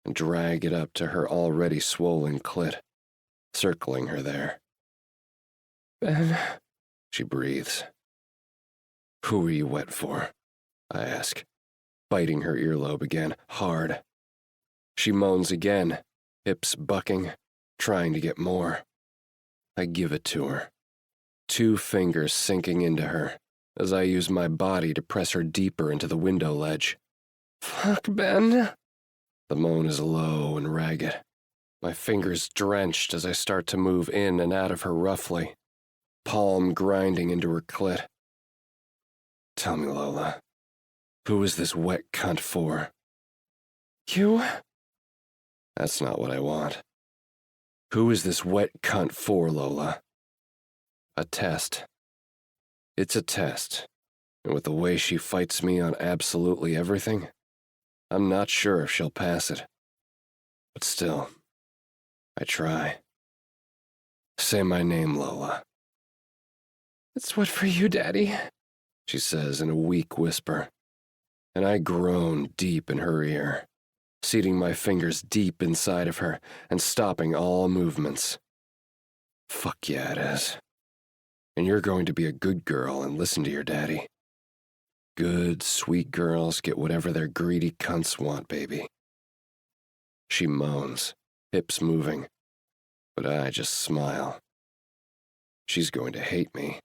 and drag it up to her already swollen clit, circling her there. Ben, she breathes. Who are you wet for? I ask, biting her earlobe again, hard. She moans again, hips bucking, trying to get more. I give it to her, 2 fingers sinking into her as I use my body to press her deeper into the window ledge. Fuck, Ben. The moan is low and ragged, my fingers drenched as I start to move in and out of her roughly, palm grinding into her clit. Tell me, Lola, who is this wet cunt for? You? That's not what I want. Who is this wet cunt for, Lola? A test. It's a test, and with the way she fights me on absolutely everything, I'm not sure if she'll pass it. But still, I try. Say my name, Lola. It's what for you, Daddy, she says in a weak whisper, and I groan deep in her ear, seating my fingers deep inside of her and stopping all movements. Fuck yeah, it is. And you're going to be a good girl and listen to your daddy. Good, sweet girls get whatever their greedy cunts want, baby. She moans, hips moving, but I just smile. She's going to hate me.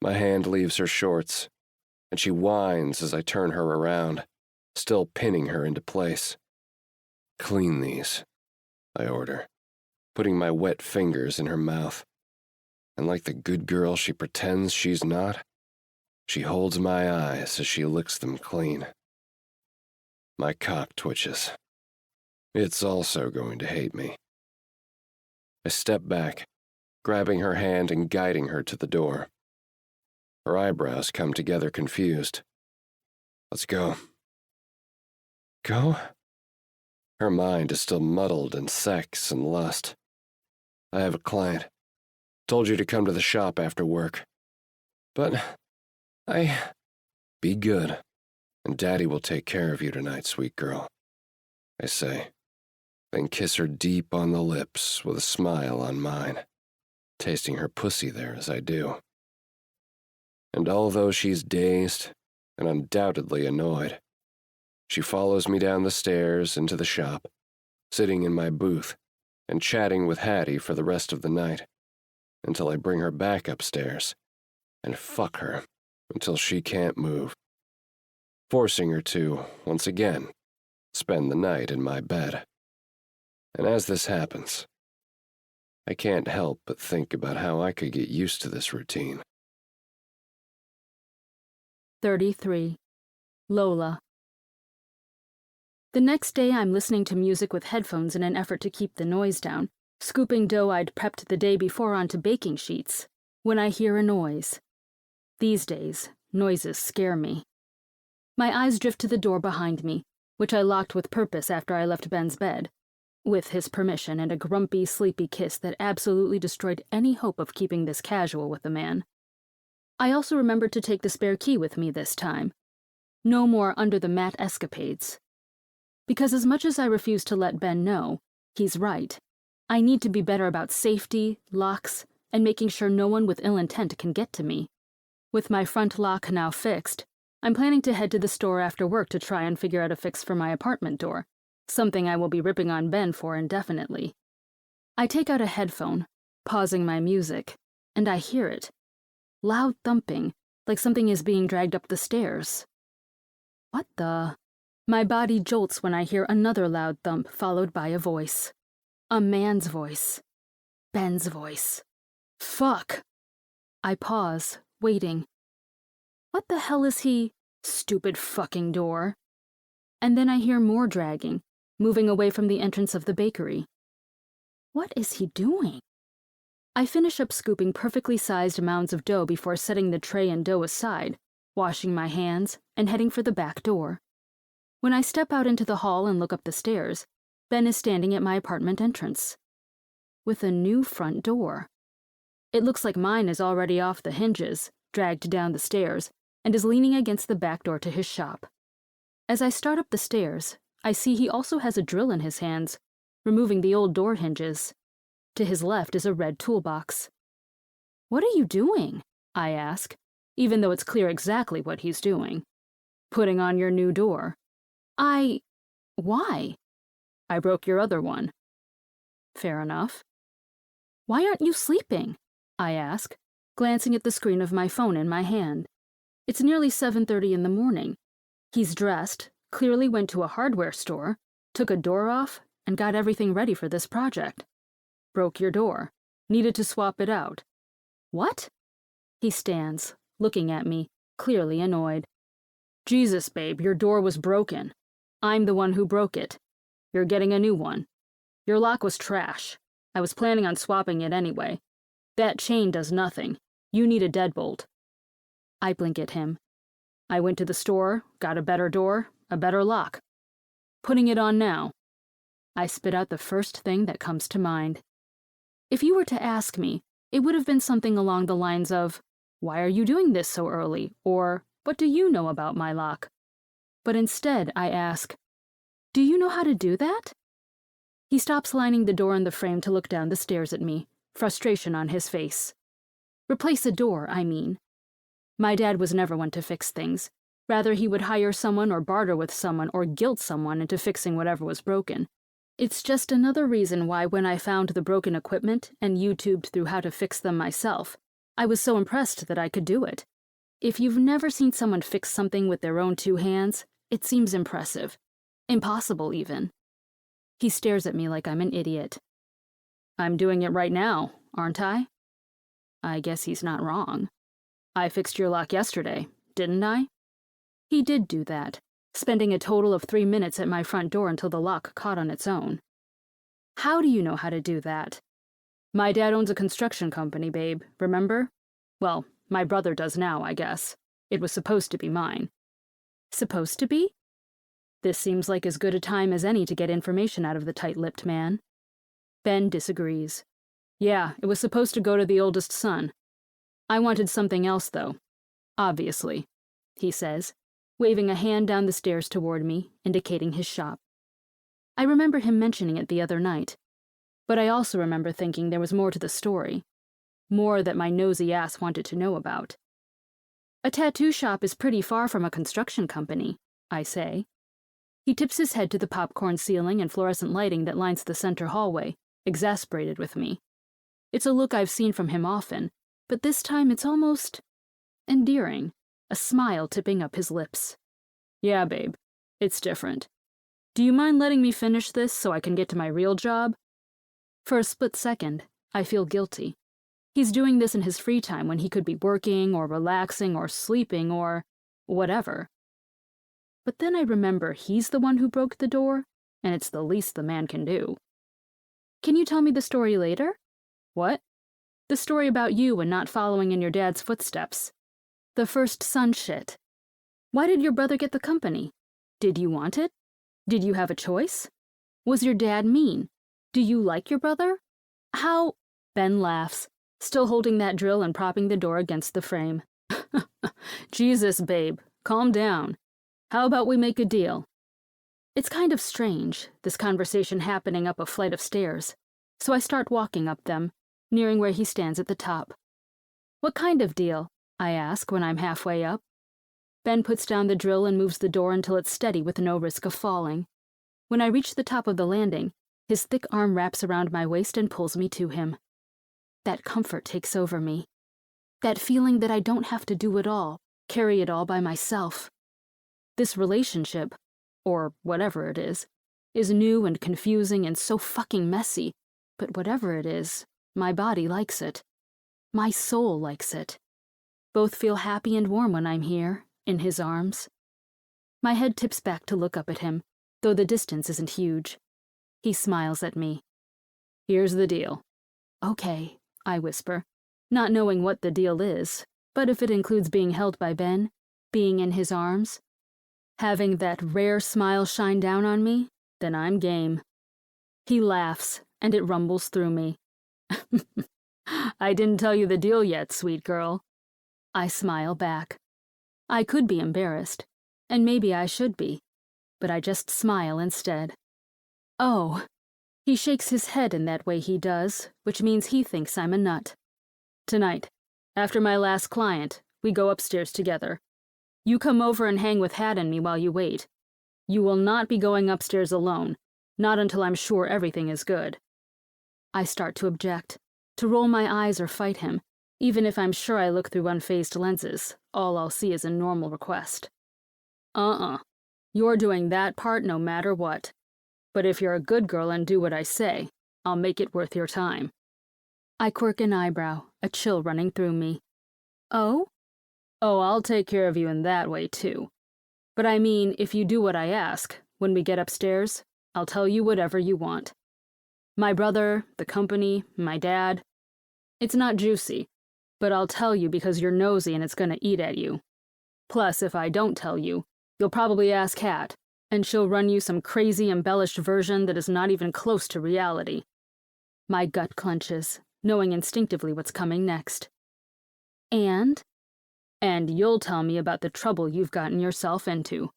My hand leaves her shorts, and she whines as I turn her around, still pinning her into place. Clean these, I order, putting my wet fingers in her mouth. And like the good girl she pretends she's not, she holds my eyes as she licks them clean. My cock twitches. It's also going to hate me. I step back, grabbing her hand and guiding her to the door. Her eyebrows come together confused. Let's go. Go? Her mind is still muddled in sex and lust. I have a client. Told you to come to the shop after work. But Be good, and Daddy will take care of you tonight, sweet girl, I say, then kiss her deep on the lips with a smile on mine, tasting her pussy there as I do. And although she's dazed and undoubtedly annoyed, she follows me down the stairs into the shop, sitting in my booth and chatting with Hattie for the rest of the night, until I bring her back upstairs and fuck her until she can't move, forcing her to, once again, spend the night in my bed. And as this happens, I can't help but think about how I could get used to this routine. 33. Lola. The next day, I'm listening to music with headphones in an effort to keep the noise down, scooping dough I'd prepped the day before onto baking sheets, when I hear a noise. These days, noises scare me. My eyes drift to the door behind me, which I locked with purpose after I left Ben's bed, with his permission and a grumpy, sleepy kiss that absolutely destroyed any hope of keeping this casual with the man. I also remembered to take the spare key with me this time. No more under-the-mat escapades. Because as much as I refuse to let Ben know, he's right. I need to be better about safety, locks, and making sure no one with ill intent can get to me. With my front lock now fixed, I'm planning to head to the store after work to try and figure out a fix for my apartment door, something I will be ripping on Ben for indefinitely. I take out a headphone, pausing my music, and I hear it. Loud thumping, like something is being dragged up the stairs. What the? My body jolts when I hear another loud thump followed by a voice. A man's voice. Ben's voice. Fuck! I pause, waiting. What the hell is he? Stupid fucking door. And then I hear more dragging, moving away from the entrance of the bakery. What is he doing? I finish up scooping perfectly sized mounds of dough before setting the tray and dough aside, washing my hands, and heading for the back door. When I step out into the hall and look up the stairs, Ben is standing at my apartment entrance. With a new front door. It looks like mine is already off the hinges, dragged down the stairs, and is leaning against the back door to his shop. As I start up the stairs, I see he also has a drill in his hands, removing the old door hinges. To his left is a red toolbox. What are you doing? I ask, even though it's clear exactly what he's doing. Putting on your new door. Why? I broke your other one. Fair enough. Why aren't you sleeping? I ask, glancing at the screen of my phone in my hand. It's nearly 7:30 in the morning. He's dressed, clearly went to a hardware store, took a door off, and got everything ready for this project. Broke your door. Needed to swap it out. What? He stands, looking at me, clearly annoyed. Jesus, babe, your door was broken. I'm the one who broke it. You're getting a new one. Your lock was trash. I was planning on swapping it anyway. That chain does nothing. You need a deadbolt. I blink at him. I went to the store, got a better door, a better lock. Putting it on now. I spit out the first thing that comes to mind. If you were to ask me, it would have been something along the lines of, "Why are you doing this so early?" or, "What do you know about my lock?" But instead, I ask, "Do you know how to do that?" He stops lining the door in the frame to look down the stairs at me, frustration on his face. Replace a door, I mean. My dad was never one to fix things. Rather, he would hire someone or barter with someone or guilt someone into fixing whatever was broken. It's just another reason why when I found the broken equipment and YouTubed through how to fix them myself, I was so impressed that I could do it. If you've never seen someone fix something with their own two hands, it seems impressive. Impossible, even. He stares at me like I'm an idiot. I'm doing it right now, aren't I? I guess he's not wrong. I fixed your lock yesterday, didn't I? He did do that, spending a total of 3 minutes at my front door until the lock caught on its own. How do you know how to do that? My dad owns a construction company, babe, remember? Well, my brother does now, I guess. It was supposed to be mine. Supposed to be? This seems like as good a time as any to get information out of the tight-lipped man. Ben disagrees. Yeah, it was supposed to go to the oldest son. I wanted something else, though. Obviously. he says, waving a hand down the stairs toward me, indicating his shop. I remember him mentioning it the other night, but I also remember thinking there was more to the story, more that my nosy ass wanted to know about. A tattoo shop is pretty far from a construction company, I say. He tips his head to the popcorn ceiling and fluorescent lighting that lines the center hallway, exasperated with me. It's a look I've seen from him often, but this time it's almost endearing, a smile tipping up his lips. Yeah, babe, it's different. Do you mind letting me finish this so I can get to my real job? For a split second, I feel guilty. He's doing this in his free time when he could be working or relaxing or sleeping or whatever. But then I remember he's the one who broke the door, and it's the least the man can do. Can you tell me the story later? What? The story about you and not following in your dad's footsteps. The first son shit. Why did your brother get the company? Did you want it? Did you have a choice? Was your dad mean? Do you like your brother? How? Ben laughs, still holding that drill and propping the door against the frame. Jesus, babe, calm down. How about we make a deal? It's kind of strange, this conversation happening up a flight of stairs, so I start walking up them, nearing where he stands at the top. What kind of deal? I ask when I'm halfway up. Ben puts down the drill and moves the door until it's steady with no risk of falling. When I reach the top of the landing, his thick arm wraps around my waist and pulls me to him. That comfort takes over me. That feeling that I don't have to do it all, carry it all by myself. This relationship, or whatever it is new and confusing and so fucking messy, but whatever it is, my body likes it. My soul likes it. Both feel happy and warm when I'm here, in his arms. My head tips back to look up at him, though the distance isn't huge. He smiles at me. Here's the deal. Okay, I whisper, not knowing what the deal is, but if it includes being held by Ben, being in his arms, having that rare smile shine down on me, then I'm game. He laughs, and it rumbles through me. I didn't tell you the deal yet, sweet girl. I smile back. I could be embarrassed, and maybe I should be, but I just smile instead. Oh, he shakes his head in that way he does, which means he thinks I'm a nut. Tonight, after my last client, we go upstairs together. You come over and hang with Hat and me while you wait. You will not be going upstairs alone, not until I'm sure everything is good. I start to object, to roll my eyes or fight him, even if I'm sure I look through unfazed lenses. All I'll see is a normal request. You're doing that part no matter what. But if you're a good girl and do what I say, I'll make it worth your time. I quirk an eyebrow, a chill running through me. Oh? Oh, I'll take care of you in that way, too. But I mean, if you do what I ask, when we get upstairs, I'll tell you whatever you want. My brother, the company, my dad. It's not juicy, but I'll tell you because you're nosy and it's gonna eat at you. Plus, if I don't tell you, you'll probably ask Kat, and she'll run you some crazy embellished version that is not even close to reality. My gut clenches, knowing instinctively what's coming next. And you'll tell me about the trouble you've gotten yourself into.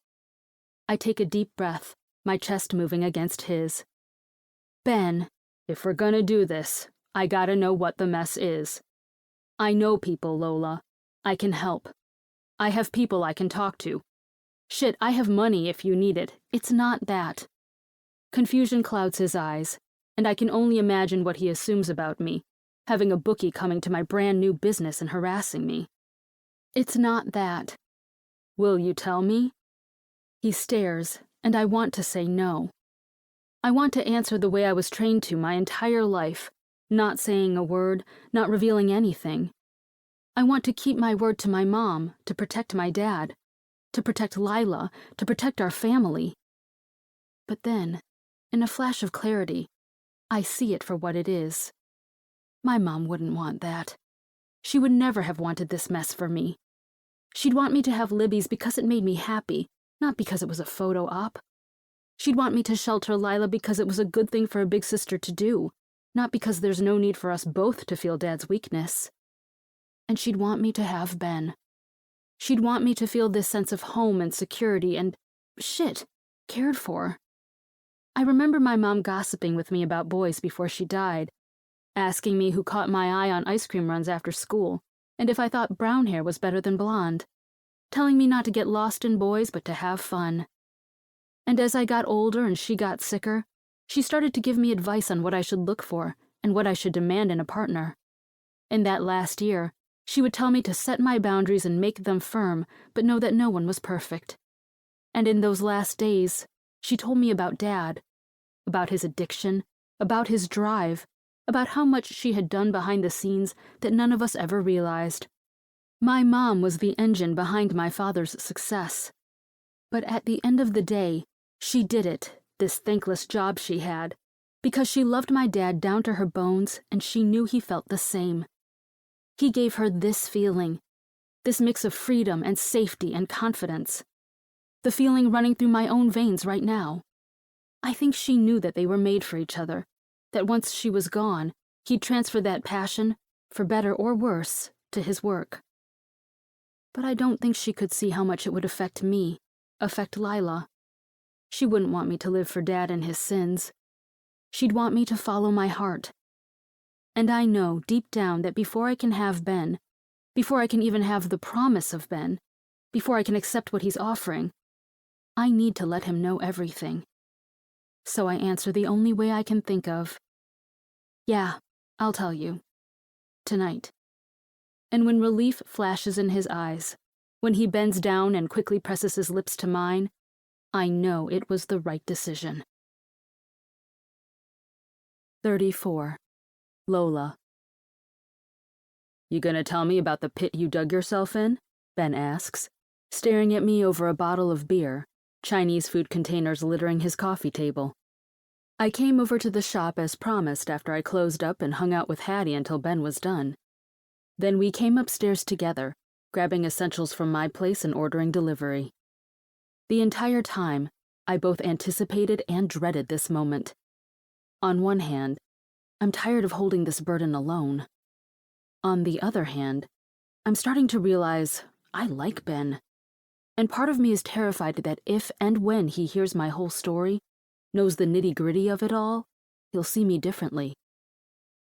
I take a deep breath, my chest moving against his. Ben, if we're gonna do this, I gotta know what the mess is. I know people, Lola. I can help. I have people I can talk to. Shit, I have money if you need it. It's not that. Confusion clouds his eyes, and I can only imagine what he assumes about me, having a bookie coming to my brand new business and harassing me. It's not that. Will you tell me? He stares, and I want to say no. I want to answer the way I was trained to my entire life, not saying a word, not revealing anything. I want to keep my word to my mom, to protect my dad, to protect Lila, to protect our family. But then, in a flash of clarity, I see it for what it is. My mom wouldn't want that. She would never have wanted this mess for me. She'd want me to have Libby's because it made me happy, not because it was a photo op. She'd want me to shelter Lila because it was a good thing for a big sister to do, not because there's no need for us both to feel Dad's weakness. And she'd want me to have Ben. She'd want me to feel this sense of home and security and, cared for. I remember my mom gossiping with me about boys before she died, asking me who caught my eye on ice cream runs after school, and if I thought brown hair was better than blonde, telling me not to get lost in boys but to have fun. And as I got older and she got sicker, she started to give me advice on what I should look for and what I should demand in a partner. In that last year, she would tell me to set my boundaries and make them firm, but know that no one was perfect. And in those last days, she told me about Dad, about his addiction, about his drive, about how much she had done behind the scenes that none of us ever realized. My mom was the engine behind my father's success. But at the end of the day, she did it, this thankless job she had, because she loved my dad down to her bones and she knew he felt the same. He gave her this feeling, this mix of freedom and safety and confidence. The feeling running through my own veins right now. I think she knew that they were made for each other, that once she was gone, he'd transfer that passion, for better or worse, to his work. But I don't think she could see how much it would affect me, affect Lila. She wouldn't want me to live for Dad and his sins. She'd want me to follow my heart. And I know deep down that before I can have Ben, before I can even have the promise of Ben, before I can accept what he's offering, I need to let him know everything. So I answer the only way I can think of. Yeah, I'll tell you. Tonight. And when relief flashes in his eyes, when he bends down and quickly presses his lips to mine, I know it was the right decision. 34. Lola. You gonna tell me about the pit you dug yourself in? Ben asks, staring at me over a bottle of beer, Chinese food containers littering his coffee table. I came over to the shop as promised after I closed up and hung out with Hattie until Ben was done. Then we came upstairs together, grabbing essentials from my place and ordering delivery. The entire time, I both anticipated and dreaded this moment. On one hand, I'm tired of holding this burden alone. On the other hand, I'm starting to realize I like Ben. And part of me is terrified that if and when he hears my whole story, knows the nitty-gritty of it all, he'll see me differently.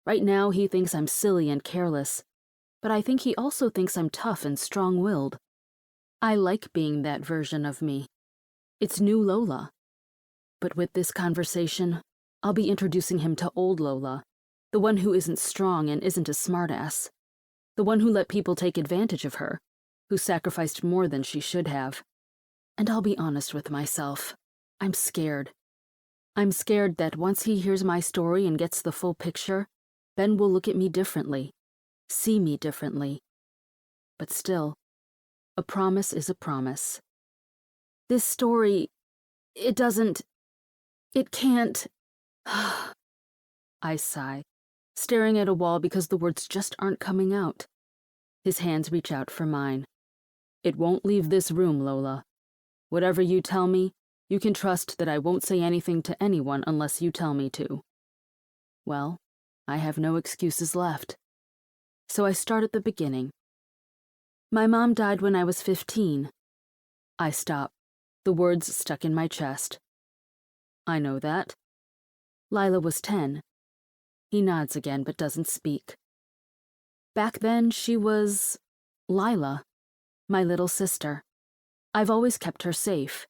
Right now, he thinks I'm silly and careless, but I think he also thinks I'm tough and strong-willed. I like being that version of me. It's new Lola. But with this conversation, I'll be introducing him to old Lola, the one who isn't strong and isn't a smartass, the one who let people take advantage of her, who sacrificed more than she should have. And I'll be honest with myself. I'm scared. I'm scared that once he hears my story and gets the full picture, Ben will look at me differently, see me differently. But still, a promise is a promise. This story, it can't. I sigh, staring at a wall because the words just aren't coming out. His hands reach out for mine. It won't leave this room, Lola. Whatever you tell me, you can trust that I won't say anything to anyone unless you tell me to. Well, I have no excuses left. So I start at the beginning. My mom died when I was 15. I stop, the words stuck in my chest. I know that. Lila was 10. He nods again but doesn't speak. Back then, she was Lila, my little sister. I've always kept her safe.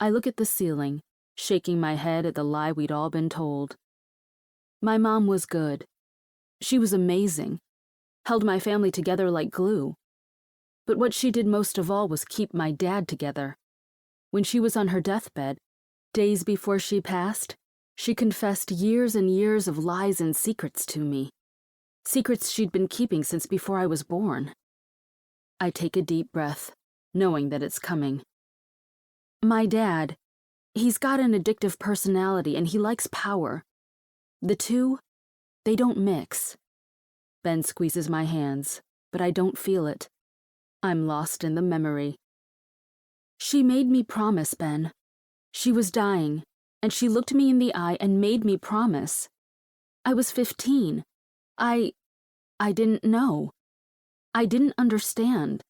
I look at the ceiling, shaking my head at the lie we'd all been told. My mom was good. She was amazing, held my family together like glue. But what she did most of all was keep my dad together. When she was on her deathbed, days before she passed, she confessed years and years of lies and secrets to me. Secrets she'd been keeping since before I was born. I take a deep breath, knowing that it's coming. My dad, he's got an addictive personality and he likes power. The two, they don't mix. Ben squeezes my hands, but I don't feel it. I'm lost in the memory. She made me promise, Ben. She was dying, and she looked me in the eye and made me promise. I was 15. I didn't know. I didn't understand.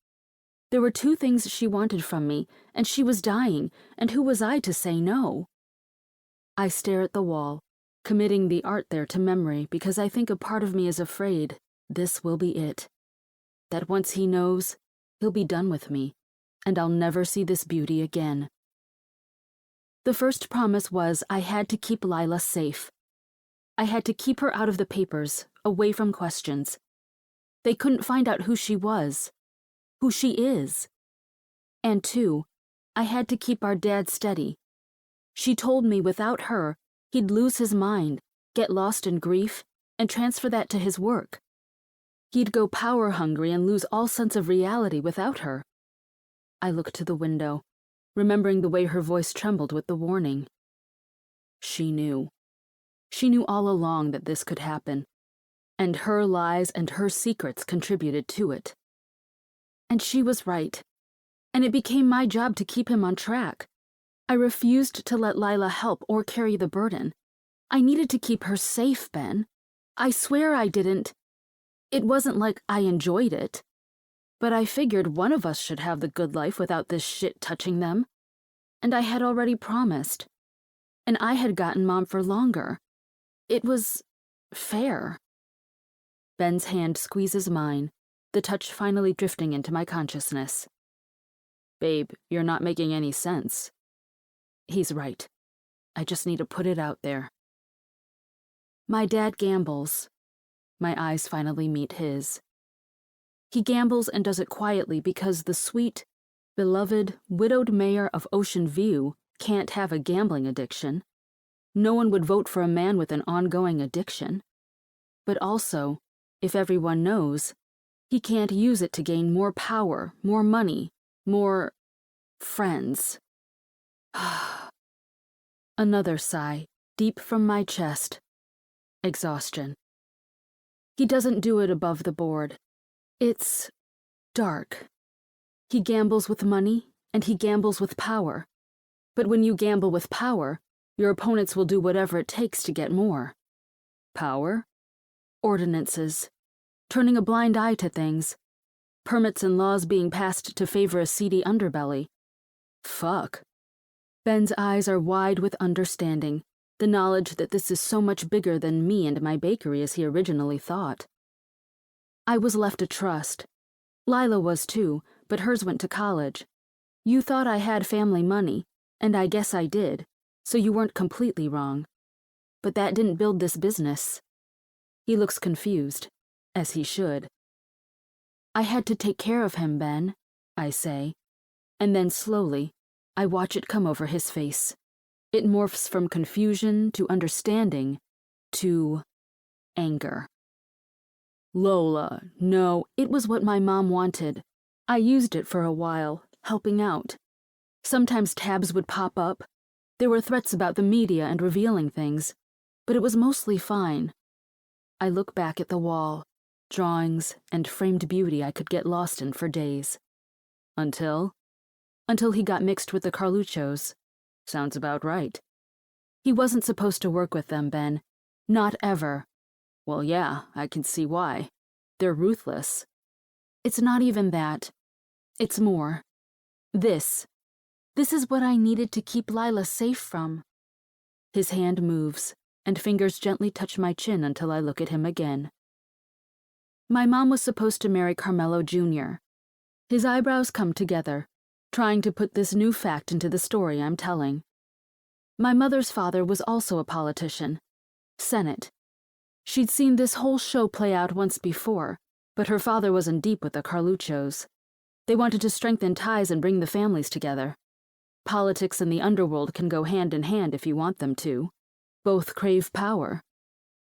There were 2 things she wanted from me, and she was dying, and who was I to say no? I stare at the wall, committing the art there to memory because I think a part of me is afraid this will be it. That once he knows, he'll be done with me, and I'll never see this beauty again. The first promise was I had to keep Lila safe. I had to keep her out of the papers, away from questions. They couldn't find out who she was, who she is. And 2, I had to keep our dad steady. She told me without her, he'd lose his mind, get lost in grief, and transfer that to his work. He'd go power-hungry and lose all sense of reality without her. I looked to the window, remembering the way her voice trembled with the warning. She knew. She knew all along that this could happen, and her lies and her secrets contributed to it. And she was right, and it became my job to keep him on track. I refused to let Lila help or carry the burden. I needed to keep her safe, Ben. I swear I didn't. It wasn't like I enjoyed it. But I figured one of us should have the good life without this shit touching them. And I had already promised. And I had gotten Mom for longer. It was fair. Ben's hand squeezes mine, the touch finally drifting into my consciousness. Babe, you're not making any sense. He's right. I just need to put it out there. My dad gambles. My eyes finally meet his. He gambles and does it quietly because the sweet, beloved, widowed mayor of Ocean View can't have a gambling addiction. No one would vote for a man with an ongoing addiction. But also, if everyone knows, he can't use it to gain more power, more money, more friends. Another sigh, deep from my chest. Exhaustion. He doesn't do it above the board. It's dark. He gambles with money, and he gambles with power. But when you gamble with power, your opponents will do whatever it takes to get more. Power? Ordinances. Turning a blind eye to things. Permits and laws being passed to favor a seedy underbelly. Fuck. Ben's eyes are wide with understanding, the knowledge that this is so much bigger than me and my bakery as he originally thought. I was left a trust. Lila was too, but hers went to college. You thought I had family money, and I guess I did, so you weren't completely wrong. But that didn't build this business. He looks confused, as he should. I had to take care of him, Ben, I say, and then slowly, I watch it come over his face. It morphs from confusion to understanding to anger. Lola, no, it was what my mom wanted. I used it for a while, helping out. Sometimes tabs would pop up. There were threats about the media and revealing things, but it was mostly fine. I look back at the wall, drawings and framed beauty I could get lost in for days. Until he got mixed with the Carluchos. Sounds about right. He wasn't supposed to work with them, Ben. Not ever. Well, yeah, I can see why. They're ruthless. It's not even that. It's more. This is what I needed to keep Lila safe from. His hand moves, and fingers gently touch my chin until I look at him again. My mom was supposed to marry Carmelo Jr. His eyebrows come together, trying to put this new fact into the story I'm telling. My mother's father was also a politician. Senate. She'd seen this whole show play out once before, but her father wasn't deep with the Carluchos. They wanted to strengthen ties and bring the families together. Politics and the underworld can go hand in hand if you want them to. Both crave power.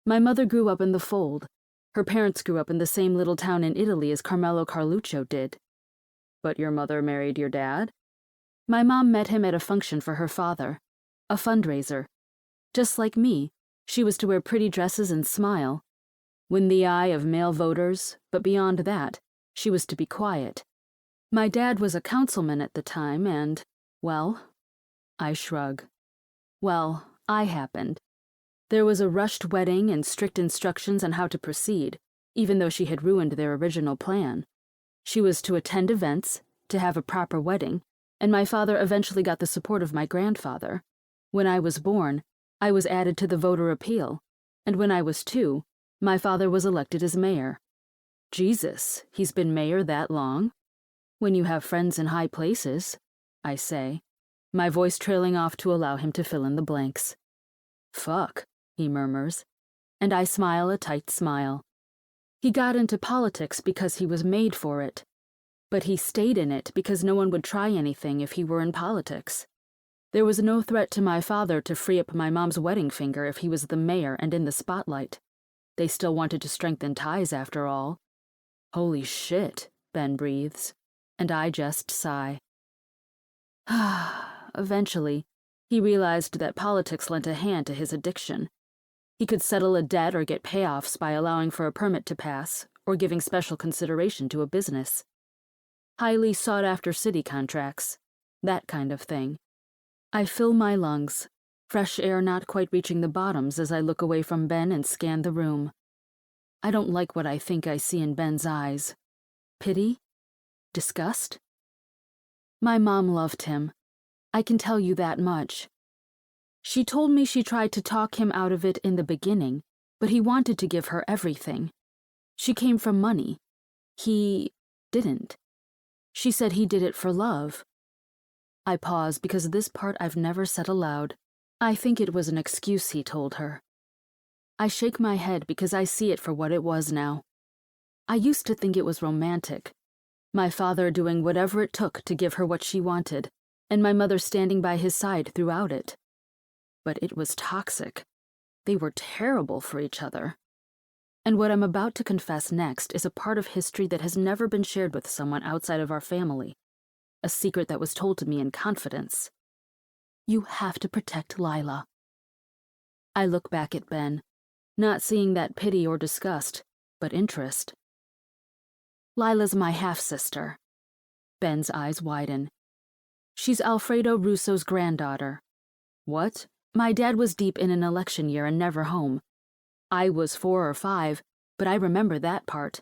My mother grew up in the fold. Her parents grew up in the same little town in Italy as Carmelo Carluccio did. But your mother married your dad? My mom met him at a function for her father. A fundraiser. Just like me, she was to wear pretty dresses and smile. Win the eye of male voters, but beyond that, she was to be quiet. My dad was a councilman at the time and, well, I shrug. Well, I happened. There was a rushed wedding and strict instructions on how to proceed, even though she had ruined their original plan. She was to attend events, to have a proper wedding, and my father eventually got the support of my grandfather. When I was born, I was added to the voter appeal, and when I was 2, my father was elected as mayor. Jesus, he's been mayor that long? When you have friends in high places, I say, my voice trailing off to allow him to fill in the blanks. Fuck, he murmurs, and I smile a tight smile. He got into politics because he was made for it, but he stayed in it because no one would try anything if he were in politics. There was no threat to my father to free up my mom's wedding finger if he was the mayor and in the spotlight. They still wanted to strengthen ties after all. Holy shit, Ben breathes, and I just sigh. Eventually, he realized that politics lent a hand to his addiction. He could settle a debt or get payoffs by allowing for a permit to pass or giving special consideration to a business. Highly sought-after city contracts, that kind of thing. I fill my lungs, fresh air not quite reaching the bottoms as I look away from Ben and scan the room. I don't like what I think I see in Ben's eyes. Pity? Disgust? My mom loved him. I can tell you that much. She told me she tried to talk him out of it in the beginning, but he wanted to give her everything. She came from money. He didn't. She said he did it for love. I pause because this part I've never said aloud. I think it was an excuse he told her. I shake my head because I see it for what it was now. I used to think it was romantic. My father doing whatever it took to give her what she wanted, and my mother standing by his side throughout it. But it was toxic. They were terrible for each other. And what I'm about to confess next is a part of history that has never been shared with someone outside of our family. A secret that was told to me in confidence. You have to protect Lila. I look back at Ben, not seeing that pity or disgust, but interest. Lila's my half-sister. Ben's eyes widen. She's Alfredo Russo's granddaughter. What? My dad was deep in an election year and never home. I was 4 or 5, but I remember that part.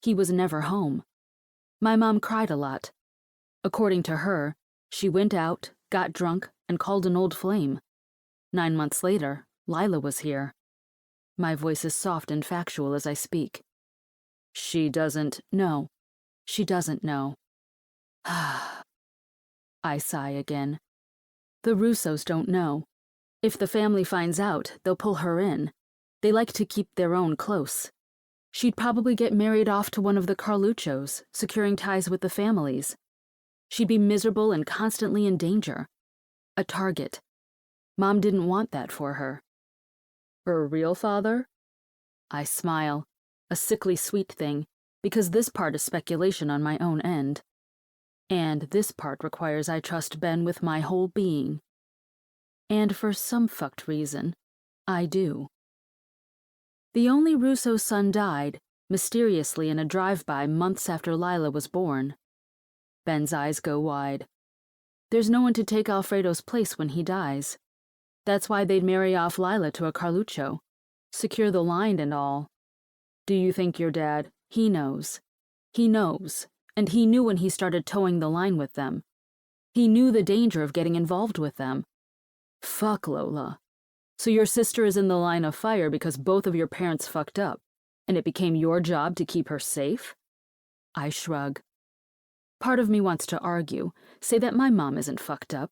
He was never home. My mom cried a lot. According to her, she went out, got drunk, and called an old flame. 9 months later, Lila was here. My voice is soft and factual as I speak. She doesn't know. She doesn't know. I sigh again. The Russos don't know. If the family finds out, they'll pull her in. They like to keep their own close. She'd probably get married off to one of the Carluchos, securing ties with the families. She'd be miserable and constantly in danger. A target. Mom didn't want that for her. Her real father? I smile, a sickly sweet thing, because this part is speculation on my own end. And this part requires I trust Ben with my whole being. And for some fucked reason, I do. The only Russo son died, mysteriously in a drive-by months after Lila was born. Ben's eyes go wide. There's no one to take Alfredo's place when he dies. That's why they'd marry off Lila to a Carlucho. Secure the line and all. Do you think your dad, he knows? He knows, and he knew when he started towing the line with them. He knew the danger of getting involved with them. Fuck, Lola. So your sister is in the line of fire because both of your parents fucked up, and it became your job to keep her safe? I shrug. Part of me wants to argue, say that my mom isn't fucked up,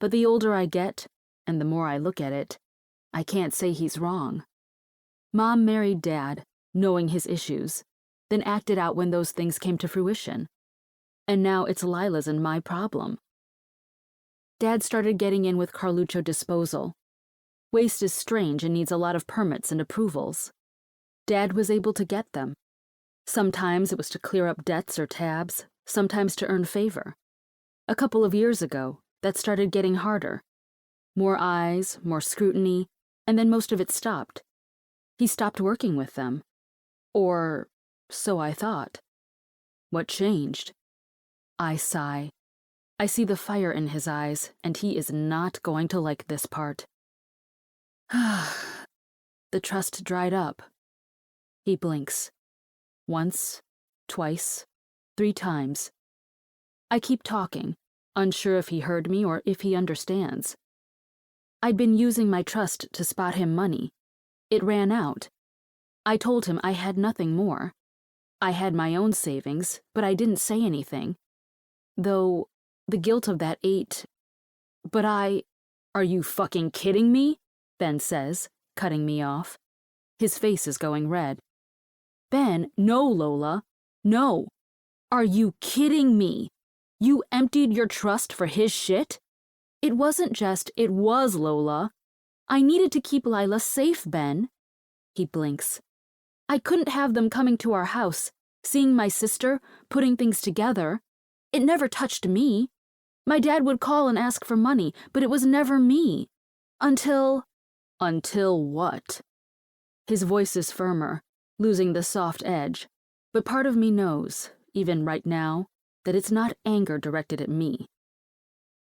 but the older I get, and the more I look at it, I can't say he's wrong. Mom married Dad, knowing his issues, then acted out when those things came to fruition. And now it's Lila's and my problem. Dad started getting in with Carlucho disposal. Waste is strange and needs a lot of permits and approvals. Dad was able to get them. Sometimes it was to clear up debts or tabs, sometimes to earn favor. A couple of years ago, that started getting harder. More eyes, more scrutiny, and then most of it stopped. He stopped working with them. Or so I thought. What changed? I sigh. I see the fire in his eyes, and he is not going to like this part. The trust dried up. He blinks. Once, twice, 3 times. I keep talking, unsure if he heard me or if he understands. I'd been using my trust to spot him money. It ran out. I told him I had nothing more. I had my own savings, but I didn't say anything. Though, the guilt of that ate. But Are you fucking kidding me? Ben says, cutting me off. His face is going red. Ben, no, Lola. No. Are you kidding me? You emptied your trust for his shit? It wasn't just, it was, Lola. I needed to keep Lila safe, Ben. He blinks. I couldn't have them coming to our house, seeing my sister, putting things together. It never touched me. My dad would call and ask for money, but it was never me. Until what? His voice is firmer, losing the soft edge, but part of me knows, even right now, that it's not anger directed at me.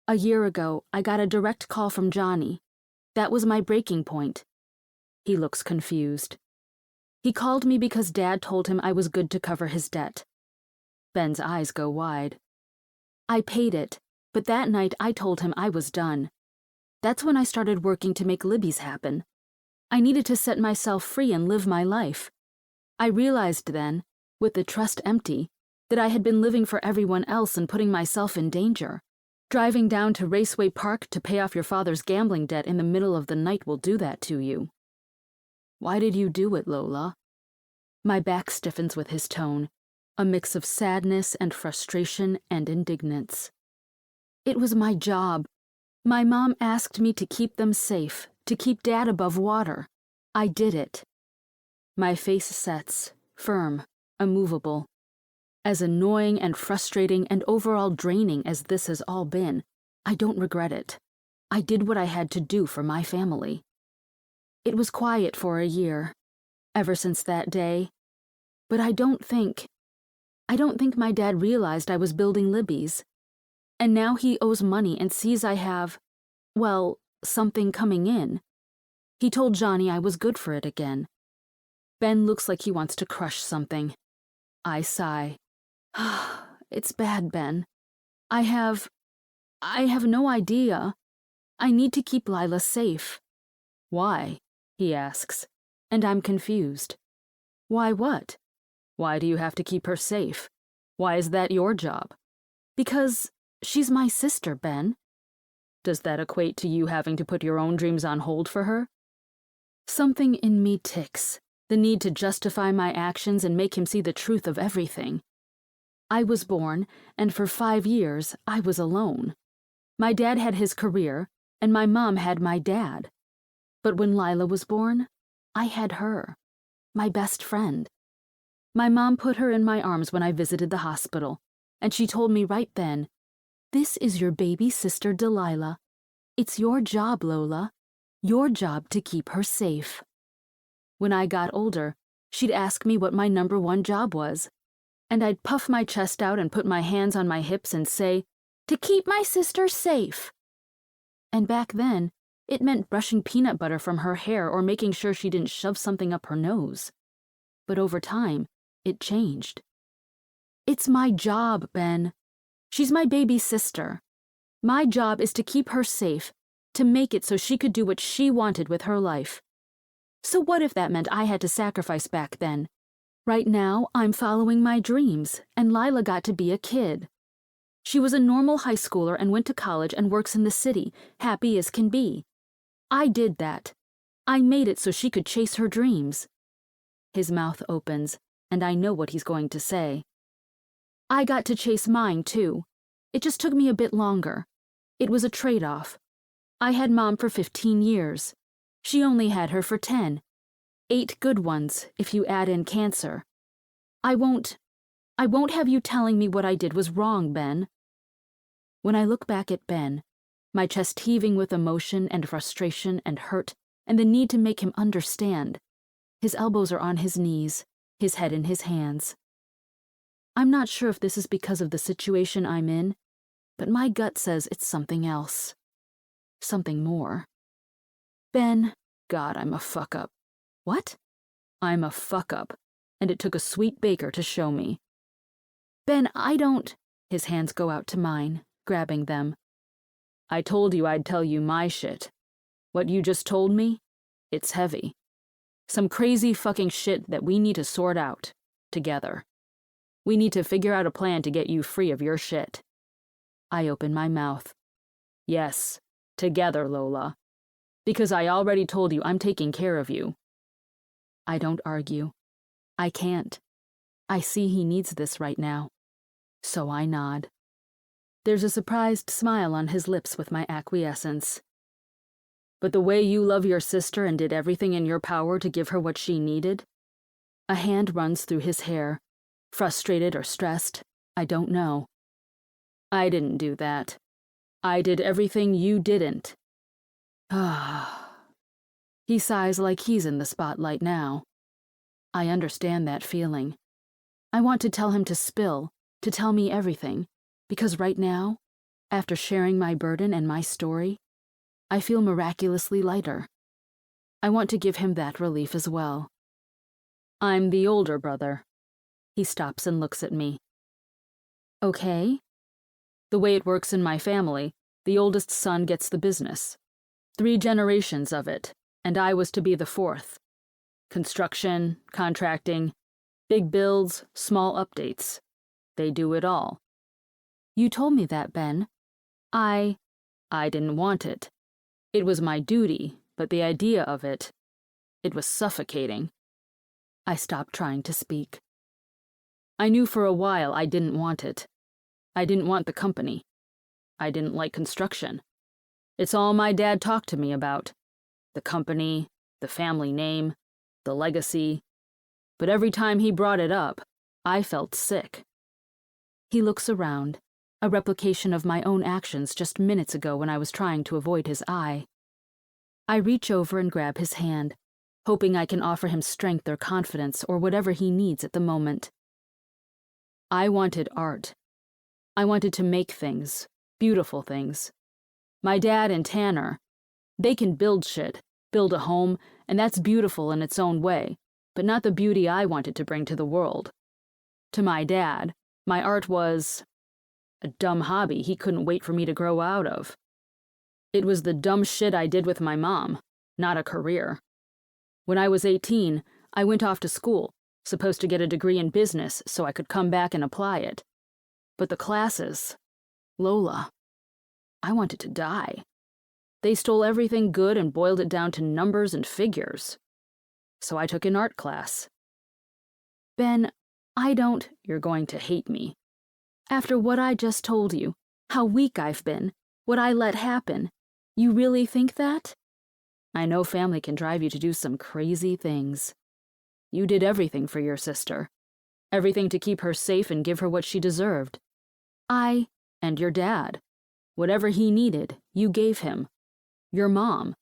A year ago, I got a direct call from Johnny. That was my breaking point. He looks confused. He called me because Dad told him I was good to cover his debt. Ben's eyes go wide. I paid it, but that night I told him I was done. That's when I started working to make Libby's happen. I needed to set myself free and live my life. I realized then, with the trust empty, that I had been living for everyone else and putting myself in danger. Driving down to Raceway Park to pay off your father's gambling debt in the middle of the night will do that to you. Why did you do it, Lola? My back stiffens with his tone, a mix of sadness and frustration and indignance. It was my job. My mom asked me to keep them safe, to keep Dad above water. I did it. My face sets, firm, immovable. As annoying and frustrating and overall draining as this has all been, I don't regret it. I did what I had to do for my family. It was quiet for a year, ever since that day, but I don't think my dad realized I was building Libby's. And now he owes money and sees I have, well, something coming in. He told Johnny I was good for it again. Ben looks like he wants to crush something. I sigh. It's bad, Ben. I have no idea. I need to keep Lila safe. Why? He asks, and I'm confused. Why what? Why do you have to keep her safe? Why is that your job? Because she's my sister, Ben. Does that equate to you having to put your own dreams on hold for her? Something in me ticks, the need to justify my actions and make him see the truth of everything. I was born, and for 5 years, I was alone. My dad had his career, and my mom had my dad. But when Lila was born, I had her, my best friend. My mom put her in my arms when I visited the hospital, and she told me right then, "This is your baby sister Delilah. It's your job, Lola. Your job to keep her safe." When I got older, she'd ask me what my #1 job was, and I'd puff my chest out and put my hands on my hips and say, "To keep my sister safe." And back then, it meant brushing peanut butter from her hair or making sure she didn't shove something up her nose. But over time, it changed. It's my job, Ben. She's my baby sister. My job is to keep her safe, to make it so she could do what she wanted with her life. So what if that meant I had to sacrifice back then? Right now, I'm following my dreams, and Lila got to be a kid. She was a normal high schooler and went to college and works in the city, happy as can be. I did that. I made it so she could chase her dreams. His mouth opens, and I know what he's going to say. I got to chase mine, too. It just took me a bit longer. It was a trade-off. I had Mom for 15 years. She only had her for 10. 8 good ones, if you add in cancer. I won't have you telling me what I did was wrong, Ben. When I look back at Ben, my chest heaving with emotion and frustration and hurt and the need to make him understand, his elbows are on his knees, his head in his hands. I'm not sure if this is because of the situation I'm in, but my gut says it's something else. Something more. Ben, God, I'm a fuck-up. What? I'm a fuck-up, and it took a sweet baker to show me. Ben, I don't... His hands go out to mine, grabbing them. I told you I'd tell you my shit. What you just told me? It's heavy. Some crazy fucking shit that we need to sort out. Together. We need to figure out a plan to get you free of your shit. I open my mouth. Yes, together, Lola. Because I already told you I'm taking care of you. I don't argue. I can't. I see he needs this right now. So I nod. There's a surprised smile on his lips with my acquiescence. But the way you love your sister and did everything in your power to give her what she needed? A hand runs through his hair. Frustrated or stressed, I don't know. I didn't do that. I did everything you didn't. Ah. He sighs like he's in the spotlight now. I understand that feeling. I want to tell him to spill, to tell me everything, because right now, after sharing my burden and my story, I feel miraculously lighter. I want to give him that relief as well. I'm the older brother. He stops and looks at me. Okay. The way it works in my family, the oldest son gets the business. 3 generations of it, and I was to be the 4th. Construction, contracting, big builds, small updates. They do it all. You told me that, Ben. I didn't want it. It was my duty, but the idea of it was suffocating. I stopped trying to speak. I knew for a while I didn't want it. I didn't want the company. I didn't like construction. It's all my dad talked to me about. The company, the family name, the legacy. But every time he brought it up, I felt sick. He looks around, a replication of my own actions just minutes ago when I was trying to avoid his eye. I reach over and grab his hand, hoping I can offer him strength or confidence or whatever he needs at the moment. I wanted art. I wanted to make things, beautiful things. My dad and Tanner, they can build shit, build a home, and that's beautiful in its own way, but not the beauty I wanted to bring to the world. To my dad, my art was a dumb hobby he couldn't wait for me to grow out of. It was the dumb shit I did with my mom, not a career. When I was 18, I went off to school, supposed to get a degree in business so I could come back and apply it. But the classes, Lola, I wanted to die. They stole everything good and boiled it down to numbers and figures. So I took an art class. Ben, you're going to hate me. After what I just told you, how weak I've been, what I let happen, you really think that? I know family can drive you to do some crazy things. You did everything for your sister. Everything to keep her safe and give her what she deserved. And your dad. Whatever he needed, you gave him. Your mom.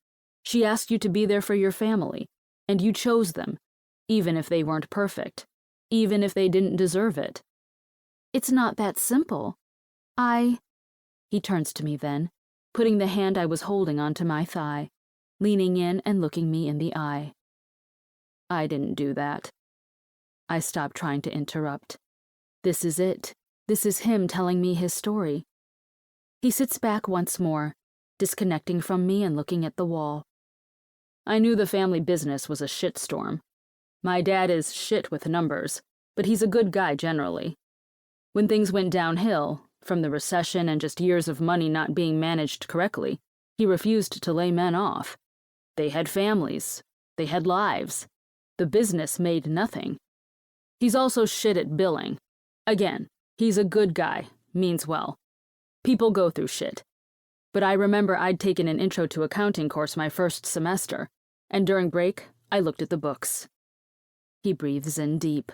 She asked you to be there for your family, and you chose them, even if they weren't perfect, even if they didn't deserve it. It's not that simple. He turns to me then, putting the hand I was holding onto my thigh, leaning in and looking me in the eye. I didn't do that. I stopped trying to interrupt. This is it. This is him telling me his story. He sits back once more, disconnecting from me and looking at the wall. I knew the family business was a shitstorm. My dad is shit with numbers, but he's a good guy generally. When things went downhill, from the recession and just years of money not being managed correctly, he refused to lay men off. They had families. They had lives. The business made nothing. He's also shit at billing. Again, he's a good guy, means well. People go through shit. But I remember I'd taken an intro to accounting course my first semester, and during break, I looked at the books. He breathes in deep.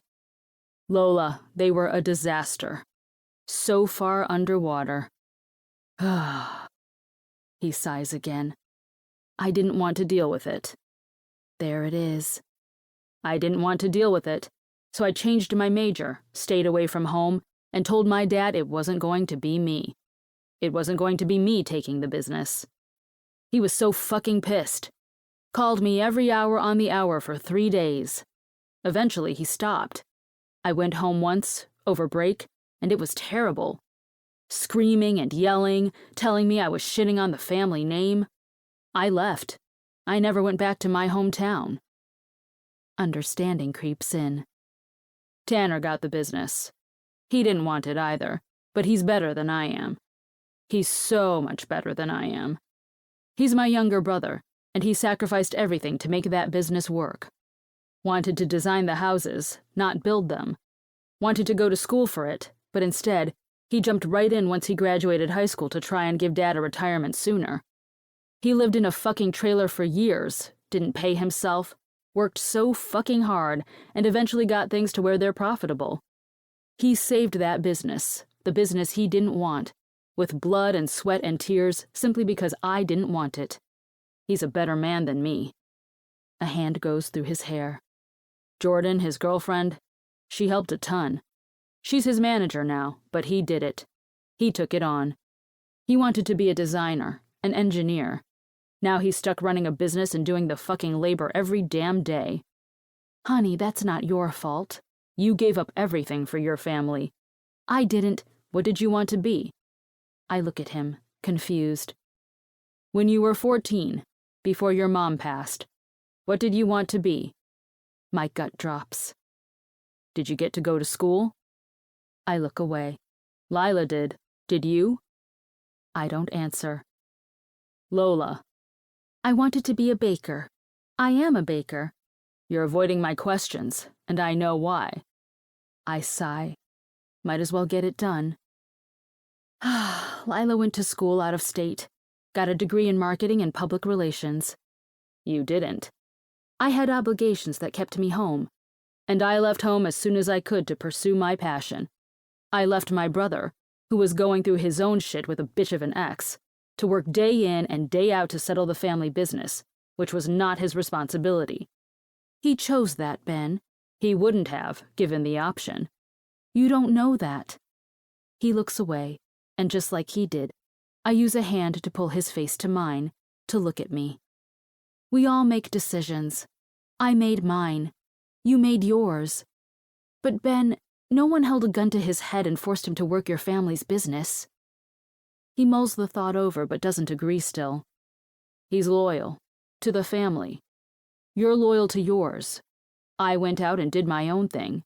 Lola, they were a disaster. So far underwater. He sighs again. I didn't want to deal with it. There it is. I didn't want to deal with it, so I changed my major, stayed away from home, and told my dad it wasn't going to be me. It wasn't going to be me taking the business. He was so fucking pissed. Called me every hour on the hour for 3 days. Eventually, he stopped. I went home once, over break, and it was terrible. screaming and yelling, telling me I was shitting on the family name. I left. I never went back to my hometown. Understanding creeps in. Tanner got the business. He didn't want it either, but he's better than I am. He's so much better than I am. He's my younger brother, and he sacrificed everything to make that business work. Wanted to design the houses, not build them. Wanted to go to school for it, but instead, he jumped right in once he graduated high school to try and give Dad a retirement sooner. He lived in a fucking trailer for years, didn't pay himself, worked so fucking hard, and eventually got things to where they're profitable. He saved that business, the business he didn't want, with blood and sweat and tears simply because I didn't want it. He's a better man than me. A hand goes through his hair. Jordan, his girlfriend, she helped a ton. She's his manager now, but he did it. He took it on. He wanted to be a designer, an engineer. Now he's stuck running a business and doing the fucking labor every damn day. Honey, that's not your fault. You gave up everything for your family. I didn't. What did you want to be? I look at him, confused. When you were 14, before your mom passed, what did you want to be? My gut drops. Did you get to go to school? I look away. Lila did. Did you? I don't answer. Lola. I wanted to be a baker. I am a baker. You're avoiding my questions, and I know why. I sigh. Might as well get it done. Lila went to school out of state. Got a degree in marketing and public relations. You didn't. I had obligations that kept me home, and I left home as soon as I could to pursue my passion. I left my brother, who was going through his own shit with a bitch of an ex, to work day in and day out to settle the family business, which was not his responsibility. He chose that, Ben. He wouldn't have, given the option. You don't know that. He looks away, and just like he did, I use a hand to pull his face to mine, to look at me. We all make decisions. I made mine. You made yours. But Ben, no one held a gun to his head and forced him to work your family's business. He mulls the thought over but doesn't agree still. He's loyal. To the family. You're loyal to yours. I went out and did my own thing.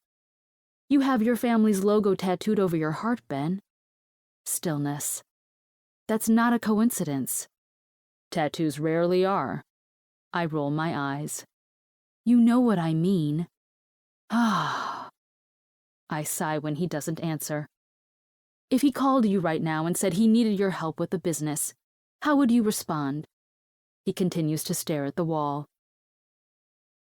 You have your family's logo tattooed over your heart, Ben. Stillness. That's not a coincidence. Tattoos rarely are. I roll my eyes. You know what I mean. Ah. I sigh when he doesn't answer. If he called you right now and said he needed your help with the business, how would you respond? He continues to stare at the wall.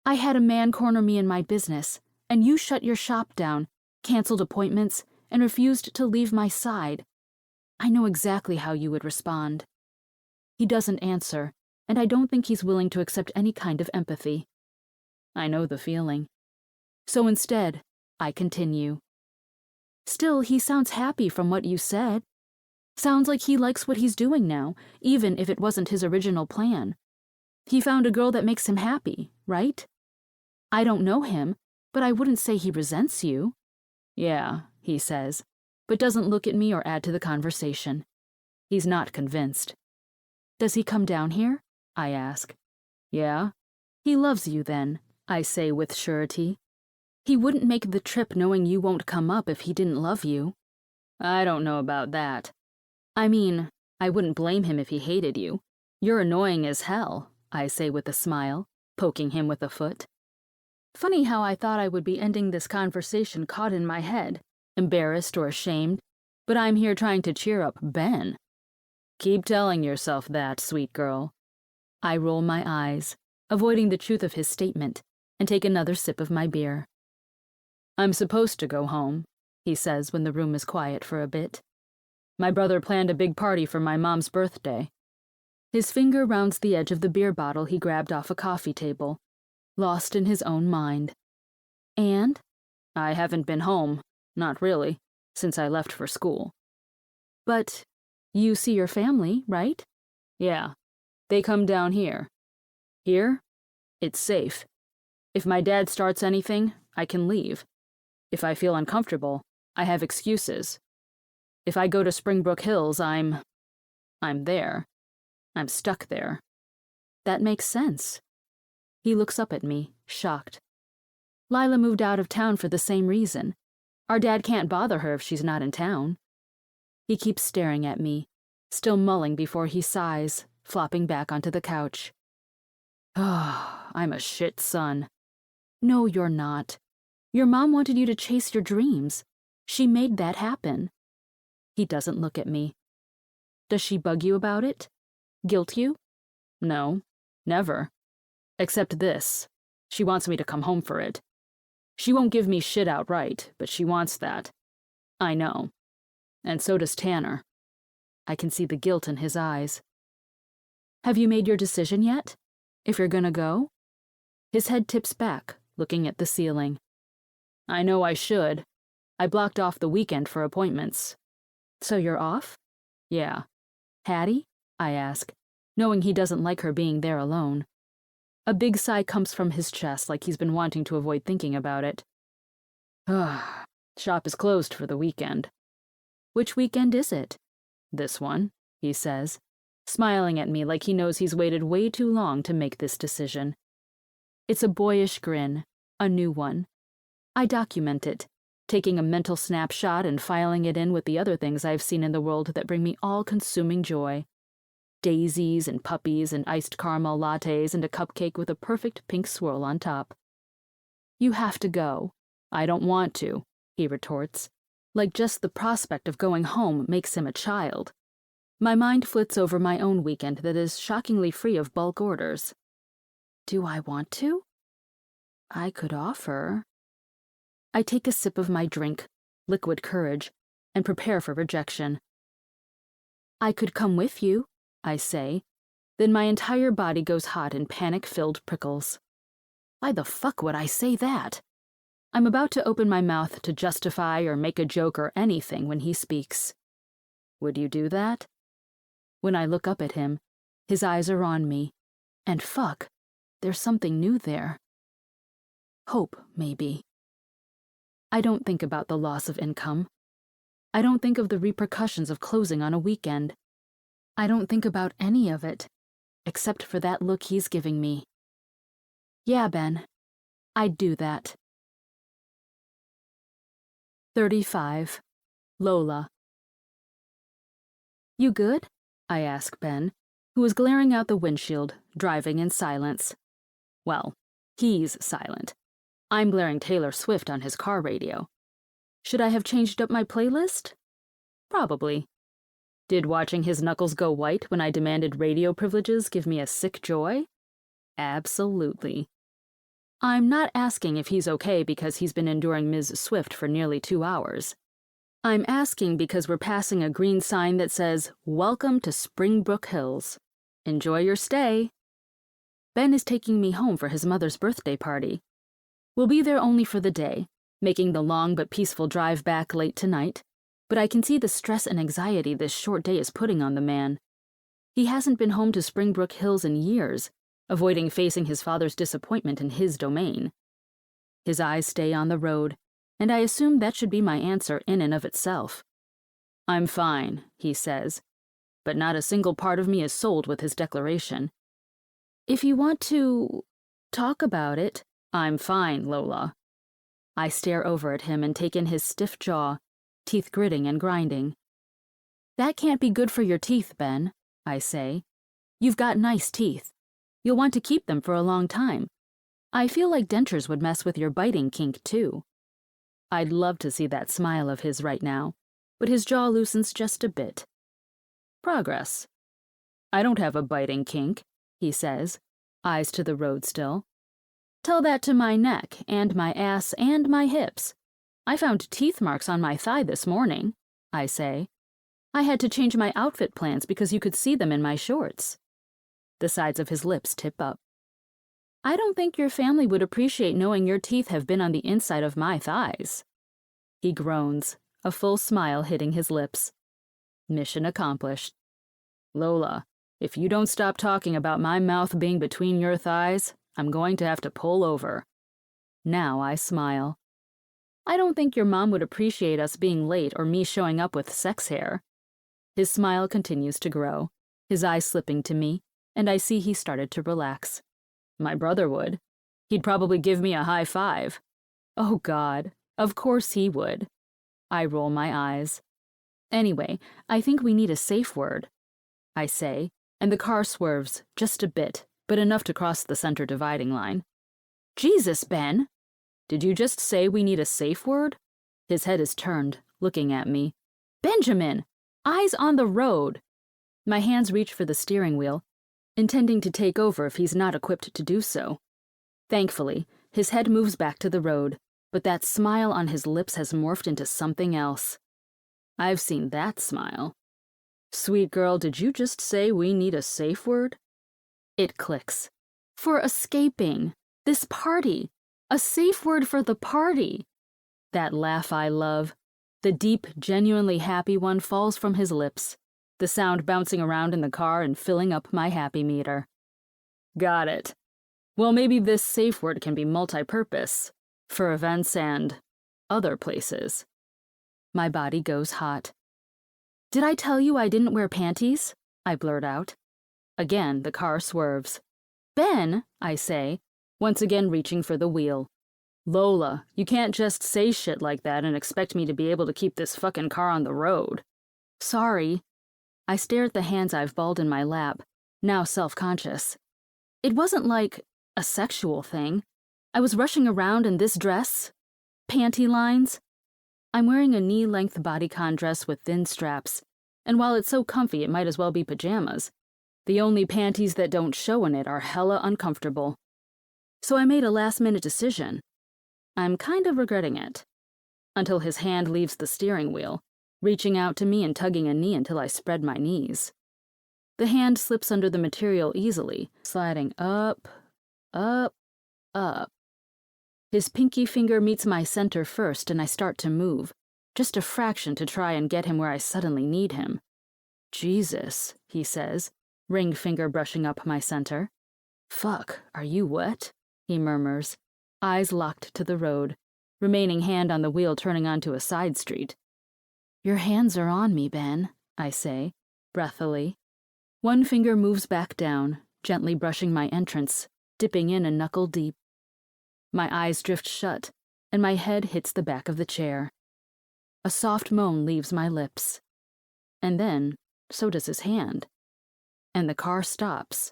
I had a man corner me in my business, and you shut your shop down, canceled appointments, and refused to leave my side. I know exactly how you would respond. He doesn't answer, and I don't think he's willing to accept any kind of empathy. I know the feeling. So instead, I continue. Still, he sounds happy from what you said. Sounds like he likes what he's doing now, even if it wasn't his original plan. He found a girl that makes him happy, right? I don't know him, but I wouldn't say he resents you. Yeah, he says, but doesn't look at me or add to the conversation. He's not convinced. Does he come down here? I ask. Yeah. He loves you then, I say with surety. He wouldn't make the trip knowing you won't come up if he didn't love you. I don't know about that. I mean, I wouldn't blame him if he hated you. You're annoying as hell, I say with a smile, poking him with a foot. Funny how I thought I would be ending this conversation caught in my head, embarrassed or ashamed, but I'm here trying to cheer up Ben. Keep telling yourself that, sweet girl. I roll my eyes, avoiding the truth of his statement, and take another sip of my beer. I'm supposed to go home, he says when the room is quiet for a bit. My brother planned a big party for my mom's birthday. His finger rounds the edge of the beer bottle he grabbed off a coffee table, lost in his own mind. And? I haven't been home, not really, since I left for school. But you see your family, right? Yeah, they come down here. Here? It's safe. If my dad starts anything, I can leave. If I feel uncomfortable, I have excuses. If I go to Springbrook Hills, I'm there. I'm stuck there. That makes sense. He looks up at me, shocked. Lila moved out of town for the same reason. Our dad can't bother her if she's not in town. He keeps staring at me, still mulling before he sighs, flopping back onto the couch. I'm a shit son. No, you're not. Your mom wanted you to chase your dreams. She made that happen. He doesn't look at me. Does she bug you about it? Guilt you? No, never. Except this. She wants me to come home for it. She won't give me shit outright, but she wants that. I know. And so does Tanner. I can see the guilt in his eyes. Have you made your decision yet? If you're gonna go? His head tips back, looking at the ceiling. I know I should. I blocked off the weekend for appointments. So you're off? Yeah. Hattie? I ask, knowing he doesn't like her being there alone. A big sigh comes from his chest like he's been wanting to avoid thinking about it. Shop is closed for the weekend. Which weekend is it? This one, he says, smiling at me like he knows he's waited way too long to make this decision. It's a boyish grin, a new one. I document it, taking a mental snapshot and filing it in with the other things I've seen in the world that bring me all-consuming joy. Daisies and puppies and iced caramel lattes and a cupcake with a perfect pink swirl on top. You have to go. I don't want to, he retorts, like just the prospect of going home makes him a child. My mind flits over my own weekend that is shockingly free of bulk orders. Do I want to? I could offer. I take a sip of my drink, liquid courage, and prepare for rejection. I could come with you, I say. Then my entire body goes hot in panic-filled prickles. Why the fuck would I say that? I'm about to open my mouth to justify or make a joke or anything when he speaks. Would you do that? When I look up at him, his eyes are on me. And fuck, there's something new there. Hope, maybe. I don't think about the loss of income. I don't think of the repercussions of closing on a weekend. I don't think about any of it, except for that look he's giving me. Yeah, Ben, I'd do that. 35. Lola. You good? I ask Ben, who is glaring out the windshield, driving in silence. Well, he's silent. I'm blaring Taylor Swift on his car radio. Should I have changed up my playlist? Probably. Did watching his knuckles go white when I demanded radio privileges give me a sick joy? Absolutely. I'm not asking if he's okay because he's been enduring Ms. Swift for nearly 2 hours. I'm asking because we're passing a green sign that says, "Welcome to Springbrook Hills. Enjoy your stay." Ben is taking me home for his mother's birthday party. We'll be there only for the day, making the long but peaceful drive back late tonight, but I can see the stress and anxiety this short day is putting on the man. He hasn't been home to Springbrook Hills in years, avoiding facing his father's disappointment in his domain. His eyes stay on the road, and I assume that should be my answer in and of itself. I'm fine, he says, but not a single part of me is sold with his declaration. If you want to talk about it, I'm fine, Lola. I stare over at him and take in his stiff jaw, teeth gritting and grinding. That can't be good for your teeth, Ben, I say. You've got nice teeth. You'll want to keep them for a long time. I feel like dentures would mess with your biting kink, too. I'd love to see that smile of his right now, but his jaw loosens just a bit. Progress. I don't have a biting kink, he says, eyes to the road still. Tell that to my neck and my ass and my hips. I found teeth marks on my thigh this morning, I say. I had to change my outfit plans because you could see them in my shorts. The sides of his lips tip up. I don't think your family would appreciate knowing your teeth have been on the inside of my thighs. He groans, a full smile hitting his lips. Mission accomplished. Lola, if you don't stop talking about my mouth being between your thighs, I'm going to have to pull over. Now I smile. I don't think your mom would appreciate us being late or me showing up with sex hair. His smile continues to grow, his eyes slipping to me, and I see he started to relax. My brother would. He'd probably give me a high five. Oh, God, of course he would. I roll my eyes. Anyway, I think we need a safe word, I say, and the car swerves, just a bit, but enough to cross the center dividing line. Jesus, Ben! Did you just say we need a safe word? His head is turned, looking at me. Benjamin! Eyes on the road! My hands reach for the steering wheel, intending to take over if he's not equipped to do so. Thankfully, his head moves back to the road, but that smile on his lips has morphed into something else. I've seen that smile. Sweet girl, did you just say we need a safe word? It clicks. For escaping. This party. A safe word for the party. That laugh I love. The deep, genuinely happy one falls from his lips, the sound bouncing around in the car and filling up my happy meter. Got it. Well, maybe this safe word can be multi-purpose, for events and other places. My body goes hot. Did I tell you I didn't wear panties? I blurt out. Again, the car swerves. Ben, I say, once again reaching for the wheel. Lola, you can't just say shit like that and expect me to be able to keep this fucking car on the road. Sorry. I stare at the hands I've balled in my lap, now self-conscious. It wasn't like a sexual thing. I was rushing around in this dress. Panty lines. I'm wearing a knee-length bodycon dress with thin straps, and while it's so comfy it might as well be pajamas, the only panties that don't show in it are hella uncomfortable. So I made a last-minute decision. I'm kind of regretting it. Until his hand leaves the steering wheel, reaching out to me and tugging a knee until I spread my knees. The hand slips under the material easily, sliding up, up, up. His pinky finger meets my center first and I start to move, just a fraction to try and get him where I suddenly need him. Jesus, he says, ring finger brushing up my center. Fuck, are you wet? He murmurs, eyes locked to the road, remaining hand on the wheel turning onto a side street. Your hands are on me, Ben, I say, breathily. One finger moves back down, gently brushing my entrance, dipping in a knuckle deep. My eyes drift shut, and my head hits the back of the chair. A soft moan leaves my lips. And then, so does his hand. And the car stops.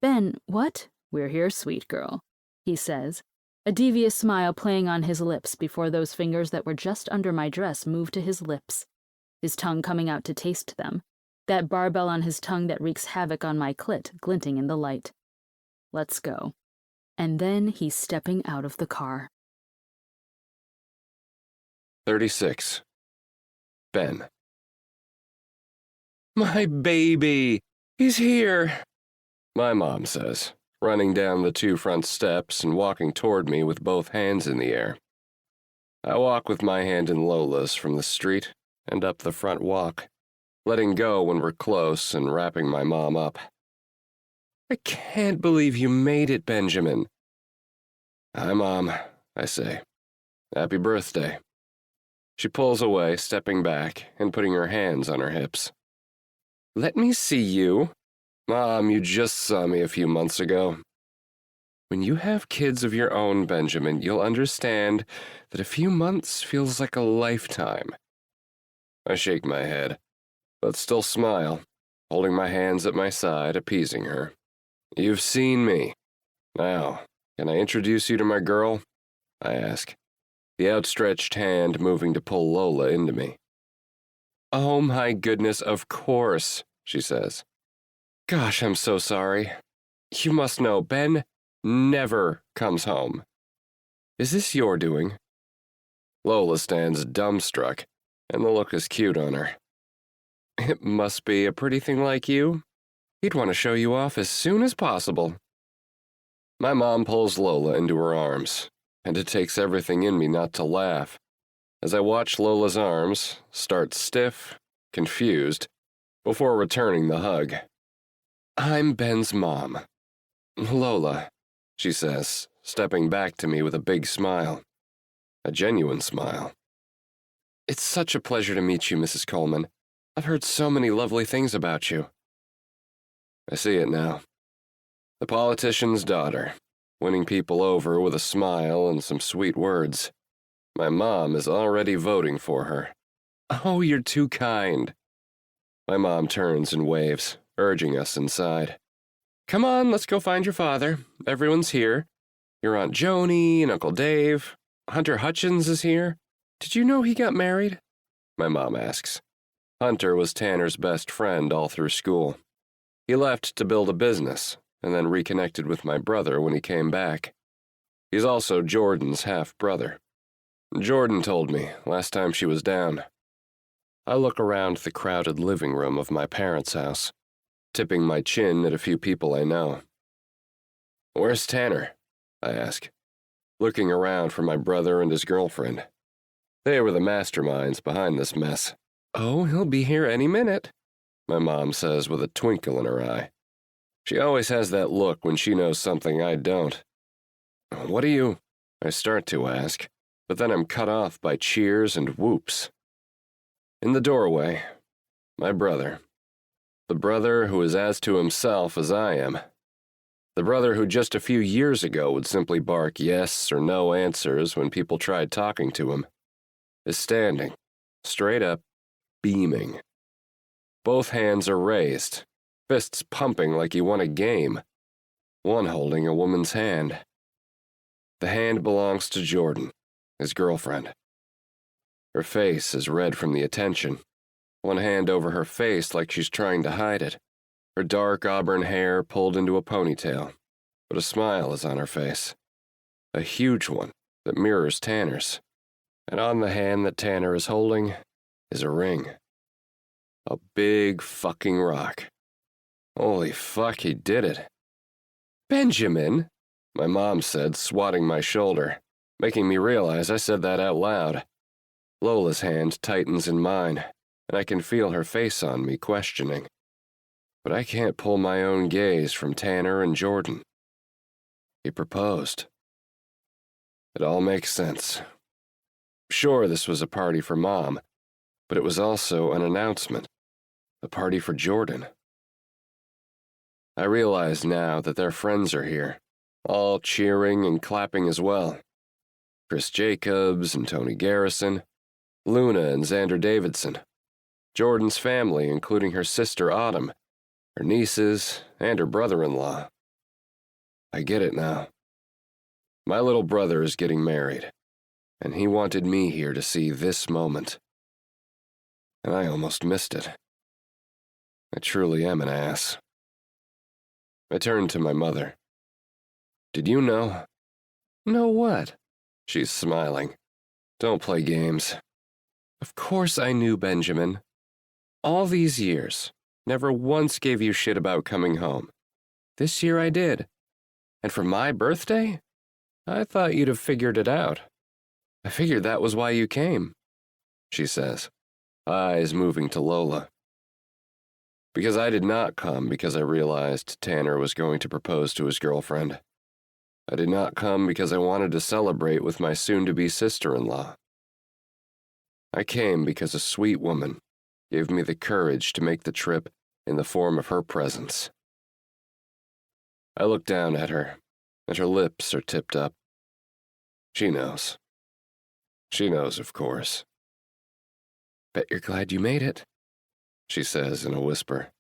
Ben, what? We're here, sweet girl, he says, a devious smile playing on his lips before those fingers that were just under my dress move to his lips, his tongue coming out to taste them, that barbell on his tongue that wreaks havoc on my clit glinting in the light. Let's go. And then he's stepping out of the car. 36. Ben. My baby! He's here! My mom says, running down the 2 front steps and walking toward me with both hands in the air. I walk with my hand in Lola's from the street and up the front walk, letting go when we're close and wrapping my mom up. I can't believe you made it, Benjamin. Hi, Mom, I say. Happy birthday. She pulls away, stepping back and putting her hands on her hips. Let me see you. Mom, you just saw me a few months ago. When you have kids of your own, Benjamin, you'll understand that a few months feels like a lifetime. I shake my head, but still smile, holding my hands at my side, appeasing her. You've seen me. Now, can I introduce you to my girl? I ask, the outstretched hand moving to pull Lola into me. Oh my goodness, of course, she says. Gosh, I'm so sorry. You must know, Ben never comes home. Is this your doing? Lola stands dumbstruck, and the look is cute on her. It must be a pretty thing like you. He'd want to show you off as soon as possible. My mom pulls Lola into her arms, and it takes everything in me not to laugh, as I watch Lola's arms start stiff, confused, before returning the hug. I'm Ben's mom. Lola, she says, stepping back to me with a big smile. a genuine smile. "It's such a pleasure to meet you, Mrs. Coleman. I've heard so many lovely things about you." I see it now. The politician's daughter, winning people over with a smile and some sweet words. My mom is already voting for her. "Oh, you're too kind." My mom turns and waves, urging us inside. "Come on, let's go find your father. Everyone's here. Your Aunt Joni and Uncle Dave. Hunter Hutchins is here. Did you know he got married?" My mom asks. Hunter was Tanner's best friend all through school. He left to build a business, and then reconnected with my brother when he came back. He's also Jordan's half-brother. Jordan told me last time she was down. I look around the crowded living room of my parents' house, tipping my chin at a few people I know. "Where's Tanner?" I ask, looking around for my brother and his girlfriend. They were the masterminds behind this mess. "Oh, he'll be here any minute," my mom says with a twinkle in her eye. She always has that look when she knows something I don't. "What do you—" I start to ask, but then I'm cut off by cheers and whoops. In the doorway, my brother. The brother who is as to himself as I am. The brother who just a few years ago would simply bark yes or no answers when people tried talking to him, is standing, straight up, beaming. Both hands are raised, fists pumping like he won a game, one holding a woman's hand. The hand belongs to Jordan, his girlfriend. Her face is red from the attention, one hand over her face like she's trying to hide it, her dark auburn hair pulled into a ponytail, but a smile is on her face. A huge one that mirrors Tanner's. And on the hand that Tanner is holding is a ring. A big fucking rock. Holy fuck, he did it. "Benjamin," my mom said, swatting my shoulder, making me realize I said that out loud. Lola's hand tightens in mine, and I can feel her face on me, questioning. But I can't pull my own gaze from Tanner and Jordan. He proposed. It all makes sense. Sure, this was a party for Mom, but it was also an announcement. A party for Jordan. I realize now that their friends are here, all cheering and clapping as well. Chris Jacobs and Tony Garrison, Luna and Xander Davidson, Jordan's family, including her sister Autumn, her nieces, and her brother-in-law. I get it now. My little brother is getting married, and he wanted me here to see this moment. And I almost missed it. I truly am an ass. I turned to my mother. "Did you know?" "Know what?" She's smiling. "Don't play games." "Of course I knew, Benjamin. All these years, never once gave you shit about coming home. This year I did. And for my birthday? I thought you'd have figured it out. I figured that was why you came," she says, eyes moving to Lola. Because I did not come because I realized Tanner was going to propose to his girlfriend. I did not come because I wanted to celebrate with my soon-to-be sister-in-law. I came because a sweet woman gave me the courage to make the trip in the form of her presence. I look down at her, and her lips are tipped up. She knows. She knows, of course. "Bet you're glad you made it," she says in a whisper.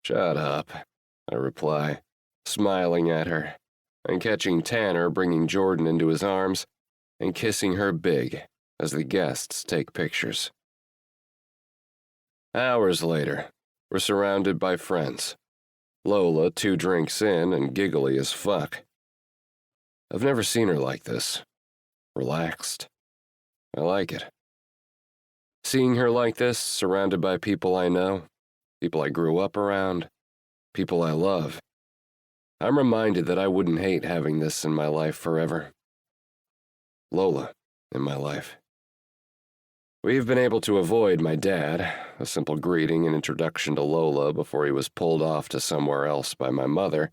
"Shut up," I reply, smiling at her, and catching Tanner bringing Jordan into his arms and kissing her big as the guests take pictures. Hours later, we're surrounded by friends. Lola 2 drinks in and giggly as fuck. I've never seen her like this. Relaxed. I like it. Seeing her like this, surrounded by people I know, people I grew up around, people I love, I'm reminded that I wouldn't hate having this in my life forever. Lola in my life. We've been able to avoid my dad, a simple greeting and introduction to Lola before he was pulled off to somewhere else by my mother,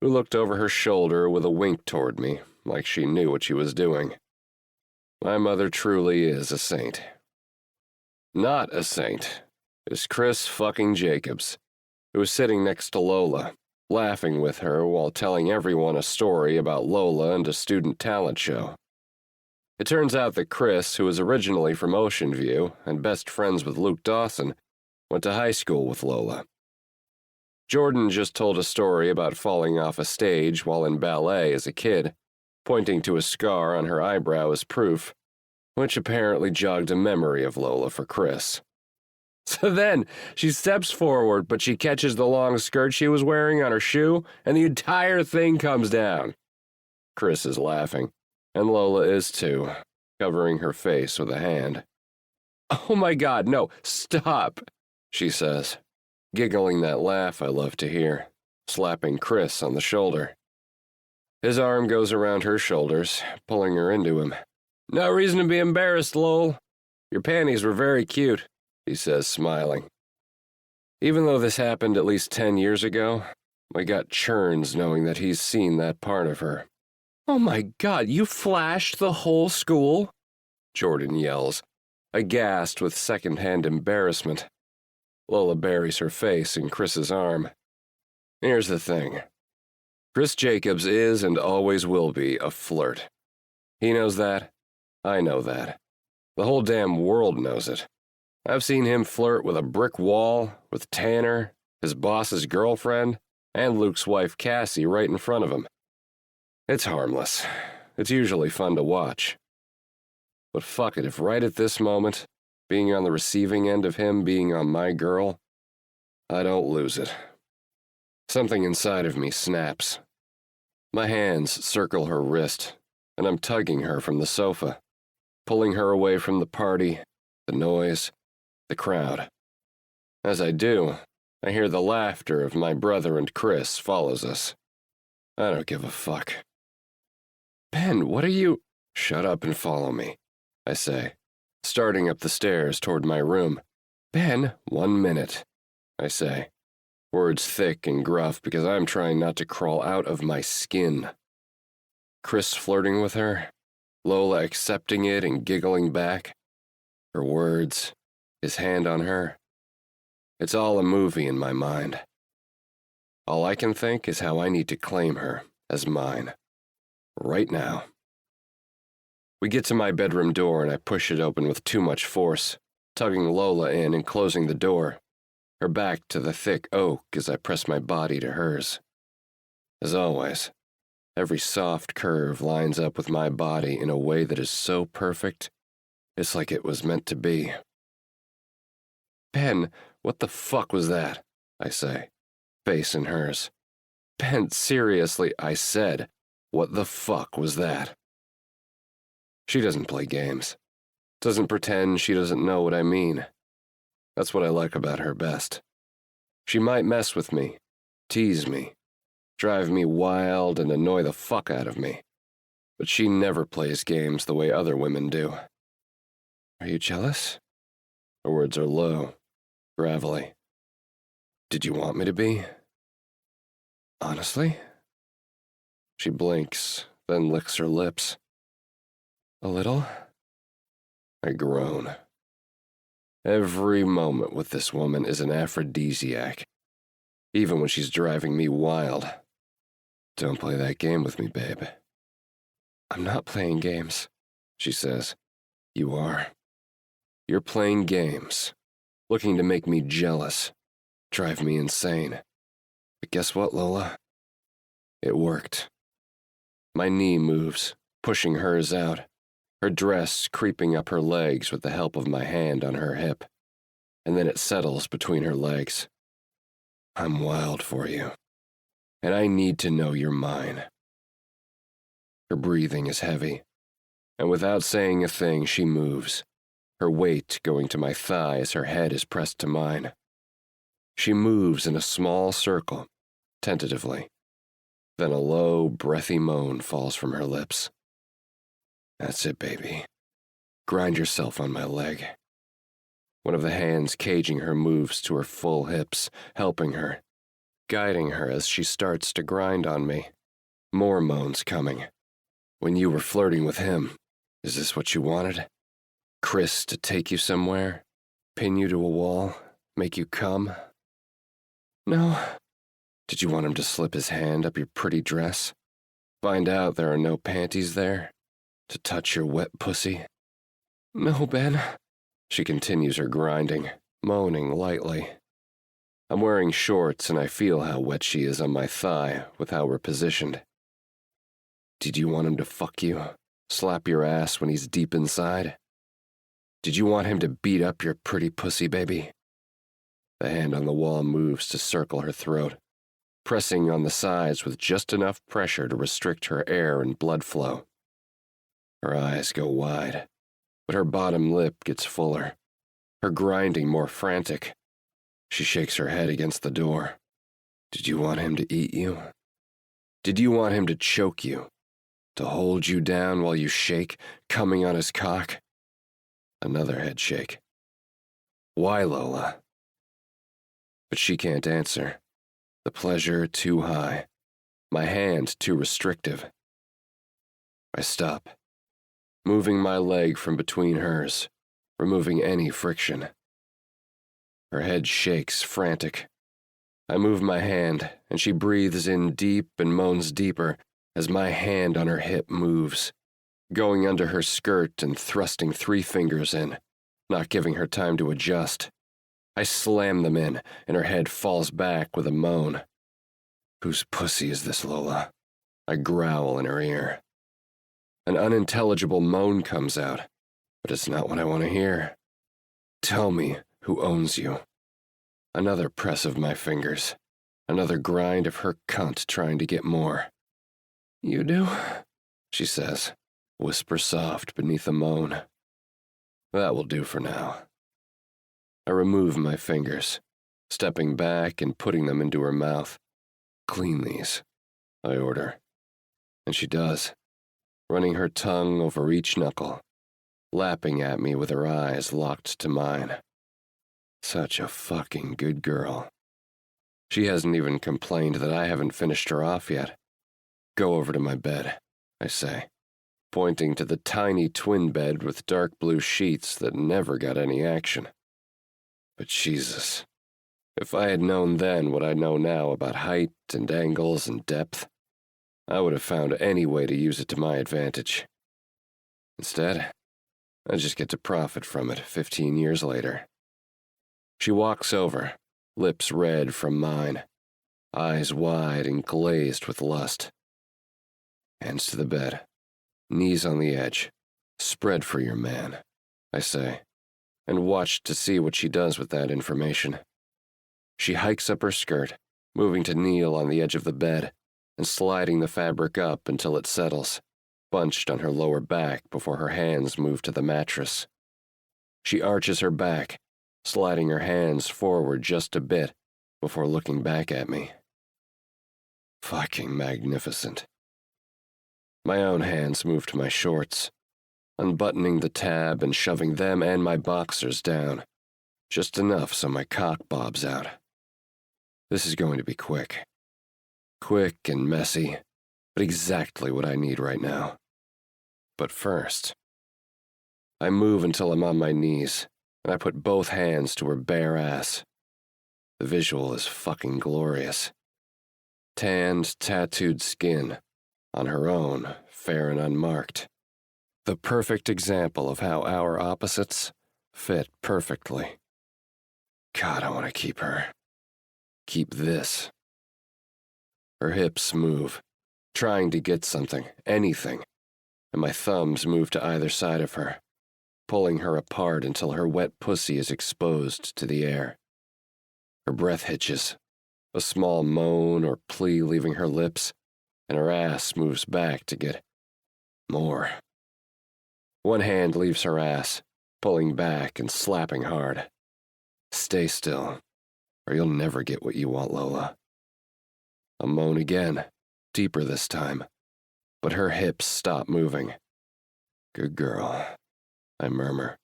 who looked over her shoulder with a wink toward me, like she knew what she was doing. My mother truly is a saint. Not a saint is Chris fucking Jacobs, who was sitting next to Lola, laughing with her while telling everyone a story about Lola and a student talent show. It turns out that Chris, who was originally from Ocean View and best friends with Luke Dawson, went to high school with Lola. Jordan just told a story about falling off a stage while in ballet as a kid, pointing to a scar on her eyebrow as proof, which apparently jogged a memory of Lola for Chris. So then, she steps forward, but she catches the long skirt she was wearing on her shoe, and the entire thing comes down. Chris is laughing, and Lola is too, covering her face with a hand. "Oh my God, no, stop," she says, giggling that laugh I love to hear, slapping Chris on the shoulder. His arm goes around her shoulders, pulling her into him. "No reason to be embarrassed, Lowell. Your panties were very cute," he says, smiling. Even though this happened at least 10 years ago, my gut churns knowing that he's seen that part of her. "Oh my God, you flashed the whole school?" Jordan yells, aghast with second-hand embarrassment. Lola buries her face in Chris's arm. Here's the thing. Chris Jacobs is and always will be a flirt. He knows that. I know that. The whole damn world knows it. I've seen him flirt with a brick wall, with Tanner, his boss's girlfriend, and Luke's wife Cassie right in front of him. It's harmless. It's usually fun to watch. But fuck it, if right at this moment, being on the receiving end of him being on my girl, I don't lose it. Something inside of me snaps. My hands circle her wrist, and I'm tugging her from the sofa, pulling her away from the party, the noise, the crowd. As I do, I hear the laughter of my brother and Chris follows us. I don't give a fuck. "Ben, what are you—" "Shut up and follow me," I say, starting up the stairs toward my room. "Ben, 1 minute," I say, words thick and gruff because I'm trying not to crawl out of my skin. Chris flirting with her, Lola accepting it and giggling back, her words, his hand on her. It's all a movie in my mind. All I can think is how I need to claim her as mine. Right now. We get to my bedroom door and I push it open with too much force, tugging Lola in and closing the door, her back to the thick oak as I press my body to hers. As always, every soft curve lines up with my body in a way that is so perfect, it's like it was meant to be. "Ben, what the fuck was that?" I say, face in hers. "Ben, seriously," I said, "what the fuck was that?" She doesn't play games. Doesn't pretend she doesn't know what I mean. That's what I like about her best. She might mess with me, tease me, drive me wild and annoy the fuck out of me, but she never plays games the way other women do. "Are you jealous?" Her words are low, gravelly. "Did you want me to be?" "Honestly?" She blinks, then licks her lips. "A little?" I groan. Every moment with this woman is an aphrodisiac, even when she's driving me wild. "Don't play that game with me, babe." "I'm not playing games," she says. "You are. You're playing games, looking to make me jealous, drive me insane. But guess what, Lola? It worked." My knee moves, pushing hers out, her dress creeping up her legs with the help of my hand on her hip, and then it settles between her legs. "I'm wild for you, and I need to know you're mine." Her breathing is heavy, and without saying a thing, she moves, her weight going to my thigh as her head is pressed to mine. She moves in a small circle, tentatively. Then a low, breathy moan falls from her lips. "That's it, baby. Grind yourself on my leg." One of the hands caging her moves to her full hips, helping her, guiding her as she starts to grind on me. More moans coming. "When you were flirting with him, Is this what you wanted? Chris to take you somewhere? Pin you to a wall? Make you come? No. Did you want him to slip his hand up your pretty dress? Find out there are no panties there? To touch your wet pussy? No, Ben. She continues her grinding, moaning lightly. I'm wearing shorts and I feel how wet she is on my thigh with how we're positioned. Did you want him to fuck you? Slap your ass when he's deep inside? Did you want him to beat up your pretty pussy, baby? The hand on the wall moves to circle her throat, pressing on the sides with just enough pressure to restrict her air and blood flow. Her eyes go wide, but her bottom lip gets fuller, her grinding more frantic. She shakes her head against the door. Did you want him to eat you? Did you want him to choke you? To hold you down while you shake, coming on his cock? Another head shake. Why, Lola? But she can't answer. The pleasure too high. My hand too restrictive. I stop, moving my leg from between hers, removing any friction. Her head shakes, frantic. I move my hand, and she breathes in deep and moans deeper as my hand on her hip moves, going under her skirt and thrusting 3 fingers in, not giving her time to adjust. I slam them in, and her head falls back with a moan. Whose pussy is this, Lola? I growl in her ear. An unintelligible moan comes out, but it's not what I want to hear. Tell me who owns you. Another press of my fingers, another grind of her cunt trying to get more. You do? She says, whisper soft beneath a moan. That will do for now. I remove my fingers, stepping back and putting them into her mouth. Clean these, I order. And she does, running her tongue over each knuckle, lapping at me with her eyes locked to mine. Such a fucking good girl. She hasn't even complained that I haven't finished her off yet. Go over to my bed, I say, pointing to the tiny twin bed with dark blue sheets that never got any action. But Jesus, if I had known then what I know now about height and angles and depth, I would have found any way to use it to my advantage. Instead, I just get to profit from it 15 years later. She walks over, lips red from mine, eyes wide and glazed with lust. Hands to the bed, knees on the edge. Spread for your man, I say, and watch to see what she does with that information. She hikes up her skirt, moving to kneel on the edge of the bed and sliding the fabric up until it settles, bunched on her lower back before her hands move to the mattress. She arches her back, sliding her hands forward just a bit before looking back at me. Fucking magnificent. My own hands move to my shorts, unbuttoning the tab and shoving them and my boxers down, just enough so my cock bobs out. This is going to be quick. Quick and messy, but exactly what I need right now. But first, I move until I'm on my knees, and I put both hands to her bare ass. The visual is fucking glorious. Tanned, tattooed skin, on her own, fair and unmarked. The perfect example of how our opposites fit perfectly. God, I want to keep her. Keep this. Her hips move, trying to get something, anything, and my thumbs move to either side of her, pulling her apart until her wet pussy is exposed to the air. Her breath hitches, a small moan or plea leaving her lips, and her ass moves back to get more. One hand leaves her ass, pulling back and slapping hard. Stay still, or you'll never get what you want, Lola. A moan again, deeper this time, but her hips stop moving. Good girl, I murmur,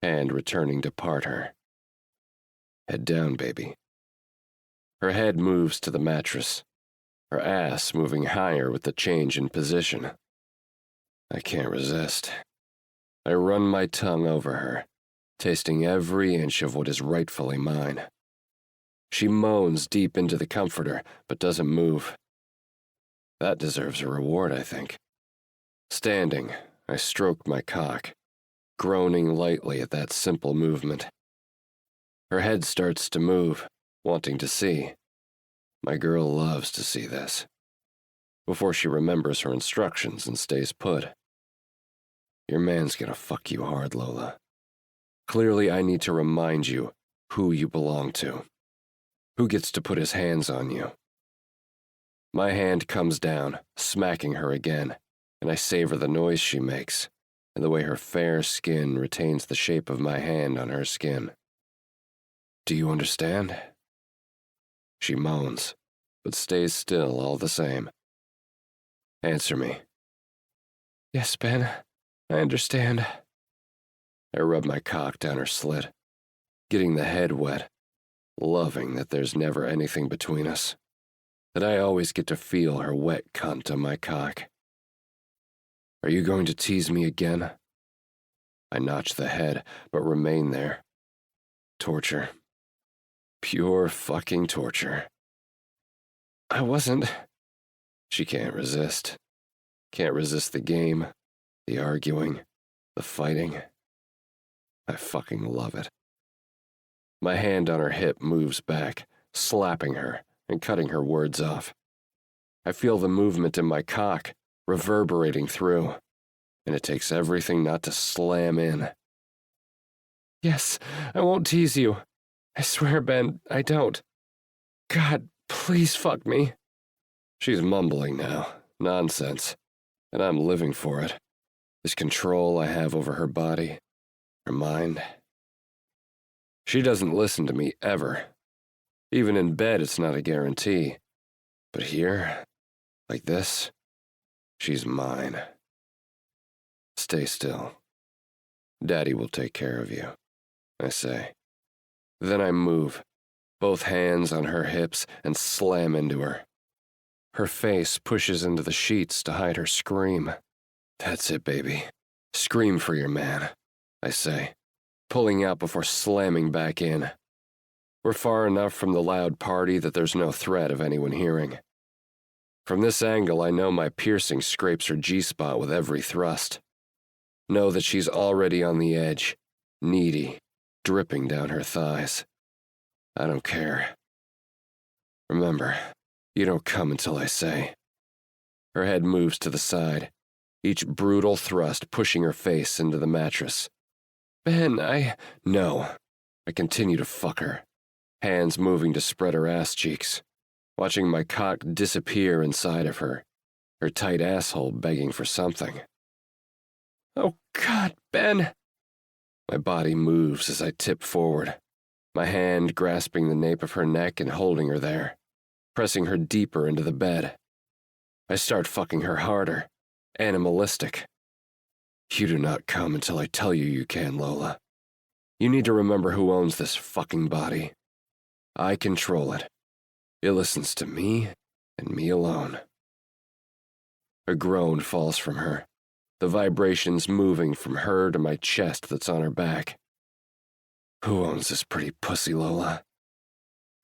hand returning to part her. Head down, baby. Her head moves to the mattress, her ass moving higher with the change in position. I can't resist. I run my tongue over her, tasting every inch of what is rightfully mine. She moans deep into the comforter, but doesn't move. That deserves a reward, I think. Standing, I stroke my cock, groaning lightly at that simple movement. Her head starts to move, wanting to see. My girl loves to see this. Before she remembers her instructions and stays put. Your man's gonna fuck you hard, Lola. Clearly, I need to remind you who you belong to. Who gets to put his hands on you? My hand comes down, smacking her again, and I savor the noise she makes, and the way her fair skin retains the shape of my hand on her skin. Do you understand? She moans, but stays still all the same. Answer me. Yes, Ben, I understand. I rub my cock down her slit, getting the head wet, loving that there's never anything between us, that I always get to feel her wet cunt on my cock. Are you going to tease me again? I notch the head, but remain there. Torture. Pure fucking torture. I wasn't. She can't resist. Can't resist the game, the arguing, the fighting. I fucking love it. My hand on her hip moves back, slapping her and cutting her words off. I feel the movement in my cock reverberating through, and it takes everything not to slam in. Yes, I won't tease you. I swear, Ben, I don't. God, please fuck me. She's mumbling now. Nonsense. And I'm living for it. This control I have over her body, her mind. She doesn't listen to me ever. Even in bed, it's not a guarantee. But here, like this, she's mine. Stay still. Daddy will take care of you, I say. Then I move, both hands on her hips, and slam into her. Her face pushes into the sheets to hide her scream. That's it, baby. Scream for your man, I say, pulling out before slamming back in. We're far enough from the loud party that there's no threat of anyone hearing. From this angle, I know my piercing scrapes her G-spot with every thrust. Know that she's already on the edge, needy, dripping down her thighs. I don't care. Remember, you don't come until I say. Her head moves to the side, each brutal thrust pushing her face into the mattress. Ben, No. I continue to fuck her, hands moving to spread her ass cheeks, watching my cock disappear inside of her, her tight asshole begging for something. Oh, God, Ben! My body moves as I tip forward, my hand grasping the nape of her neck and holding her there, pressing her deeper into the bed. I start fucking her harder, animalistic. You do not come until I tell you you can, Lola. You need to remember who owns this fucking body. I control it. It listens to me and me alone. A groan falls from her, the vibrations moving from her to my chest that's on her back. Who owns this pretty pussy, Lola?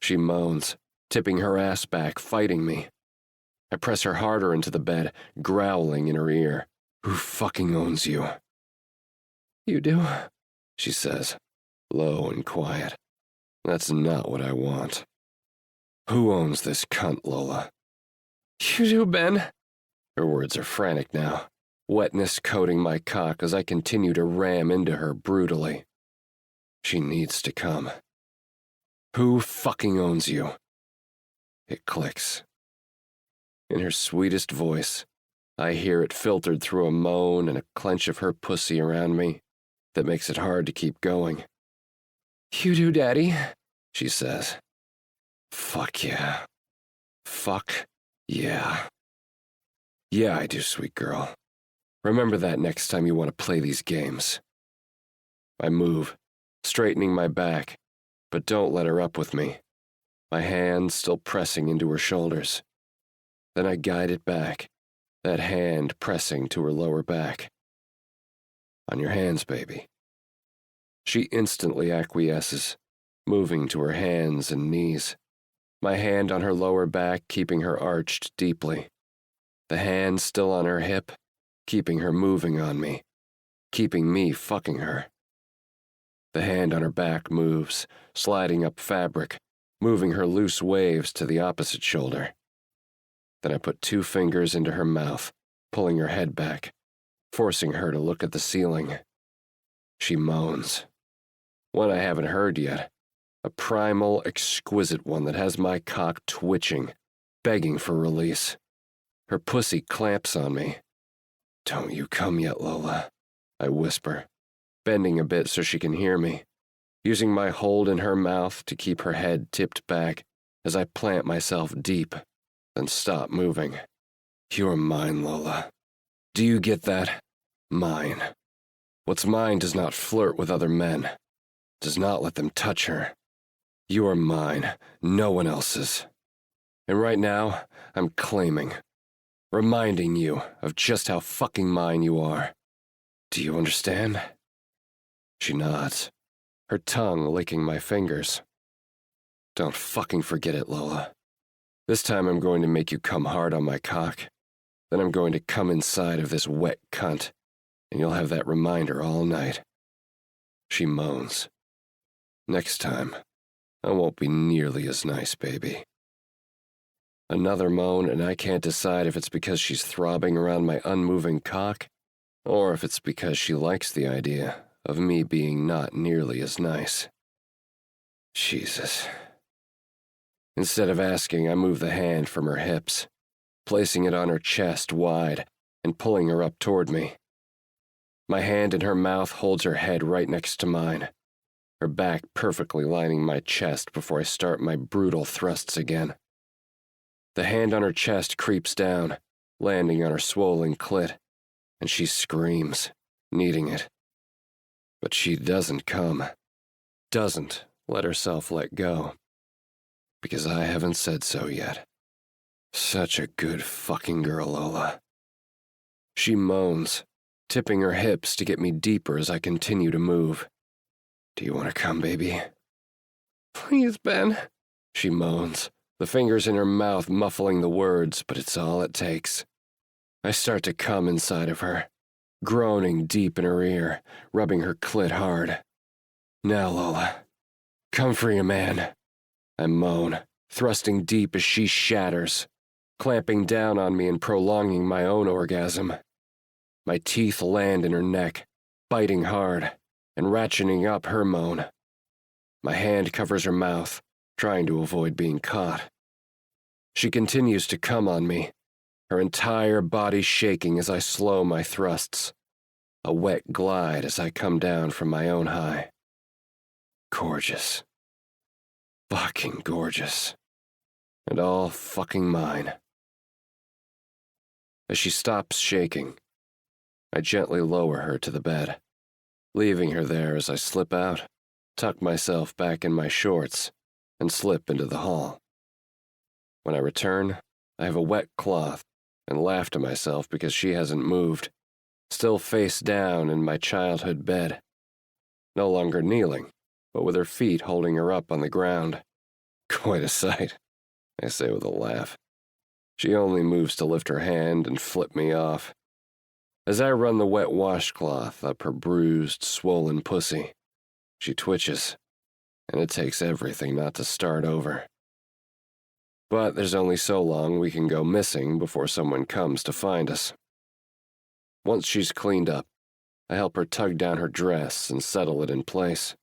She moans, tipping her ass back, fighting me. I press her harder into the bed, growling in her ear. Who fucking owns you? You do, she says, low and quiet. That's not what I want. Who owns this cunt, Lola? You do, Ben. Her words are frantic now, wetness coating my cock as I continue to ram into her brutally. She needs to come. Who fucking owns you? It clicks. In her sweetest voice, I hear it filtered through a moan and a clench of her pussy around me that makes it hard to keep going. You do, Daddy, she says. Fuck yeah. Fuck yeah. Yeah, I do, sweet girl. Remember that next time you want to play these games. I move, straightening my back, but don't let her up with me, my hand still pressing into her shoulders. Then I guide it back, that hand pressing to her lower back. On your hands, baby. She instantly acquiesces, moving to her hands and knees, my hand on her lower back keeping her arched deeply, the hand still on her hip, keeping her moving on me, keeping me fucking her. The hand on her back moves, sliding up fabric, moving her loose waves to the opposite shoulder. Then I put 2 fingers into her mouth, pulling her head back, forcing her to look at the ceiling. She moans. One I haven't heard yet. A primal, exquisite one that has my cock twitching, begging for release. Her pussy clamps on me. "Don't you come yet, Lola," I whisper, bending a bit so she can hear me, using my hold in her mouth to keep her head tipped back as I plant myself deep, then stop moving. "You're mine, Lola. Do you get that? Mine. What's mine does not flirt with other men, does not let them touch her. You are mine, no one else's. And right now, I'm claiming, reminding you of just how fucking mine you are. Do you understand?" She nods, her tongue licking my fingers. "Don't fucking forget it, Lola. This time I'm going to make you come hard on my cock. Then I'm going to come inside of this wet cunt, and you'll have that reminder all night." She moans. "Next time, I won't be nearly as nice, baby." Another moan, and I can't decide if it's because she's throbbing around my unmoving cock, or if it's because she likes the idea of me being not nearly as nice. Jesus. Instead of asking, I move the hand from her hips, placing it on her chest wide and pulling her up toward me. My hand in her mouth holds her head right next to mine, her back perfectly lining my chest before I start my brutal thrusts again. The hand on her chest creeps down, landing on her swollen clit, and she screams, needing it. But she doesn't come, doesn't let herself let go, because I haven't said so yet. Such a good fucking girl, Lola. She moans, tipping her hips to get me deeper as I continue to move. "Do you want to come, baby?" "Please, Ben," she moans, the fingers in her mouth muffling the words, but it's all it takes. I start to come inside of her, groaning deep in her ear, rubbing her clit hard. "Now, Lola, come for you, man," I moan, thrusting deep as she shatters, clamping down on me and prolonging my own orgasm. My teeth land in her neck, biting hard, and ratcheting up her moan. My hand covers her mouth, trying to avoid being caught. She continues to come on me, her entire body shaking as I slow my thrusts, a wet glide as I come down from my own high. Gorgeous. Fucking gorgeous. And all fucking mine. As she stops shaking, I gently lower her to the bed, leaving her there as I slip out, tuck myself back in my shorts, and slip into the hall. When I return, I have a wet cloth and laugh to myself because she hasn't moved, still face down in my childhood bed, no longer kneeling, but with her feet holding her up on the ground. Quite a sight, I say with a laugh. She only moves to lift her hand and flip me off. As I run the wet washcloth up her bruised, swollen pussy, she twitches, and it takes everything not to start over. But there's only so long we can go missing before someone comes to find us. Once she's cleaned up, I help her tug down her dress and settle it in place,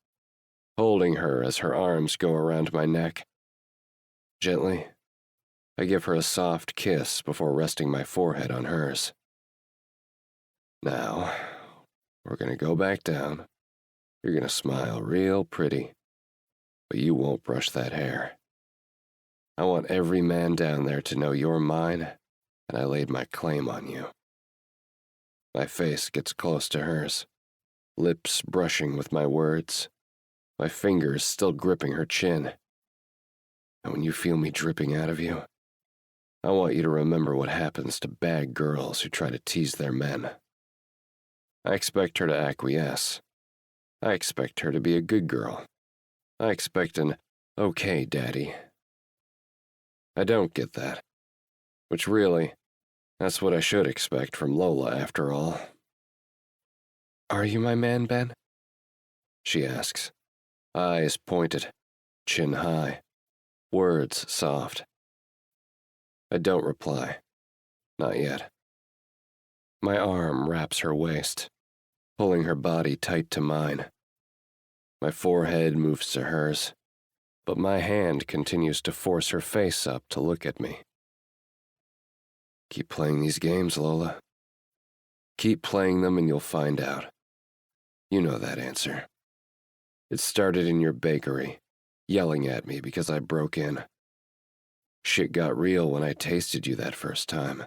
holding her as her arms go around my neck. Gently, I give her a soft kiss before resting my forehead on hers. Now, we're gonna go back down. You're gonna smile real pretty, but you won't brush that hair. I want every man down there to know you're mine, and I laid my claim on you. My face gets close to hers, lips brushing with my words, my fingers still gripping her chin. And when you feel me dripping out of you, I want you to remember what happens to bad girls who try to tease their men. I expect her to acquiesce. I expect her to be a good girl. I expect an okay daddy. I don't get that. Which really, that's what I should expect from Lola after all. "Are you my man, Ben?" she asks. Eyes pointed, chin high, words soft. I don't reply. Not yet. My arm wraps her waist, pulling her body tight to mine. My forehead moves to hers, but my hand continues to force her face up to look at me. "Keep playing these games, Lola. Keep playing them and you'll find out. You know that answer. It started in your bakery, yelling at me because I broke in. Shit got real when I tasted you that first time.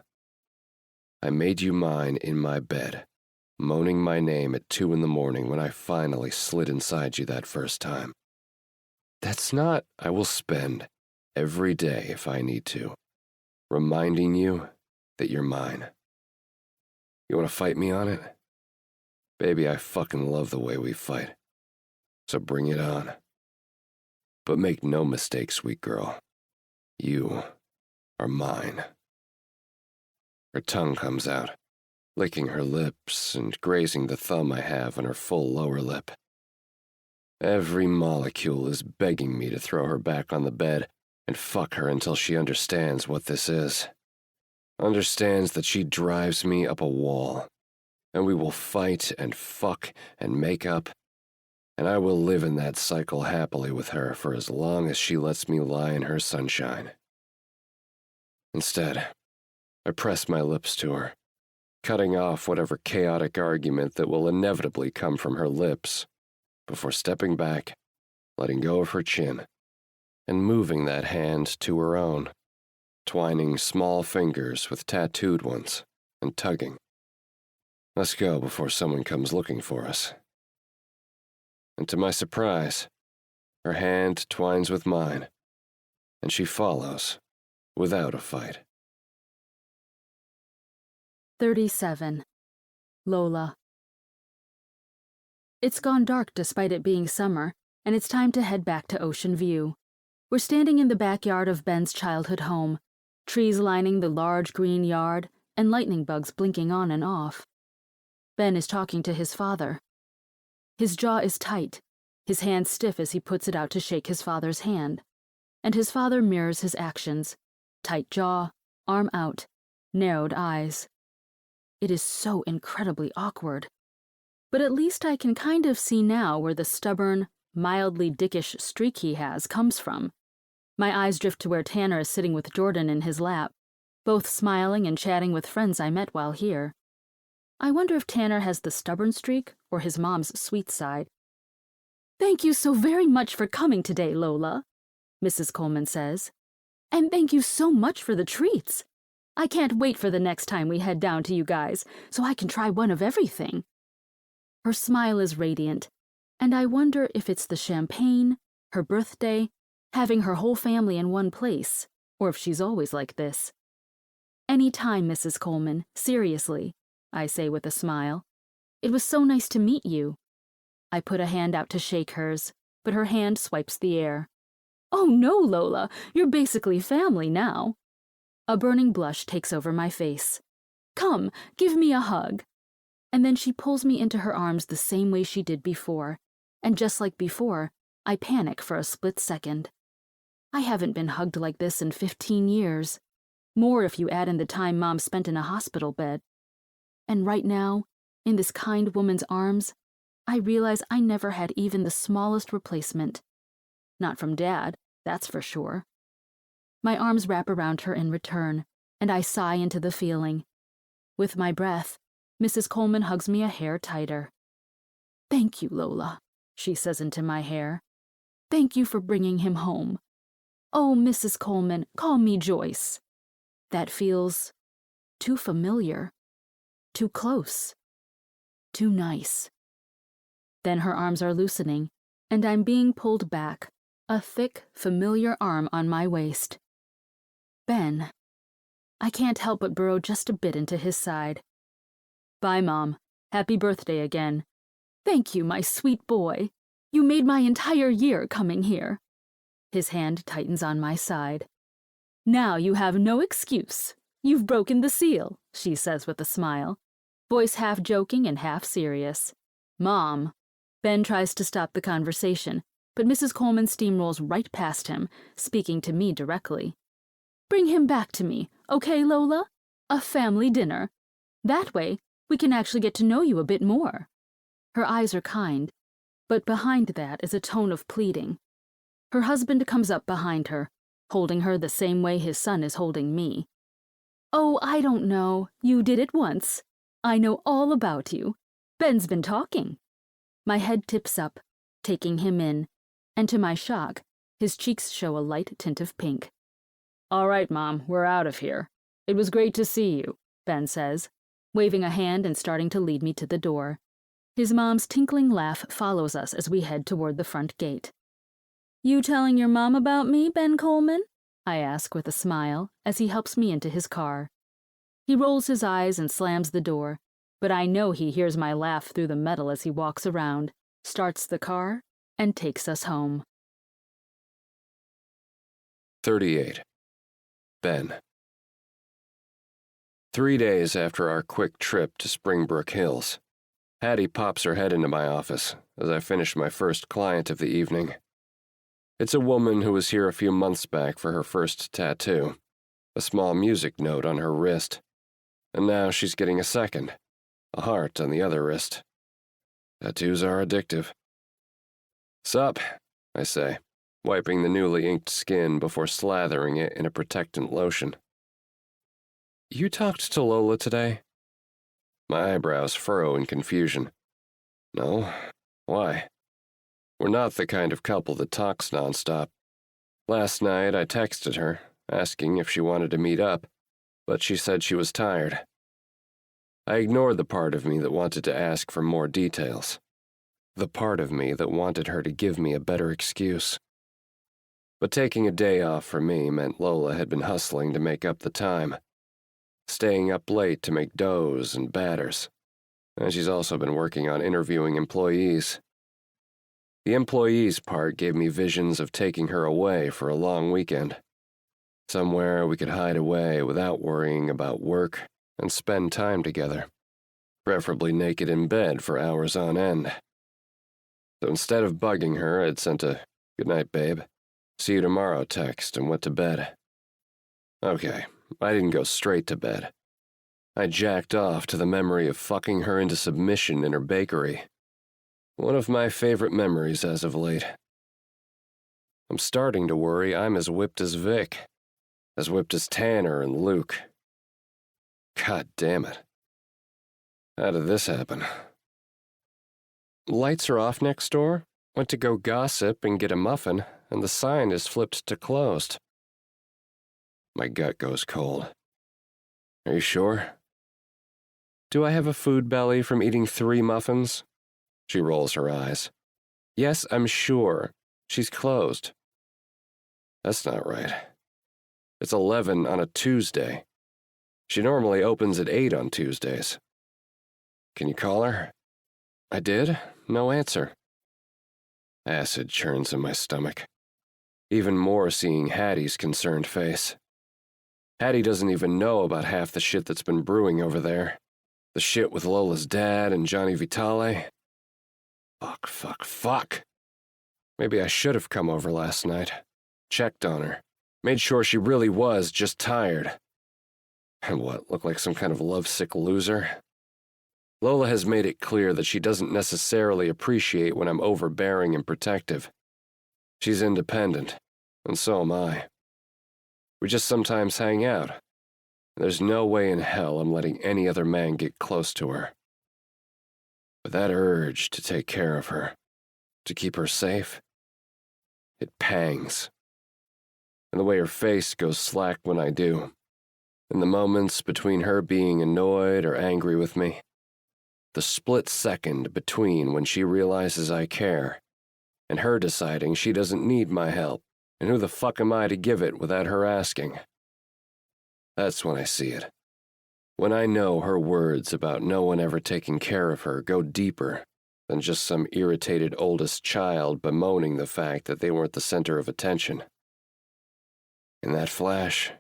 I made you mine in my bed, moaning my name at 2 in the morning when I finally slid inside you that first time. That's not I will spend every day if I need to, reminding you that you're mine. You want to fight me on it? Baby, I fucking love the way we fight. So bring it on. But make no mistake, sweet girl. You are mine." Her tongue comes out, licking her lips and grazing the thumb I have on her full lower lip. Every molecule is begging me to throw her back on the bed and fuck her until she understands what this is. Understands that she drives me up a wall, and we will fight and fuck and make up, and I will live in that cycle happily with her for as long as she lets me lie in her sunshine. Instead, I press my lips to her, cutting off whatever chaotic argument that will inevitably come from her lips, before stepping back, letting go of her chin, and moving that hand to her own, twining small fingers with tattooed ones, and tugging. Let's go before someone comes looking for us. And to my surprise, her hand twines with mine, and she follows, without a fight. 37. Lola. It's gone dark despite it being summer, and it's time to head back to Ocean View. We're standing in the backyard of Ben's childhood home, trees lining the large green yard, and lightning bugs blinking on and off. Ben is talking to his father. His jaw is tight, his hand stiff as he puts it out to shake his father's hand, and his father mirrors his actions, tight jaw, arm out, narrowed eyes. It is so incredibly awkward. But at least I can kind of see now where the stubborn, mildly dickish streak he has comes from. My eyes drift to where Tanner is sitting with Jordan in his lap, both smiling and chatting with friends I met while here. I wonder if Tanner has the stubborn streak or his mom's sweet side. "Thank you so very much for coming today, Lola," Mrs. Coleman says. "And thank you so much for the treats. I can't wait for the next time we head down to you guys, so I can try one of everything." Her smile is radiant, and I wonder if it's the champagne, her birthday, having her whole family in one place, or if she's always like this. "Any time, Mrs. Coleman, seriously," I say with a smile. "It was so nice to meet you." I put a hand out to shake hers, but her hand swipes the air. "Oh no, Lola, you're basically family now." A burning blush takes over my face. "Come, give me a hug." And then she pulls me into her arms the same way she did before, and just like before, I panic for a split second. I haven't been hugged like this in 15 years, more if you add in the time Mom spent in a hospital bed. And right now, in this kind woman's arms, I realize I never had even the smallest replacement. Not from Dad, that's for sure. My arms wrap around her in return, and I sigh into the feeling. With my breath, Mrs. Coleman hugs me a hair tighter. "Thank you, Lola," she says into my hair. "Thank you for bringing him home. Oh, Mrs. Coleman, call me Joyce." That feels too familiar, too close, too nice. Then her arms are loosening, and I'm being pulled back, a thick, familiar arm on my waist. Ben. I can't help but burrow just a bit into his side. "Bye, Mom," Happy birthday again. Thank you, my sweet boy. You made my entire year coming here. His hand tightens on my side. Now you have no excuse. You've broken the seal, she says with a smile, voice half joking and half serious. Mom. Ben tries to stop the conversation, but Mrs. Coleman steamrolls right past him, speaking to me directly. Bring him back to me, okay, Lola? A family dinner. That way, we can actually get to know you a bit more. Her eyes are kind, but behind that is a tone of pleading. Her husband comes up behind her, holding her the same way his son is holding me. Oh, I don't know. You did it once. I know all about you. Ben's been talking. My head tips up, taking him in, and to my shock, his cheeks show a light tint of pink. All right, Mom, we're out of here. It was great to see you, Ben says, waving a hand and starting to lead me to the door. His mom's tinkling laugh follows us as we head toward the front gate. You telling your mom about me, Ben Coleman? I ask with a smile as he helps me into his car. He rolls his eyes and slams the door, but I know he hears my laugh through the metal as he walks around, starts the car, and takes us home. 38. Ben. 3 days after our quick trip to Springbrook Hills, Hattie pops her head into my office as I finish my first client of the evening. It's a woman who was here a few months back for her first tattoo, a small music note on her wrist, and now she's getting a second, a heart on the other wrist. Tattoos are addictive. Sup, I say, wiping the newly inked skin before slathering it in a protectant lotion. You talked to Lola today? My eyebrows furrow in confusion. No, why? We're not the kind of couple that talks nonstop. Last night I texted her, asking if she wanted to meet up, but she said she was tired. I ignored the part of me that wanted to ask for more details. The part of me that wanted her to give me a better excuse. But taking a day off for me meant Lola had been hustling to make up the time, staying up late to make doughs and batters, and she's also been working on interviewing employees. The employees part gave me visions of taking her away for a long weekend, somewhere we could hide away without worrying about work and spend time together, preferably naked in bed for hours on end. So instead of bugging her, I'd sent a "Good night, babe. See you tomorrow" text and went to bed. Okay, I didn't go straight to bed. I jacked off to the memory of fucking her into submission in her bakery. One of my favorite memories as of late. I'm starting to worry I'm as whipped as Vic, as whipped as Tanner and Luke. God damn it. How did this happen? Lights are off next door. Went to go gossip and get a muffin, and the sign is flipped to closed. My gut goes cold. Are you sure? Do I have a food belly from eating 3 muffins? She rolls her eyes. Yes, I'm sure. She's closed. That's not right. It's 11 on a Tuesday. She normally opens at 8 on Tuesdays. Can you call her? I did. No answer. Acid churns in my stomach. Even more seeing Hattie's concerned face. Hattie doesn't even know about half the shit that's been brewing over there. The shit with Lola's dad and Johnny Vitale. Fuck. Maybe I should have come over last night. Checked on her. Made sure she really was just tired. And what, look like some kind of lovesick loser? Lola has made it clear that she doesn't necessarily appreciate when I'm overbearing and protective. She's independent, and so am I. We just sometimes hang out. There's no way in hell I'm letting any other man get close to her. But that urge to take care of her, to keep her safe, it pangs. And the way her face goes slack when I do, in the moments between her being annoyed or angry with me, the split second between when she realizes I care and her deciding she doesn't need my help, and who the fuck am I to give it without her asking? That's when I see it. When I know her words about no one ever taking care of her go deeper than just some irritated oldest child bemoaning the fact that they weren't the center of attention. In that flash,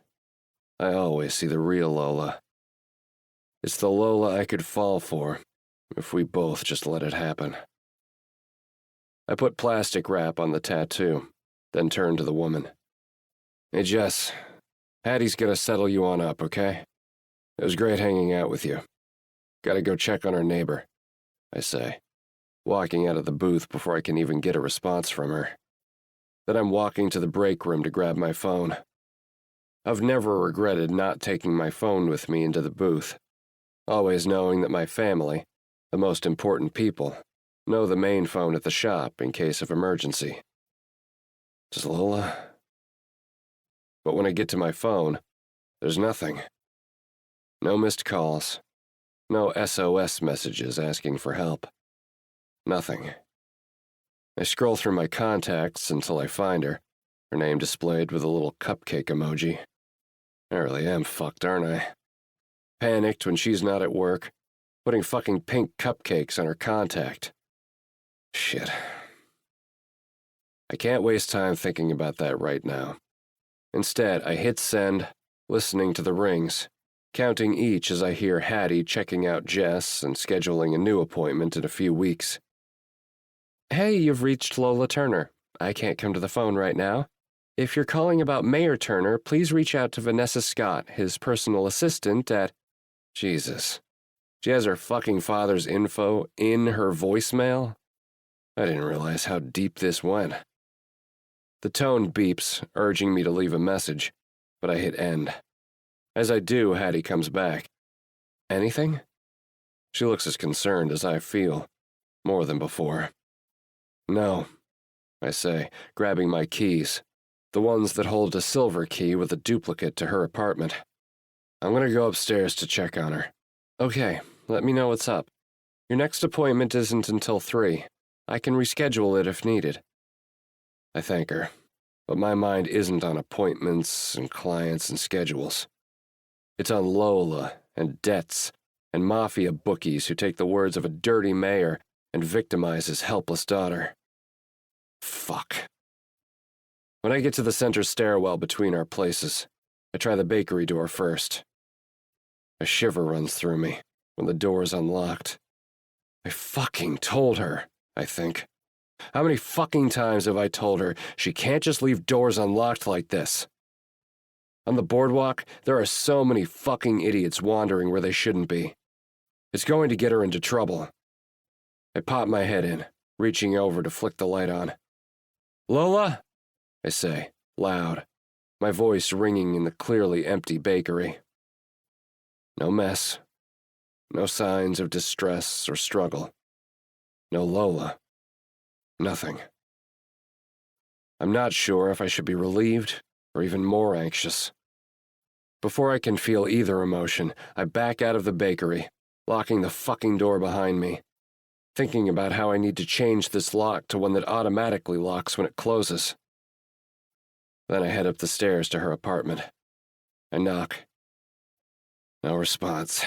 I always see the real Lola. It's the Lola I could fall for if we both just let it happen. I put plastic wrap on the tattoo, then turned to the woman. Hey, Jess, Hattie's gonna settle you on up, okay? It was great hanging out with you. Gotta go check on our neighbor, I say, walking out of the booth before I can even get a response from her. Then I'm walking to the break room to grab my phone. I've never regretted not taking my phone with me into the booth, always knowing that my family, the most important people, know the main phone at the shop in case of emergency. Does Lola? But when I get to my phone, there's nothing. No missed calls. No SOS messages asking for help. Nothing. I scroll through my contacts until I find her name displayed with a little cupcake emoji. I really am fucked, aren't I? Panicked when she's not at work, putting fucking pink cupcakes on her contact. Shit. I can't waste time thinking about that right now. Instead, I hit send, listening to the rings, counting each as I hear Hattie checking out Jess and scheduling a new appointment in a few weeks. Hey, you've reached Lola Turner. I can't come to the phone right now. If you're calling about Mayor Turner, please reach out to Vanessa Scott, his personal assistant at... Jesus. She has her fucking father's info in her voicemail? I didn't realize how deep this went. The tone beeps, urging me to leave a message, but I hit end. As I do, Hattie comes back. Anything? She looks as concerned as I feel, more than before. No, I say, grabbing my keys, the ones that hold a silver key with a duplicate to her apartment. I'm gonna go upstairs to check on her. Okay, let me know what's up. Your next appointment isn't until 3. I can reschedule it if needed. I thank her, but my mind isn't on appointments and clients and schedules. It's on Lola and debts and mafia bookies who take the words of a dirty mayor and victimize his helpless daughter. Fuck. When I get to the center stairwell between our places, I try the bakery door first. A shiver runs through me when the door is unlocked. I fucking told her, I think. How many fucking times have I told her she can't just leave doors unlocked like this? On the boardwalk, there are so many fucking idiots wandering where they shouldn't be. It's going to get her into trouble. I pop my head in, reaching over to flick the light on. Lola? I say, loud, my voice ringing in the clearly empty bakery. No mess. No signs of distress or struggle. No Lola. Nothing. I'm not sure if I should be relieved or even more anxious. Before I can feel either emotion, I back out of the bakery, locking the fucking door behind me, thinking about how I need to change this lock to one that automatically locks when it closes. Then I head up the stairs to her apartment. I knock. No response.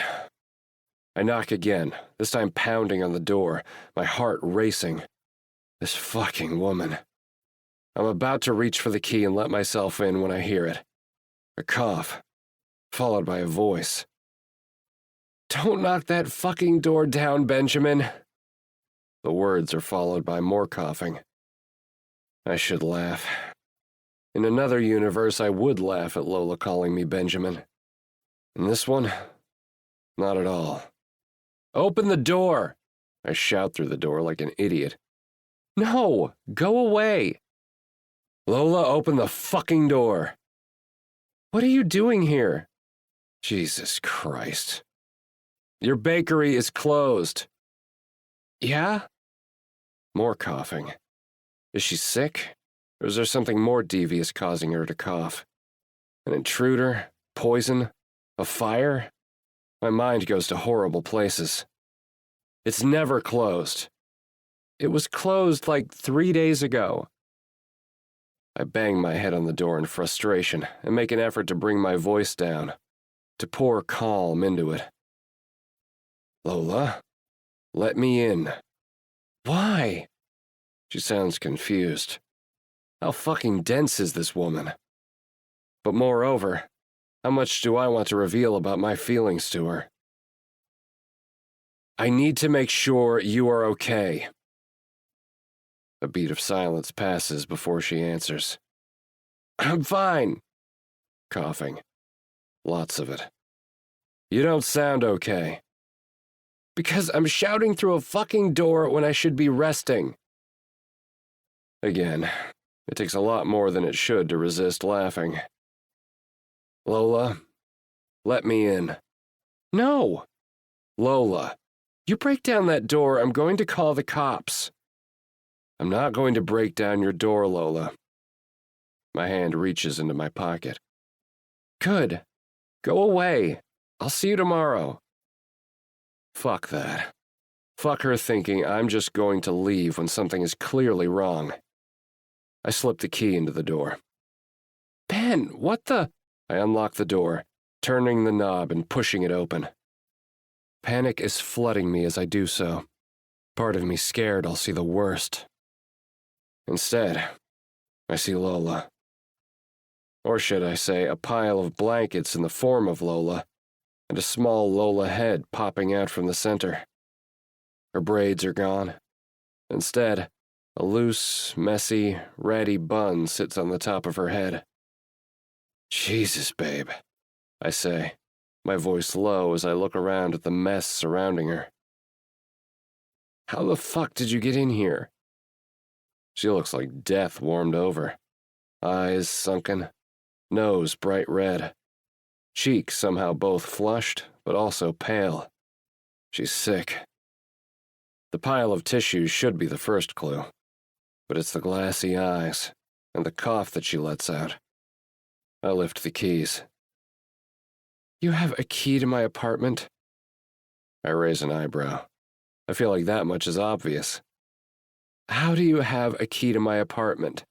I knock again, this time pounding on the door, my heart racing. This fucking woman. I'm about to reach for the key and let myself in when I hear it. A cough, followed by a voice. Don't knock that fucking door down, Benjamin. The words are followed by more coughing. I should laugh. In another universe, I would laugh at Lola calling me Benjamin. In this one, not at all. Open the door! I shout through the door like an idiot. No! Go away! Lola, open the fucking door! What are you doing here? Jesus Christ. Your bakery is closed. Yeah? More coughing. Is she sick? Or is there something more devious causing her to cough? An intruder? Poison? A fire? My mind goes to horrible places. It's never closed. It was closed like 3 days ago. I bang my head on the door in frustration and make an effort to bring my voice down. to pour calm into it. Lola, let me in. Why? She sounds confused. How fucking dense is this woman? But moreover, how much do I want to reveal about my feelings to her? I need to make sure you are okay. A beat of silence passes before she answers. I'm fine. Coughing. Lots of it. You don't sound okay. Because I'm shouting through a fucking door when I should be resting. Again, it takes a lot more than it should to resist laughing. Lola, let me in. No! Lola, you break down that door, I'm going to call the cops. I'm not going to break down your door, Lola. My hand reaches into my pocket. Good. Go away. I'll see you tomorrow. Fuck that. Fuck her thinking I'm just going to leave when something is clearly wrong. I slip the key into the door. Ben, what the? I unlock the door, turning the knob and pushing it open. Panic is flooding me as I do so. Part of me scared I'll see the worst. Instead, I see Lola. Or should I say, a pile of blankets in the form of Lola, and a small Lola head popping out from the center. Her braids are gone. Instead, a loose, messy, ratty bun sits on the top of her head. Jesus, babe, I say, my voice low as I look around at the mess surrounding her. How the fuck did you get in here? She looks like death warmed over. Eyes sunken, nose bright red. Cheeks somehow both flushed, but also pale. She's sick. The pile of tissues should be the first clue, but it's the glassy eyes and the cough that she lets out. I lift the keys. You have a key to my apartment? I raise an eyebrow. I feel like that much is obvious. How do you have a key to my apartment?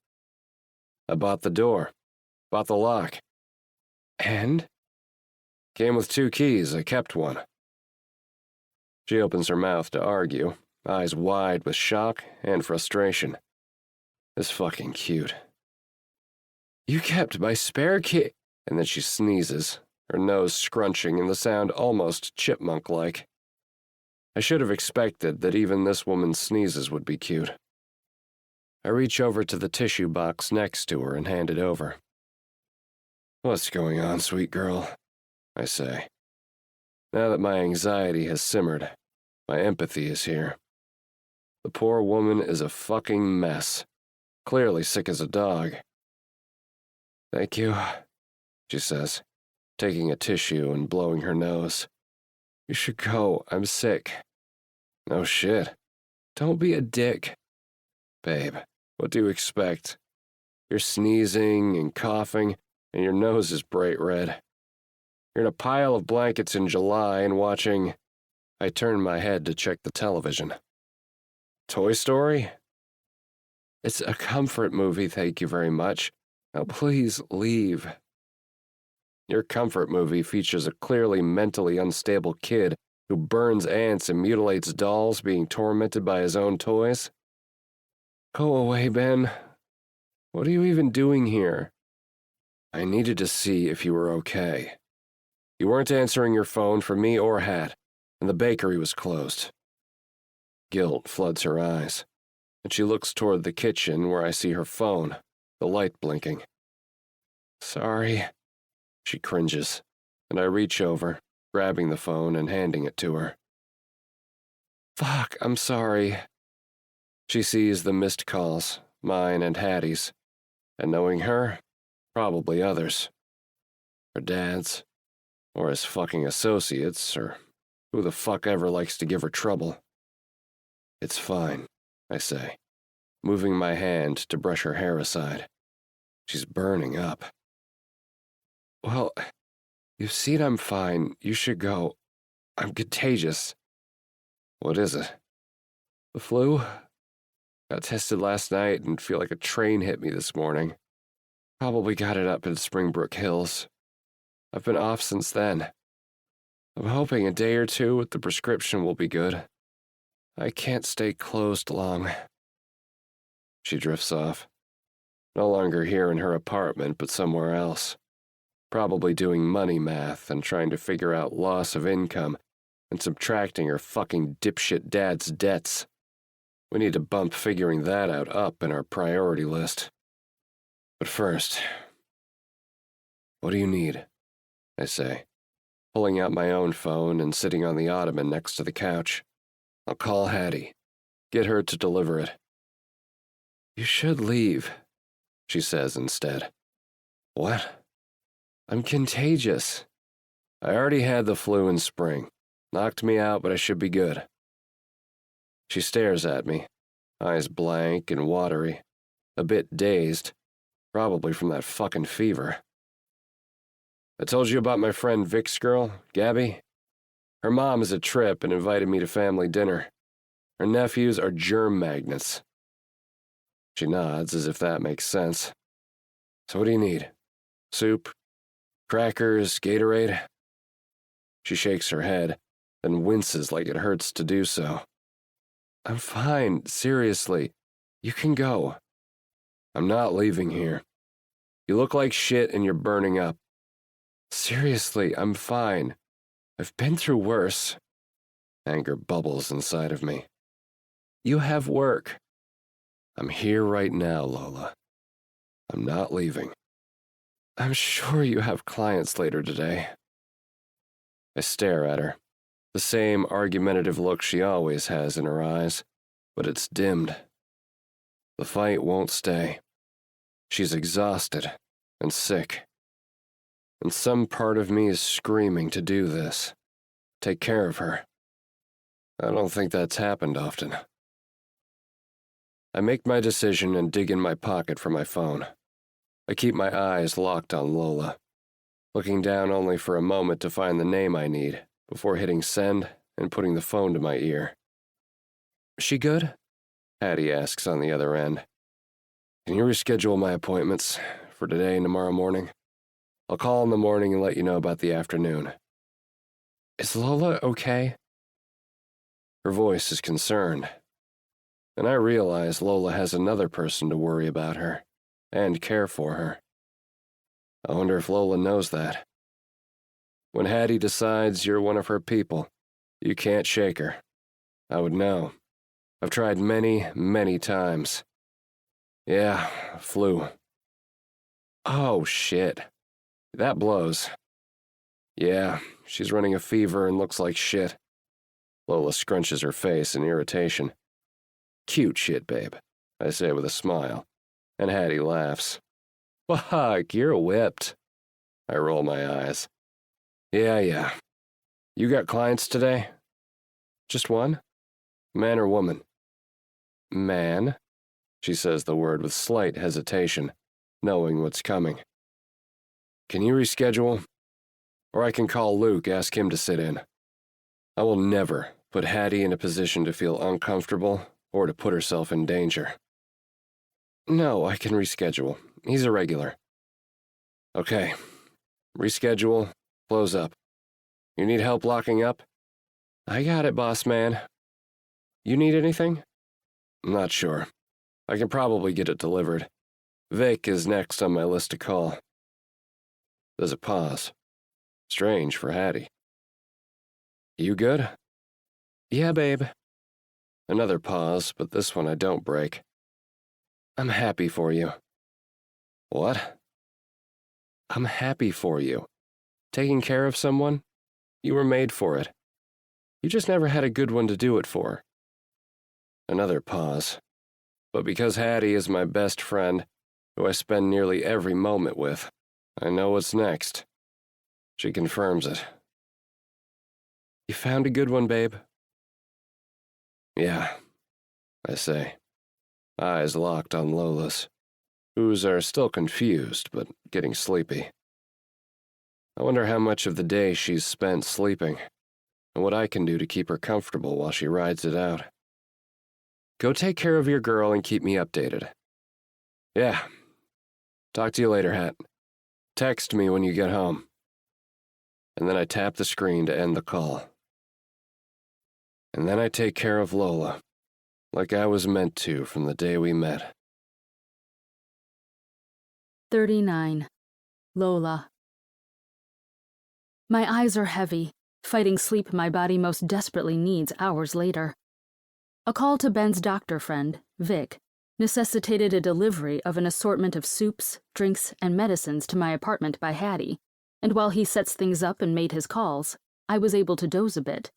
I bought the door. Bought the lock. And? Came with 2 keys, I kept one. She opens her mouth to argue, eyes wide with shock and frustration. It's fucking cute. You kept my spare key, and then she sneezes, her nose scrunching and the sound almost chipmunk-like. I should have expected that even this woman's sneezes would be cute. I reach over to the tissue box next to her and hand it over. What's going on, sweet girl? I say. Now that my anxiety has simmered, my empathy is here. The poor woman is a fucking mess, clearly sick as a dog. Thank you, she says, taking a tissue and blowing her nose. You should go, I'm sick. No shit. Don't be a dick. Babe, what do you expect? You're sneezing and coughing, and your nose is bright red. You're in a pile of blankets in July and watching... I turn my head to check the television. Toy Story? It's a comfort movie, thank you very much. Now please leave. Your comfort movie features a clearly mentally unstable kid who burns ants and mutilates dolls being tormented by his own toys? Go away, Ben. What are you even doing here? I needed to see if you were okay. You weren't answering your phone for me or Hat, and the bakery was closed. Guilt floods her eyes, and she looks toward the kitchen where I see her phone, the light blinking. Sorry. She cringes, and I reach over, grabbing the phone and handing it to her. Fuck, I'm sorry. She sees the missed calls, mine and Hattie's, and knowing her, probably others. Her dad's, or his fucking associates, or who the fuck ever likes to give her trouble. It's fine, I say, moving my hand to brush her hair aside. She's burning up. Well, you've seen I'm fine. You should go. I'm contagious. What is it? The flu? Got tested last night and feel like a train hit me this morning. Probably got it up in Springbrook Hills. I've been off since then. I'm hoping a day or two with the prescription will be good. I can't stay closed long. She drifts off. No longer here in her apartment, but somewhere else. Probably doing money math and trying to figure out loss of income and subtracting her fucking dipshit dad's debts. We need to bump figuring that out up in our priority list. But first, what do you need? I say, pulling out my own phone and sitting on the ottoman next to the couch. I'll call Hattie. Get her to deliver it. You should leave, she says instead. What? I'm contagious. I already had the flu in spring. Knocked me out, but I should be good. She stares at me, eyes blank and watery, a bit dazed, probably from that fucking fever. I told you about my friend Vic's girl, Gabby? Her mom is a trip and invited me to family dinner. Her nephews are germ magnets. She nods as if that makes sense. So what do you need? Soup? Crackers? Gatorade? She shakes her head, then winces like it hurts to do so. I'm fine, seriously. You can go. I'm not leaving here. You look like shit and you're burning up. Seriously, I'm fine. I've been through worse. Anger bubbles inside of me. You have work. I'm here right now, Lola. I'm not leaving. I'm sure you have clients later today. I stare at her, the same argumentative look she always has in her eyes, but it's dimmed. The fight won't stay. She's exhausted and sick. And some part of me is screaming to do this. Take care of her. I don't think that's happened often. I make my decision and dig in my pocket for my phone. I keep my eyes locked on Lola, looking down only for a moment to find the name I need before hitting send and putting the phone to my ear. She good? Hattie asks on the other end. Can you reschedule my appointments for today and tomorrow morning? I'll call in the morning and let you know about the afternoon. Is Lola okay? Her voice is concerned, and I realize Lola has another person to worry about her and care for her. I wonder if Lola knows that. When Hattie decides you're one of her people, you can't shake her. I would know. I've tried many, many times. Yeah, flu. Oh, shit. That blows. Yeah, she's running a fever and looks like shit. Lola scrunches her face in irritation. Cute shit, babe, I say with a smile, and Hattie laughs. Fuck, you're whipped. I roll my eyes. Yeah. You got clients today? Just one? Man or woman? Man, she says the word with slight hesitation, knowing what's coming. Can you reschedule? Or I can call Luke, ask him to sit in. I will never put Hattie in a position to feel uncomfortable or to put herself in danger. No, I can reschedule. He's a regular. Okay. Reschedule. Close up. You need help locking up? I got it, boss man. You need anything? I'm not sure. I can probably get it delivered. Vic is next on my list to call. There's a pause. Strange for Hattie. You good? Yeah, babe. Another pause, but this one I don't break. I'm happy for you. What? I'm happy for you. Taking care of someone? You were made for it. You just never had a good one to do it for. Another pause. But because Hattie is my best friend, who I spend nearly every moment with, I know what's next. She confirms it. You found a good one, babe? Yeah, I say, eyes locked on Lola's, whose are still confused but getting sleepy. I wonder how much of the day she's spent sleeping, and what I can do to keep her comfortable while she rides it out. Go take care of your girl and keep me updated. Yeah. Talk to you later, Hat. Text me when you get home. and then I tap the screen to end the call. And then I take care of Lola, like I was meant to from the day we met. 39. Lola. My eyes are heavy, fighting sleep my body most desperately needs hours later. A call to Ben's doctor friend, Vic, necessitated a delivery of an assortment of soups, drinks, and medicines to my apartment by Hattie, and while he sets things up and made his calls, I was able to doze a bit.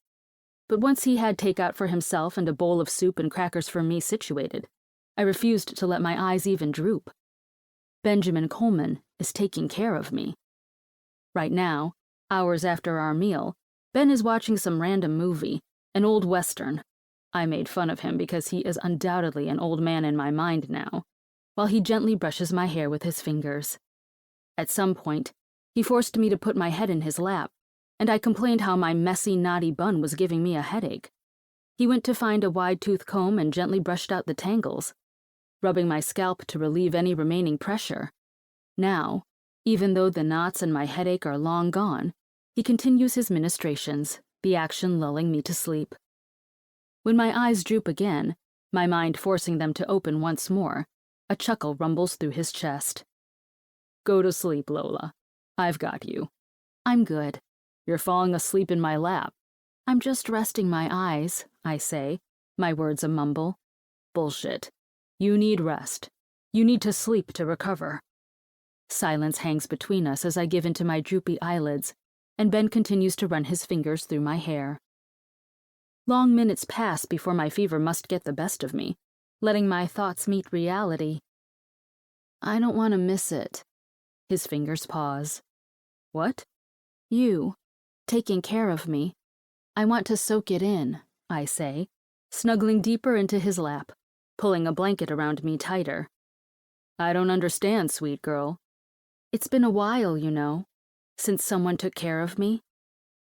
But once he had takeout for himself and a bowl of soup and crackers for me situated, I refused to let my eyes even droop. Benjamin Coleman is taking care of me. Right now, hours after our meal, Ben is watching some random movie, an old Western. I made fun of him because he is undoubtedly an old man in my mind now, while he gently brushes my hair with his fingers. At some point, he forced me to put my head in his lap, and I complained how my messy, knotty bun was giving me a headache. He went to find a wide-tooth comb and gently brushed out the tangles, rubbing my scalp to relieve any remaining pressure. Now, even though the knots and my headache are long gone, he continues his ministrations, the action lulling me to sleep. When my eyes droop again, my mind forcing them to open once more, a chuckle rumbles through his chest. Go to sleep, Lola. I've got you. I'm good. You're falling asleep in my lap. I'm just resting my eyes, I say, my words a mumble. Bullshit. You need rest. You need to sleep to recover. Silence hangs between us as I give into my droopy eyelids, and Ben continues to run his fingers through my hair. Long minutes pass before my fever must get the best of me, letting my thoughts meet reality. I don't want to miss it. His fingers pause. What? You. Taking care of me. I want to soak it in, I say, snuggling deeper into his lap, pulling a blanket around me tighter. I don't understand, sweet girl. It's been a while, you know, since someone took care of me.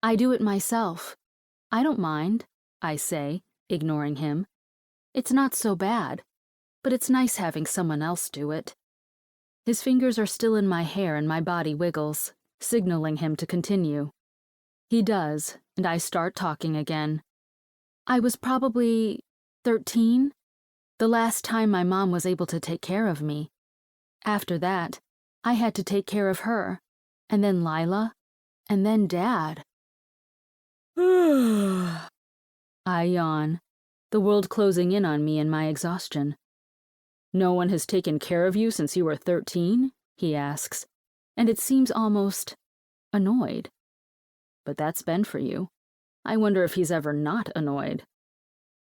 I do it myself. I don't mind, I say, ignoring him. It's not so bad, but it's nice having someone else do it. His fingers are still in my hair and my body wiggles, signaling him to continue. He does, and I start talking again. I was probably 13, the last time my mom was able to take care of me. After that, I had to take care of her, and then Lila, and then Dad. I yawn, the world closing in on me in my exhaustion. No one has taken care of you since you were 13? He asks, and it seems almost annoyed. But that's Ben for you. I wonder if he's ever not annoyed.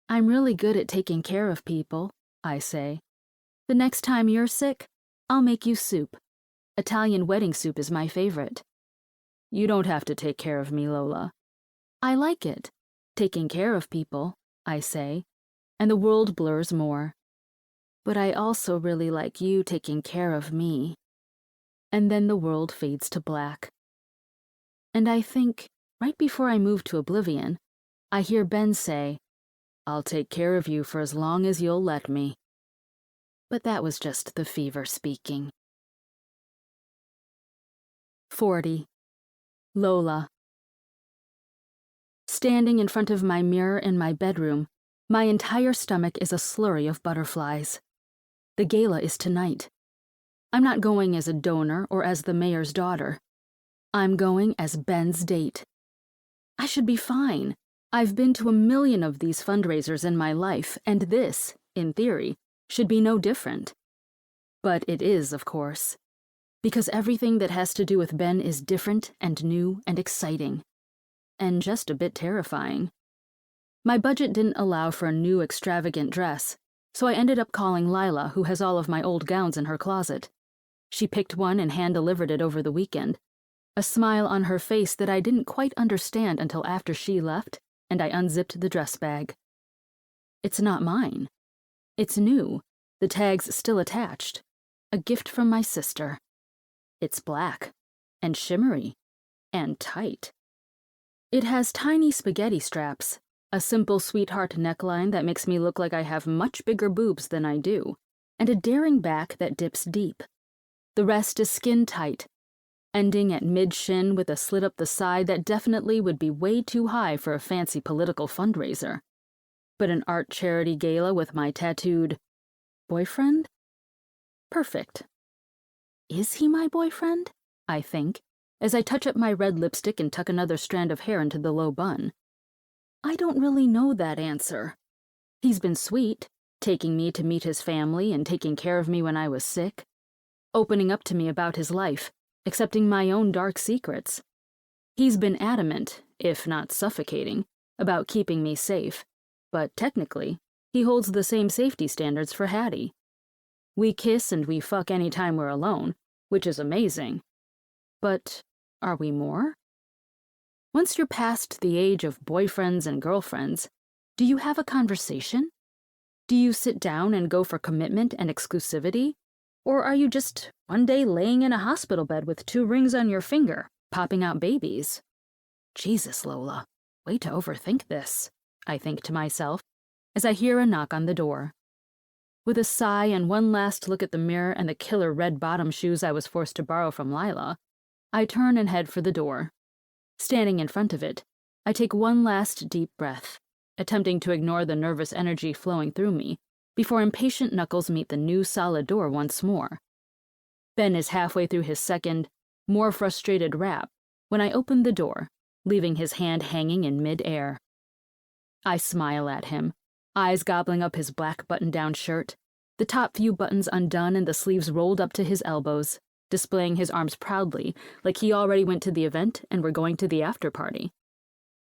I'm really good at taking care of people, I say. The next time you're sick, I'll make you soup. Italian wedding soup is my favorite. You don't have to take care of me, Lola. I like it, taking care of people, I say, and the world blurs more. But I also really like you taking care of me. And then the world fades to black. And I think, right before I move to oblivion, I hear Ben say, I'll take care of you for as long as you'll let me. But that was just the fever speaking. 40. Lola. Standing in front of my mirror in my bedroom, my entire stomach is a slurry of butterflies. The gala is tonight. I'm not going as a donor or as the mayor's daughter. I'm going as Ben's date. I should be fine. I've been to 1,000,000 of these fundraisers in my life, and this, in theory, should be no different. But it is, of course. Because everything that has to do with Ben is different and new and exciting. And just a bit terrifying. My budget didn't allow for a new extravagant dress, so I ended up calling Lila, who has all of my old gowns in her closet. She picked one and hand-delivered it over the weekend, a smile on her face that I didn't quite understand until after she left and I unzipped the dress bag. It's not mine. It's new, the tags still attached. A gift from my sister. It's black, and shimmery, and tight. It has tiny spaghetti straps, a simple sweetheart neckline that makes me look like I have much bigger boobs than I do, and a daring back that dips deep. The rest is skin tight, ending at mid-shin with a slit up the side that definitely would be way too high for a fancy political fundraiser. But an art charity gala with my tattooed boyfriend? Perfect. Is he my boyfriend? I think, as I touch up my red lipstick and tuck another strand of hair into the low bun. I don't really know that answer. He's been sweet, taking me to meet his family and taking care of me when I was sick, opening up to me about his life, accepting my own dark secrets. He's been adamant, if not suffocating, about keeping me safe, but technically, he holds the same safety standards for Hattie. We kiss and we fuck anytime we're alone, which is amazing. But are we more? Once you're past the age of boyfriends and girlfriends, do you have a conversation? Do you sit down and go for commitment and exclusivity? Or are you just one day laying in a hospital bed with 2 rings on your finger, popping out babies? Jesus, Lola, way to overthink this, I think to myself, as I hear a knock on the door. With a sigh and one last look at the mirror and the killer red bottom shoes I was forced to borrow from Lila, I turn and head for the door. Standing in front of it, I take one last deep breath, attempting to ignore the nervous energy flowing through me, before impatient knuckles meet the new solid door once more. Ben is halfway through his second, more frustrated rap when I open the door, leaving his hand hanging in mid-air. I smile at him, eyes gobbling up his black button-down shirt, the top few buttons undone and the sleeves rolled up to his elbows, displaying his arms proudly like he already went to the event and were going to the after-party.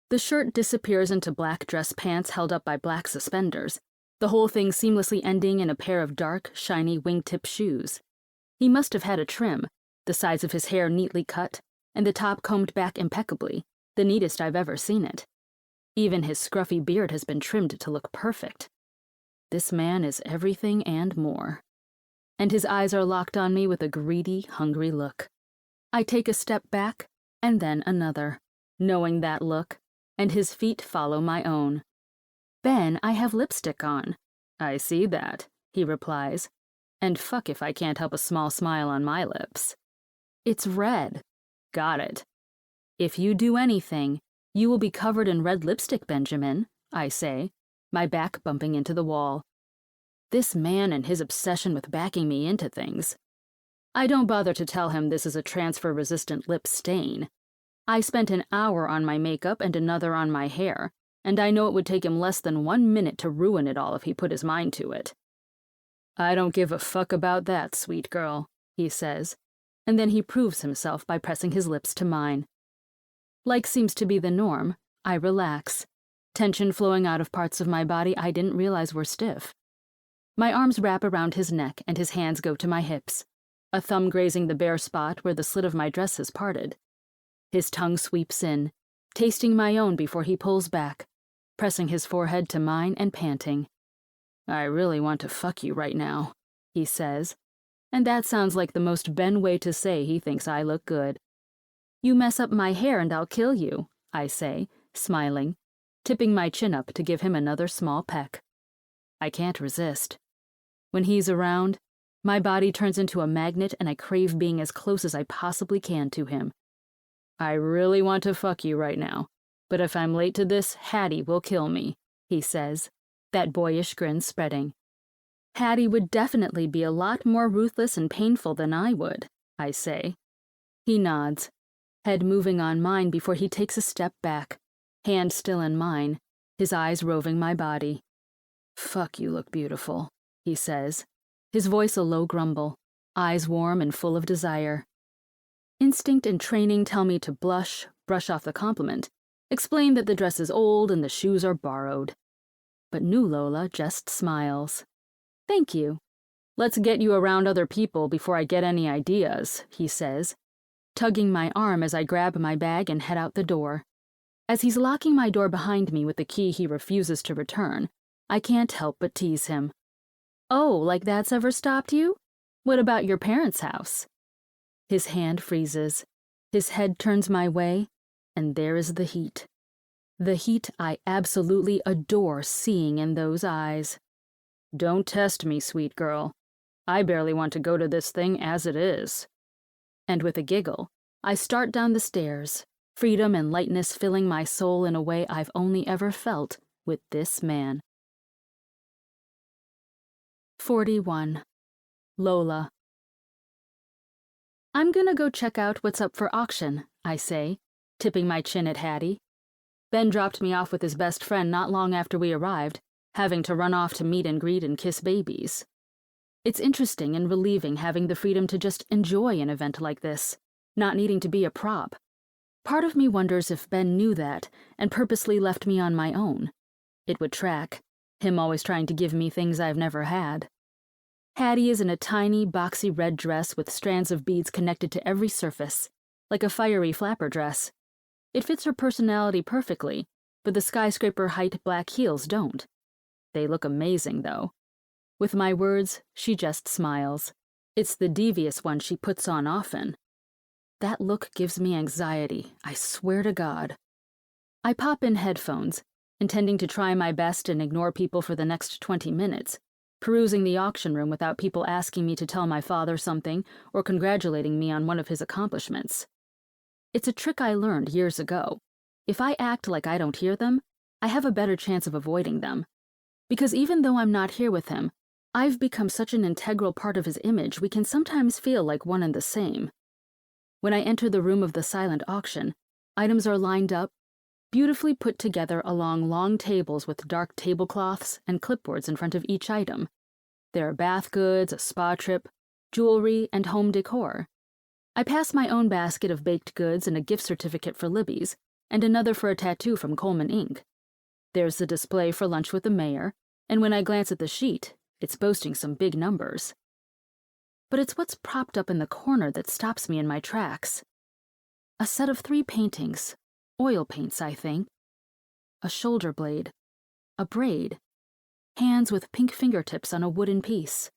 The shirt disappears into black dress pants held up by black suspenders, the whole thing seamlessly ending in a pair of dark, shiny wingtip shoes. He must have had a trim, the sides of his hair neatly cut, and the top combed back impeccably, the neatest I've ever seen it. Even his scruffy beard has been trimmed to look perfect. This man is everything and more. And his eyes are locked on me with a greedy, hungry look. I take a step back, and then another, knowing that look, and his feet follow my own. Ben, I have lipstick on. I see that, he replies, and fuck if I can't help a small smile on my lips. It's red. Got it. If you do anything, you will be covered in red lipstick, Benjamin, I say, my back bumping into the wall. This man and his obsession with backing me into things. I don't bother to tell him this is a transfer-resistant lip stain. I spent an hour on my makeup and another on my hair, and I know it would take him less than 1 minute to ruin it all if he put his mind to it. I don't give a fuck about that, sweet girl, he says, and then he proves himself by pressing his lips to mine. Like seems to be the norm, I relax, tension flowing out of parts of my body I didn't realize were stiff. My arms wrap around his neck and his hands go to my hips, a thumb grazing the bare spot where the slit of my dress has parted. His tongue sweeps in, tasting my own before he pulls back, pressing his forehead to mine and panting. I really want to fuck you right now, he says, and that sounds like the most Ben way to say he thinks I look good. You mess up my hair and I'll kill you, I say, smiling, tipping my chin up to give him another small peck. I can't resist. When he's around, my body turns into a magnet and I crave being as close as I possibly can to him. I really want to fuck you right now, but if I'm late to this, Hattie will kill me, he says, that boyish grin spreading. Hattie would definitely be a lot more ruthless and painful than I would, I say. He nods, head moving on mine before he takes a step back, hand still in mine, his eyes roving my body. Fuck, you look beautiful, he says, his voice a low grumble, eyes warm and full of desire. Instinct and training tell me to blush, brush off the compliment, explain that the dress is old and the shoes are borrowed. But new Lola just smiles. Thank you. Let's get you around other people before I get any ideas, he says, tugging my arm as I grab my bag and head out the door. As he's locking my door behind me with the key he refuses to return, I can't help but tease him. Oh, like that's ever stopped you? What about your parents' house? His hand freezes, his head turns my way, and there is the heat. The heat I absolutely adore seeing in those eyes. Don't test me, sweet girl. I barely want to go to this thing as it is. And with a giggle, I start down the stairs, freedom and lightness filling my soul in a way I've only ever felt with this man. 41. Lola. I'm gonna go check out what's up for auction, I say, tipping my chin at Hattie. Ben dropped me off with his best friend not long after we arrived, having to run off to meet and greet and kiss babies. It's interesting and relieving having the freedom to just enjoy an event like this, not needing to be a prop. Part of me wonders if Ben knew that and purposely left me on my own. It would track, him always trying to give me things I've never had. Hattie is in a tiny, boxy red dress with strands of beads connected to every surface, like a fiery flapper dress. It fits her personality perfectly, but the skyscraper-height black heels don't. They look amazing, though. With my words, she just smiles. It's the devious one she puts on often. That look gives me anxiety, I swear to God. I pop in headphones, intending to try my best and ignore people for the next 20 minutes, perusing the auction room without people asking me to tell my father something or congratulating me on one of his accomplishments. It's a trick I learned years ago. If I act like I don't hear them, I have a better chance of avoiding them. Because even though I'm not here with him, I've become such an integral part of his image we can sometimes feel like one and the same. When I enter the room of the silent auction, items are lined up, beautifully put together along long tables with dark tablecloths and clipboards in front of each item. There are bath goods, a spa trip, jewelry, and home decor. I pass my own basket of baked goods and a gift certificate for Libby's, and another for a tattoo from Coleman Inc. There's the display for lunch with the mayor, and when I glance at the sheet, it's boasting some big numbers. But it's what's propped up in the corner that stops me in my tracks. A set of 3 paintings, oil paints, I think. A shoulder blade, a braid, hands with pink fingertips on a wooden piece,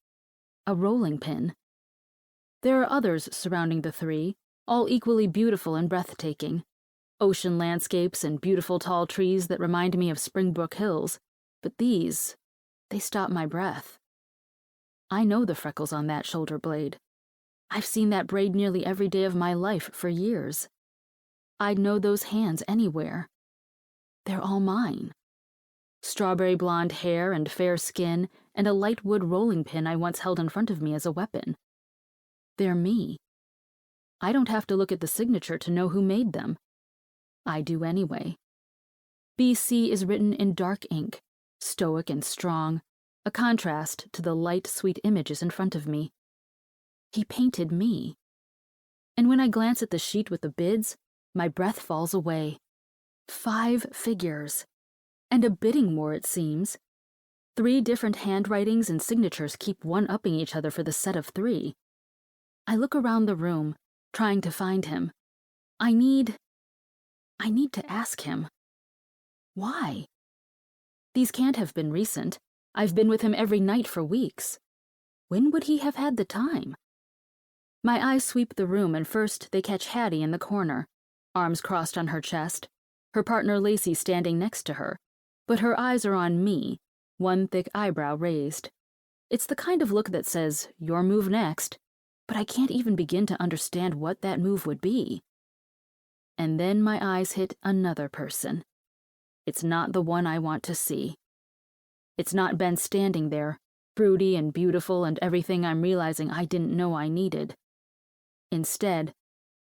a rolling pin. There are others surrounding the 3, all equally beautiful and breathtaking. Ocean landscapes and beautiful tall trees that remind me of Springbrook Hills, but these, they stop my breath. I know the freckles on that shoulder blade. I've seen that braid nearly every day of my life for years. I'd know those hands anywhere. They're all mine. Strawberry blonde hair and fair skin and a light wood rolling pin I once held in front of me as a weapon. They're me. I don't have to look at the signature to know who made them. I do anyway. BC is written in dark ink, stoic and strong, a contrast to the light, sweet images in front of me. He painted me. And when I glance at the sheet with the bids, my breath falls away. 5 figures. And a bidding war, it seems. 3 different handwritings and signatures keep one-upping each other for the set of 3. I look around the room, trying to find him. I need to ask him. Why? These can't have been recent. I've been with him every night for weeks. When would he have had the time? My eyes sweep the room, and first they catch Hattie in the corner, arms crossed on her chest, her partner Lacey standing next to her, but her eyes are on me, one thick eyebrow raised. It's the kind of look that says, "Your move next," but I can't even begin to understand what that move would be. And then my eyes hit another person. It's not the one I want to see. It's not Ben standing there, broody and beautiful and everything I'm realizing I didn't know I needed. Instead,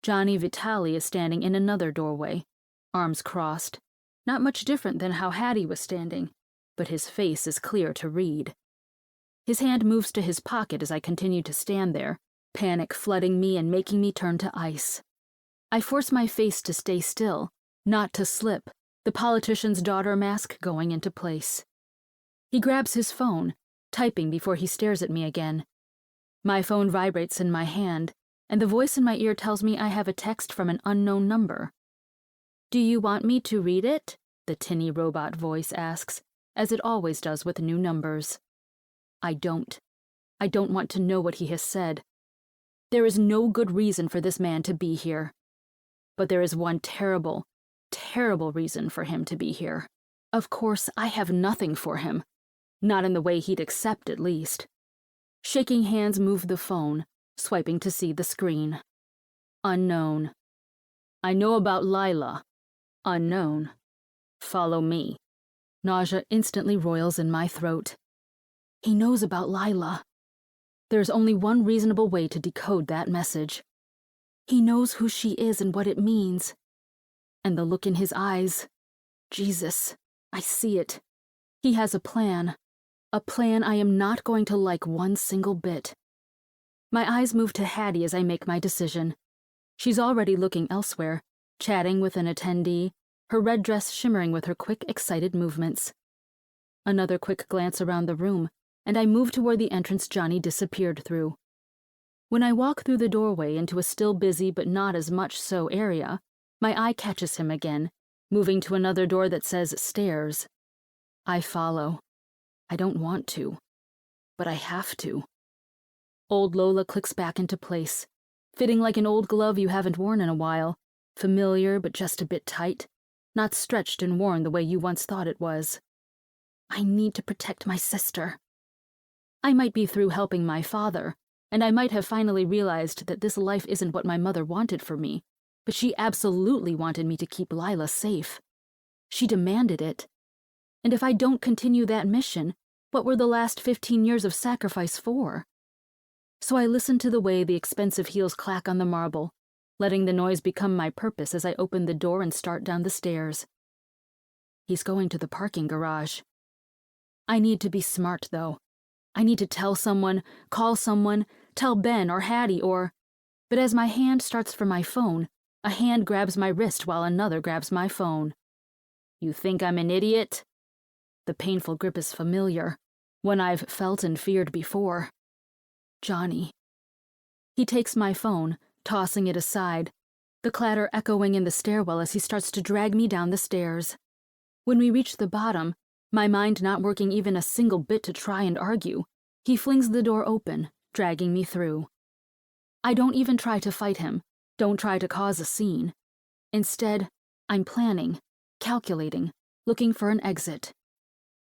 Johnny Vitale is standing in another doorway, arms crossed, not much different than how Hattie was standing, but his face is clear to read. His hand moves to his pocket as I continue to stand there, panic flooding me and making me turn to ice. I force my face to stay still, not to slip, the politician's daughter mask going into place. He grabs his phone, typing before he stares at me again. My phone vibrates in my hand, and the voice in my ear tells me I have a text from an unknown number. "Do you want me to read it?" the tinny robot voice asks, as it always does with new numbers. I don't. I don't want to know what he has said. There is no good reason for this man to be here. But there is one terrible, terrible reason for him to be here. Of course, I have nothing for him. Not in the way he'd accept, at least. Shaking hands move the phone, swiping to see the screen. Unknown. I know about Lila. Unknown. Follow me. Nausea instantly roils in my throat. He knows about Lila. There's only one reasonable way to decode that message. He knows who she is and what it means. And the look in his eyes. Jesus, I see it. He has a plan. A plan I am not going to like one single bit. My eyes move to Hattie as I make my decision. She's already looking elsewhere, chatting with an attendee, her red dress shimmering with her quick, excited movements. Another quick glance around the room, and I move toward the entrance Johnny disappeared through. When I walk through the doorway into a still busy but not as much so area, my eye catches him again, moving to another door that says stairs. I follow. I don't want to, but I have to. Old Lola clicks back into place, fitting like an old glove you haven't worn in a while, familiar but just a bit tight, not stretched and worn the way you once thought it was. I need to protect my sister. I might be through helping my father, and I might have finally realized that this life isn't what my mother wanted for me, but she absolutely wanted me to keep Lila safe. She demanded it. And if I don't continue that mission, what were the last 15 years of sacrifice for? So I listen to the way the expensive heels clack on the marble, letting the noise become my purpose as I open the door and start down the stairs. He's going to the parking garage. I need to be smart, though. I need to tell someone, call someone, tell Ben or Hattie or... But as my hand starts for my phone, a hand grabs my wrist while another grabs my phone. You think I'm an idiot? The painful grip is familiar, one I've felt and feared before. Johnny. He takes my phone, tossing it aside, the clatter echoing in the stairwell as he starts to drag me down the stairs. When we reach the bottom, my mind not working even a single bit to try and argue, he flings the door open, dragging me through. I don't even try to fight him, don't try to cause a scene. Instead, I'm planning, calculating, looking for an exit.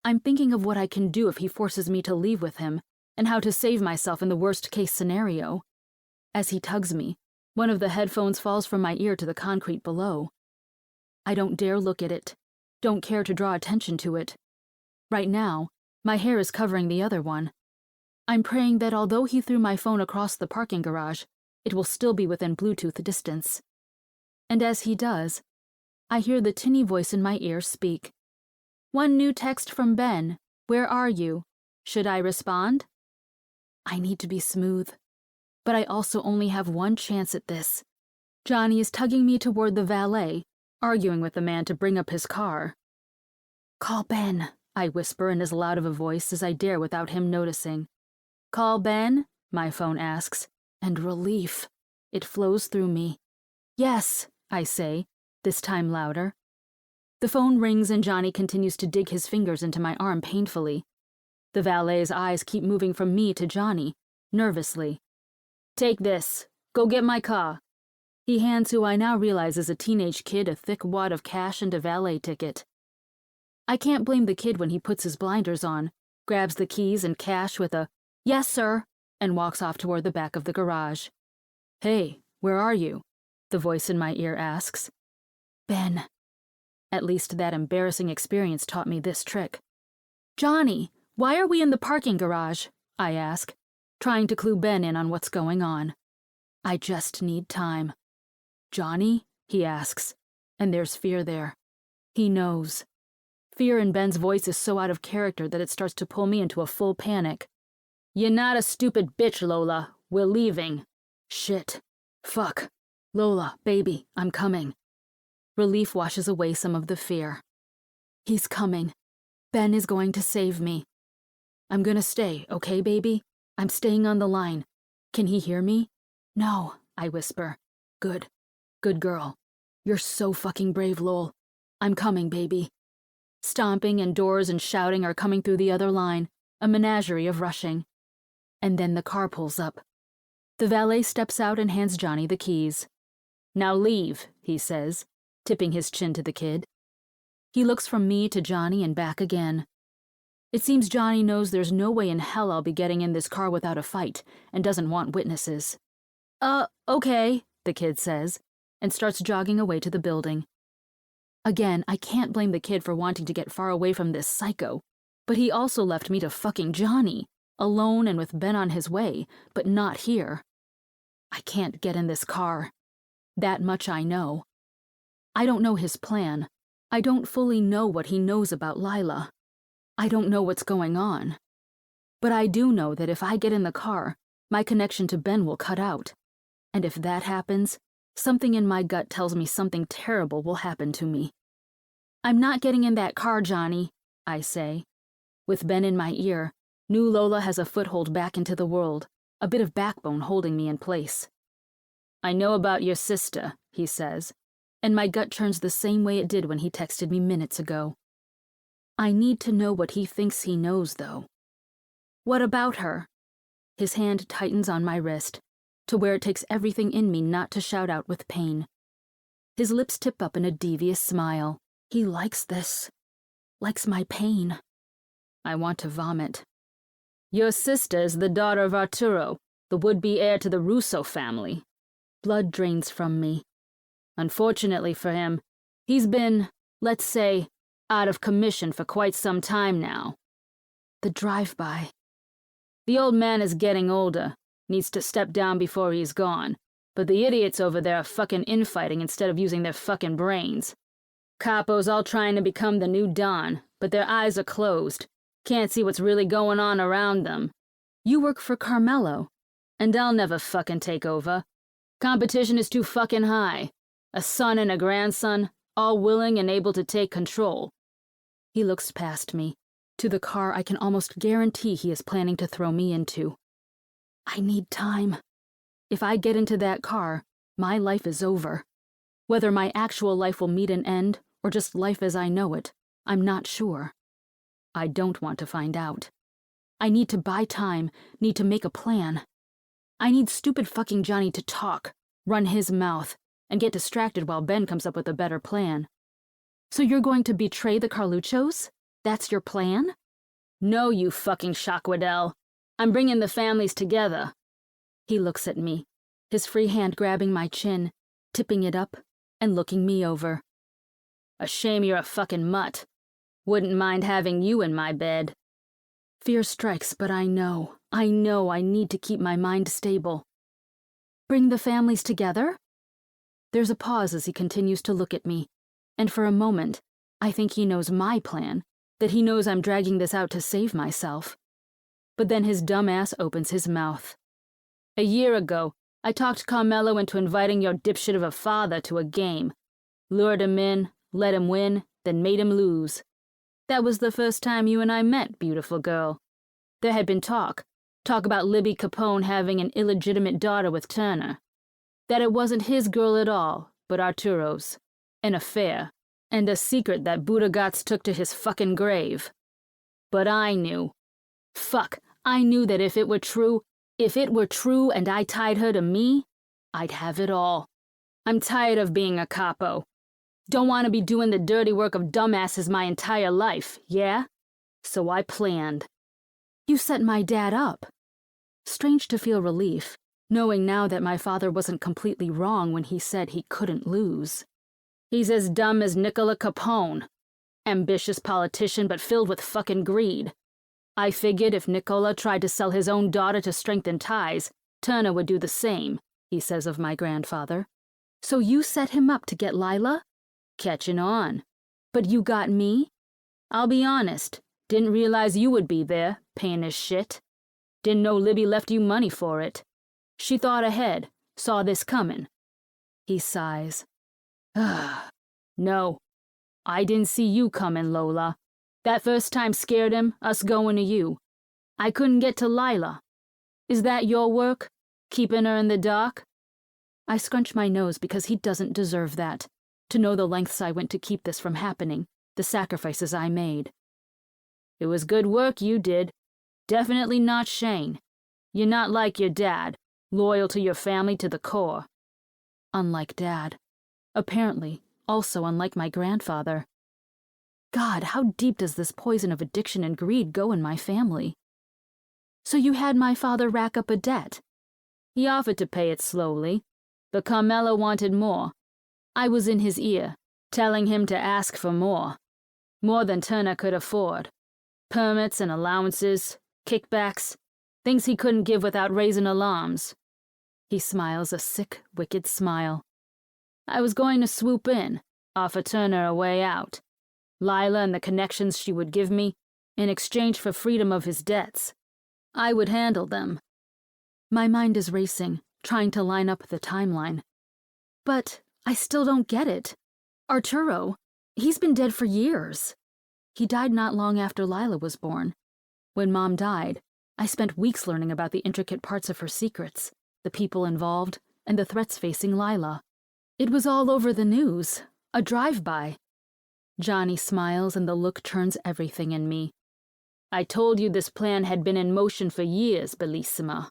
I'm thinking of what I can do if he forces me to leave with him, and how to save myself in the worst-case scenario. As he tugs me, one of the headphones falls from my ear to the concrete below. I don't dare look at it, don't care to draw attention to it. Right now, my hair is covering the other one. I'm praying that although he threw my phone across the parking garage, it will still be within Bluetooth distance. And as he does, I hear the tinny voice in my ear speak. One new text from Ben. Where are you? Should I respond? I need to be smooth, but I also only have one chance at this. Johnny is tugging me toward the valet, arguing with the man to bring up his car. Call Ben, I whisper in as loud of a voice as I dare without him noticing. Call Ben? My phone asks, and relief. It flows through me. Yes, I say, this time louder. The phone rings and Johnny continues to dig his fingers into my arm painfully. The valet's eyes keep moving from me to Johnny, nervously. Take this. Go get my car. He hands who I now realize is a teenage kid a thick wad of cash and a valet ticket. I can't blame the kid when he puts his blinders on, grabs the keys and cash with a, "Yes, sir," and walks off toward the back of the garage. Hey, where are you? The voice in my ear asks. Ben. At least that embarrassing experience taught me this trick. Johnny, why are we in the parking garage? I ask, trying to clue Ben in on what's going on. I just need time. Johnny? He asks, and there's fear there. He knows. Fear in Ben's voice is so out of character that it starts to pull me into a full panic. You're not a stupid bitch, Lola. We're leaving. Shit. Fuck. Lola, baby, I'm coming. Relief washes away some of the fear. He's coming. Ben is going to save me. I'm gonna stay, okay, baby? I'm staying on the line. Can he hear me? No, I whisper. Good. Good girl. You're so fucking brave, Lol. I'm coming, baby. Stomping and doors and shouting are coming through the other line, a menagerie of rushing. And then the car pulls up. The valet steps out and hands Johnny the keys. Now leave, he says, tipping his chin to the kid. He looks from me to Johnny and back again. It seems Johnny knows there's no way in hell I'll be getting in this car without a fight, and doesn't want witnesses. Okay, the kid says, and starts jogging away to the building. Again, I can't blame the kid for wanting to get far away from this psycho, but he also left me to fucking Johnny, alone and with Ben on his way, but not here. I can't get in this car. That much I know. I don't know his plan. I don't fully know what he knows about Lila. I don't know what's going on. But I do know that if I get in the car, my connection to Ben will cut out. And if that happens, something in my gut tells me something terrible will happen to me. I'm not getting in that car, Johnny, I say. With Ben in my ear, new Lola has a foothold back into the world, a bit of backbone holding me in place. I know about your sister, he says, and my gut turns the same way it did when he texted me minutes ago. I need to know what he thinks he knows, though. What about her? His hand tightens on my wrist, to where it takes everything in me not to shout out with pain. His lips tip up in a devious smile. He likes this. Likes my pain. I want to vomit. Your sister is the daughter of Arturo, the would-be heir to the Russo family. Blood drains from me. Unfortunately for him, he's been, let's say, out of commission for quite some time now. The drive-by. The old man is getting older, needs to step down before he's gone, but the idiots over there are fucking infighting instead of using their fucking brains. Capos all trying to become the new Don, but their eyes are closed. Can't see what's really going on around them. You work for Carmelo, and I'll never fucking take over. Competition is too fucking high. A son and a grandson, all willing and able to take control. He looks past me, to the car I can almost guarantee he is planning to throw me into. I need time. If I get into that car, my life is over. Whether my actual life will meet an end, or just life as I know it, I'm not sure. I don't want to find out. I need to buy time, need to make a plan. I need stupid fucking Johnny to talk, run his mouth, and get distracted while Ben comes up with a better plan. So you're going to betray the Carluchos? That's your plan? No, you fucking Shockwadell. I'm bringing the families together. He looks at me, his free hand grabbing my chin, tipping it up, and looking me over. A shame you're a fucking mutt. Wouldn't mind having you in my bed. Fear strikes, but I know I need to keep my mind stable. Bring the families together? There's a pause as he continues to look at me, and for a moment, I think he knows my plan, that he knows I'm dragging this out to save myself. But then his dumb ass opens his mouth. A year ago, I talked Carmelo into inviting your dipshit of a father to a game. Lured him in, let him win, then made him lose. That was the first time you and I met, beautiful girl. There had been talk about Libby Capone having an illegitimate daughter with Turner. That it wasn't his girl at all, but Arturo's. An affair, and a secret that Budagats took to his fucking grave. But I knew. I knew that if it were true and I tied her to me, I'd have it all. I'm tired of being a capo. Don't want to be doing the dirty work of dumbasses my entire life, yeah? So I planned. You set my dad up. Strange to feel relief, knowing now that my father wasn't completely wrong when he said he couldn't lose. He's as dumb as Nicola Capone. Ambitious politician but filled with fucking greed. I figured if Nicola tried to sell his own daughter to strengthen ties, Turner would do the same, he says of my grandfather. So you set him up to get Lila? Catching on. But you got me? I'll be honest, didn't realize you would be there, paying as shit. Didn't know Libby left you money for it. She thought ahead, saw this coming. He sighs. No, I didn't see you coming, Lola. That first time scared him, us going to you. I couldn't get to Lila. Is that your work? Keeping her in the dark? I scrunch my nose because he doesn't deserve that. To know the lengths I went to keep this from happening, the sacrifices I made. It was good work you did. Definitely not Shane. You're not like your dad, loyal to your family to the core. Unlike Dad. Apparently, also unlike my grandfather. God, how deep does this poison of addiction and greed go in my family? So you had my father rack up a debt? He offered to pay it slowly, but Carmelo wanted more, I was in his ear, telling him to ask for more. More than Turner could afford. Permits and allowances, kickbacks, things he couldn't give without raising alarms. He smiles a sick, wicked smile. I was going to swoop in, offer Turner a way out. Lila and the connections she would give me, in exchange for freedom of his debts. I would handle them. My mind is racing, trying to line up the timeline. But I still don't get it. Arturo, he's been dead for years. He died not long after Lila was born. When Mom died, I spent weeks learning about the intricate parts of her secrets, the people involved, and the threats facing Lila. It was all over the news, a drive-by. Johnny smiles and the look turns everything in me. I told you this plan had been in motion for years, Bellissima.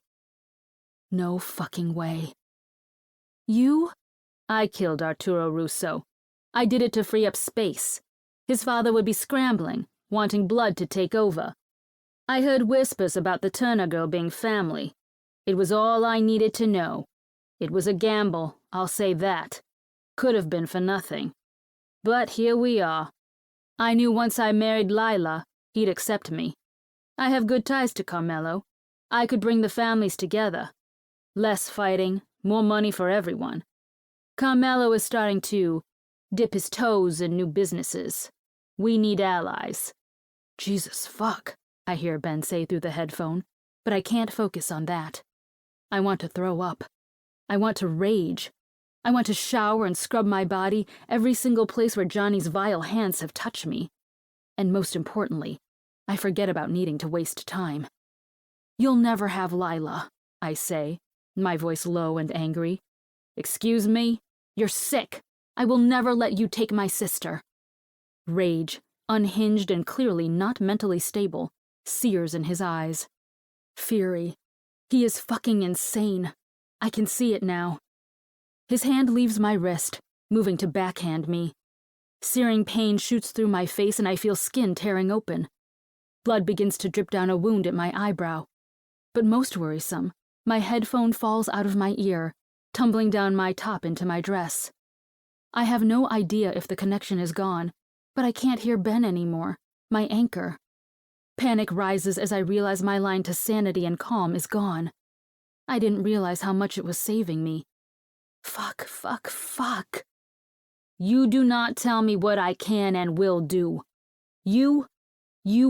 No fucking way. You? I killed Arturo Russo. I did it to free up space. His father would be scrambling, wanting blood to take over. I heard whispers about the Turner girl being family. It was all I needed to know. It was a gamble, I'll say that. Could have been for nothing. But here we are. I knew once I married Lila, he'd accept me. I have good ties to Carmelo. I could bring the families together. Less fighting, more money for everyone. Carmelo is starting to dip his toes in new businesses. We need allies. Jesus fuck, I hear Ben say through the headphone, but I can't focus on that. I want to throw up. I want to rage. I want to shower and scrub my body, every single place where Johnny's vile hands have touched me. And most importantly, I forget about needing to waste time. You'll never have Lila, I say, my voice low and angry. Excuse me? You're sick. I will never let you take my sister. Rage, unhinged and clearly not mentally stable, sears in his eyes. Fury. He is fucking insane. I can see it now. His hand leaves my wrist, moving to backhand me. Searing pain shoots through my face and I feel skin tearing open. Blood begins to drip down a wound at my eyebrow. But most worrisome, my headphone falls out of my ear, tumbling down my top into my dress. I have no idea if the connection is gone, but I can't hear Ben anymore, my anchor. Panic rises as I realize my line to sanity and calm is gone. I didn't realize how much it was saving me. Fuck, fuck, fuck. You do not tell me what I can and will do. You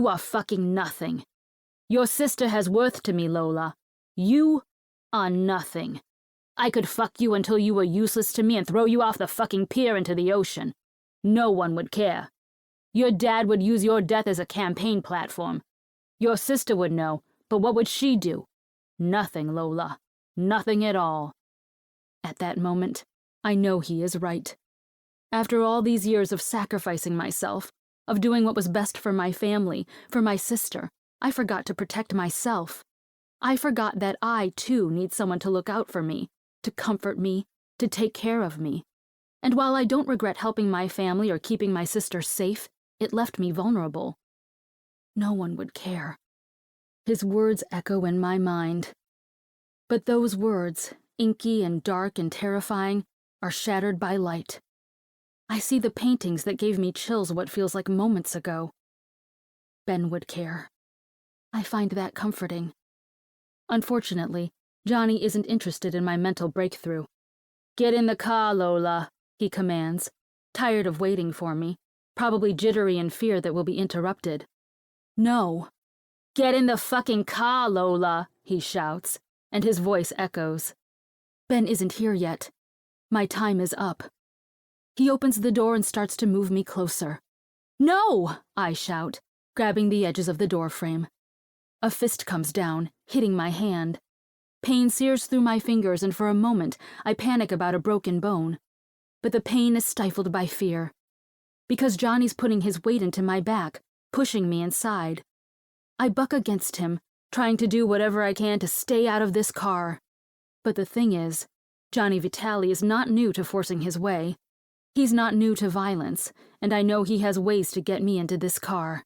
are fucking nothing. Your sister has worth to me, Lola. You are nothing. I could fuck you until you were useless to me and throw you off the fucking pier into the ocean. No one would care. Your dad would use your death as a campaign platform. Your sister would know, but what would she do? Nothing, Lola. Nothing at all. At that moment, I know he is right. After all these years of sacrificing myself, of doing what was best for my family, for my sister, I forgot to protect myself. I forgot that I, too, need someone to look out for me, to comfort me, to take care of me. And while I don't regret helping my family or keeping my sister safe, it left me vulnerable. No one would care. His words echo in my mind. But those words, inky and dark and terrifying, are shattered by light. I see the paintings that gave me chills what feels like moments ago. Ben would care. I find that comforting. Unfortunately, Johnny isn't interested in my mental breakthrough. Get in the car, Lola, he commands, tired of waiting for me, probably jittery in fear that we'll be interrupted. No. Get in the fucking car, Lola, he shouts, and his voice echoes. Ben isn't here yet. My time is up. He opens the door and starts to move me closer. No, I shout, grabbing the edges of the doorframe. A fist comes down, hitting my hand. Pain sears through my fingers, and for a moment, I panic about a broken bone. But the pain is stifled by fear. Because Johnny's putting his weight into my back, pushing me inside. I buck against him, trying to do whatever I can to stay out of this car. But the thing is, Johnny Vitale is not new to forcing his way. He's not new to violence, and I know he has ways to get me into this car.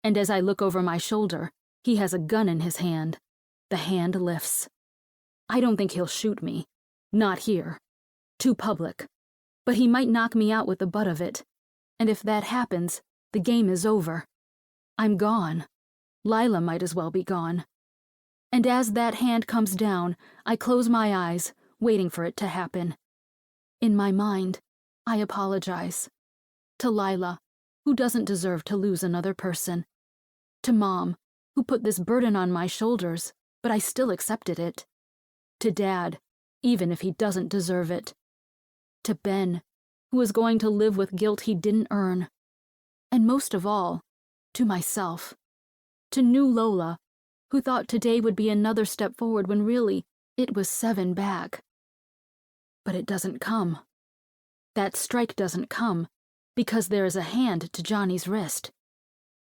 And as I look over my shoulder, he has a gun in his hand. The hand lifts. I don't think he'll shoot me. Not here. Too public. But he might knock me out with the butt of it. And if that happens, the game is over. I'm gone. Lila might as well be gone. And as that hand comes down, I close my eyes, waiting for it to happen. In my mind, I apologize. To Lila, who doesn't deserve to lose another person. To Mom, who put this burden on my shoulders, but I still accepted it. To Dad, even if he doesn't deserve it. To Ben, who is going to live with guilt he didn't earn. And most of all, to myself. To new Lola, who thought today would be another step forward when really it was 7 back. But it doesn't come. That strike doesn't come because there is a hand to Johnny's wrist.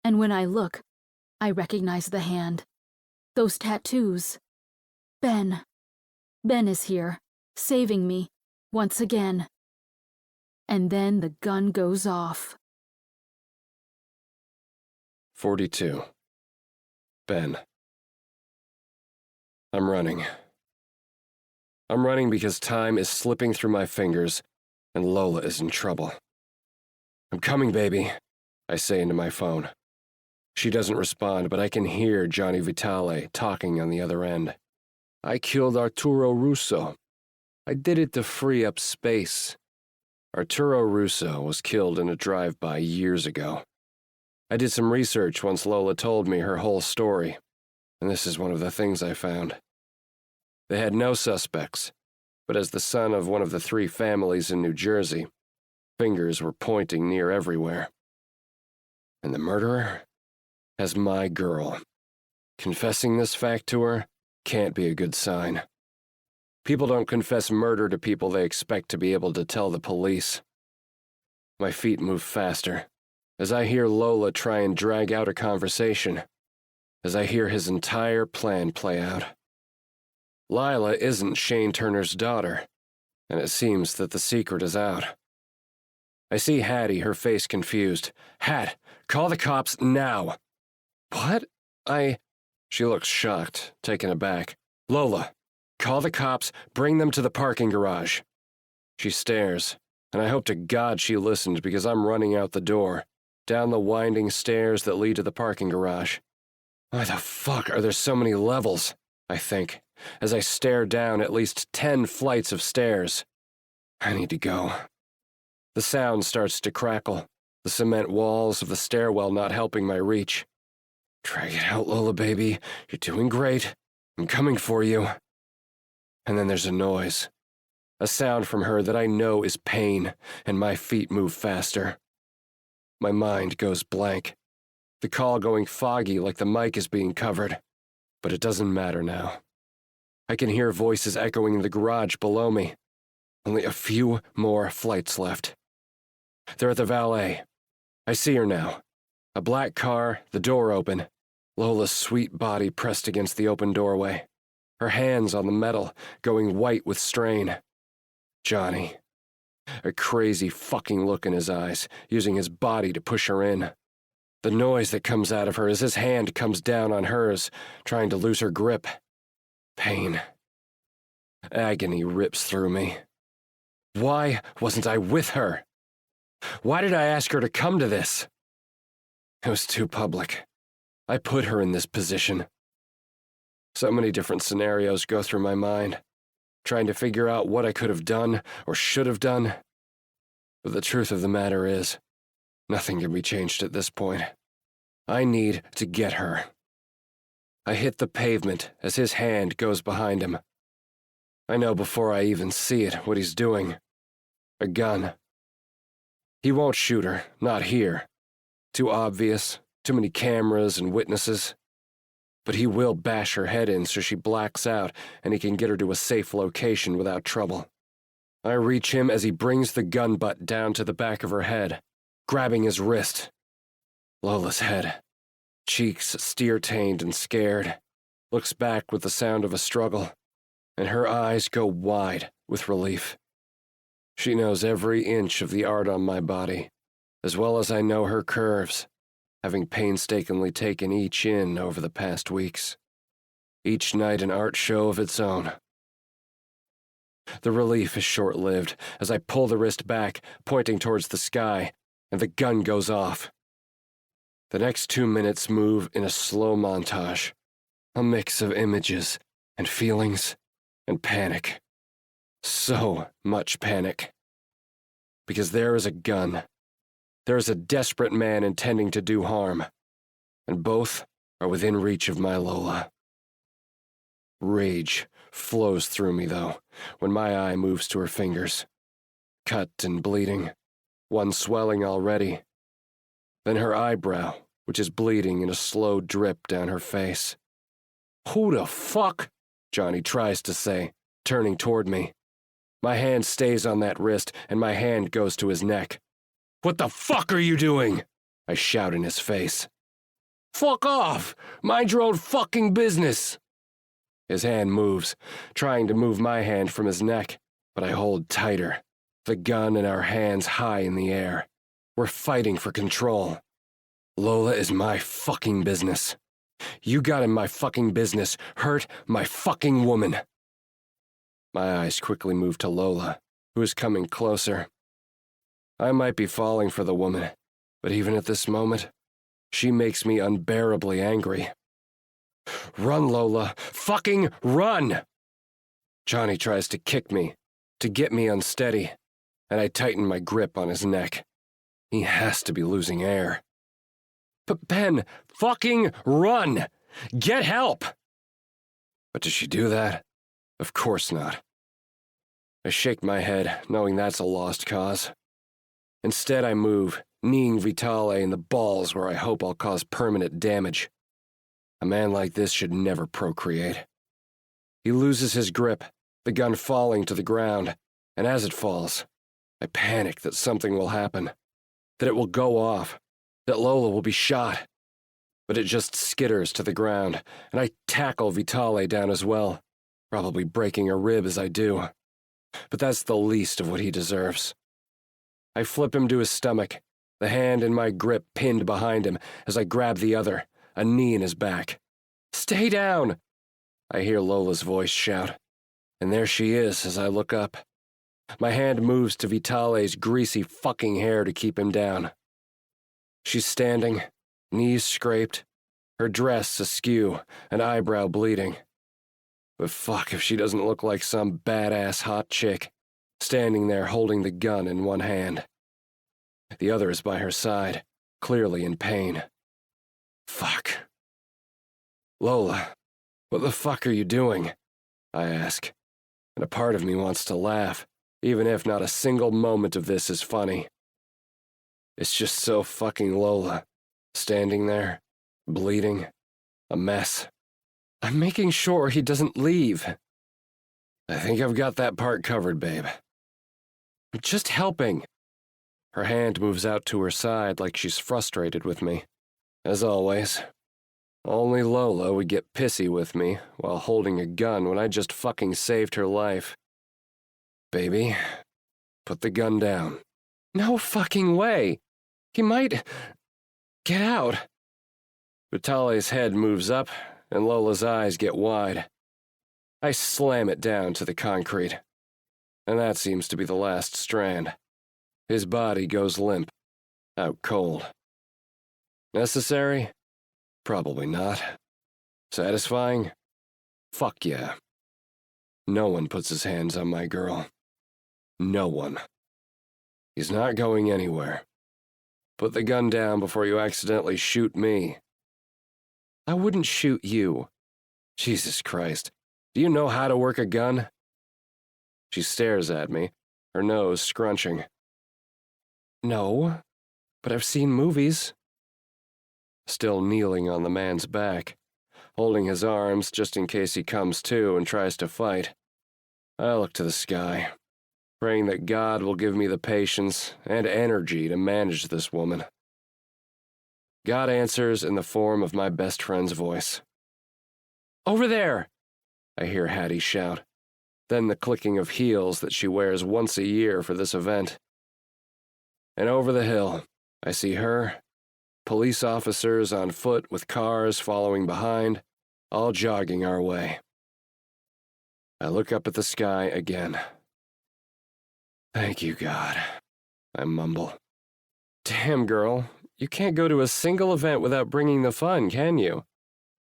And when I look, I recognize the hand. Those tattoos. Ben. Ben is here, saving me, once again. And then the gun goes off. 42. Ben. I'm running. I'm running because time is slipping through my fingers, and Lola is in trouble. I'm coming, baby, I say into my phone. She doesn't respond, but I can hear Johnny Vitale talking on the other end. I killed Arturo Russo. I did it to free up space. Arturo Russo was killed in a drive-by years ago. I did some research once Lola told me her whole story, and this is one of the things I found. They had no suspects, but as the son of one of the 3 families in New Jersey, fingers were pointing near everywhere. And the murderer has my girl. Confessing this fact to her can't be a good sign. People don't confess murder to people they expect to be able to tell the police. My feet move faster, as I hear Lola try and drag out a conversation, as I hear his entire plan play out. Lila isn't Shane Turner's daughter, and it seems that the secret is out. I see Hattie, her face confused. Hat, call the cops now. What? She looks shocked, taken aback. Lola, call the cops, bring them to the parking garage. She stares, and I hope to God she listened because I'm running out the door, down the winding stairs that lead to the parking garage. Why the fuck are there so many levels? I think, as I stare down at least 10 flights of stairs. I need to go. The sound starts to crackle, the cement walls of the stairwell not helping my reach. Drag it out, Lola, baby. You're doing great. I'm coming for you. And then there's a noise. A sound from her that I know is pain, and my feet move faster. My mind goes blank. The call going foggy like the mic is being covered. But it doesn't matter now. I can hear voices echoing in the garage below me. Only a few more flights left. They're at the valet. I see her now. A black car, the door open. Lola's sweet body pressed against the open doorway. Her hands on the metal, going white with strain. Johnny. A crazy fucking look in his eyes, using his body to push her in. The noise that comes out of her as his hand comes down on hers, trying to lose her grip. Pain. Agony rips through me. Why wasn't I with her? Why did I ask her to come to this? It was too public. I put her in this position. So many different scenarios go through my mind, trying to figure out what I could have done or should have done. But the truth of the matter is, nothing can be changed at this point. I need to get her. I hit the pavement as his hand goes behind him. I know before I even see it what he's doing. A gun. He won't shoot her, not here. Too obvious, too many cameras and witnesses. But he will bash her head in so she blacks out and he can get her to a safe location without trouble. I reach him as he brings the gun butt down to the back of her head, grabbing his wrist. Lola's head, cheeks steer-tained and scared, looks back with the sound of a struggle, and her eyes go wide with relief. She knows every inch of the art on my body, as well as I know her curves, having painstakingly taken each in over the past weeks. Each night an art show of its own. The relief is short-lived as I pull the wrist back, pointing towards the sky, and the gun goes off. The next 2 minutes move in a slow montage, a mix of images and feelings and panic. So much panic. Because there is a gun. There is a desperate man intending to do harm, and both are within reach of my Lola. Rage flows through me, though, when my eye moves to her fingers. Cut and bleeding, one swelling already. Then her eyebrow, which is bleeding in a slow drip down her face. "Who the fuck?" Johnny tries to say, turning toward me. My hand stays on that wrist, and my hand goes to his neck. "What the fuck are you doing?" I shout in his face. "Fuck off! Mind your own fucking business!" His hand moves, trying to move my hand from his neck, but I hold tighter, the gun in our hands high in the air. We're fighting for control. Lola is my fucking business. You got in my fucking business, hurt my fucking woman. My eyes quickly move to Lola, who is coming closer. I might be falling for the woman, but even at this moment, she makes me unbearably angry. "Run, Lola! Fucking run!" Johnny tries to kick me, to get me unsteady, and I tighten my grip on his neck. He has to be losing air. "But Ben, fucking run! Get help!" But does she do that? Of course not. I shake my head, knowing that's a lost cause. Instead, I move, kneeing Vitale in the balls where I hope I'll cause permanent damage. A man like this should never procreate. He loses his grip, the gun falling to the ground, and as it falls, I panic that something will happen, that it will go off, that Lola will be shot. But it just skitters to the ground, and I tackle Vitale down as well, probably breaking a rib as I do. But that's the least of what he deserves. I flip him to his stomach, the hand in my grip pinned behind him as I grab the other, a knee in his back. "Stay down!" I hear Lola's voice shout, and there she is as I look up. My hand moves to Vitale's greasy fucking hair to keep him down. She's standing, knees scraped, her dress askew, an eyebrow bleeding. But fuck if she doesn't look like some badass hot chick, standing there holding the gun in one hand. The other is by her side, clearly in pain. Fuck. "Lola, what the fuck are you doing?" I ask, and a part of me wants to laugh, even if not a single moment of this is funny. It's just so fucking Lola, standing there, bleeding, a mess. "I'm making sure he doesn't leave." "I think I've got that part covered, babe." "I'm just helping." Her hand moves out to her side like she's frustrated with me. As always. Only Lola would get pissy with me while holding a gun when I just fucking saved her life. "Baby, put the gun down." "No fucking way. He might... get out." Vitale's head moves up, and Lola's eyes get wide. I slam it down to the concrete, and that seems to be the last strand. His body goes limp, out cold. Necessary? Probably not. Satisfying? Fuck yeah. No one puts his hands on my girl. No one. He's not going anywhere. Put the gun down before you accidentally shoot me. "I wouldn't shoot you." Jesus Christ. Do you know how to work a gun? She stares at me, her nose scrunching. "No, but I've seen movies." Still kneeling on the man's back, holding his arms just in case he comes to and tries to fight. I look to the sky, praying that God will give me the patience and energy to manage this woman. God answers in the form of my best friend's voice. "Over there!" I hear Hattie shout, then the clicking of heels that she wears once a year for this event. And over the hill, I see her, police officers on foot with cars following behind, all jogging our way. I look up at the sky again, Thank you, God, I mumble. Damn, girl, you can't go to a single event without bringing the fun, can you?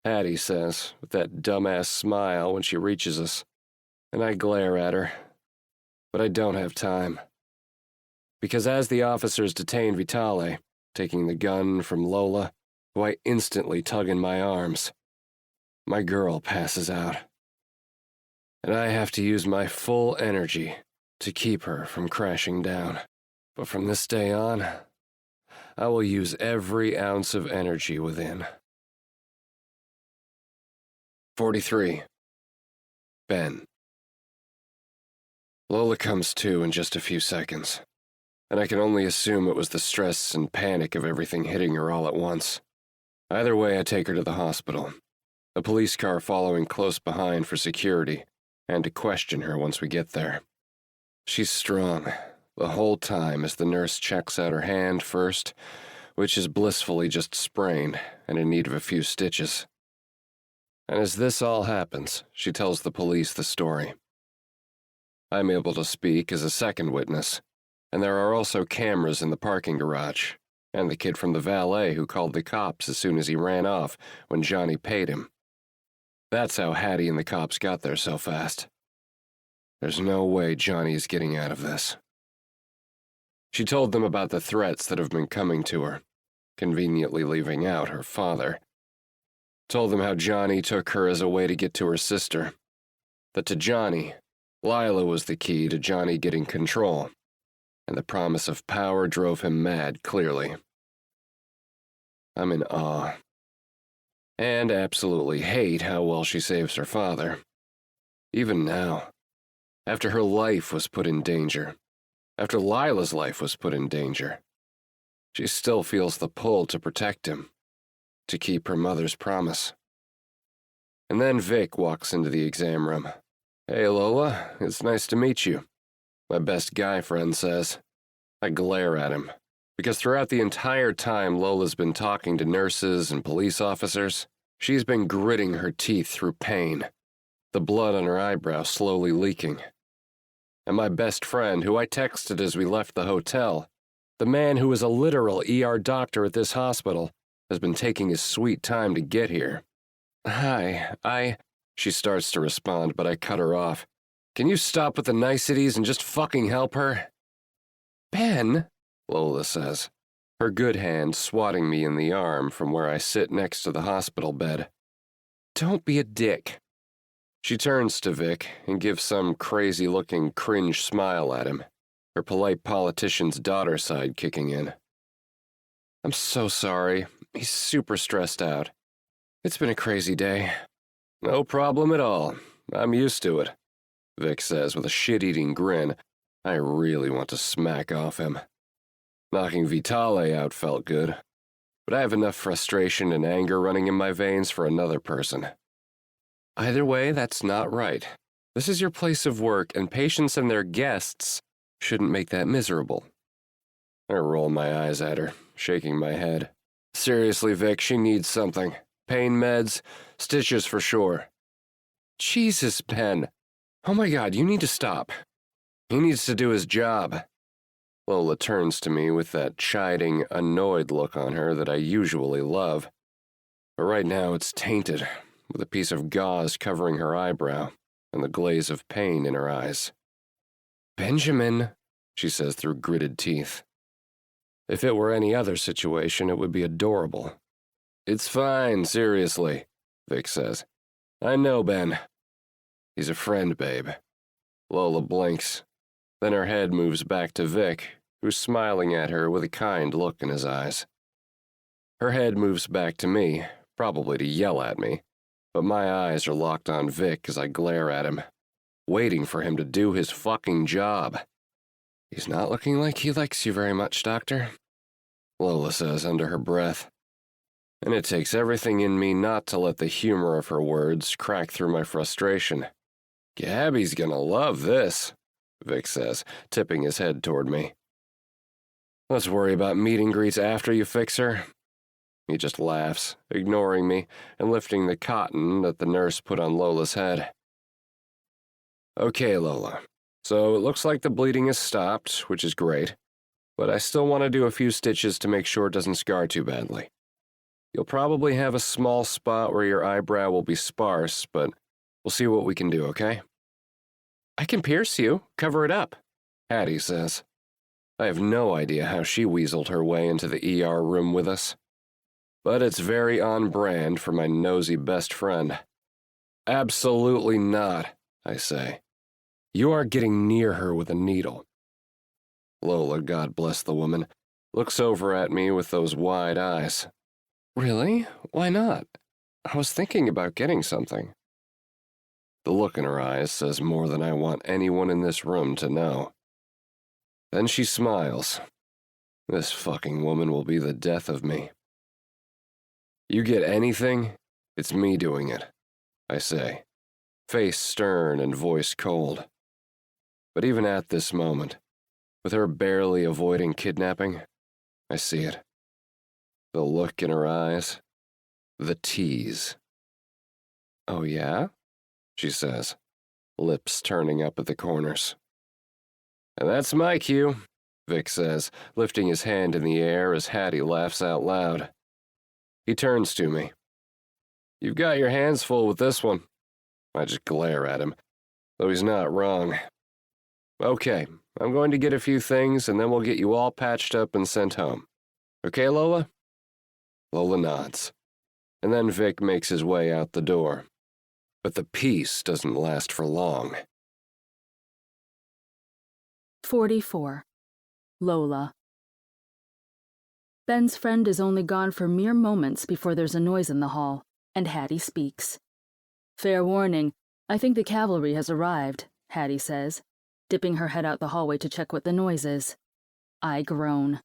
Hattie says, with that dumbass smile when she reaches us, and I glare at her. But I don't have time. Because as the officers detain Vitale, taking the gun from Lola, who I instantly tug in my arms, my girl passes out. And I have to use my full energy to keep her from crashing down. But from this day on, I will use every ounce of energy within. 43. Ben. Lola comes to in just a few seconds, and I can only assume it was the stress and panic of everything hitting her all at once. Either way, I take her to the hospital, a police car following close behind for security, and to question her once we get there. She's strong, the whole time as the nurse checks out her hand first, which is blissfully just sprained and in need of a few stitches. And as this all happens, she tells the police the story. I'm able to speak as a second witness, and there are also cameras in the parking garage, and the kid from the valet who called the cops as soon as he ran off when Johnny paid him. That's how Hattie and the cops got there so fast. There's no way Johnny is getting out of this. She told them about the threats that have been coming to her, conveniently leaving out her father. Told them how Johnny took her as a way to get to her sister. That to Johnny, Lila was the key to Johnny getting control, and the promise of power drove him mad, clearly. I'm in awe. And absolutely hate how well she saves her father. Even now, after her life was put in danger, after Lila's life was put in danger, she still feels the pull to protect him, to keep her mother's promise. And then Vic walks into the exam room. Hey, Lola, it's nice to meet you, my best guy friend says. I glare at him, because throughout the entire time Lola's been talking to nurses and police officers, she's been gritting her teeth through pain, the blood on her eyebrow slowly leaking. And my best friend, who I texted as we left the hotel, the man who is a literal ER doctor at this hospital, has been taking his sweet time to get here. Hi, She starts to respond, but I cut her off. Can you stop with the niceties and just fucking help her? Ben, Lola says, her good hand swatting me in the arm from where I sit next to the hospital bed. Don't be a dick. She turns to Vic and gives some crazy-looking cringe smile at him, her polite politician's daughter side kicking in. I'm so sorry. He's super stressed out. It's been a crazy day. No problem at all. I'm used to it, Vic says with a shit-eating grin. I really want to smack off him. Knocking Vitale out felt good, but I have enough frustration and anger running in my veins for another person. Either way, that's not right. This is your place of work, and patients and their guests shouldn't make that miserable. I roll my eyes at her, shaking my head. Seriously, Vic, she needs something. Pain meds, stitches for sure. Jesus, Ben. Oh my God, you need to stop. He needs to do his job. Lola turns to me with that chiding, annoyed look on her that I usually love. But right now it's tainted, with a piece of gauze covering her eyebrow and the glaze of pain in her eyes. Benjamin, she says through gritted teeth. If it were any other situation, it would be adorable. It's fine, seriously, Vic says. I know Ben. He's a friend, babe. Lola blinks. Then her head moves back to Vic, who's smiling at her with a kind look in his eyes. Her head moves back to me, probably to yell at me, but my eyes are locked on Vic as I glare at him, waiting for him to do his fucking job. He's not looking like he likes you very much, Doctor, Lola says under her breath. And it takes everything in me not to let the humor of her words crack through my frustration. Gabby's gonna love this, Vic says, tipping his head toward me. Let's worry about meet and greets after you fix her. He just laughs, ignoring me and lifting the cotton that the nurse put on Lola's head. Okay, Lola. So it looks like the bleeding has stopped, which is great, but I still want to do a few stitches to make sure it doesn't scar too badly. You'll probably have a small spot where your eyebrow will be sparse, but we'll see what we can do, okay? I can pierce you. Cover it up, Hattie says. I have no idea how she weaseled her way into the ER room with us. But it's very on brand for my nosy best friend. Absolutely not, I say. You are getting near her with a needle. Lola, God bless the woman, looks over at me with those wide eyes. Really? Why not? I was thinking about getting something. The look in her eyes says more than I want anyone in this room to know. Then she smiles. This fucking woman will be the death of me. You get anything, it's me doing it, I say, face stern and voice cold. But even at this moment, with her barely avoiding kidnapping, I see it. The look in her eyes, the tease. Oh yeah? She says, lips turning up at the corners. And that's my cue, Vic says, lifting his hand in the air as Hattie laughs out loud. He turns to me. You've got your hands full with this one. I just glare at him, though he's not wrong. Okay, I'm going to get a few things and then we'll get you all patched up and sent home. Okay, Lola? Lola nods. And then Vic makes his way out the door. But the peace doesn't last for long. 44. Lola. Ben's friend is only gone for mere moments before there's a noise in the hall, and Hattie speaks. Fair warning, I think the cavalry has arrived, Hattie says, dipping her head out the hallway to check what the noise is. I groan.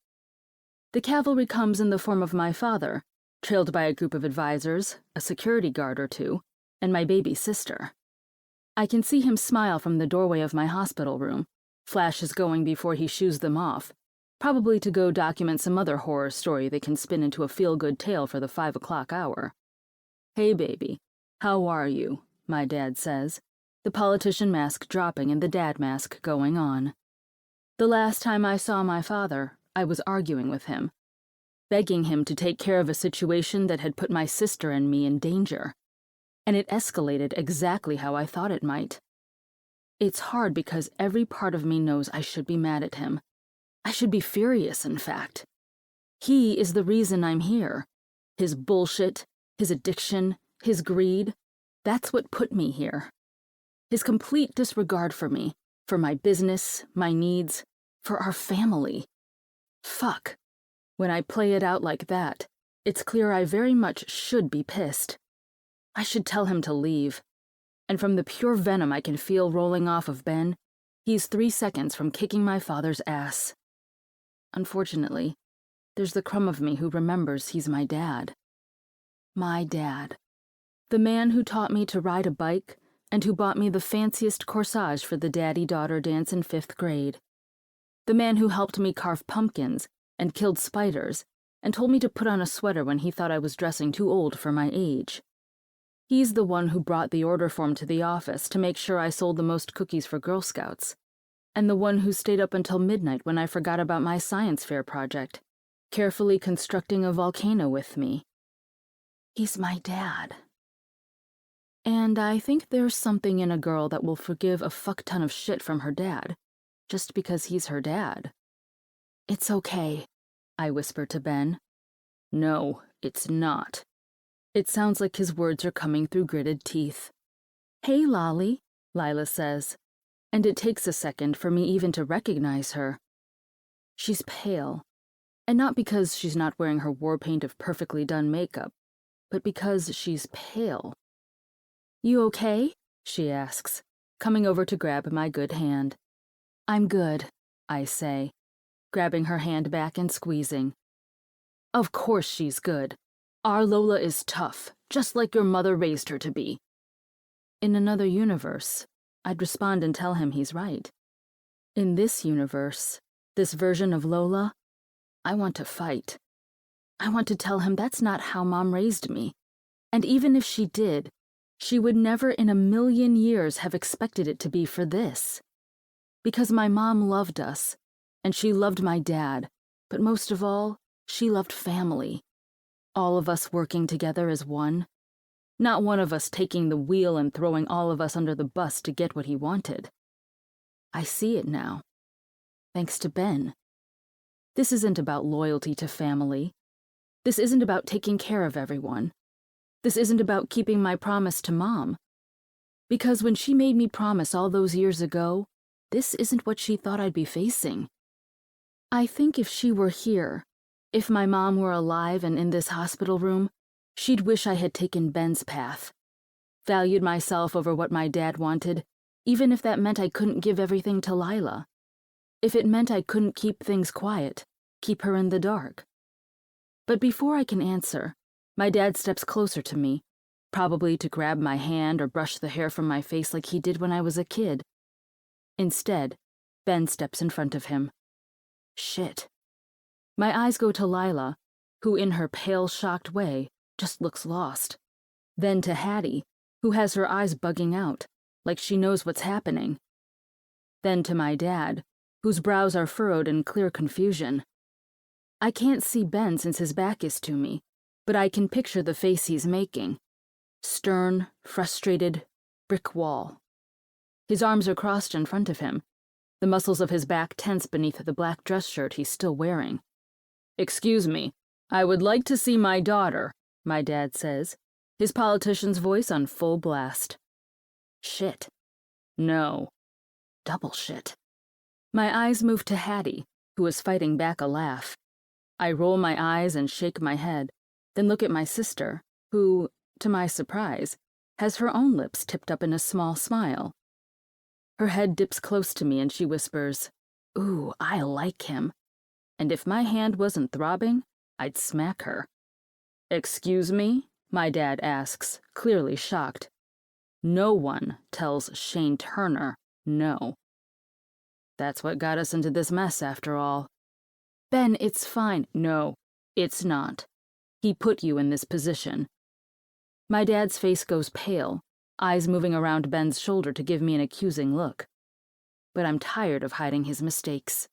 The cavalry comes in the form of my father, trailed by a group of advisors, a security guard or two, and my baby sister. I can see him smile from the doorway of my hospital room, flashes going before he shoos them off, probably to go document some other horror story they can spin into a feel-good tale for the 5 o'clock hour. Hey, baby, how are you? My dad says, the politician mask dropping and the dad mask going on. The last time I saw my father, I was arguing with him, begging him to take care of a situation that had put my sister and me in danger. And it escalated exactly how I thought it might. It's hard because every part of me knows I should be mad at him. I should be furious, in fact. He is the reason I'm here. His bullshit, his addiction, his greed, that's what put me here. His complete disregard for me, for my business, my needs, for our family. Fuck. When I play it out like that, it's clear I very much should be pissed. I should tell him to leave. And from the pure venom I can feel rolling off of Ben, he's 3 seconds from kicking my father's ass. Unfortunately, there's the crumb of me who remembers he's my dad. My dad. The man who taught me to ride a bike and who bought me the fanciest corsage for the daddy-daughter dance in 5th grade. The man who helped me carve pumpkins and killed spiders and told me to put on a sweater when he thought I was dressing too old for my age. He's the one who brought the order form to the office to make sure I sold the most cookies for Girl Scouts, and the one who stayed up until midnight when I forgot about my science fair project, carefully constructing a volcano with me. He's my dad. And I think there's something in a girl that will forgive a fuck ton of shit from her dad, just because he's her dad. It's okay, I whisper to Ben. No, it's not. It sounds like his words are coming through gritted teeth. Hey, Lolly, Lila says, and it takes a second for me even to recognize her. She's pale, and not because she's not wearing her war paint of perfectly done makeup, but because she's pale. You okay? She asks, coming over to grab my good hand. I'm good, I say, grabbing her hand back and squeezing. Of course she's good. Our Lola is tough, just like your mother raised her to be. In another universe, I'd respond and tell him he's right. In this universe, this version of Lola, I want to fight. I want to tell him that's not how Mom raised me. And even if she did, she would never in a million years have expected it to be for this. Because my mom loved us, and she loved my dad, but most of all, she loved family. All of us working together as one. Not one of us taking the wheel and throwing all of us under the bus to get what he wanted. I see it now. Thanks to Ben. This isn't about loyalty to family. This isn't about taking care of everyone. This isn't about keeping my promise to Mom. Because when she made me promise all those years ago, this isn't what she thought I'd be facing. I think if she were here, if my mom were alive and in this hospital room, she'd wish I had taken Ben's path. Valued myself over what my dad wanted, even if that meant I couldn't give everything to Lila. If it meant I couldn't keep things quiet, keep her in the dark. But before I can answer, my dad steps closer to me, probably to grab my hand or brush the hair from my face like he did when I was a kid. Instead, Ben steps in front of him. Shit. My eyes go to Lila, who in her pale, shocked way just looks lost. Then to Hattie, who has her eyes bugging out, like she knows what's happening. Then to my dad, whose brows are furrowed in clear confusion. I can't see Ben since his back is to me, but I can picture the face he's making. Stern, frustrated, brick wall. His arms are crossed in front of him, the muscles of his back tense beneath the black dress shirt he's still wearing. "Excuse me, I would like to see my daughter," my dad says, his politician's voice on full blast. Shit. No. Double shit. My eyes move to Hattie, who is fighting back a laugh. I roll my eyes and shake my head, then look at my sister, who, to my surprise, has her own lips tipped up in a small smile. Her head dips close to me and she whispers, "Ooh, I like him." And if my hand wasn't throbbing, I'd smack her. "Excuse me?" my dad asks, clearly shocked. No one tells Shane Turner no. That's what got us into this mess, after all. "Ben, it's fine." "No, it's not. He put you in this position." My dad's face goes pale, eyes moving around Ben's shoulder to give me an accusing look. But I'm tired of hiding his mistakes.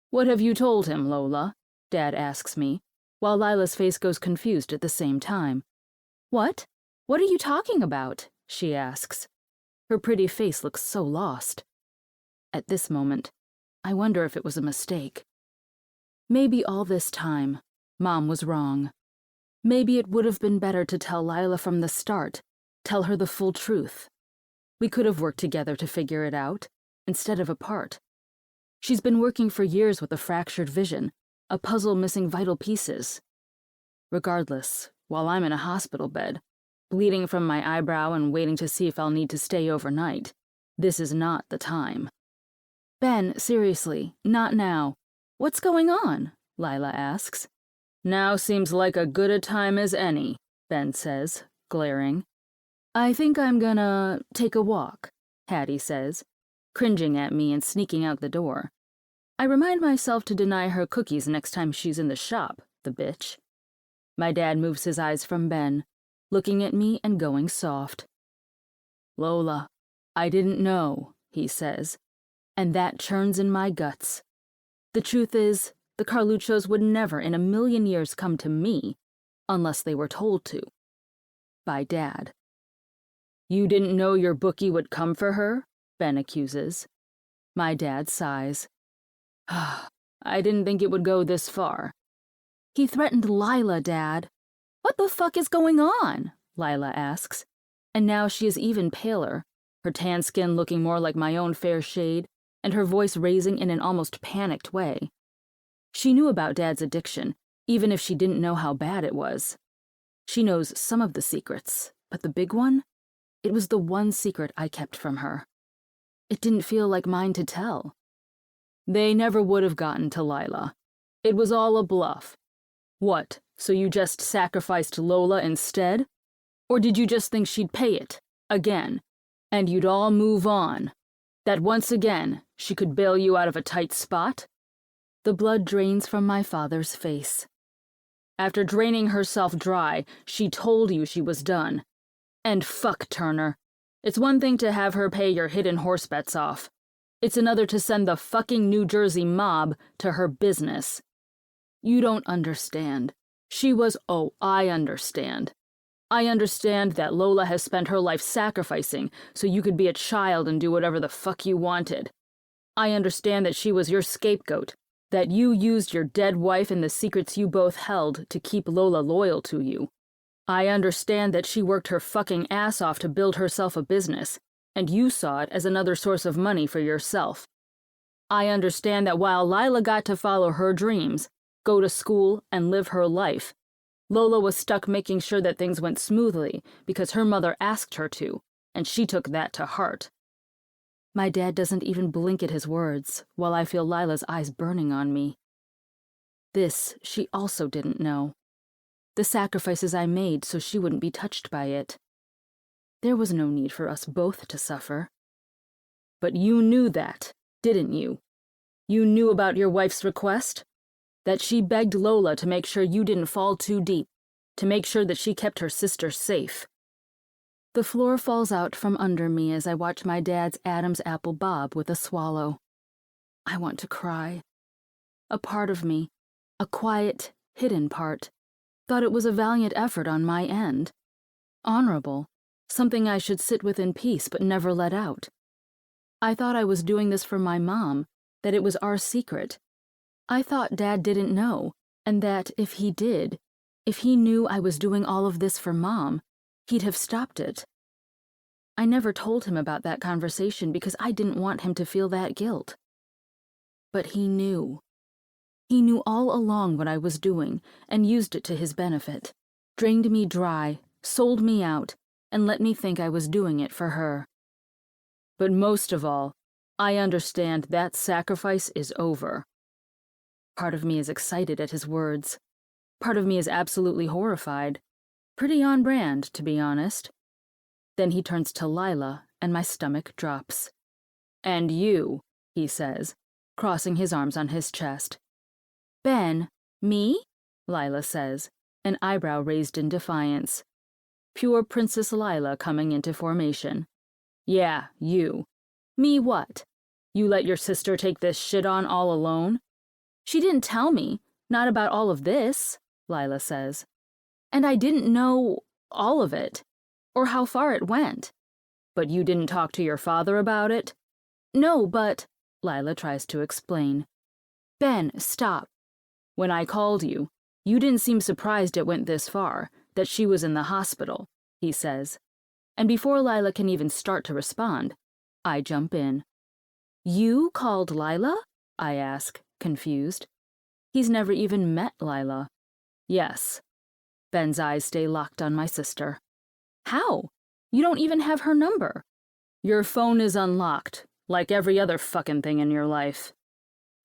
"What have you told him, Lola?" Dad asks me, while Lila's face goes confused at the same time. "What? What are you talking about?" she asks. Her pretty face looks so lost. At this moment, I wonder if it was a mistake. Maybe all this time, Mom was wrong. Maybe it would have been better to tell Lila from the start, tell her the full truth. We could have worked together to figure it out, instead of apart. She's been working for years with a fractured vision, a puzzle missing vital pieces. Regardless, while I'm in a hospital bed, bleeding from my eyebrow and waiting to see if I'll need to stay overnight, this is not the time. "Ben, seriously, not now. What's going on?" Lila asks. "Now seems like a good a time as any," Ben says, glaring. "I think I'm gonna take a walk," Hattie says, cringing at me and sneaking out the door. I remind myself to deny her cookies next time she's in the shop, the bitch. My dad moves his eyes from Ben, looking at me and going soft. "Lola, I didn't know," he says, and that churns in my guts. The truth is, the Carluchos would never in a million years come to me unless they were told to. By Dad. "You didn't know your bookie would come for her?" Ben accuses. My dad sighs. "I didn't think it would go this far." "He threatened Lila, Dad." "What the fuck is going on?" Lila asks, and now she is even paler, her tan skin looking more like my own fair shade, and her voice raising in an almost panicked way. She knew about Dad's addiction, even if she didn't know how bad it was. She knows some of the secrets, but the big one? It was the one secret I kept from her. It didn't feel like mine to tell. "They never would have gotten to Lila. It was all a bluff. What, so you just sacrificed Lola instead? Or did you just think she'd pay it, again, and you'd all move on? That once again, she could bail you out of a tight spot?" The blood drains from my father's face. "After draining herself dry, she told you she was done. And fuck Turner. It's one thing to have her pay your hidden horse bets off, It's another to send the fucking New Jersey mob to her business. You don't understand. I understand. I understand that Lola has spent her life sacrificing so you could be a child and do whatever the fuck you wanted. I understand that she was your scapegoat, that you used your dead wife and the secrets you both held to keep Lola loyal to you. I understand that she worked her fucking ass off to build herself a business, and you saw it as another source of money for yourself. I understand that while Lila got to follow her dreams, go to school, and live her life, Lola was stuck making sure that things went smoothly because her mother asked her to, and she took that to heart. My dad doesn't even blink at his words, while I feel Lila's eyes burning on me. This she also didn't know. The sacrifices I made so she wouldn't be touched by it. There was no need for us both to suffer. But you knew that, didn't you? You knew about your wife's request? That she begged Lola to make sure you didn't fall too deep, to make sure that she kept her sister safe. The floor falls out from under me as I watch my dad's Adam's apple bob with a swallow. I want to cry. A part of me, a quiet, hidden part, thought it was a valiant effort on my end. Honorable, something I should sit with in peace but never let out. I thought I was doing this for my mom, that it was our secret. I thought Dad didn't know, and that if he did, if he knew I was doing all of this for Mom, he'd have stopped it. I never told him about that conversation because I didn't want him to feel that guilt. But he knew. He knew all along what I was doing and used it to his benefit, drained me dry, sold me out, and let me think I was doing it for her. But most of all, I understand that sacrifice is over. Part of me is excited at his words. Part of me is absolutely horrified. Pretty on brand, to be honest. Then he turns to Lila, and my stomach drops. "And you," he says, crossing his arms on his chest. "Ben, me?" Lila says, an eyebrow raised in defiance. Pure Princess Lila coming into formation. "Yeah, you. Me what? You let your sister take this shit on all alone?" "She didn't tell me, not about all of this," Lila says. "And I didn't know all of it, or how far it went." "But you didn't talk to your father about it?" "No, but," Lila tries to explain. "Ben, stop. When I called you, you didn't seem surprised it went this far, that she was in the hospital," he says. And before Lila can even start to respond, I jump in. "You called Lila?" I ask, confused. He's never even met Lila. "Yes." Ben's eyes stay locked on my sister. "How? You don't even have her number." "Your phone is unlocked, like every other fucking thing in your life."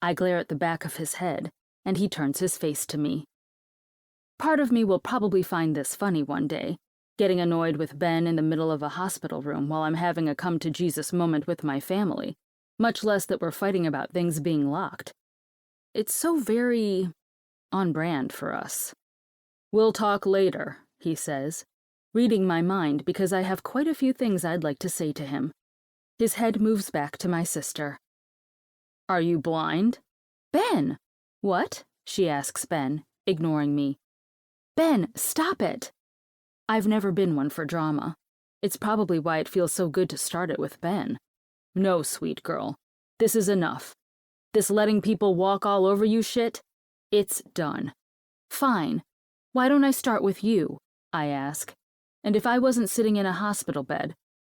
I glare at the back of his head, and he turns his face to me. Part of me will probably find this funny one day, getting annoyed with Ben in the middle of a hospital room while I'm having a come-to-Jesus moment with my family, much less that we're fighting about things being locked. It's so very on brand for us. "We'll talk later," he says, reading my mind because I have quite a few things I'd like to say to him. His head moves back to my sister. "Are you blind?" "Ben!" "What?" she asks Ben, ignoring me. "Ben, stop it!" I've never been one for drama. It's probably why it feels so good to start it with Ben. "No, sweet girl. This is enough. This letting people walk all over you shit, it's done." "Fine. Why don't I start with you?" I ask. And if I wasn't sitting in a hospital bed,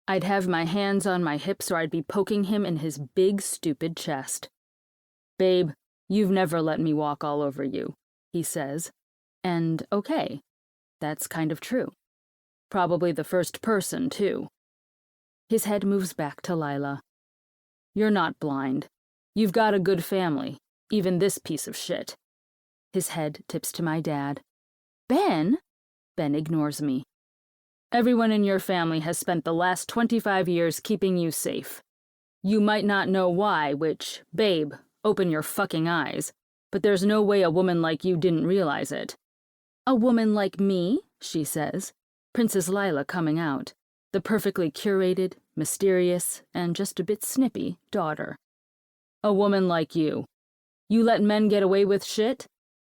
I'd have my hands on my hips or I'd be poking him in his big, stupid chest. "Babe, you've never let me walk all over you," he says. And okay, that's kind of true. Probably the first person, too. His head moves back to Lila. "You're not blind. You've got a good family, even this piece of shit." His head tips to my dad. "Ben?" Ben ignores me. "Everyone in your family has spent the last 25 years keeping you safe. You might not know why, which, babe, open your fucking eyes, but there's no way a woman like you didn't realize it." "A woman like me?" she says, Princess Lila coming out, the perfectly curated, mysterious, and just a bit snippy daughter. A woman like you. You let men get away with shit?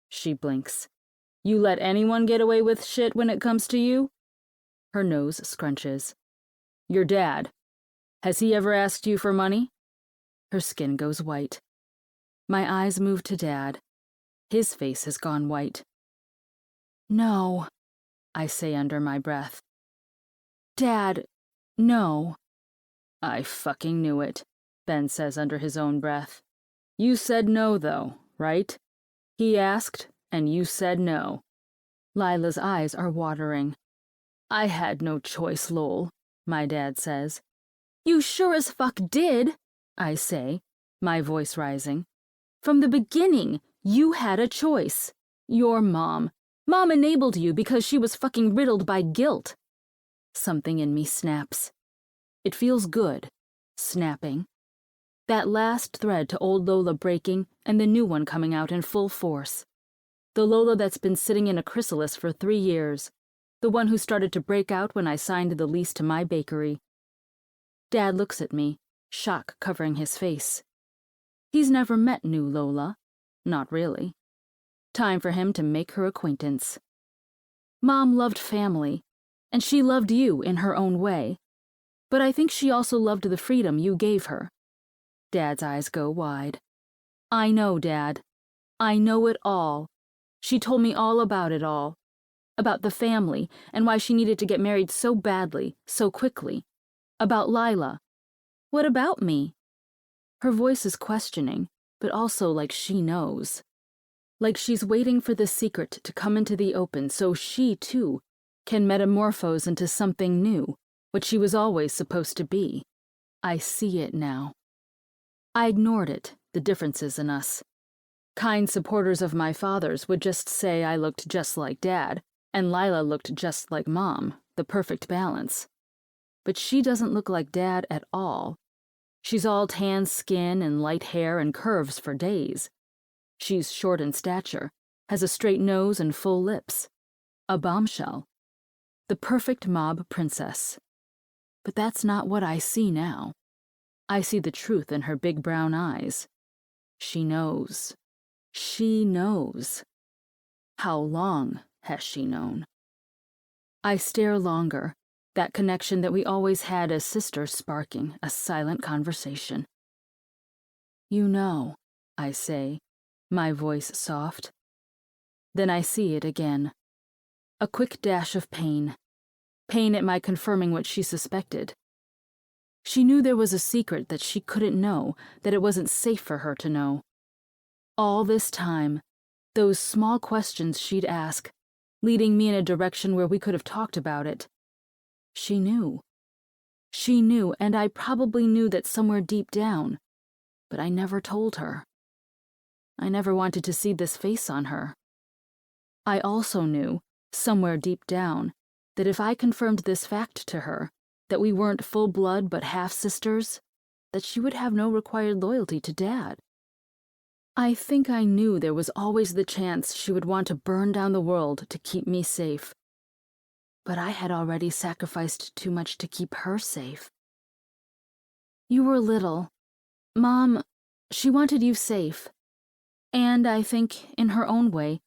She blinks. You let anyone get away with shit when it comes to you? Her nose scrunches. Your dad. Has he ever asked you for money? Her skin goes white. My eyes move to Dad. His face has gone white. No, I say under my breath. Dad, no. I fucking knew it, Ben says under his own breath. You said no, though, right? He asked, and you said no. Lila's eyes are watering. I had no choice, Lowell, my dad says. You sure as fuck did, I say, my voice rising. From the beginning, you had a choice. Your mom. Mom enabled you because she was fucking riddled by guilt. Something in me snaps. It feels good, snapping. That last thread to old Lola breaking and the new one coming out in full force. The Lola that's been sitting in a chrysalis for 3 years. The one who started to break out when I signed the lease to my bakery. Dad looks at me, shock covering his face. He's never met new Lola. Not really. Time for him to make her acquaintance. Mom loved family, and she loved you in her own way. But I think she also loved the freedom you gave her. Dad's eyes go wide. I know, Dad. I know it all. She told me all about it all. About the family and why she needed to get married so badly, so quickly. About Lila. What about me? Her voice is questioning, but also like she knows. Like she's waiting for the secret to come into the open so she, too, can metamorphose into something new, what she was always supposed to be. I see it now. I ignored it, the differences in us. Kind supporters of my father's would just say I looked just like Dad, and Lila looked just like Mom, the perfect balance. But she doesn't look like Dad at all. She's all tan skin and light hair and curves for days. She's short in stature, has a straight nose and full lips. A bombshell. The perfect mob princess. But that's not what I see now. I see the truth in her big brown eyes. She knows. She knows. How long has she known? I stare longer, that connection that we always had as sisters sparking a silent conversation. You know, I say, my voice soft. Then I see it again. A quick dash of pain. Pain at my confirming what she suspected. She knew there was a secret that she couldn't know, that it wasn't safe for her to know. All this time, those small questions she'd ask, leading me in a direction where we could have talked about it. She knew. She knew, and I probably knew that somewhere deep down, but I never told her. I never wanted to see this face on her. I also knew, somewhere deep down, that if I confirmed this fact to her, that we weren't full blood but half-sisters, that she would have no required loyalty to Dad. I think I knew there was always the chance she would want to burn down the world to keep me safe. But I had already sacrificed too much to keep her safe. You were little. Mom, she wanted you safe. And I think, in her own way,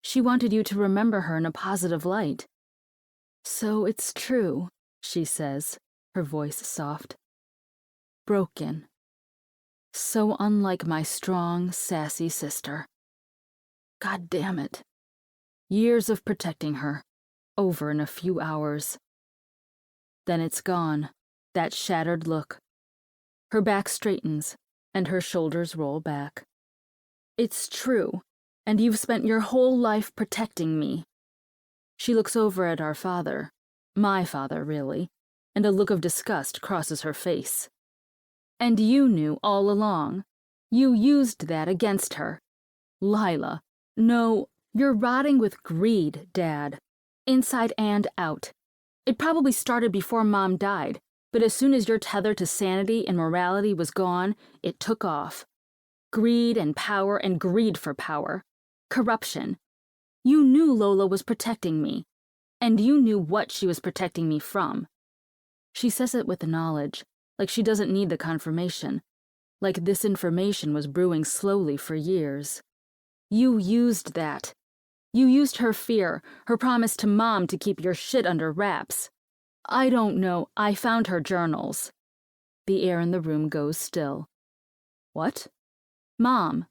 she wanted you to remember her in a positive light. So it's true, she says, her voice soft. Broken. So unlike my strong, sassy sister. God damn it. Years of protecting her, over in a few hours. Then it's gone, that shattered look. Her back straightens, and her shoulders roll back. It's true, and you've spent your whole life protecting me. She looks over at our father, my father, really, and a look of disgust crosses her face. And you knew all along. You used that against her. Lila, no, you're rotting with greed, Dad. Inside and out. It probably started before Mom died, but as soon as your tether to sanity and morality was gone, it took off. Greed and power and greed for power. Corruption. You knew Lola was protecting me, and you knew what she was protecting me from. She says it with knowledge, like she doesn't need the confirmation, like this information was brewing slowly for years. You used that. You used her fear, her promise to Mom to keep your shit under wraps. I don't know, I found her journals. The air in the room goes still. What? Mom.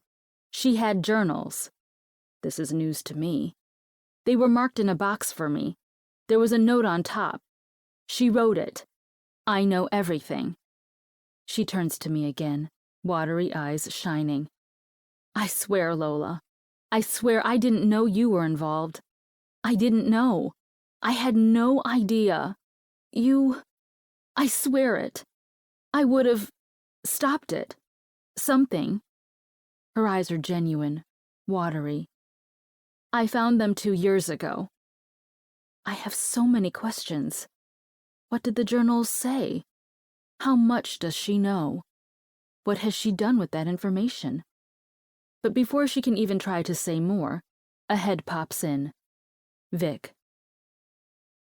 She had journals. This is news to me. They were marked in a box for me. There was a note on top. She wrote it. I know everything. She turns to me again, watery eyes shining. I swear, Lola. I swear I didn't know you were involved. I didn't know. I had no idea. I swear it. I would have stopped it. Something. Her eyes are genuine, watery. I found them 2 years ago. I have so many questions. What did the journals say? How much does she know? What has she done with that information? But before she can even try to say more, a head pops in. Vic.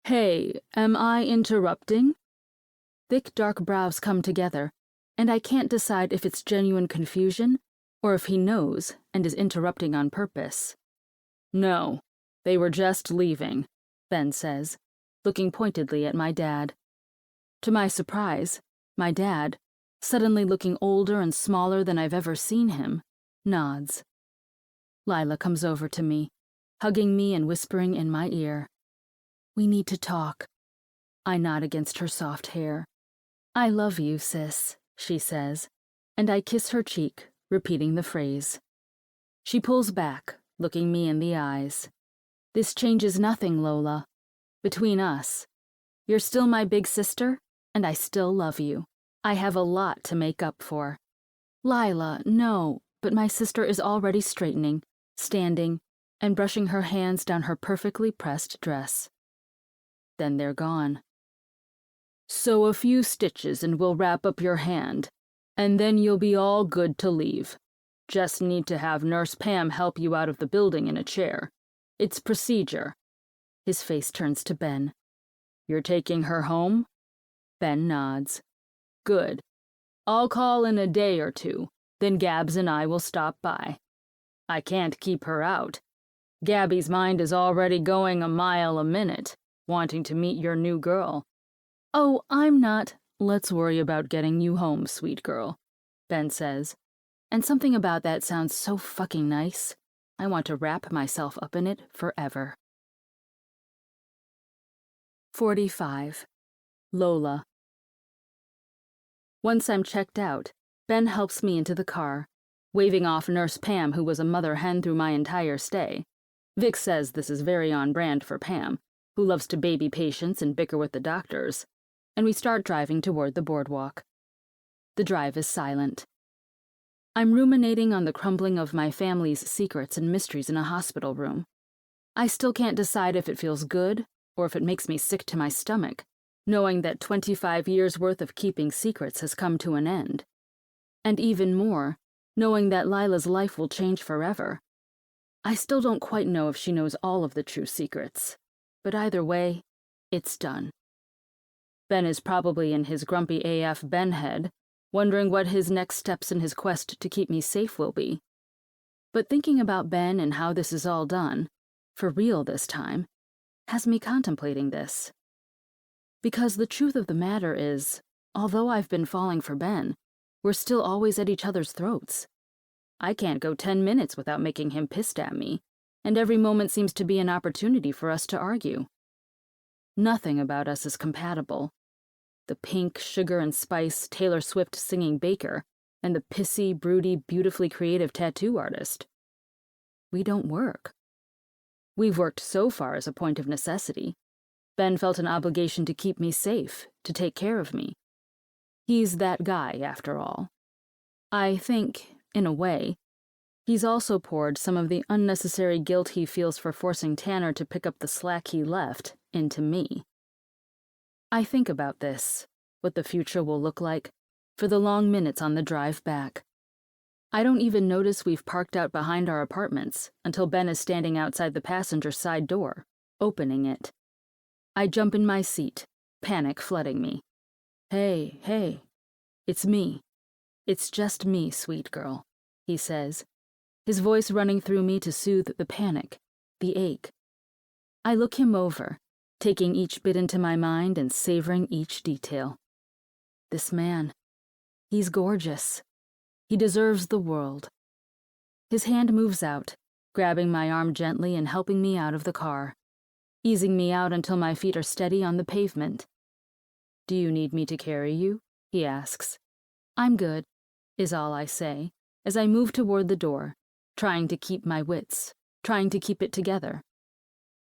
Hey, am I interrupting? Thick, dark brows come together, and I can't decide if it's genuine confusion or if he knows and is interrupting on purpose. No, they were just leaving, Ben says, looking pointedly at my dad. To my surprise, my dad, suddenly looking older and smaller than I've ever seen him, nods. Lila comes over to me, hugging me and whispering in my ear. We need to talk. I nod against her soft hair. I love you, sis, she says, and I kiss her cheek, repeating the phrase. She pulls back, looking me in the eyes. This changes nothing, Lola. Between us. You're still my big sister, and I still love you. I have a lot to make up for. Lila, no, but my sister is already straightening, standing, and brushing her hands down her perfectly pressed dress. Then they're gone. So a few stitches and we'll wrap up your hand, and then you'll be all good to leave. Just need to have Nurse Pam help you out of the building in a chair. It's procedure. His face turns to Ben. You're taking her home? Ben nods. Good. I'll call in a day or two, then Gabs and I will stop by. I can't keep her out. Gabby's mind is already going a mile a minute, wanting to meet your new girl. Oh, I'm not. Let's worry about getting you home, sweet girl, Ben says. And something about that sounds so fucking nice. I want to wrap myself up in it forever. 45. Lola. Once I'm checked out, Ben helps me into the car, waving off Nurse Pam, who was a mother hen through my entire stay. Vic says this is very on brand for Pam, who loves to baby patients and bicker with the doctors, and we start driving toward the boardwalk. The drive is silent. I'm ruminating on the crumbling of my family's secrets and mysteries in a hospital room. I still can't decide if it feels good or if it makes me sick to my stomach, knowing that 25 years' worth of keeping secrets has come to an end. And even more, knowing that Lila's life will change forever. I still don't quite know if she knows all of the true secrets, but either way, it's done. Ben is probably in his grumpy AF Ben head, wondering what his next steps in his quest to keep me safe will be. But thinking about Ben and how this is all done, for real this time, has me contemplating this. Because the truth of the matter is, although I've been falling for Ben, we're still always at each other's throats. I can't go 10 minutes without making him pissed at me, and every moment seems to be an opportunity for us to argue. Nothing about us is compatible. The pink, sugar and spice Taylor Swift singing baker, and the pissy, broody, beautifully creative tattoo artist. We don't work. We've worked so far as a point of necessity. Ben felt an obligation to keep me safe, to take care of me. He's that guy, after all. I think, in a way, he's also poured some of the unnecessary guilt he feels for forcing Tanner to pick up the slack he left into me. I think about this, what the future will look like, for the long minutes on the drive back. I don't even notice we've parked out behind our apartments until Ben is standing outside the passenger side door, opening it. I jump in my seat, panic flooding me. Hey, it's me. "It's just me, sweet girl," he says, his voice running through me to soothe the panic, the ache. I look him over, taking each bit into my mind and savoring each detail. This man, he's gorgeous. He deserves the world. His hand moves out, grabbing my arm gently and helping me out of the car, easing me out until my feet are steady on the pavement. "Do you need me to carry you?" he asks. "I'm good," is all I say, as I move toward the door, trying to keep my wits, trying to keep it together.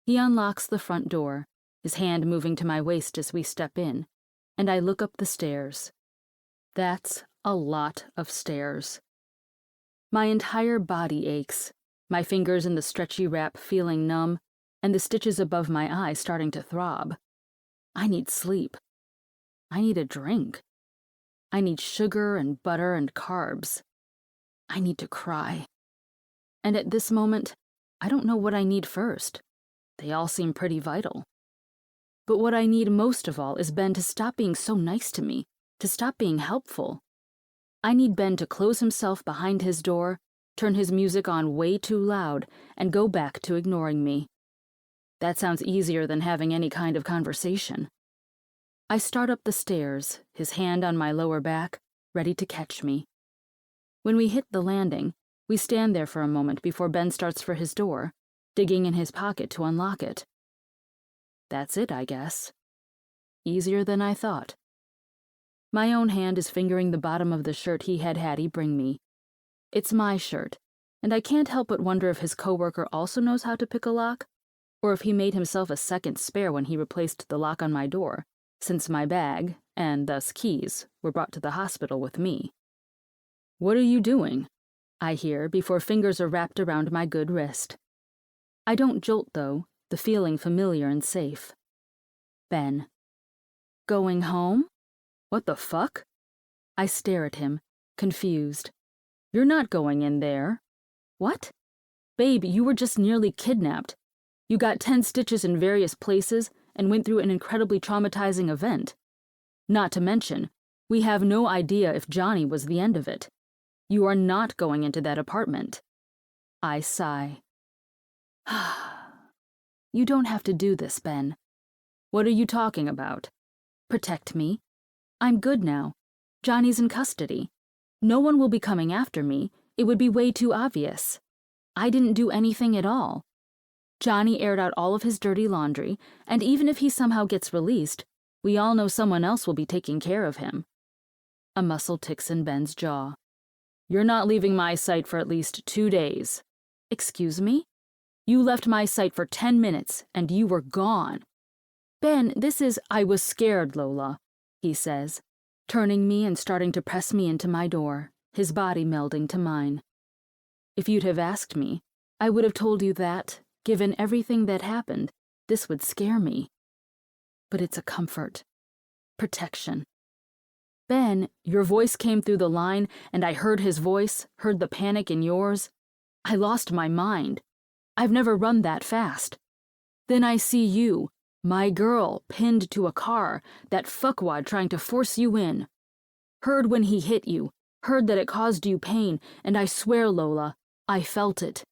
He unlocks the front door, his hand moving to my waist as we step in, and I look up the stairs. That's a lot of stairs. My entire body aches, my fingers in the stretchy wrap feeling numb, and the stitches above my eyes starting to throb. I need sleep. I need a drink. I need sugar and butter and carbs. I need to cry. And at this moment, I don't know what I need first. They all seem pretty vital. But what I need most of all is Ben to stop being so nice to me, to stop being helpful. I need Ben to close himself behind his door, turn his music on way too loud, and go back to ignoring me. That sounds easier than having any kind of conversation. I start up the stairs, his hand on my lower back, ready to catch me. When we hit the landing, we stand there for a moment before Ben starts for his door, digging in his pocket to unlock it. That's it, I guess. Easier than I thought. My own hand is fingering the bottom of the shirt he had Hattie bring me. It's my shirt, and I can't help but wonder if his coworker also knows how to pick a lock, or if he made himself a second spare when he replaced the lock on my door, since my bag, and thus keys, were brought to the hospital with me. "What are you doing?" I hear before fingers are wrapped around my good wrist. I don't jolt, though, the feeling familiar and safe. Ben. "Going home? What the fuck?" I stare at him, confused. "You're not going in there." "What?" "Babe, you were just nearly kidnapped. You got 10 stitches in various places and went through an incredibly traumatizing event. Not to mention, we have no idea if Johnny was the end of it. You are not going into that apartment." I sigh. "You don't have to do this, Ben." "What are you talking about?" "Protect me. I'm good now. Johnny's in custody. No one will be coming after me. It would be way too obvious. I didn't do anything at all. Johnny aired out all of his dirty laundry, and even if he somehow gets released, we all know someone else will be taking care of him." A muscle ticks in Ben's jaw. "You're not leaving my sight for at least 2 days. "Excuse me?" "You left my sight for 10 minutes, and you were gone." "Ben, this is—" "I was scared, Lola," he says, turning me and starting to press me into my door, his body melding to mine. "If you'd have asked me, I would have told you that, given everything that happened, this would scare me. But it's a comfort. Protection. Ben, your voice came through the line, and I heard his voice, heard the panic in yours. I lost my mind. I've never run that fast. Then I see you, my girl, pinned to a car, that fuckwad trying to force you in. Heard when he hit you, heard that it caused you pain, and I swear, Lola, I felt it.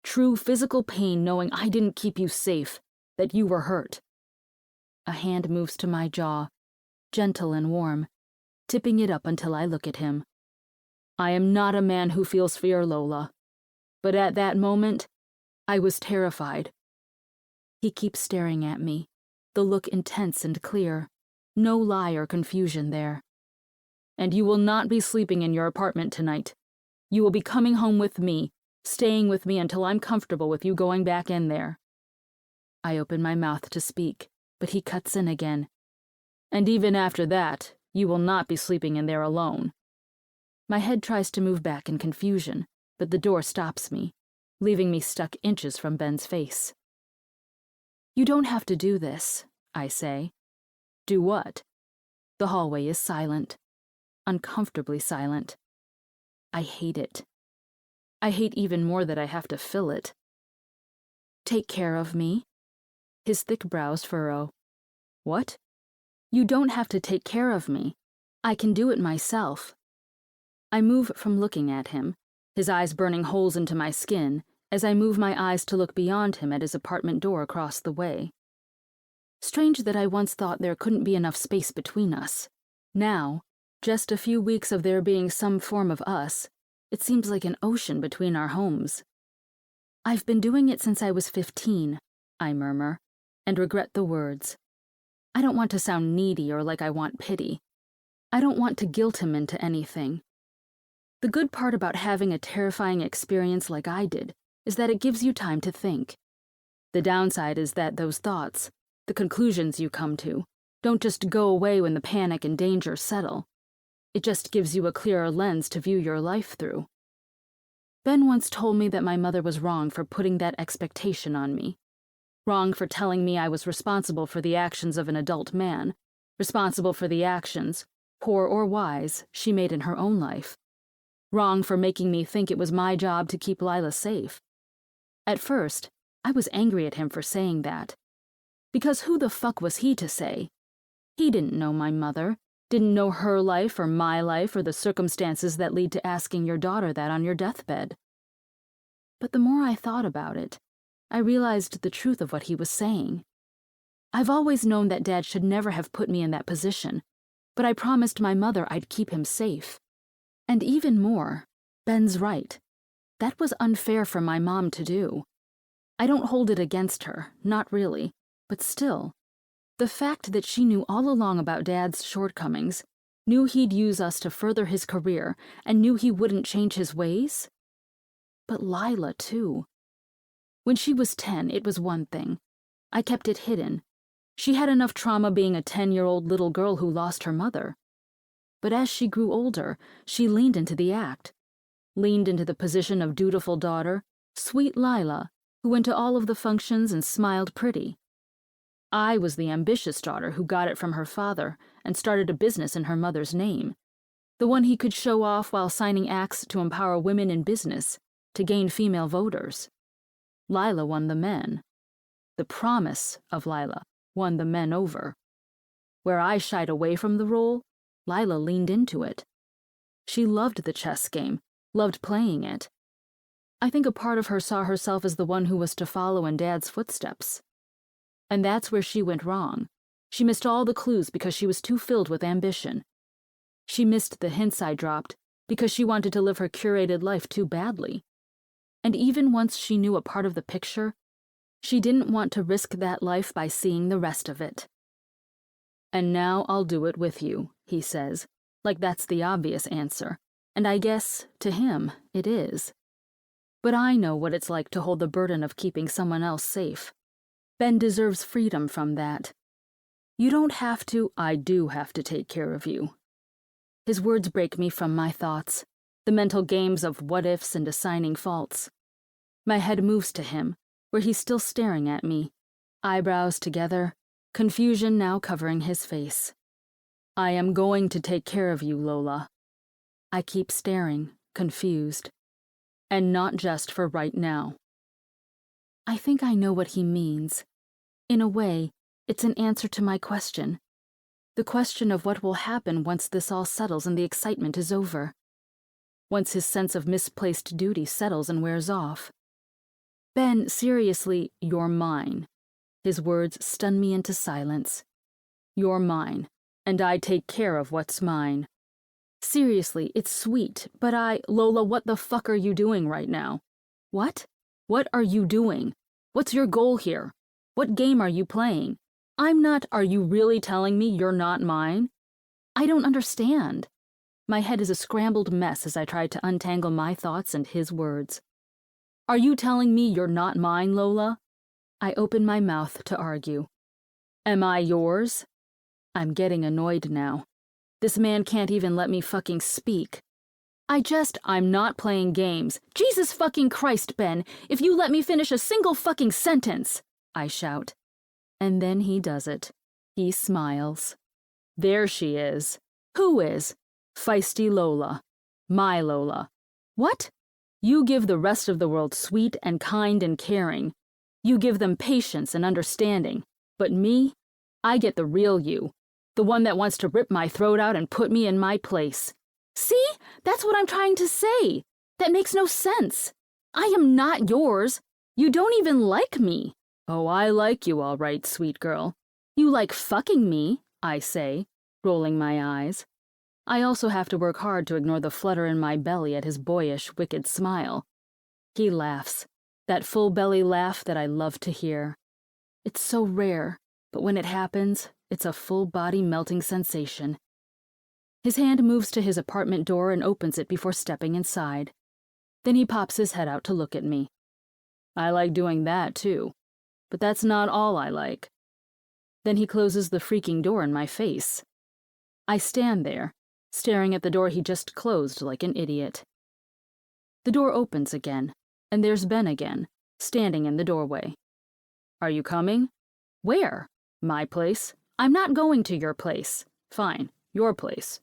True physical pain knowing I didn't keep you safe, that you were hurt." A hand moves to my jaw, gentle and warm, tipping it up until I look at him. "I am not a man who feels fear, Lola. But at that moment, I was terrified." He keeps staring at me, the look intense and clear, no lie or confusion there. "And you will not be sleeping in your apartment tonight. You will be coming home with me, staying with me until I'm comfortable with you going back in there." I open my mouth to speak, but he cuts in again. "And even after that, you will not be sleeping in there alone." My head tries to move back in confusion, but the door stops me, leaving me stuck inches from Ben's face. "You don't have to do this," I say. "Do what?" The hallway is silent, uncomfortably silent. I hate it. I hate even more that I have to fill it. "Take care of me." His thick brows furrow. "What?" "You don't have to take care of me. I can do it myself." I move from looking at him, his eyes burning holes into my skin, as I move my eyes to look beyond him at his apartment door across the way. Strange that I once thought there couldn't be enough space between us. Now, just a few weeks of there being some form of us, it seems like an ocean between our homes. I've been doing it since I was 15, I murmur, and regret the words. I don't want to sound needy or like I want pity. I don't want to guilt him into anything. The good part about having a terrifying experience like I did is that it gives you time to think. The downside is that those thoughts, the conclusions you come to, don't just go away when the panic and danger settle. It just gives you a clearer lens to view your life through. Ben once told me that my mother was wrong for putting that expectation on me. Wrong for telling me I was responsible for the actions of an adult man, responsible for the actions, poor or wise, she made in her own life. Wrong for making me think it was my job to keep Lila safe. At first, I was angry at him for saying that. Because who the fuck was he to say? He didn't know my mother, didn't know her life or my life or the circumstances that lead to asking your daughter that on your deathbed. But the more I thought about it, I realized the truth of what he was saying. I've always known that Dad should never have put me in that position, but I promised my mother I'd keep him safe. And even more, Ben's right. That was unfair for my mom to do. I don't hold it against her, not really, but still. The fact that she knew all along about Dad's shortcomings, knew he'd use us to further his career, and knew he wouldn't change his ways? But Lila, too. When she was 10, it was one thing. I kept it hidden. She had enough trauma being a 10-year-old little girl who lost her mother. But as she grew older, she leaned into the act. Leaned into the position of dutiful daughter, sweet Lila, who went to all of the functions and smiled pretty. I was the ambitious daughter who got it from her father and started a business in her mother's name. The one he could show off while signing acts to empower women in business, to gain female voters. Lila won the men. The promise of Lila won the men over. Where I shied away from the role, Lila leaned into it. She loved the chess game, loved playing it. I think a part of her saw herself as the one who was to follow in Dad's footsteps. And that's where she went wrong. She missed all the clues because she was too filled with ambition. She missed the hints I dropped because she wanted to live her curated life too badly. And even once she knew a part of the picture, she didn't want to risk that life by seeing the rest of it. And now I'll do it with you, he says, like that's the obvious answer, and I guess, to him, it is. But I know what it's like to hold the burden of keeping someone else safe. Ben deserves freedom from that. You don't have to, I do have to take care of you. His words break me from my thoughts, the mental games of what-ifs and assigning faults. My head moves to him, where he's still staring at me, eyebrows together, confusion now covering his face. I am going to take care of you, Lola. I keep staring, confused. And not just for right now. I think I know what he means. In a way, it's an answer to my question. The question of what will happen once this all settles and the excitement is over. Once his sense of misplaced duty settles and wears off. Ben, seriously, you're mine. His words stun me into silence. You're mine, and I take care of what's mine. Seriously, it's sweet, but Lola, what the fuck are you doing right now? What? What are you doing? What's your goal here? What game are you playing? Are you really telling me you're not mine? I don't understand. My head is a scrambled mess as I try to untangle my thoughts and his words. Are you telling me you're not mine, Lola? I open my mouth to argue. Am I yours? I'm getting annoyed now. This man can't even let me fucking speak. I'm not playing games. Jesus fucking Christ, Ben, if you let me finish a single fucking sentence, I shout. And then he does it. He smiles. There she is. Who is? Feisty Lola. My Lola. What? You give the rest of the world sweet and kind and caring. You give them patience and understanding. But me? I get the real you. The one that wants to rip my throat out and put me in my place. See? That's what I'm trying to say. That makes no sense. I am not yours. You don't even like me. Oh, I like you all right, sweet girl. You like fucking me, I say, rolling my eyes. I also have to work hard to ignore the flutter in my belly at his boyish, wicked smile. He laughs, that full belly laugh that I love to hear. It's so rare, but when it happens, it's a full body melting sensation. His hand moves to his apartment door and opens it before stepping inside. Then he pops his head out to look at me. I like doing that, too. But that's not all I like. Then he closes the freaking door in my face. I stand there, staring at the door he just closed like an idiot. The door opens again, and there's Ben again, standing in the doorway. Are you coming? Where? My place? I'm not going to your place. Fine, your place.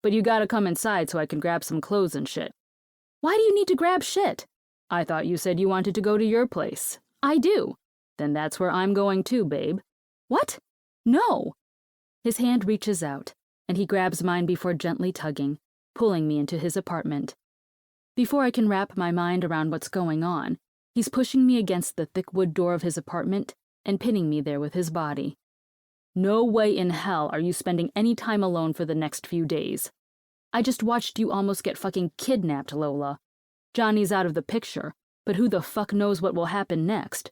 But you gotta come inside so I can grab some clothes and shit. Why do you need to grab shit? I thought you said you wanted to go to your place. I do. Then that's where I'm going too, babe. What? No. His hand reaches out, and he grabs mine before gently tugging, pulling me into his apartment. Before I can wrap my mind around what's going on, he's pushing me against the thick wood door of his apartment and pinning me there with his body. No way in hell are you spending any time alone for the next few days. I just watched you almost get fucking kidnapped, Lola. Johnny's out of the picture, but who the fuck knows what will happen next?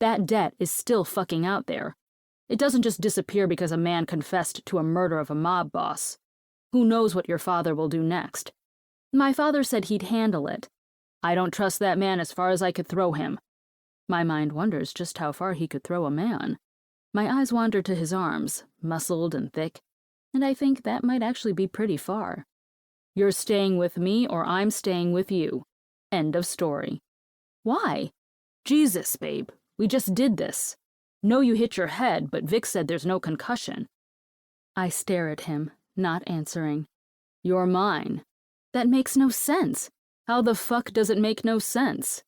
That debt is still fucking out there. It doesn't just disappear because a man confessed to a murder of a mob boss. Who knows what your father will do next? My father said he'd handle it. I don't trust that man as far as I could throw him. My mind wonders just how far he could throw a man. My eyes wander to his arms, muscled and thick, and I think that might actually be pretty far. You're staying with me or I'm staying with you. End of story. Why? Jesus, babe, we just did this. Know you hit your head, but Vic said there's no concussion. I stare at him, not answering. You're mine. That makes no sense. How the fuck does it make no sense?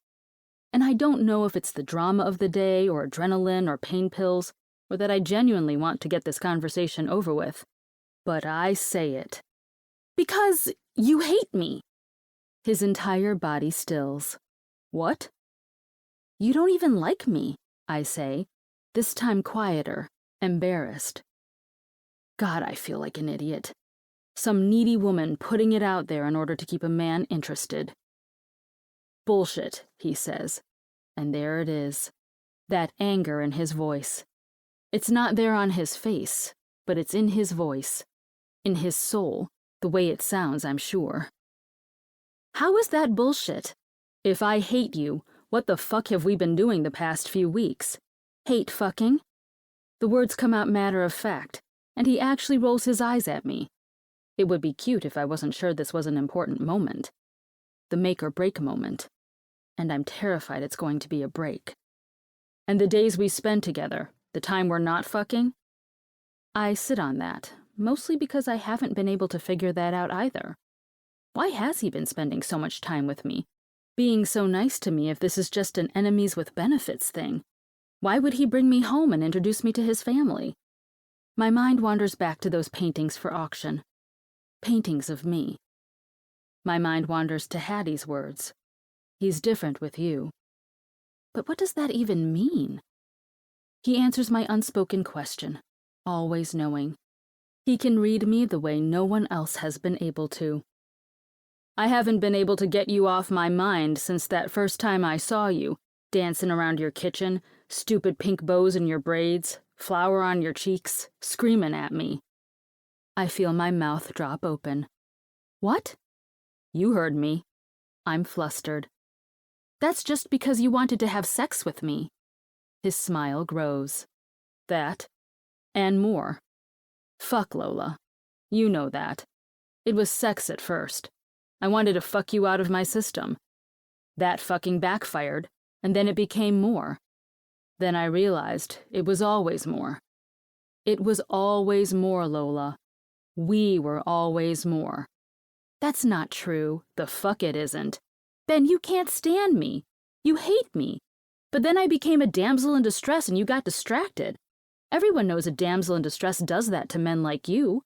And I don't know if it's the drama of the day or adrenaline or pain pills, or that I genuinely want to get this conversation over with. But I say it. Because you hate me. His entire body stills. What? You don't even like me, I say, this time quieter, embarrassed. God, I feel like an idiot. Some needy woman putting it out there in order to keep a man interested. Bullshit, he says. And there it is. That anger in his voice. It's not there on his face, but it's in his voice. In his soul, the way it sounds, I'm sure. How is that bullshit? If I hate you, what the fuck have we been doing the past few weeks? Hate fucking? The words come out matter of fact, and he actually rolls his eyes at me. It would be cute if I wasn't sure this was an important moment. The make or break moment. And I'm terrified it's going to be a break. And the days we spend together, the time we're not fucking? I sit on that, mostly because I haven't been able to figure that out either. Why has he been spending so much time with me? Being so nice to me if this is just an enemies with benefits thing? Why would he bring me home and introduce me to his family? My mind wanders back to those paintings for auction. Paintings of me. My mind wanders to Hattie's words. He's different with you. But what does that even mean? He answers my unspoken question, always knowing. He can read me the way no one else has been able to. I haven't been able to get you off my mind since that first time I saw you, dancing around your kitchen, stupid pink bows in your braids, flour on your cheeks, screaming at me. I feel my mouth drop open. What? You heard me. I'm flustered. That's just because you wanted to have sex with me. His smile grows. That, and more. Fuck, Lola. You know that. It was sex at first. I wanted to fuck you out of my system. That fucking backfired, and then it became more. Then I realized it was always more. It was always more, Lola. We were always more. That's not true. The fuck it isn't. Ben, you can't stand me. You hate me. But then I became a damsel in distress and you got distracted. Everyone knows a damsel in distress does that to men like you.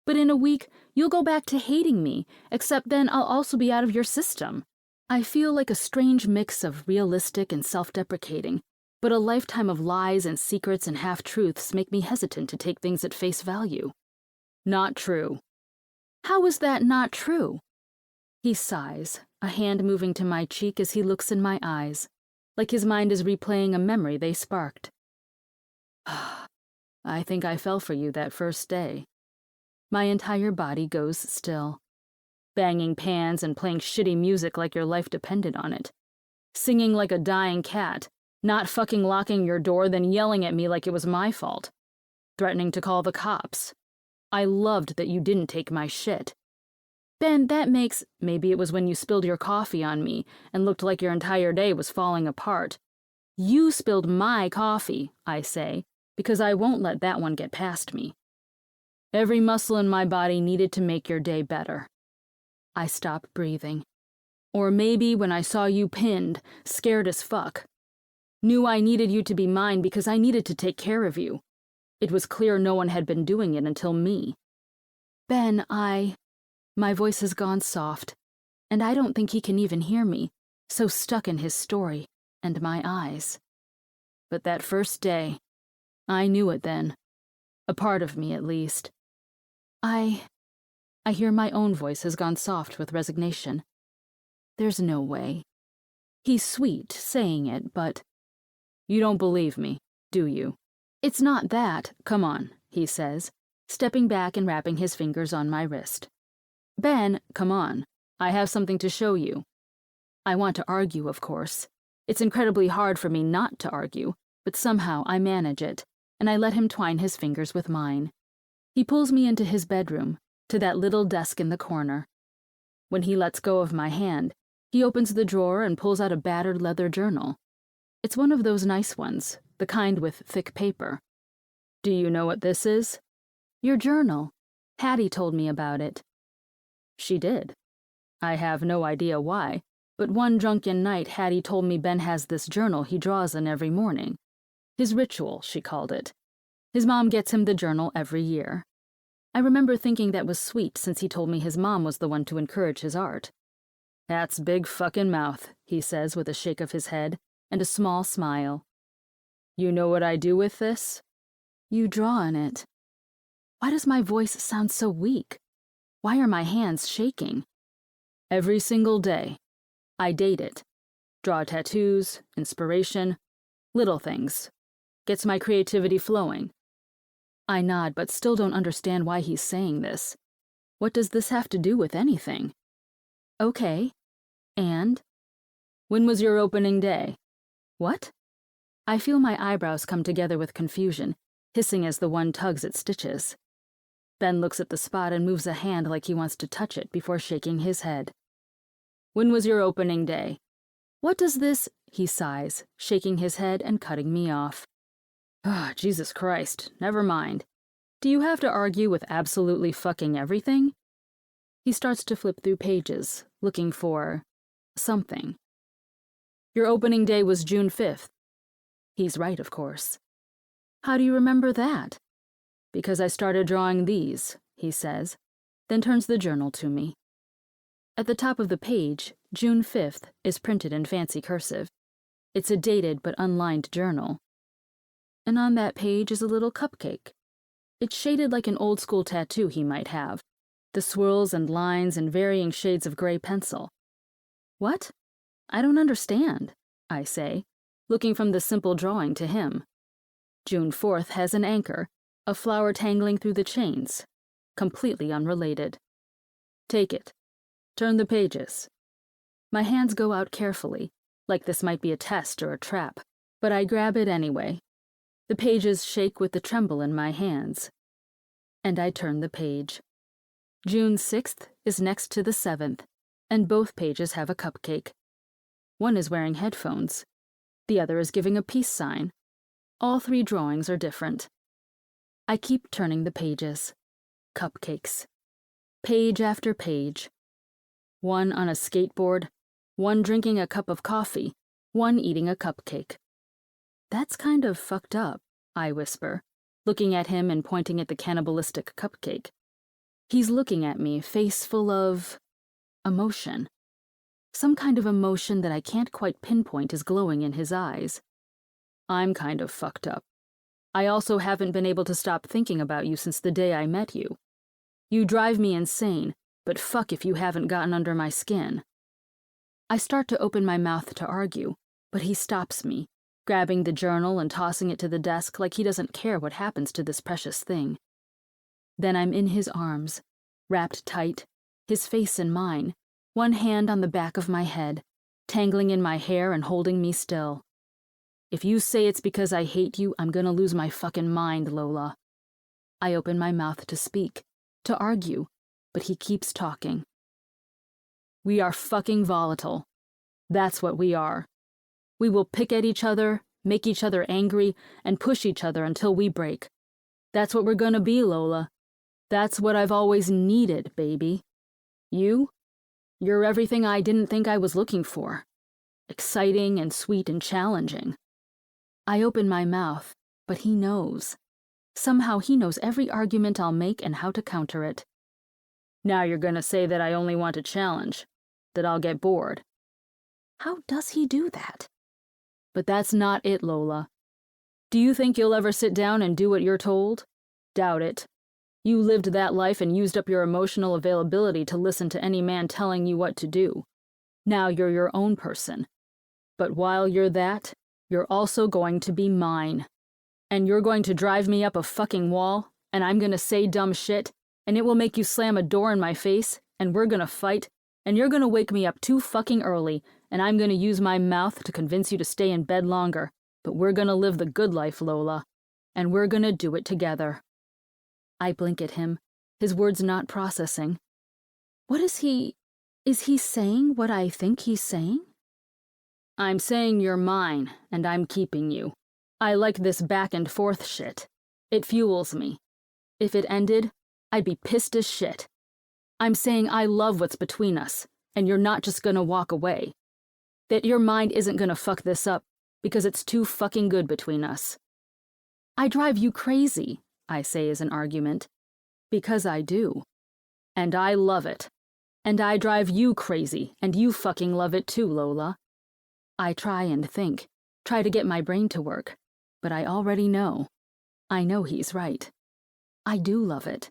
But in a week, you'll go back to hating me, except then I'll also be out of your system. I feel like a strange mix of realistic and self-deprecating, but a lifetime of lies and secrets and half-truths make me hesitant to take things at face value. Not true. How is that not true? He sighs, a hand moving to my cheek as he looks in my eyes, like his mind is replaying a memory they sparked. I think I fell for you that first day. My entire body goes still. Banging pans and playing shitty music like your life depended on it. Singing like a dying cat, not fucking locking your door, then yelling at me like it was my fault. Threatening to call the cops. I loved that you didn't take my shit. Ben, that makes... Maybe it was when you spilled your coffee on me and looked like your entire day was falling apart. You spilled my coffee, I say, because I won't let that one get past me. Every muscle in my body needed to make your day better. I stop breathing. Or maybe when I saw you pinned, scared as fuck. Knew I needed you to be mine because I needed to take care of you. It was clear no one had been doing it until me. Ben, My voice has gone soft, and I don't think he can even hear me, so stuck in his story and my eyes. But that first day, I knew it then. A part of me, at least. I hear my own voice has gone soft with resignation. There's no way. He's sweet saying it, but... You don't believe me, do you? It's not that. Come on, he says, stepping back and wrapping his fingers on my wrist. Ben, come on. I have something to show you. I want to argue, of course. It's incredibly hard for me not to argue, but somehow I manage it, and I let him twine his fingers with mine. He pulls me into his bedroom, to that little desk in the corner. When he lets go of my hand, he opens the drawer and pulls out a battered leather journal. It's one of those nice ones, the kind with thick paper. Do you know what this is? Your journal. Hattie told me about it. She did. I have no idea why, but one drunken night Hattie told me Ben has this journal he draws in every morning. His ritual, she called it. His mom gets him the journal every year. I remember thinking that was sweet since he told me his mom was the one to encourage his art. That's big fucking mouth, he says with a shake of his head and a small smile. You know what I do with this? You draw in it. Why does my voice sound so weak? Why are my hands shaking? Every single day. I date it. Draw tattoos, inspiration, little things. Gets my creativity flowing. I nod, but still don't understand why he's saying this. What does this have to do with anything? Okay. And? When was your opening day? What? I feel my eyebrows come together with confusion, hissing as the one tugs at stitches. Ben looks at the spot and moves a hand like he wants to touch it before shaking his head. When was your opening day? What does this... He sighs, shaking his head and cutting me off. Ah, Jesus Christ, never mind. Do you have to argue with absolutely fucking everything? He starts to flip through pages, looking for... something. Your opening day was June 5th. He's right, of course. How do you remember that? Because I started drawing these, he says, then turns the journal to me. At the top of the page, June 5th is printed in fancy cursive. It's a dated but unlined journal. And on that page is a little cupcake. It's shaded like an old-school tattoo he might have, the swirls and lines and varying shades of gray pencil. What? I don't understand, I say, looking from the simple drawing to him. June 4th has an anchor, a flower tangling through the chains, completely unrelated. Take it. Turn the pages. My hands go out carefully, like this might be a test or a trap, but I grab it anyway. The pages shake with the tremble in my hands. And I turn the page. June 6th is next to the 7th, and both pages have a cupcake. One is wearing headphones. The other is giving a peace sign. All three drawings are different. I keep turning the pages. Cupcakes. Page after page. One on a skateboard, one drinking a cup of coffee, one eating a cupcake. That's kind of fucked up, I whisper, looking at him and pointing at the cannibalistic cupcake. He's looking at me, face full of emotion. Some kind of emotion that I can't quite pinpoint is glowing in his eyes. I'm kind of fucked up. I also haven't been able to stop thinking about you since the day I met you. You drive me insane, but fuck if you haven't gotten under my skin. I start to open my mouth to argue, but he stops me, grabbing the journal and tossing it to the desk like he doesn't care what happens to this precious thing. Then I'm in his arms, wrapped tight, his face in mine, one hand on the back of my head, tangling in my hair and holding me still. If you say it's because I hate you, I'm gonna lose my fucking mind, Lola. I open my mouth to speak, to argue, but he keeps talking. We are fucking volatile. That's what we are. We will pick at each other, make each other angry, and push each other until we break. That's what we're gonna be, Lola. That's what I've always needed, baby. You're everything I didn't think I was looking for. Exciting and sweet and challenging. I open my mouth, but he knows. Somehow he knows every argument I'll make and how to counter it. Now you're gonna say that I only want a challenge, that I'll get bored. How does he do that? But that's not it, Lola. Do you think you'll ever sit down and do what you're told? Doubt it. You lived that life and used up your emotional availability to listen to any man telling you what to do. Now you're your own person. But while you're that, you're also going to be mine. And you're going to drive me up a fucking wall, and I'm gonna say dumb shit, and it will make you slam a door in my face, and we're gonna fight, and you're gonna wake me up too fucking early, and I'm gonna use my mouth to convince you to stay in bed longer, but we're gonna live the good life, Lola, and we're gonna do it together. I blink at him, his words not processing. What is he saying what I think he's saying? I'm saying you're mine, and I'm keeping you. I like this back and forth shit. It fuels me. If it ended, I'd be pissed as shit. I'm saying I love what's between us, and you're not just gonna walk away. That your mind isn't gonna fuck this up, because it's too fucking good between us. I drive you crazy, I say as an argument. Because I do. And I love it. And I drive you crazy, and you fucking love it too, Lola. I try and think, try to get my brain to work, but I already know. I know he's right. I do love it.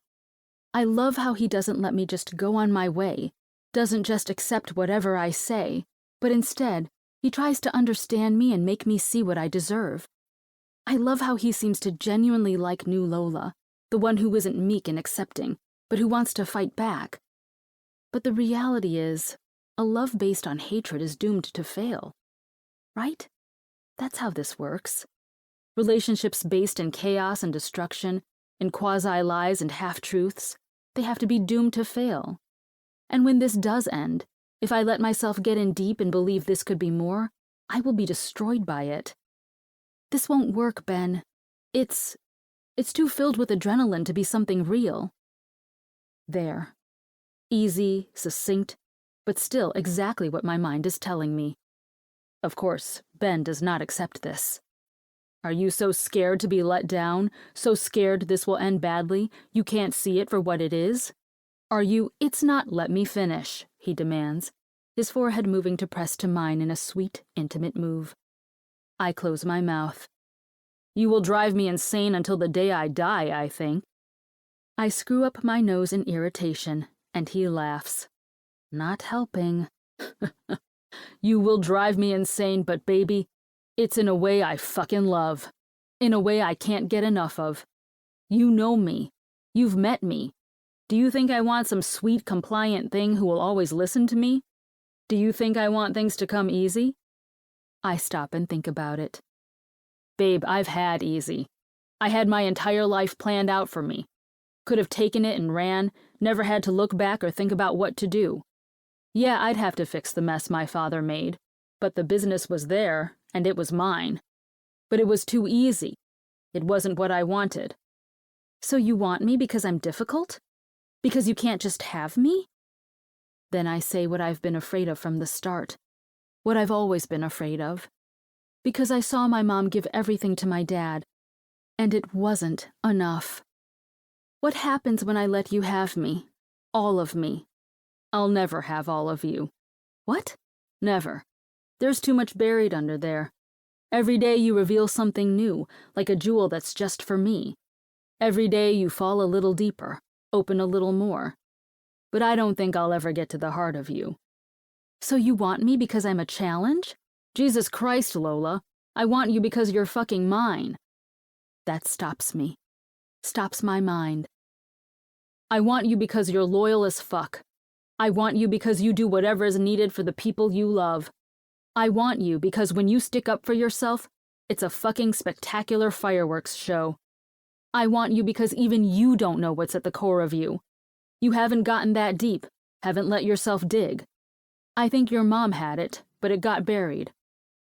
I love how he doesn't let me just go on my way, doesn't just accept whatever I say, but instead, he tries to understand me and make me see what I deserve. I love how he seems to genuinely like new Lola, the one who isn't meek and accepting, but who wants to fight back. But the reality is, a love based on hatred is doomed to fail. Right? That's how this works. Relationships based in chaos and destruction, in quasi-lies and half-truths, they have to be doomed to fail. And when this does end, if I let myself get in deep and believe this could be more, I will be destroyed by it. This won't work, Ben. It's too filled with adrenaline to be something real. There. Easy, succinct, but still exactly what my mind is telling me. Of course, Ben does not accept this. Are you so scared to be let down, so scared this will end badly, you can't see it for what it is? Are you— It's not— Let me finish, he demands, his forehead moving to press to mine in a sweet, intimate move. I close my mouth. You will drive me insane until the day I die, I think. I screw up my nose in irritation, and he laughs. Not helping. You will drive me insane, but baby, it's in a way I fucking love. In a way I can't get enough of. You know me. You've met me. Do you think I want some sweet, compliant thing who will always listen to me? Do you think I want things to come easy? I stop and think about it. Babe, I've had easy. I had my entire life planned out for me. Could have taken it and ran, never had to look back or think about what to do. Yeah, I'd have to fix the mess my father made, but the business was there, and it was mine. But it was too easy. It wasn't what I wanted. So you want me because I'm difficult? Because you can't just have me? Then I say what I've been afraid of from the start. What I've always been afraid of. Because I saw my mom give everything to my dad, and it wasn't enough. What happens when I let you have me, All of me. I'll never have all of you. What? Never. There's too much buried under there. Every day you reveal something new, like a jewel that's just for me. Every day you fall a little deeper, open a little more. But I don't think I'll ever get to the heart of you. So you want me because I'm a challenge? Jesus Christ, Lola. I want you because you're fucking mine. That stops me. Stops my mind. I want you because you're loyal as fuck. I want you because you do whatever is needed for the people you love. I want you because when you stick up for yourself, it's a fucking spectacular fireworks show. I want you because even you don't know what's at the core of you. You haven't gotten that deep, haven't let yourself dig. I think your mom had it, but it got buried.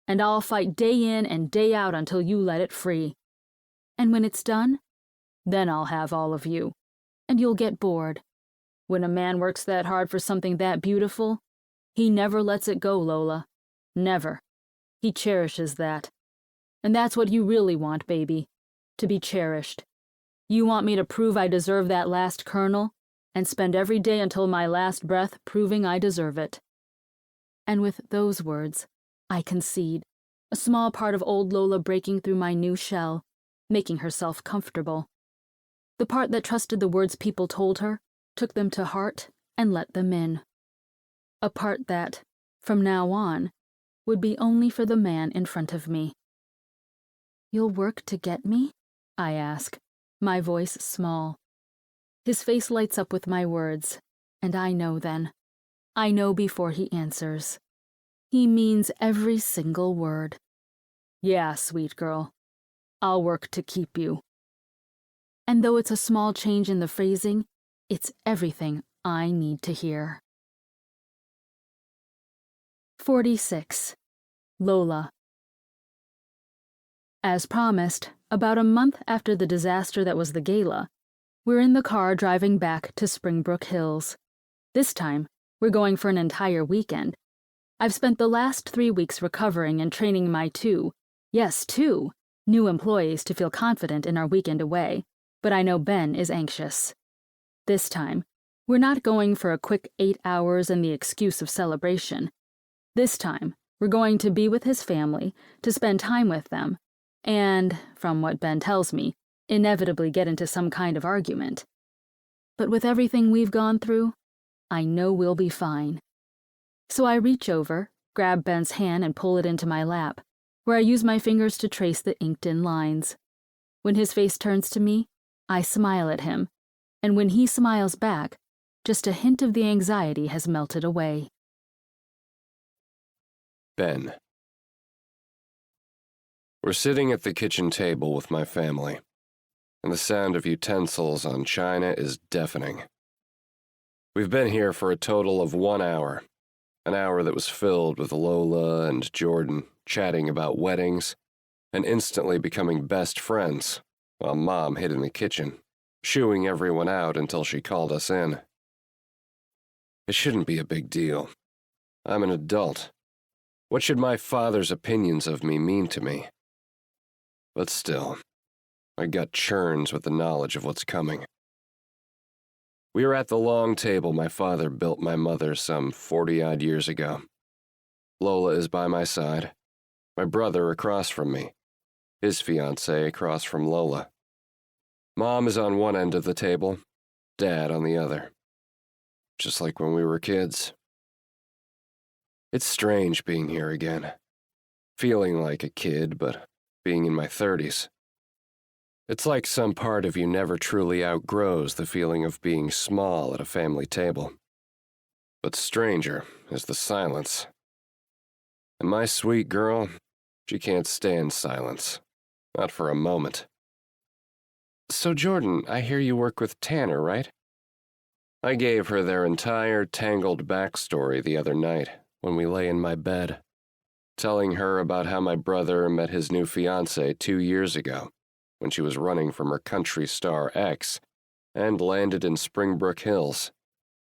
And I'll fight day in and day out until you let it free. And when it's done, then I'll have all of you. And you'll get bored. When a man works that hard for something that beautiful, he never lets it go, Lola. Never. He cherishes that. And that's what you really want, baby. To be cherished. You want me to prove I deserve that last kernel, and spend every day until my last breath proving I deserve it. And with those words, I concede, a small part of old Lola breaking through my new shell, making herself comfortable. The part that trusted the words people told her, took them to heart, and let them in. A part that, from now on, would be only for the man in front of me. You'll work to get me? I ask, my voice small. His face lights up with my words, and I know then. I know before he answers. He means every single word. Yeah, sweet girl. I'll work to keep you. And though it's a small change in the phrasing, it's everything I need to hear. 46. Lola. As promised, about a month after the disaster that was the gala, we're in the car driving back to Springbrook Hills. This time, we're going for an entire weekend. I've spent the last 3 weeks recovering and training my two new employees to feel confident in our weekend away, but I know Ben is anxious. This time, we're not going for a quick 8 hours and the excuse of celebration. This time, we're going to be with his family, to spend time with them, and, from what Ben tells me, inevitably get into some kind of argument. But with everything we've gone through, I know we'll be fine. So I reach over, grab Ben's hand and pull it into my lap, where I use my fingers to trace the inked-in lines. When his face turns to me, I smile at him, and when he smiles back, just a hint of the anxiety has melted away. Ben. We're sitting at the kitchen table with my family, and the sound of utensils on china is deafening. We've been here for a total of 1 hour, an hour that was filled with Lola and Jordan chatting about weddings and instantly becoming best friends, while Mom hid in the kitchen, shooing everyone out until she called us in. It shouldn't be a big deal. I'm an adult. What should my father's opinions of me mean to me? But still, my gut churns with the knowledge of what's coming. We are at the long table my father built my mother some 40-odd years ago. Lola is by my side, my brother across from me, his fiancée across from Lola. Mom is on one end of the table, Dad on the other. Just like when we were kids. It's strange being here again, feeling like a kid, but being in my 30s. It's like some part of you never truly outgrows the feeling of being small at a family table. But stranger is the silence. And my sweet girl, she can't stand silence. Not for a moment. So Jordan, I hear you work with Tanner, right? I gave her their entire tangled backstory the other night when we lay in my bed, telling her about how my brother met his new fiancée 2 years ago, when she was running from her country star ex, and landed in Springbrook Hills,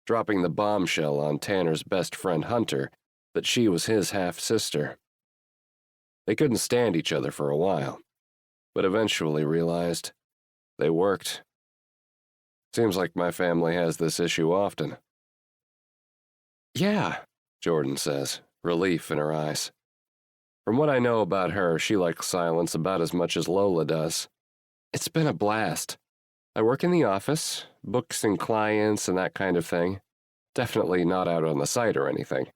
dropping the bombshell on Tanner's best friend Hunter that she was his half-sister. They couldn't stand each other for a while, but eventually realized they worked. Seems like my family has this issue often. Yeah, Jordan says, relief in her eyes. From what I know about her, she likes silence about as much as Lola does. It's been a blast. I work in the office, books and clients and that kind of thing. Definitely not out on the site or anything.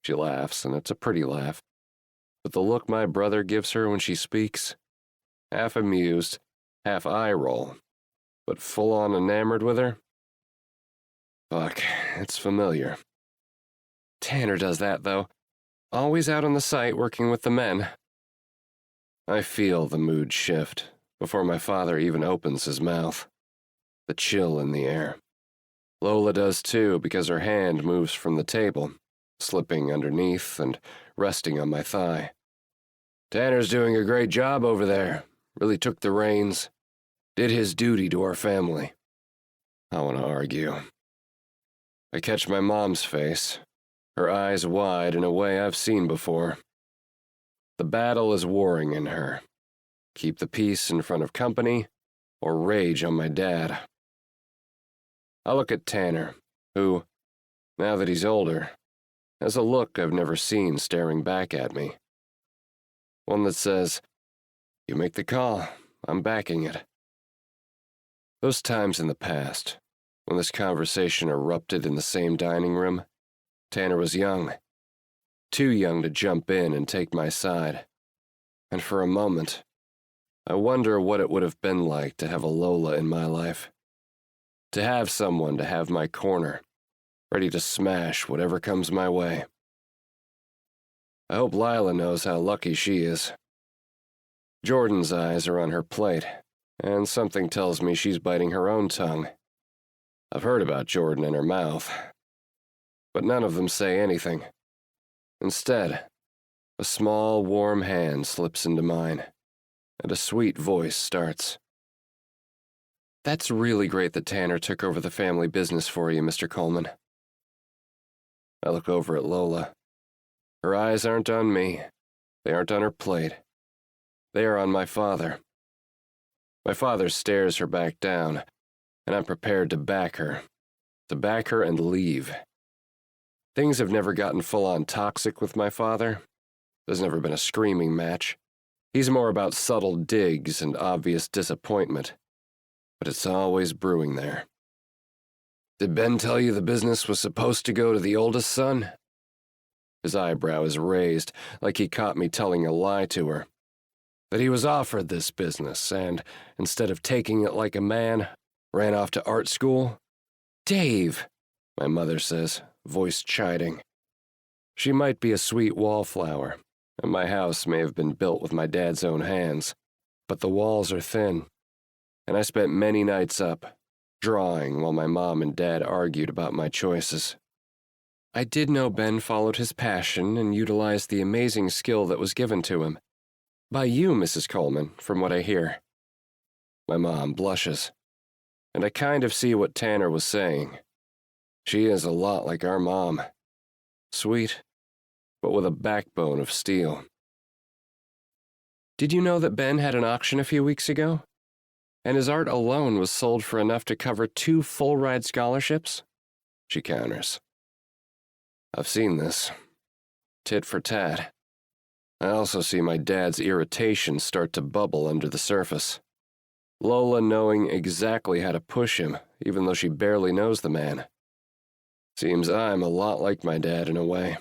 She laughs, and it's a pretty laugh. But the look my brother gives her when she speaks, half amused, half eye roll, but full-on enamored with her? Fuck, it's familiar. Tanner does that, though. Always out on the site working with the men. I feel the mood shift before my father even opens his mouth. The chill in the air. Lola does too, because her hand moves from the table, slipping underneath and resting on my thigh. Tanner's doing a great job over there. Really took the reins. Did his duty to our family. I want to argue. I catch my mom's face, her eyes wide in a way I've seen before. The battle is warring in her. Keep the peace in front of company, or rage on my dad. I look at Tanner, who, now that he's older, has a look I've never seen staring back at me. One that says, "You make the call, I'm backing it." Those times in the past, when this conversation erupted in the same dining room, Tanner was young. Too young to jump in and take my side. And for a moment, I wonder what it would have been like to have a Lola in my life. To have someone to have my corner, ready to smash whatever comes my way. I hope Lila knows how lucky she is. Jordan's eyes are on her plate, and something tells me she's biting her own tongue. I've heard about Jordan and her mouth, but none of them say anything. Instead, a small, warm hand slips into mine, and a sweet voice starts. "That's really great that Tanner took over the family business for you, Mr. Coleman." I look over at Lola. Her eyes aren't on me. They aren't on her plate. They are on my father. My father stares her back down, and I'm prepared to back her and leave. Things have never gotten full-on toxic with my father. There's never been a screaming match. He's more about subtle digs and obvious disappointment. But it's always brewing there. "Did Ben tell you the business was supposed to go to the oldest son?" His eyebrow is raised, like he caught me telling a lie to her. That he was offered this business and, instead of taking it like a man, ran off to art school? "Dave," my mother says, voice chiding. She might be a sweet wallflower, and my house may have been built with my dad's own hands, but the walls are thin, and I spent many nights up, drawing while my mom and dad argued about my choices. I did know Ben followed his passion and utilized the amazing skill that was given to him. By you, Mrs. Coleman, from what I hear. My mom blushes, and I kind of see what Tanner was saying. She is a lot like our mom. Sweet, but with a backbone of steel. "Did you know that Ben had an auction a few weeks ago? And his art alone was sold for enough to cover 2 full-ride scholarships?" She counters. I've seen this. Tit for tat. I also see my dad's irritation start to bubble under the surface. Lola knowing exactly how to push him, even though she barely knows the man. Seems I'm a lot like my dad in a way,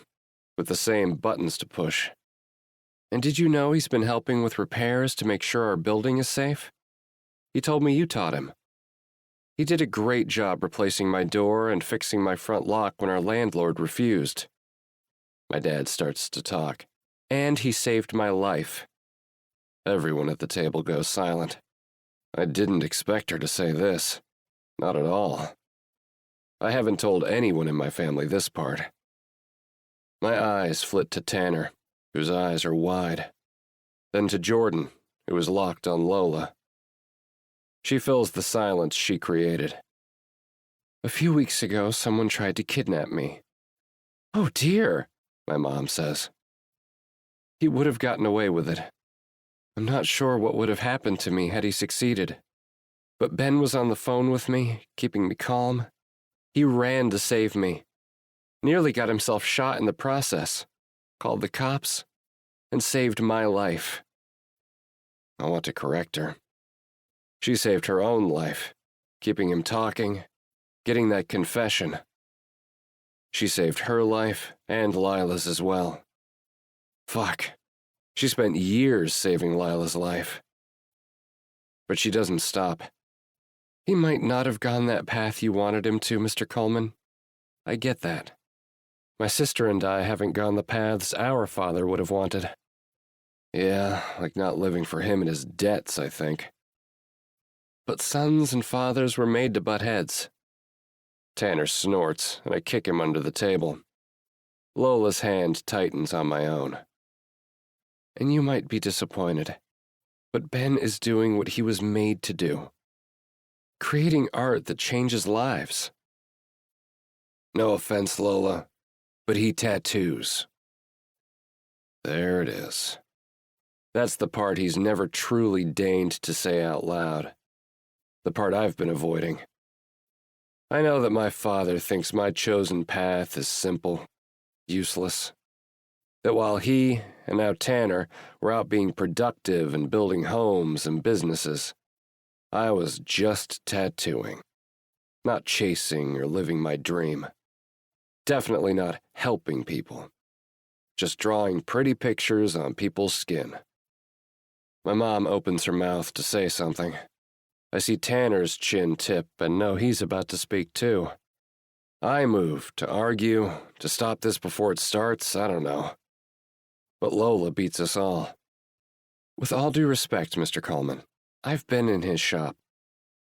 with the same buttons to push. "And did you know he's been helping with repairs to make sure our building is safe? He told me you taught him. He did a great job replacing my door and fixing my front lock when our landlord refused." My dad starts to talk. "And he saved my life." Everyone at the table goes silent. I didn't expect her to say this. Not at all. I haven't told anyone in my family this part. My eyes flit to Tanner, whose eyes are wide. Then to Jordan, who is locked on Lola. She fills the silence she created. "A few weeks ago, someone tried to kidnap me." "Oh dear," my mom says. "He would have gotten away with it. I'm not sure what would have happened to me had he succeeded. But Ben was on the phone with me, keeping me calm. He ran to save me. Nearly got himself shot in the process. Called the cops, and saved my life. I want to correct her. She saved her own life, keeping him talking, getting that confession. She saved her life and Lila's as well. Fuck. She spent years saving Lila's life. But she doesn't stop. He might not have gone that path you wanted him to, Mr. Coleman. I get that. My sister and I haven't gone the paths our father would have wanted. Yeah, like not living for him and his debts, I think. But sons and fathers were made to butt heads. Tanner snorts, and I kick him under the table. Lola's hand tightens on my own. And you might be disappointed, but Ben is doing what he was made to do. Creating art that changes lives. No offense, Lola, but he tattoos. There it is. That's the part he's never truly deigned to say out loud. The part I've been avoiding. I know that my father thinks my chosen path is simple, useless. That while he, and now Tanner, were out being productive and building homes and businesses, I was just tattooing. Not chasing or living my dream. Definitely not helping people. Just drawing pretty pictures on people's skin. My mom opens her mouth to say something. I see Tanner's chin tip and know he's about to speak too. I move to argue, to stop this before it starts, I don't know. But Lola beats us all. With all due respect, Mr. Coleman, I've been in his shop.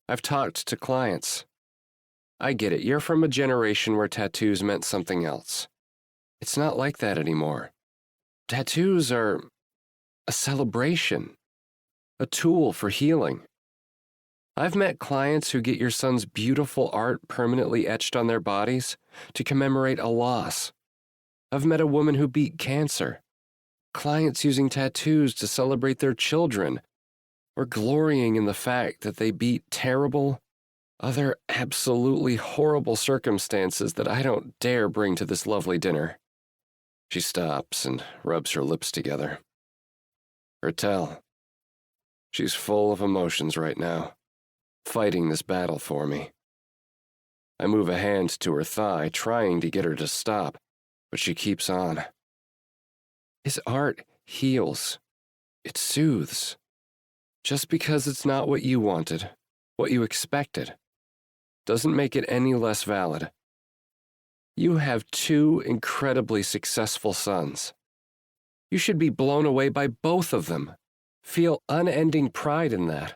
I've talked to clients. I get it, you're from a generation where tattoos meant something else. It's not like that anymore. Tattoos are a celebration, a tool for healing. I've met clients who get your son's beautiful art permanently etched on their bodies to commemorate a loss. I've met a woman who beat cancer. Clients using tattoos to celebrate their children, or glorying in the fact that they beat terrible, other absolutely horrible circumstances that I don't dare bring to this lovely dinner. She stops and rubs her lips together. Hertel. She's full of emotions right now, fighting this battle for me. I move a hand to her thigh, trying to get her to stop, but she keeps on. His art heals. It soothes. Just because it's not what you wanted, what you expected, doesn't make it any less valid. You have two incredibly successful sons. You should be blown away by both of them. Feel unending pride in that.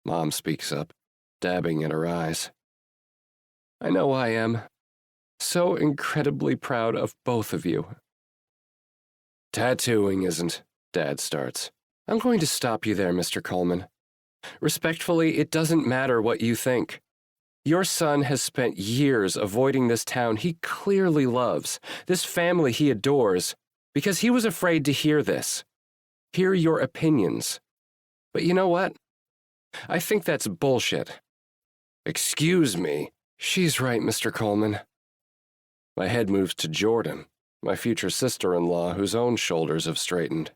Mom speaks up, dabbing at her eyes. I know I am. So incredibly proud of both of you. Tattooing isn't, Dad starts. I'm going to stop you there, Mr. Coleman. Respectfully, it doesn't matter what you think. Your son has spent years avoiding this town he clearly loves, this family he adores, because he was afraid to hear this. Hear your opinions. But you know what? I think that's bullshit. Excuse me. She's right, Mr. Coleman. My head moves to Jordan, my future sister-in-law whose own shoulders have straightened.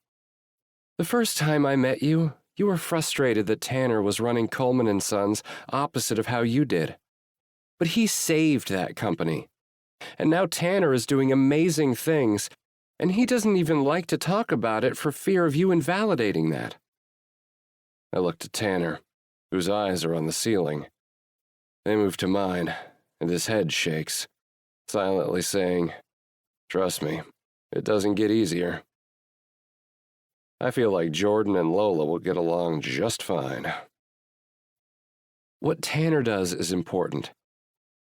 The first time I met you, you were frustrated that Tanner was running Coleman & Sons opposite of how you did. But he saved that company. And now Tanner is doing amazing things, and he doesn't even like to talk about it for fear of you invalidating that. I look to Tanner, whose eyes are on the ceiling. They move to mine, and his head shakes, silently saying, "Trust me, it doesn't get easier." I feel like Jordan and Lola will get along just fine. What Tanner does is important,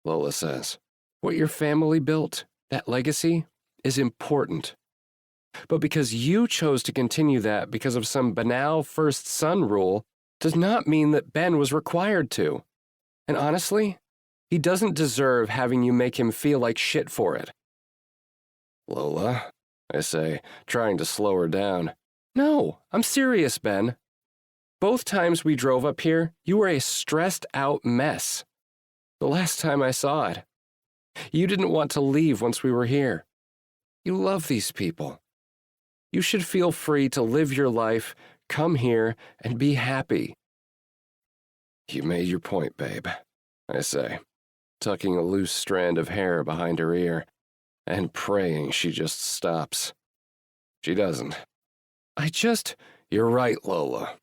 Lola says. What your family built, that legacy, is important. But because you chose to continue that because of some banal first son rule, does not mean that Ben was required to. And honestly, he doesn't deserve having you make him feel like shit for it. Lola, I say, trying to slow her down. No, I'm serious, Ben. Both times we drove up here, you were a stressed-out mess. The last time I saw it. You didn't want to leave once we were here. You love these people. You should feel free to live your life, come here, and be happy." "You made your point, babe," I say, tucking a loose strand of hair behind her ear and praying she just stops. She doesn't. "You're right, Lola."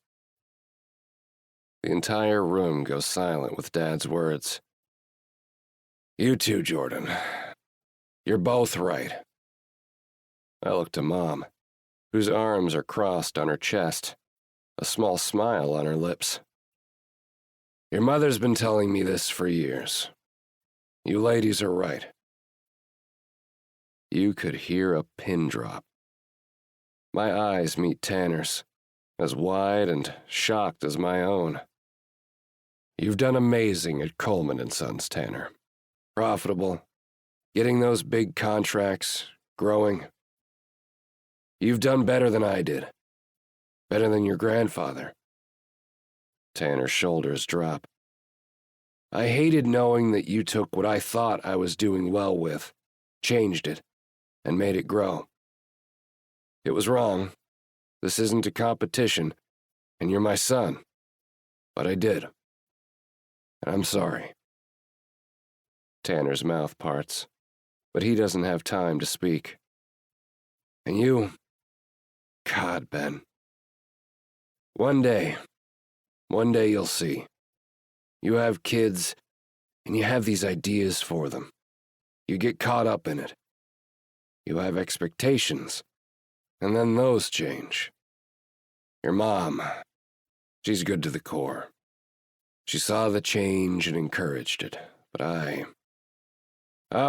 The entire room goes silent with Dad's words. "You too, Jordan. You're both right." I look to Mom, whose arms are crossed on her chest, a small smile on her lips. "Your mother's been telling me this for years. You ladies are right." You could hear a pin drop. My eyes meet Tanner's, as wide and shocked as my own. "You've done amazing at Coleman & Sons, Tanner. Profitable, getting those big contracts, growing. You've done better than I did. Better than your grandfather." Tanner's shoulders drop. "I hated knowing that you took what I thought I was doing well with, changed it, and made it grow. It was wrong. This isn't a competition, and you're my son. But I did. And I'm sorry." Tanner's mouth parts, but he doesn't have time to speak. "And you, God, Ben. One day you'll see. You have kids, and you have these ideas for them. You get caught up in it. You have expectations, and then those change. Your mom, she's good to the core. She saw the change and encouraged it, but I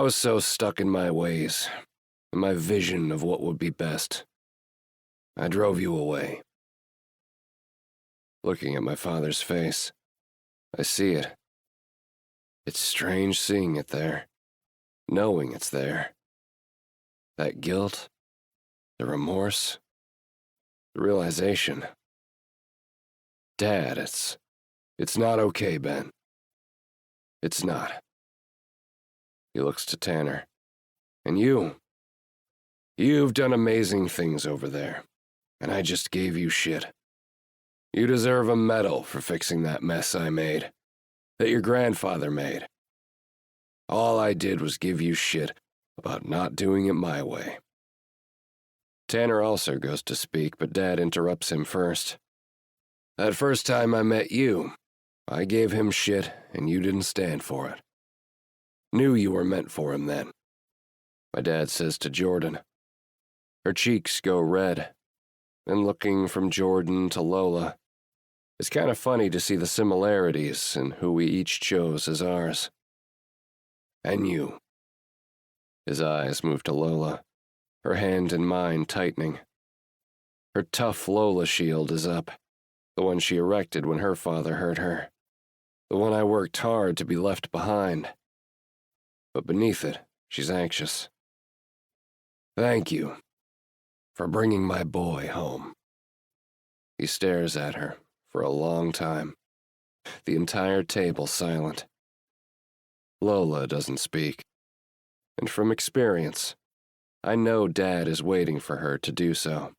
was so stuck in my ways, in my vision of what would be best. I drove you away." Looking at my father's face, I see it. It's strange seeing it there, knowing it's there. That guilt, the remorse, the realization. "Dad, it's not okay, Ben. It's not." He looks to Tanner. "And you've done amazing things over there, and I just gave you shit. You deserve a medal for fixing that mess I made, that your grandfather made. All I did was give you shit about not doing it my way." Tanner also goes to speak, but Dad interrupts him first. "That first time I met you, I gave him shit and you didn't stand for it. Knew you were meant for him then," my dad says to Jordan. Her cheeks go red, and looking from Jordan to Lola, it's kind of funny to see the similarities in who we each chose as ours. "And you." His eyes move to Lola, her hand in mine tightening. Her tough Lola shield is up, the one she erected when her father hurt her, the one I worked hard to be left behind. But beneath it, she's anxious. "Thank you for bringing my boy home." He stares at her for a long time, the entire table silent. Lola doesn't speak, and from experience, I know Dad is waiting for her to do so.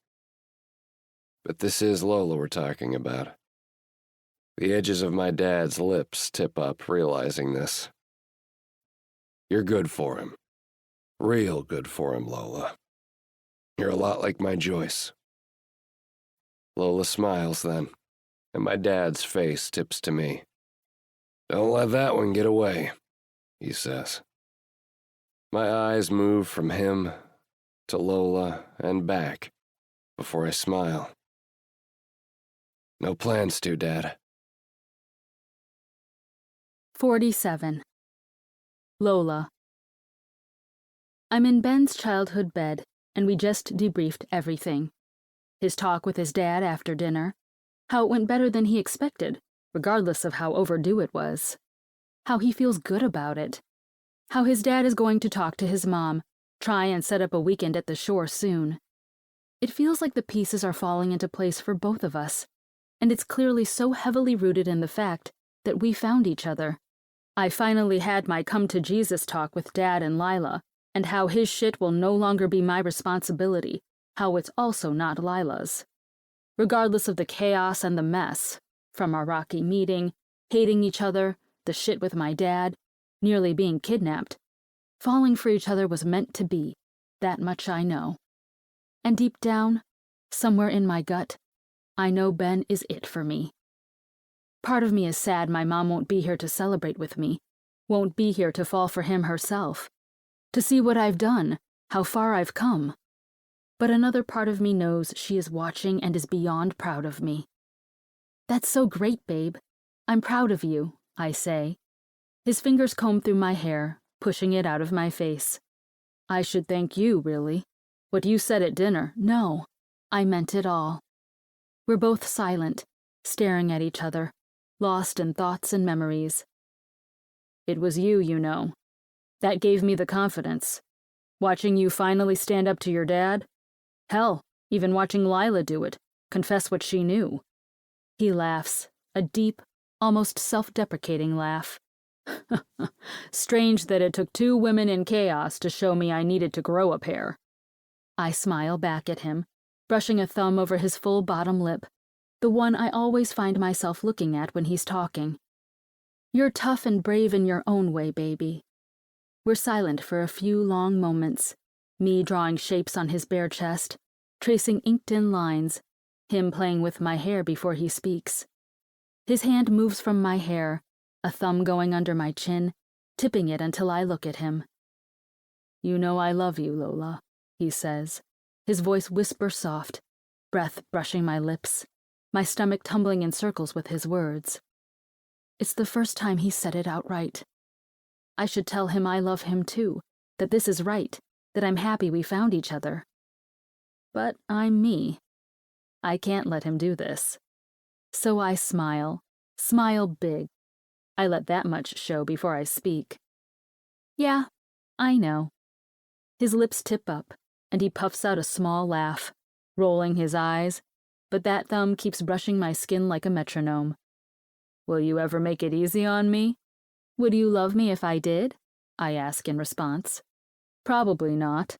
But this is Lola we're talking about. The edges of my dad's lips tip up, realizing this. "You're good for him. Real good for him, Lola. You're a lot like my Joyce." Lola smiles then, and my dad's face tips to me. "Don't let that one get away," he says. My eyes move from him to Lola and back before I smile. "No plans to, Dad." 47. Lola. I'm in Ben's childhood bed, and we just debriefed everything. His talk with his dad after dinner, how it went better than he expected, regardless of how overdue it was. How he feels good about it. How his dad is going to talk to his mom, try and set up a weekend at the shore soon. It feels like the pieces are falling into place for both of us. and it's clearly so heavily rooted in the fact that we found each other. I finally had my come-to-Jesus talk with Dad and Lila, and how his shit will no longer be my responsibility, how it's also not Lila's. Regardless of the chaos and the mess, from our rocky meeting, hating each other, the shit with my dad, nearly being kidnapped, falling for each other was meant to be, that much I know. And deep down, somewhere in my gut, I know Ben is it for me. Part of me is sad my mom won't be here to celebrate with me, won't be here to fall for him herself, to see what I've done, how far I've come. But another part of me knows she is watching and is beyond proud of me. That's so great, babe. I'm proud of you, I say. His fingers comb through my hair, pushing it out of my face. I should thank you, really. What you said at dinner, no, I meant it all. We're both silent, staring at each other, lost in thoughts and memories. It was you, you know. That gave me the confidence. Watching you finally stand up to your dad. Hell, even watching Lila do it, confess what she knew. He laughs, a deep, almost self-deprecating laugh. Strange that it took 2 women in chaos to show me I needed to grow a pair. I smile back at him, brushing a thumb over his full bottom lip, the one I always find myself looking at when he's talking. You're tough and brave in your own way, baby. We're silent for a few long moments, me drawing shapes on his bare chest, tracing inked-in lines, him playing with my hair before he speaks. His hand moves from my hair, a thumb going under my chin, tipping it until I look at him. You know I love you, Lola, he says, his voice whisper soft, breath brushing my lips, my stomach tumbling in circles with his words. It's the first time he said it outright. I should tell him I love him too, that this is right, that I'm happy we found each other. But I'm me. I can't let him do this. So I smile big. I let that much show before I speak. Yeah, I know. His lips tip up, and he puffs out a small laugh, rolling his eyes, but that thumb keeps brushing my skin like a metronome. Will you ever make it easy on me? Would you love me if I did? I ask in response. Probably not.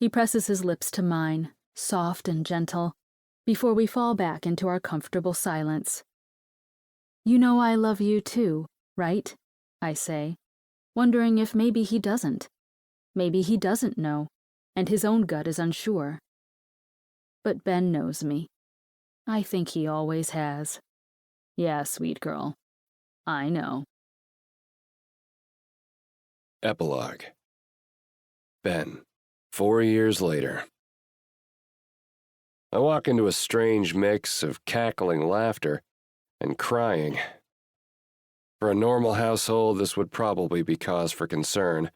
He presses his lips to mine, soft and gentle, before we fall back into our comfortable silence. You know I love you too, right? I say, wondering if maybe he doesn't. Maybe he doesn't know, and his own gut is unsure. But Ben knows me. I think he always has. Yeah, sweet girl. I know. Epilogue. Ben, 4 years later. I walk into a strange mix of cackling laughter and crying. For a normal household, this would probably be cause for concern.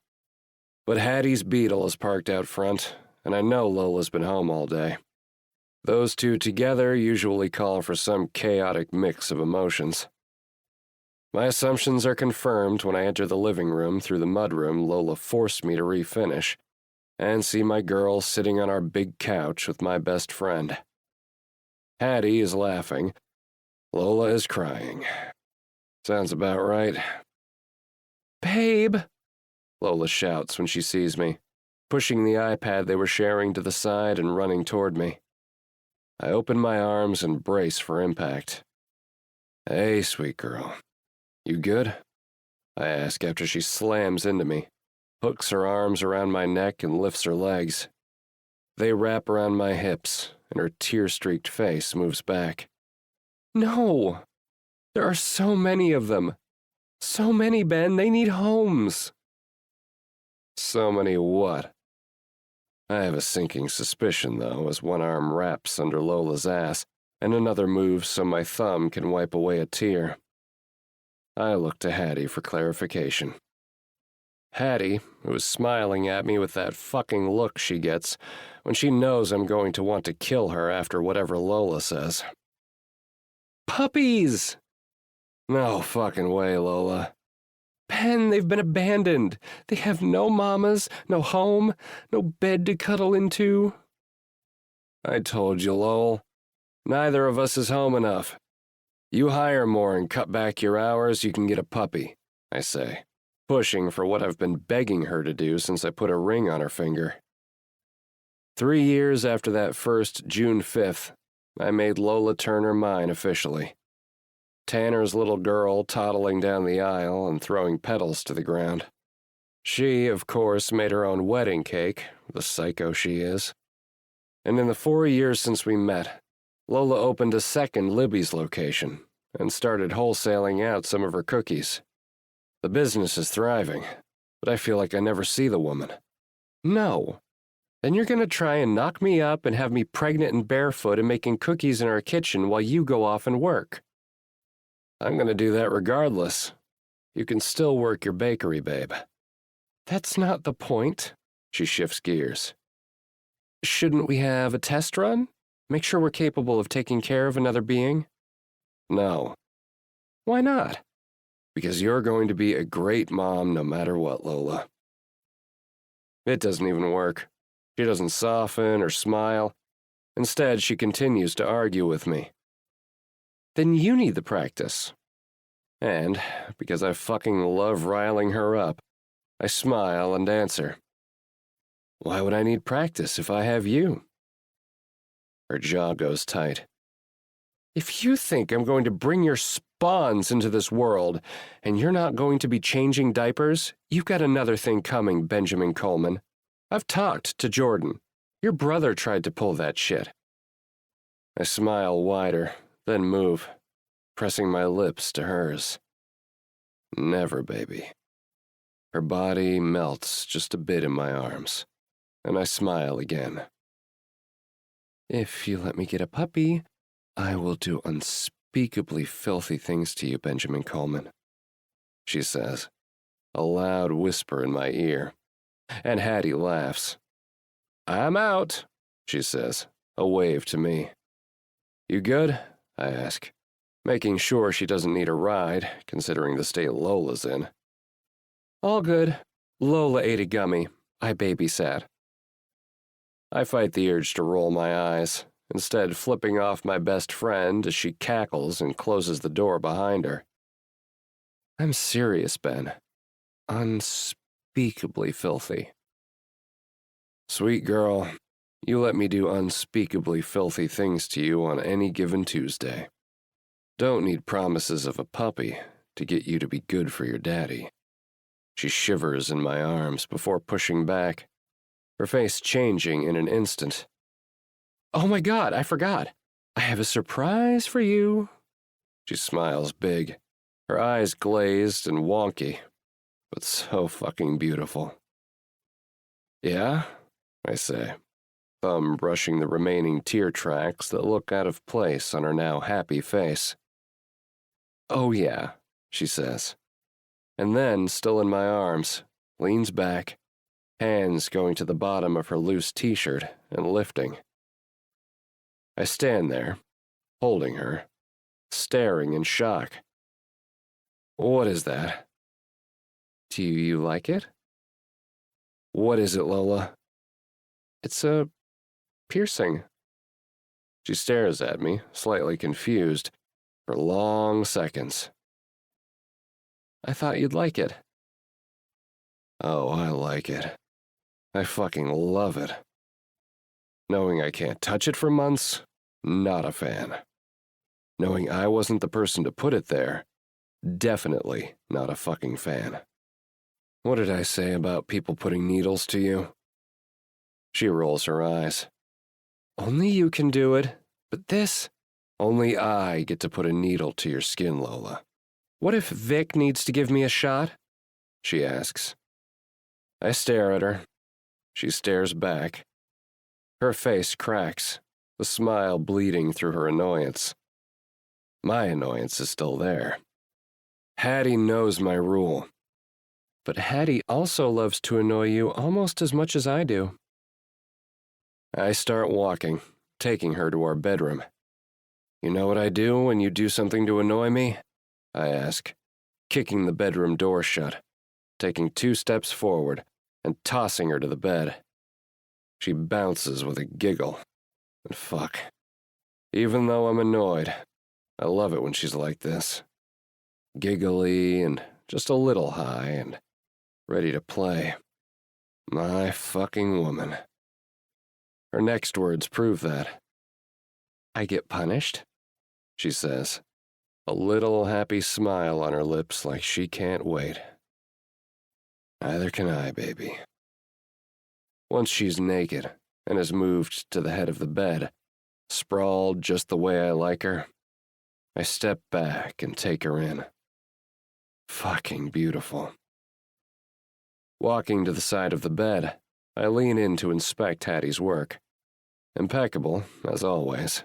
But Hattie's Beetle is parked out front, and I know Lola's been home all day. Those two together usually call for some chaotic mix of emotions. My assumptions are confirmed when I enter the living room through the mudroom Lola forced me to refinish, and see my girl sitting on our big couch with my best friend. Hattie is laughing. Lola is crying. Sounds about right. Babe, Lola shouts when she sees me, pushing the iPad they were sharing to the side and running toward me. I open my arms and brace for impact. Hey, sweet girl. You good? I ask after she slams into me, hooks her arms around my neck and lifts her legs. They wrap around my hips, and her tear-streaked face moves back. No! There are so many of them. So many, Ben. They need homes. So many what? I have a sinking suspicion, though, as one arm wraps under Lola's ass, and another moves so my thumb can wipe away a tear. I look to Hattie for clarification. Hattie, who is smiling at me with that fucking look she gets when she knows I'm going to want to kill her after whatever Lola says. Puppies! No fucking way, Lola. Ben, they've been abandoned. They have no mamas, no home, no bed to cuddle into. I told you, Lowell. Neither of us is home enough. You hire more and cut back your hours, you can get a puppy, I say, pushing for what I've been begging her to do since I put a ring on her finger. 3 years after that first June 5th, I made Lola Turner mine officially. Tanner's little girl toddling down the aisle and throwing petals to the ground. She, of course, made her own wedding cake, the psycho she is. And in the 4 years since we met, Lola opened a second Libby's location and started wholesaling out some of her cookies. The business is thriving, but I feel like I never see the woman. No. Then you're going to try and knock me up and have me pregnant and barefoot and making cookies in our kitchen while you go off and work. I'm going to do that regardless. You can still work your bakery, babe. That's not the point. She shifts gears. Shouldn't we have a test run? Make sure we're capable of taking care of another being? No. Why not? Because you're going to be a great mom no matter what, Lola. It doesn't even work. She doesn't soften or smile. Instead, she continues to argue with me. Then you need the practice. And, because I fucking love riling her up, I smile and answer. Why would I need practice if I have you? Her jaw goes tight. If you think I'm going to bring your spawns into this world, and you're not going to be changing diapers, you've got another thing coming, Benjamin Coleman. I've talked to Jordan. Your brother tried to pull that shit. I smile wider, then move, pressing my lips to hers. Never, baby. Her body melts just a bit in my arms, and I smile again. If you let me get a puppy, I will do unspeakably filthy things to you, Benjamin Coleman, she says, a loud whisper in my ear, and Hattie laughs. I'm out, she says, a wave to me. You good? I ask, making sure she doesn't need a ride, considering the state Lola's in. All good. Lola ate a gummy. I babysat. I fight the urge to roll my eyes, instead flipping off my best friend as she cackles and closes the door behind her. I'm serious, Ben. Unspeakably filthy. Sweet girl, you let me do unspeakably filthy things to you on any given Tuesday. Don't need promises of a puppy to get you to be good for your daddy. She shivers in my arms before pushing back, her face changing in an instant. Oh my God, I forgot. I have a surprise for you. She smiles big, her eyes glazed and wonky, but so fucking beautiful. Yeah? I say, thumb brushing the remaining tear tracks that look out of place on her now happy face. Oh yeah, she says, and then, still in my arms, leans back, hands going to the bottom of her loose t-shirt and lifting. I stand there, holding her, staring in shock. What is that? Do you like it? What is it, Lola? It's a piercing. She stares at me, slightly confused, for long seconds. I thought you'd like it. Oh, I like it. I fucking love it. Knowing I can't touch it for months, not a fan. Knowing I wasn't the person to put it there, definitely not a fucking fan. What did I say about people putting needles to you? She rolls her eyes. Only you can do it, but this? Only I get to put a needle to your skin, Lola. What if Vic needs to give me a shot? She asks. I stare at her. She stares back. Her face cracks, the smile bleeding through her annoyance. My annoyance is still there. Hattie knows my rule. But Hattie also loves to annoy you almost as much as I do. I start walking, taking her to our bedroom. You know what I do when you do something to annoy me? I ask, kicking the bedroom door shut, taking 2 steps forward, and tossing her to the bed. She bounces with a giggle. And fuck. Even though I'm annoyed, I love it when she's like this. Giggly and just a little high and ready to play. My fucking woman. Her next words prove that. I get punished? She says, a little happy smile on her lips like she can't wait. Neither can I, baby. Once she's naked and has moved to the head of the bed, sprawled just the way I like her, I step back and take her in. Fucking beautiful. Walking to the side of the bed, I lean in to inspect Hattie's work. Impeccable, as always.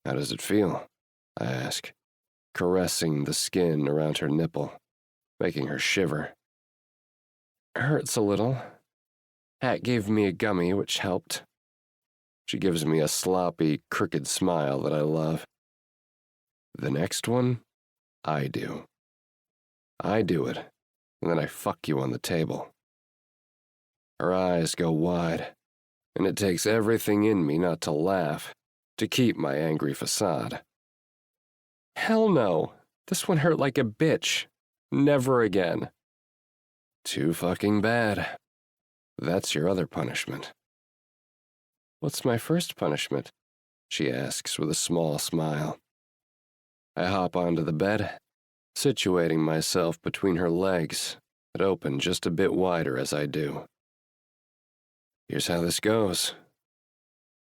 How does it feel? I ask, caressing the skin around her nipple, making her shiver. Hurts a little. Hat gave me a gummy, which helped. She gives me a sloppy, crooked smile that I love. The next one, I do. I do it, and then I fuck you on the table. Her eyes go wide, and it takes everything in me not to laugh, to keep my angry facade. Hell no, this one hurt like a bitch. Never again. Too fucking bad. That's your other punishment. What's my first punishment? She asks with a small smile. I hop onto the bed, situating myself between her legs that open just a bit wider as I do. Here's how this goes.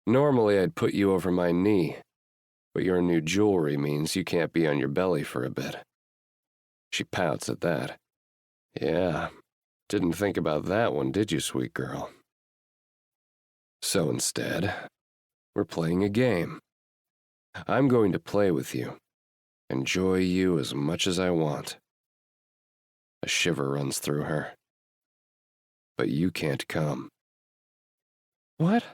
Normally I'd put you over my knee, but your new jewelry means you can't be on your belly for a bit. She pouts at that. Yeah, didn't think about that one, did you, sweet girl? So instead, we're playing a game. I'm going to play with you, enjoy you as much as I want. A shiver runs through her. But you can't come. What?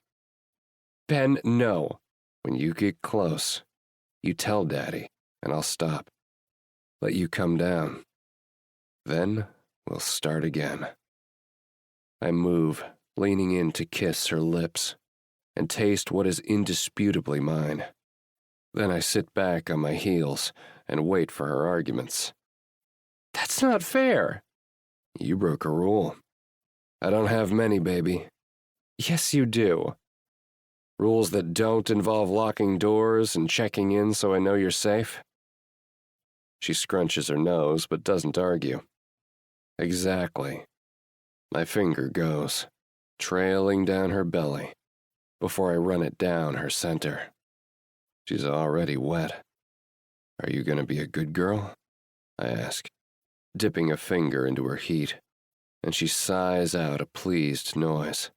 Ben, no. When you get close, you tell Daddy, and I'll stop. Let you come down. Then we'll start again. I move, leaning in to kiss her lips and taste what is indisputably mine. Then I sit back on my heels and wait for her arguments. That's not fair. You broke a rule. I don't have many, baby. Yes, you do. Rules that don't involve locking doors and checking in so I know you're safe. She scrunches her nose but doesn't argue. Exactly. My finger goes, trailing down her belly, before I run it down her center. She's already wet. Are you gonna be a good girl? I ask, dipping a finger into her heat, and she sighs out a pleased noise.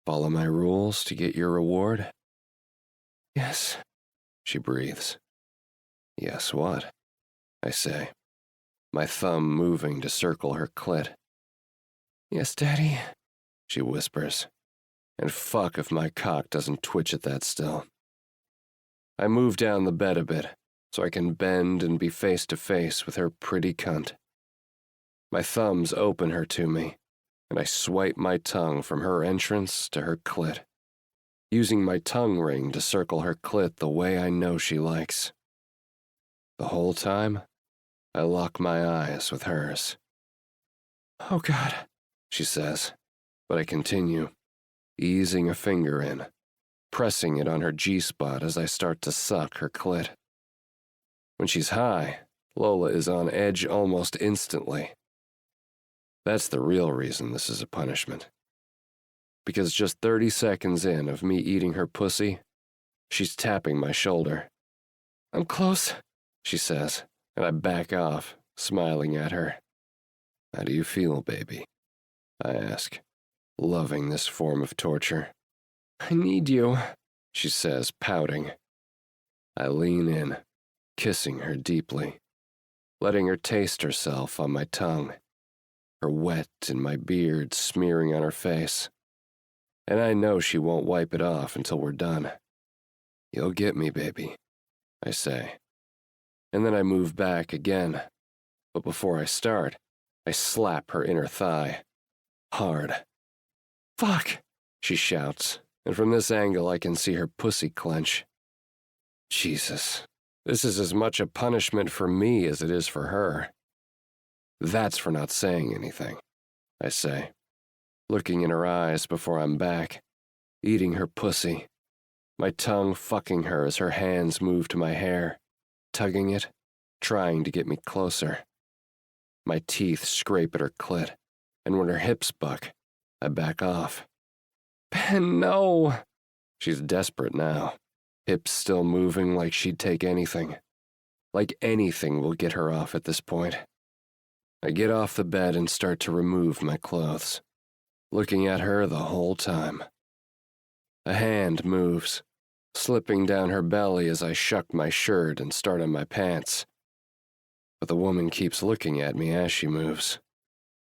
Follow my rules to get your reward? Yes, she breathes. Yes, what? I say, my thumb moving to circle her clit. Yes, Daddy, she whispers, and fuck if my cock doesn't twitch at that still. I move down the bed a bit, so I can bend and be face to face with her pretty cunt. My thumbs open her to me, and I swipe my tongue from her entrance to her clit, using my tongue ring to circle her clit the way I know she likes. The whole time, I lock my eyes with hers. Oh God, she says, but I continue, easing a finger in, pressing it on her G-spot as I start to suck her clit. When she's high, Lola is on edge almost instantly. That's the real reason this is a punishment. Because just 30 seconds in of me eating her pussy, she's tapping my shoulder. I'm close, she says, and I back off, smiling at her. How do you feel, baby? I ask, loving this form of torture. I need you, she says, pouting. I lean in, kissing her deeply, letting her taste herself on my tongue, her wet in my beard smearing on her face. And I know she won't wipe it off until we're done. You'll get me, baby, I say. And then I move back again. But before I start, I slap her inner thigh. Hard. Fuck, she shouts, and from this angle I can see her pussy clench. Jesus, this is as much a punishment for me as it is for her. That's for not saying anything, I say, looking in her eyes before I'm back, eating her pussy, my tongue fucking her as her hands move to my hair, tugging it, trying to get me closer. My teeth scrape at her clit, and when her hips buck, I back off. Ben, no! She's desperate now, hips still moving like she'd take anything. Like anything will get her off at this point. I get off the bed and start to remove my clothes, looking at her the whole time. A hand moves, slipping down her belly as I shuck my shirt and start on my pants. But the woman keeps looking at me as she moves,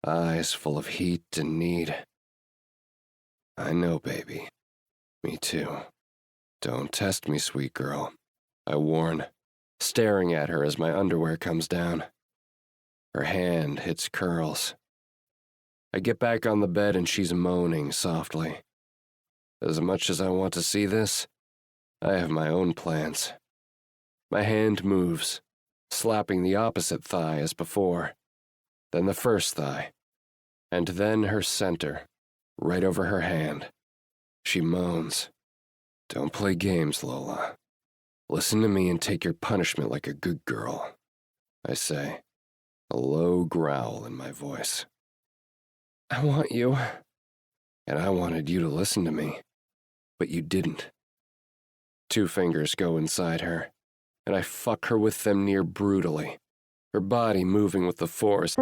eyes full of heat and need. I know, baby. Me too. Don't test me, sweet girl, I warn, staring at her as my underwear comes down. Her hand hits curls. I get back on the bed and she's moaning softly. As much as I want to see this, I have my own plans. My hand moves, slapping the opposite thigh as before, then the first thigh, and then her center, right over her hand. She moans. Don't play games, Lola. Listen to me and take your punishment like a good girl, I say, a low growl in my voice. I want you. And I wanted you to listen to me, but you didn't. 2 fingers go inside her, and I fuck her with them near brutally, her body moving with the force.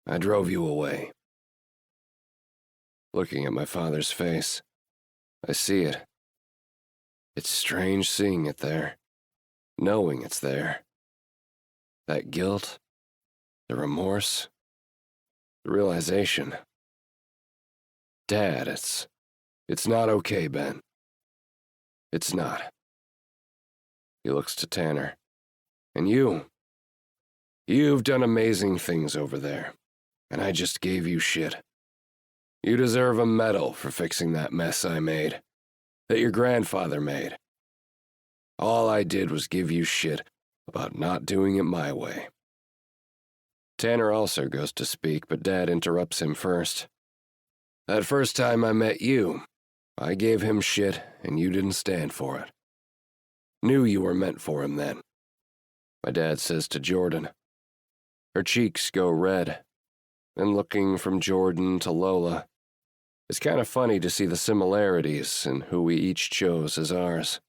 I drove you away. Looking at my father's face, I see it. It's strange seeing it there, knowing it's there. That guilt, the remorse, the realization. Dad, it's not okay, Ben. It's not. He looks to Tanner. And you've done amazing things over there, and I just gave you shit. You deserve a medal for fixing that mess I made, that your grandfather made. All I did was give you shit about not doing it my way. Tanner also goes to speak, but Dad interrupts him first. That first time I met you, I gave him shit and you didn't stand for it. Knew you were meant for him then. My dad says to Jordan. Her cheeks go red, and looking from Jordan to Lola, it's kind of funny to see the similarities in who we each chose as ours.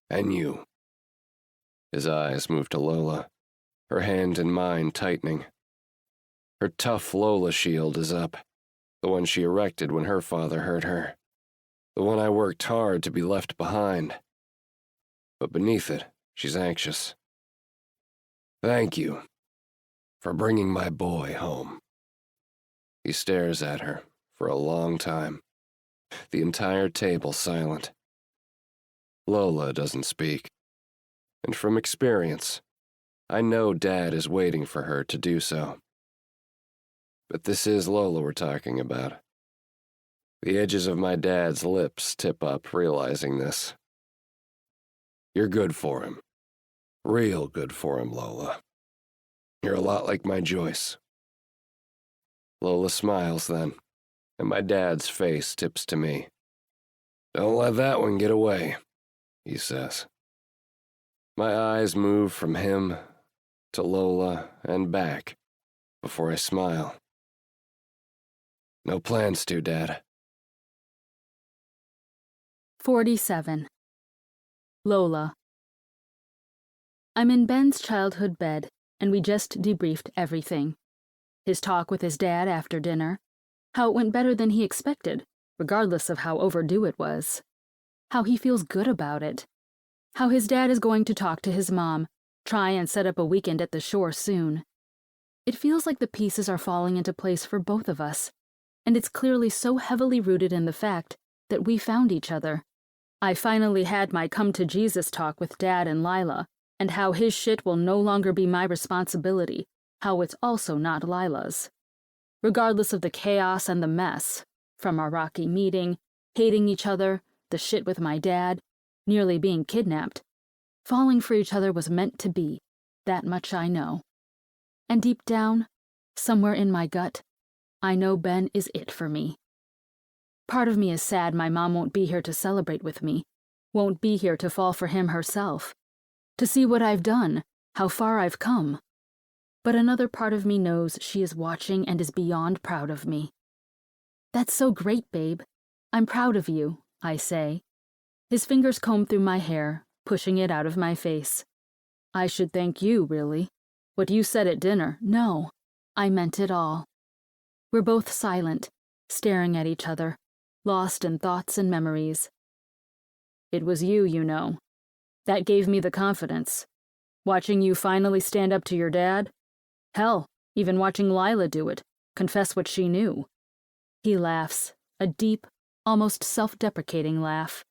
And you. His eyes move to Lola, her hand in mine tightening. Her tough Lola shield is up, the one she erected when her father hurt her, the one I worked hard to be left behind. But beneath it, she's anxious. Thank you for bringing my boy home. He stares at her for a long time, the entire table silent. Lola doesn't speak, and from experience, I know Dad is waiting for her to do so. But this is Lola we're talking about. The edges of my dad's lips tip up, realizing this. You're good for him. Real good for him, Lola. You're a lot like my Joyce. Lola smiles then, and my dad's face tips to me. Don't let that one get away, he says. My eyes move from him to Lola and back before I smile. No plans to, Dad. 47. Lola. I'm in Ben's childhood bed, and we just debriefed everything. His talk with his dad after dinner, how it went better than he expected, regardless of how overdue it was. How he feels good about it. How his dad is going to talk to his mom, try and set up a weekend at the shore soon. It feels like the pieces are falling into place for both of us, and it's clearly so heavily rooted in the fact that we found each other. I finally had my come-to-Jesus talk with Dad and Lila, and how his shit will no longer be my responsibility, how it's also not Lila's. Regardless of the chaos and the mess, from our rocky meeting, hating each other, the shit with my dad, nearly being kidnapped, falling for each other was meant to be, that much I know. And deep down, somewhere in my gut, I know Ben is it for me. Part of me is sad my mom won't be here to celebrate with me, won't be here to fall for him herself, to see what I've done, how far I've come. But another part of me knows she is watching and is beyond proud of me. That's so great, babe. I'm proud of you, I say. His fingers comb through my hair, pushing it out of my face. I should thank you, really. What you said at dinner, no. I meant it all. We're both silent, staring at each other, lost in thoughts and memories. It was you, you know. That gave me the confidence. Watching you finally stand up to your dad. Hell, even watching Lila do it, confess what she knew. He laughs, a deep, almost self-deprecating laugh.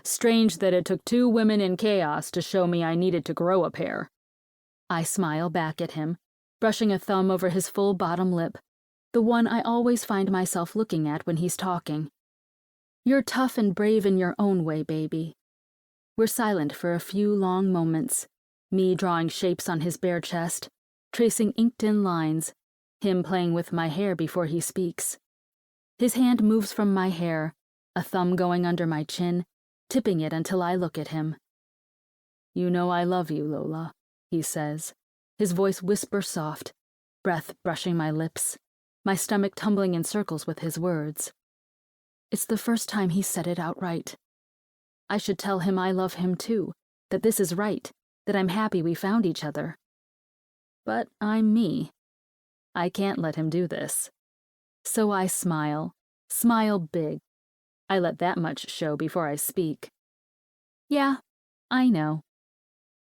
Strange that it took 2 women in chaos to show me I needed to grow a pair. I smile back at him, brushing a thumb over his full bottom lip, the one I always find myself looking at when he's talking. You're tough and brave in your own way, baby. We're silent for a few long moments, me drawing shapes on his bare chest, tracing inked-in lines, him playing with my hair before he speaks. His hand moves from my hair, a thumb going under my chin, tipping it until I look at him. You know I love you, Lola, he says, his voice whisper soft, breath brushing my lips, my stomach tumbling in circles with his words. It's the first time he said it outright. I should tell him I love him too, that this is right, that I'm happy we found each other. But I'm me, I can't let him do this. So I smile big. I let that much show before I speak. Yeah, I know.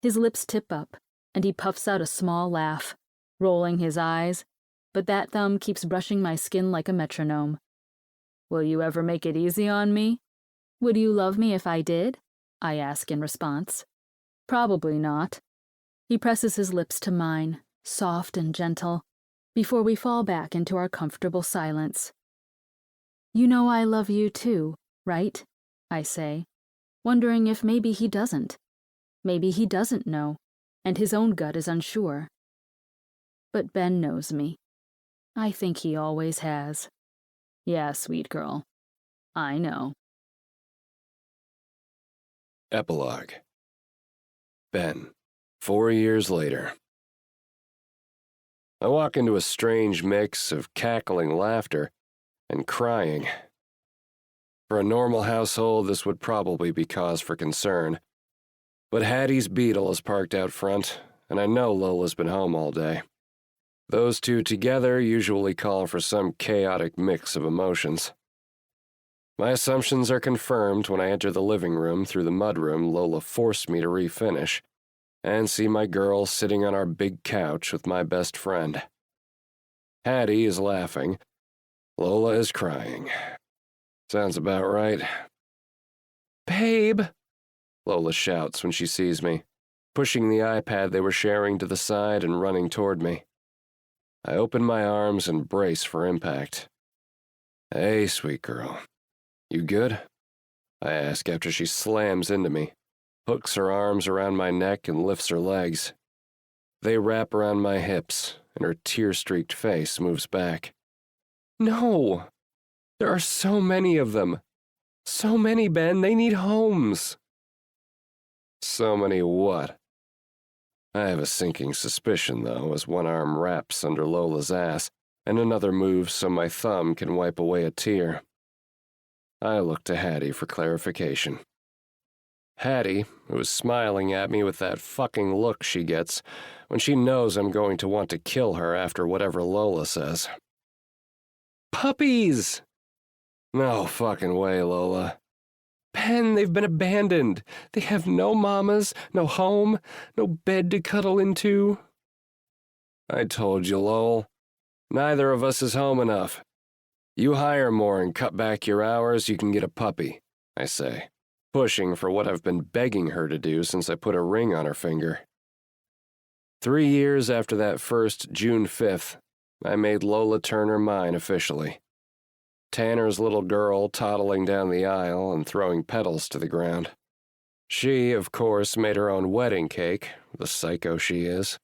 His lips tip up, and he puffs out a small laugh, rolling his eyes, but that thumb keeps brushing my skin like a metronome. Will you ever make it easy on me? Would you love me if I did? I ask in response. Probably not. He presses his lips to mine, soft and gentle, before we fall back into our comfortable silence. You know I love you too, right? I say, wondering if maybe he doesn't. Maybe he doesn't know, and his own gut is unsure. But Ben knows me. I think he always has. Yeah, sweet girl. I know. Epilogue. Ben, 4 years later. I walk into a strange mix of cackling laughter and crying. For a normal household, this would probably be cause for concern. But Hattie's Beetle is parked out front, and I know Lola's been home all day. Those two together usually call for some chaotic mix of emotions. My assumptions are confirmed when I enter the living room through the mudroom Lola forced me to refinish, and see my girl sitting on our big couch with my best friend. Hattie is laughing. Lola is crying. Sounds about right. Babe, Lola shouts when she sees me, pushing the iPad they were sharing to the side and running toward me. I open my arms and brace for impact. Hey, sweet girl. You good? I ask after she slams into me, hooks her arms around my neck and lifts her legs. They wrap around my hips, and her tear-streaked face moves back. No! There are so many of them. So many, Ben. They need homes. So many what? I have a sinking suspicion, though, as one arm wraps under Lola's ass, and another moves so my thumb can wipe away a tear. I look to Hattie for clarification. Hattie, who is smiling at me with that fucking look she gets when she knows I'm going to want to kill her after whatever Lola says. Puppies! No fucking way, Lola. Ben, they've been abandoned. They have no mamas, no home, no bed to cuddle into. I told you, Lowell. Neither of us is home enough. You hire more and cut back your hours, you can get a puppy, I say, pushing for what I've been begging her to do since I put a ring on her finger. 3 years after that first June 5th, I made Lola Turner mine officially. Tanner's little girl toddling down the aisle and throwing petals to the ground. She, of course, made her own wedding cake, the psycho she is.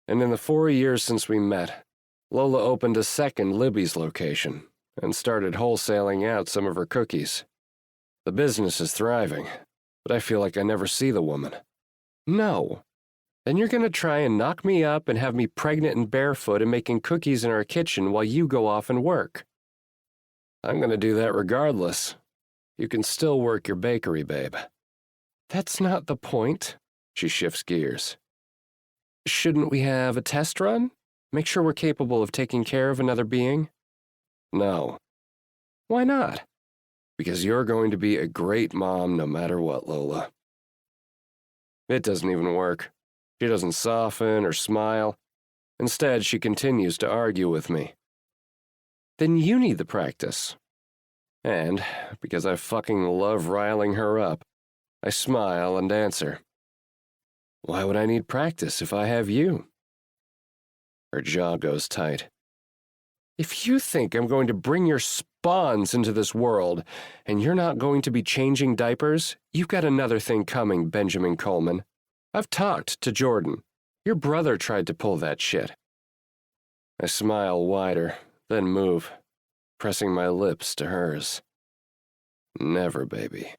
And in the 4 years since we met, Lola opened a second Libby's location and started wholesaling out some of her cookies. The business is thriving, but I feel like I never see the woman. No. Then you're going to try and knock me up and have me pregnant and barefoot and making cookies in our kitchen while you go off and work. I'm going to do that regardless. You can still work your bakery, babe. That's not the point. She shifts gears. Shouldn't we have a test run? Make sure we're capable of taking care of another being? No. Why not? Because you're going to be a great mom no matter what, Lola. It doesn't even work. She doesn't soften or smile. Instead, she continues to argue with me. Then you need the practice. And, because I fucking love riling her up, I smile and answer. Why would I need practice if I have you? Her jaw goes tight. If you think I'm going to bring your spawns into this world, and you're not going to be changing diapers, you've got another thing coming, Benjamin Coleman. I've talked to Jordan. Your brother tried to pull that shit. I smile wider, then move, pressing my lips to hers. Never, baby.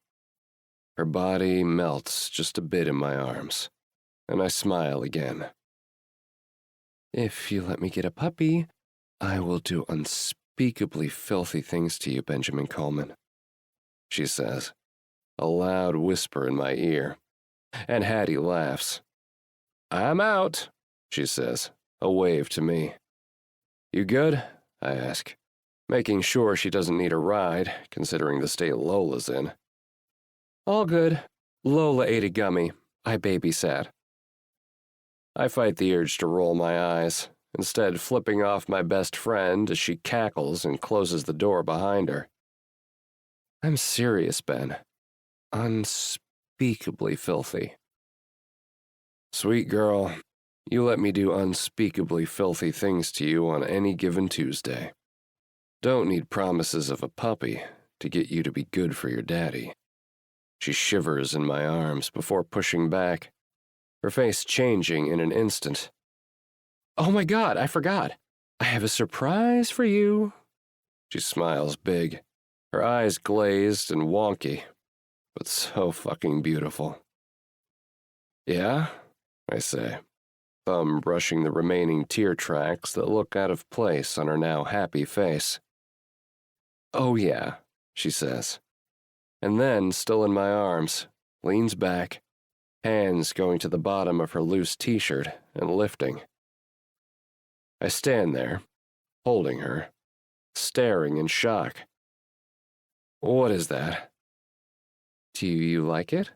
Her body melts just a bit in my arms, and I smile again. If you let me get a puppy, I will do unspeakably filthy things to you, Benjamin Coleman, she says, a loud whisper in my ear, and Hattie laughs. I'm out, she says, a wave to me. You good? I ask, making sure she doesn't need a ride, considering the state Lola's in. All good. Lola ate a gummy. I babysat. I fight the urge to roll my eyes, instead flipping off my best friend as she cackles and closes the door behind her. I'm serious, Ben. Unspeakably filthy. Sweet girl, you let me do unspeakably filthy things to you on any given Tuesday. Don't need promises of a puppy to get you to be good for your daddy. She shivers in my arms before pushing back, her face changing in an instant. Oh my God, I forgot. I have a surprise for you. She smiles big, her eyes glazed and wonky, but so fucking beautiful. Yeah? I say, thumb brushing the remaining tear tracks that look out of place on her now happy face. Oh yeah, she says, and then, still in my arms, leans back, hands going to the bottom of her loose t-shirt and lifting. I stand there, holding her, staring in shock. What is that? Do you like it?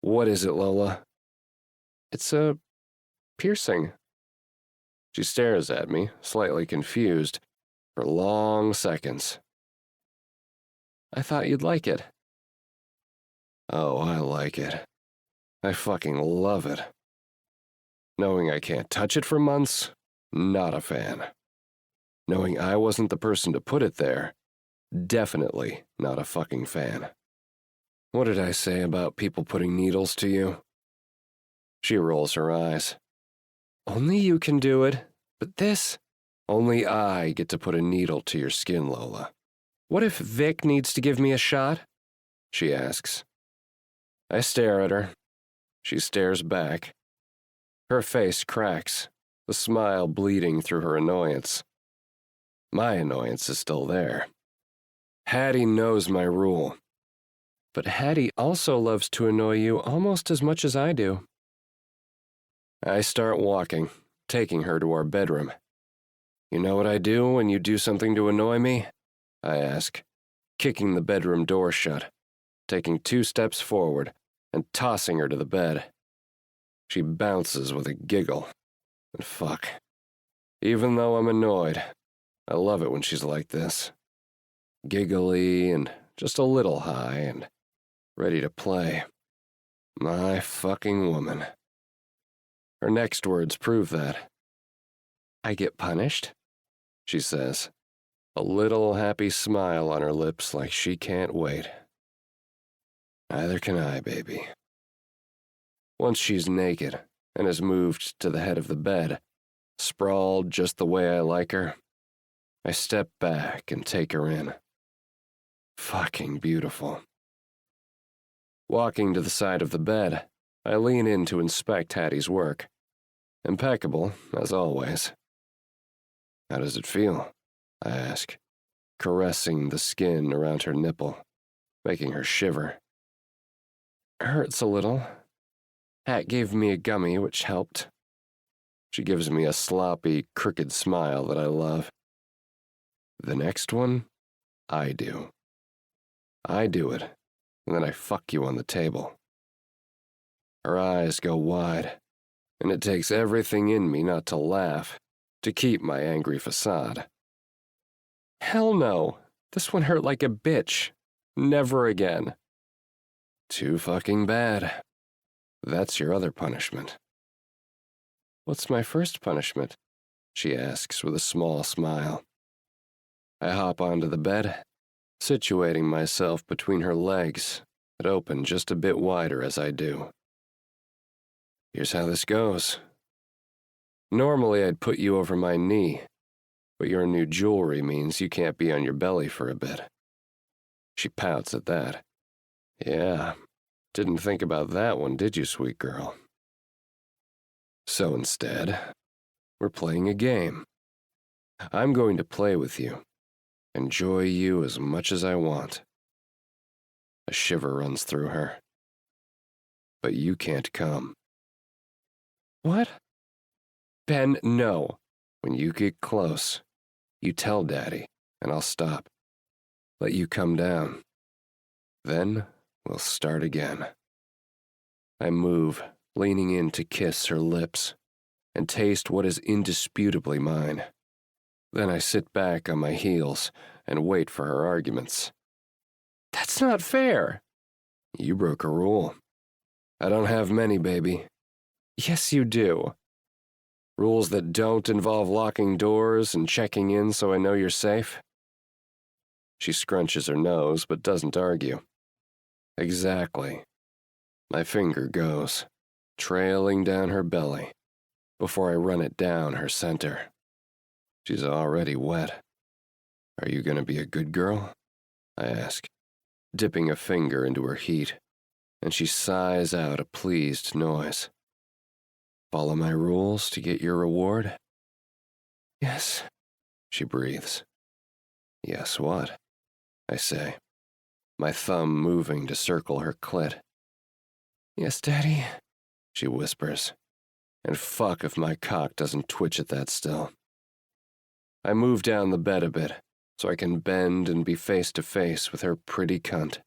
What is it, Lola? It's a piercing. She stares at me, slightly confused, for long seconds. I thought you'd like it. Oh, I like it. I fucking love it. Knowing I can't touch it for months, not a fan. Knowing I wasn't the person to put it there, definitely not a fucking fan. What did I say about people putting needles to you? She rolls her eyes. Only you can do it, but this? Only I get to put a needle to your skin, Lola. What if Vic needs to give me a shot? She asks. I stare at her. She stares back. Her face cracks, the smile bleeding through her annoyance. My annoyance is still there. Hattie knows my rule. But Hattie also loves to annoy you almost as much as I do. I start walking, taking her to our bedroom. You know what I do when you do something to annoy me? I ask, kicking the bedroom door shut, taking 2 steps forward and tossing her to the bed. She bounces with a giggle. And fuck. Even though I'm annoyed, I love it when she's like this. Giggly and just a little high and ready to play. My fucking woman. Her next words prove that. I get punished? She says, a little happy smile on her lips like she can't wait. Neither can I, baby. Once she's naked and has moved to the head of the bed, sprawled just the way I like her, I step back and take her in. Fucking beautiful. Walking to the side of the bed, I lean in to inspect Hattie's work. Impeccable, as always. How does it feel? I ask, caressing the skin around her nipple, making her shiver. Hurts a little. Hat gave me a gummy, which helped. She gives me a sloppy, crooked smile that I love. The next one, I do. I do it, and then I fuck you on the table. Her eyes go wide, and it takes everything in me not to laugh, to keep my angry facade. Hell no, this one hurt like a bitch. Never again. Too fucking bad. That's your other punishment. What's my first punishment? She asks with a small smile. I hop onto the bed, situating myself between her legs that open just a bit wider as I do. Here's how this goes. Normally I'd put you over my knee, but your new jewelry means you can't be on your belly for a bit. She pouts at that. Yeah, didn't think about that one, did you, sweet girl? So instead, we're playing a game. I'm going to play with you, enjoy you as much as I want. A shiver runs through her. But you can't come. What? Ben, no. When you get close, you tell Daddy, and I'll stop. Let you come down. Then we'll start again. I move, leaning in to kiss her lips and taste what is indisputably mine. Then I sit back on my heels and wait for her arguments. That's not fair. You broke a rule. I don't have many, baby. Yes, you do. Rules that don't involve locking doors and checking in so I know you're safe. She scrunches her nose but doesn't argue. Exactly. My finger goes, trailing down her belly, before I run it down her center. She's already wet. Are you gonna be a good girl? I ask, dipping a finger into her heat, and she sighs out a pleased noise. Follow my rules to get your reward? Yes, she breathes. Yes, what? I say, my thumb moving to circle her clit. Yes, Daddy, she whispers, and fuck if my cock doesn't twitch at that still. I move down the bed a bit so I can bend and be face to face with her pretty cunt.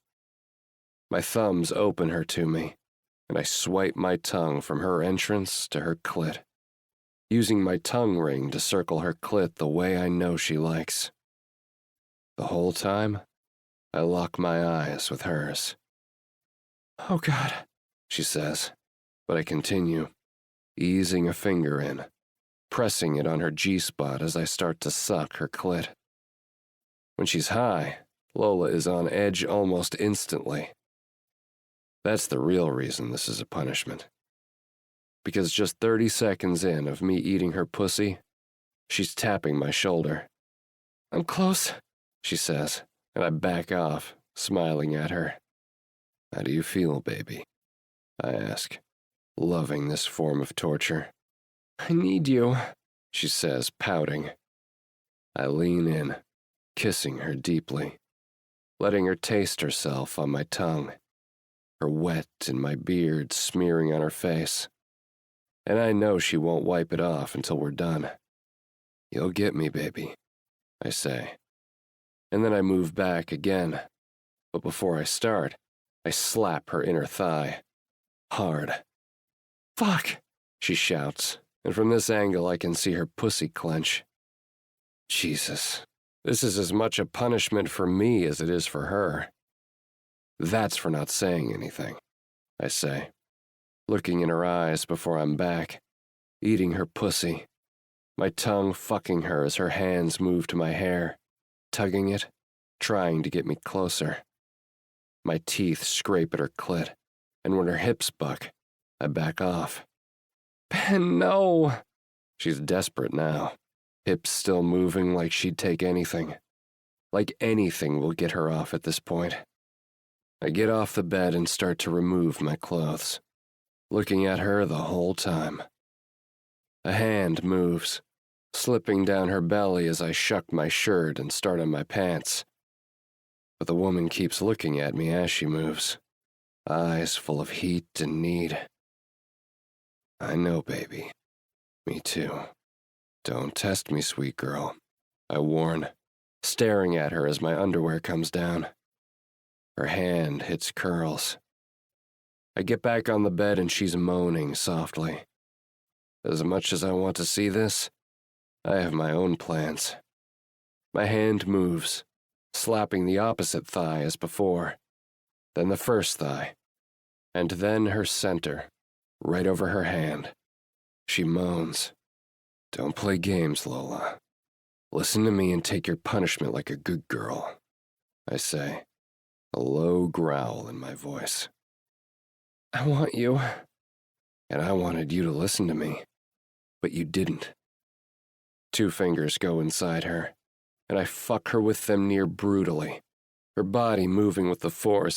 My thumbs open her to me, and I swipe my tongue from her entrance to her clit, using my tongue ring to circle her clit the way I know she likes. The whole time, I lock my eyes with hers. Oh God, she says, but I continue, easing a finger in, pressing it on her G-spot as I start to suck her clit. When she's high, Lola is on edge almost instantly. That's the real reason this is a punishment. Because just 30 seconds in of me eating her pussy, she's tapping my shoulder. I'm close, she says, and I back off, smiling at her. How do you feel, baby? I ask, loving this form of torture. I need you, she says, pouting. I lean in, kissing her deeply, letting her taste herself on my tongue, her wet in my beard smearing on her face. And I know she won't wipe it off until we're done. You'll get me, baby, I say. And then I move back again. But before I start, I slap her inner thigh. Hard. Fuck, she shouts, and from this angle I can see her pussy clench. Jesus, this is as much a punishment for me as it is for her. That's for not saying anything, I say, looking in her eyes before I'm back, eating her pussy, my tongue fucking her as her hands move to my hair, tugging it, trying to get me closer. My teeth scrape at her clit, and when her hips buck, I back off. Ben, no! She's desperate now, hips still moving like she'd take anything. Like anything will get her off at this point. I get off the bed and start to remove my clothes, looking at her the whole time. A hand moves, slipping down her belly as I shuck my shirt and start on my pants. But the woman keeps looking at me as she moves, eyes full of heat and need. I know, baby. Me too. Don't test me, sweet girl, I warn, staring at her as my underwear comes down. Her hand hits curls. I get back on the bed and she's moaning softly. As much as I want to see this, I have my own plans. My hand moves, slapping the opposite thigh as before, then the first thigh, and then her center, right over her hand. She moans. Don't play games, Lola. Listen to me and take your punishment like a good girl, I say, a low growl in my voice. I want you. And I wanted you to listen to me, but you didn't. 2 fingers go inside her, and I fuck her with them near brutally, her body moving with the force